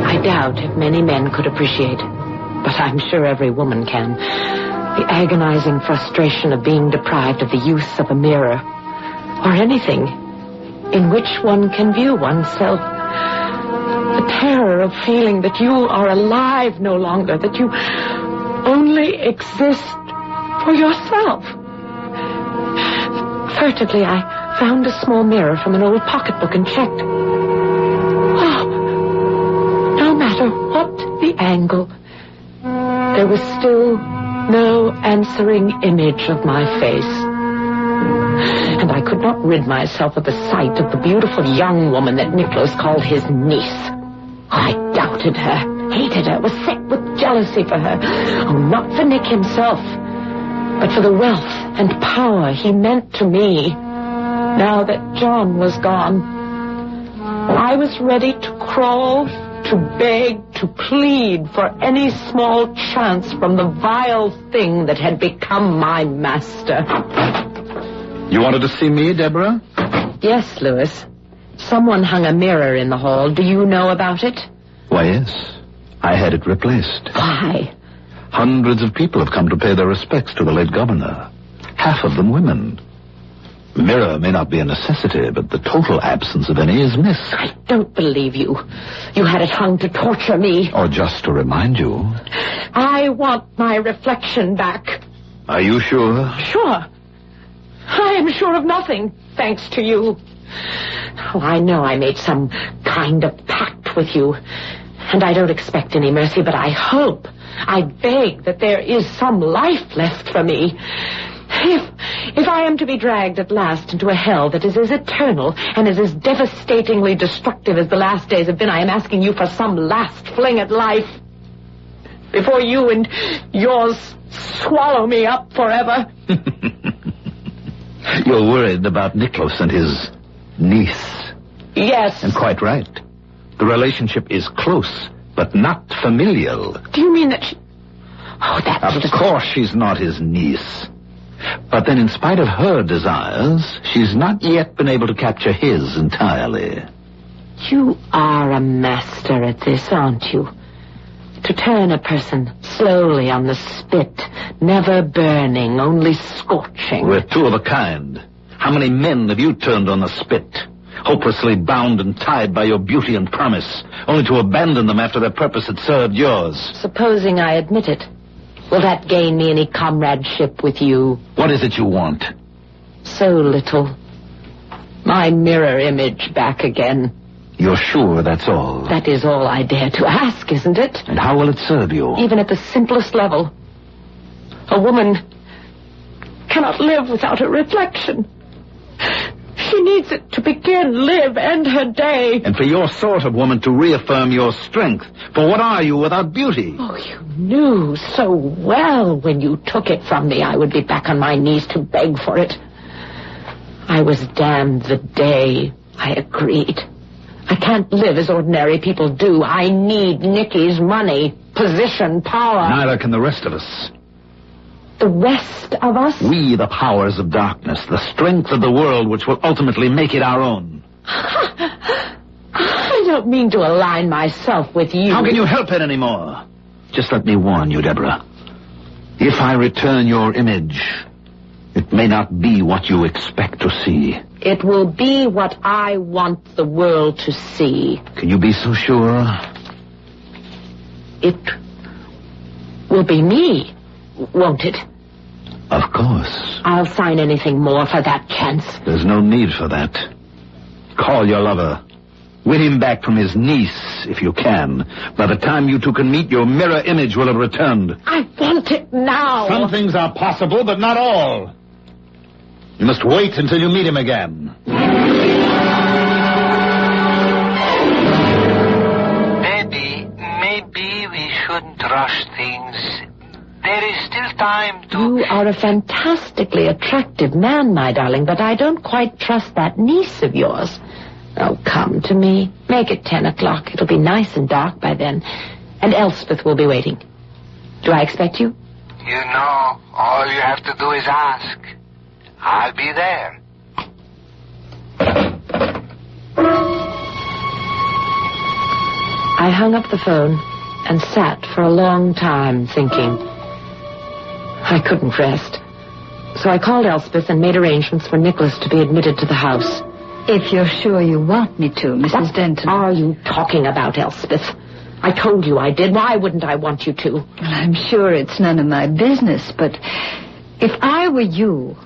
I doubt if many men could appreciate, but I'm sure every woman can, the agonizing frustration of being deprived of the use of a mirror, or anything in which one can view oneself. The terror of feeling that you are alive no longer, that you only exist for yourself. Furtively, I found a small mirror from an old pocketbook and checked. No matter what the angle, there was still no answering image of my face. And I could not rid myself of the sight of the beautiful young woman that Niklos called his niece. I doubted her, hated her, was sick with jealousy for her. Oh, not for Nick himself, but for the wealth and power he meant to me. Now that John was gone, I was ready to crawl, to beg, to plead for any small chance from the vile thing that had become my master. You wanted to see me, Deborah? Yes, Louis. Someone hung a mirror in the hall. Do you know about it? Why, yes. I had it replaced. Why? Hundreds of people have come to pay their respects to the late governor. Half of them women. The mirror may not be a necessity, but the total absence of any is miss. I don't believe you. You had it hung to torture me. Or just to remind you. I want my reflection back. Are you sure? Sure. I am sure of nothing, thanks to you. Oh, I know I made some kind of pact with you, and I don't expect any mercy, but I hope, I beg that there is some life left for me. If I am to be dragged at last into a hell that is as eternal and is as devastatingly destructive as the last days have been, I am asking you for some last fling at life before you and yours swallow me up forever. You're worried about Niklos and his niece. Yes. And quite right. The relationship is close, but not familial. Do you mean that she... Oh, that's... Of course she's not his niece. But then in spite of her desires, she's not yet been able to capture his entirely. You are a master at this, aren't you? To turn a person slowly on the spit, never burning, only scorching. We're two of a kind. How many men have you turned on the spit? Hopelessly bound and tied by your beauty and promise, only to abandon them after their purpose had served yours. Supposing I admit it, will that gain me any comradeship with you? What is it you want? So little. My mirror image back again. You're sure that's all? That is all I dare to ask, isn't it? And how will it serve you? Even at the simplest level. A woman cannot live without a reflection. She needs it to begin, live, end her day. And for your sort of woman to reaffirm your strength. For what are you without beauty? Oh, you knew so well when you took it from me I would be back on my knees to beg for it. I was damned the day I agreed. I can't live as ordinary people do. I need Nicky's money, position, power. Neither can the rest of us. The rest of us? We, the powers of darkness, the strength of the world which will ultimately make it our own. I don't mean to align myself with you. How can you help it anymore? Just let me warn you, Deborah. If I return your image, it may not be what you expect to see. It will be what I want the world to see. Can you be so sure? It will be me, won't it? Of course. I'll sign anything more for that chance. There's no need for that. Call your lover. Win him back from his niece, if you can. By the time you two can meet, your mirror image will have returned. I want it now. Some things are possible, but not all. You must wait until you meet him again. Maybe we shouldn't rush things. There is still time to... You are a fantastically attractive man, my darling, but I don't quite trust that niece of yours. Oh, come to me. Make it 10 o'clock. It'll be nice and dark by then. And Elspeth will be waiting. Do I expect you? You know, all you have to do is ask. I'll be there. I hung up the phone and sat for a long time thinking. I couldn't rest. So I called Elspeth and made arrangements for Nicholas to be admitted to the house. If you're sure you want me to, Mrs. Denton. What are you talking about, Elspeth? I told you I did. Why wouldn't I want you to? Well, I'm sure it's none of my business, but if I were you,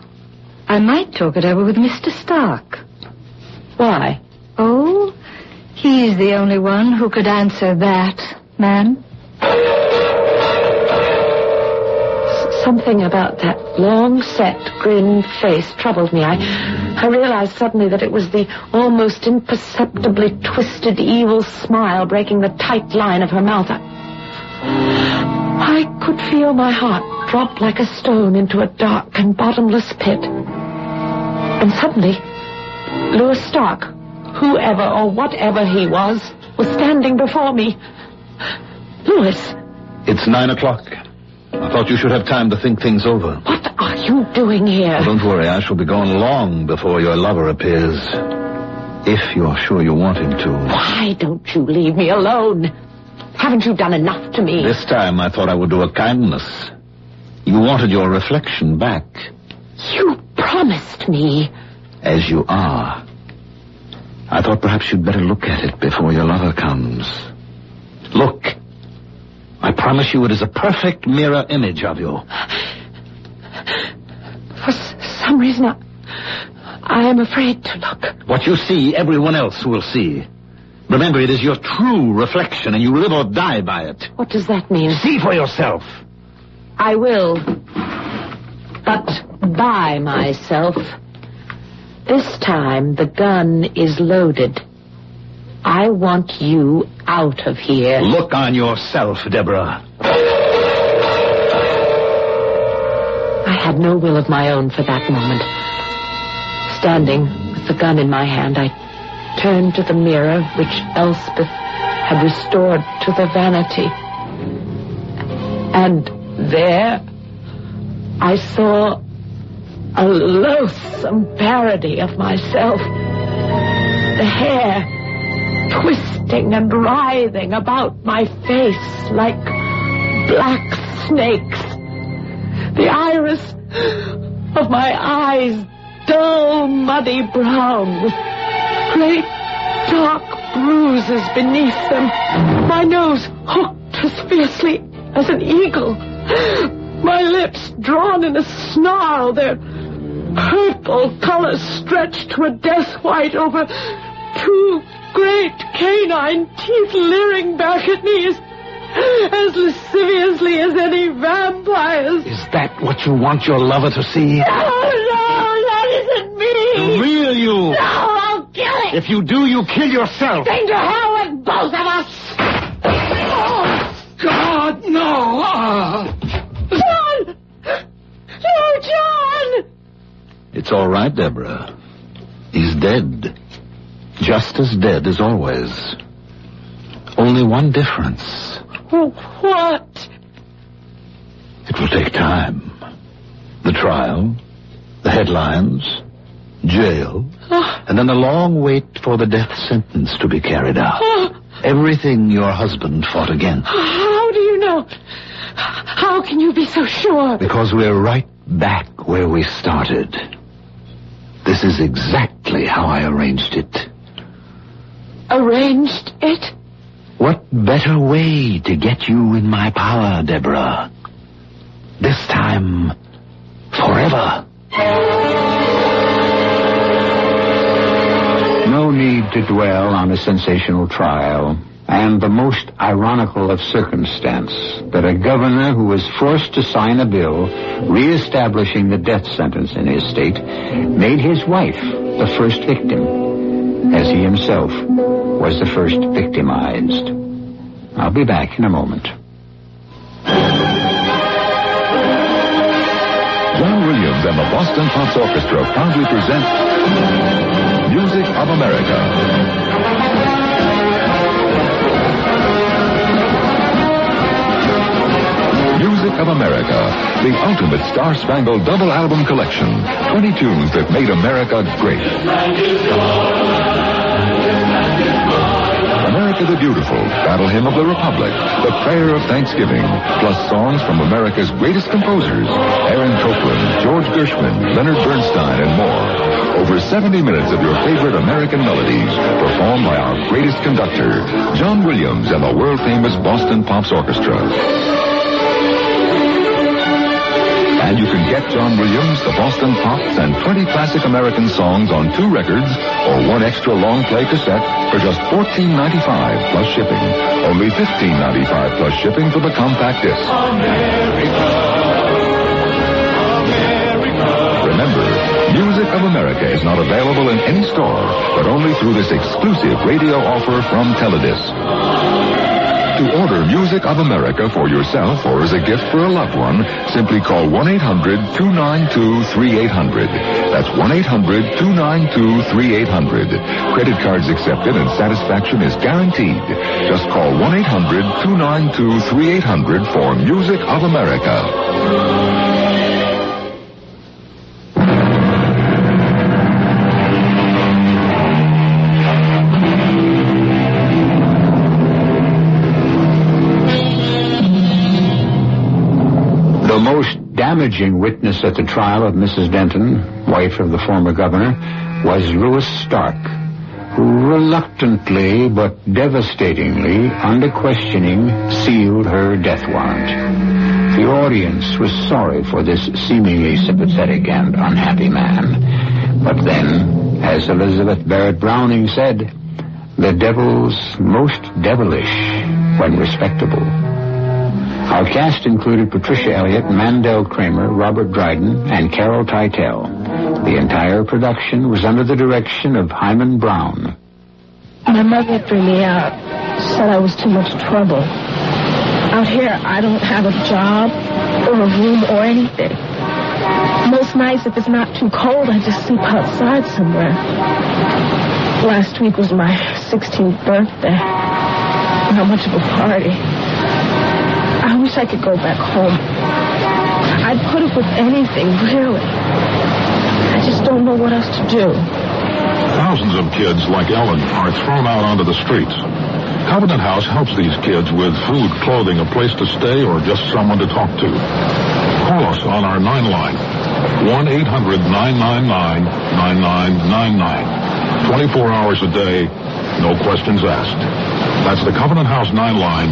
I might talk it over with Mr. Stark. Why? Oh, he's the only one who could answer that, ma'am. Something about that long-set, grin face troubled me. I realized suddenly that it was the almost imperceptibly twisted, evil smile breaking the tight line of her mouth. I could feel my heart drop like a stone into a dark and bottomless pit. And suddenly, Louis Stark, whoever or whatever he was standing before me. Louis. It's 9 o'clock. I thought you should have time to think things over. What are you doing here? Oh, don't worry, I shall be gone long before your lover appears. If you're sure you want him to. Why don't you leave me alone? Haven't you done enough to me? This time I thought I would do a kindness. You wanted your reflection back. You promised me. As you are. I thought perhaps you'd better look at it before your lover comes. Look. I promise you it is a perfect mirror image of you. For some reason, I am afraid to look. What you see, everyone else will see. Remember, it is your true reflection, and you live or die by it. What does that mean? See for yourself. I will. But by myself. This time, the gun is loaded. I want you out of here. Look on yourself, Deborah. I had no will of my own for that moment. Standing with the gun in my hand, I turned to the mirror which Elspeth had restored to the vanity. And there I saw a loathsome parody of myself. The hair twisting and writhing about my face like black snakes. The iris of my eyes, dull, muddy brown, with great dark bruises beneath them. My nose hooked as fiercely as an eagle. My lips drawn in a snarl, their purple color stretched to a death white over two great canine teeth leering back at me as lasciviously as any vampires. Is that what you want your lover to see? No, that isn't me. The real you. No, I'll kill it. If you do, you kill yourself. Then to hell with both of us. Oh, God, no. John! No, John! It's all right, Deborah. He's dead. Just as dead as always. Only one difference. What? It will take time. The trial, the headlines, jail, and then a long wait for the death sentence to be carried out. Everything your husband fought against. How do you know? How can you be so sure? Because we're right back where we started. This is exactly how I arranged it. Arranged it? What better way to get you in my power, Deborah? This time, forever. No need to dwell on a sensational trial, and the most ironical of circumstance, that a governor who was forced to sign a bill reestablishing the death sentence in his state made his wife the first victim, as he himself was the first victimized. I'll be back in a moment. John Williams and the Boston Pops Orchestra proudly present Music of America. Music of America, the ultimate star-spangled double album collection. 20 tunes that made America great. America the Beautiful, Battle Hymn of the Republic, The Prayer of Thanksgiving, plus songs from America's greatest composers, Aaron Copland, George Gershwin, Leonard Bernstein, and more. Over 70 minutes of your favorite American melodies, performed by our greatest conductor, John Williams and the world-famous Boston Pops Orchestra. And you can get John Williams, the Boston Pops, and 20 classic American songs on 2 records or 1 extra long play cassette for just $14.95 plus shipping. Only $15.95 plus shipping for the compact disc. Remember, Music of America is not available in any store, but only through this exclusive radio offer from Teledisc. To order Music of America for yourself or as a gift for a loved one, simply call 1-800-292-3800. That's 1-800-292-3800. Credit cards accepted and satisfaction is guaranteed. Just call 1-800-292-3800 for Music of America. The most damaging witness at the trial of Mrs. Denton, wife of the former governor, was Louis Stark, who reluctantly but devastatingly, under questioning, sealed her death warrant. The audience was sorry for this seemingly sympathetic and unhappy man. But then, as Elizabeth Barrett Browning said, the devil's most devilish when respectable. Our cast included Patricia Elliott, Mandel Kramer, Robert Dryden, and Carol Teitel. The entire production was under the direction of Himan Brown. My mother threw me out. Said I was too much trouble. Out here, I don't have a job or a room or anything. Most nights, if it's not too cold, I just sleep outside somewhere. Last week was my 16th birthday. Not much of a party. I wish I could go back home. I'd put up with anything, really. I just don't know what else to do. Thousands of kids like Ellen are thrown out onto the streets. Covenant House helps these kids with food, clothing, a place to stay, or just someone to talk to. Call us on our 9 line, 1-800-999-9999. 24 hours a day, no questions asked. That's the Covenant House 9 line,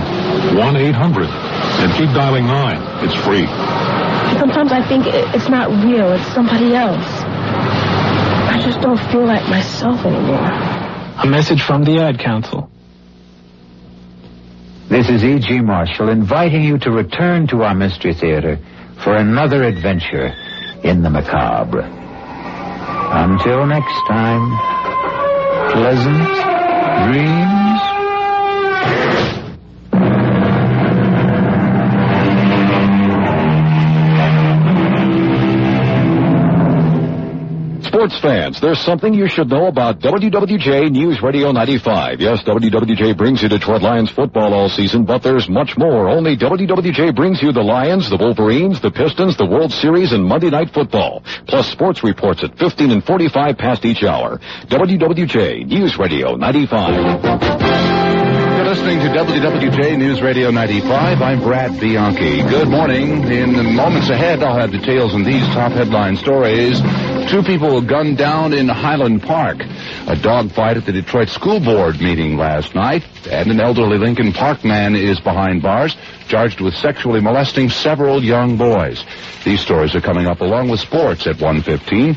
1-800. And keep dialing 9. It's free. Sometimes I think it's not real. It's somebody else. I just don't feel like myself anymore. A message from the Ad Council. This is E.G. Marshall inviting you to return to our Mystery Theater for another adventure in the macabre. Until next time, pleasant dreams. Sports fans, there's something you should know about WWJ News Radio 95. Yes, WWJ brings you Detroit Lions football all season, but there's much more. Only WWJ brings you the Lions, the Wolverines, the Pistons, the World Series, and Monday Night Football. Plus sports reports at 15 and 45 past each hour. WWJ News Radio 95. You're listening to WWJ News Radio 95. I'm Brad Bianchi. Good morning. In the moments ahead, I'll have details on these top headline stories. 2 people gunned down in Highland Park. A dogfight at the Detroit School Board meeting last night. And an elderly Lincoln Park man is behind bars, charged with sexually molesting several young boys. These stories are coming up along with sports at 1:15.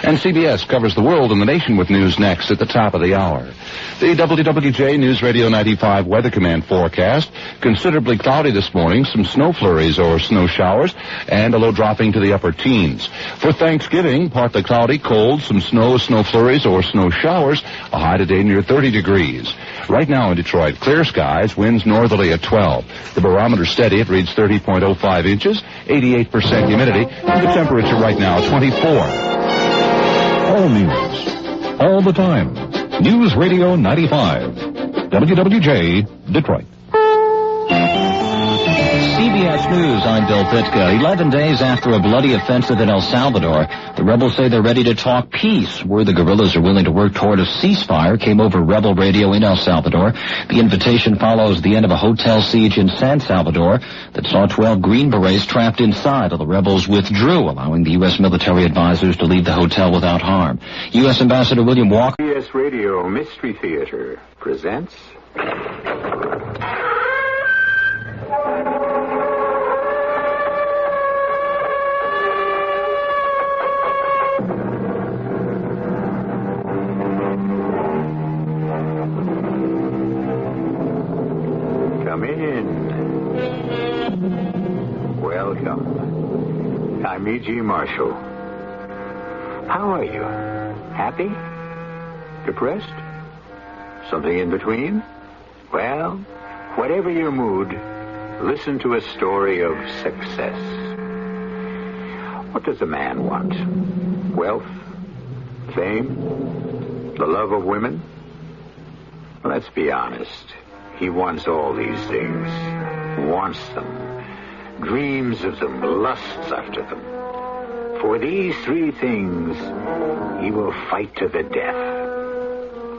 And CBS covers the world and the nation with news next at the top of the hour. The WWJ News Radio 95 Weather Command forecast. Considerably cloudy this morning, some snow flurries or snow showers, and a low dropping to the upper teens. For Thanksgiving, partly cloudy, cold, some snow flurries or snow showers, a high today near 30 degrees. Right now in Detroit, clear skies, winds northerly at 12. The barometer steady, it reads 30.05 inches, 88% humidity, and the temperature right now 24. All news, all the time. News Radio 95. WWJ, Detroit. CBS News, I'm Bill Pitka. 11 days after a bloody offensive in El Salvador, the rebels say they're ready to talk peace. Word the guerrillas are willing to work toward a ceasefire came over rebel radio in El Salvador. The invitation follows the end of a hotel siege in San Salvador that saw 12 Green Berets trapped inside, while the rebels withdrew, allowing the U.S. military advisors to leave the hotel without harm. U.S. Ambassador William Walker. CBS Radio Mystery Theater presents... Come in. Welcome. I'm E.G. Marshall. How are you? Happy? Depressed? Something in between? Well, whatever your mood, listen to a story of success. What does a man want? Wealth? Fame? The love of women? Let's be honest. He wants all these things. Wants them. Dreams of them. Lusts after them. For these 3 things, he will fight to the death.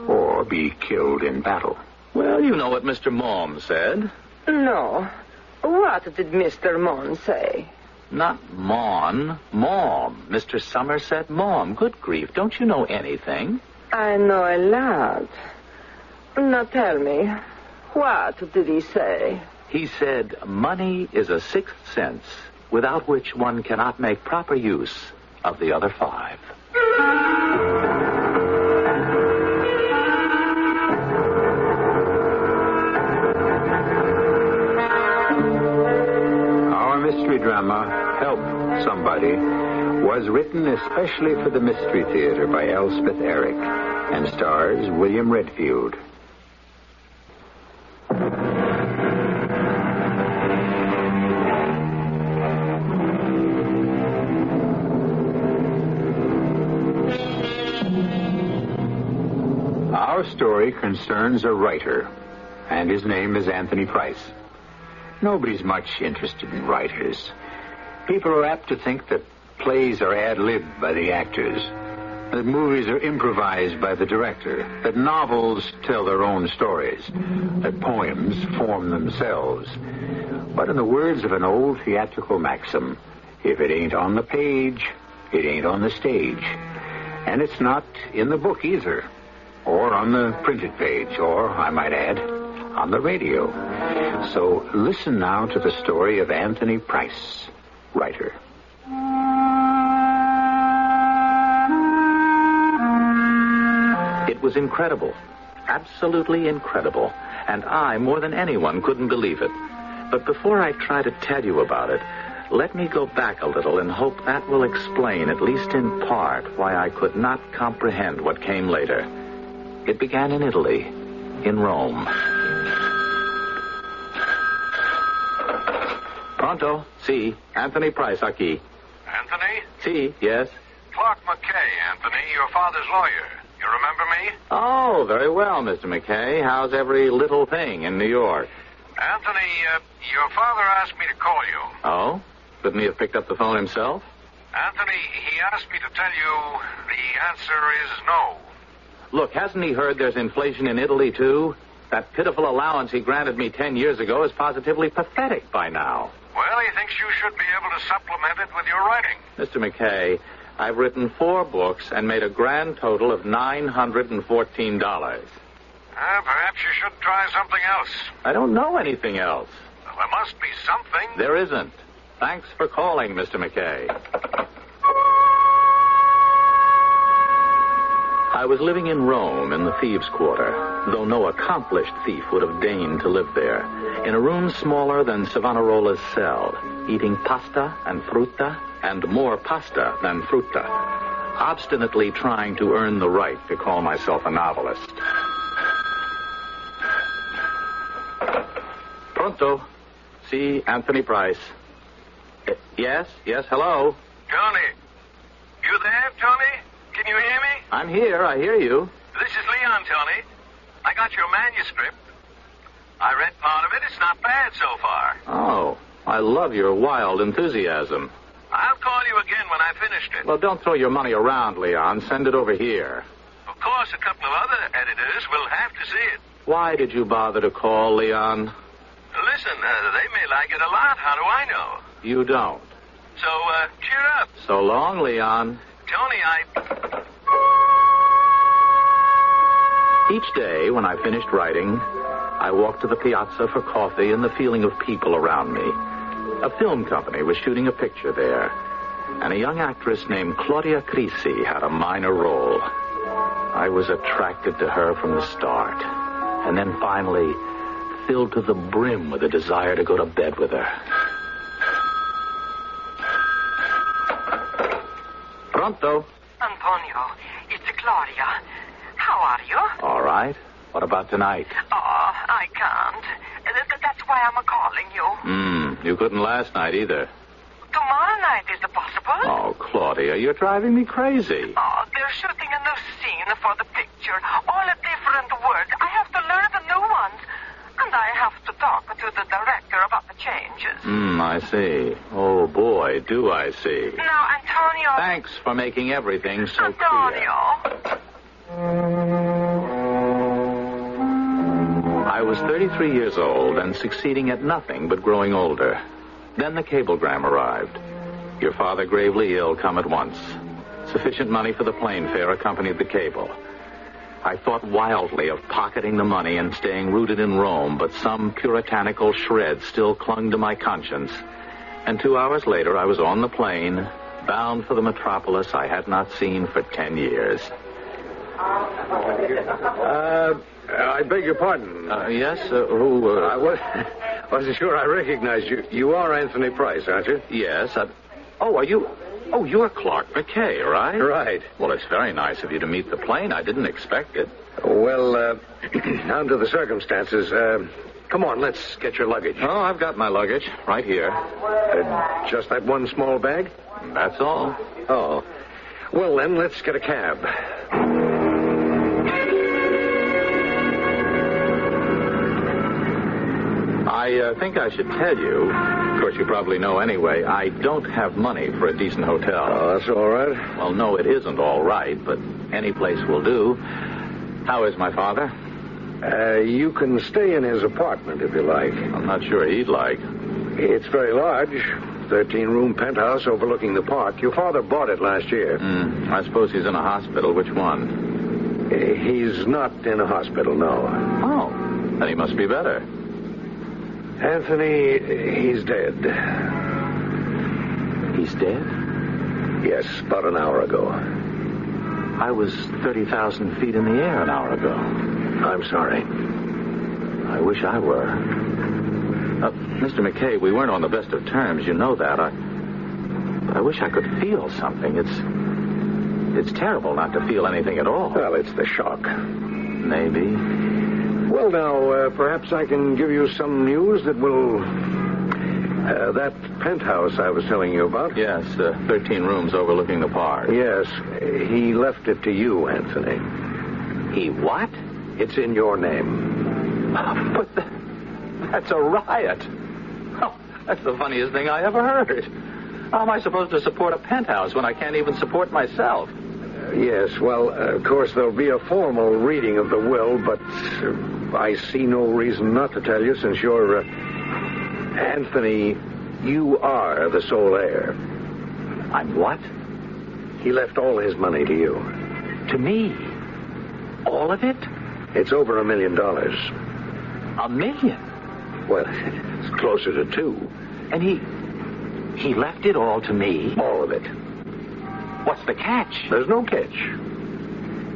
Or be killed in battle. Well, you know what Mr. Mom said. No. What did Mr. Mon say? Not Mon. Mom. Mr. Somerset Mom. Good grief. Don't you know anything? I know a lot. Now tell me, what did he say? He said money is a 6th sense, without which one cannot make proper use of the other 5. Our mystery drama, Help Somebody, was written especially for the Mystery Theater by Elspeth Eric and stars William Redfield. Our story concerns a writer, and his name is Anthony Price. Nobody's much interested in writers. People are apt to think that plays are ad-libbed by the actors. that movies are improvised by the director, that novels tell their own stories, that poems form themselves. But in the words of an old theatrical maxim, if it ain't on the page, it ain't on the stage. And it's not in the book either, or on the printed page, or, I might add, on the radio. So listen now to the story of Anthony Price, writer. It was incredible, absolutely incredible, and I, more than anyone, couldn't believe it. But before I try to tell you about it, let me go back a little and hope that will explain, at least in part, why I could not comprehend what came later. It began in Italy, in Rome. Pronto? Si. Anthony Price, aquí. Anthony? Si, yes. Clark McKay, Anthony, your father's lawyer. You remember me? Oh, very well, Mr. McKay. How's every little thing in New York? Anthony, your father asked me to call you. Oh? Couldn't he have picked up the phone himself? Anthony, he asked me to tell you the answer is no. Look, hasn't he heard there's inflation in Italy, too? That pitiful allowance he granted me 10 years ago is positively pathetic by now. Well, he thinks you should be able to supplement it with your writing. Mr. McKay, I've written 4 books and made a grand total of $914. Perhaps you should try something else. I don't know anything else. Well, there must be something. There isn't. Thanks for calling, Mr. McKay. I was living in Rome in the thieves' quarter, though no accomplished thief would have deigned to live there, in a room smaller than Savonarola's cell, eating pasta and frutta and more pasta than frutta, obstinately trying to earn the right to call myself a novelist. Pronto? Si, Anthony Price. Yes, hello? Tony. You there, Tony? Can you hear me? I'm here, I hear you. This is Leon, Tony. I got your manuscript. I read part of it. It's not bad so far. Oh, I love your wild enthusiasm. I'll call you again when I finished it. Well, don't throw your money around, Leon. Send it over here. Of course, a couple of other editors will have to see it. Why did you bother to call, Leon? Listen, they may like it a lot. How do I know? You don't. So, cheer up. So long, Leon. Tony, Each day, when I finished writing, I walked to the piazza for coffee and the feeling of people around me. A film company was shooting a picture there, and a young actress named Claudia Crisi had a minor role. I was attracted to her from the start, and then finally filled to the brim with a desire to go to bed with her. Pronto? Antonio, it's Claudia. How are you? All right. What about tonight? Oh, I can't. That's why I'm calling you. You couldn't last night either. Tomorrow night, is it possible? Oh, Claudia, you're driving me crazy. Oh, they're shooting a new scene for the picture. All a different words. I have to learn the new ones. And I have to talk to the director about the changes. I see. Oh, boy, do I see. Now, Antonio... Thanks for making everything so Antonio. clear. I was 33 years old and succeeding at nothing but growing older. Then the cablegram arrived. Your father gravely ill, come at once. Sufficient money for the plane fare accompanied the cable. I thought wildly of pocketing the money and staying rooted in Rome, but some puritanical shred still clung to my conscience. And 2 hours later, I was on the plane, bound for the metropolis I had not seen for 10 years. I beg your pardon. Yes? Who? I wasn't sure I recognized you. You are Anthony Price, aren't you? Yes. Are you... Oh, you're Clark McKay, right? Right. Well, it's very nice of you to meet the plane. I didn't expect it. Well, down to the circumstances. Come on, let's get your luggage. Oh, I've got my luggage right here. Just that one small bag? That's all. Oh. Well, then, let's get a cab. I think I should tell you, of course you probably know anyway, I don't have money for a decent hotel. Oh, that's all right. Well, no, it isn't all right, but any place will do. How is my father? You can stay in his apartment if you like. I'm not sure he'd like. It's very large. 13-room penthouse overlooking the park. Your father bought it last year. I suppose he's in a hospital. Which one? He's not in a hospital, no. Oh, then he must be better. Anthony, he's dead. He's dead? Yes, about an hour ago. I was 30,000 feet in the air an hour ago. I'm sorry. I wish I were. Mr. McKay, we weren't on the best of terms. You know that. I wish I could feel something. It's terrible not to feel anything at all. Well, it's the shock. Maybe. Well, now, perhaps I can give you some news that will... that penthouse I was telling you about? Yes, 13 rooms overlooking the park. Yes. He left it to you, Anthony. He what? It's in your name. But that's a riot. Oh, that's the funniest thing I ever heard. How am I supposed to support a penthouse when I can't even support myself? Yes, well, of course, there'll be a formal reading of the will, but I see no reason not to tell you since you're... Anthony, you are the sole heir. I'm what? He left all his money to you. To me? All of it? It's over $1 million. $1 million? Well, it's closer to 2. And he left it all to me? All of it. What's the catch? There's no catch.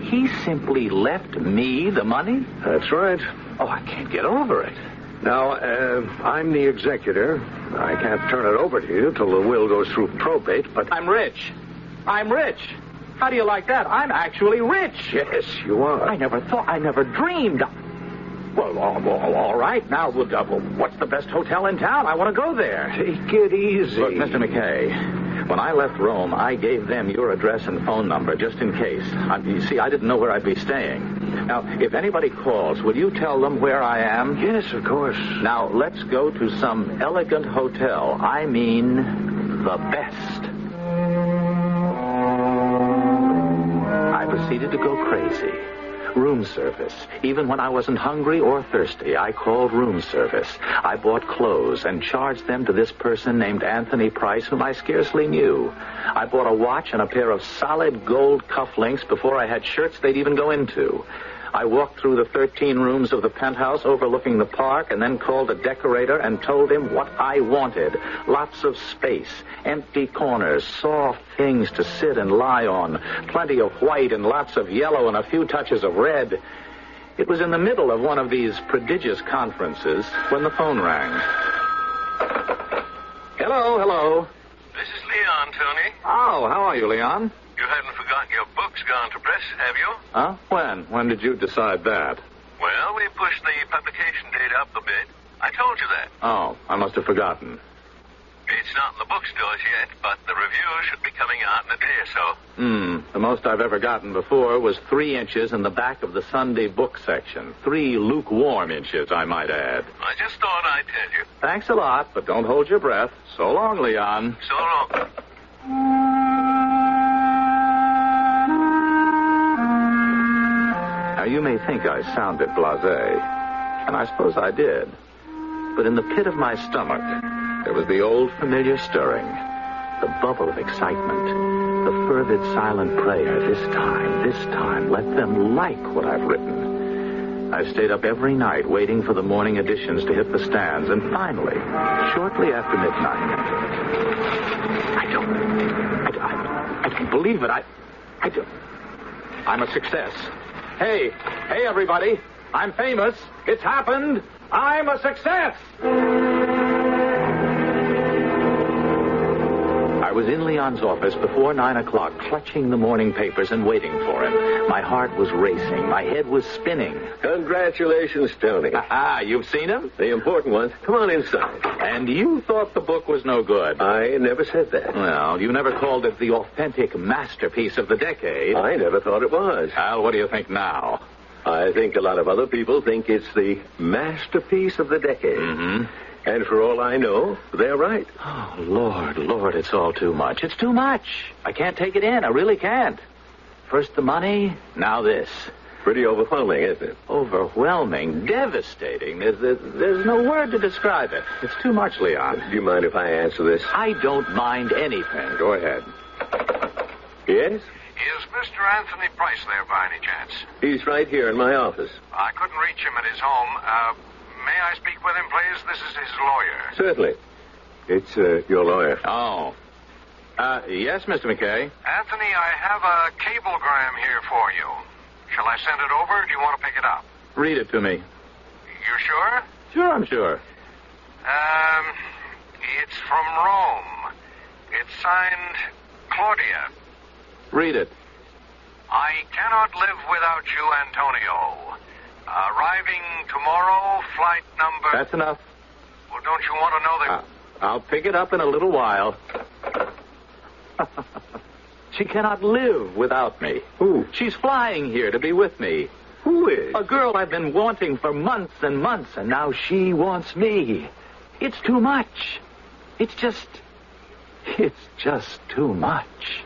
He simply left me the money? That's right. Oh, I can't get over it. Now, I'm the executor. I can't turn it over to you till the will goes through probate, but... I'm rich. How do you like that? I'm actually rich. Yes, you are. I never dreamed. Well, all right. Now, what's the best hotel in town? I want to go there. Take it easy. Look, Mr. McKay, when I left Rome, I gave them your address and phone number just in case. You see, I didn't know where I'd be staying. Now, if anybody calls, will you tell them where I am? Yes, of course. Now, let's go to some elegant hotel. I mean, the best. I proceeded to go crazy. Room service. Even when I wasn't hungry or thirsty, I called room service. I bought clothes and charged them to this person named Anthony Price, whom I scarcely knew. I bought a watch and a pair of solid gold cufflinks before I had shirts they'd even go into. I walked through the 13 rooms of the penthouse overlooking the park and then called a decorator and told him what I wanted. Lots of space, empty corners, soft things to sit and lie on, plenty of white and lots of yellow and a few touches of red. It was in the middle of one of these prodigious conferences when the phone rang. Hello. This is Leon, Tony. Oh, how are you, Leon? You haven't forgotten your book's gone to press, have you? Huh? When? When did you decide that? Well, we pushed the publication date up a bit. I told you that. Oh, I must have forgotten. It's not in the bookstores yet, but the review should be coming out in a day or so. The most I've ever gotten before was 3 inches in the back of the Sunday book section. 3 lukewarm inches, I might add. I just thought I'd tell you. Thanks a lot, but don't hold your breath. So long, Leon. So long. Now, you may think I sounded blasé, and I suppose I did. But in the pit of my stomach, there was the old familiar stirring, the bubble of excitement, the fervid silent prayer, this time, let them like what I've written. I stayed up every night waiting for the morning editions to hit the stands, and finally, shortly after midnight, I don't believe it. I'm a success. Hey, everybody. I'm famous. It's happened. I'm a success. I was in Leon's office before 9 o'clock, clutching the morning papers and waiting for him. My heart was racing. My head was spinning. Congratulations, Tony. You've seen him? The important ones. Come on inside. And you thought the book was no good. I never said that. Well, you never called it the authentic masterpiece of the decade. I never thought it was. Well, what do you think now? I think a lot of other people think it's the masterpiece of the decade. Mm-hmm. And for all I know, they're right. Oh, Lord, it's all too much. It's too much. I can't take it in. I really can't. First the money, now this. Pretty overwhelming, isn't it? Overwhelming, devastating. There's no word to describe it. It's too much, Leon. Do you mind if I answer this? I don't mind anything. Go ahead. Yes? Is Mr. Anthony Price there by any chance? He's right here in my office. I couldn't reach him at his home. May I speak with him, please? This is his lawyer. Certainly. It's your lawyer. Oh. Yes, Mr. McKay. Anthony, I have a cablegram here for you. Shall I send it over, or do you want to pick it up? Read it to me. You sure? Sure, I'm sure. It's from Rome. It's signed Claudia. Read it. I cannot live without you, Antonio. Arriving tomorrow, flight number... That's enough. Well, don't you want to know that... I'll pick it up in a little while. She cannot live without me. Who? She's flying here to be with me. Who is? A girl I've been wanting for months and months, and now she wants me. It's too much. It's just too much.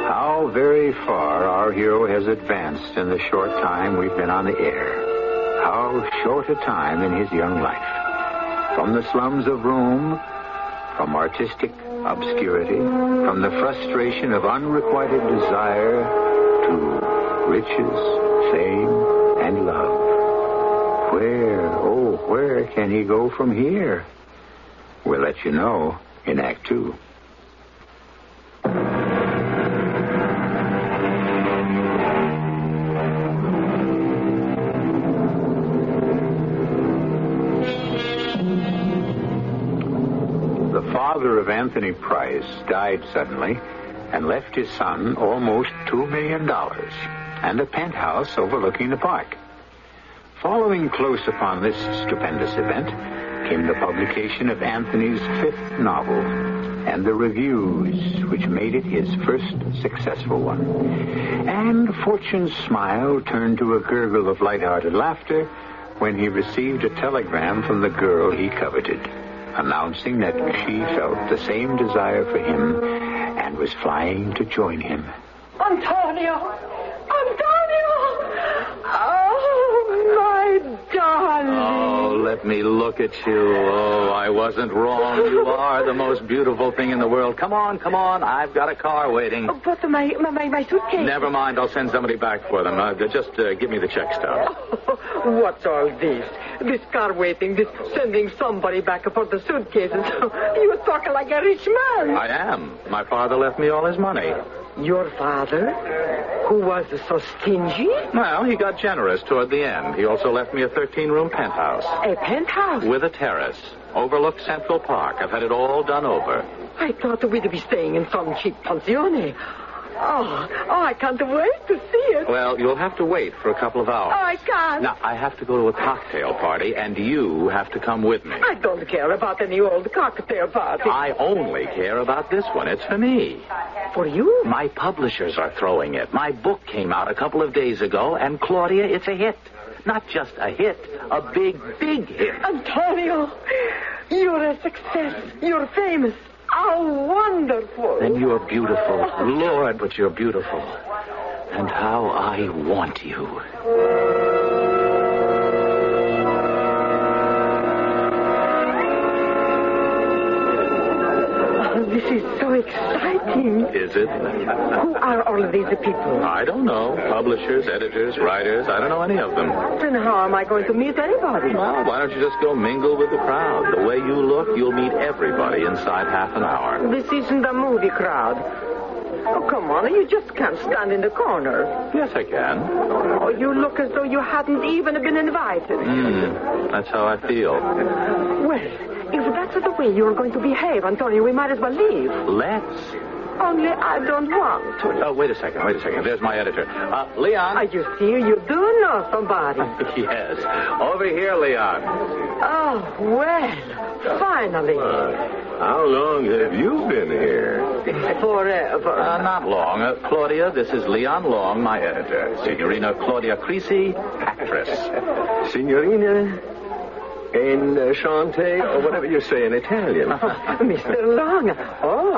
How very far our hero has advanced in the short time we've been on the air. How short a time in his young life. From the slums of Rome, from artistic obscurity, from the frustration of unrequited desire to riches, fame, and love. Where can he go from here? We'll let you know in Act 2. The father of Anthony Price died suddenly and left his son almost $2 million and a penthouse overlooking the park. Following close upon this stupendous event came the publication of Anthony's 5th novel and the reviews which made it his first successful one. And fortune's smile turned to a gurgle of light-hearted laughter when he received a telegram from the girl he coveted, announcing that she felt the same desire for him and was flying to join him. Antonio! Oh, my darling. Oh, let me look at you. Oh, I wasn't wrong. You are the most beautiful thing in the world. Come on. I've got a car waiting. Oh, but my suitcase. Never mind. I'll send somebody back for them. Just give me the check stub. Oh, what's all this? This car waiting, this sending somebody back for the suitcases. You were talking like a rich man. I am. My father left me all his money. Your father? Who was so stingy? Well, he got generous toward the end. He also left me a 13-room penthouse. A penthouse? With a terrace. Overlooks Central Park. I've had it all done over. I thought we'd be staying in some cheap pensione. Oh, I can't wait to see it. Well, you'll have to wait for a couple of hours. Oh, I can't. Now, I have to go to a cocktail party, and you have to come with me. I don't care about any old cocktail party. I only care about this one. It's for me. For you? My publishers are throwing it. My book came out a couple of days ago, and Claudia, it's a hit. Not just a hit, a big, big hit. Antonio, you're a success. You're famous. How wonderful. And you're beautiful. Lord, but you're beautiful. And how I want you. This is so exciting. Is it? Who are all of these people? I don't know. Publishers, editors, writers. I don't know any of them. Then how am I going to meet anybody? Well, why don't you just go mingle with the crowd? The way you look, you'll meet everybody inside half an hour. This isn't a movie crowd. Oh, come on. You just can't stand in the corner. Yes, I can. Oh, you look as though you hadn't even been invited. That's how I feel. Well, if that's the way you're going to behave, Antonio, we might as well leave. Let's. Only I don't want to. Oh, wait a second. There's my editor. Leon. You see, you do know somebody. Yes. Over here, Leon. Oh, well, finally. How long have you been here? Forever. Not long. Claudia, this is Leon Long, my editor. Signorina Claudia Creasy, actress. Signorina Enchante, or whatever you say in Italian. Mr. Long,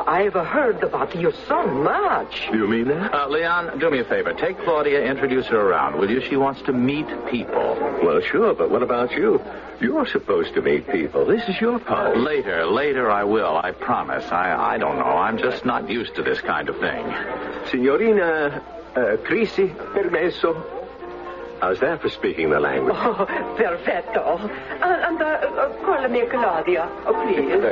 I've heard about you so much. You mean that? Leon, do me a favor. Take Claudia, introduce her around, will you? She wants to meet people. Well, sure, but what about you? You're supposed to meet people. This is your party. Later I will, I promise. I don't know. I'm just not used to this kind of thing. Signorina Creasy, permesso. How's that for speaking the language? Oh, perfetto. And call me Claudia, please.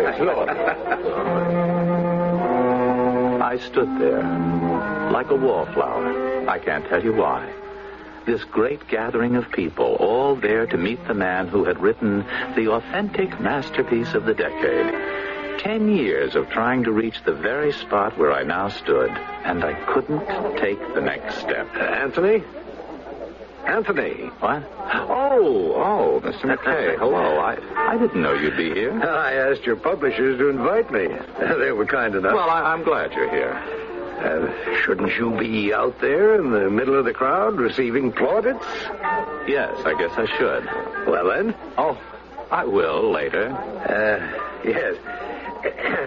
I stood there, like a wallflower. I can't tell you why. This great gathering of people, all there to meet the man who had written the authentic masterpiece of the decade. 10 years of trying to reach the very spot where I now stood, and I couldn't take the next step. Anthony? What? Oh, Mr. McKay. Hello. I didn't know you'd be here. I asked your publishers to invite me. They were kind enough. Well, I'm glad you're here. Shouldn't you be out there in the middle of the crowd receiving plaudits? Yes, I guess I should. Well, then? Oh, I will later. Yes.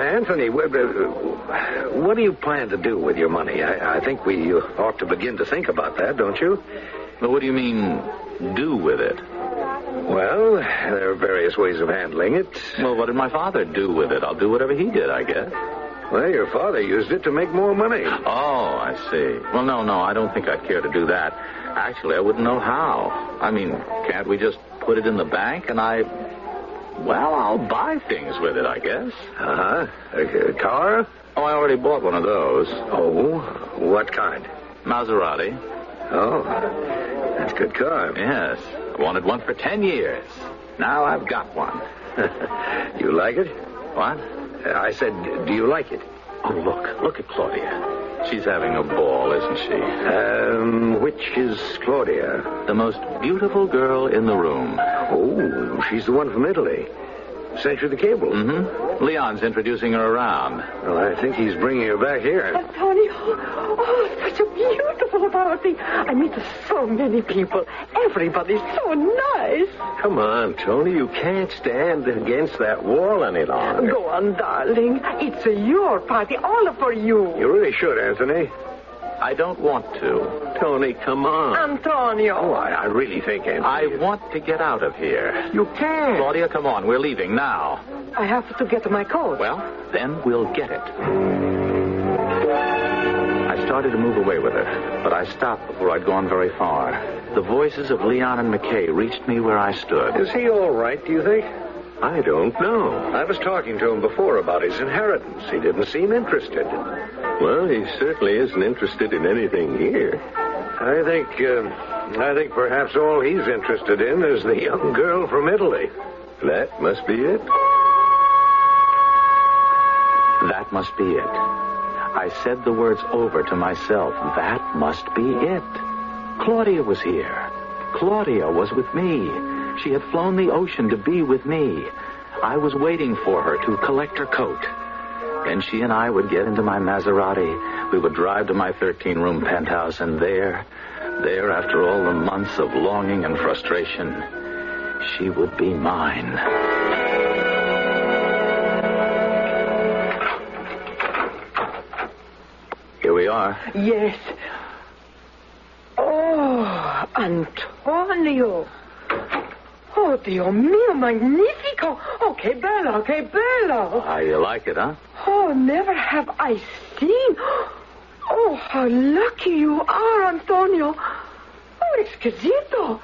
Anthony, what do you plan to do with your money? I think we ought to begin to think about that, don't you? Well, what do you mean, do with it? Well, there are various ways of handling it. Well, what did my father do with it? I'll do whatever he did, I guess. Well, your father used it to make more money. Oh, I see. Well, no, I don't think I'd care to do that. Actually, I wouldn't know how. I mean, can't we just put it in the bank and I'll buy things with it, I guess. Uh-huh. A car? Oh, I already bought one of those. Oh, what kind? Maserati. Oh, that's a good car. Yes. I wanted one for 10 years. Now I've got one. You like it? What? I said, do you like it? Oh, look at Claudia. She's having a ball, isn't she? Which is Claudia? The most beautiful girl in the room. Oh, she's the one from Italy. Sent you the cable. Mm-hmm. Leon's introducing her around. Well, I think he's bringing her back here. Antonio, such a beautiful party. I meet so many people. Everybody's so nice. Come on, Tony. You can't stand against that wall any longer. Go on, darling. It's your party, all for you. You really should, Anthony. I don't want to. Tony, come on. Antonio. Oh, I really think, Anthony. I want to get out of here. You can't. Claudia, come on. We're leaving now. I have to get my coat. Well, then we'll get it. I started to move away with her, but I stopped before I'd gone very far. The voices of Leon and McKay reached me where I stood. Is he all right, do you think? I don't know. I was talking to him before about his inheritance. He didn't seem interested. Well, he certainly isn't interested in anything here. I think perhaps all he's interested in is the young girl from Italy. That must be it. That must be it. I said the words over to myself. That must be it. Claudia was here. Claudia was with me. She had flown the ocean to be with me. I was waiting for her to collect her coat. Then she and I would get into my Maserati. We would drive to my 13-room penthouse, and there, after all the months of longing and frustration, she would be mine. Here we are. Yes. Oh, Antonio. Oh, Dio mio, magnifico. Oh, che bello, che bello. Ah, you like it, huh? Oh, never have I seen. Oh, how lucky you are, Antonio. Oh, exquisito.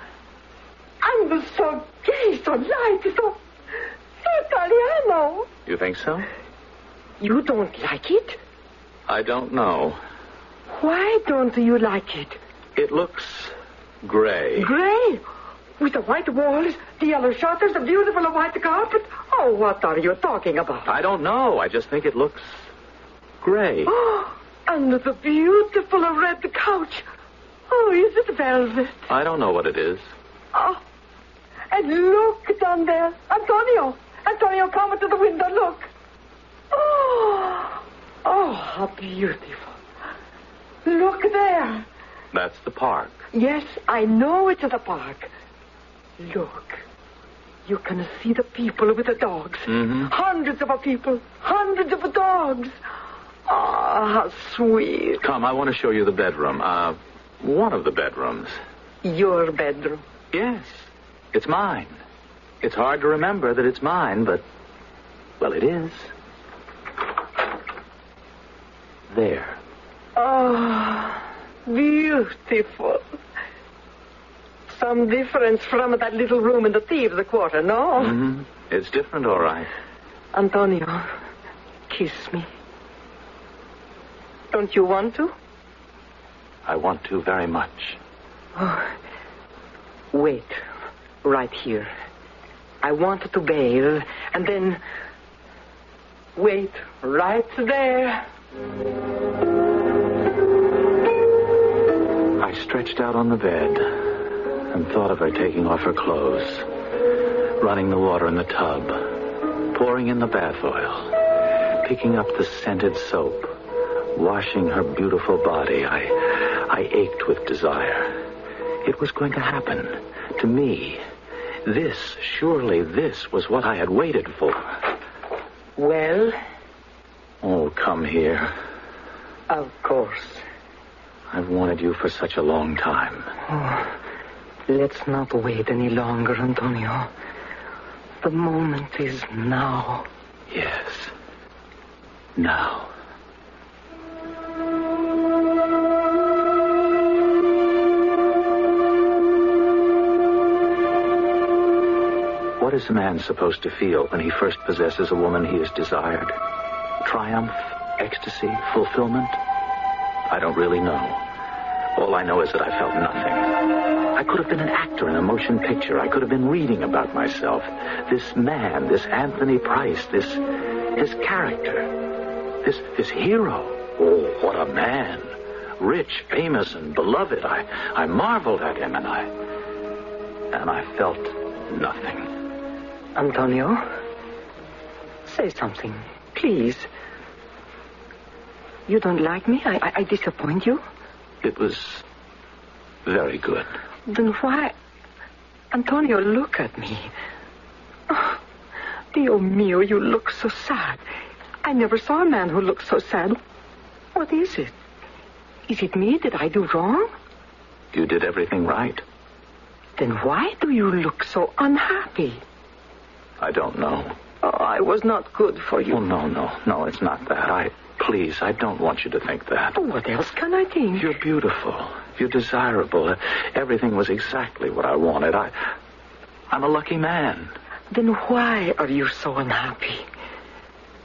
And so gay, so light, so Italiano. You think so? You don't like it? I don't know. Why don't you like it? It looks gray. Gray? With the white walls, the yellow shutters, the beautiful white carpet? Oh, what are you talking about? I don't know. I just think it looks gray. Oh, And the beautiful red couch. Oh, is it velvet? I don't know what it is. Oh, and look down there. Antonio, come to the window, look. Oh, how beautiful. Look there. That's the park. Yes, I know it's the park. Look. You can see the people with the dogs. Mm-hmm. Hundreds of people. Hundreds of dogs. Oh, how sweet. Come, I want to show you the bedroom. One of the bedrooms. Your bedroom? Yes. It's mine. It's hard to remember that it's mine, but, well, it is. There. Oh, beautiful. Some difference from that little room in the thieves' quarter, no? Mm-hmm. It's different, all right. Antonio, kiss me. Don't you want to? I want to very much. Oh, wait, right here. I want to bathe, and then wait right there. I stretched out on the bed and thought of her taking off her clothes, running the water in the tub, pouring in the bath oil, picking up the scented soap, washing her beautiful body. I ached with desire. It was going to happen to me. Surely this was what I had waited for. Well? Oh, come here. Of course. I've wanted you for such a long time. Oh, let's not wait any longer, Antonio. The moment is now. Yes. Now. What is a man supposed to feel when he first possesses a woman he has desired? Triumph, ecstasy, fulfillment? I don't really know. All I know is that I felt nothing. I could have been an actor in a motion picture. I could have been reading about myself. This man, this Anthony Price, his character, this hero. Oh, what a man. Rich, famous, and beloved. I marveled at him, and I felt nothing. Antonio, say something, please. You don't like me? I disappoint you? It was very good. Then why... Antonio, look at me. Oh, Dio mio, you look so sad. I never saw a man who looked so sad. What is it? Is it me? Did I do wrong? You did everything right. Then why do you look so unhappy? I don't know. Oh, I was not good for you. Oh, no, it's not that. Please, I don't want you to think that. Oh, what else can I think? You're beautiful. You're desirable. Everything was exactly what I wanted. I'm a lucky man. Then why are you so unhappy?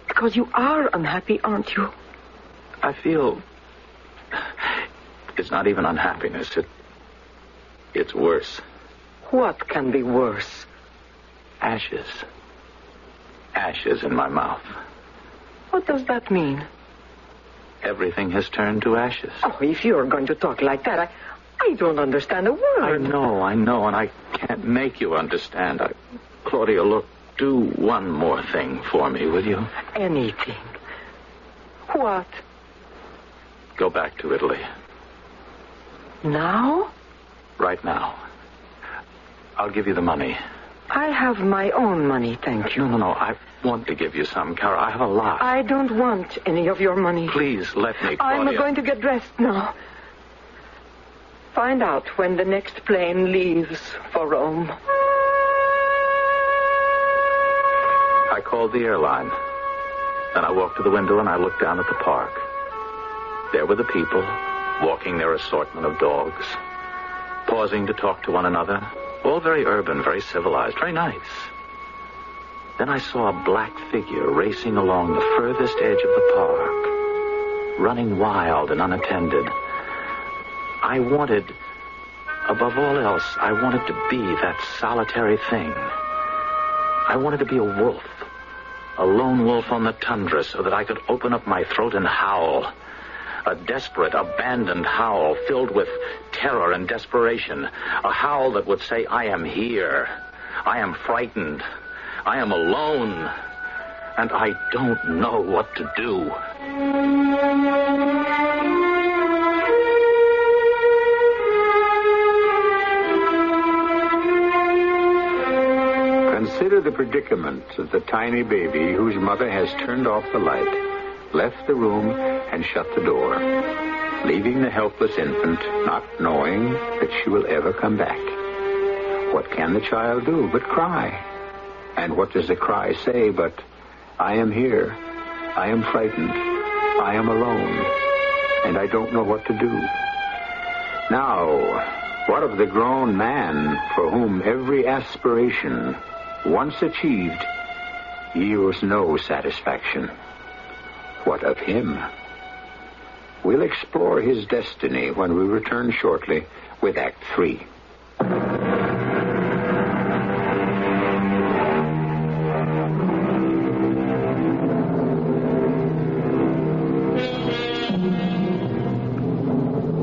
Because you are unhappy, aren't you? I feel... It's not even unhappiness. It's worse. What can be worse? Ashes. Ashes in my mouth. What does that mean? Everything has turned to ashes. Oh, if you're going to talk like that, I don't understand a word. I know, and I can't make you understand. Claudia, look, do one more thing for me, will you? Anything. What? Go back to Italy. Now? Right now. I'll give you the money. I have my own money, thank you. No. I want to give you some, Cara. I have a lot. I don't want any of your money. Please, let me, Claudia. I'm going to get dressed now. Find out when the next plane leaves for Rome. I called the airline. Then I walked to the window and I looked down at the park. There were the people, walking their assortment of dogs, pausing to talk to one another. All very urban, very civilized, very nice. Then I saw a black figure racing along the furthest edge of the park, running wild and unattended. I wanted, above all else, I wanted to be that solitary thing. I wanted to be a wolf, a lone wolf on the tundra, so that I could open up my throat and howl. A desperate, abandoned howl filled with terror and desperation. A howl that would say, I am here. I am frightened. I am alone. And I don't know what to do. Consider the predicament of the tiny baby whose mother has turned off the light, left the room, and shut the door, leaving the helpless infant not knowing that she will ever come back. What can the child do but cry? And what does the cry say but, I am here, I am frightened, I am alone, and I don't know what to do. Now, what of the grown man for whom every aspiration, once achieved, yields no satisfaction? What of him? We'll explore his destiny when we return shortly with Act 3.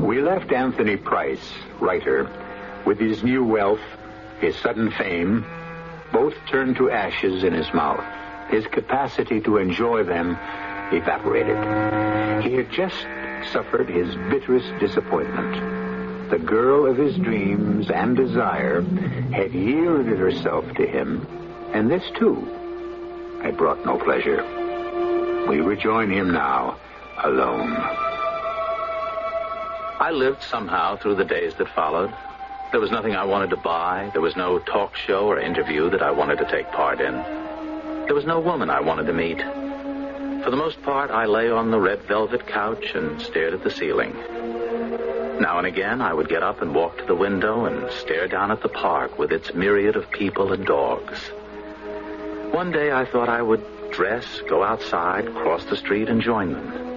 We left Anthony Price, writer, with his new wealth, his sudden fame, both turned to ashes in his mouth. His capacity to enjoy them evaporated. He had just suffered his bitterest disappointment. The girl of his dreams and desire had yielded herself to him, and this, too, had brought no pleasure. We rejoin him now, alone. I lived somehow through the days that followed. There was nothing I wanted to buy. There was no talk show or interview that I wanted to take part in. There was no woman I wanted to meet. For the most part, I lay on the red velvet couch and stared at the ceiling. Now and again, I would get up and walk to the window and stare down at the park with its myriad of people and dogs. One day, I thought I would dress, go outside, cross the street, and join them.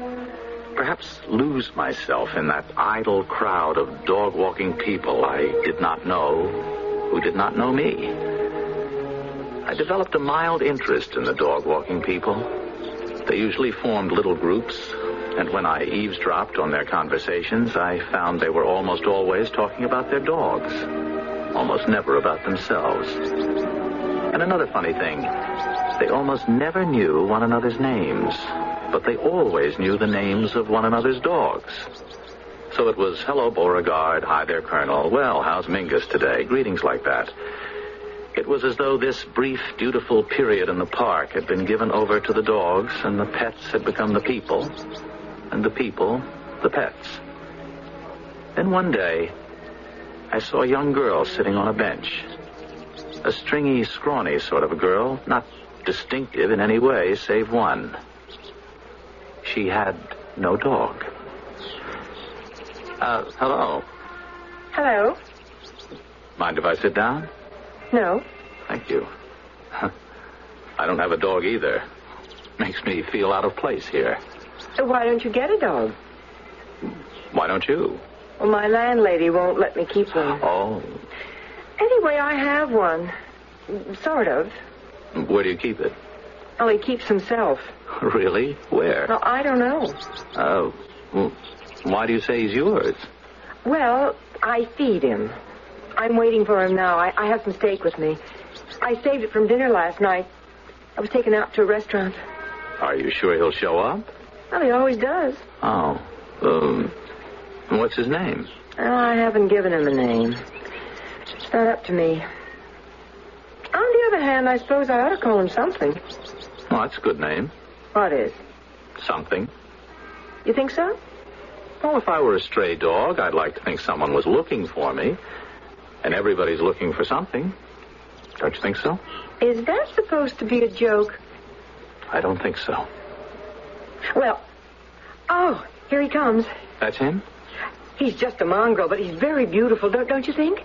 Perhaps lose myself in that idle crowd of dog-walking people I did not know, who did not know me. I developed a mild interest in the dog-walking people. They usually formed little groups, and when I eavesdropped on their conversations, I found they were almost always talking about their dogs, almost never about themselves. And another funny thing, they almost never knew one another's names, but they always knew the names of one another's dogs. So it was, hello, Beauregard, hi there, Colonel, well, how's Mingus today? Greetings like that. It was as though this brief, dutiful period in the park had been given over to the dogs, and the pets had become the people, and the people, the pets. Then one day, I saw a young girl sitting on a bench. A stringy, scrawny sort of a girl, not distinctive in any way, save one. She had no dog. Hello. Hello. Mind if I sit down? No. Thank you. I don't have a dog either. Makes me feel out of place here. Why don't you get a dog? Why don't you? Well, my landlady won't let me keep one. Oh. Anyway, I have one. Sort of. Where do you keep it? Oh, he keeps himself. Really? Where? Well, I don't know. Well, why do you say he's yours? Well, I feed him. I'm waiting for him now. I have some steak with me. I saved it from dinner last night. I was taken out to a restaurant. Are you sure he'll show up? Well, he always does. Oh. What's his name? Well, I haven't given him a name. It's not up to me. On the other hand, I suppose I ought to call him something. Well, that's a good name. What is? Something. You think so? Well, if I were a stray dog, I'd like to think someone was looking for me. And everybody's looking for something. Don't you think so? Is that supposed to be a joke? I don't think so. Well, oh, here he comes. That's him? He's just a mongrel, but he's very beautiful, don't you think?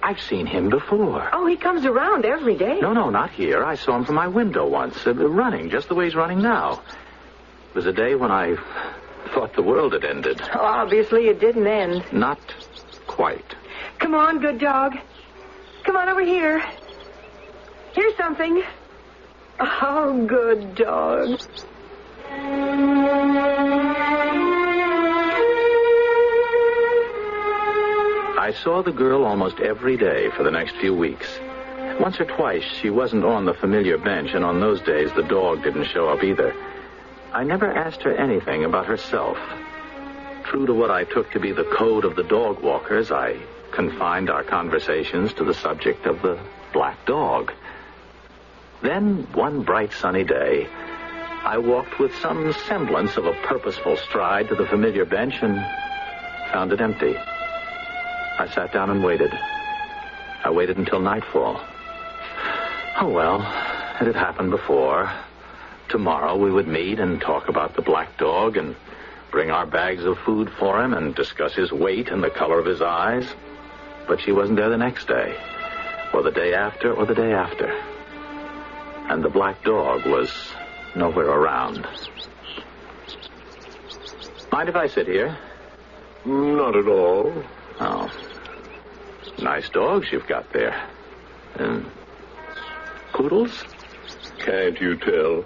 I've seen him before. Oh, he comes around every day. No, not here. I saw him from my window once, running, just the way he's running now. It was a day when I thought the world had ended. Oh, obviously it didn't end. Not quite. Come on, good dog. Come on over here. Here's something. Oh, good dog. I saw the girl almost every day for the next few weeks. Once or twice, she wasn't on the familiar bench, and on those days, the dog didn't show up either. I never asked her anything about herself. True to what I took to be the code of the dog walkers, I confined our conversations to the subject of the black dog. Then, one bright sunny day, I walked with some semblance of a purposeful stride to the familiar bench and found it empty. I sat down and waited. I waited until nightfall. Oh, well, it had happened before. Tomorrow we would meet and talk about the black dog and bring our bags of food for him and discuss his weight and the color of his eyes. But she wasn't there the next day, or the day after, or the day after. And the black dog was nowhere around. Mind if I sit here? Not at all. Oh. Nice dogs you've got there. Poodles? Can't you tell?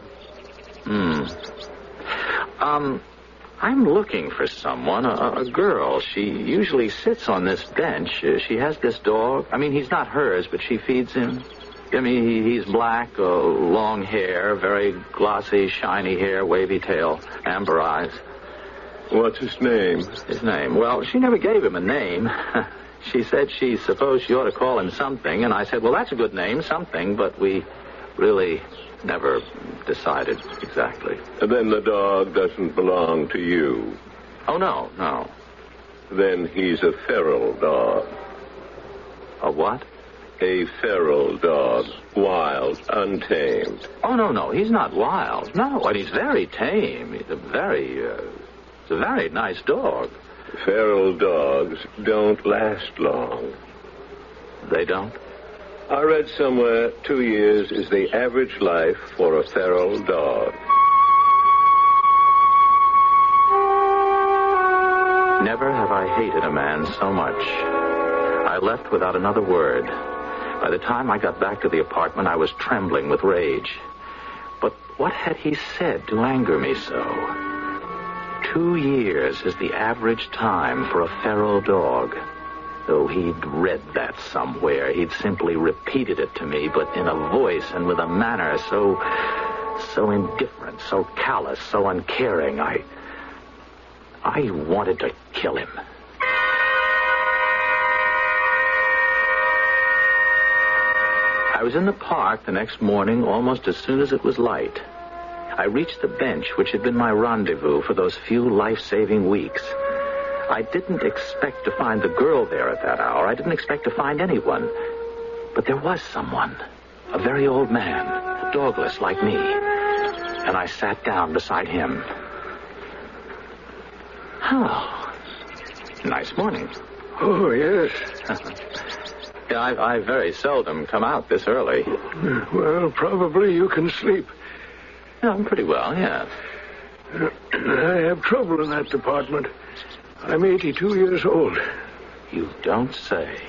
I'm looking for someone, a girl. She usually sits on this bench. She has this dog. I mean, he's not hers, but she feeds him. I mean, he's black, long hair, very glossy, shiny hair, wavy tail, amber eyes. What's his name? His name? Well, she never gave him a name. She said she supposed she ought to call him something, and I said, well, that's a good name, something, but we really never decided exactly. Then the dog doesn't belong to you? Oh, no. Then he's a feral dog. A what? A feral dog. Wild, untamed. Oh, no, he's not wild. No, and he's very tame. He's a very nice dog. Feral dogs don't last long. They don't? I read somewhere 2 years is the average life for a feral dog. Never have I hated a man so much. I left without another word. By the time I got back to the apartment, I was trembling with rage. But what had he said to anger me so? 2 years is the average time for a feral dog. Though he'd read that somewhere, he'd simply repeated it to me, but in a voice and with a manner so indifferent, so callous, so uncaring, I wanted to kill him. I was in the park the next morning almost as soon as it was light. I reached the bench which had been my rendezvous for those few life-saving weeks. I didn't expect to find the girl there at that hour. I didn't expect to find anyone. But there was someone, a very old man, dogless like me. And I sat down beside him. Oh, nice morning. Oh, yes. Yeah, I very seldom come out this early. Well, probably you can sleep. Yeah, I'm pretty well, yes. I have trouble in that department. I'm 82 years old. You don't say.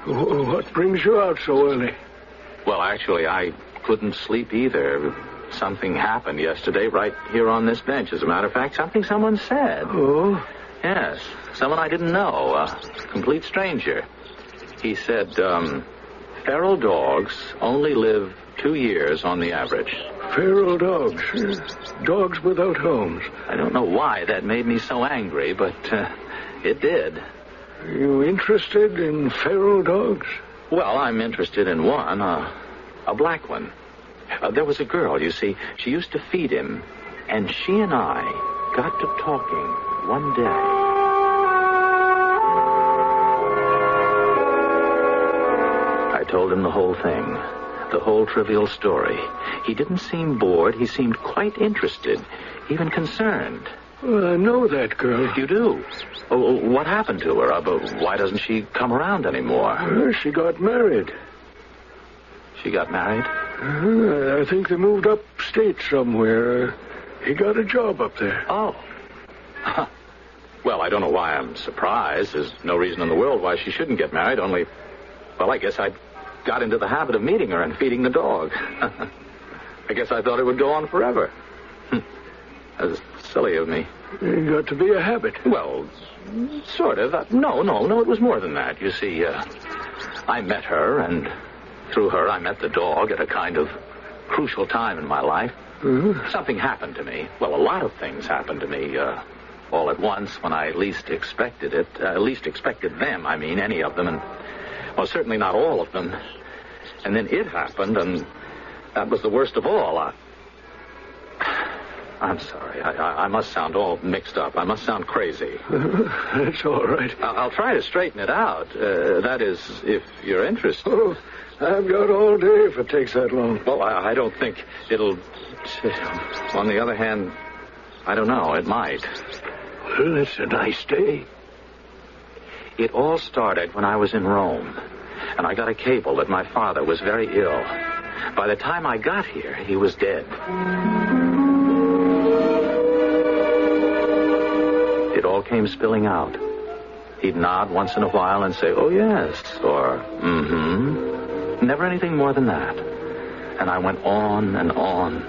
What brings you out so early? Well, actually, I couldn't sleep either. Something happened yesterday right here on this bench. As a matter of fact, something someone said. Oh? Yes, someone I didn't know, a complete stranger. He said, feral dogs only live 2 years on the average. Feral dogs? Dogs without homes? I don't know why that made me so angry, but it did. Are you interested in feral dogs? Well, I'm interested in one, a black one. There was a girl, you see. She used to feed him, and she and I got to talking one day. I told him the whole thing, the whole trivial story. He didn't seem bored. He seemed quite interested, even concerned. Well, I know that girl. You do? Oh, what happened to her? Why doesn't she come around anymore? She got married. She got married? I think they moved upstate somewhere. He got a job up there. Oh. Well, I don't know why I'm surprised. There's no reason in the world why she shouldn't get married, only... Well, I guess I got into the habit of meeting her and feeding the dog. I guess I thought it would go on forever. silly of me. It got to be a habit. Well, sort of. No, it was more than that. You see, I met her, and through her I met the dog at a kind of crucial time in my life. Mm-hmm. Something happened to me. Well, a lot of things happened to me, all at once when I least expected it. Least expected them, any of them, and, well, certainly not all of them. And then it happened, and that was the worst of all. I'm sorry. I must sound all mixed up. I must sound crazy. That's all right. I'll try to straighten it out. That is, if you're interested. Oh, I've got all day if it takes that long. Well, I don't think it'll... On the other hand, I don't know. It might. Well, it's a nice day. It all started when I was in Rome, and I got a cable that my father was very ill. By the time I got here, he was dead. It all came spilling out. He'd nod once in a while and say, "Oh, yes," or, "Mm-hmm." Never anything more than that. And I went on and on.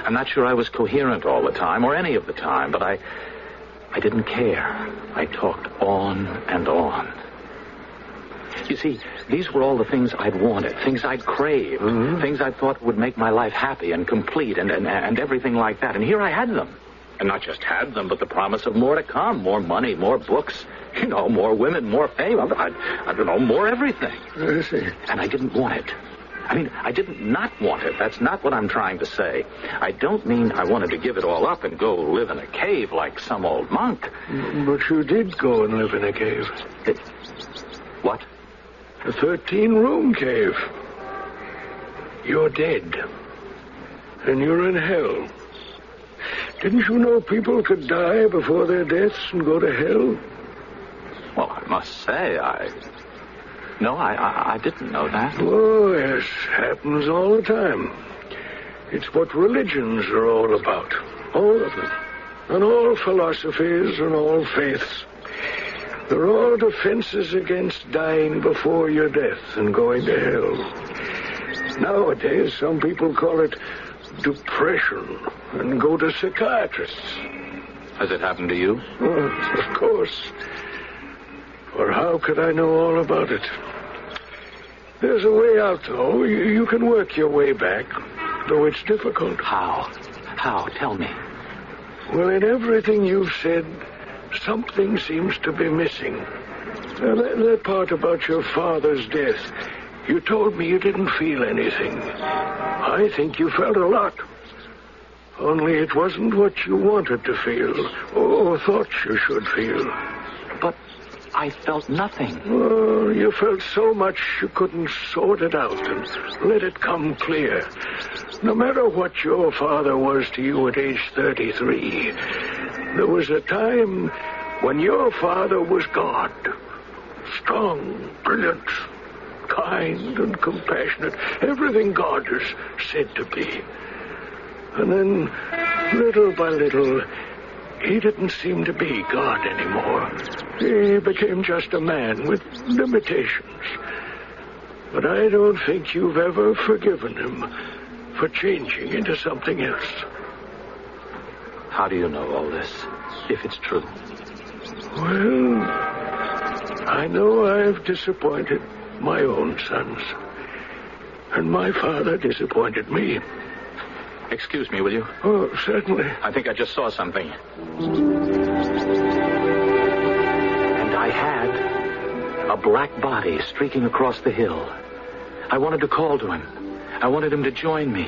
I'm not sure I was coherent all the time, or any of the time, but I didn't care. I talked on and on. You see, these were all the things I'd wanted, things I'd craved, things I thought would make my life happy and complete and everything like that. And here I had them. And not just had them, but the promise of more to come. More money, more books, more women, more fame. I don't know, more everything. I see. And I didn't want it. I didn't not want it. That's not what I'm trying to say. I don't mean I wanted to give it all up and go live in a cave like some old monk. But you did go and live in a cave. What? A 13-room cave. You're dead. And you're in hell. Didn't you know people could die before their deaths and go to hell? Well, I must say, No, I didn't know that. Oh, yes. Happens all the time. It's what religions are all about. All of them. And all philosophies and all faiths. They're all defenses against dying before your death and going to hell. Nowadays, some people call it depression and go to psychiatrists. Has it happened to you? Oh, of course. Or how could I know all about it? There's a way out, though. You can work your way back, though it's difficult. How? How? Tell me. Well, in everything you've said, something seems to be missing. That part about your father's death, you told me you didn't feel anything. I think you felt a lot. Only it wasn't what you wanted to feel, or thought you should feel. But I felt nothing. Oh, you felt so much you couldn't sort it out and let it come clear. No matter what your father was to you at age 33, there was a time when your father was God. Strong, brilliant, kind and compassionate. Everything God is said to be. And then, little by little, he didn't seem to be God anymore. He became just a man with limitations. But I don't think you've ever forgiven him for changing into something else. How do you know all this, if it's true? Well, I know I've disappointed my own sons. And my father disappointed me. Excuse me, will you? Oh, certainly. I think I just saw something. And I had a black body streaking across the hill. I wanted to call to him. I wanted him to join me.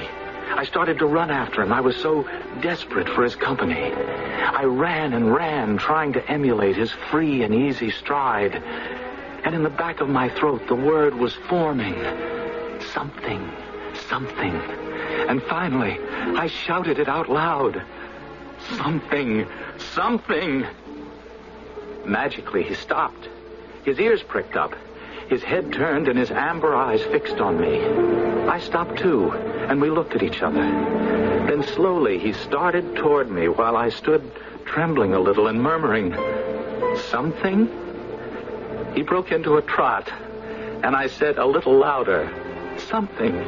I started to run after him. I was so desperate for his company. I ran and ran, trying to emulate his free and easy stride. And in the back of my throat, the word was forming. Something, something. And finally, I shouted it out loud. Something, something. Magically, he stopped. His ears pricked up. His head turned and his amber eyes fixed on me. I stopped too, and we looked at each other. Then slowly he started toward me while I stood trembling a little and murmuring, "Something?" He broke into a trot, and I said a little louder, "Something,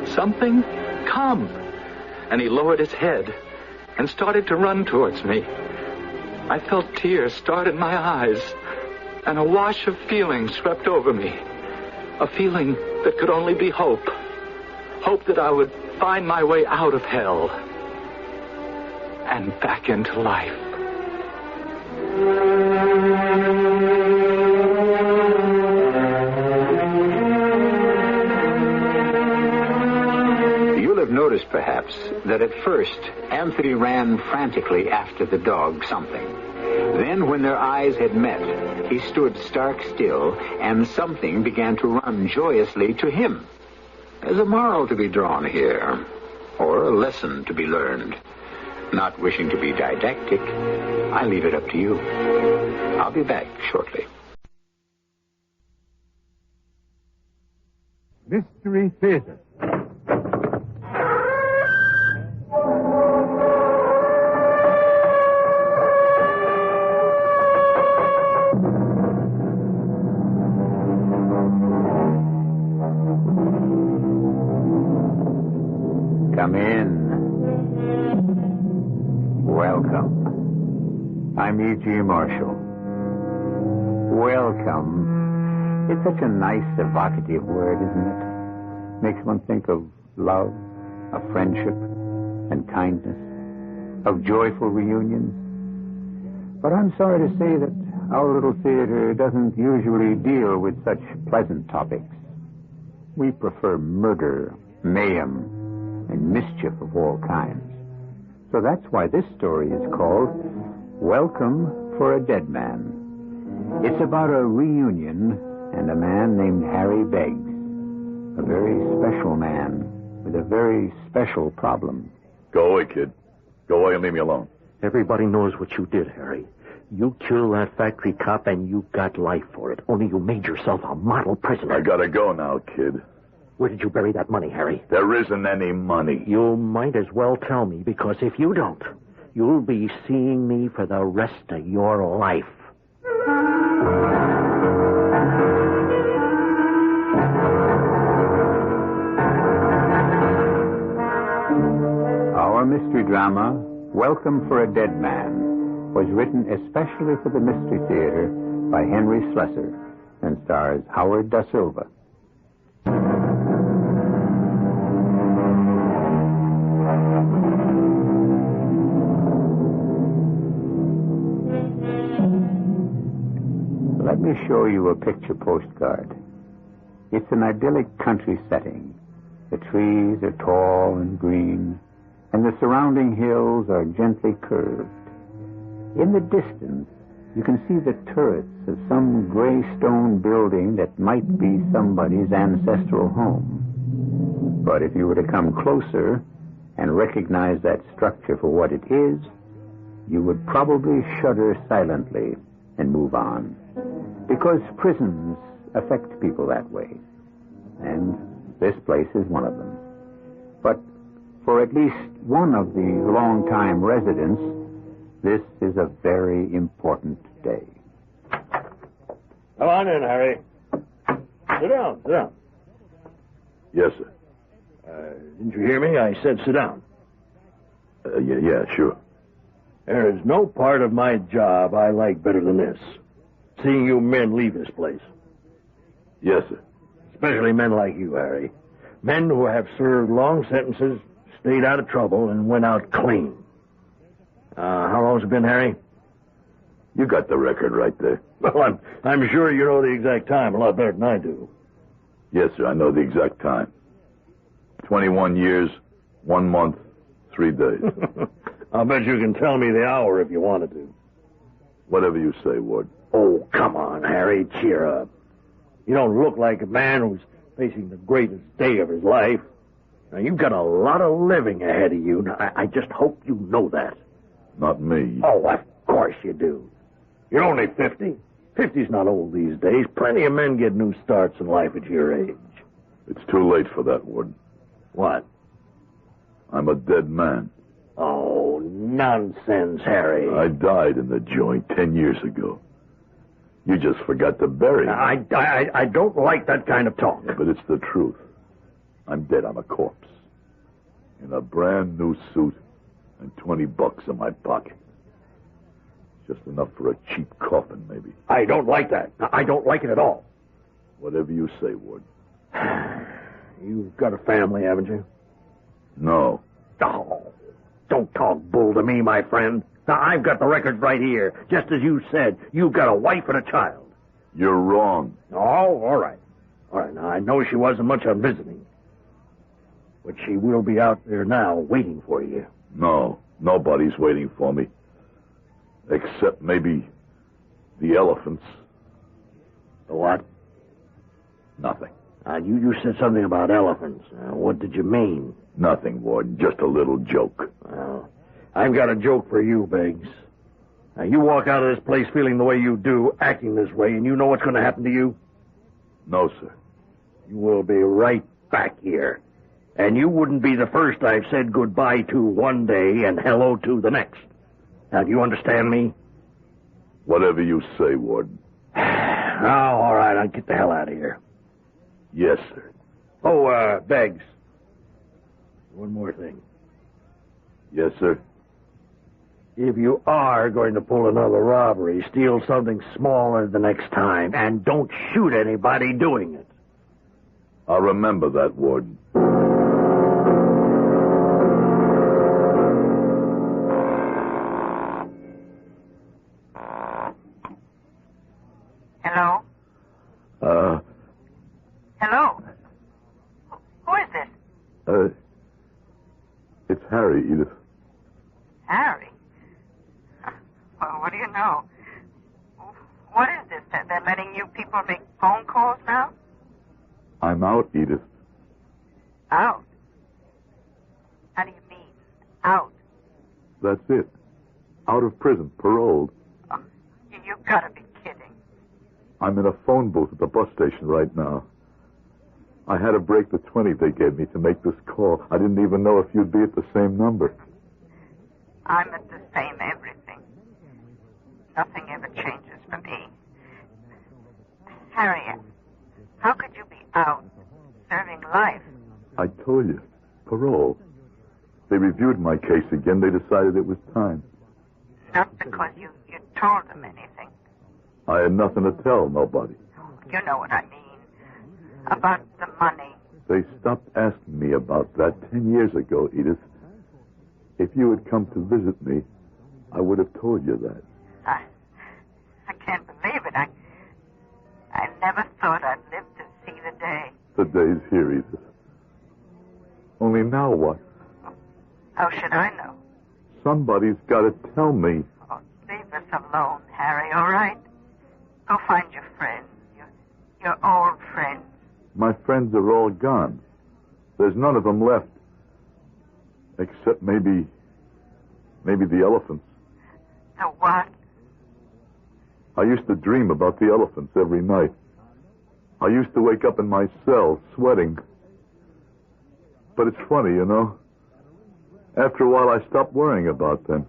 something, come." And he lowered his head, and started to run towards me. I felt tears start in my eyes, and a wash of feeling swept over me. A feeling that could only be hope. Hope that I would find my way out of hell and back into life. You'll have noticed, perhaps, that at first Anthony ran frantically after the dog something. Then, when their eyes had met, he stood stark still, and something began to run joyously to him. There's a moral to be drawn here, or a lesson to be learned. Not wishing to be didactic, I leave it up to you. I'll be back shortly. Mystery Theater. Come in. Welcome. I'm E.G. Marshall. Welcome. It's such a nice, evocative word, isn't it? Makes one think of love, of friendship, and kindness, of joyful reunions. But I'm sorry to say that our little theater doesn't usually deal with such pleasant topics. We prefer murder, mayhem, and mischief of all kinds. So that's why this story is called Welcome for a Dead Man. It's about a reunion and a man named Harry Beggs, a very special man with a very special problem. Go away, kid. Go away and leave me alone. Everybody knows what you did, Harry. You killed that factory cop and you got life for it. Only you made yourself a model prisoner. I gotta go now, kid. Where did you bury that money, Harry? There isn't any money. You might as well tell me, because if you don't, you'll be seeing me for the rest of your life. Our mystery drama, Welcome for a Dead Man, was written especially for the Mystery Theater by Henry Slessor and stars Howard Da Silva. Let me show you a picture postcard. It's an idyllic country setting. The trees are tall and green, and the surrounding hills are gently curved. In the distance, you can see the turrets of some gray stone building that might be somebody's ancestral home. But if you were to come closer and recognize that structure for what it is, you would probably shudder silently and move on. Because prisons affect people that way. And this place is one of them. But for at least one of the long-time residents, this is a very important day. Come on in, Harry. Sit down, sit down. Yes, sir. Didn't you hear me? I said sit down. Yeah, sure. There is no part of my job I like better than this. Seeing you men leave this place. Yes, sir. Especially men like you, Harry. Men who have served long sentences, stayed out of trouble, and went out clean. How long's it been, Harry? You got the record right there. Well, I'm sure you know the exact time a lot better than I do. Yes, sir, I know the exact time. 21 years, 1 month, 3 days. I'll bet you can tell me the hour if you wanted to. Whatever you say, Ward. Oh, come on, Harry, cheer up. You don't look like a man who's facing the greatest day of his life. Now, you've got a lot of living ahead of you. Now, I just hope you know that. Not me. Oh, of course you do. You're only 50. 50's not old these days. Plenty of men get new starts in life at your age. It's too late for that, Ward. What? I'm a dead man. Oh, nonsense, Harry. I died in the joint 10 years ago. You just forgot to bury me. I don't like that kind of talk. But it's the truth. I'm dead. I'm a corpse. In a brand new suit And $20 in my pocket. Just enough for a cheap coffin, maybe. I don't like that. I don't like it at all. Whatever you say, Warden. You've got a family, haven't you? No. Oh, don't talk bull to me, my friend. Now, I've got the records right here. Just as you said, you've got a wife and a child. You're wrong. Oh, all right. All right, now, I know she wasn't much on visiting. But she will be out there now waiting for you. No, nobody's waiting for me. Except maybe the elephants. The what? Nothing. You said something about elephants. What did you mean? Nothing, Warden. Just a little joke. Well, I've got a joke for you, Biggs. Now, you walk out of this place feeling the way you do, acting this way, and you know what's going to happen to you? No, sir. You will be right back here. And you wouldn't be the first I've said goodbye to one day and hello to the next. Now, do you understand me? Whatever you say, Warden. Oh, all right, I'll get the hell out of here. Yes, sir. Oh, Beggs. One more thing. Yes, sir. If you are going to pull another robbery, steal something smaller the next time, and don't shoot anybody doing it. I'll remember that, Warden. Hello? Hello? Who is this? It's Harry, Edith. Harry? Well, what do you know? What is this? They're letting you people make phone calls now? I'm out, Edith. Out? How do you mean, out? That's it. Out of prison, paroled. Oh, you've got to be kidding. I'm in a phone booth at the bus station right now. I had to break the 20 they gave me to make this call. I didn't even know if you'd be at the same number. I'm at the same everything. Nothing ever changes for me. Harriet, how could you be out serving life? I told you. Parole. They reviewed my case again. They decided it was time. Not because you told them anything. I had nothing to tell nobody. You know what I mean. About the money. They stopped asking me about that 10 years ago, Edith. If you had come to visit me, I would have told you that. I can't believe it. I never thought I'd live to see the day. The day's here, Edith. Only now what? How should I know? Somebody's got to tell me. Oh, leave us alone, Harry, all right? Go find your friends, your old friends. My friends are all gone. There's none of them left. Except maybe the elephants. The what? I used to dream about the elephants every night. I used to wake up in my cell, sweating. But it's funny, you know. After a while, I stopped worrying about them.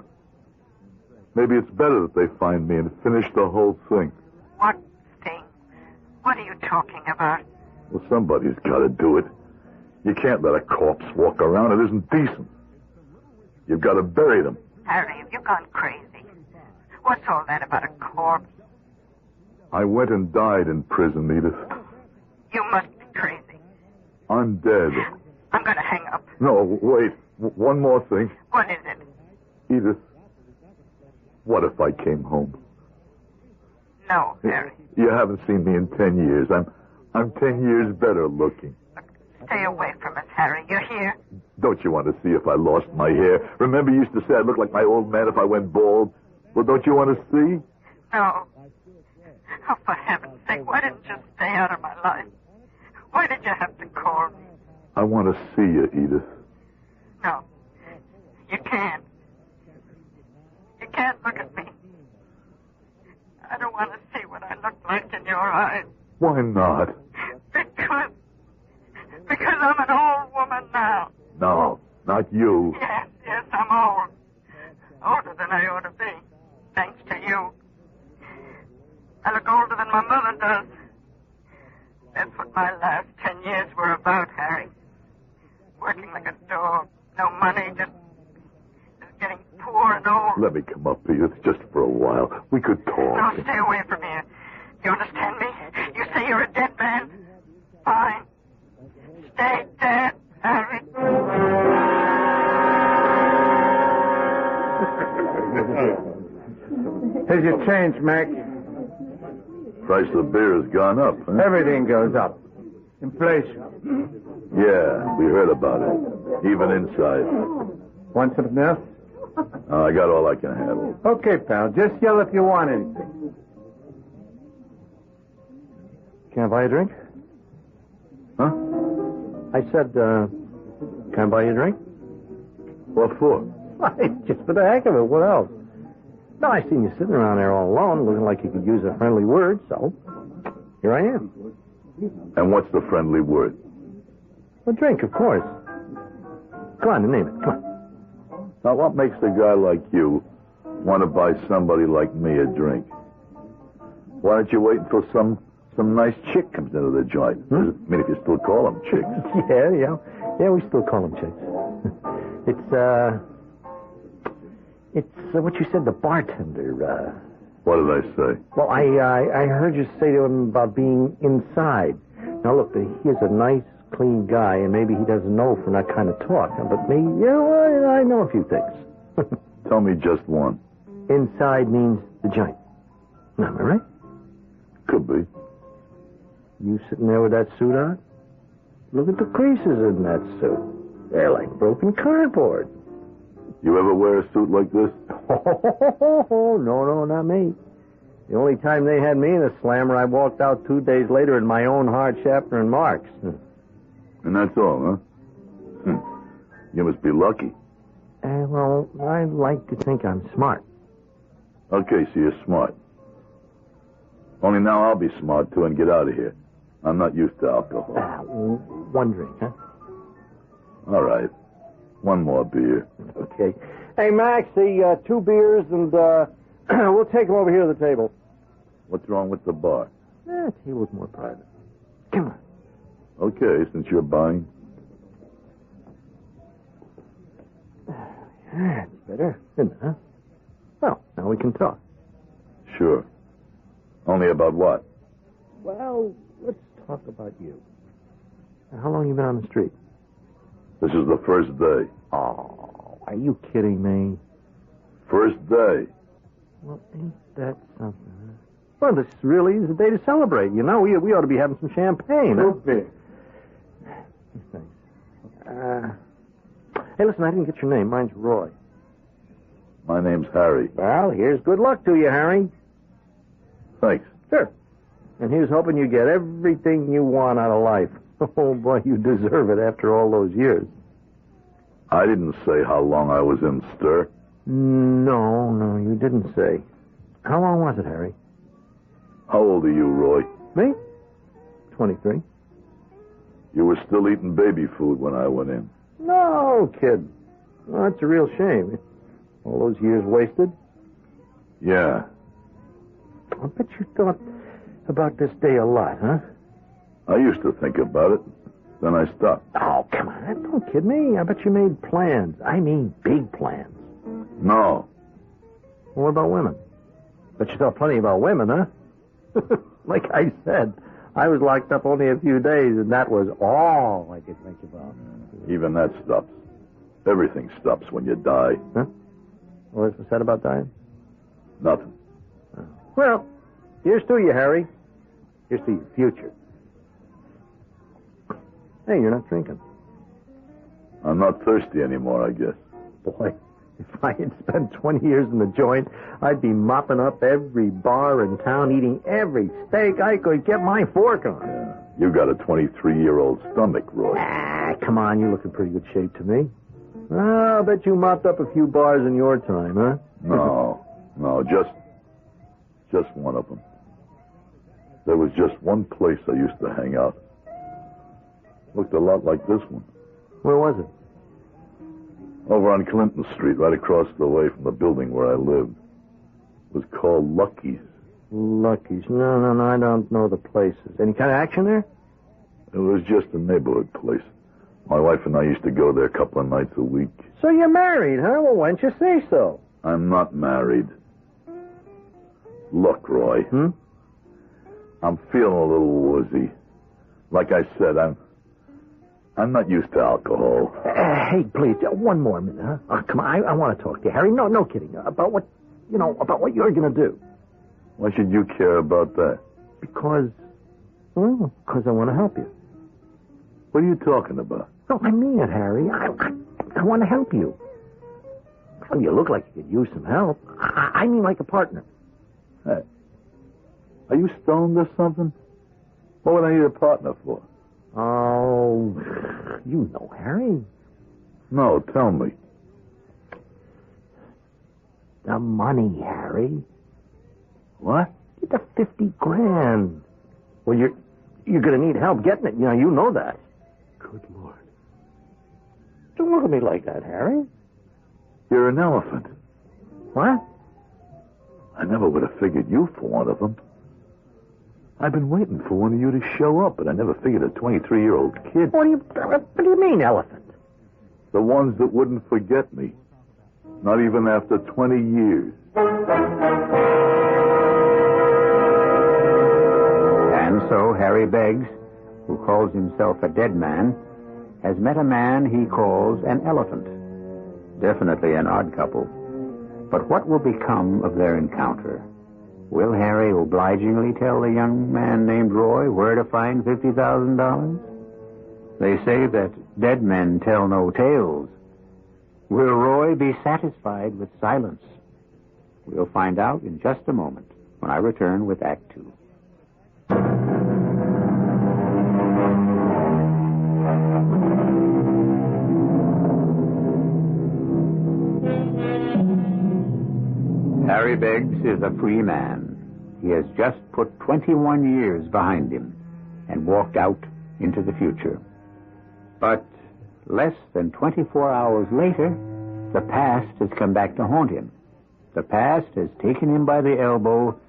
Maybe it's better that they find me and finish the whole thing. What thing? What are you talking about? Well, somebody's got to do it. You can't let a corpse walk around. It isn't decent. You've got to bury them. Harry, have you gone crazy? What's all that about a corpse? I went and died in prison, Edith. You must be crazy. I'm dead. I'm going to hang up. No, wait. One more thing. What is it? Edith, what if I came home? No, Harry. You haven't seen me in 10 years. I'm 10 years better looking. Stay away from us, Harry. You're here. Don't you want to see if I lost my hair? Remember you used to say I'd look like my old man if I went bald? Well, don't you want to see? No. Oh, for heaven's sake, why didn't you stay out of my life? Why did you have to call me? I want to see you, Edith. No. You can't. You can't look at me. I don't want to see what I look like in your eyes. Why not? Because I'm an old woman now. No, not you. Yes, I'm old. Older than I ought to be, thanks to you. I look older than my mother does. That's what my last 10 years were about, Harry. Working like a dog. No money, just Let me come up here just for a while. We could talk. No, stay away from here. You understand me? You say you're a dead man? Fine. Stay dead, Harry. Here's your change, Mac. Price of beer has gone up, huh? Everything goes up. Inflation. Yeah, we heard about it. Even inside. Want something else? I got all I can handle. Okay, pal. Just yell if you want anything. Can I buy a drink? Huh? I said, can I buy you a drink? What for? Just for the heck of it. What else? No, I seen you sitting around there all alone, looking like you could use a friendly word, so here I am. And what's the friendly word? A drink, of course. Come on, name it. Come on. Now, what makes a guy like you want to buy somebody like me a drink? Why don't you wait until some nice chick comes into the joint? I mean, if you still call them chicks. Yeah, we still call them chicks. It's what you said, the bartender. What did I say? Well, I heard you say to him about being inside. Now, look, he's a nice, clean guy, and maybe he doesn't know from that kind of talk. But me, I know a few things. Tell me just one. Inside means the joint. Now, am I right? Could be. You sitting there with that suit on? Look at the creases in that suit. They're like broken cardboard. You ever wear a suit like this? Oh, no, not me. The only time they had me in a slammer, I walked out 2 days later in my own hard Schaffner and Marks. And that's all, huh? You must be lucky. Well, I like to think I'm smart. Okay, so you're smart. Only now I'll be smart, too, and get out of here. I'm not used to alcohol. One drink, huh? All right. One more beer. Okay. Hey, Max, the 2 beers, and we'll take them over here to the table. What's wrong with the bar? The table's more private. Come on. Okay, since you're buying. That's better, isn't it, huh? Well, now we can talk. Sure. Only about what? Well, let's talk about you. How long you been on the street? This is the first day. Oh, are you kidding me? First day. Well, ain't that something, huh? Well, this really is a day to celebrate. You know, we ought to be having some champagne. Okay. Thanks. Hey, listen, I didn't get your name. Mine's Roy. My name's Harry. Well, here's good luck to you, Harry. Thanks. Sure. And here's hoping you get everything you want out of life. Oh, boy, you deserve it after all those years. I didn't say how long I was in stir. No, you didn't say. How long was it, Harry? How old are you, Roy? Me? 23. You were still eating baby food when I went in. No, kid. Well, that's a real shame. All those years wasted. Yeah. I bet you thought about this day a lot, huh? I used to think about it. Then I stopped. Oh, come on. Don't kid me. I bet you made plans. I mean big plans. No. Well, what about women? Bet you thought plenty about women, huh? Like I said, I was locked up only a few days, and that was all I could think about. Even that stops. Everything stops when you die. Huh? What's said about dying? Nothing. Well, here's to you, Harry. Here's to your future. Hey, you're not drinking. I'm not thirsty anymore, I guess. Boy, if I had spent 20 years in the joint, I'd be mopping up every bar in town, eating every steak I could get my fork on. Yeah. You got a 23-year-old stomach, Roy. Come on, you look in pretty good shape to me. I'll bet you mopped up a few bars in your time, huh? No, just one of them. There was just one place I used to hang out. Looked a lot like this one. Where was it? Over on Clinton Street, right across the way from the building where I lived. It was called Lucky's. Lucky's. No, I don't know the places. Any kind of action there? It was just a neighborhood place. My wife and I used to go there a couple of nights a week. So you're married, huh? Well, why didn't you say so? I'm not married. Look, Roy. I'm feeling a little woozy. Like I said, I'm not used to alcohol. Hey, please, one more minute, huh? Oh, come on, I want to talk to you, Harry. No kidding. About what you're going to do. Why should you care about that? Because I want to help you. What are you talking about? No, I mean it, Harry. I want to help you. Well, you look like you could use some help. I mean like a partner. Hey, are you stoned or something? What would I need a partner for? Oh, you know, Harry. No, tell me. The money, Harry. What? Get the 50 grand. Well, you're going to need help getting it. You know that. Good Lord. Don't look at me like that, Harry. You're an elephant. What? I never would have figured you for one of them. I've been waiting for one of you to show up, but I never figured a 23-year-old kid. What do you mean, elephant? The ones that wouldn't forget me. Not even after 20 years. And so Harry Beggs, who calls himself a dead man, has met a man he calls an elephant. Definitely an odd couple. But what will become of their encounter? Will Harry obligingly tell the young man named Roy where to find $50,000? They say that dead men tell no tales. Will Roy be satisfied with silence? We'll find out in just a moment when I return with Act 2. Harry Beggs is a free man. He has just put 21 years behind him and walked out into the future. But less than 24 hours later, the past has come back to haunt him. The past has taken him by the elbow,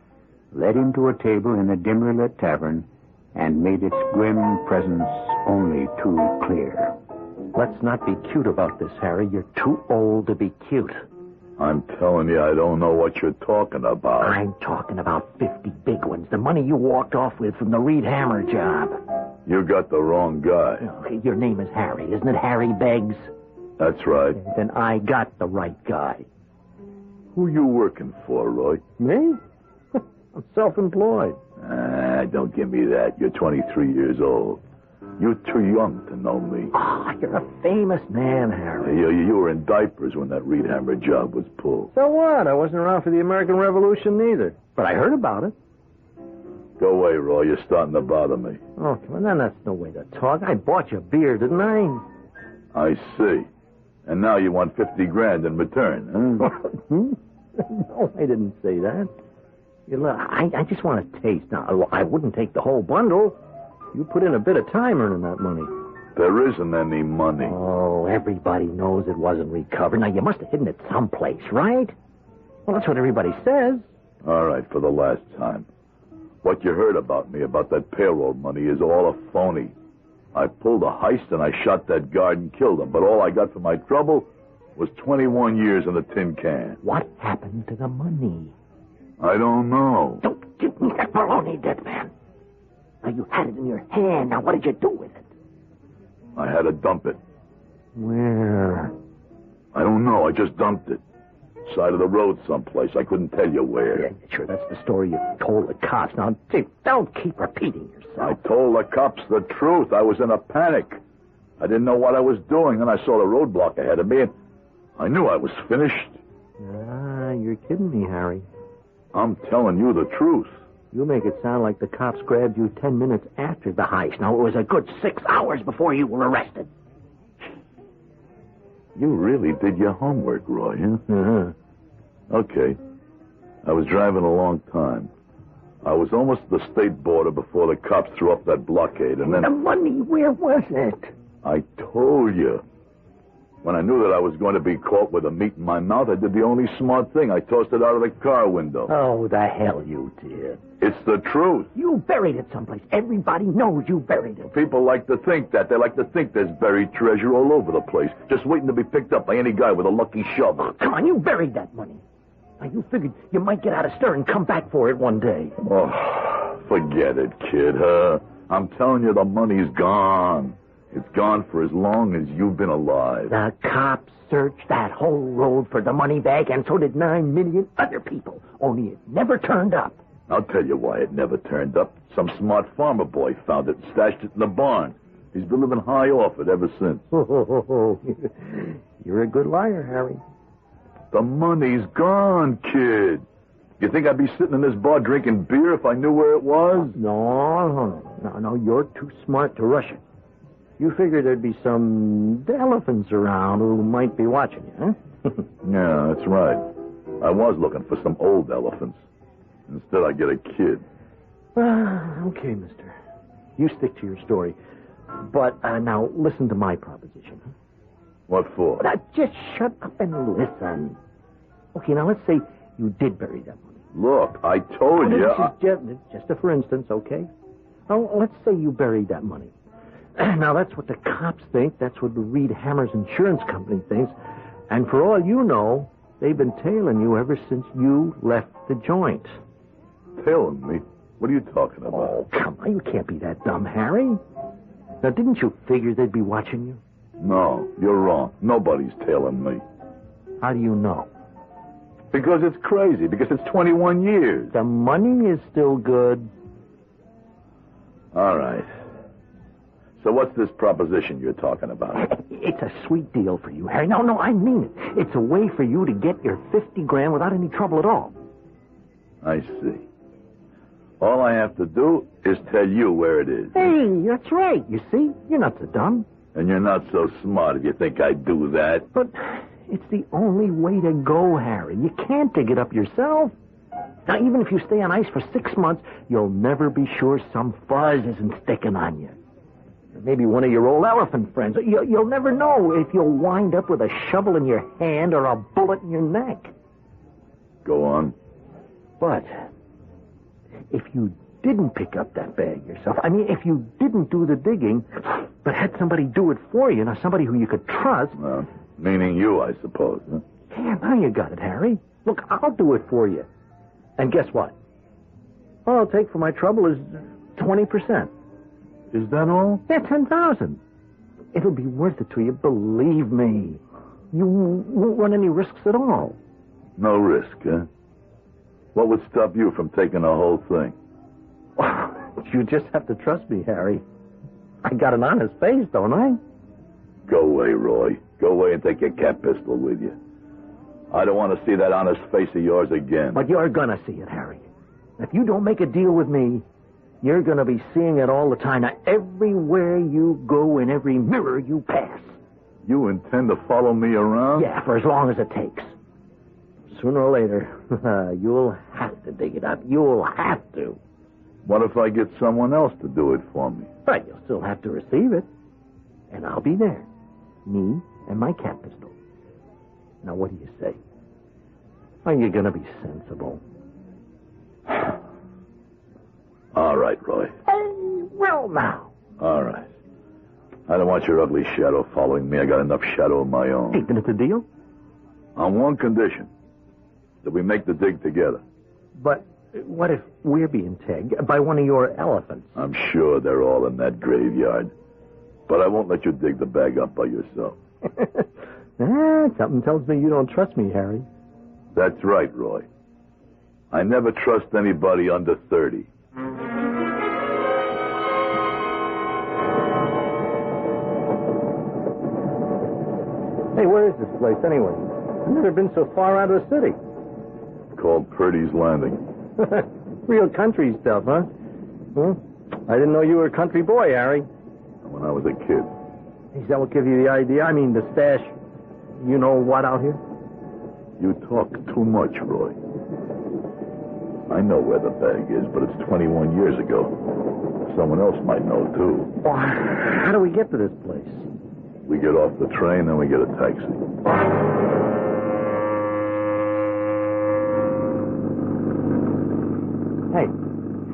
led him to a table in a dimly lit tavern, and made its grim presence only too clear. Let's not be cute about this, Harry. You're too old to be cute. I'm telling you, I don't know what you're talking about. I'm talking about 50 big ones. The money you walked off with from the Reed Hammer job. You got the wrong guy. Your name is Harry, isn't it, Harry Beggs? That's right. Then I got the right guy. Who you working for, Roy? Me? I'm self-employed. Don't give me that. You're 23 years old. You're too young to know me. Oh, you're a famous man, Harry. You were in diapers when that Reed Hammer job was pulled. So what? I wasn't around for the American Revolution neither. But I heard about it. Go away, Roy. You're starting to bother me. Oh, come on. Then that's no way to talk. I bought you beer, didn't I? I see. And now you want 50 grand in return, huh? No, I didn't say that. Look, I just want a taste. Now, I wouldn't take the whole bundle. You put in a bit of time earning that money. There isn't any money. Oh, everybody knows it wasn't recovered. Now, you must have hidden it someplace, right? Well, that's what everybody says. All right, for the last time. What you heard about me, about that payroll money, is all a phony. I pulled a heist and I shot that guard and killed him. But all I got for my trouble was 21 years in a tin can. What happened to the money? I don't know. Don't give me that baloney, dead man. Now, you had it in your hand. Now, what did you do with it? I had to dump it. Where? I don't know. I just dumped it. Side of the road someplace. I couldn't tell you where. Yeah, sure, that's the story you told the cops. Now, don't keep repeating yourself. I told the cops the truth. I was in a panic. I didn't know what I was doing. Then I saw the roadblock ahead of me, and I knew I was finished. You're kidding me, Harry. I'm telling you the truth. You make it sound like the cops grabbed you 10 minutes after the heist. Now, it was a good 6 hours before you were arrested. You really did your homework, Roy, huh? Uh-huh. Okay. I was driving a long time. I was almost at the state border before the cops threw up that blockade, and then... The money, where was it? I told you. When I knew that I was going to be caught with a meat in my mouth, I did the only smart thing. I tossed it out of the car window. Oh, the hell you did. It's the truth. You buried it someplace. Everybody knows you buried it. People like to think that. They like to think there's buried treasure all over the place, just waiting to be picked up by any guy with a lucky shovel. Come on, you buried that money. Now, you figured you might get out of stir and come back for it one day. Oh, forget it, kid, huh? I'm telling you, the money's gone. It's gone for as long as you've been alive. The cops searched that whole road for the money bag, and so did 9 million other people. Only it never turned up. I'll tell you why it never turned up. Some smart farmer boy found it and stashed it in the barn. He's been living high off it ever since. You're a good liar, Harry. The money's gone, kid. You think I'd be sitting in this bar drinking beer if I knew where it was? No, you're too smart to rush it. You figured there'd be some elephants around who might be watching you, huh? Yeah, that's right. I was looking for some old elephants. Instead, I get a kid. Okay, mister. You stick to your story. But now, listen to my proposition. Huh? What for? Now, just shut up and listen. Okay, now let's say you did bury that money. Look, I told you. Just a for instance, okay? Now, let's say you buried that money. Now, that's what the cops think. That's what the Reed Hammers Insurance Company thinks. And for all you know, they've been tailing you ever since you left the joint. Tailing me? What are you talking about? Oh, come on. You can't be that dumb, Harry. Now, didn't you figure they'd be watching you? No, you're wrong. Nobody's tailing me. How do you know? Because it's crazy. Because it's 21 years. The money is still good. All right. So what's this proposition you're talking about? It's a sweet deal for you, Harry. No, I mean it. It's a way for you to get your 50 grand without any trouble at all. I see. All I have to do is tell you where it is. Hey, that's right. You see? You're not so dumb. And you're not so smart if you think I'd do that. But it's the only way to go, Harry. You can't dig it up yourself. Now, even if you stay on ice for 6 months, you'll never be sure some fuzz isn't sticking on you. Maybe one of your old elephant friends. You'll never know if you'll wind up with a shovel in your hand or a bullet in your neck. Go on. But if you didn't pick up that bag yourself, if you didn't do the digging, but had somebody do it for you, somebody who you could trust... meaning you, I suppose, huh? Yeah, now you got it, Harry. Look, I'll do it for you. And guess what? All I'll take for my trouble is 20%. Is that all? Yeah, 10,000. It'll be worth it to you, believe me. You won't run any risks at all. No risk, huh? What would stop you from taking the whole thing? You just have to trust me, Harry. I got an honest face, don't I? Go away, Roy. Go away and take your cat pistol with you. I don't want to see that honest face of yours again. But you're gonna see it, Harry. If you don't make a deal with me, you're going to be seeing it all the time. Now, everywhere you go, in every mirror you pass. You intend to follow me around? Yeah, for as long as it takes. Sooner or later, you'll have to dig it up. You'll have to. What if I get someone else to do it for me? But you'll still have to receive it. And I'll be there. Me and my cat pistol. Now, what do you say? Are you going to be sensible? All right, Roy. Well, now. All right. I don't want your ugly shadow following me. I got enough shadow of my own. Taking it the deal? On one condition. That we make the dig together. But what if we're being tagged by one of your elephants? I'm sure they're all in that graveyard. But I won't let you dig the bag up by yourself. Something tells me you don't trust me, Harry. That's right, Roy. I never trust anybody under 30. Hey, where is this place, anyway? I've never been so far out of the city. It's called Purdy's Landing. Real country stuff, huh? I didn't know you were a country boy, Harry. When I was a kid. Is that what gave you the idea? I mean, the stash, you know what out here? You talk too much, Roy. I know where the bag is, but it's 21 years ago. Someone else might know, too. Well, how do we get to this place? We get off the train, then we get a taxi.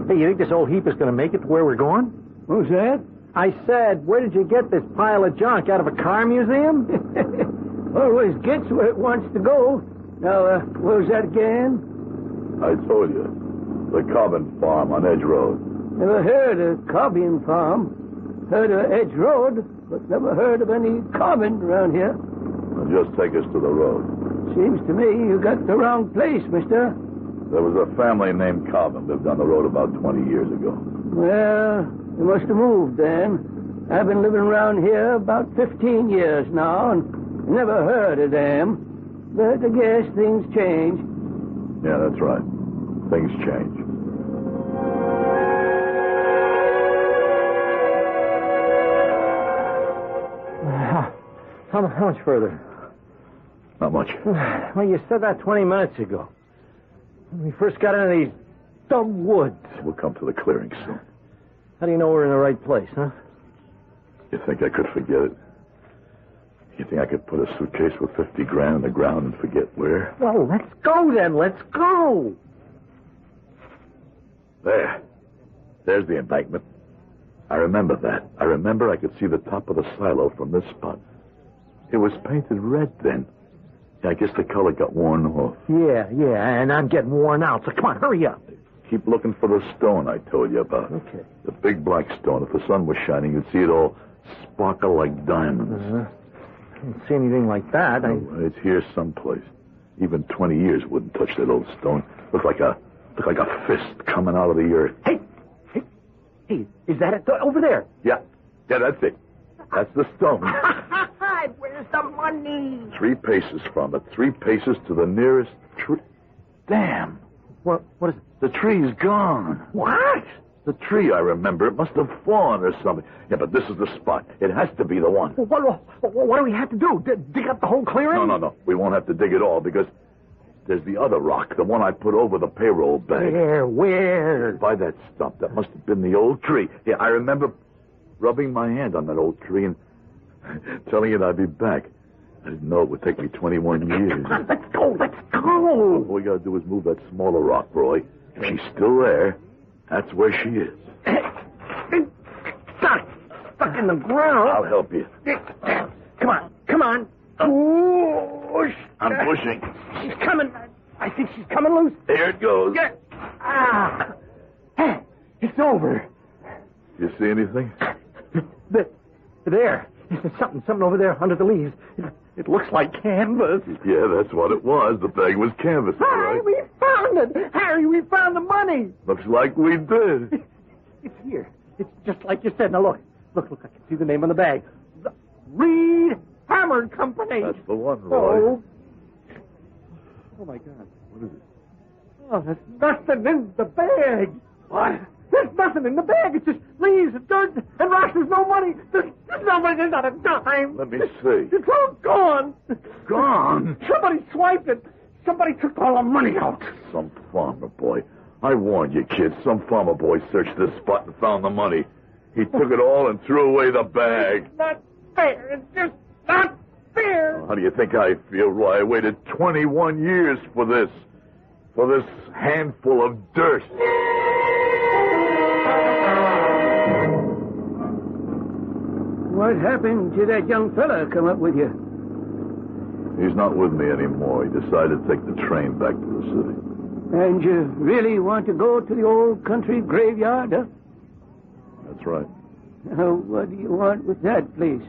Hey, you think this old heap is going to make it to where we're going? Who's that? I said, where did you get this pile of junk? Out of a car museum? Always gets where it wants to go. Now, what was that again? I told you. The Cobbin Farm on Edge Road. Never heard of Cobbin Farm. Heard of Edge Road, but never heard of any Cobbin around here. Well, just take us to the road. Seems to me you got the wrong place, mister. There was a family named Cobbin lived on the road about 20 years ago. Well, you must have moved then. I've been living around here about 15 years now and never heard of them. But I guess things change. Yeah, that's right. Things change. How much further? Not much. Well, you said that 20 minutes ago. When we first got into these dumb woods. We'll come to the clearing soon. How do you know we're in the right place, huh? You think I could forget it? You think I could put a suitcase with 50 grand in the ground and forget where? Well, let's go then. Let's go. There. There's the embankment. I remember that. I remember I could see the top of the silo from this spot. It was painted red then. I guess the color got worn off. Yeah, and I'm getting worn out, so come on, hurry up. Keep looking for the stone I told you about. Okay. The big black stone. If the sun was shining, you'd see it all sparkle like diamonds. I didn't see anything like that. It's here someplace. Even 20 years wouldn't touch that old stone. Looked like a fist coming out of the earth. Hey, is that it? Over there. Yeah, that's it. That's the stone. Where's the money? 3 paces from it. 3 paces to the nearest tree. Damn. What is it? The tree's gone. What? The tree, I remember. It must have fallen or something. Yeah, but this is the spot. It has to be the one. What do we have to do? Dig up the whole clearing? No. We won't have to dig it all because there's the other rock, the one I put over the payroll bag. Where? By that stump. That must have been the old tree. Yeah, I remember rubbing my hand on that old tree and telling it I'd be back. I didn't know it would take me 21 years. Let's go. All we gotta do is move that smaller rock, Roy. If she's still there, that's where she is. Stuck in the ground. I'll help you. Come on. Push. I'm pushing. She's coming. I think she's coming loose. There it goes. Hey, it's over. You see anything? There. There's something over there under the leaves. It looks like canvas. Yeah, that's what it was. The bag was canvas. Harry, right? we found it. Harry, we found the money. Looks like we did. It's here. It's just like you said. Now look. Look, I can see the name on the bag. The Reed Hammer Company. That's the one, Roy. Oh, my God. What is it? Oh, there's nothing in the bag. What? There's nothing in the bag. It's just leaves and dirt and rocks. There's no money. There's no money. There's not a dime. Let me see. It's all gone. Gone? Somebody swiped it. Somebody took all the money out. Some farmer boy. I warned you, kids. Some farmer boy searched this spot and found the money. He took it all and threw away the bag. It's not fair. It's just not fair. Well, how do you think I feel, Roy? I waited 21 years for this. For this handful of dirt. What happened to that young fella come up with you? He's not with me anymore. He decided to take the train back to the city. And you really want to go to the old country graveyard, huh? That's right. Now, what do you want with that place,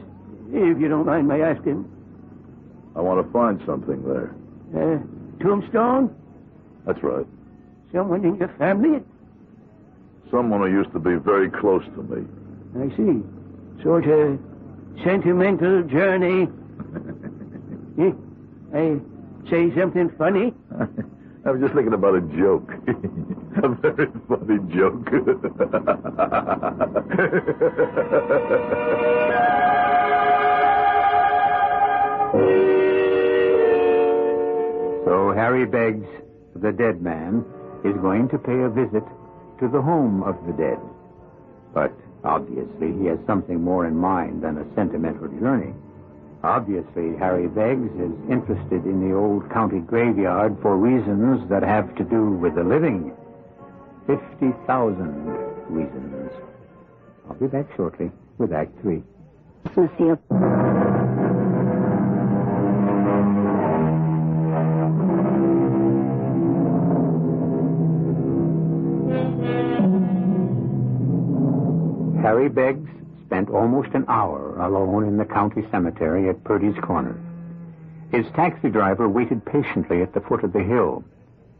if you don't mind my asking? I want to find something there. Tombstone? That's right. Someone in your family? Someone who used to be very close to me. I see. Sort of sentimental journey. I say something funny? I was just thinking about a joke. A very funny joke. So Harry Beggs, the dead man, is going to pay a visit to the home of the dead. But obviously he has something more in mind than a sentimental journey. Obviously, Harry Beggs is interested in the old county graveyard for reasons that have to do with the living. 50,000 reasons. I'll be back shortly with Act 3. Monsieur. Harry Beggs spent almost an hour alone in the county cemetery at Purdy's Corner. His taxi driver waited patiently at the foot of the hill,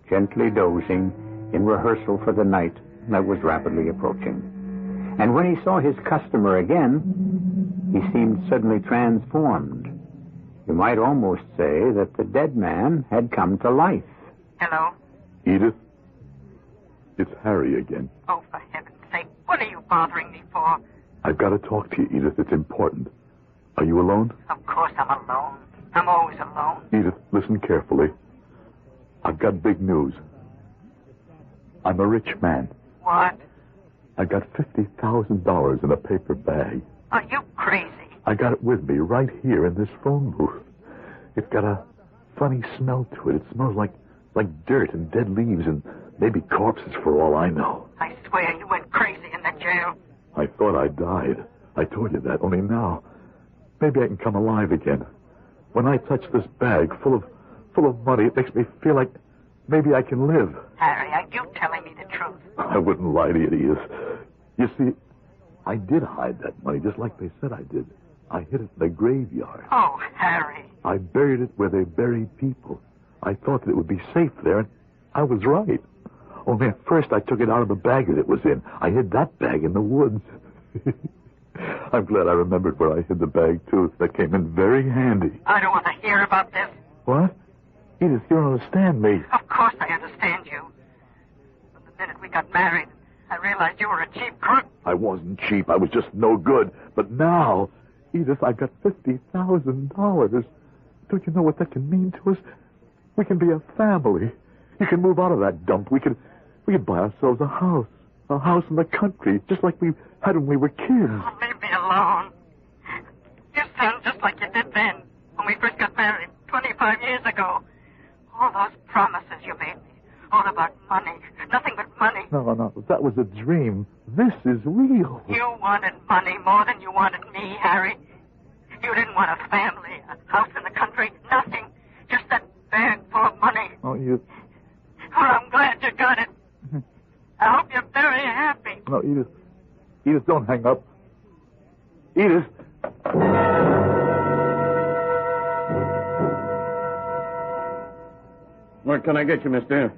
gently dozing in rehearsal for the night that was rapidly approaching. And when he saw his customer again, he seemed suddenly transformed. You might almost say that the dead man had come to life. Hello? Edith? It's Harry again. Oh, for heaven's sake, what are you bothering me for? I've got to talk to you, Edith. It's important. Are you alone? Of course I'm alone. I'm always alone. Edith, listen carefully. I've got big news. I'm a rich man. What? I got $50,000 in a paper bag. Are you crazy? I got it with me right here in this phone booth. It's got a funny smell to it. It smells like dirt and dead leaves and maybe corpses for all I know. I swear you went crazy in the jail. I thought I died. I told you that, only now. Maybe I can come alive again. When I touch this bag full of money, it makes me feel like maybe I can live. Harry, are you telling me the truth? I wouldn't lie to you, Edith. You see, I did hide that money just like they said I did. I hid it in the graveyard. Oh, Harry. I buried it where they bury people. I thought that it would be safe there, and I was right. Only at first I took it out of the bag that it was in. I hid that bag in the woods. I'm glad I remembered where I hid the bag, too. That came in very handy. I don't want to hear about this. What? Edith, you don't understand me. Of course I understand you. But the minute we got married, I realized you were a cheap crook. I wasn't cheap. I was just no good. But now, Edith, I've got $50,000. Don't you know what that can mean to us? We can be a family. You can move out of that dump. We could buy ourselves a house in the country, just like we had when we were kids. Oh, leave me alone. You sound just like you did then, when we first got married 25 years ago. All those promises you made me, all about money, nothing but money. No, that was a dream. This is real. You wanted money more than you wanted me, Harry. You didn't want a family, a house in the country, nothing. Just that bag full of money. Oh, you... Well, I'm glad you got it. I hope you're very happy. No, Edith. Edith, don't hang up. Edith. What can I get you, mister?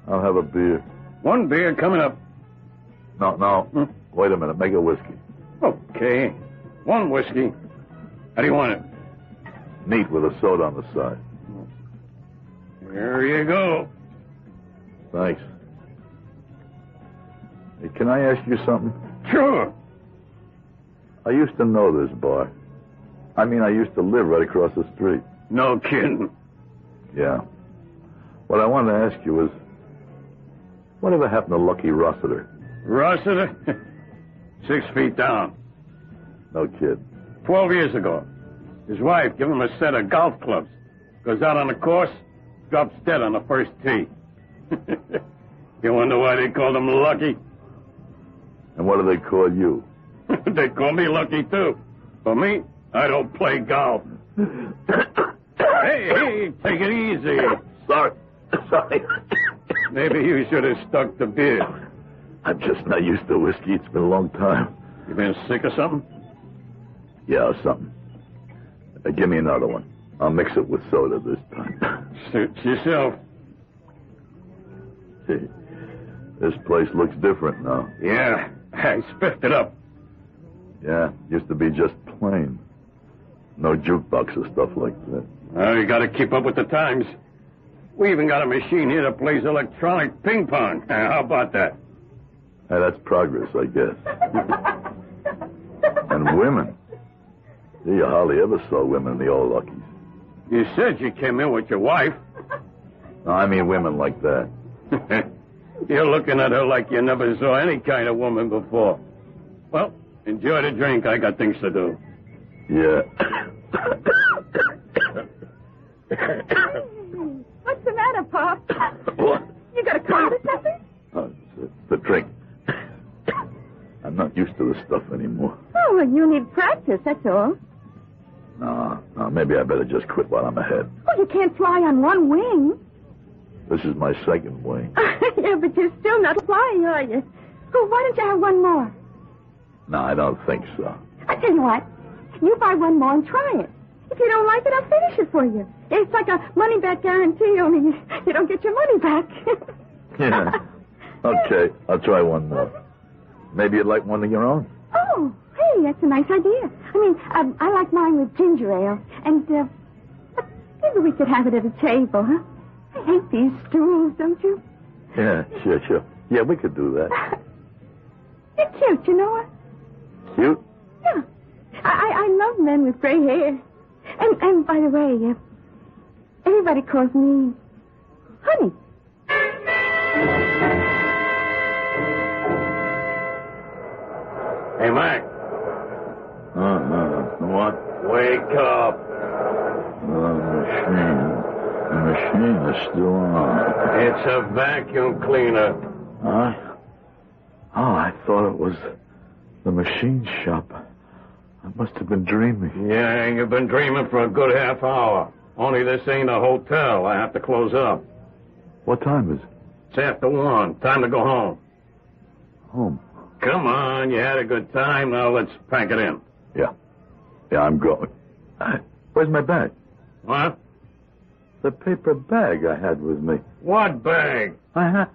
I'll have a beer. One beer coming up. No. Wait a minute. Make a whiskey. Okay. One whiskey. How do you want it? Neat with a soda on the side. There you go. Thanks. Hey, can I ask you something? Sure. I used to know this bar. I mean, I used to live right across the street. No kidding. Yeah. What I wanted to ask you was, whatever happened to Lucky Rossiter? Rossiter? 6 feet down. No kid. 12 years ago. His wife gave him a set of golf clubs. Goes out on the course, drops dead on the first tee. You wonder why they called him Lucky? And what do they call you? They call me Lucky, too. For me, I don't play golf. Hey, take it easy. Sorry. Maybe you should have stuck to beer. I'm just not used to whiskey. It's been a long time. You been sick or something? Yeah, something. Give me another one. I'll mix it with soda this time. Suit yourself. Hey, this place looks different now. Yeah, I spiffed it up. Yeah, used to be just plain. No jukebox or stuff like that. Well, you got to keep up with the times. We even got a machine here that plays electronic ping pong. How about that? Hey, that's progress, I guess. And women. You hardly ever saw women in the old Luckies. You said you came in with your wife. No, I mean women like that. You're looking at her like you never saw any kind of woman before. Well, enjoy the drink. I got things to do. Yeah. What's the matter, Pop? What? You got a cold or something? It's the drink. I'm not used to this stuff anymore. Oh, well, you need practice, that's all. No, maybe I better just quit while I'm ahead. Oh, you can't fly on one wing. This is my second wing. Yeah, but you're still not flying, are you? Oh, why don't you have one more? No, I don't think so. I tell you what, you buy one more and try it. If you don't like it, I'll finish it for you. It's like a money-back guarantee, only you don't get your money back. Yeah. Okay, I'll try one more. Maybe you'd like one of your own? Oh, hey, that's a nice idea. I mean, I like mine with ginger ale, and maybe we could have it at a table, huh? I hate these stools, don't you? Yeah, sure. Yeah, we could do that. You're cute, you know what? Cute? Yeah. I love men with gray hair. And by the way, everybody calls me Honey. Hey, Mac. What? Wake up. The machine is still on. It's a vacuum cleaner. Huh? Oh, I thought it was the machine shop. I must have been dreaming. Yeah, you've been dreaming for a good half hour. Only this ain't a hotel. I have to close up. What time is it? It's after 1. Time to go home. Home? Come on, you had a good time. Now let's pack it in. Yeah, I'm going. Where's my bag? What? The paper bag I had with me. What bag? I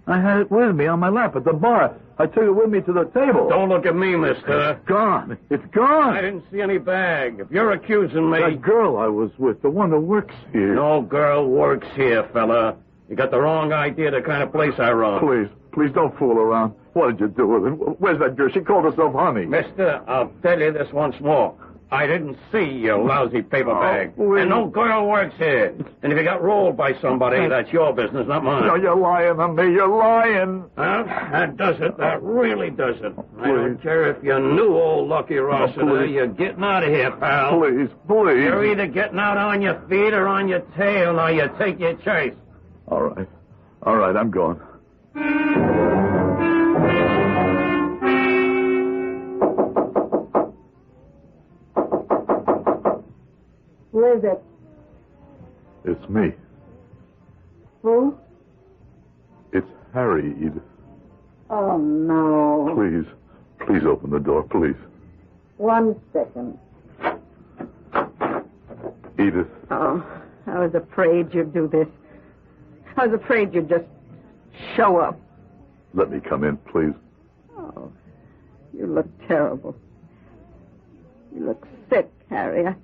had it with me on my lap at the bar. I took it with me to the table. Don't look at me, mister. It's gone. It's gone. I didn't see any bag. If you're accusing me... That girl I was with, the one who works here. No girl works here, fella. You got the wrong idea of the kind of place I run. Please don't fool around. What did you do with it? Where's that girl? She called herself Honey. Mister, I'll tell you this once more. I didn't see your lousy paper bag. And no girl works here. And if you got rolled by somebody, that's your business, not mine. No, you're lying on me. You're lying. Huh? That does it. That really does it. I don't care if you knew old Lucky Rossiter. You're getting out of here, pal. Please. You're either getting out on your feet or on your tail. Now you take your choice. All right, I'm going. Who is it? It's me. Who? It's Harry, Edith. Oh, no. Please open the door, please. 1 second. Edith. Oh, I was afraid you'd do this. I was afraid you'd just show up. Let me come in, please. Oh, you look terrible. You look sick, Harry.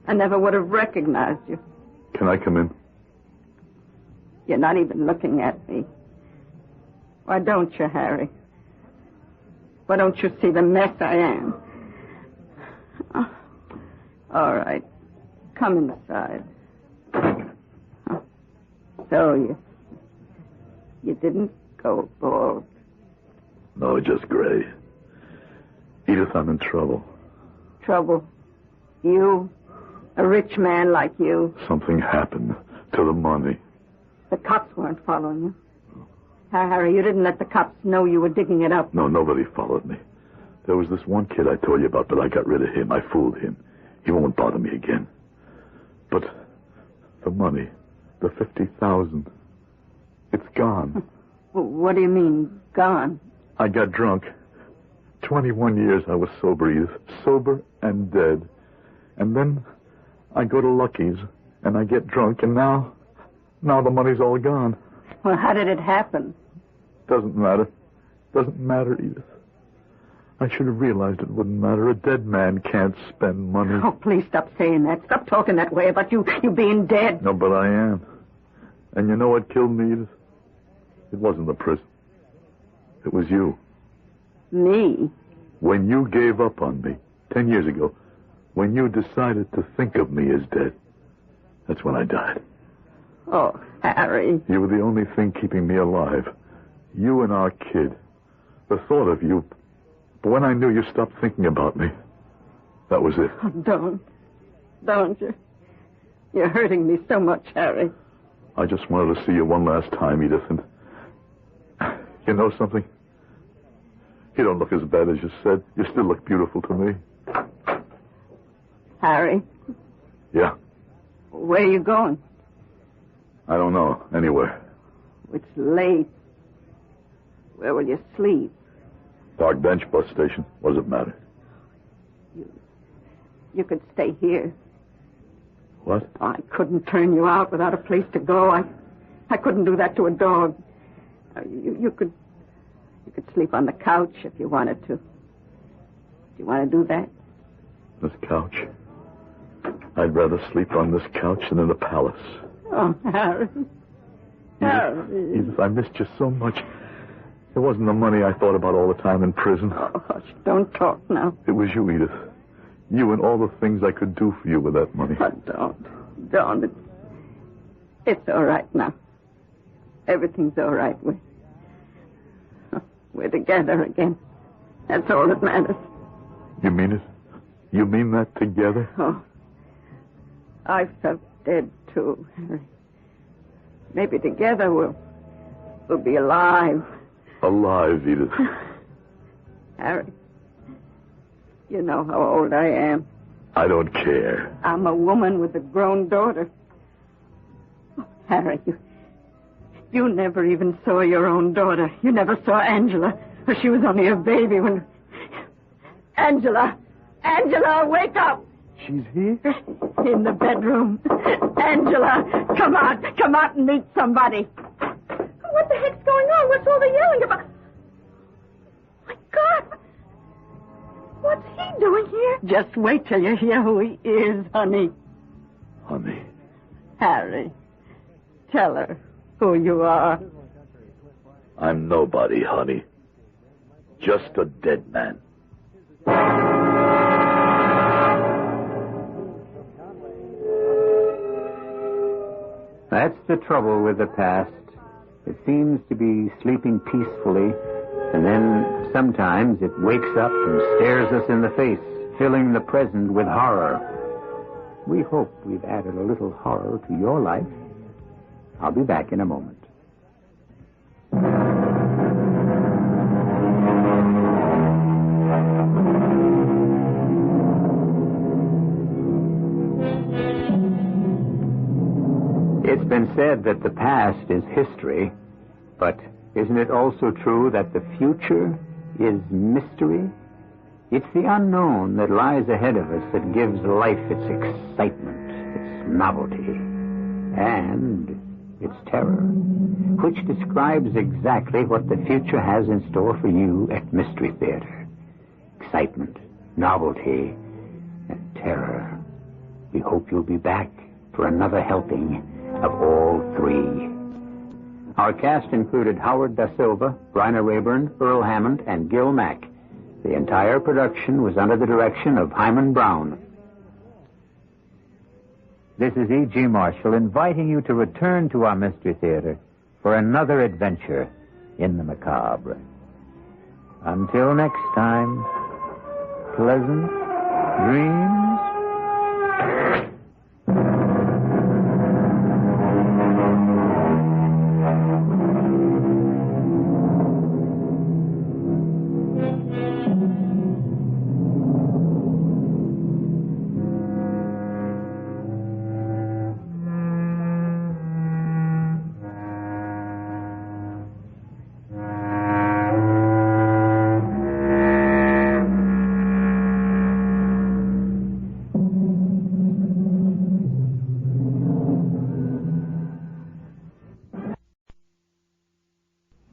I never would have recognized you. Can I come in? You're not even looking at me. Why don't you, Harry? Why don't you see the mess I am? Oh, all right. Come inside. Oh, so you didn't go bald. No, just gray. Edith, I'm in trouble. Trouble? You? A rich man like you? Something happened to the money. The cops weren't following you. Harry, you didn't let the cops know you were digging it up. No, nobody followed me. There was this one kid I told you about, but I got rid of him. I fooled him. He won't bother me again. But the money, the $50,000, it's gone. What do you mean, gone? I got drunk. 21 years I was sober, Edith. Sober and dead. And then I go to Lucky's, and I get drunk, and now the money's all gone. Well, how did it happen? Doesn't matter. Doesn't matter, Edith. I should have realized it wouldn't matter. A dead man can't spend money. Oh, please stop saying that. Stop talking that way about you being dead. No, but I am. And you know what killed me, Edith? It wasn't the prison. It was you. Me? When you gave up on me 10 years ago, when you decided to think of me as dead, that's when I died. Oh, Harry. You were the only thing keeping me alive. You and our kid. The thought of you. But when I knew you stopped thinking about me, That was it. Oh, don't you? You're hurting me so much, Harry. I just wanted to see you one last time, Edith, and you know something? You don't look as bad as you said. You still look beautiful to me. Harry? Yeah? Where are you going? I don't know. Anywhere. It's late. Where will you sleep? Park bench, bus station. What does it matter? You could stay here. What? I couldn't turn you out without a place to go. I couldn't do that to a dog. You could sleep on the couch if you wanted to. Do you want to do that? This couch? I'd rather sleep on this couch than in the palace. Oh, Harry. Harry. Edith, I missed you so much. It wasn't the money I thought about all the time in prison. Oh, hush, don't talk now. It was you, Edith. You and all the things I could do for you with that money. Oh, don't. It's all right now. Everything's all right. We're together again. That's all that matters. You mean it? You mean that together? Oh, I felt dead, too, Harry. Maybe together we'll be alive. Alive, Edith. Harry, you know how old I am. I don't care. I'm a woman with a grown daughter. Oh, Harry, you never even saw your own daughter. You never saw Angela. She was only a baby when... Angela, wake up! She's here? In the bedroom. Angela, come out and meet somebody. What the heck's going on? What's all the yelling about? My God! What's he doing here? Just wait till you hear who he is, honey. Honey? Harry, tell her who you are. I'm nobody, honey. Just a dead man. That's the trouble with the past. It seems to be sleeping peacefully, and then sometimes it wakes up and stares us in the face, filling the present with horror. We hope we've added a little horror to your life. I'll be back in a moment. It's been said that the past is history, but isn't it also true that the future is mystery? It's the unknown that lies ahead of us that gives life its excitement, its novelty, and its terror, which describes exactly what the future has in store for you at Mystery Theater. Excitement, novelty, and terror. We hope you'll be back for another helping of all three. Our cast included Howard Da Silva, Bryna Rayburn, Earl Hammond, and Gil Mack. The entire production was under the direction of Himan Brown. This is E.G. Marshall inviting you to return to our Mystery Theater for another adventure in the macabre. Until next time, pleasant dreams.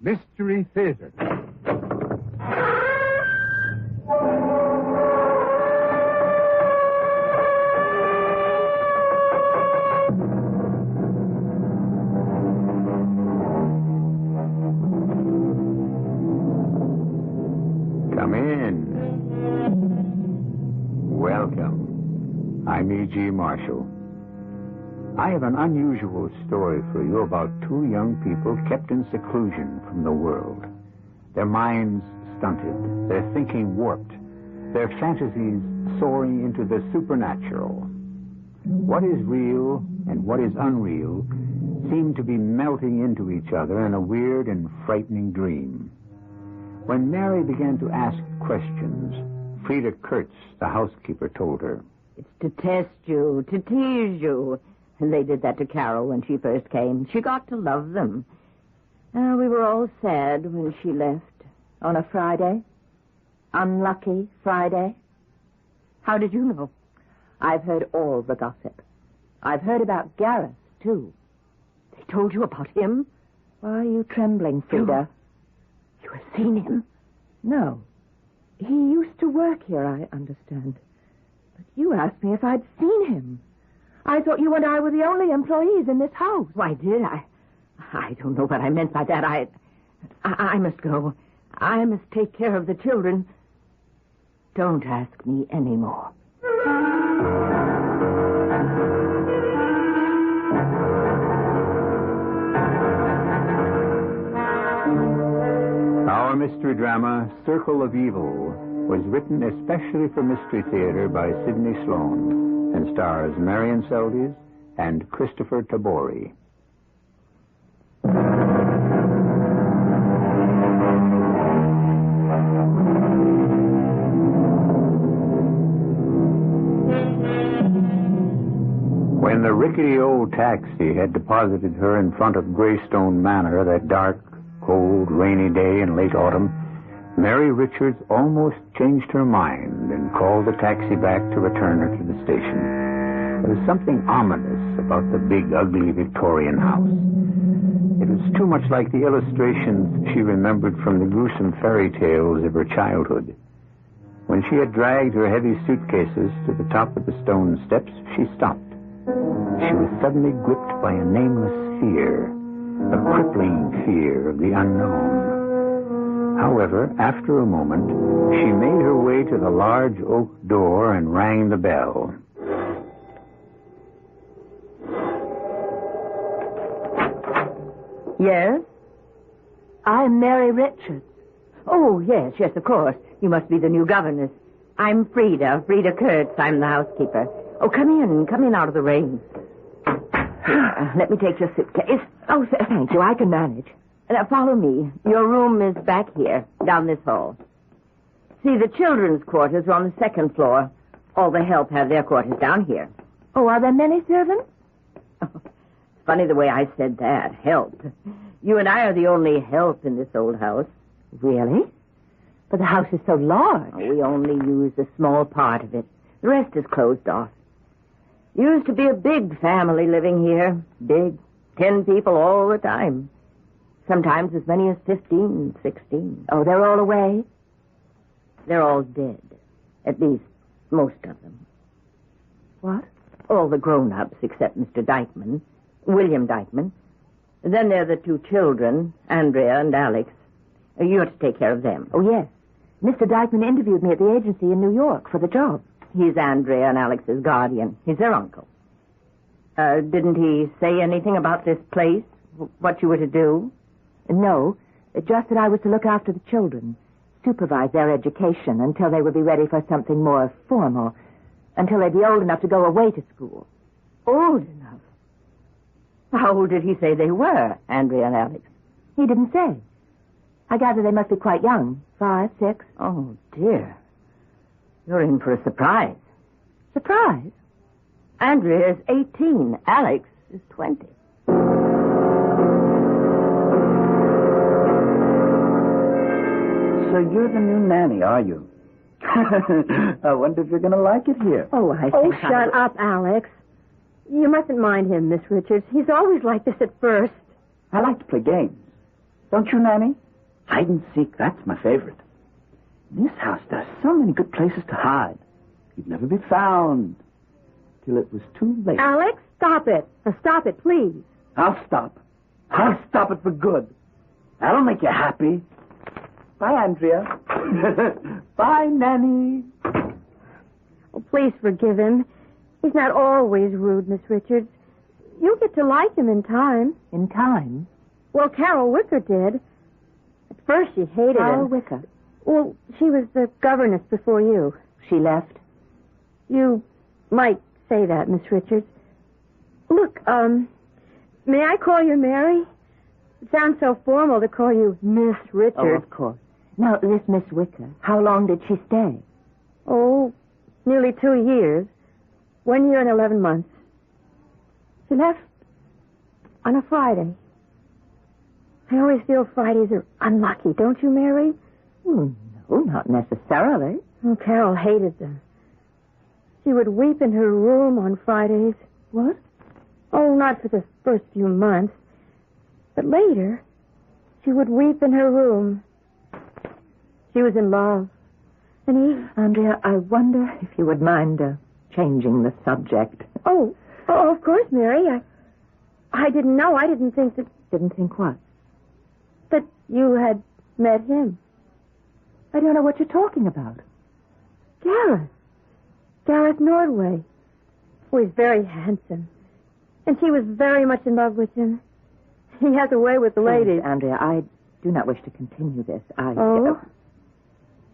Mystery Theater. Come in. Welcome. I'm E.G. Marshall. I have an unusual story for you about two young people kept in seclusion from the world. Their minds stunted, their thinking warped, their fantasies soaring into the supernatural. What is real and what is unreal seem to be melting into each other in a weird and frightening dream. When Mary began to ask questions, Frida Kurtz, the housekeeper, told her, "It's to test you, to tease you. And they did that to Carol when she first came. She got to love them. We were all sad when she left. On a Friday. Unlucky Friday. How did you know? I've heard all the gossip. I've heard about Gareth, too. They told you about him? Why are you trembling, Frida? You have seen him? No. He used to work here, I understand. But you asked me if I'd seen him. I thought you and I were the only employees in this house. Why, did I? I don't know what I meant by that. I must go. I must take care of the children. Don't ask me any more. Our mystery drama, Circle of Evil, was written especially for Mystery Theater by Sidney Sloan and stars Marion Seldes and Christopher Tabori. When the rickety old taxi had deposited her in front of Greystone Manor that dark, cold, rainy day in late autumn, Mary Richards almost changed her mind and called the taxi back to return her to the station. There was something ominous about the big, ugly Victorian house. It was too much like the illustrations she remembered from the gruesome fairy tales of her childhood. When she had dragged her heavy suitcases to the top of the stone steps, she stopped. She was suddenly gripped by a nameless fear, a crippling fear of the unknown. However, after a moment, she made her way to the large oak door and rang the bell. Yes? I'm Mary Richards. Oh, yes, of course. You must be the new governess. I'm Frida Kurtz. I'm the housekeeper. Oh, come in out of the rain. Here, let me take your suitcase. Oh, thank you. I can manage. Now, follow me. Your room is back here, down this hall. See, the children's quarters are on the second floor. All the help have their quarters down here. Oh, are there many servants? Oh, it's funny the way I said that. Help. You and I are the only help in this old house. Really? But the house is so large. Oh, we only use a small part of it. The rest is closed off. Used to be a big family living here. Big. 10 people all the time. Sometimes as many as 15, 16. Oh, they're all away? They're all dead. At least, most of them. What? All the grown-ups except Mr. Dykeman. William Dykeman. Then there are the 2 children, Andrea and Alex. You're to take care of them. Oh, yes. Mr. Dykeman interviewed me at the agency in New York for the job. He's Andrea and Alex's guardian. He's their uncle. Didn't he say anything about this place? What you were to do? No, just that I was to look after the children, supervise their education until they would be ready for something more formal, until they'd be old enough to go away to school. Old enough? How old did he say they were, Andrea and Alex? He didn't say. I gather they must be quite young, 5, 6. Oh, dear. You're in for a surprise. Surprise? Andrea is 18. Alex is 20. So you're the new nanny, are you? I wonder if you're going to like it here. Oh, I think Oh, shut up, Alex. You mustn't mind him, Miss Richards. He's always like this at first. I like to play games. Don't you, Nanny? Hide and seek, that's my favorite. In this house, there are so many good places to hide. You'd never be found till it was too late. Alex, stop it. Stop it, please. I'll stop. I'll stop it for good. That'll make you happy. Bye, Andrea. Bye, Nanny. Oh, please forgive him. He's not always rude, Miss Richards. You'll get to like him in time. In time? Well, Carol Wicker did. At first she hated him. Carol Wicker? Well, she was the governess before you. She left? You might say that, Miss Richards. Look, may I call you Mary? It sounds so formal to call you Miss Richards. Oh, of course. Now, this Miss Wicker, how long did she stay? Oh, nearly 2 years. 1 year and 11 months. She left on a Friday. I always feel Fridays are unlucky, don't you, Mary? No, not necessarily. Oh, Carol hated them. She would weep in her room on Fridays. What? Oh, not for the first few months. But later, she would weep in her room. She was in love. And Andrea, I wonder if you would mind changing the subject. Oh, of course, Mary. I didn't know. I didn't think that... Didn't think what? That you had met him. I don't know what you're talking about. Gareth Nordway. Oh, he's very handsome. And she was very much in love with him. He has a way with the ladies. Andrea, I do not wish to continue this. Oh?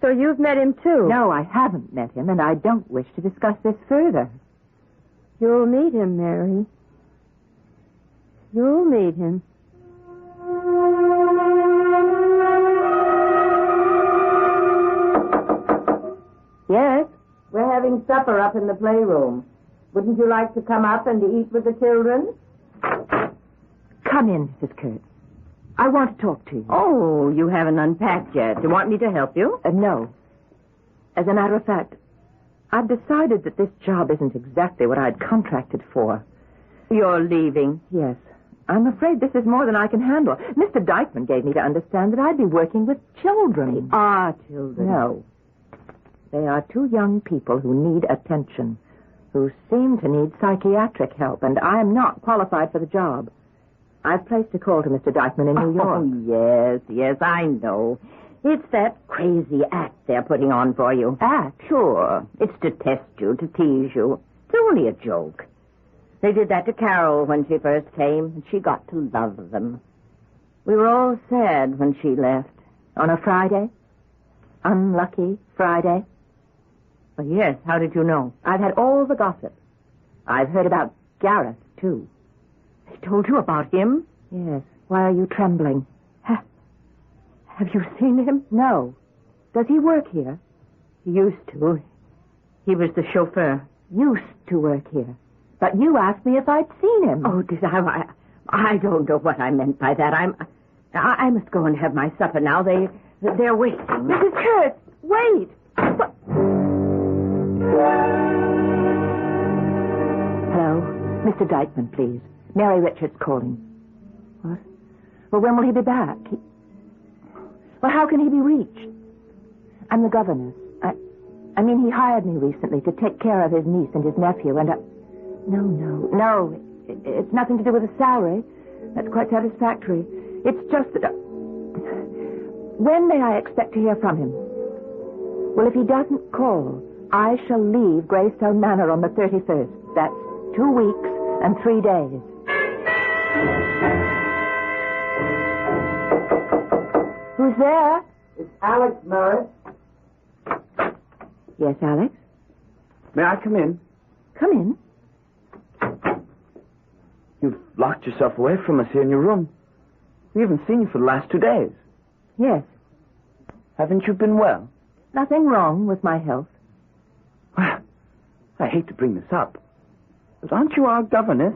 So you've met him, too? No, I haven't met him, and I don't wish to discuss this further. You'll meet him, Mary. You'll meet him. Yes, we're having supper up in the playroom. Wouldn't you like to come up and eat with the children? Come in, Mrs. Kurtz. I want to talk to you. Oh, you haven't unpacked yet. Do you want me to help you? No. As a matter of fact, I've decided that this job isn't exactly what I'd contracted for. You're leaving? Yes. I'm afraid this is more than I can handle. Mr. Dykeman gave me to understand that I'd be working with children. They are children. No. They are two young people who need attention, who seem to need psychiatric help, and I'm not qualified for the job. I've placed a call to Mr. Dykeman in New York. Oh, yes, I know. It's that crazy act they're putting on for you. Act? Sure. It's to test you, to tease you. It's only a joke. They did that to Carol when she first came, and she got to love them. We were all sad when she left. On a Friday? Unlucky Friday? Well, yes, how did you know? I've had all the gossip. I've heard about Gareth, too. They told you about him? Yes. Why are you trembling? Have you seen him? No. Does he work here? He used to. He was the chauffeur. Used to work here. But you asked me if I'd seen him. Oh, did I? I don't know what I meant by that. I must go and have my supper now. They're waiting. Mrs. Kurtz, wait. Hello. Mr. Dykeman, please. Mary Richards calling. What? Well, when will he be back? Well, how can he be reached? I'm the governess. I mean, he hired me recently to take care of his niece and his nephew, and No. It's nothing to do with the salary. That's quite satisfactory. It's just that... When may I expect to hear from him? Well, if he doesn't call, I shall leave Greystone Manor on the 31st. That's 2 weeks and 3 days. Who's there? It's Alex Merritt. Yes, Alex? May I come in? Come in. You've locked yourself away from us here in your room. We haven't seen you for the last 2 days. Yes. Haven't you been well? Nothing wrong with my health. Well, I hate to bring this up, but aren't you our governess?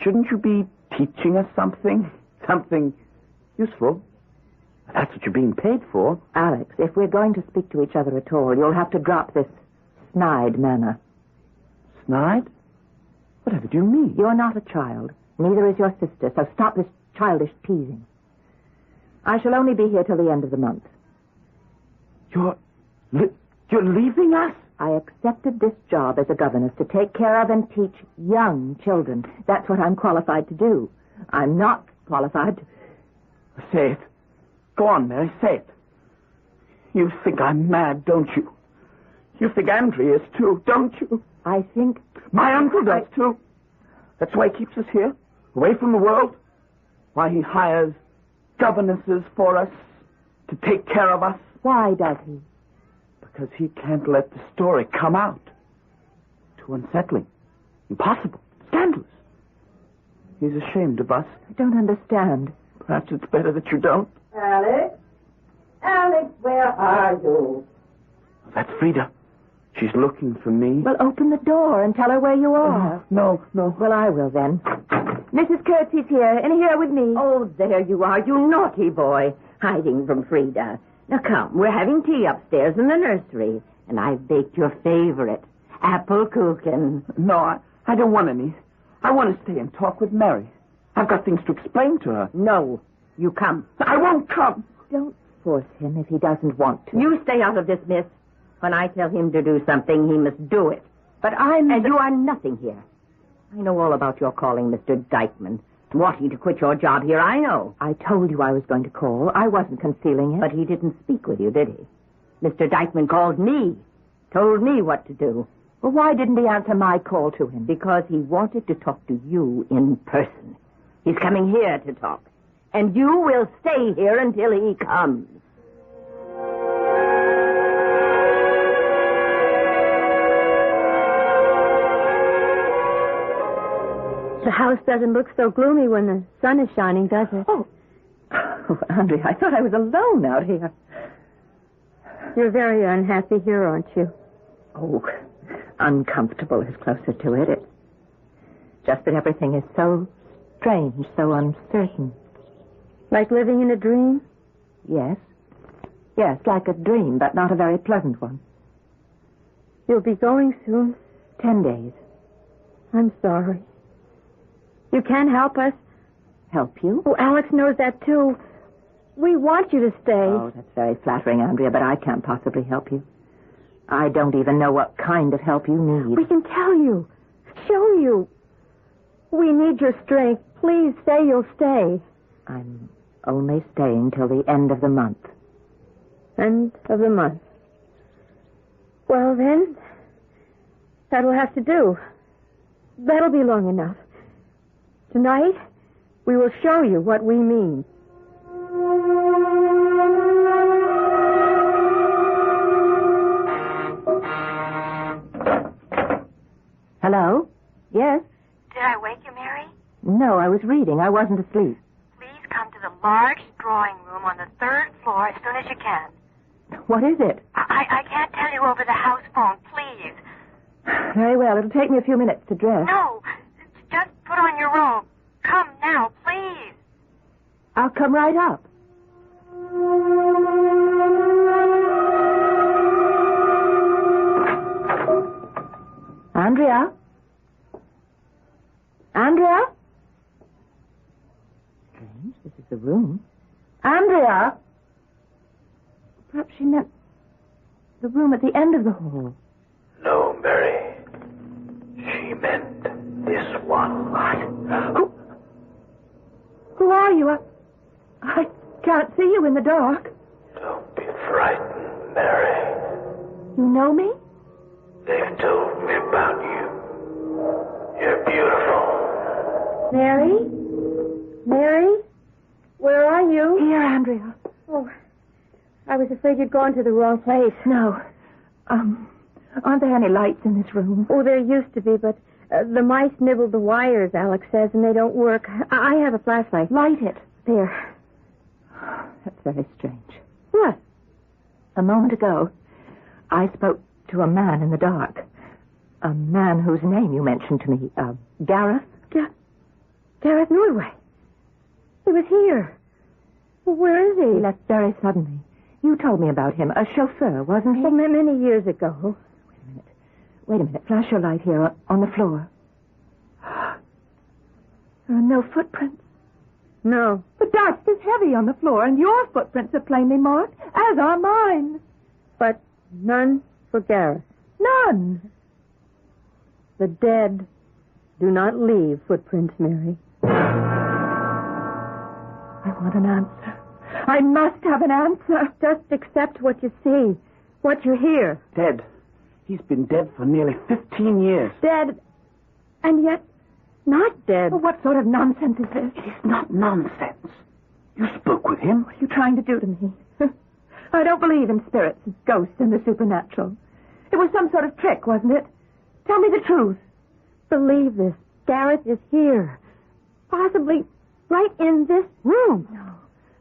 Shouldn't you be teaching us something? Something useful? That's what you're being paid for. Alex, if we're going to speak to each other at all, you'll have to drop this snide manner. Snide? Whatever do you mean? You're not a child. Neither is your sister, so stop this childish teasing. I shall only be here till the end of the month. You're leaving us? I accepted this job as a governess to take care of and teach young children. That's what I'm qualified to do. I'm not qualified to... Say it. Go on, Mary, say it. You think I'm mad, don't you? You think Andrew is, too, don't you? I think... My uncle does, too. That's why he keeps us here, away from the world. Why he hires governesses for us to take care of us. Why does he? Because he can't let the story come out. Too unsettling. Impossible. Scandalous. He's ashamed of us. I don't understand. Perhaps it's better that you don't. Alex? Alex, where are you? That's Frida. She's looking for me. Well, open the door and tell her where you are. No. Well, I will then. Mrs. Curtsey's here, in here with me. Oh, there you are, you naughty boy, hiding from Frida. Now come, we're having tea upstairs in the nursery, and I've baked your favorite, apple kuchen. No, I don't want any. I want to stay and talk with Mary. I've got things to explain to her. No, you come. I won't come. Don't force him if he doesn't want to. You stay out of this, miss. When I tell him to do something, he must do it. But I'm... And you are nothing here. I know all about your calling Mr. Dykeman. Wanting to quit your job here, I know. I told you I was going to call. I wasn't concealing it. But he didn't speak with you, did he? Mr. Dykeman called me. Told me what to do. Well, why didn't he answer my call to him? Because he wanted to talk to you in person. He's coming here to talk. And you will stay here until he comes. The house doesn't look so gloomy when the sun is shining, does it? Oh, Andrea, I thought I was alone out here. You're very unhappy here, aren't you? Oh, uncomfortable is closer to it. It's just that everything is so strange, so uncertain. Like living in a dream? Yes. Yes, like a dream, but not a very pleasant one. You'll be going soon? 10 days. I'm sorry. You can't help us. Help you? Oh, Alex knows that, too. We want you to stay. Oh, that's very flattering, Andrea, but I can't possibly help you. I don't even know what kind of help you need. We can tell you. Show you. We need your strength. Please say you'll stay. I'm only staying till the end of the month. End of the month. Well, then, that'll have to do. That'll be long enough. Tonight, we will show you what we mean. Hello? Yes? Did I wake you, Mary? No, I was reading. I wasn't asleep. Please come to the large drawing room on the 3rd floor as soon as you can. What is it? I can't tell you over the house phone, please. Very well. It'll take me a few minutes to dress. No, just put on your robe. Come now, please. I'll come right up. Andrea? Andrea? Strange, this is the room. Andrea? Perhaps she meant the room at the end of the hall. No, Mary. She meant this one. What? Who are you? I can't see you in the dark. Don't be frightened, Mary. You know me? They've told me about you. You're beautiful. Mary? Mary? Where are you? Here, Andrea. Oh, I was afraid you'd gone to the wrong place. No. Aren't there any lights in this room? Oh, there used to be, but the mice nibbled the wires, Alex says, and they don't work. I have a flashlight. Light it. There. That's very strange. What? A moment ago, I spoke to a man in the dark. A man whose name you mentioned to me. Gareth? Gareth Norway. He was here. Where is he? He left very suddenly. You told me about him. A chauffeur, wasn't he? Oh, many years ago. Wait a minute. Flash your light here on the floor. There are no footprints. No. The dust is heavy on the floor, and your footprints are plainly marked, as are mine. But none for Gareth. None. The dead do not leave footprints, Mary. I want an answer. I must have an answer. Just accept what you see, what you hear. Dead. He's been dead for nearly 15 years. Dead, and yet not dead. Well, what sort of nonsense is this? It is not nonsense. You spoke with him. What are you trying to do to me? I don't believe in spirits and ghosts and the supernatural. It was some sort of trick, wasn't it? Tell me the truth. Believe this. Gareth is here. Possibly right in this room. No,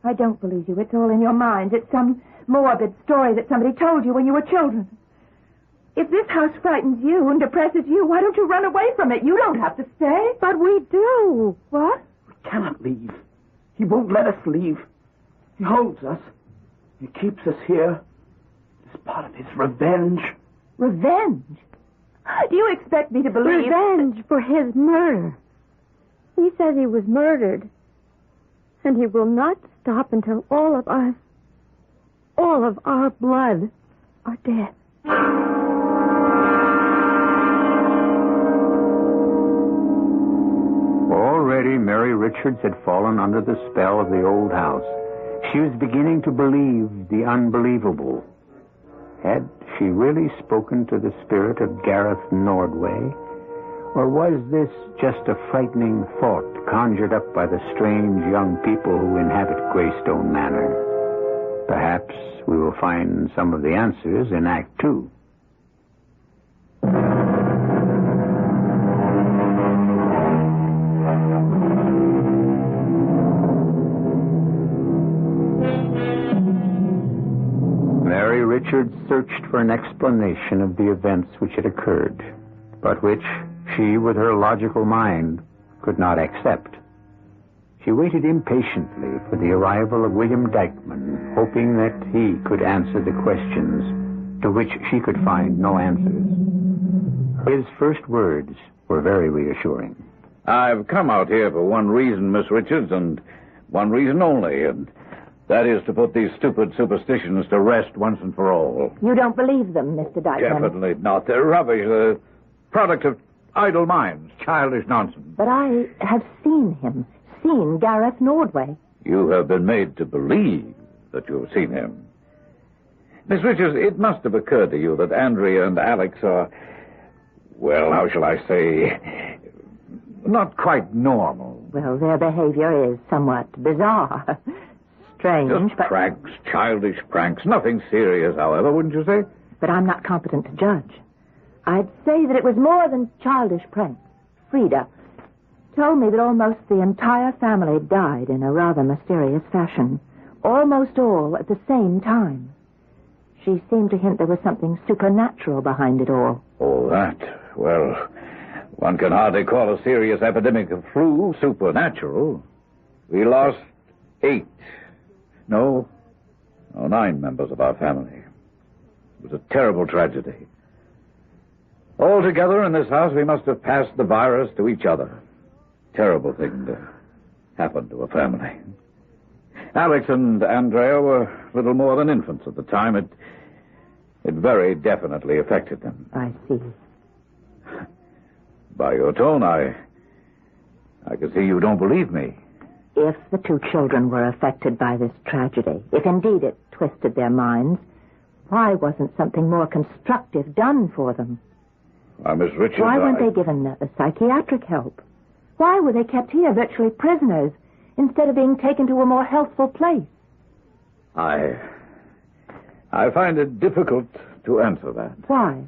I don't believe you. It's all in your mind. It's some morbid story that somebody told you when you were children. If this house frightens you and depresses you, why don't you run away from it? You don't have to stay. But we do. What? We cannot leave. He won't let us leave. He holds us. He keeps us here. It's part of his revenge. Revenge? Do you expect me to believe... Revenge for his murder. He says he was murdered. And he will not stop until all of us, all of our blood, are dead. Already Mary Richards had fallen under the spell of the old house. She was beginning to believe the unbelievable. Had she really spoken to the spirit of Gareth Nordway? Or was this just a frightening thought conjured up by the strange young people who inhabit Greystone Manor? Perhaps we will find some of the answers in Act 2. Mary Richards searched for an explanation of the events which had occurred, but which she, with her logical mind, could not accept. She waited impatiently for the arrival of William Dykeman, hoping that he could answer the questions to which she could find no answers. His first words were very reassuring. I've come out here for one reason, Miss Richards, and one reason only, and that is to put these stupid superstitions to rest once and for all. You don't believe them, Mr. Dykeman? Definitely not. They're rubbish. The product of idle minds, childish nonsense. But I have seen him, seen Gareth Nordway. You have been made to believe that you have seen him. Miss Richards, it must have occurred to you that Andrea and Alex are, well, how shall I say, not quite normal. Well, their behavior is somewhat bizarre. Strange, just pranks, childish pranks. Nothing serious, however, wouldn't you say? But I'm not competent to judge. I'd say that it was more than childish pranks. Frida told me that almost the entire family died in a rather mysterious fashion. Almost all at the same time. She seemed to hint there was something supernatural behind it all. Oh, that? Well, one can hardly call a serious epidemic of flu supernatural. We lost 9 members of our family. It was a terrible tragedy. Altogether in this house, we must have passed the virus to each other. Terrible thing to happen to a family. Alex and Andrea were little more than infants at the time. It very definitely affected them. I see. By your tone, I can see you don't believe me. If the 2 children were affected by this tragedy, if indeed it twisted their minds, why wasn't something more constructive done for them? Miss Richards, why weren't they given a psychiatric help? Why were they kept here virtually prisoners instead of being taken to a more healthful place? I find it difficult to answer that. Why?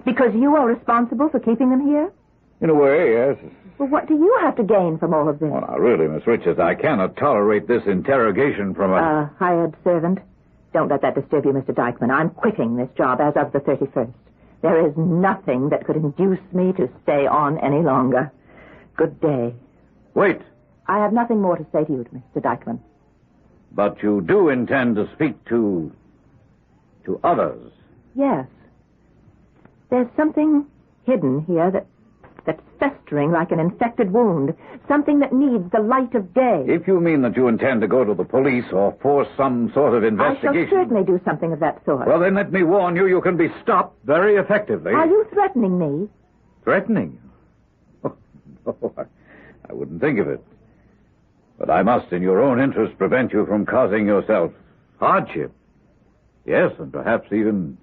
Because you are responsible for keeping them here? In a way, yes. Well, what do you have to gain from all of this? Well, now, really, Miss Richards, I cannot tolerate this interrogation from a hired servant. Don't let that disturb you, Mr. Dykeman. I'm quitting this job as of the 31st. There is nothing that could induce me to stay on any longer. Good day. Wait. I have nothing more to say to you, Mr. Dykeman. But you do intend to speak to others? Yes. There's something hidden here that's festering like an infected wound. Something that needs the light of day. If you mean that you intend to go to the police or force some sort of investigation... I shall certainly do something of that sort. Well, then let me warn you, you can be stopped very effectively. Are you threatening me? Threatening? Oh, I wouldn't think of it. But I must, in your own interest, prevent you from causing yourself hardship. Yes, and perhaps even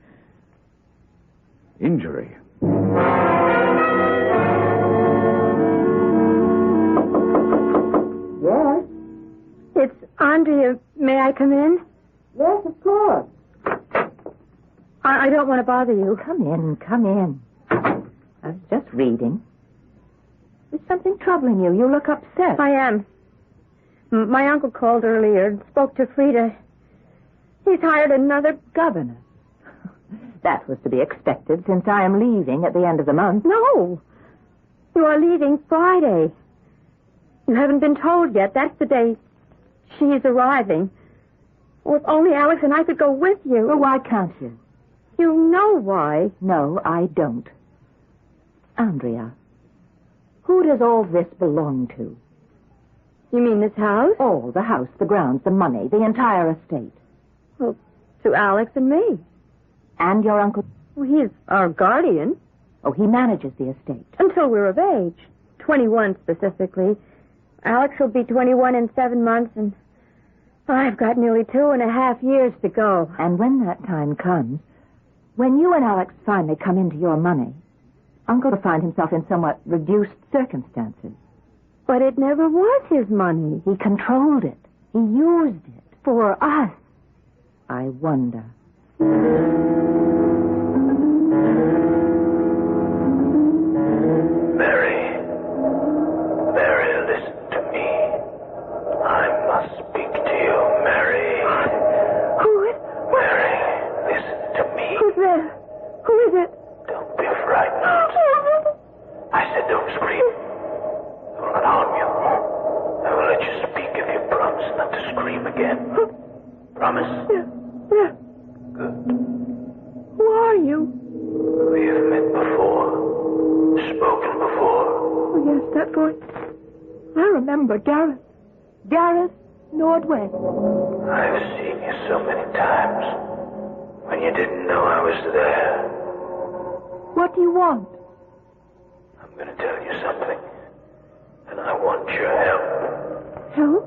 injury. Yes? It's Andrea. May I come in? Yes, of course. I don't want to bother you. Come in. I was just reading. Is something troubling you? You look upset. I am. My uncle called earlier and spoke to Frida. He's hired another governor. That was to be expected since I am leaving at the end of the month. No. You are leaving Friday. You haven't been told yet. That's the day she's arriving. Well, if only Alex and I could go with you. Well, why can't you? You know why. No, I don't. Andrea, who does all this belong to? You mean this house? All, the house, the grounds, the money, the entire estate. Well, to Alex and me. And your uncle? Well, he's our guardian. Oh, he manages the estate. Until we're of age. 21 specifically. Alex will be 21 in 7 months, and I've got nearly 2.5 years to go. And when that time comes, when you and Alex finally come into your money, Uncle will find himself in somewhat reduced circumstances. But it never was his money. He controlled it. He used it for us. I wonder. Mary, listen to me. I must speak to you, Mary. Mary, listen to me. Who's there? Who is it? Don't be frightened. I said don't scream. I will not harm you. I will let you speak if you promise not to scream again. Promise? Yeah. Good. Who are you? We have met before. Spoken before. Oh, yes, that voice. I remember Gareth. Gareth Nordwest. I've seen you so many times. When you didn't know I was there. What do you want? I'm going to tell you something. And I want your help. Help?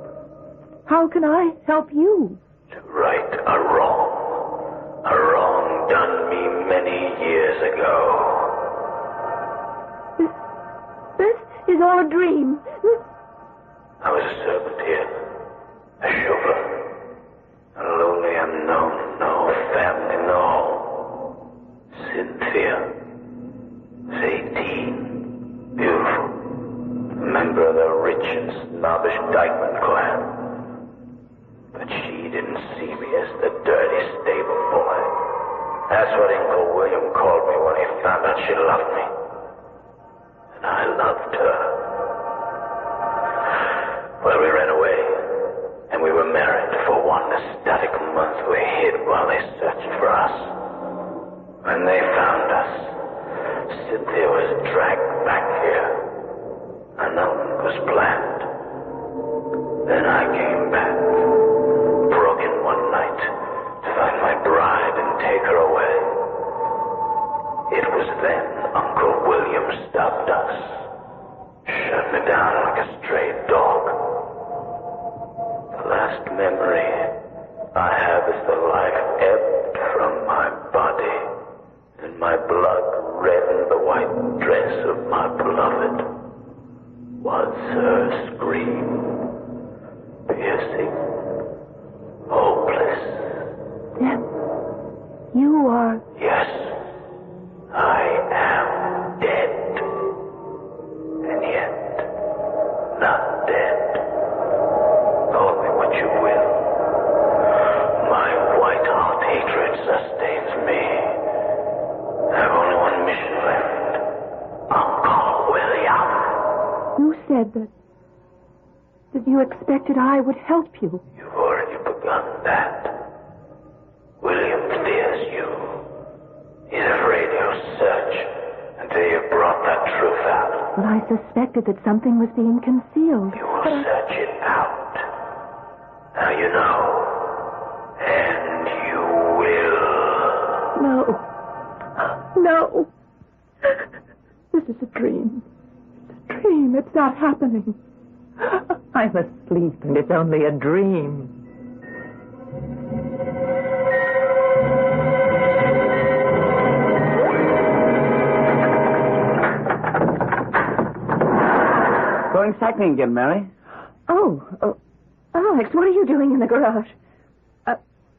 How can I help you? To right a wrong. A wrong done me many years ago. This is all a dream. I was a servant here. A chauffeur. A lonely unknown. No family, no home. Cynthia. 18. Beautiful. A member of the rich and snobbish Dykeman clan. But she didn't see me as the dirty stable boy. That's what Uncle William called me when he found out she loved me. And I loved her. Well, we ran away. And we were married for one ecstatic month. We hid while they searched for us. When they found us, Cynthia was dragged back here. Unknown was planned. Then I came back, broke in one night to find my bride and take her away. It was then Uncle William stopped us, shut me down like a stray dog. The last memory I have is the life ebbed from my body, and my blood reddened the white dress of my beloved. Was her scream piercing, hopeless? Then you are... Yes, I am dead. And yet, not dead. Call me what you will. My white-hot hatred sustains me. I have only one mission left. Uncle William. You said that you expected I would help you. You've already begun that. William fears you. He's afraid he'll search until you've brought that truth out. Well, I suspected that something was being concealed. You will search it out. Now you know. And you will. No. This is a dream. It's a dream. It's not happening. I'm asleep, and it's only a dream. Going cycling again, Mary? Oh, Alex, what are you doing in the garage?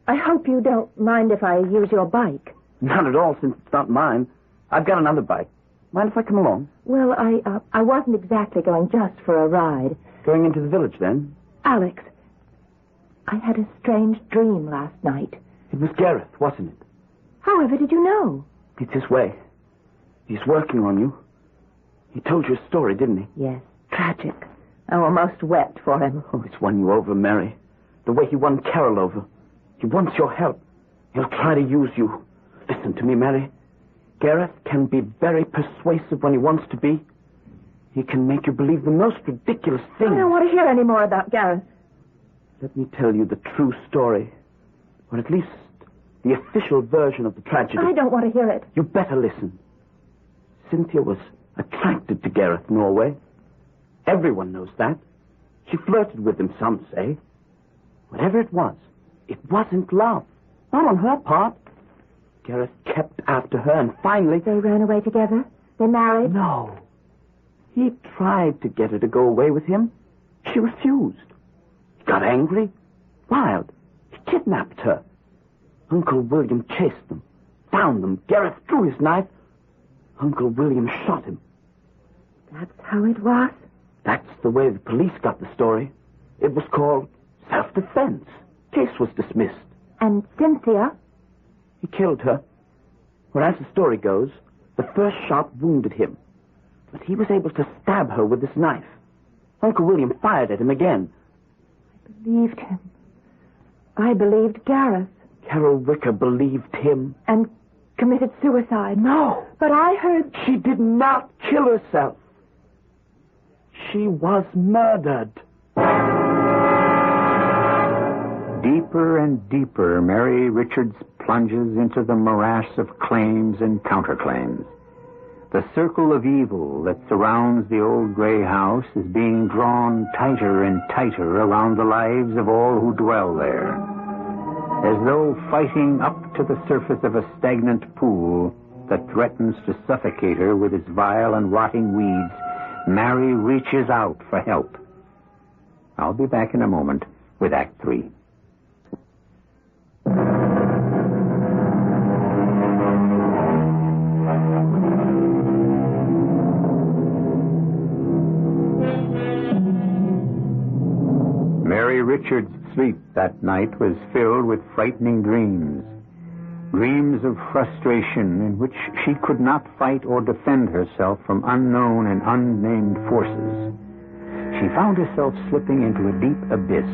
I hope you don't mind if I use your bike. Not at all, since it's not mine. I've got another bike. Mind if I come along? Well, I wasn't exactly going just for a ride. Going into the village, then? Alex, I had a strange dream last night. It was Gareth, wasn't it? However did you know? It's his way. He's working on you. He told you a story, didn't he? Yes, tragic. I almost wept for him. Oh, it's won you over, Mary. The way he won Carol over. He wants your help. He'll try to use you. Listen to me, Mary. Gareth can be very persuasive when he wants to be. He can make you believe the most ridiculous things. I don't want to hear any more about Gareth. Let me tell you the true story. Or at least the official version of the tragedy. I don't want to hear it. You better listen. Cynthia was attracted to Gareth Norway. Everyone knows that. She flirted with him, some say. Whatever it wasn't love. Not on her part. Gareth kept after her, and finally... They ran away together? They married? No. He tried to get her to go away with him. She refused. He got angry, wild. He kidnapped her. Uncle William chased them, found them. Gareth drew his knife. Uncle William shot him. That's how it was? That's the way the police got the story. It was called self-defense. Case was dismissed. And Cynthia? He killed her. Or as the story goes, the first shot wounded him. But he was able to stab her with his knife. Uncle William fired at him again. I believed him. I believed Gareth. Carol Wicker believed him. And committed suicide. No. But I heard... She did not kill herself. She was murdered. Deeper and deeper, Mary Richards plunges into the morass of claims and counterclaims. The circle of evil that surrounds the old gray house is being drawn tighter and tighter around the lives of all who dwell there. As though fighting up to the surface of a stagnant pool that threatens to suffocate her with its vile and rotting weeds, Mary reaches out for help. I'll be back in a moment with Act 3. Mary Richards' sleep that night was filled with frightening dreams. Dreams of frustration in which she could not fight or defend herself from unknown and unnamed forces. She found herself slipping into a deep abyss,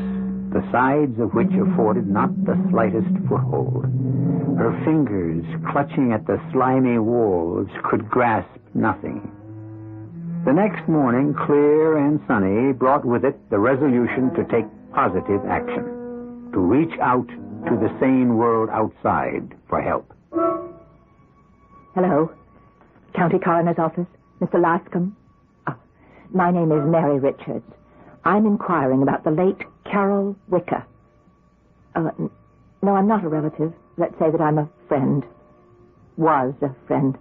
the sides of which afforded not the slightest foothold. Her fingers, clutching at the slimy walls, could grasp nothing. The next morning, clear and sunny, brought with it the resolution to take positive action, to reach out to the sane world outside for help. Hello. County Coroner's Office. Mr. Lascombe. Oh, my name is Mary Richards. I'm inquiring about the late Carol Wicker. No, I'm not a relative. Let's say that I'm a friend. Was a friend.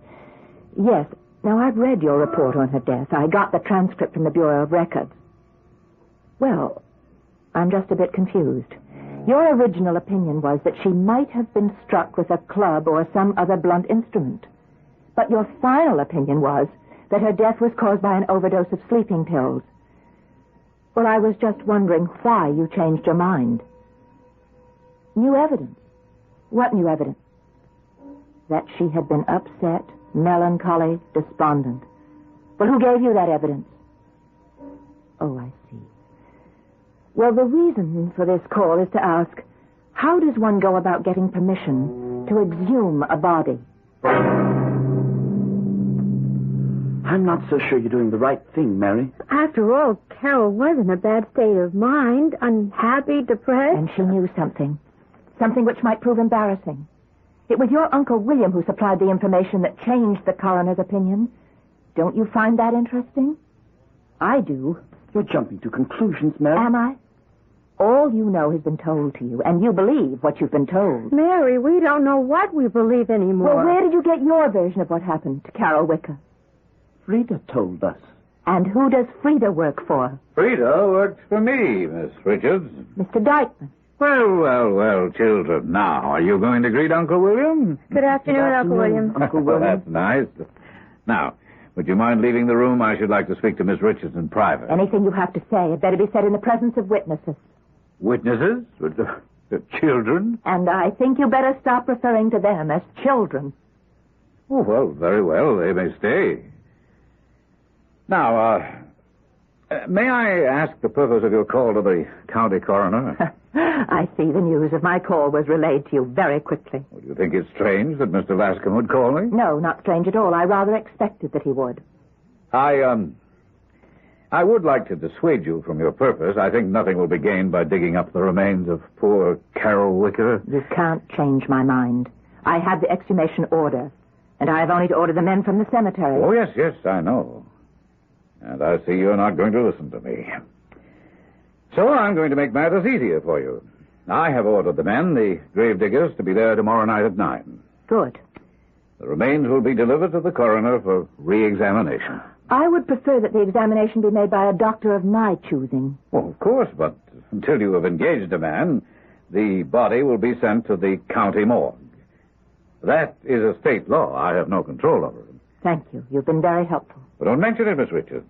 Yes. Now, I've read your report on her death. I got the transcript from the Bureau of Records. Well, I'm just a bit confused. Your original opinion was that she might have been struck with a club or some other blunt instrument. But your final opinion was that her death was caused by an overdose of sleeping pills. Well, I was just wondering why you changed your mind. New evidence. What new evidence? That she had been upset, melancholy, despondent. Well, who gave you that evidence? Oh, I see. Well, the reason for this call is to ask, how does one go about getting permission to exhume a body? I'm not so sure you're doing the right thing, Mary. After all, Carol was in a bad state of mind, unhappy, depressed. And she knew something. Something which might prove embarrassing. It was your Uncle William who supplied the information that changed the coroner's opinion. Don't you find that interesting? I do. You're jumping to conclusions, Mary. Am I? All you know has been told to you, and you believe what you've been told. Mary, we don't know what we believe anymore. Well, where did you get your version of what happened to Carol Wicker? Frida told us. And who does Frida work for? Frida works for me, Miss Richards. Mr. Dykeman. Well, children. Now, are you going to greet Uncle William? Good afternoon, Uncle William. Uncle William. That's nice. Now, would you mind leaving the room? I should like to speak to Miss Richards in private. Anything you have to say had better be said in the presence of witnesses. Witnesses? Children? And I think you better stop referring to them as children. Oh, well, very well. They may stay. Now, may I ask the purpose of your call to the county coroner? I see the news of my call was relayed to you very quickly. Well, do you think it's strange that Mr. Lascombe would call me? No, not strange at all. I rather expected that he would. I would like to dissuade you from your purpose. I think nothing will be gained by digging up the remains of poor Carol Wicker. You can't change my mind. I have the exhumation order, and I have only to order the men from the cemetery. Oh, yes, I know. And I see you're not going to listen to me. So I'm going to make matters easier for you. I have ordered the men, the gravediggers, to be there tomorrow night at 9. Good. The remains will be delivered to the coroner for re-examination. I would prefer that the examination be made by a doctor of my choosing. Well, of course, but until you have engaged a man, the body will be sent to the county morgue. That is a state law. I have no control over it. Thank you. You've been very helpful. But don't mention it, Miss Richards.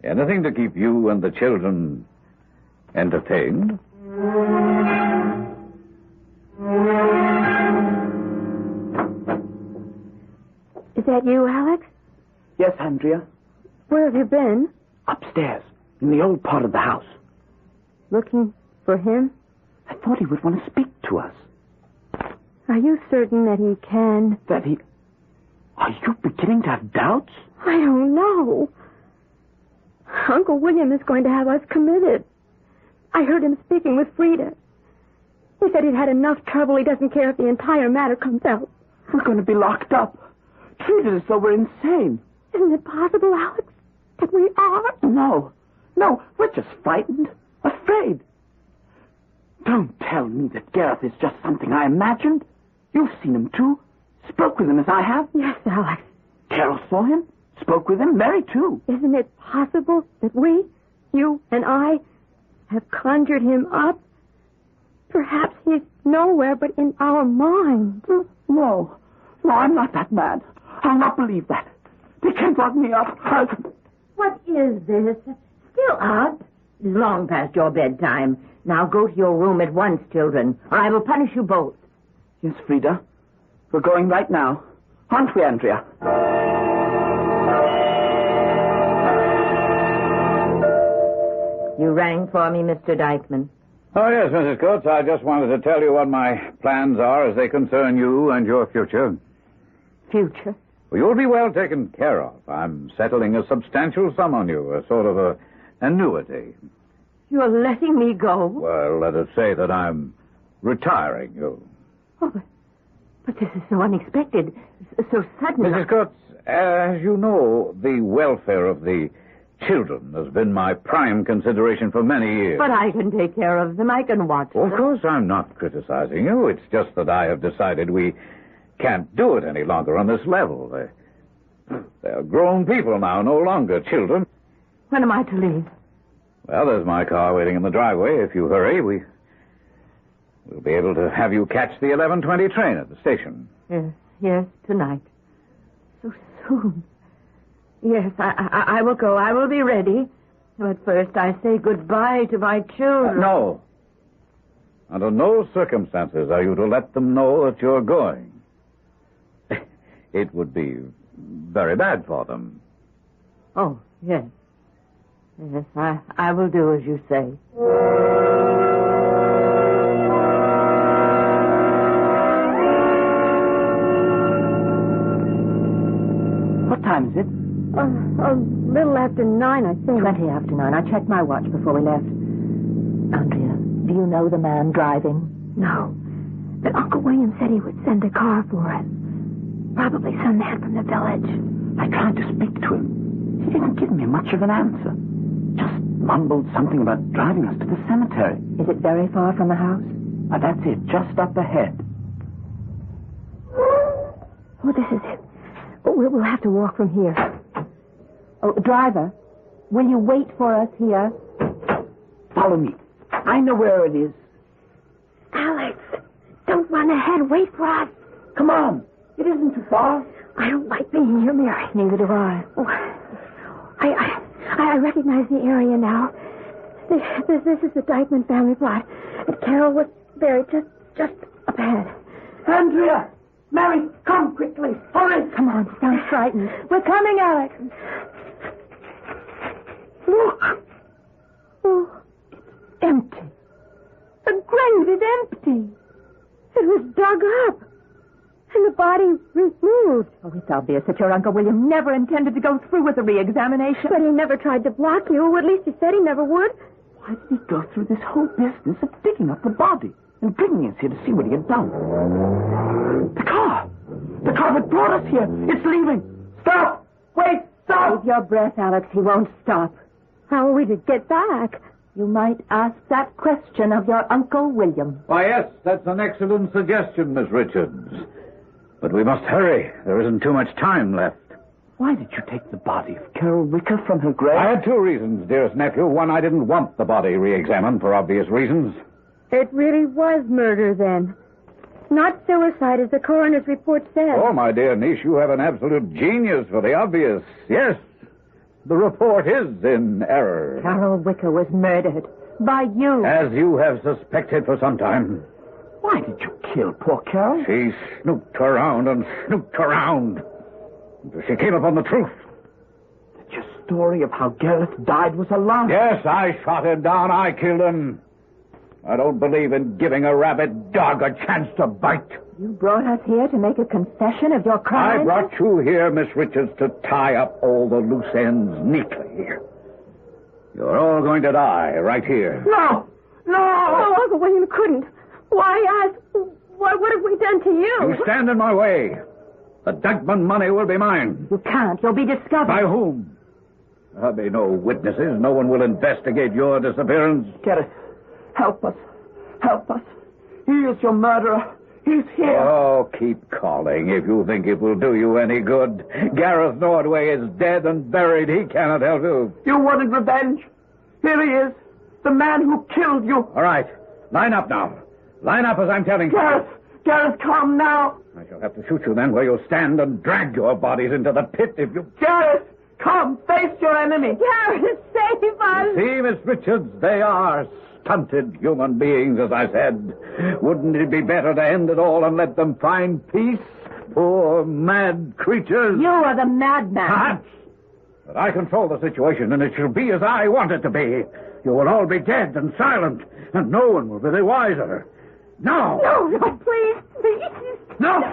Anything to keep you and the children entertained. Is that you, Alex? Yes, Andrea. Where have you been? Upstairs, in the old part of the house. Looking for him? I thought he would want to speak to us. Are you certain that he can? That he... Are you beginning to have doubts? I don't know. Uncle William is going to have us committed. I heard him speaking with Frida. He said he'd had enough trouble. He doesn't care if the entire matter comes out. We're going to be locked up. Treated as though we're insane. Isn't it possible, Alex, that we are? No, we're just frightened, afraid. Don't tell me that Gareth is just something I imagined. You've seen him, too. Spoke with him as I have. Yes, Alex. Carol saw him, spoke with him, Mary, too. Isn't it possible that we, you and I, have conjured him up? Perhaps he's nowhere but in our minds. No, I'm not that mad. I'll not believe that. They can't lock me up. What is this? Still up? It's long past your bedtime. Now go to your room at once, children, or I will punish you both. Yes, Frida. We're going right now. Aren't we, Andrea? You rang for me, Mr. Dykeman. Oh, yes, Mrs. Coates. I just wanted to tell you what my plans are as they concern you and your future. Future? Well, you'll be well taken care of. I'm settling a substantial sum on you, a sort of a annuity. You're letting me go? Well, let us say that I'm retiring you. Oh, but this is so unexpected, so sudden. Mrs. Coates, as you know, the welfare of the children has been my prime consideration for many years. But I can take care of them. I can watch them. Of course, I'm not criticizing you. It's just that I have decided we can't do it any longer on this level. They're grown people now, no longer children. When am I to leave? Well, there's my car waiting in the driveway. If you hurry, we'll be able to have you catch the 11:20 train at the station. Yes, tonight. So soon. Yes, I will go. I will be ready. But first I say goodbye to my children. No. Under no circumstances are you to let them know that you're going. It would be very bad for them. Oh, yes. Yes, I will do as you say. What time is it? A little after 9, I think. 20 after 9. I checked my watch before we left. Andrea, do you know the man driving? No. But Uncle William said he would send a car for us. Probably some man from the village. I tried to speak to him. He didn't give me much of an answer. Just mumbled something about driving us to the cemetery. Is it very far from the house? That's it, just up ahead. Oh, this is it. We'll have to walk from here. Oh, driver, will you wait for us here? Follow me. I know where it is. Don't run ahead. Wait for us. Come on. It isn't too far. I don't like being here, Mary. Neither do I. Oh, I recognize the area now. This is the Dykeman family plot. And Carol was buried just up ahead. Andrea! Mary, come quickly. Hurry! Come on, sound frightened. We're coming, Alex. Look. Oh, it's empty. The grave is empty. It was dug up. And the body removed. Oh, it's obvious that your Uncle William never intended to go through with the re-examination. But he never tried to block you. Or at least he said he never would. Why did he go through this whole business of digging up the body and bringing us here to see what he had done? The car! The car that brought us here! It's leaving! Stop! Wait! Stop! Hold your breath, Alex. He won't stop. How are we to get back? You might ask that question of your Uncle William. Why, yes, that's an excellent suggestion, Miss Richards. But we must hurry. There isn't too much time left. Why did you take the body of Carol Wicker from her grave? I had two reasons, dearest nephew. One, I didn't want the body re-examined for obvious reasons. It really was murder, then. Not suicide, as the coroner's report said. Oh, my dear niece, you have an absolute genius for the obvious. Yes, the report is in error. Carol Wicker was murdered by you. As you have suspected for some time. Why did you kill poor Carol? She snooped around and snooped around. She came upon the truth. That your story of how Gareth died was a lie. Yes, I shot him down. I killed him. I don't believe in giving a rabid dog a chance to bite. You brought us here to make a confession of your crime? I brought you here, Miss Richards, to tie up all the loose ends neatly. You're all going to die right here. No! No! Oh, Uncle William couldn't. Why ask? What have we done to you? You stand in my way. The Dykeman money will be mine. You can't. You'll be discovered. By whom? There'll be no witnesses. No one will investigate your disappearance. Gareth, help us. Help us. He is your murderer. He's here. Oh, keep calling if you think it will do you any good. Gareth Nordway is dead and buried. He cannot help you. You wanted revenge. Here he is. The man who killed you. All right. Line up now. Line up as I'm telling you. Gareth, come now. I shall have to shoot you then where you'll stand and drag your bodies into the pit if you... Gareth, come, face your enemy. Gareth, save us. See, Miss Richards, they are stunted human beings, as I said. Wouldn't it be better to end it all and let them find peace? Poor, mad creatures. You are the madman. Perhaps. But I control the situation, and it shall be as I want it to be. You will all be dead and silent, and no one will be the wiser. No! No, please. No!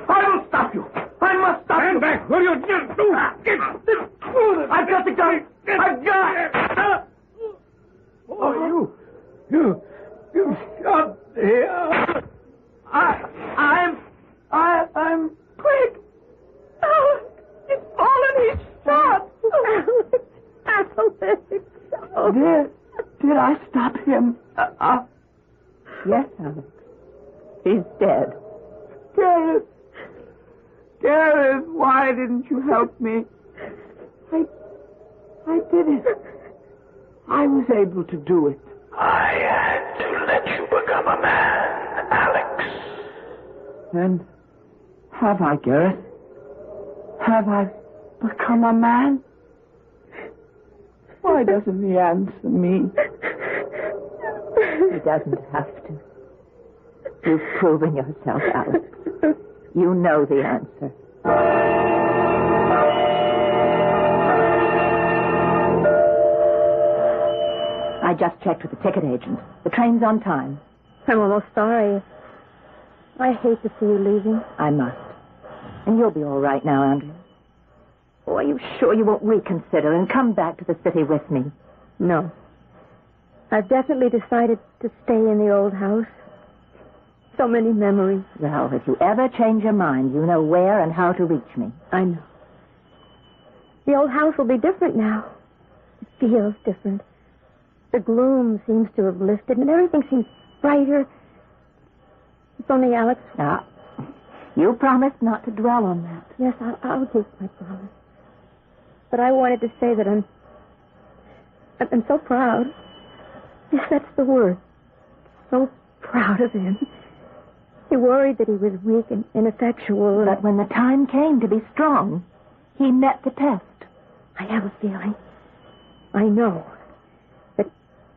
I will stop you. I must stop you. Stand back, will you? I've got the gun. I've got... Oh, you shot here. I'm quick. Oh, he's fallen. He's shot. Did I stop him? Yes, Alex. He's dead. Gareth, why didn't you help me? I did it. I was able to do it. I had to let you become a man, Alex. And have I, Gareth? Have I become a man? Why doesn't he answer me? He doesn't have to. You've proven yourself, Alex. You know the answer. I just checked with the ticket agent. The train's on time. I'm almost sorry. I hate to see you leaving. I must. And you'll be all right now, Andrea. Oh, are you sure you won't reconsider and come back to the city with me? No. I've definitely decided to stay in the old house. So many memories. Well, if you ever change your mind, you know where and how to reach me. I know. The old house will be different now. It feels different. The gloom seems to have lifted, and everything seems brighter. If only Alex... Ah, you promised not to dwell on that. Yes, I'll keep my promise. But I wanted to say that I'm so proud. Yes, that's the word. So proud of him. He worried that he was weak and ineffectual. But when the time came to be strong, he met the test. I have a feeling. I know that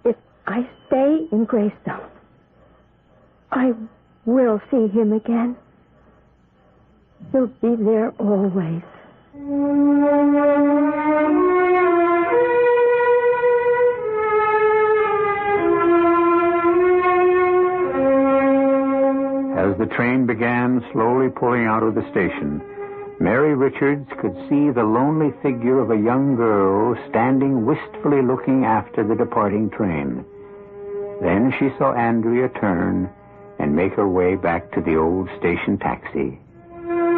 if I stay in Greystone, I will see him again. He'll be there always. As the train began slowly pulling out of the station, Mary Richards could see the lonely figure of a young girl standing wistfully looking after the departing train. Then she saw Andrea turn and make her way back to the old station taxi,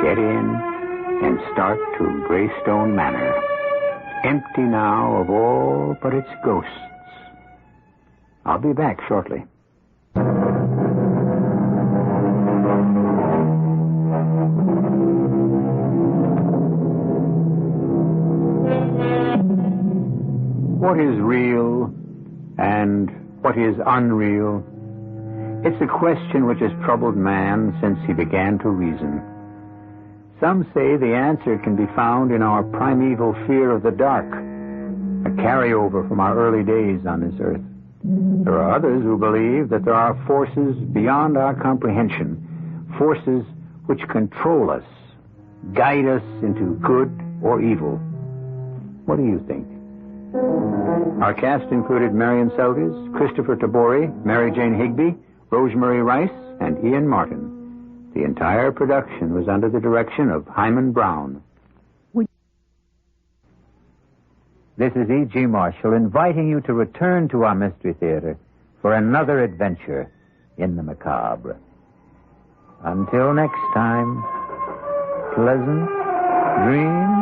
get in, and start to Greystone Manor, empty now of all but its ghosts. I'll be back shortly. What is real and what is unreal? It's a question which has troubled man since he began to reason. Some say the answer can be found in our primeval fear of the dark, a carryover from our early days on this earth. There are others who believe that there are forces beyond our comprehension, forces which control us, guide us into good or evil. What do you think? Our cast included Marion Seldes, Christopher Tabori, Mary Jane Higby, Rosemary Rice, and Ian Martin. The entire production was under the direction of Himan Brown. This is E.G. Marshall inviting you to return to our Mystery Theater for another adventure in the macabre. Until next time, pleasant dreams.